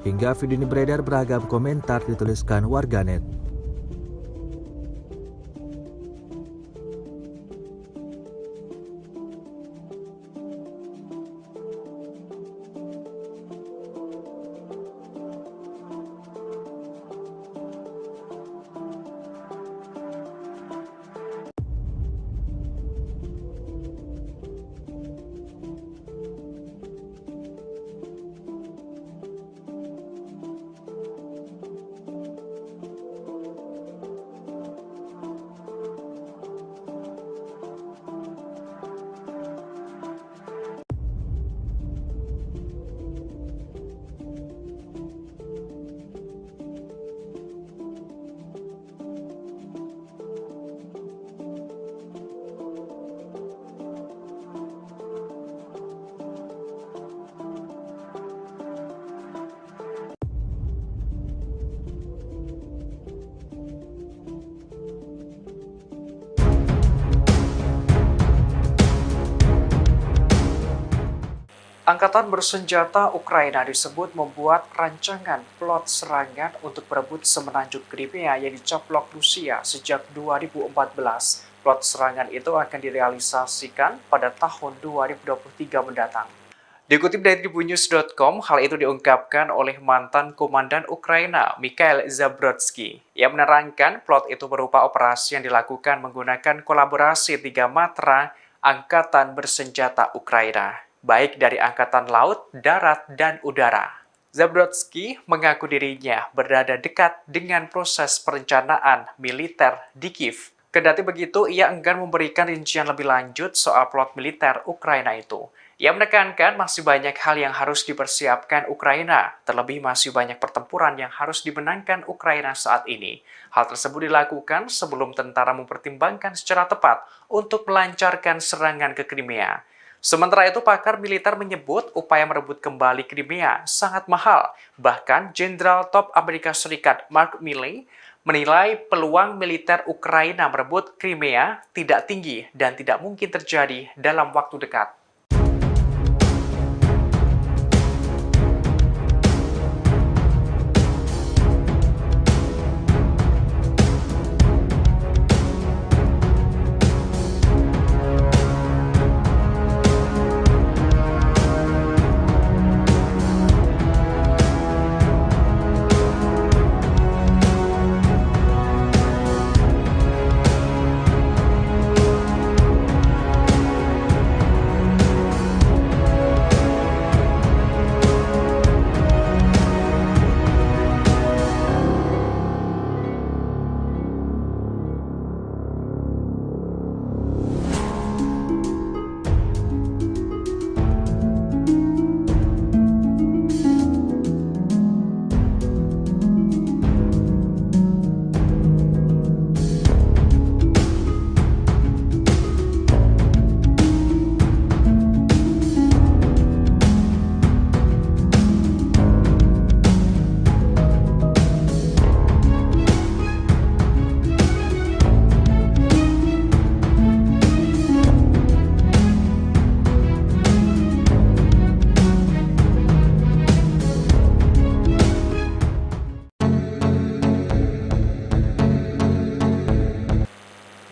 Hingga video ini beredar, beragam komentar dituliskan warganet. Angkatan bersenjata Ukraina disebut membuat rancangan plot serangan untuk berebut semenanjung Crimea yang dicaplok Rusia sejak 2014. Plot serangan itu akan direalisasikan pada tahun 2023 mendatang. Dikutip dari tribunnews.com, hal itu diungkapkan oleh mantan komandan Ukraina, Mikhail Zabrodsky. Ia menerangkan plot itu berupa operasi yang dilakukan menggunakan kolaborasi 3 matra Angkatan bersenjata Ukraina, baik dari Angkatan Laut, Darat, dan Udara. Zabrodsky mengaku dirinya berada dekat dengan proses perencanaan militer di Kiev. Kendati begitu, ia enggan memberikan rincian lebih lanjut soal plot militer Ukraina itu. Ia menekankan masih banyak hal yang harus dipersiapkan Ukraina, terlebih masih banyak pertempuran yang harus dimenangkan Ukraina saat ini. Hal tersebut dilakukan sebelum tentara mempertimbangkan secara tepat untuk melancarkan serangan ke Crimea. Sementara itu, pakar militer menyebut upaya merebut kembali Crimea sangat mahal. Bahkan, Jenderal Top Amerika Serikat Mark Milley menilai peluang militer Ukraina merebut Crimea tidak tinggi dan tidak mungkin terjadi dalam waktu dekat.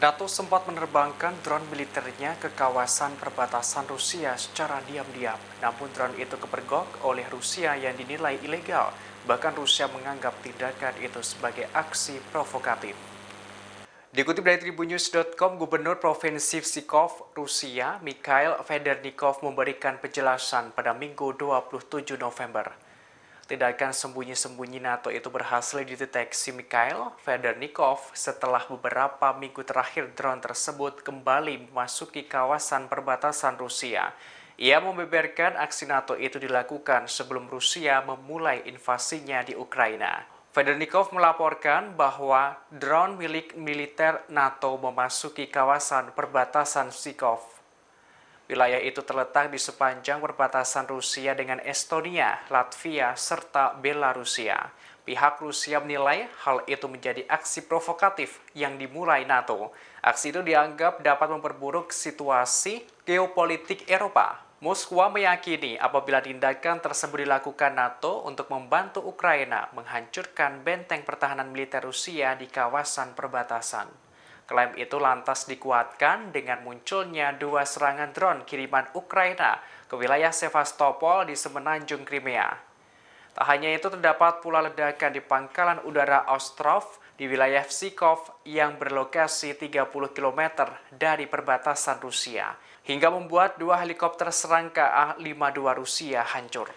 NATO sempat menerbangkan drone militernya ke kawasan perbatasan Rusia secara diam-diam. Namun drone itu kepergok oleh Rusia yang dinilai ilegal. Bahkan Rusia menganggap tindakan itu sebagai aksi provokatif. Dikutip dari tribunnews.com, Gubernur Provinsi Pskov, Rusia, Mikhail Federnikov memberikan penjelasan pada Minggu 27 November. Tindakan sembunyi-sembunyi NATO itu berhasil dideteksi Mikhail Federnikov setelah beberapa minggu terakhir drone tersebut kembali memasuki kawasan perbatasan Rusia. Ia membeberkan aksi NATO itu dilakukan sebelum Rusia memulai invasinya di Ukraina. Federnikov melaporkan bahwa drone milik militer NATO memasuki kawasan perbatasan Pskov. Wilayah itu terletak di sepanjang perbatasan Rusia dengan Estonia, Latvia, serta Belarusia. Pihak Rusia menilai hal itu menjadi aksi provokatif yang dimulai NATO. Aksi itu dianggap dapat memperburuk situasi geopolitik Eropa. Moskwa meyakini apabila tindakan tersebut dilakukan NATO untuk membantu Ukraina menghancurkan benteng pertahanan militer Rusia di kawasan perbatasan. Klaim itu lantas dikuatkan dengan munculnya 2 serangan drone kiriman Ukraina ke wilayah Sevastopol di semenanjung Crimea. Tak hanya itu, terdapat pula ledakan di pangkalan udara Ostrov di wilayah Pskov yang berlokasi 30 km dari perbatasan Rusia, hingga membuat 2 helikopter serangka A-52 Rusia hancur.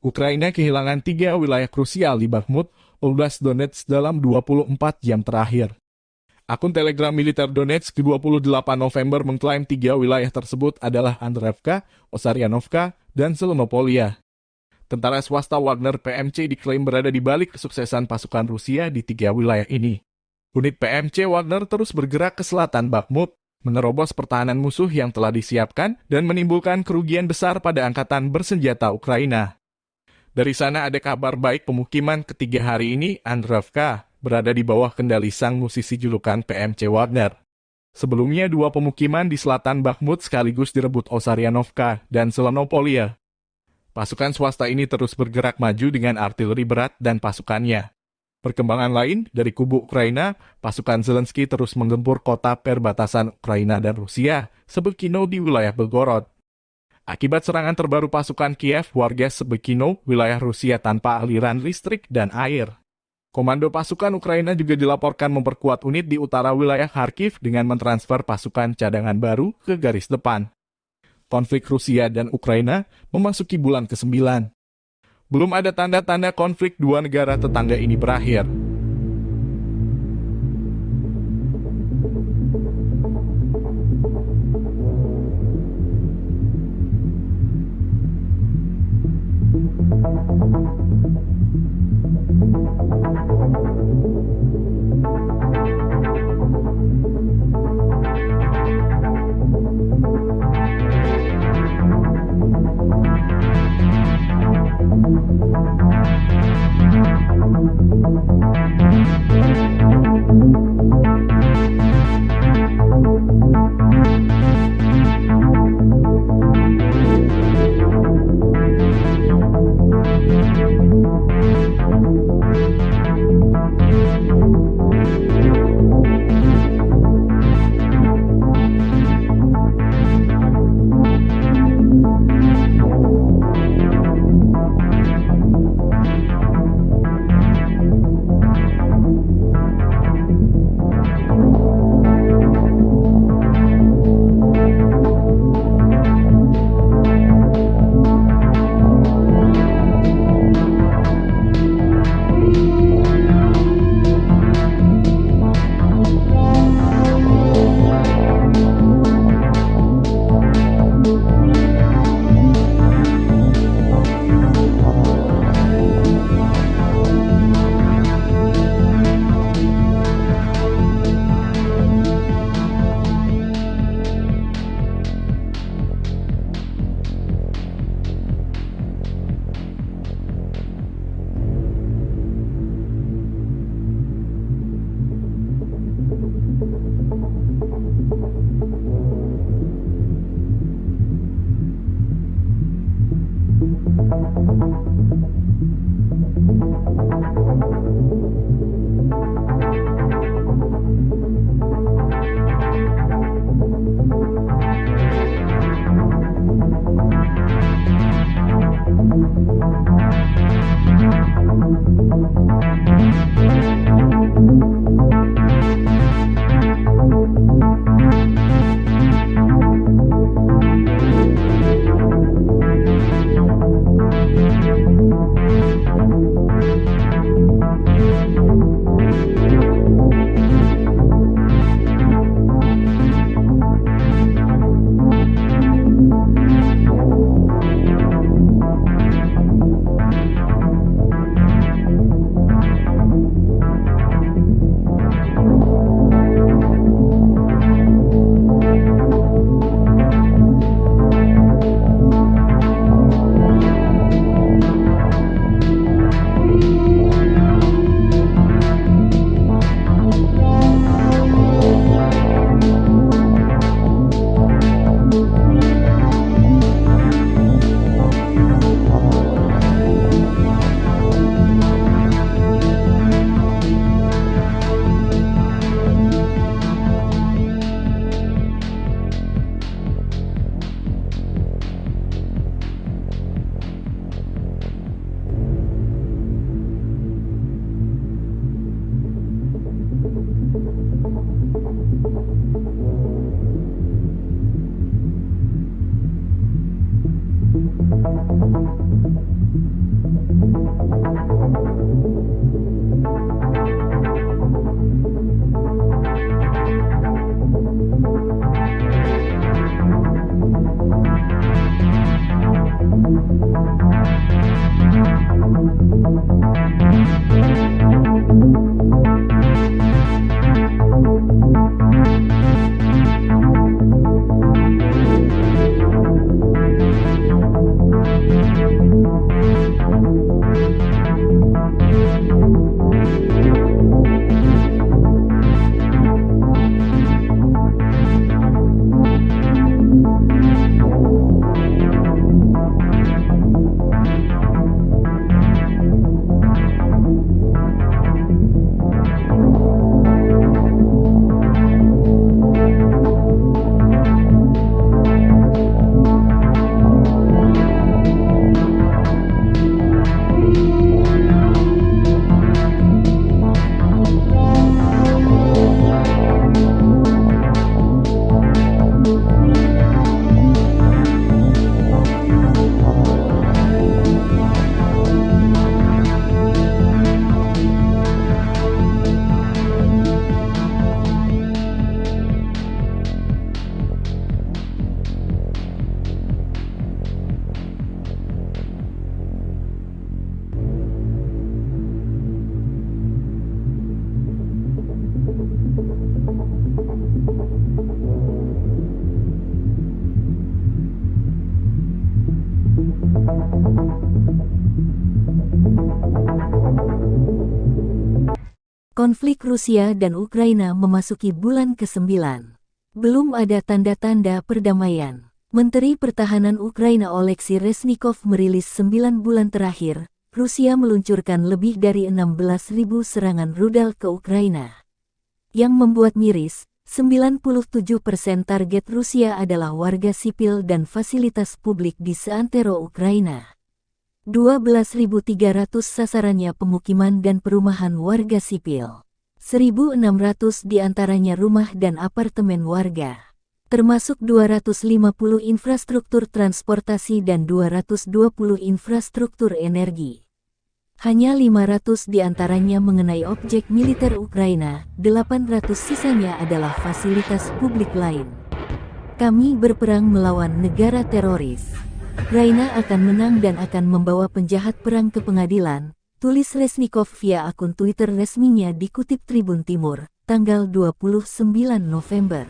Ukraina kehilangan 3 wilayah krusial di Bakhmut, Oblast Donetsk dalam 24 jam terakhir. Akun Telegram militer Donetsk 28 November mengklaim 3 wilayah tersebut adalah Andreevka, Osaryanovka, dan Zelenopolia. Tentara swasta Wagner PMC diklaim berada di balik kesuksesan pasukan Rusia di 3 wilayah ini. Unit PMC Wagner terus bergerak ke selatan Bakhmut, menerobos pertahanan musuh yang telah disiapkan dan menimbulkan kerugian besar pada angkatan bersenjata Ukraina. Dari sana ada kabar baik pemukiman ketiga hari ini, Andreevka, berada di bawah kendali sang musisi julukan PMC Wagner. Sebelumnya 2 pemukiman di selatan Bakhmut sekaligus direbut Osaryanovka dan Zelenopolia. Pasukan swasta ini terus bergerak maju dengan artileri berat dan pasukannya. Perkembangan lain, dari kubu Ukraina, pasukan Zelensky terus menggempur kota perbatasan Ukraina dan Rusia, Sebekino di wilayah Belgorod. Akibat serangan terbaru pasukan Kiev, warga Sebekino, wilayah Rusia tanpa aliran listrik dan air. Komando pasukan Ukraina juga dilaporkan memperkuat unit di utara wilayah Kharkiv dengan mentransfer pasukan cadangan baru ke garis depan. Konflik Rusia dan Ukraina memasuki bulan ke-9. Belum ada tanda-tanda konflik 2 negara tetangga ini berakhir. Konflik Rusia dan Ukraina memasuki bulan ke-9. Belum ada tanda-tanda perdamaian. Menteri Pertahanan Ukraina Oleksiy Reznikov merilis 9 bulan terakhir, Rusia meluncurkan lebih dari 16.000 serangan rudal ke Ukraina. Yang membuat miris, 97% target Rusia adalah warga sipil dan fasilitas publik di seantero Ukraina. 12.300 sasarannya pemukiman dan perumahan warga sipil. 1.600 diantaranya rumah dan apartemen warga. Termasuk 250 infrastruktur transportasi dan 220 infrastruktur energi. Hanya 500 diantaranya mengenai objek militer Ukraina, 800 sisanya adalah fasilitas publik lain. Kami berperang melawan negara teroris. Ukraina akan menang dan akan membawa penjahat perang ke pengadilan, tulis Reznikov via akun Twitter resminya dikutip Tribun Timur, tanggal 29 November.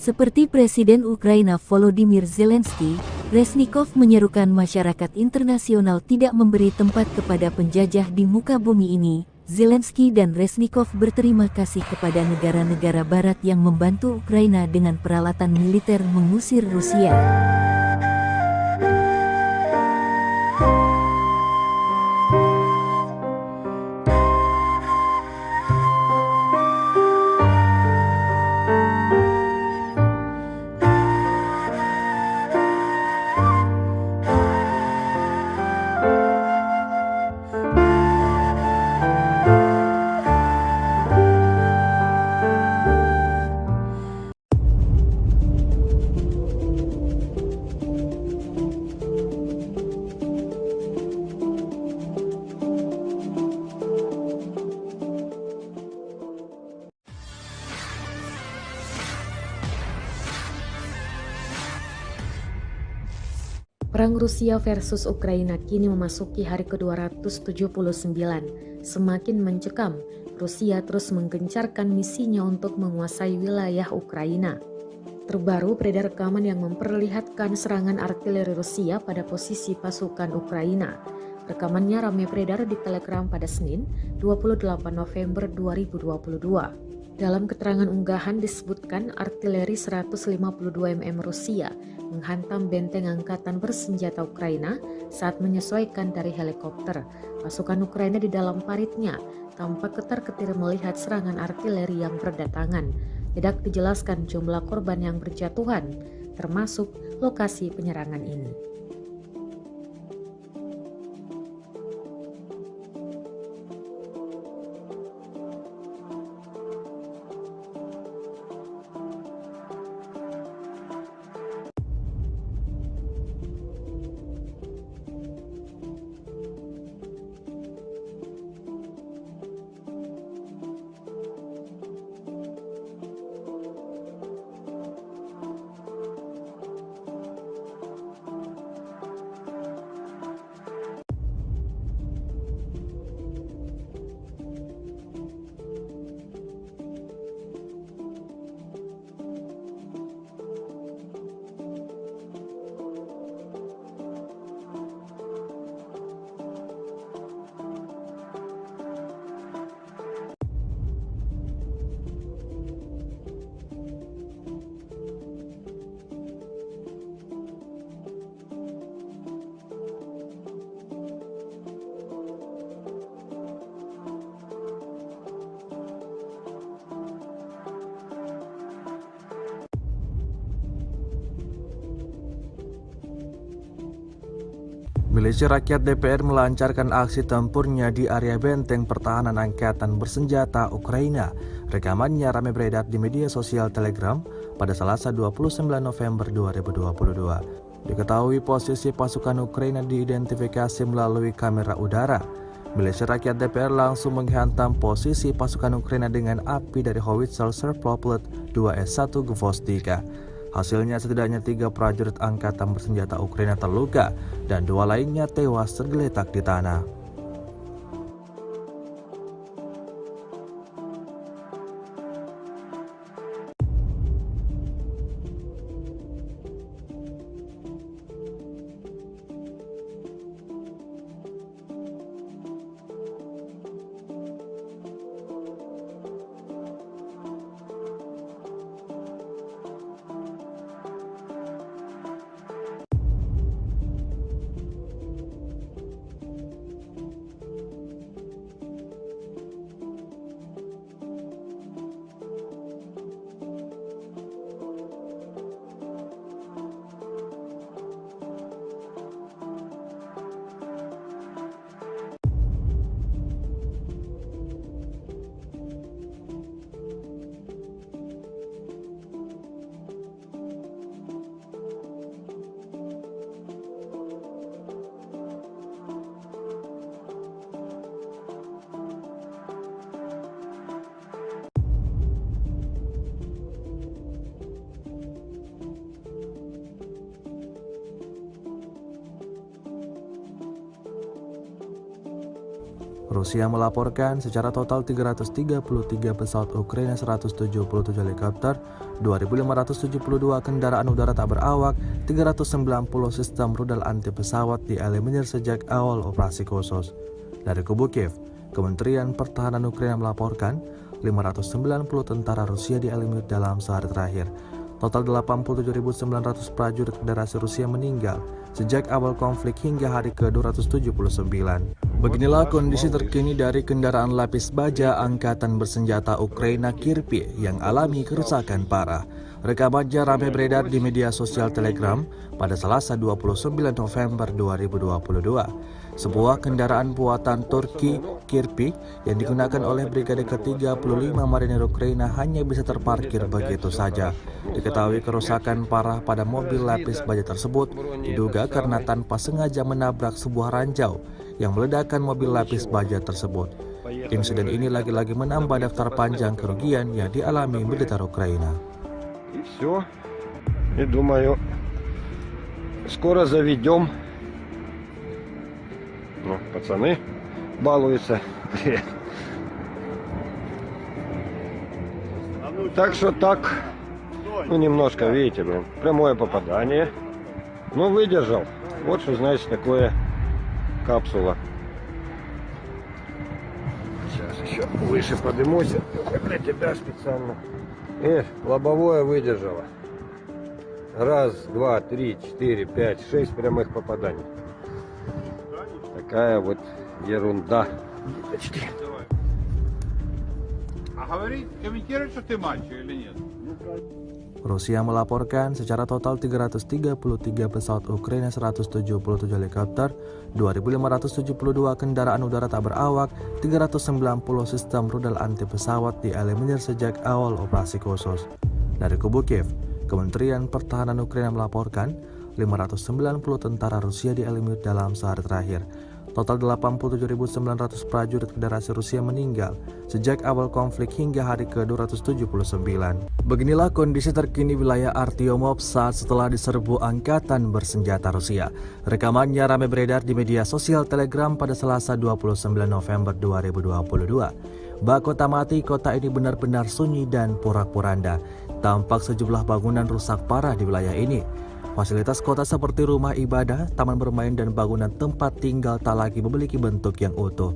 Seperti Presiden Ukraina Volodymyr Zelensky, Reznikov menyerukan masyarakat internasional tidak memberi tempat kepada penjajah di muka bumi ini. Zelensky dan Reznikov berterima kasih kepada negara-negara barat yang membantu Ukraina dengan peralatan militer mengusir Rusia. Perang Rusia versus Ukraina kini memasuki hari ke-279. Semakin mencekam, Rusia terus menggencarkan misinya untuk menguasai wilayah Ukraina. Terbaru beredar rekaman yang memperlihatkan serangan artileri Rusia pada posisi pasukan Ukraina. Rekamannya ramai beredar di Telegram pada Senin, 28 November 2022. Dalam keterangan unggahan disebutkan artileri 152 mm Rusia menghantam benteng angkatan bersenjata Ukraina saat menyesuaikan dari helikopter. Pasukan Ukraina di dalam paritnya tampak ketar-ketir melihat serangan artileri yang berdatangan. Tidak dijelaskan jumlah korban yang berjatuhan, termasuk lokasi penyerangan ini. Milisi Rakyat DPR melancarkan aksi tempurnya di area benteng pertahanan angkatan bersenjata Ukraina. Rekamannya ramai beredar di media sosial Telegram pada Selasa 29 November 2022. Diketahui posisi pasukan Ukraina diidentifikasi melalui kamera udara. Milisi Rakyat DPR langsung menghantam posisi pasukan Ukraina dengan api dari howitzer Serproplet 2S1 Gvostika. Hasilnya setidaknya 3 prajurit angkatan bersenjata Ukraina terluka dan 2 lainnya tewas tergeletak di tanah. Rusia melaporkan secara total 333 pesawat Ukraina, 177 helikopter, 2.572 kendaraan udara tak berawak, 390 sistem rudal anti pesawat dieliminir sejak awal operasi khusus. Dari kubu Kiev, Kementerian Pertahanan Ukraina melaporkan 590 tentara Rusia dieliminir dalam sehari terakhir. Total 87.900 prajurit Federasi Rusia meninggal sejak awal konflik hingga hari ke-279. Beginilah kondisi terkini dari kendaraan lapis baja Angkatan Bersenjata Ukraina Kirpi yang alami kerusakan parah. Rekamannya ramai beredar di media sosial Telegram pada Selasa 29 November 2022. Sebuah kendaraan buatan Turki Kirpi yang digunakan oleh Brigade ke-35 Marinir Ukraina hanya bisa terparkir begitu saja. Diketahui kerusakan parah pada mobil lapis baja tersebut diduga karena tanpa sengaja menabrak sebuah ranjau yang meledakkan mobil lapis baja tersebut. Insiden ini lagi-lagi menambah daftar panjang kerugian yang dialami militer Ukraina. И все. И думаю, скоро заведем. Ну, пацаны балуются. Так что так, ну немножко, видите, блин, прямое попадание. Ну, выдержал. Вот что значит такое капсула. Сейчас еще выше поднимусь. Для тебя специально. Лобовое выдержало. Раз, два, три, четыре, пять, 6 прямых попаданий. Такая вот ерунда. Деточки. А говорит, комментирует, что ты мальчик или нет? Rusia melaporkan secara total 333 pesawat Ukraina, 177 helikopter, 2.572 kendaraan udara tak berawak, 390 sistem rudal anti pesawat dieliminir sejak awal operasi khusus. Dari kubu Kiev, Kementerian Pertahanan Ukraina melaporkan 590 tentara Rusia dieliminir dalam sehari terakhir. Total 87.900 prajurit Federasi Rusia meninggal sejak awal konflik hingga hari ke-279. Beginilah kondisi terkini wilayah Artyomov saat setelah diserbu Angkatan Bersenjata Rusia. Rekamannya ramai beredar di media sosial Telegram pada Selasa 29 November 2022. Bak kota mati, kota ini benar-benar sunyi dan porak-poranda. Tampak sejumlah bangunan rusak parah di wilayah ini. Fasilitas kota seperti rumah ibadah, taman bermain, dan bangunan tempat tinggal tak lagi memiliki bentuk yang utuh.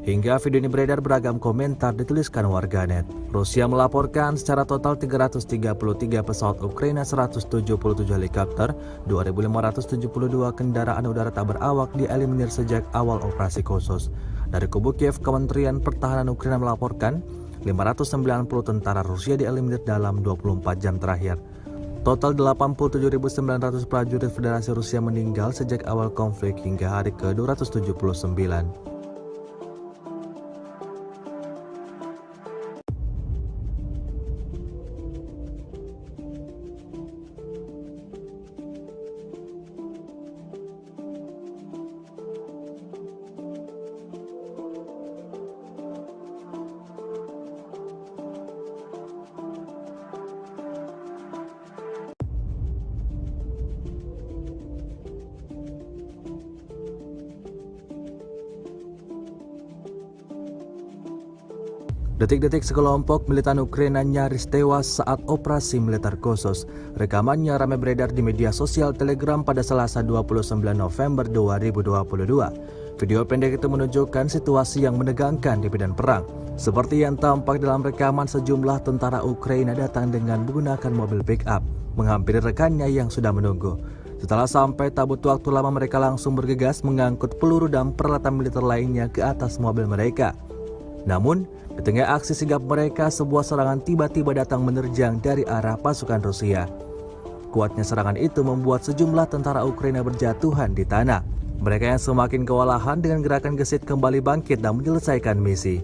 Hingga video ini beredar, beragam komentar dituliskan warganet. Rusia melaporkan secara total 333 pesawat Ukraina, 177 helikopter, 2.572 kendaraan udara tak berawak dieliminir sejak awal operasi khusus. Dari kubu Kiev, Kementerian Pertahanan Ukraina melaporkan 590 tentara Rusia dieliminir dalam 24 jam terakhir. Total 87.900 prajurit Federasi Rusia meninggal sejak awal konflik hingga hari ke-279. Detik-detik sekelompok militan Ukraina nyaris tewas saat operasi militer khusus. Rekamannya ramai beredar di media sosial Telegram pada Selasa 29 November 2022. Video pendek itu menunjukkan situasi yang menegangkan di medan perang. Seperti yang tampak dalam rekaman, sejumlah tentara Ukraina datang dengan menggunakan mobil pick-up, menghampiri rekannya yang sudah menunggu. Setelah sampai, tak butuh waktu lama mereka langsung bergegas mengangkut peluru dan peralatan militer lainnya ke atas mobil mereka. Namun, di tengah aksi sigap mereka, sebuah serangan tiba-tiba datang menerjang dari arah pasukan Rusia. Kuatnya serangan itu membuat sejumlah tentara Ukraina berjatuhan di tanah. Mereka yang semakin kewalahan dengan gerakan gesit kembali bangkit dan menyelesaikan misi.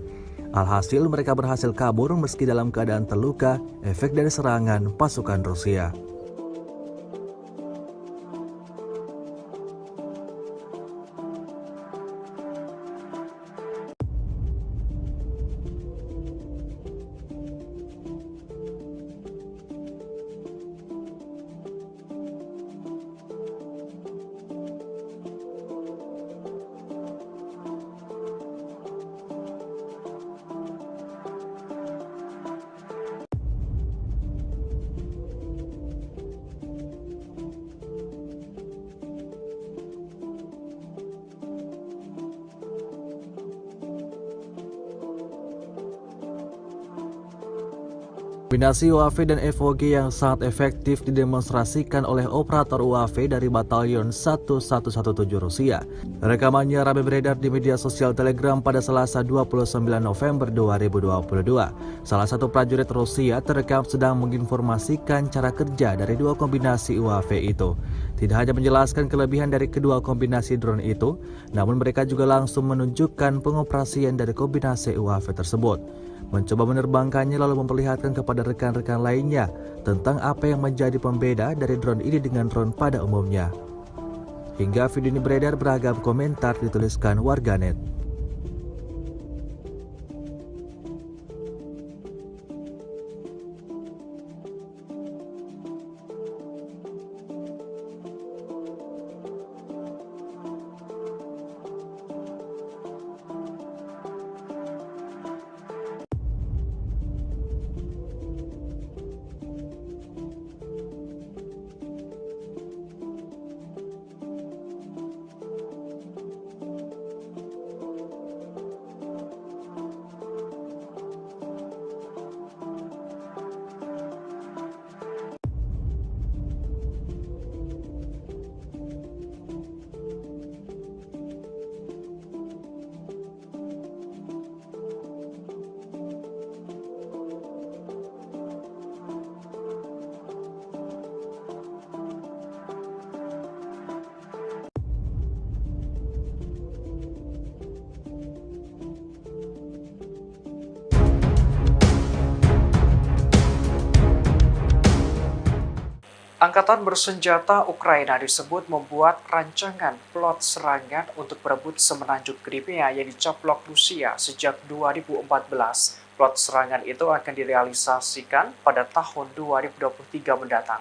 Alhasil mereka berhasil kabur meski dalam keadaan terluka, efek dari serangan pasukan Rusia. Kombinasi UAV dan FOG yang sangat efektif didemonstrasikan oleh operator UAV dari Batalion 1117 Rusia. Rekamannya ramai beredar di media sosial Telegram pada Selasa 29 November 2022. Salah satu prajurit Rusia terekam sedang menginformasikan cara kerja dari dua kombinasi UAV itu. Tidak hanya menjelaskan kelebihan dari kedua kombinasi drone itu, namun mereka juga langsung menunjukkan pengoperasian dari kombinasi UAV tersebut. Mencoba menerbangkannya lalu memperlihatkan kepada rekan-rekan lainnya tentang apa yang menjadi pembeda dari drone ini dengan drone pada umumnya. Hingga video ini beredar, beragam komentar dituliskan warganet. Angkatan bersenjata Ukraina disebut membuat rancangan plot serangan untuk berebut semenanjung Crimea yang dicaplok Rusia sejak 2014. Plot serangan itu akan direalisasikan pada tahun 2023 mendatang.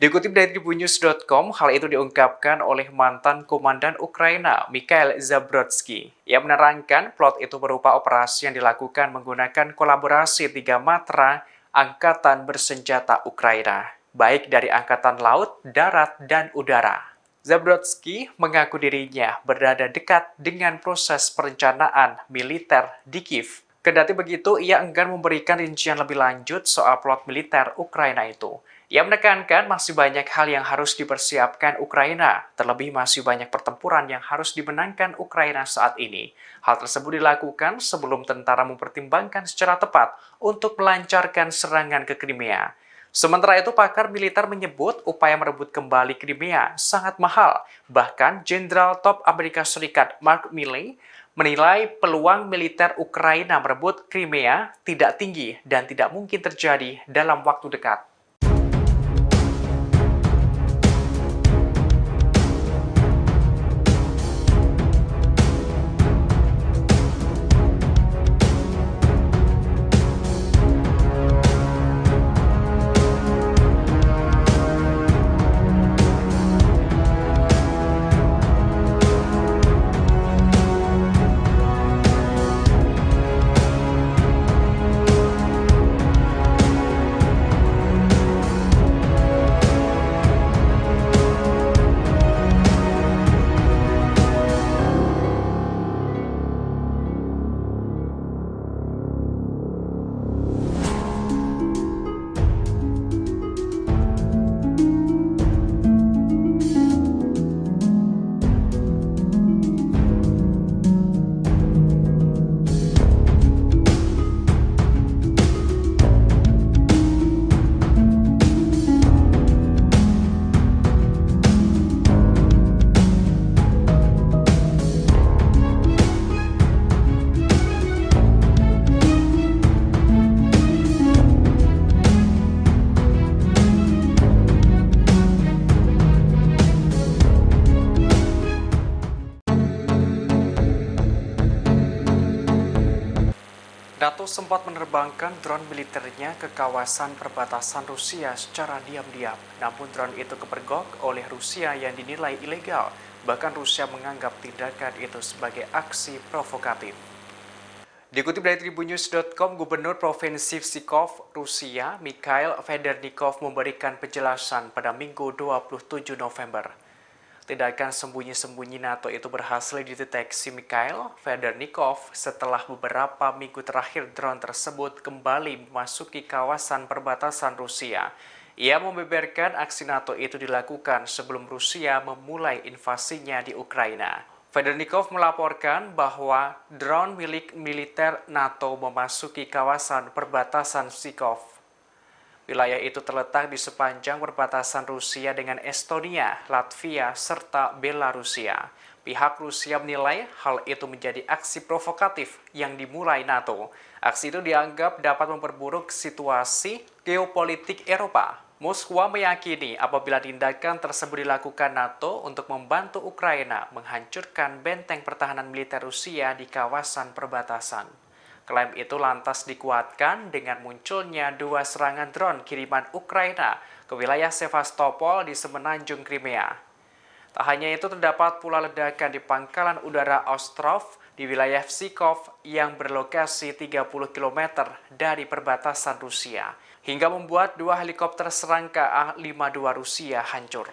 Dikutip dari tribunnews.com, hal itu diungkapkan oleh mantan komandan Ukraina, Mikhail Zabrodsky. Ia menerangkan plot itu berupa operasi yang dilakukan menggunakan kolaborasi 3 matra Angkatan bersenjata Ukraina, baik dari Angkatan Laut, Darat, dan Udara. Zabrodsky mengaku dirinya berada dekat dengan proses perencanaan militer di Kiev. Kendati begitu, ia enggan memberikan rincian lebih lanjut soal plot militer Ukraina itu. Ia menekankan masih banyak hal yang harus dipersiapkan Ukraina, terlebih masih banyak pertempuran yang harus dimenangkan Ukraina saat ini. Hal tersebut dilakukan sebelum tentara mempertimbangkan secara tepat untuk melancarkan serangan ke Crimea. Sementara itu, pakar militer menyebut upaya merebut kembali Crimea sangat mahal. Bahkan, Jenderal Top Amerika Serikat Mark Milley menilai peluang militer Ukraina merebut Crimea tidak tinggi dan tidak mungkin terjadi dalam waktu dekat. NATO sempat menerbangkan drone militernya ke kawasan perbatasan Rusia secara diam-diam. Namun drone itu kepergok oleh Rusia yang dinilai ilegal. Bahkan Rusia menganggap tindakan itu sebagai aksi provokatif. Dikutip dari tribunnews.com, Gubernur Provinsi Pskov, Rusia, Mikhail Federnikov memberikan penjelasan pada Minggu 27 November. Tindakan sembunyi-sembunyi NATO itu berhasil dideteksi Mikhail Federnikov setelah beberapa minggu terakhir drone tersebut kembali memasuki kawasan perbatasan Rusia. Ia membeberkan aksi NATO itu dilakukan sebelum Rusia memulai invasinya di Ukraina. Federnikov melaporkan bahwa drone milik militer NATO memasuki kawasan perbatasan Pskov. Wilayah itu terletak di sepanjang perbatasan Rusia dengan Estonia, Latvia, serta Belarusia. Pihak Rusia menilai hal itu menjadi aksi provokatif yang dimulai NATO. Aksi itu dianggap dapat memperburuk situasi geopolitik Eropa. Moskwa meyakini apabila tindakan tersebut dilakukan NATO untuk membantu Ukraina menghancurkan benteng pertahanan militer Rusia di kawasan perbatasan. Klaim itu lantas dikuatkan dengan munculnya 2 serangan drone kiriman Ukraina ke wilayah Sevastopol di semenanjung Crimea. Tak hanya itu, terdapat pula ledakan di pangkalan udara Ostrov di wilayah Pskov yang berlokasi 30 km dari perbatasan Rusia, hingga membuat 2 helikopter serangga A-52 Rusia hancur.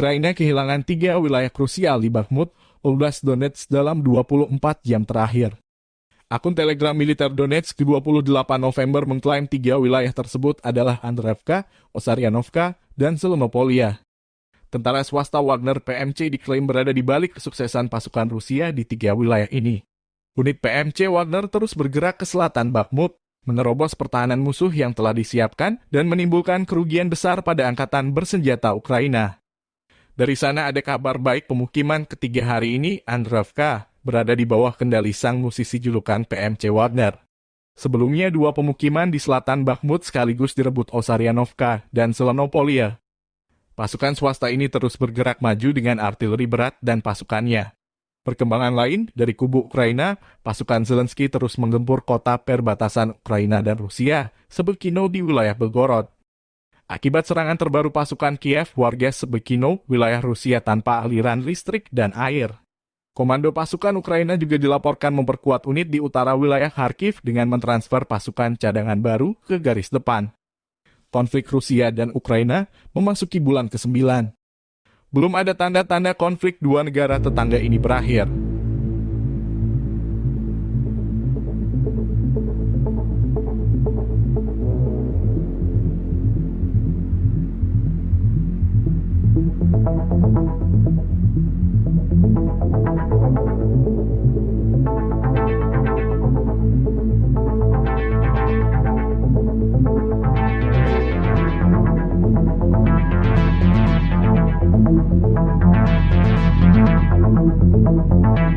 Ukraina kehilangan 3 wilayah krusial di Bakhmut, Oblast Donetsk dalam 24 jam terakhir. Akun Telegram militer Donetsk 28 November mengklaim 3 wilayah tersebut adalah Andreevka, Osaryanovka, dan Zelenopolia. Tentara swasta Wagner PMC diklaim berada di balik kesuksesan pasukan Rusia di 3 wilayah ini. Unit PMC Wagner terus bergerak ke selatan Bakhmut, menerobos pertahanan musuh yang telah disiapkan dan menimbulkan kerugian besar pada angkatan bersenjata Ukraina. Dari sana ada kabar baik, pemukiman ketiga hari ini, Andreevka, berada di bawah kendali sang musisi julukan PMC Wagner. Sebelumnya 2 pemukiman di selatan Bakhmut sekaligus direbut Osaryanovka dan Zelenopolia. Pasukan swasta ini terus bergerak maju dengan artileri berat dan pasukannya. Perkembangan lain, dari kubu Ukraina, pasukan Zelensky terus menggempur kota perbatasan Ukraina dan Rusia, Sebekino di wilayah Belgorod. Akibat serangan terbaru pasukan Kiev, warga Sebekino, wilayah Rusia tanpa aliran listrik dan air. Komando pasukan Ukraina juga dilaporkan memperkuat unit di utara wilayah Kharkiv dengan mentransfer pasukan cadangan baru ke garis depan. Konflik Rusia dan Ukraina memasuki bulan ke-9. Belum ada tanda-tanda konflik 2 negara tetangga ini berakhir. Thank you.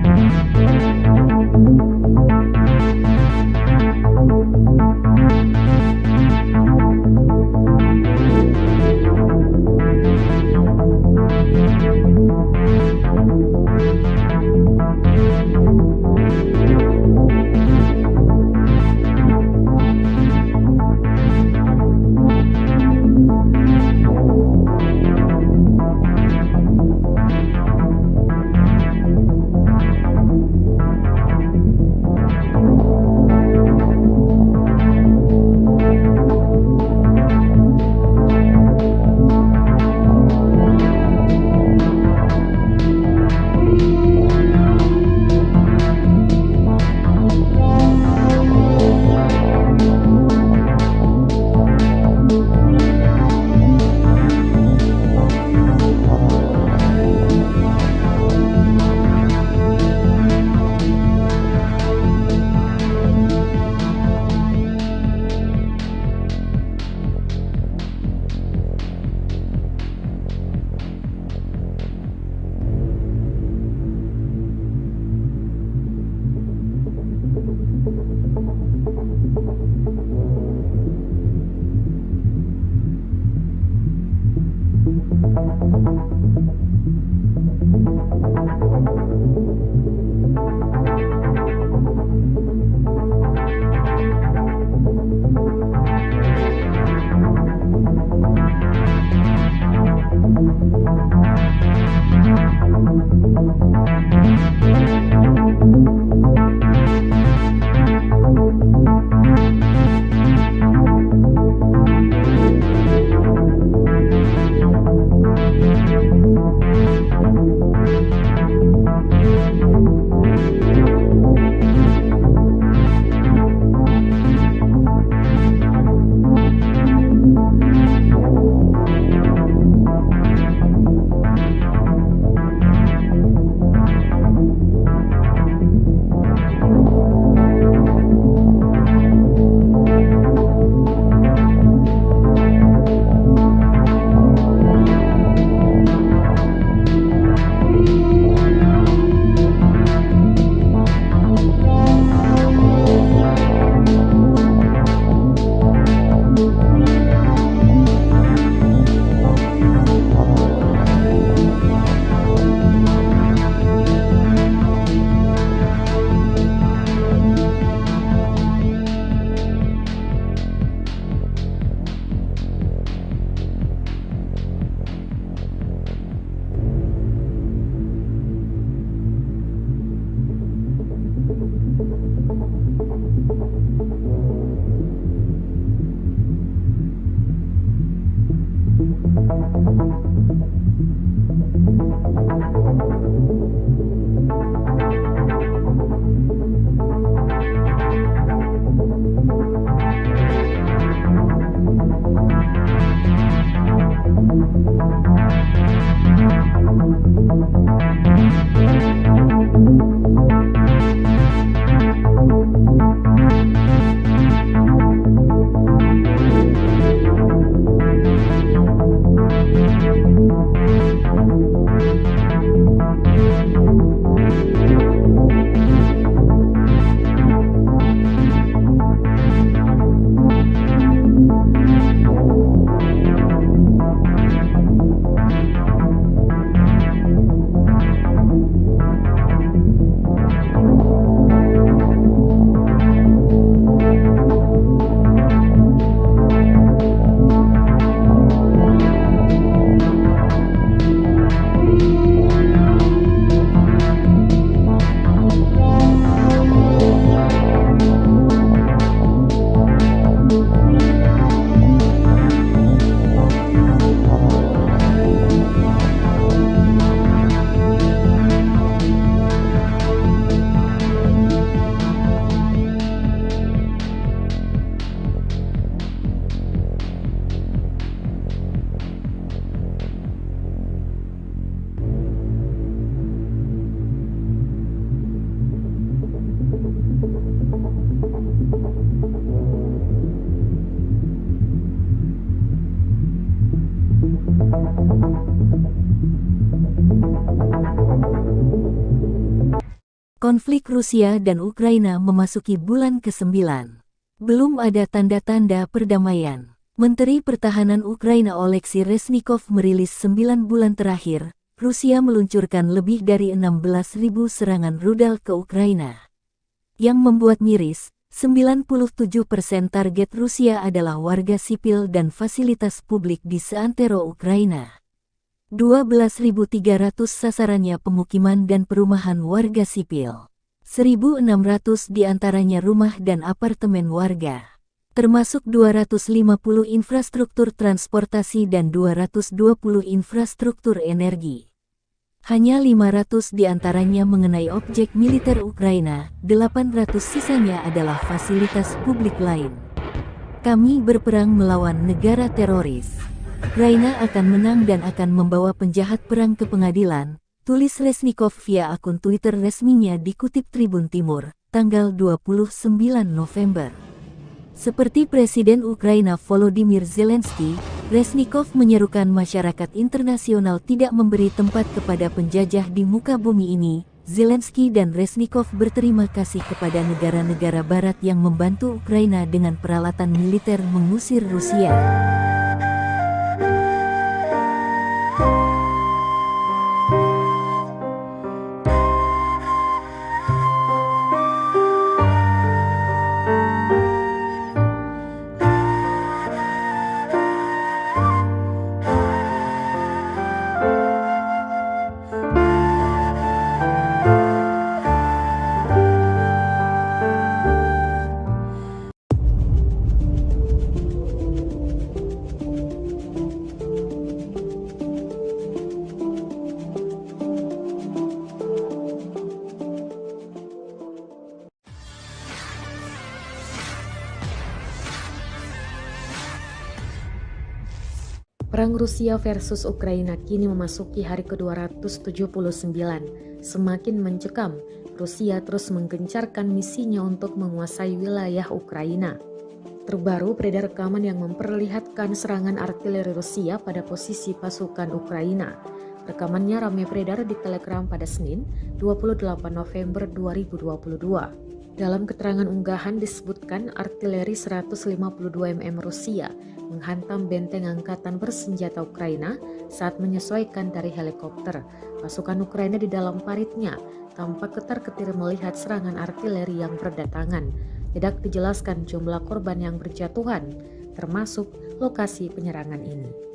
Konflik Rusia dan Ukraina memasuki bulan ke-9. Belum ada tanda-tanda perdamaian. Menteri Pertahanan Ukraina Oleksiy Reznikov merilis 9 bulan terakhir, Rusia meluncurkan lebih dari 16.000 serangan rudal ke Ukraina. Yang membuat miris, 97% target Rusia adalah warga sipil dan fasilitas publik di seantero Ukraina. 12.300 sasarannya pemukiman dan perumahan warga sipil. 1.600 diantaranya rumah dan apartemen warga. Termasuk 250 infrastruktur transportasi dan 220 infrastruktur energi. Hanya 500 diantaranya mengenai objek militer Ukraina, 800 sisanya adalah fasilitas publik lain. Kami berperang melawan negara teroris. Ukraina akan menang dan akan membawa penjahat perang ke pengadilan, tulis Reznikov via akun Twitter resminya dikutip Tribun Timur, tanggal 29 November. Seperti Presiden Ukraina Volodymyr Zelensky, Reznikov menyerukan masyarakat internasional tidak memberi tempat kepada penjajah di muka bumi ini. Zelensky dan Reznikov berterima kasih kepada negara-negara barat yang membantu Ukraina dengan peralatan militer mengusir Rusia. Perang Rusia versus Ukraina kini memasuki hari ke-279. Semakin mencekam, Rusia terus menggencarkan misinya untuk menguasai wilayah Ukraina. Terbaru beredar rekaman yang memperlihatkan serangan artileri Rusia pada posisi pasukan Ukraina. Rekamannya ramai beredar di Telegram pada Senin, 28 November 2022. Dalam keterangan unggahan disebutkan artileri 152 mm Rusia menghantam benteng angkatan bersenjata Ukraina saat menyesuaikan dari helikopter. Pasukan Ukraina di dalam paritnya tampak ketar-ketir melihat serangan artileri yang berdatangan. Tidak dijelaskan jumlah korban yang berjatuhan, termasuk lokasi penyerangan ini.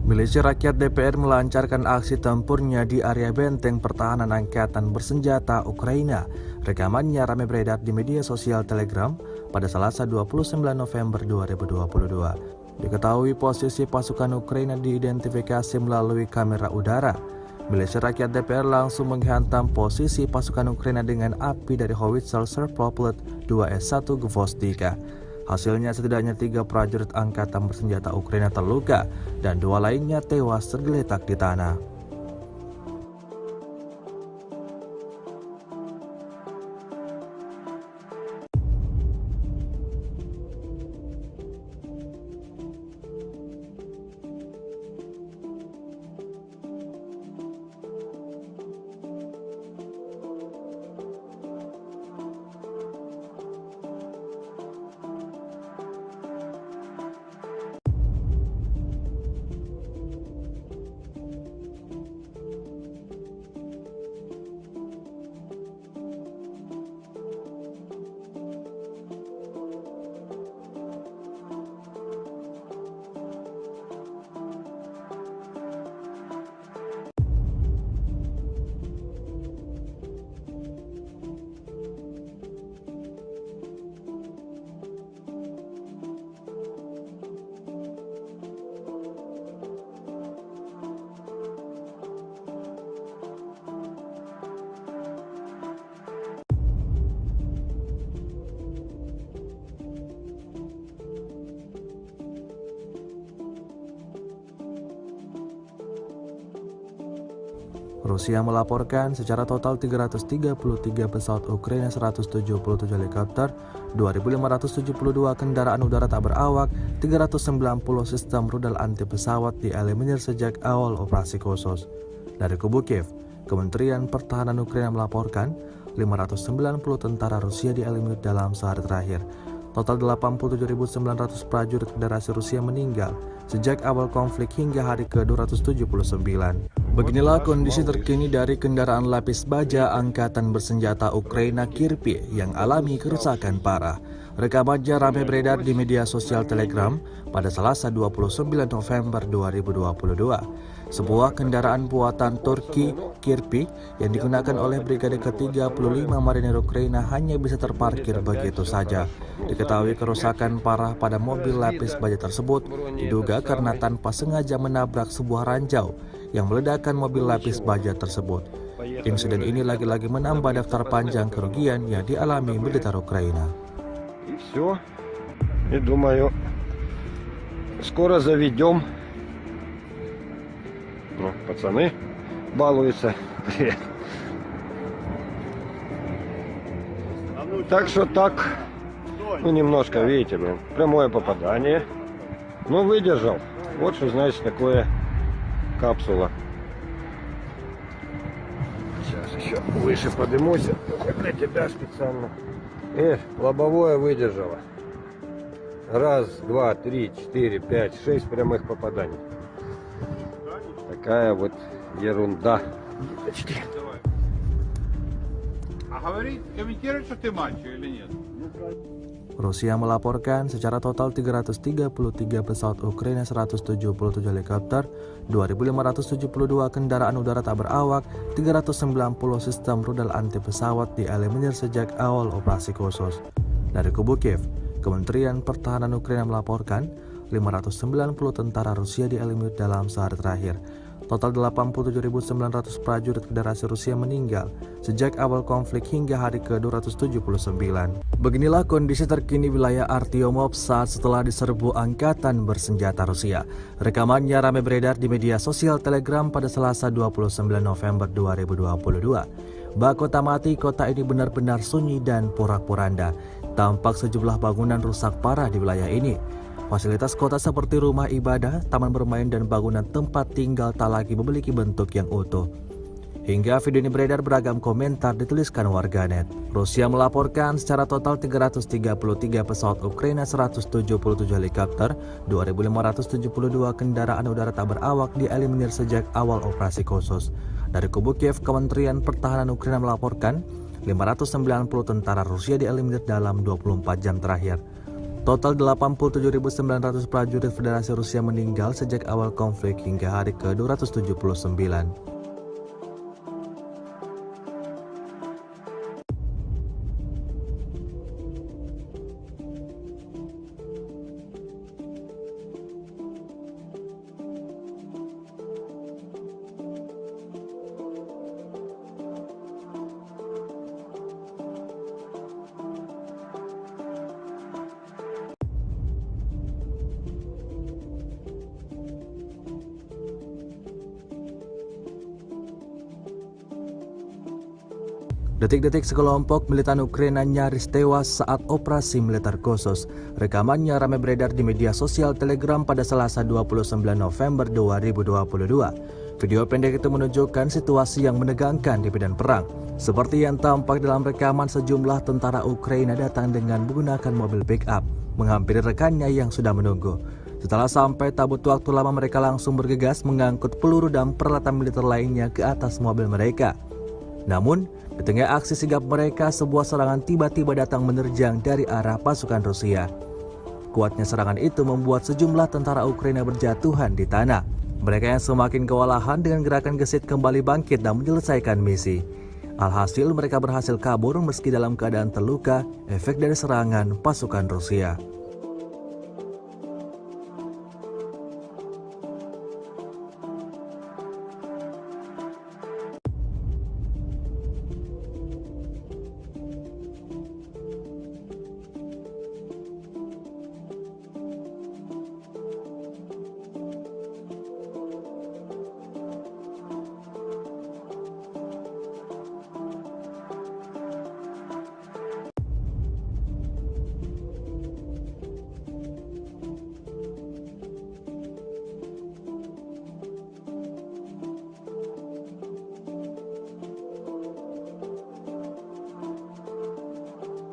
Milisi Rakyat DPR melancarkan aksi tempurnya di area benteng pertahanan angkatan bersenjata Ukraina. Rekamannya ramai beredar di media sosial Telegram pada Selasa 29 November 2022. Diketahui posisi pasukan Ukraina diidentifikasi melalui kamera udara. Milisi Rakyat DPR langsung menghantam posisi pasukan Ukraina dengan api dari howitzer Serproplet 2S1 Gvozdika. Hasilnya setidaknya 3 prajurit angkatan bersenjata Ukraina terluka dan 2 lainnya tewas tergeletak di tanah. Rusia melaporkan secara total 333 pesawat Ukraina, 177 helikopter, 2.572 kendaraan udara tak berawak, 390 sistem rudal anti pesawat dieliminir sejak awal operasi khusus. Dari kubu Kiev, Kementerian Pertahanan Ukraina melaporkan 590 tentara Rusia dieliminir dalam sehari terakhir. Total 87.900 prajurit Federasi Rusia meninggal sejak awal konflik hingga hari ke-279. Beginilah kondisi terkini dari kendaraan lapis baja Angkatan Bersenjata Ukraina Kirpi yang alami kerusakan parah. Rekamannya ramai beredar di media sosial Telegram pada Selasa 29 November 2022. Sebuah kendaraan buatan Turki Kirpi yang digunakan oleh Brigade ke-35 Marinir Ukraina hanya bisa terparkir begitu saja. Diketahui kerusakan parah pada mobil lapis baja tersebut diduga karena tanpa sengaja menabrak sebuah ranjau yang meledakkan mobil lapis baja tersebut. Insiden ini lagi-lagi menambah daftar panjang kerugian yang dialami militer Ukraina. Все. И думаю, скоро заведем. Ну, пацаны балуются. Привет. Так что так, ну немножко, видите, блин, прямое попадание. Ну, выдержал. Вот что значит такое капсула. Сейчас еще выше поднимусь. Для тебя специально. Лобовое выдержало. Раз, два, три, четыре, пять, 6 прямых попаданий. Такая вот ерунда. А говорит, комментирует, что ты мальчик или нет? Rusia melaporkan secara total 333 pesawat Ukraina, 177 helikopter, 2.572 kendaraan udara tak berawak, 390 sistem rudal anti pesawat dieliminir sejak awal operasi khusus. Dari kubu Kiev, Kementerian Pertahanan Ukraina melaporkan 590 tentara Rusia dieliminir dalam sehari terakhir. Total 87.900 prajurit Federasi Rusia meninggal sejak awal konflik hingga hari ke-279. Beginilah kondisi terkini wilayah Artyomov saat setelah diserbu Angkatan Bersenjata Rusia. Rekamannya ramai beredar di media sosial Telegram pada Selasa 29 November 2022. Bak kota mati, kota ini benar-benar sunyi dan porak-poranda. Tampak sejumlah bangunan rusak parah di wilayah ini. Fasilitas kota seperti rumah ibadah, taman bermain, dan bangunan tempat tinggal tak lagi memiliki bentuk yang utuh. Hingga video ini beredar, beragam komentar dituliskan warganet. Rusia melaporkan secara total 333 pesawat Ukraina, 177 helikopter, 2.572 kendaraan udara tak berawak dieliminir sejak awal operasi khusus. Dari kubu Kiev, Kementerian Pertahanan Ukraina melaporkan 590 tentara Rusia dieliminir dalam 24 jam terakhir. Total 87.900 prajurit Federasi Rusia meninggal sejak awal konflik hingga hari ke-279. Detik-detik sekelompok militan Ukraina nyaris tewas saat operasi militer khusus. Rekamannya ramai beredar di media sosial Telegram pada Selasa 29 November 2022. Video pendek itu menunjukkan situasi yang menegangkan di medan perang. Seperti yang tampak dalam rekaman, sejumlah tentara Ukraina datang dengan menggunakan mobil pick-up, menghampiri rekannya yang sudah menunggu. Setelah sampai, tak butuh waktu lama mereka langsung bergegas mengangkut peluru dan peralatan militer lainnya ke atas mobil mereka. Namun, di tengah aksi sigap mereka, sebuah serangan tiba-tiba datang menerjang dari arah pasukan Rusia. Kuatnya serangan itu membuat sejumlah tentara Ukraina berjatuhan di tanah. Mereka yang semakin kewalahan dengan gerakan gesit kembali bangkit dan menyelesaikan misi. Alhasil mereka berhasil kabur meski dalam keadaan terluka, efek dari serangan pasukan Rusia.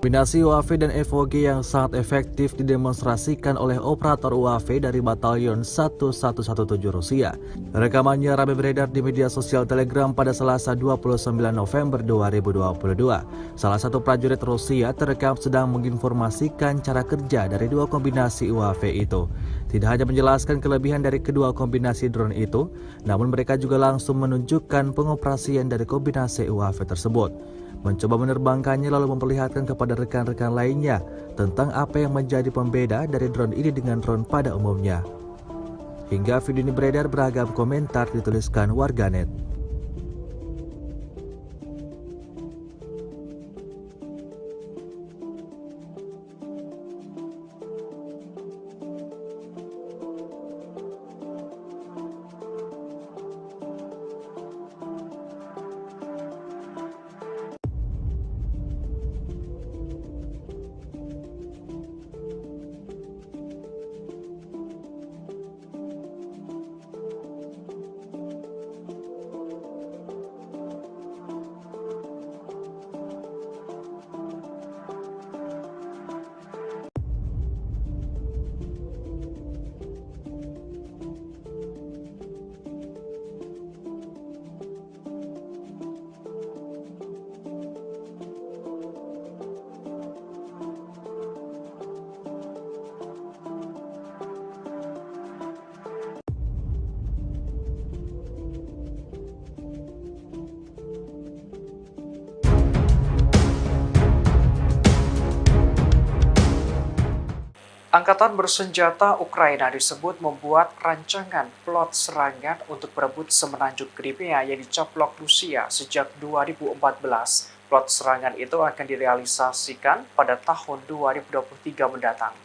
Kombinasi UAV dan FOG yang sangat efektif didemonstrasikan oleh operator UAV dari Batalion 1117 Rusia. Rekamannya ramai beredar di media sosial Telegram pada Selasa 29 November 2022. Salah satu prajurit Rusia terekam sedang menginformasikan cara kerja dari dua kombinasi UAV itu. Tidak hanya menjelaskan kelebihan dari kedua kombinasi drone itu, namun mereka juga langsung menunjukkan pengoperasian dari kombinasi UAV tersebut. Mencoba menerbangkannya lalu memperlihatkan kepada rekan-rekan lainnya tentang apa yang menjadi pembeda dari drone ini dengan drone pada umumnya. Hingga video ini beredar, beragam komentar dituliskan warganet. Angkatan bersenjata Ukraina disebut membuat rancangan plot serangan untuk berebut semenanjung Crimea yang dicaplok Rusia sejak 2014. Plot serangan itu akan direalisasikan pada tahun 2023 mendatang.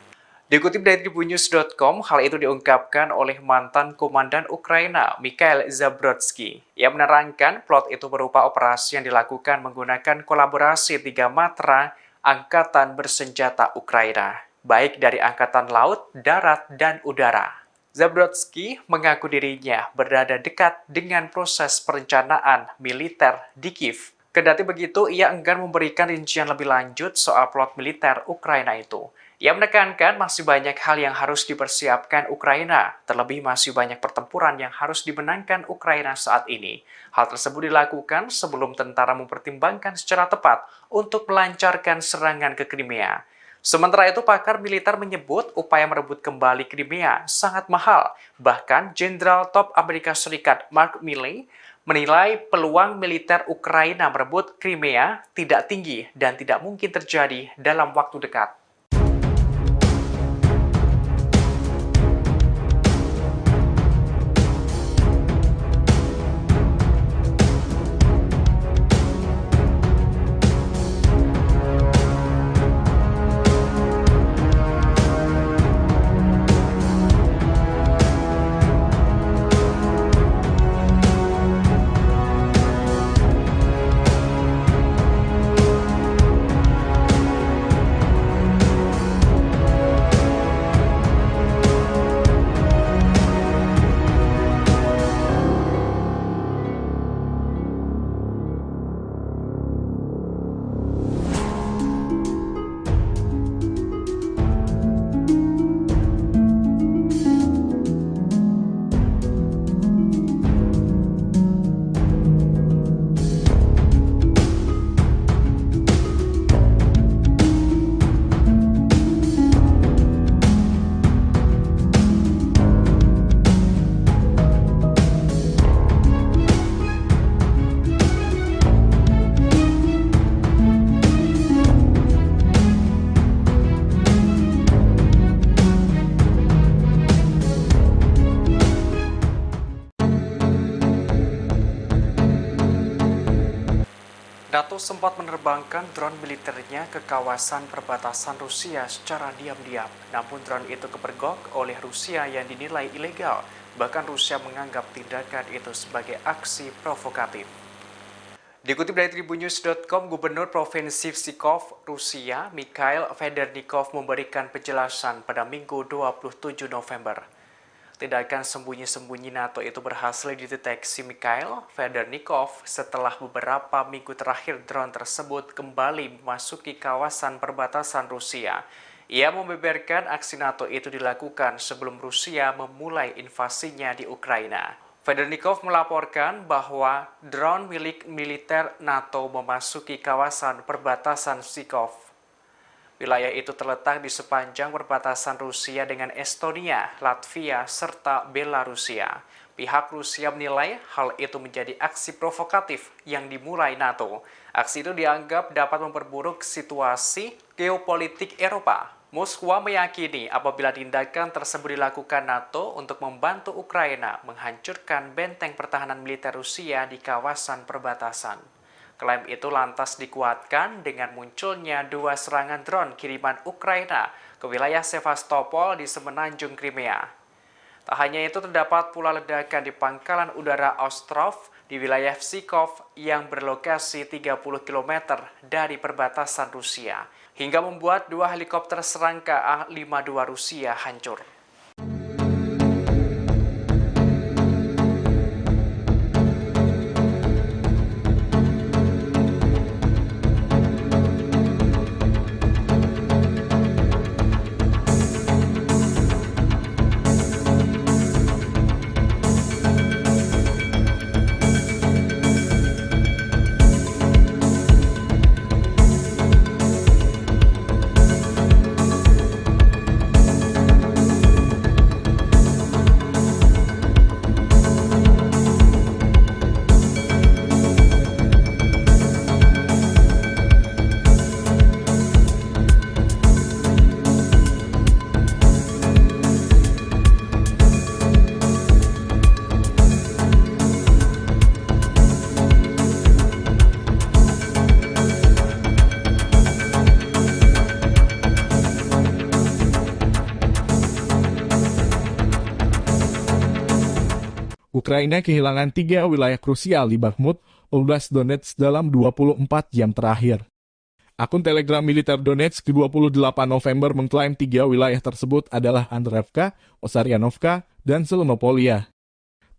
Dikutip dari Tribunnews.com, hal itu diungkapkan oleh mantan komandan Ukraina, Mikhail Zabrodsky. Ia menerangkan plot itu berupa operasi yang dilakukan menggunakan kolaborasi 3 matra angkatan bersenjata Ukraina, baik dari angkatan laut, darat, dan udara. Zabrodsky mengaku dirinya berada dekat dengan proses perencanaan militer di Kiev. Kendati begitu, ia enggan memberikan rincian lebih lanjut soal plot militer Ukraina itu. Ia menekankan masih banyak hal yang harus dipersiapkan Ukraina, terlebih masih banyak pertempuran yang harus dimenangkan Ukraina saat ini. Hal tersebut dilakukan sebelum tentara mempertimbangkan secara tepat untuk melancarkan serangan ke Crimea. Sementara itu, pakar militer menyebut upaya merebut kembali Crimea sangat mahal. Bahkan, Jenderal Top Amerika Serikat Mark Milley menilai peluang militer Ukraina merebut Crimea tidak tinggi dan tidak mungkin terjadi dalam waktu dekat. NATO sempat menerbangkan drone militernya ke kawasan perbatasan Rusia secara diam-diam. Namun drone itu kepergok oleh Rusia yang dinilai ilegal. Bahkan Rusia menganggap tindakan itu sebagai aksi provokatif. Dikutip dari Tribunnews.com, Gubernur Provinsi Pskov, Rusia, Mikhail Federnikov memberikan penjelasan pada Minggu 27 November. Tindakan sembunyi-sembunyi NATO itu berhasil dideteksi Mikhail Federnikov setelah beberapa minggu terakhir drone tersebut kembali memasuki kawasan perbatasan Rusia. Ia membeberkan aksi NATO itu dilakukan sebelum Rusia memulai invasinya di Ukraina. Federnikov melaporkan bahwa drone milik militer NATO memasuki kawasan perbatasan Pskov. Wilayah itu terletak di sepanjang perbatasan Rusia dengan Estonia, Latvia, serta Belarusia. Pihak Rusia menilai hal itu menjadi aksi provokatif yang dimulai NATO. Aksi itu dianggap dapat memperburuk situasi geopolitik Eropa. Moskwa meyakini apabila tindakan tersebut dilakukan NATO untuk membantu Ukraina menghancurkan benteng pertahanan militer Rusia di kawasan perbatasan. Klaim itu lantas dikuatkan dengan munculnya 2 serangan drone kiriman Ukraina ke wilayah Sevastopol di semenanjung Crimea. Tak hanya itu, terdapat pula ledakan di pangkalan udara Ostrov di wilayah Pskov yang berlokasi 30 km dari perbatasan Rusia, hingga membuat 2 helikopter serangka A-52 Rusia hancur. Ukraina kehilangan 3 wilayah krusial di Bakhmut, Oblast Donetsk dalam 24 jam terakhir. Akun Telegram militer Donetsk 28 November mengklaim 3 wilayah tersebut adalah Andreevka, Osaryanovka, dan Selonopolia.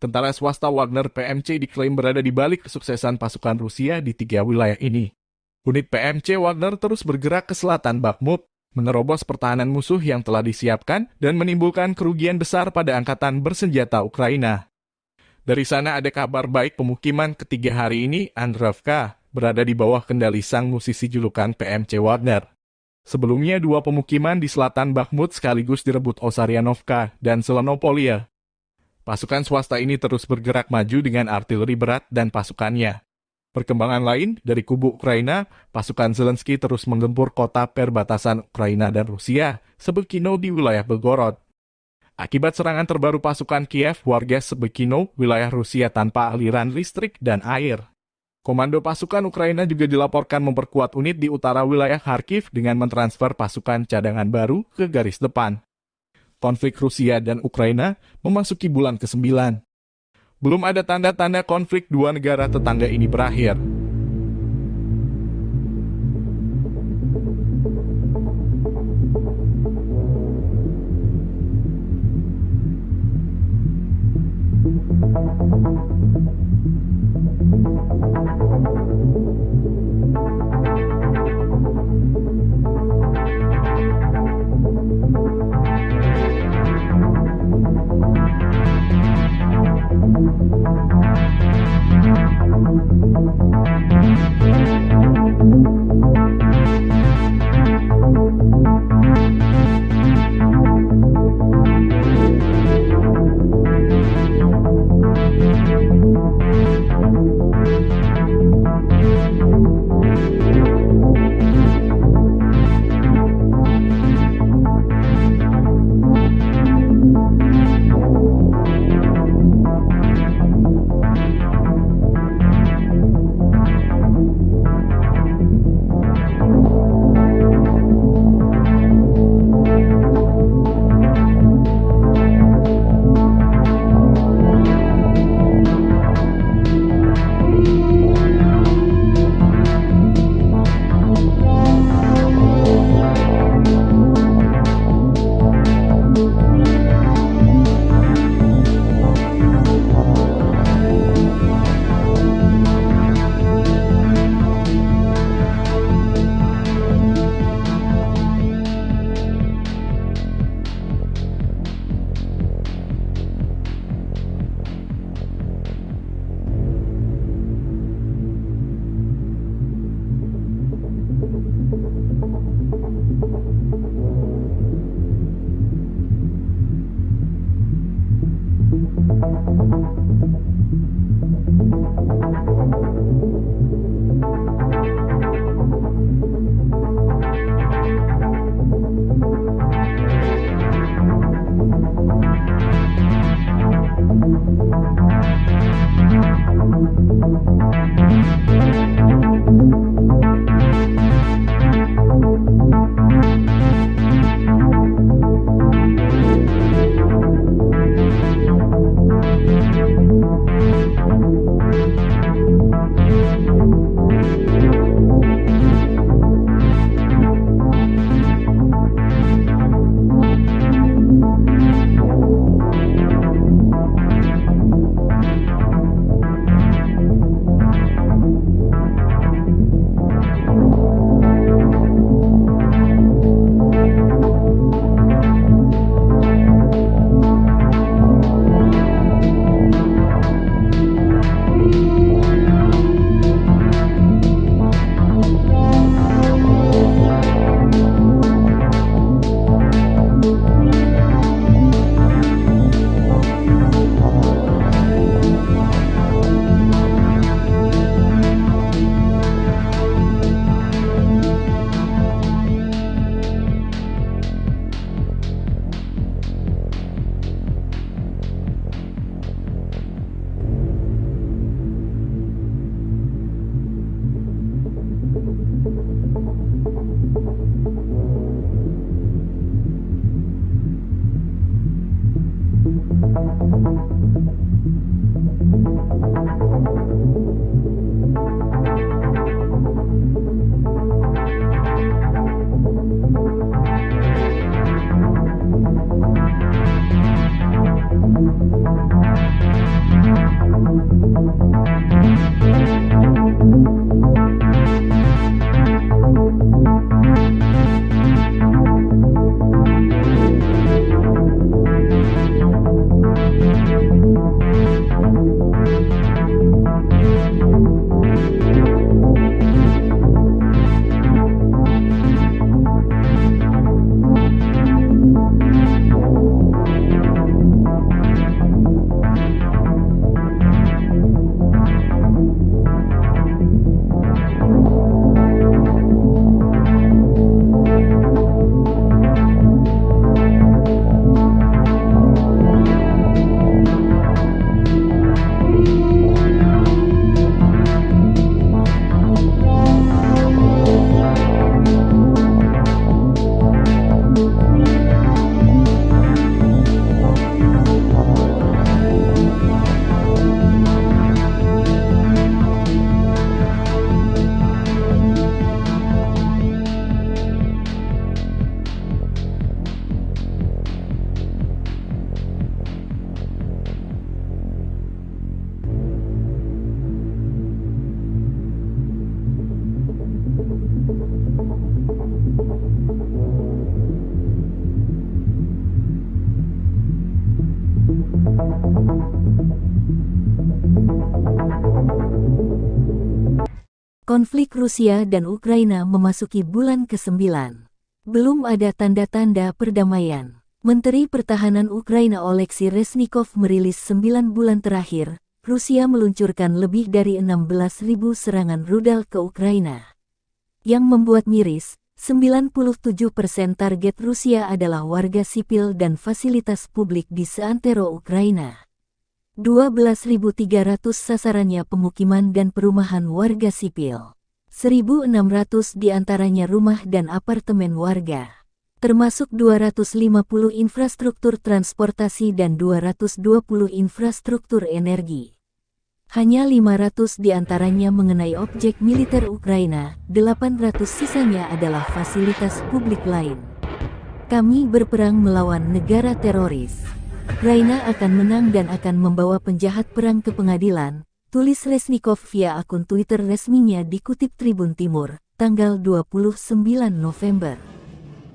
Tentara swasta Wagner PMC diklaim berada di balik kesuksesan pasukan Rusia di 3 wilayah ini. Unit PMC Wagner terus bergerak ke selatan Bakhmut, menerobos pertahanan musuh yang telah disiapkan dan menimbulkan kerugian besar pada angkatan bersenjata Ukraina. Dari sana ada kabar baik, pemukiman ketiga hari ini, Andreevka, berada di bawah kendali sang musisi julukan PMC Wagner. Sebelumnya 2 pemukiman di selatan Bakhmut sekaligus direbut Osaryanovka dan Selonopolia. Pasukan swasta ini terus bergerak maju dengan artileri berat dan pasukannya. Perkembangan lain, dari kubu Ukraina, pasukan Zelensky terus menggempur kota perbatasan Ukraina dan Rusia, Sebekino di wilayah Belgorod. Akibat serangan terbaru pasukan Kiev, warga Sebekino, wilayah Rusia tanpa aliran listrik dan air. Komando pasukan Ukraina juga dilaporkan memperkuat unit di utara wilayah Kharkiv dengan mentransfer pasukan cadangan baru ke garis depan. Konflik Rusia dan Ukraina memasuki bulan ke-9. Belum ada tanda-tanda konflik 2 negara tetangga ini berakhir. Konflik Rusia dan Ukraina memasuki bulan ke-9. Belum ada tanda-tanda perdamaian. Menteri Pertahanan Ukraina Oleksiy Reznikov merilis 9 bulan terakhir, Rusia meluncurkan lebih dari 16.000 serangan rudal ke Ukraina. Yang membuat miris, 97% target Rusia adalah warga sipil dan fasilitas publik di seantero Ukraina. 12.300 sasarannya pemukiman dan perumahan warga sipil. 1.600 diantaranya rumah dan apartemen warga. Termasuk 250 infrastruktur transportasi dan 220 infrastruktur energi. Hanya 500 diantaranya mengenai objek militer Ukraina, 800 sisanya adalah fasilitas publik lain. Kami berperang melawan negara teroris. Ukraina akan menang dan akan membawa penjahat perang ke pengadilan, tulis Reznikov via akun Twitter resminya dikutip Tribun Timur, tanggal 29 November.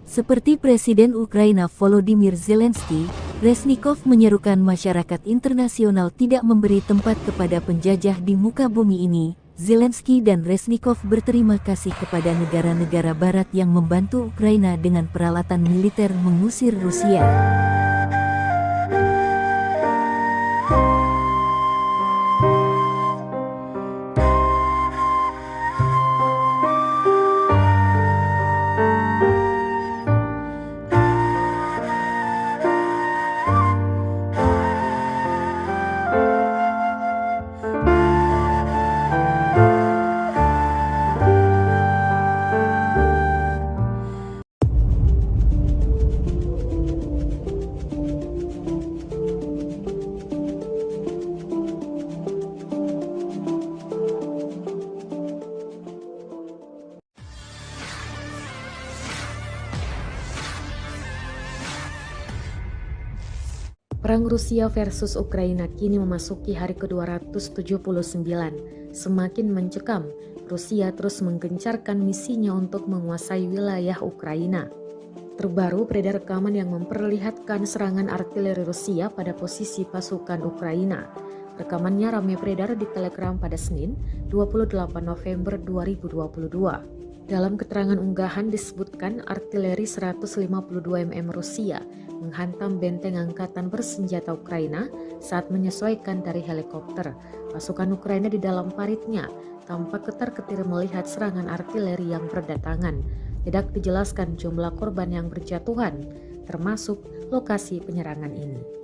Seperti Presiden Ukraina Volodymyr Zelensky, Reznikov menyerukan masyarakat internasional tidak memberi tempat kepada penjajah di muka bumi ini. Zelensky dan Reznikov berterima kasih kepada negara-negara barat yang membantu Ukraina dengan peralatan militer mengusir Rusia. Perang Rusia versus Ukraina kini memasuki hari ke-279. Semakin mencekam, Rusia terus menggencarkan misinya untuk menguasai wilayah Ukraina. Terbaru beredar rekaman yang memperlihatkan serangan artileri Rusia pada posisi pasukan Ukraina. Rekamannya ramai beredar di Telegram pada Senin, 28 November 2022. Dalam keterangan unggahan disebutkan artileri 152 mm Rusia menghantam benteng angkatan bersenjata Ukraina saat menyesuaikan dari helikopter. Pasukan Ukraina di dalam paritnya tampak ketar-ketir melihat serangan artileri yang berdatangan. Tidak dijelaskan jumlah korban yang berjatuhan, termasuk lokasi penyerangan ini.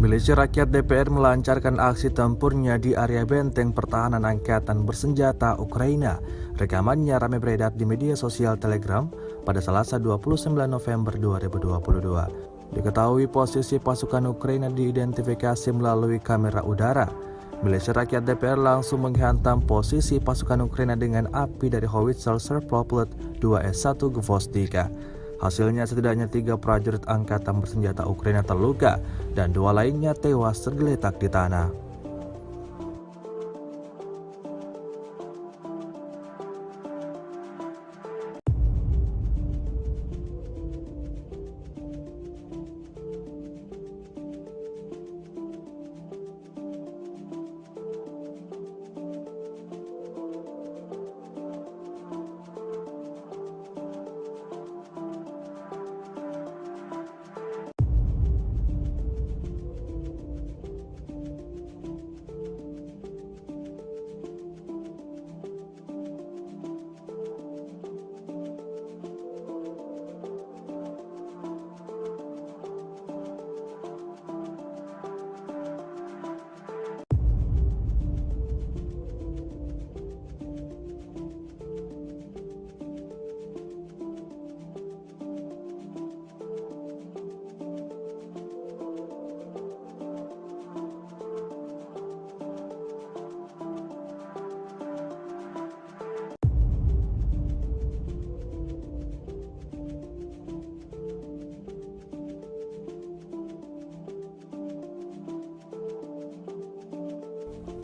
Milisi Rakyat DPR melancarkan aksi tempurnya di area benteng pertahanan angkatan bersenjata Ukraina. Rekamannya ramai beredar di media sosial Telegram pada Selasa 29 November 2022. Diketahui posisi pasukan Ukraina diidentifikasi melalui kamera udara. Milisi Rakyat DPR langsung menghantam posisi pasukan Ukraina dengan api dari howitzer Serproplet 2S1 Gvozdyka. Hasilnya setidaknya 3 prajurit angkatan bersenjata Ukraina terluka dan 2 lainnya tewas tergeletak di tanah.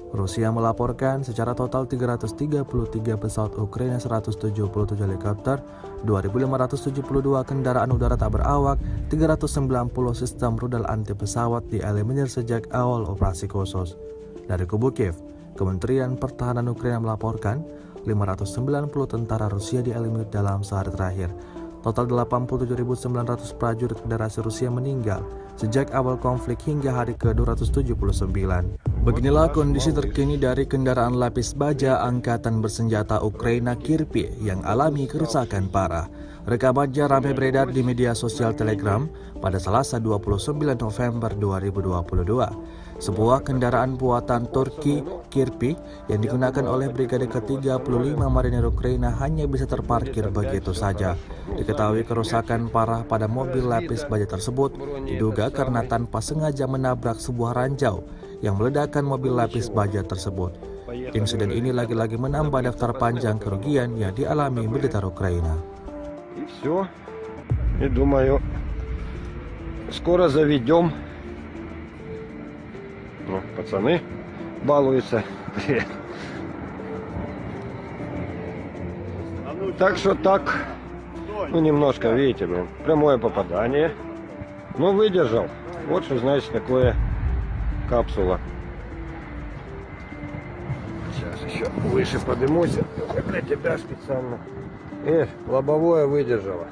Rusia melaporkan secara total 333 pesawat Ukraina, 177 helikopter, 2.572 kendaraan udara tak berawak, 390 sistem rudal anti pesawat dieliminir sejak awal operasi khusus. Dari kubu Kiev, Kementerian Pertahanan Ukraina melaporkan 590 tentara Rusia dieliminir dalam sehari terakhir. Total 87.900 prajurit Federasi Rusia meninggal sejak awal konflik hingga hari ke-279. Beginilah kondisi terkini dari kendaraan lapis baja Angkatan Bersenjata Ukraina Kirpi yang alami kerusakan parah. Rekamannya ramai beredar di media sosial Telegram pada Selasa 29 November 2022. Sebuah kendaraan buatan Turki Kirpi yang digunakan oleh Brigade ke-35 Marinir Ukraina hanya bisa terparkir begitu saja. Diketahui kerusakan parah pada mobil lapis baja tersebut diduga karena tanpa sengaja menabrak sebuah ranjau yang meledakkan mobil lapis baja tersebut. Insiden ini lagi-lagi menambah daftar panjang kerugian yang dialami militer Ukraina. И все. И думаю, скоро заведем. Ну, пацаны балуются. Привет. Так что так, ну немножко, видите, блин, прямое попадание. Ну, выдержал. Вот что значит такое капсула. Сейчас еще выше поднимусь. Для тебя специально. Лобовое выдержало.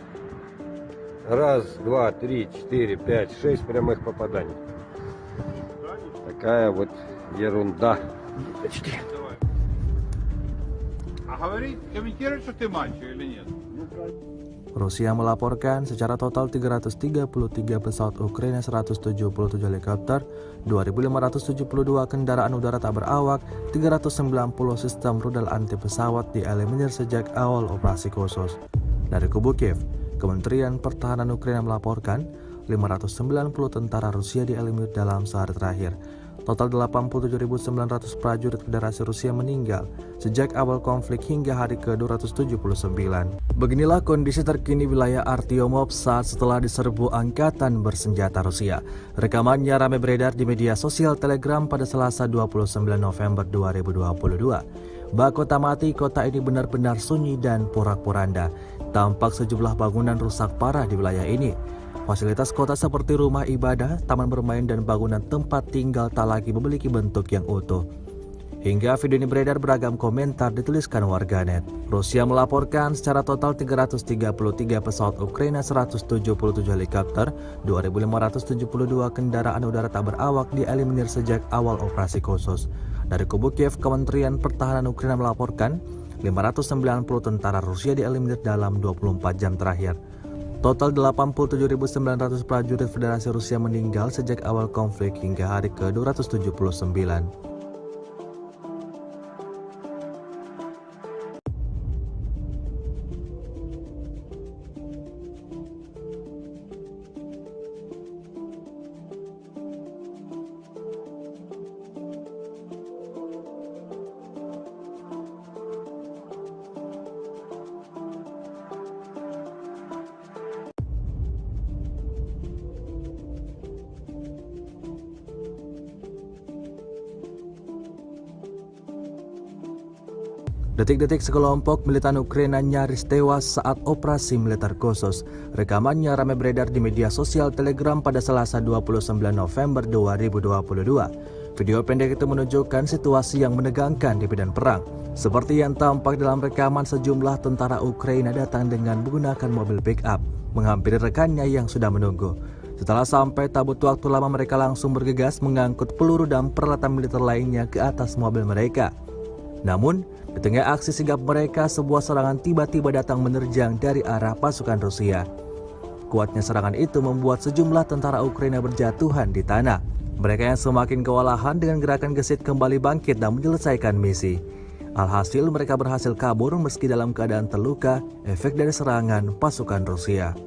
Раз, два, три, четыре, пять, 6 прямых попаданий. Такая вот ерунда. Почти. А говорит, комментирует, что ты мальчик или нет? Rusia melaporkan secara total 333 pesawat Ukraina, 177 helikopter, 2.572 kendaraan udara tak berawak, 390 sistem rudal anti pesawat dieliminir sejak awal operasi khusus. Dari kubu Kiev, Kementerian Pertahanan Ukraina melaporkan 590 tentara Rusia dieliminir dalam sehari terakhir. Total 87.900 prajurit Federasi Rusia meninggal sejak awal konflik hingga hari ke-279. Beginilah kondisi terkini wilayah Artyomov saat setelah diserbu Angkatan Bersenjata Rusia. Rekamannya ramai beredar di media sosial Telegram pada Selasa 29 November 2022. Bak kota mati, kota ini benar-benar sunyi dan porak-poranda. Tampak sejumlah bangunan rusak parah di wilayah ini. Fasilitas kota seperti rumah ibadah, taman bermain, dan bangunan tempat tinggal tak lagi memiliki bentuk yang utuh. Hingga video ini beredar, beragam komentar dituliskan warganet. Rusia melaporkan secara total 333 pesawat Ukraina, 177 helikopter, 2.572 kendaraan udara tak berawak dieliminir sejak awal operasi khusus. Dari kubu Kiev, Kementerian Pertahanan Ukraina melaporkan 590 tentara Rusia dieliminir dalam 24 jam terakhir. Total 87.900 prajurit Federasi Rusia meninggal sejak awal konflik hingga hari ke-279. Detik-detik sekelompok militan Ukraina nyaris tewas saat operasi militer khusus. Rekamannya ramai beredar di media sosial Telegram pada Selasa 29 November 2022. Video pendek itu menunjukkan situasi yang menegangkan di medan perang. Seperti yang tampak dalam rekaman, sejumlah tentara Ukraina datang dengan menggunakan mobil pick-up, menghampiri rekannya yang sudah menunggu. Setelah sampai, tak butuh waktu lama mereka langsung bergegas mengangkut peluru dan peralatan militer lainnya ke atas mobil mereka. Namun, di tengah aksi sigap mereka, sebuah serangan tiba-tiba datang menerjang dari arah pasukan Rusia. Kuatnya serangan itu membuat sejumlah tentara Ukraina berjatuhan di tanah. Mereka yang semakin kewalahan dengan gerakan gesit kembali bangkit dan menyelesaikan misi. Alhasil mereka berhasil kabur meski dalam keadaan terluka, efek dari serangan pasukan Rusia.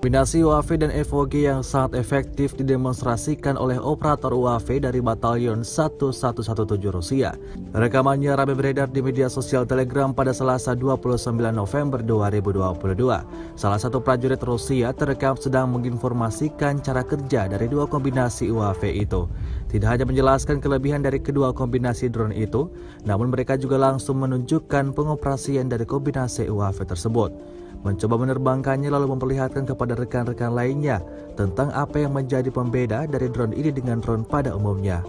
Kombinasi UAV dan FOG yang sangat efektif didemonstrasikan oleh operator UAV dari Batalion 1117 Rusia. Rekamannya ramai beredar di media sosial Telegram pada Selasa 29 November 2022. Salah satu prajurit Rusia terekam sedang menginformasikan cara kerja dari dua kombinasi UAV itu. Tidak hanya menjelaskan kelebihan dari kedua kombinasi drone itu, namun mereka juga langsung menunjukkan pengoperasian dari kombinasi UAV tersebut. Mencoba menerbangkannya lalu memperlihatkan kepada rekan-rekan lainnya tentang apa yang menjadi pembeda dari drone ini dengan drone pada umumnya.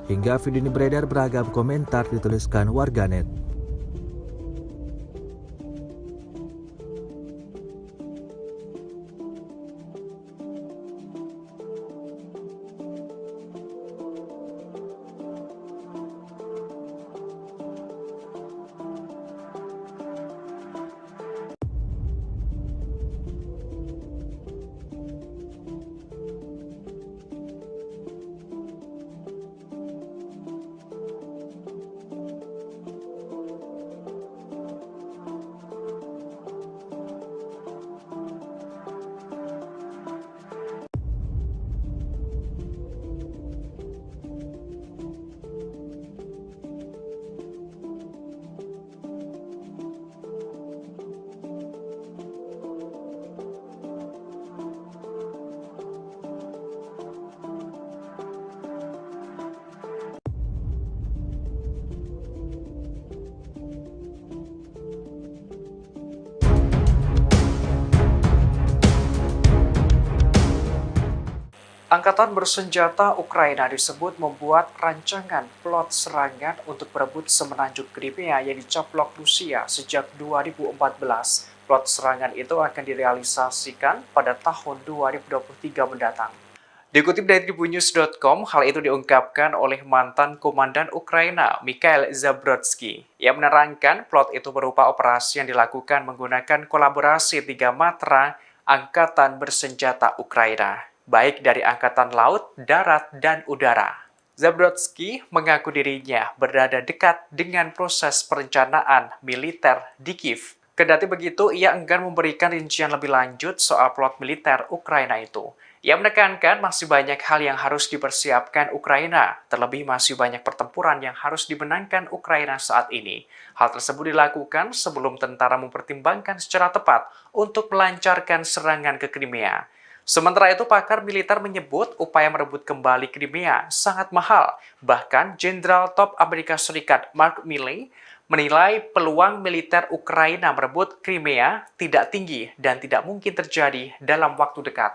Hingga video ini beredar, beragam komentar dituliskan warganet. Angkatan bersenjata Ukraina disebut membuat rancangan plot serangan untuk berebut semenanjung Crimea yang dicaplok Rusia sejak 2014. Plot serangan itu akan direalisasikan pada tahun 2023 mendatang. Dikutip dari tribunnews.com, hal itu diungkapkan oleh mantan komandan Ukraina, Mikhail Zabrodsky. Ia menerangkan plot itu berupa operasi yang dilakukan menggunakan kolaborasi 3 matra Angkatan bersenjata Ukraina, baik dari Angkatan Laut, Darat, dan Udara. Zabrodsky mengaku dirinya berada dekat dengan proses perencanaan militer di Kiev. Kendati begitu, ia enggan memberikan rincian lebih lanjut soal plot militer Ukraina itu. Ia menekankan masih banyak hal yang harus dipersiapkan Ukraina, terlebih masih banyak pertempuran yang harus dimenangkan Ukraina saat ini. Hal tersebut dilakukan sebelum tentara mempertimbangkan secara tepat untuk melancarkan serangan ke Crimea. Sementara itu, pakar militer menyebut upaya merebut kembali Crimea sangat mahal. Bahkan, Jenderal Top Amerika Serikat Mark Milley menilai peluang militer Ukraina merebut Crimea tidak tinggi dan tidak mungkin terjadi dalam waktu dekat.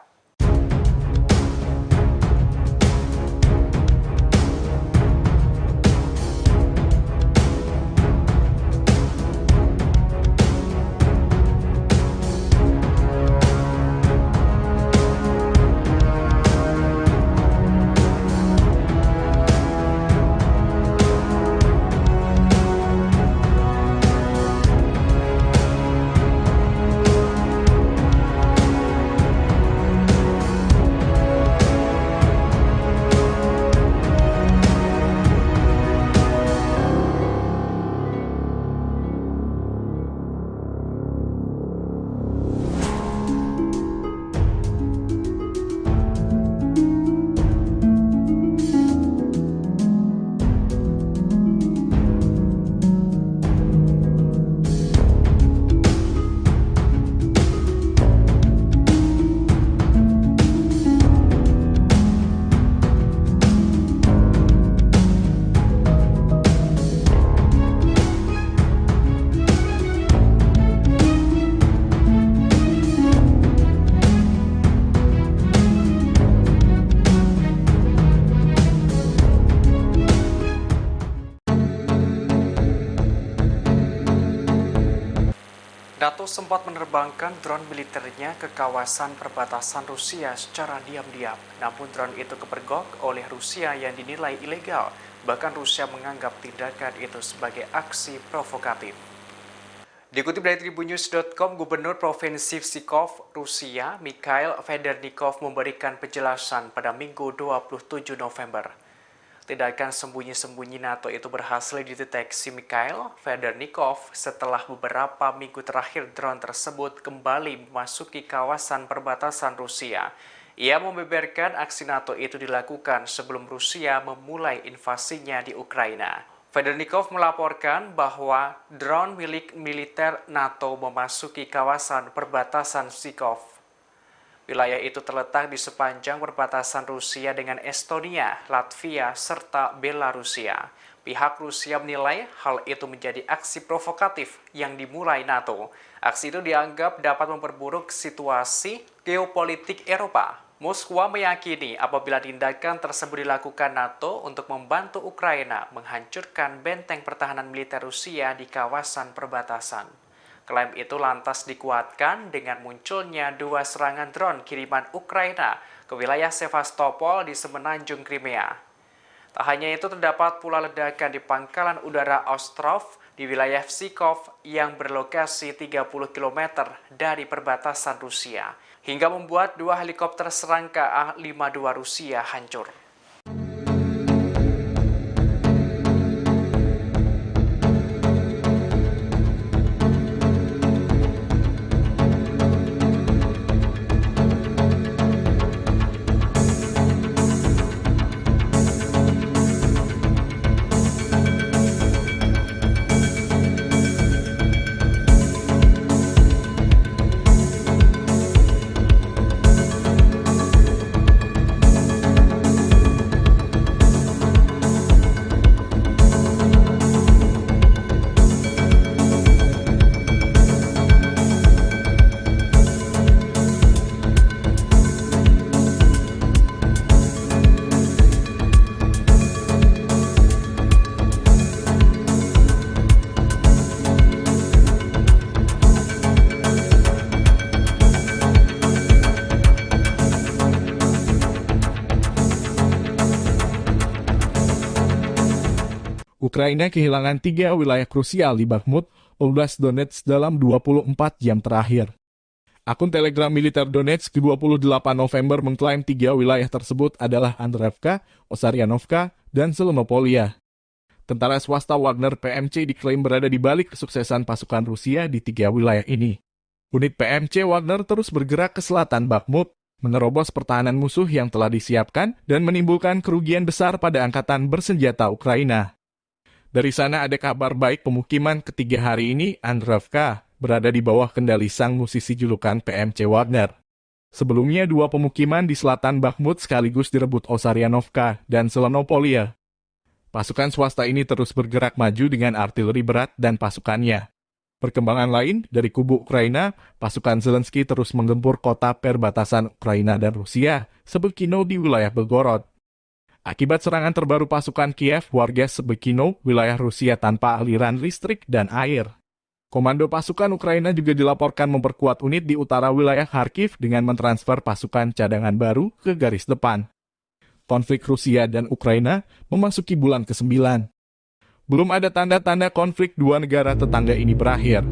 NATO sempat menerbangkan drone militernya ke kawasan perbatasan Rusia secara diam-diam. Namun drone itu kepergok oleh Rusia yang dinilai ilegal. Bahkan Rusia menganggap tindakan itu sebagai aksi provokatif. Dikutip dari tribunnews.com, Gubernur Provinsi Pskov, Rusia, Mikhail Federnikov memberikan penjelasan pada Minggu 27 November. Tindakan sembunyi-sembunyi NATO itu berhasil dideteksi Mikhail Federnikov setelah beberapa minggu terakhir drone tersebut kembali memasuki kawasan perbatasan Rusia. Ia membeberkan aksi NATO itu dilakukan sebelum Rusia memulai invasinya di Ukraina. Federnikov melaporkan bahwa drone milik militer NATO memasuki kawasan perbatasan Pskov. Wilayah itu terletak di sepanjang perbatasan Rusia dengan Estonia, Latvia, serta Belarusia. Pihak Rusia menilai hal itu menjadi aksi provokatif yang dimulai NATO. Aksi itu dianggap dapat memperburuk situasi geopolitik Eropa. Moskwa meyakini apabila tindakan tersebut dilakukan NATO untuk membantu Ukraina menghancurkan benteng pertahanan militer Rusia di kawasan perbatasan. Klaim itu lantas dikuatkan dengan munculnya 2 serangan drone kiriman Ukraina ke wilayah Sevastopol di semenanjung Crimea. Tak hanya itu, terdapat pula ledakan di pangkalan udara Ostrov di wilayah Pskov yang berlokasi 30 km dari perbatasan Rusia, hingga membuat 2 helikopter serangka A-52 Rusia hancur. Ukraina kehilangan 3 wilayah krusial di Bakhmut, Oblast Donetsk dalam 24 jam terakhir. Akun Telegram militer Donetsk 28 November mengklaim 3 wilayah tersebut adalah Andreevka, Osaryanovka, dan Selenopolia. Tentara swasta Wagner PMC diklaim berada di balik kesuksesan pasukan Rusia di 3 wilayah ini. Unit PMC Wagner terus bergerak ke selatan Bakhmut, menerobos pertahanan musuh yang telah disiapkan dan menimbulkan kerugian besar pada angkatan bersenjata Ukraina. Dari sana ada kabar baik, pemukiman ketiga hari ini, Andreevka, berada di bawah kendali sang musisi julukan PMC Wagner. Sebelumnya 2 pemukiman di selatan Bakhmut sekaligus direbut Osaryanovka dan Selenopolia. Pasukan swasta ini terus bergerak maju dengan artileri berat dan pasukannya. Perkembangan lain, dari kubu Ukraina, pasukan Zelensky terus menggempur kota perbatasan Ukraina dan Rusia, Sebekino di wilayah Belgorod. Akibat serangan terbaru pasukan Kiev, warga Sebekino, wilayah Rusia tanpa aliran listrik dan air. Komando pasukan Ukraina juga dilaporkan memperkuat unit di utara wilayah Kharkiv dengan mentransfer pasukan cadangan baru ke garis depan. Konflik Rusia dan Ukraina memasuki bulan ke-9. Belum ada tanda-tanda konflik 2 negara tetangga ini berakhir.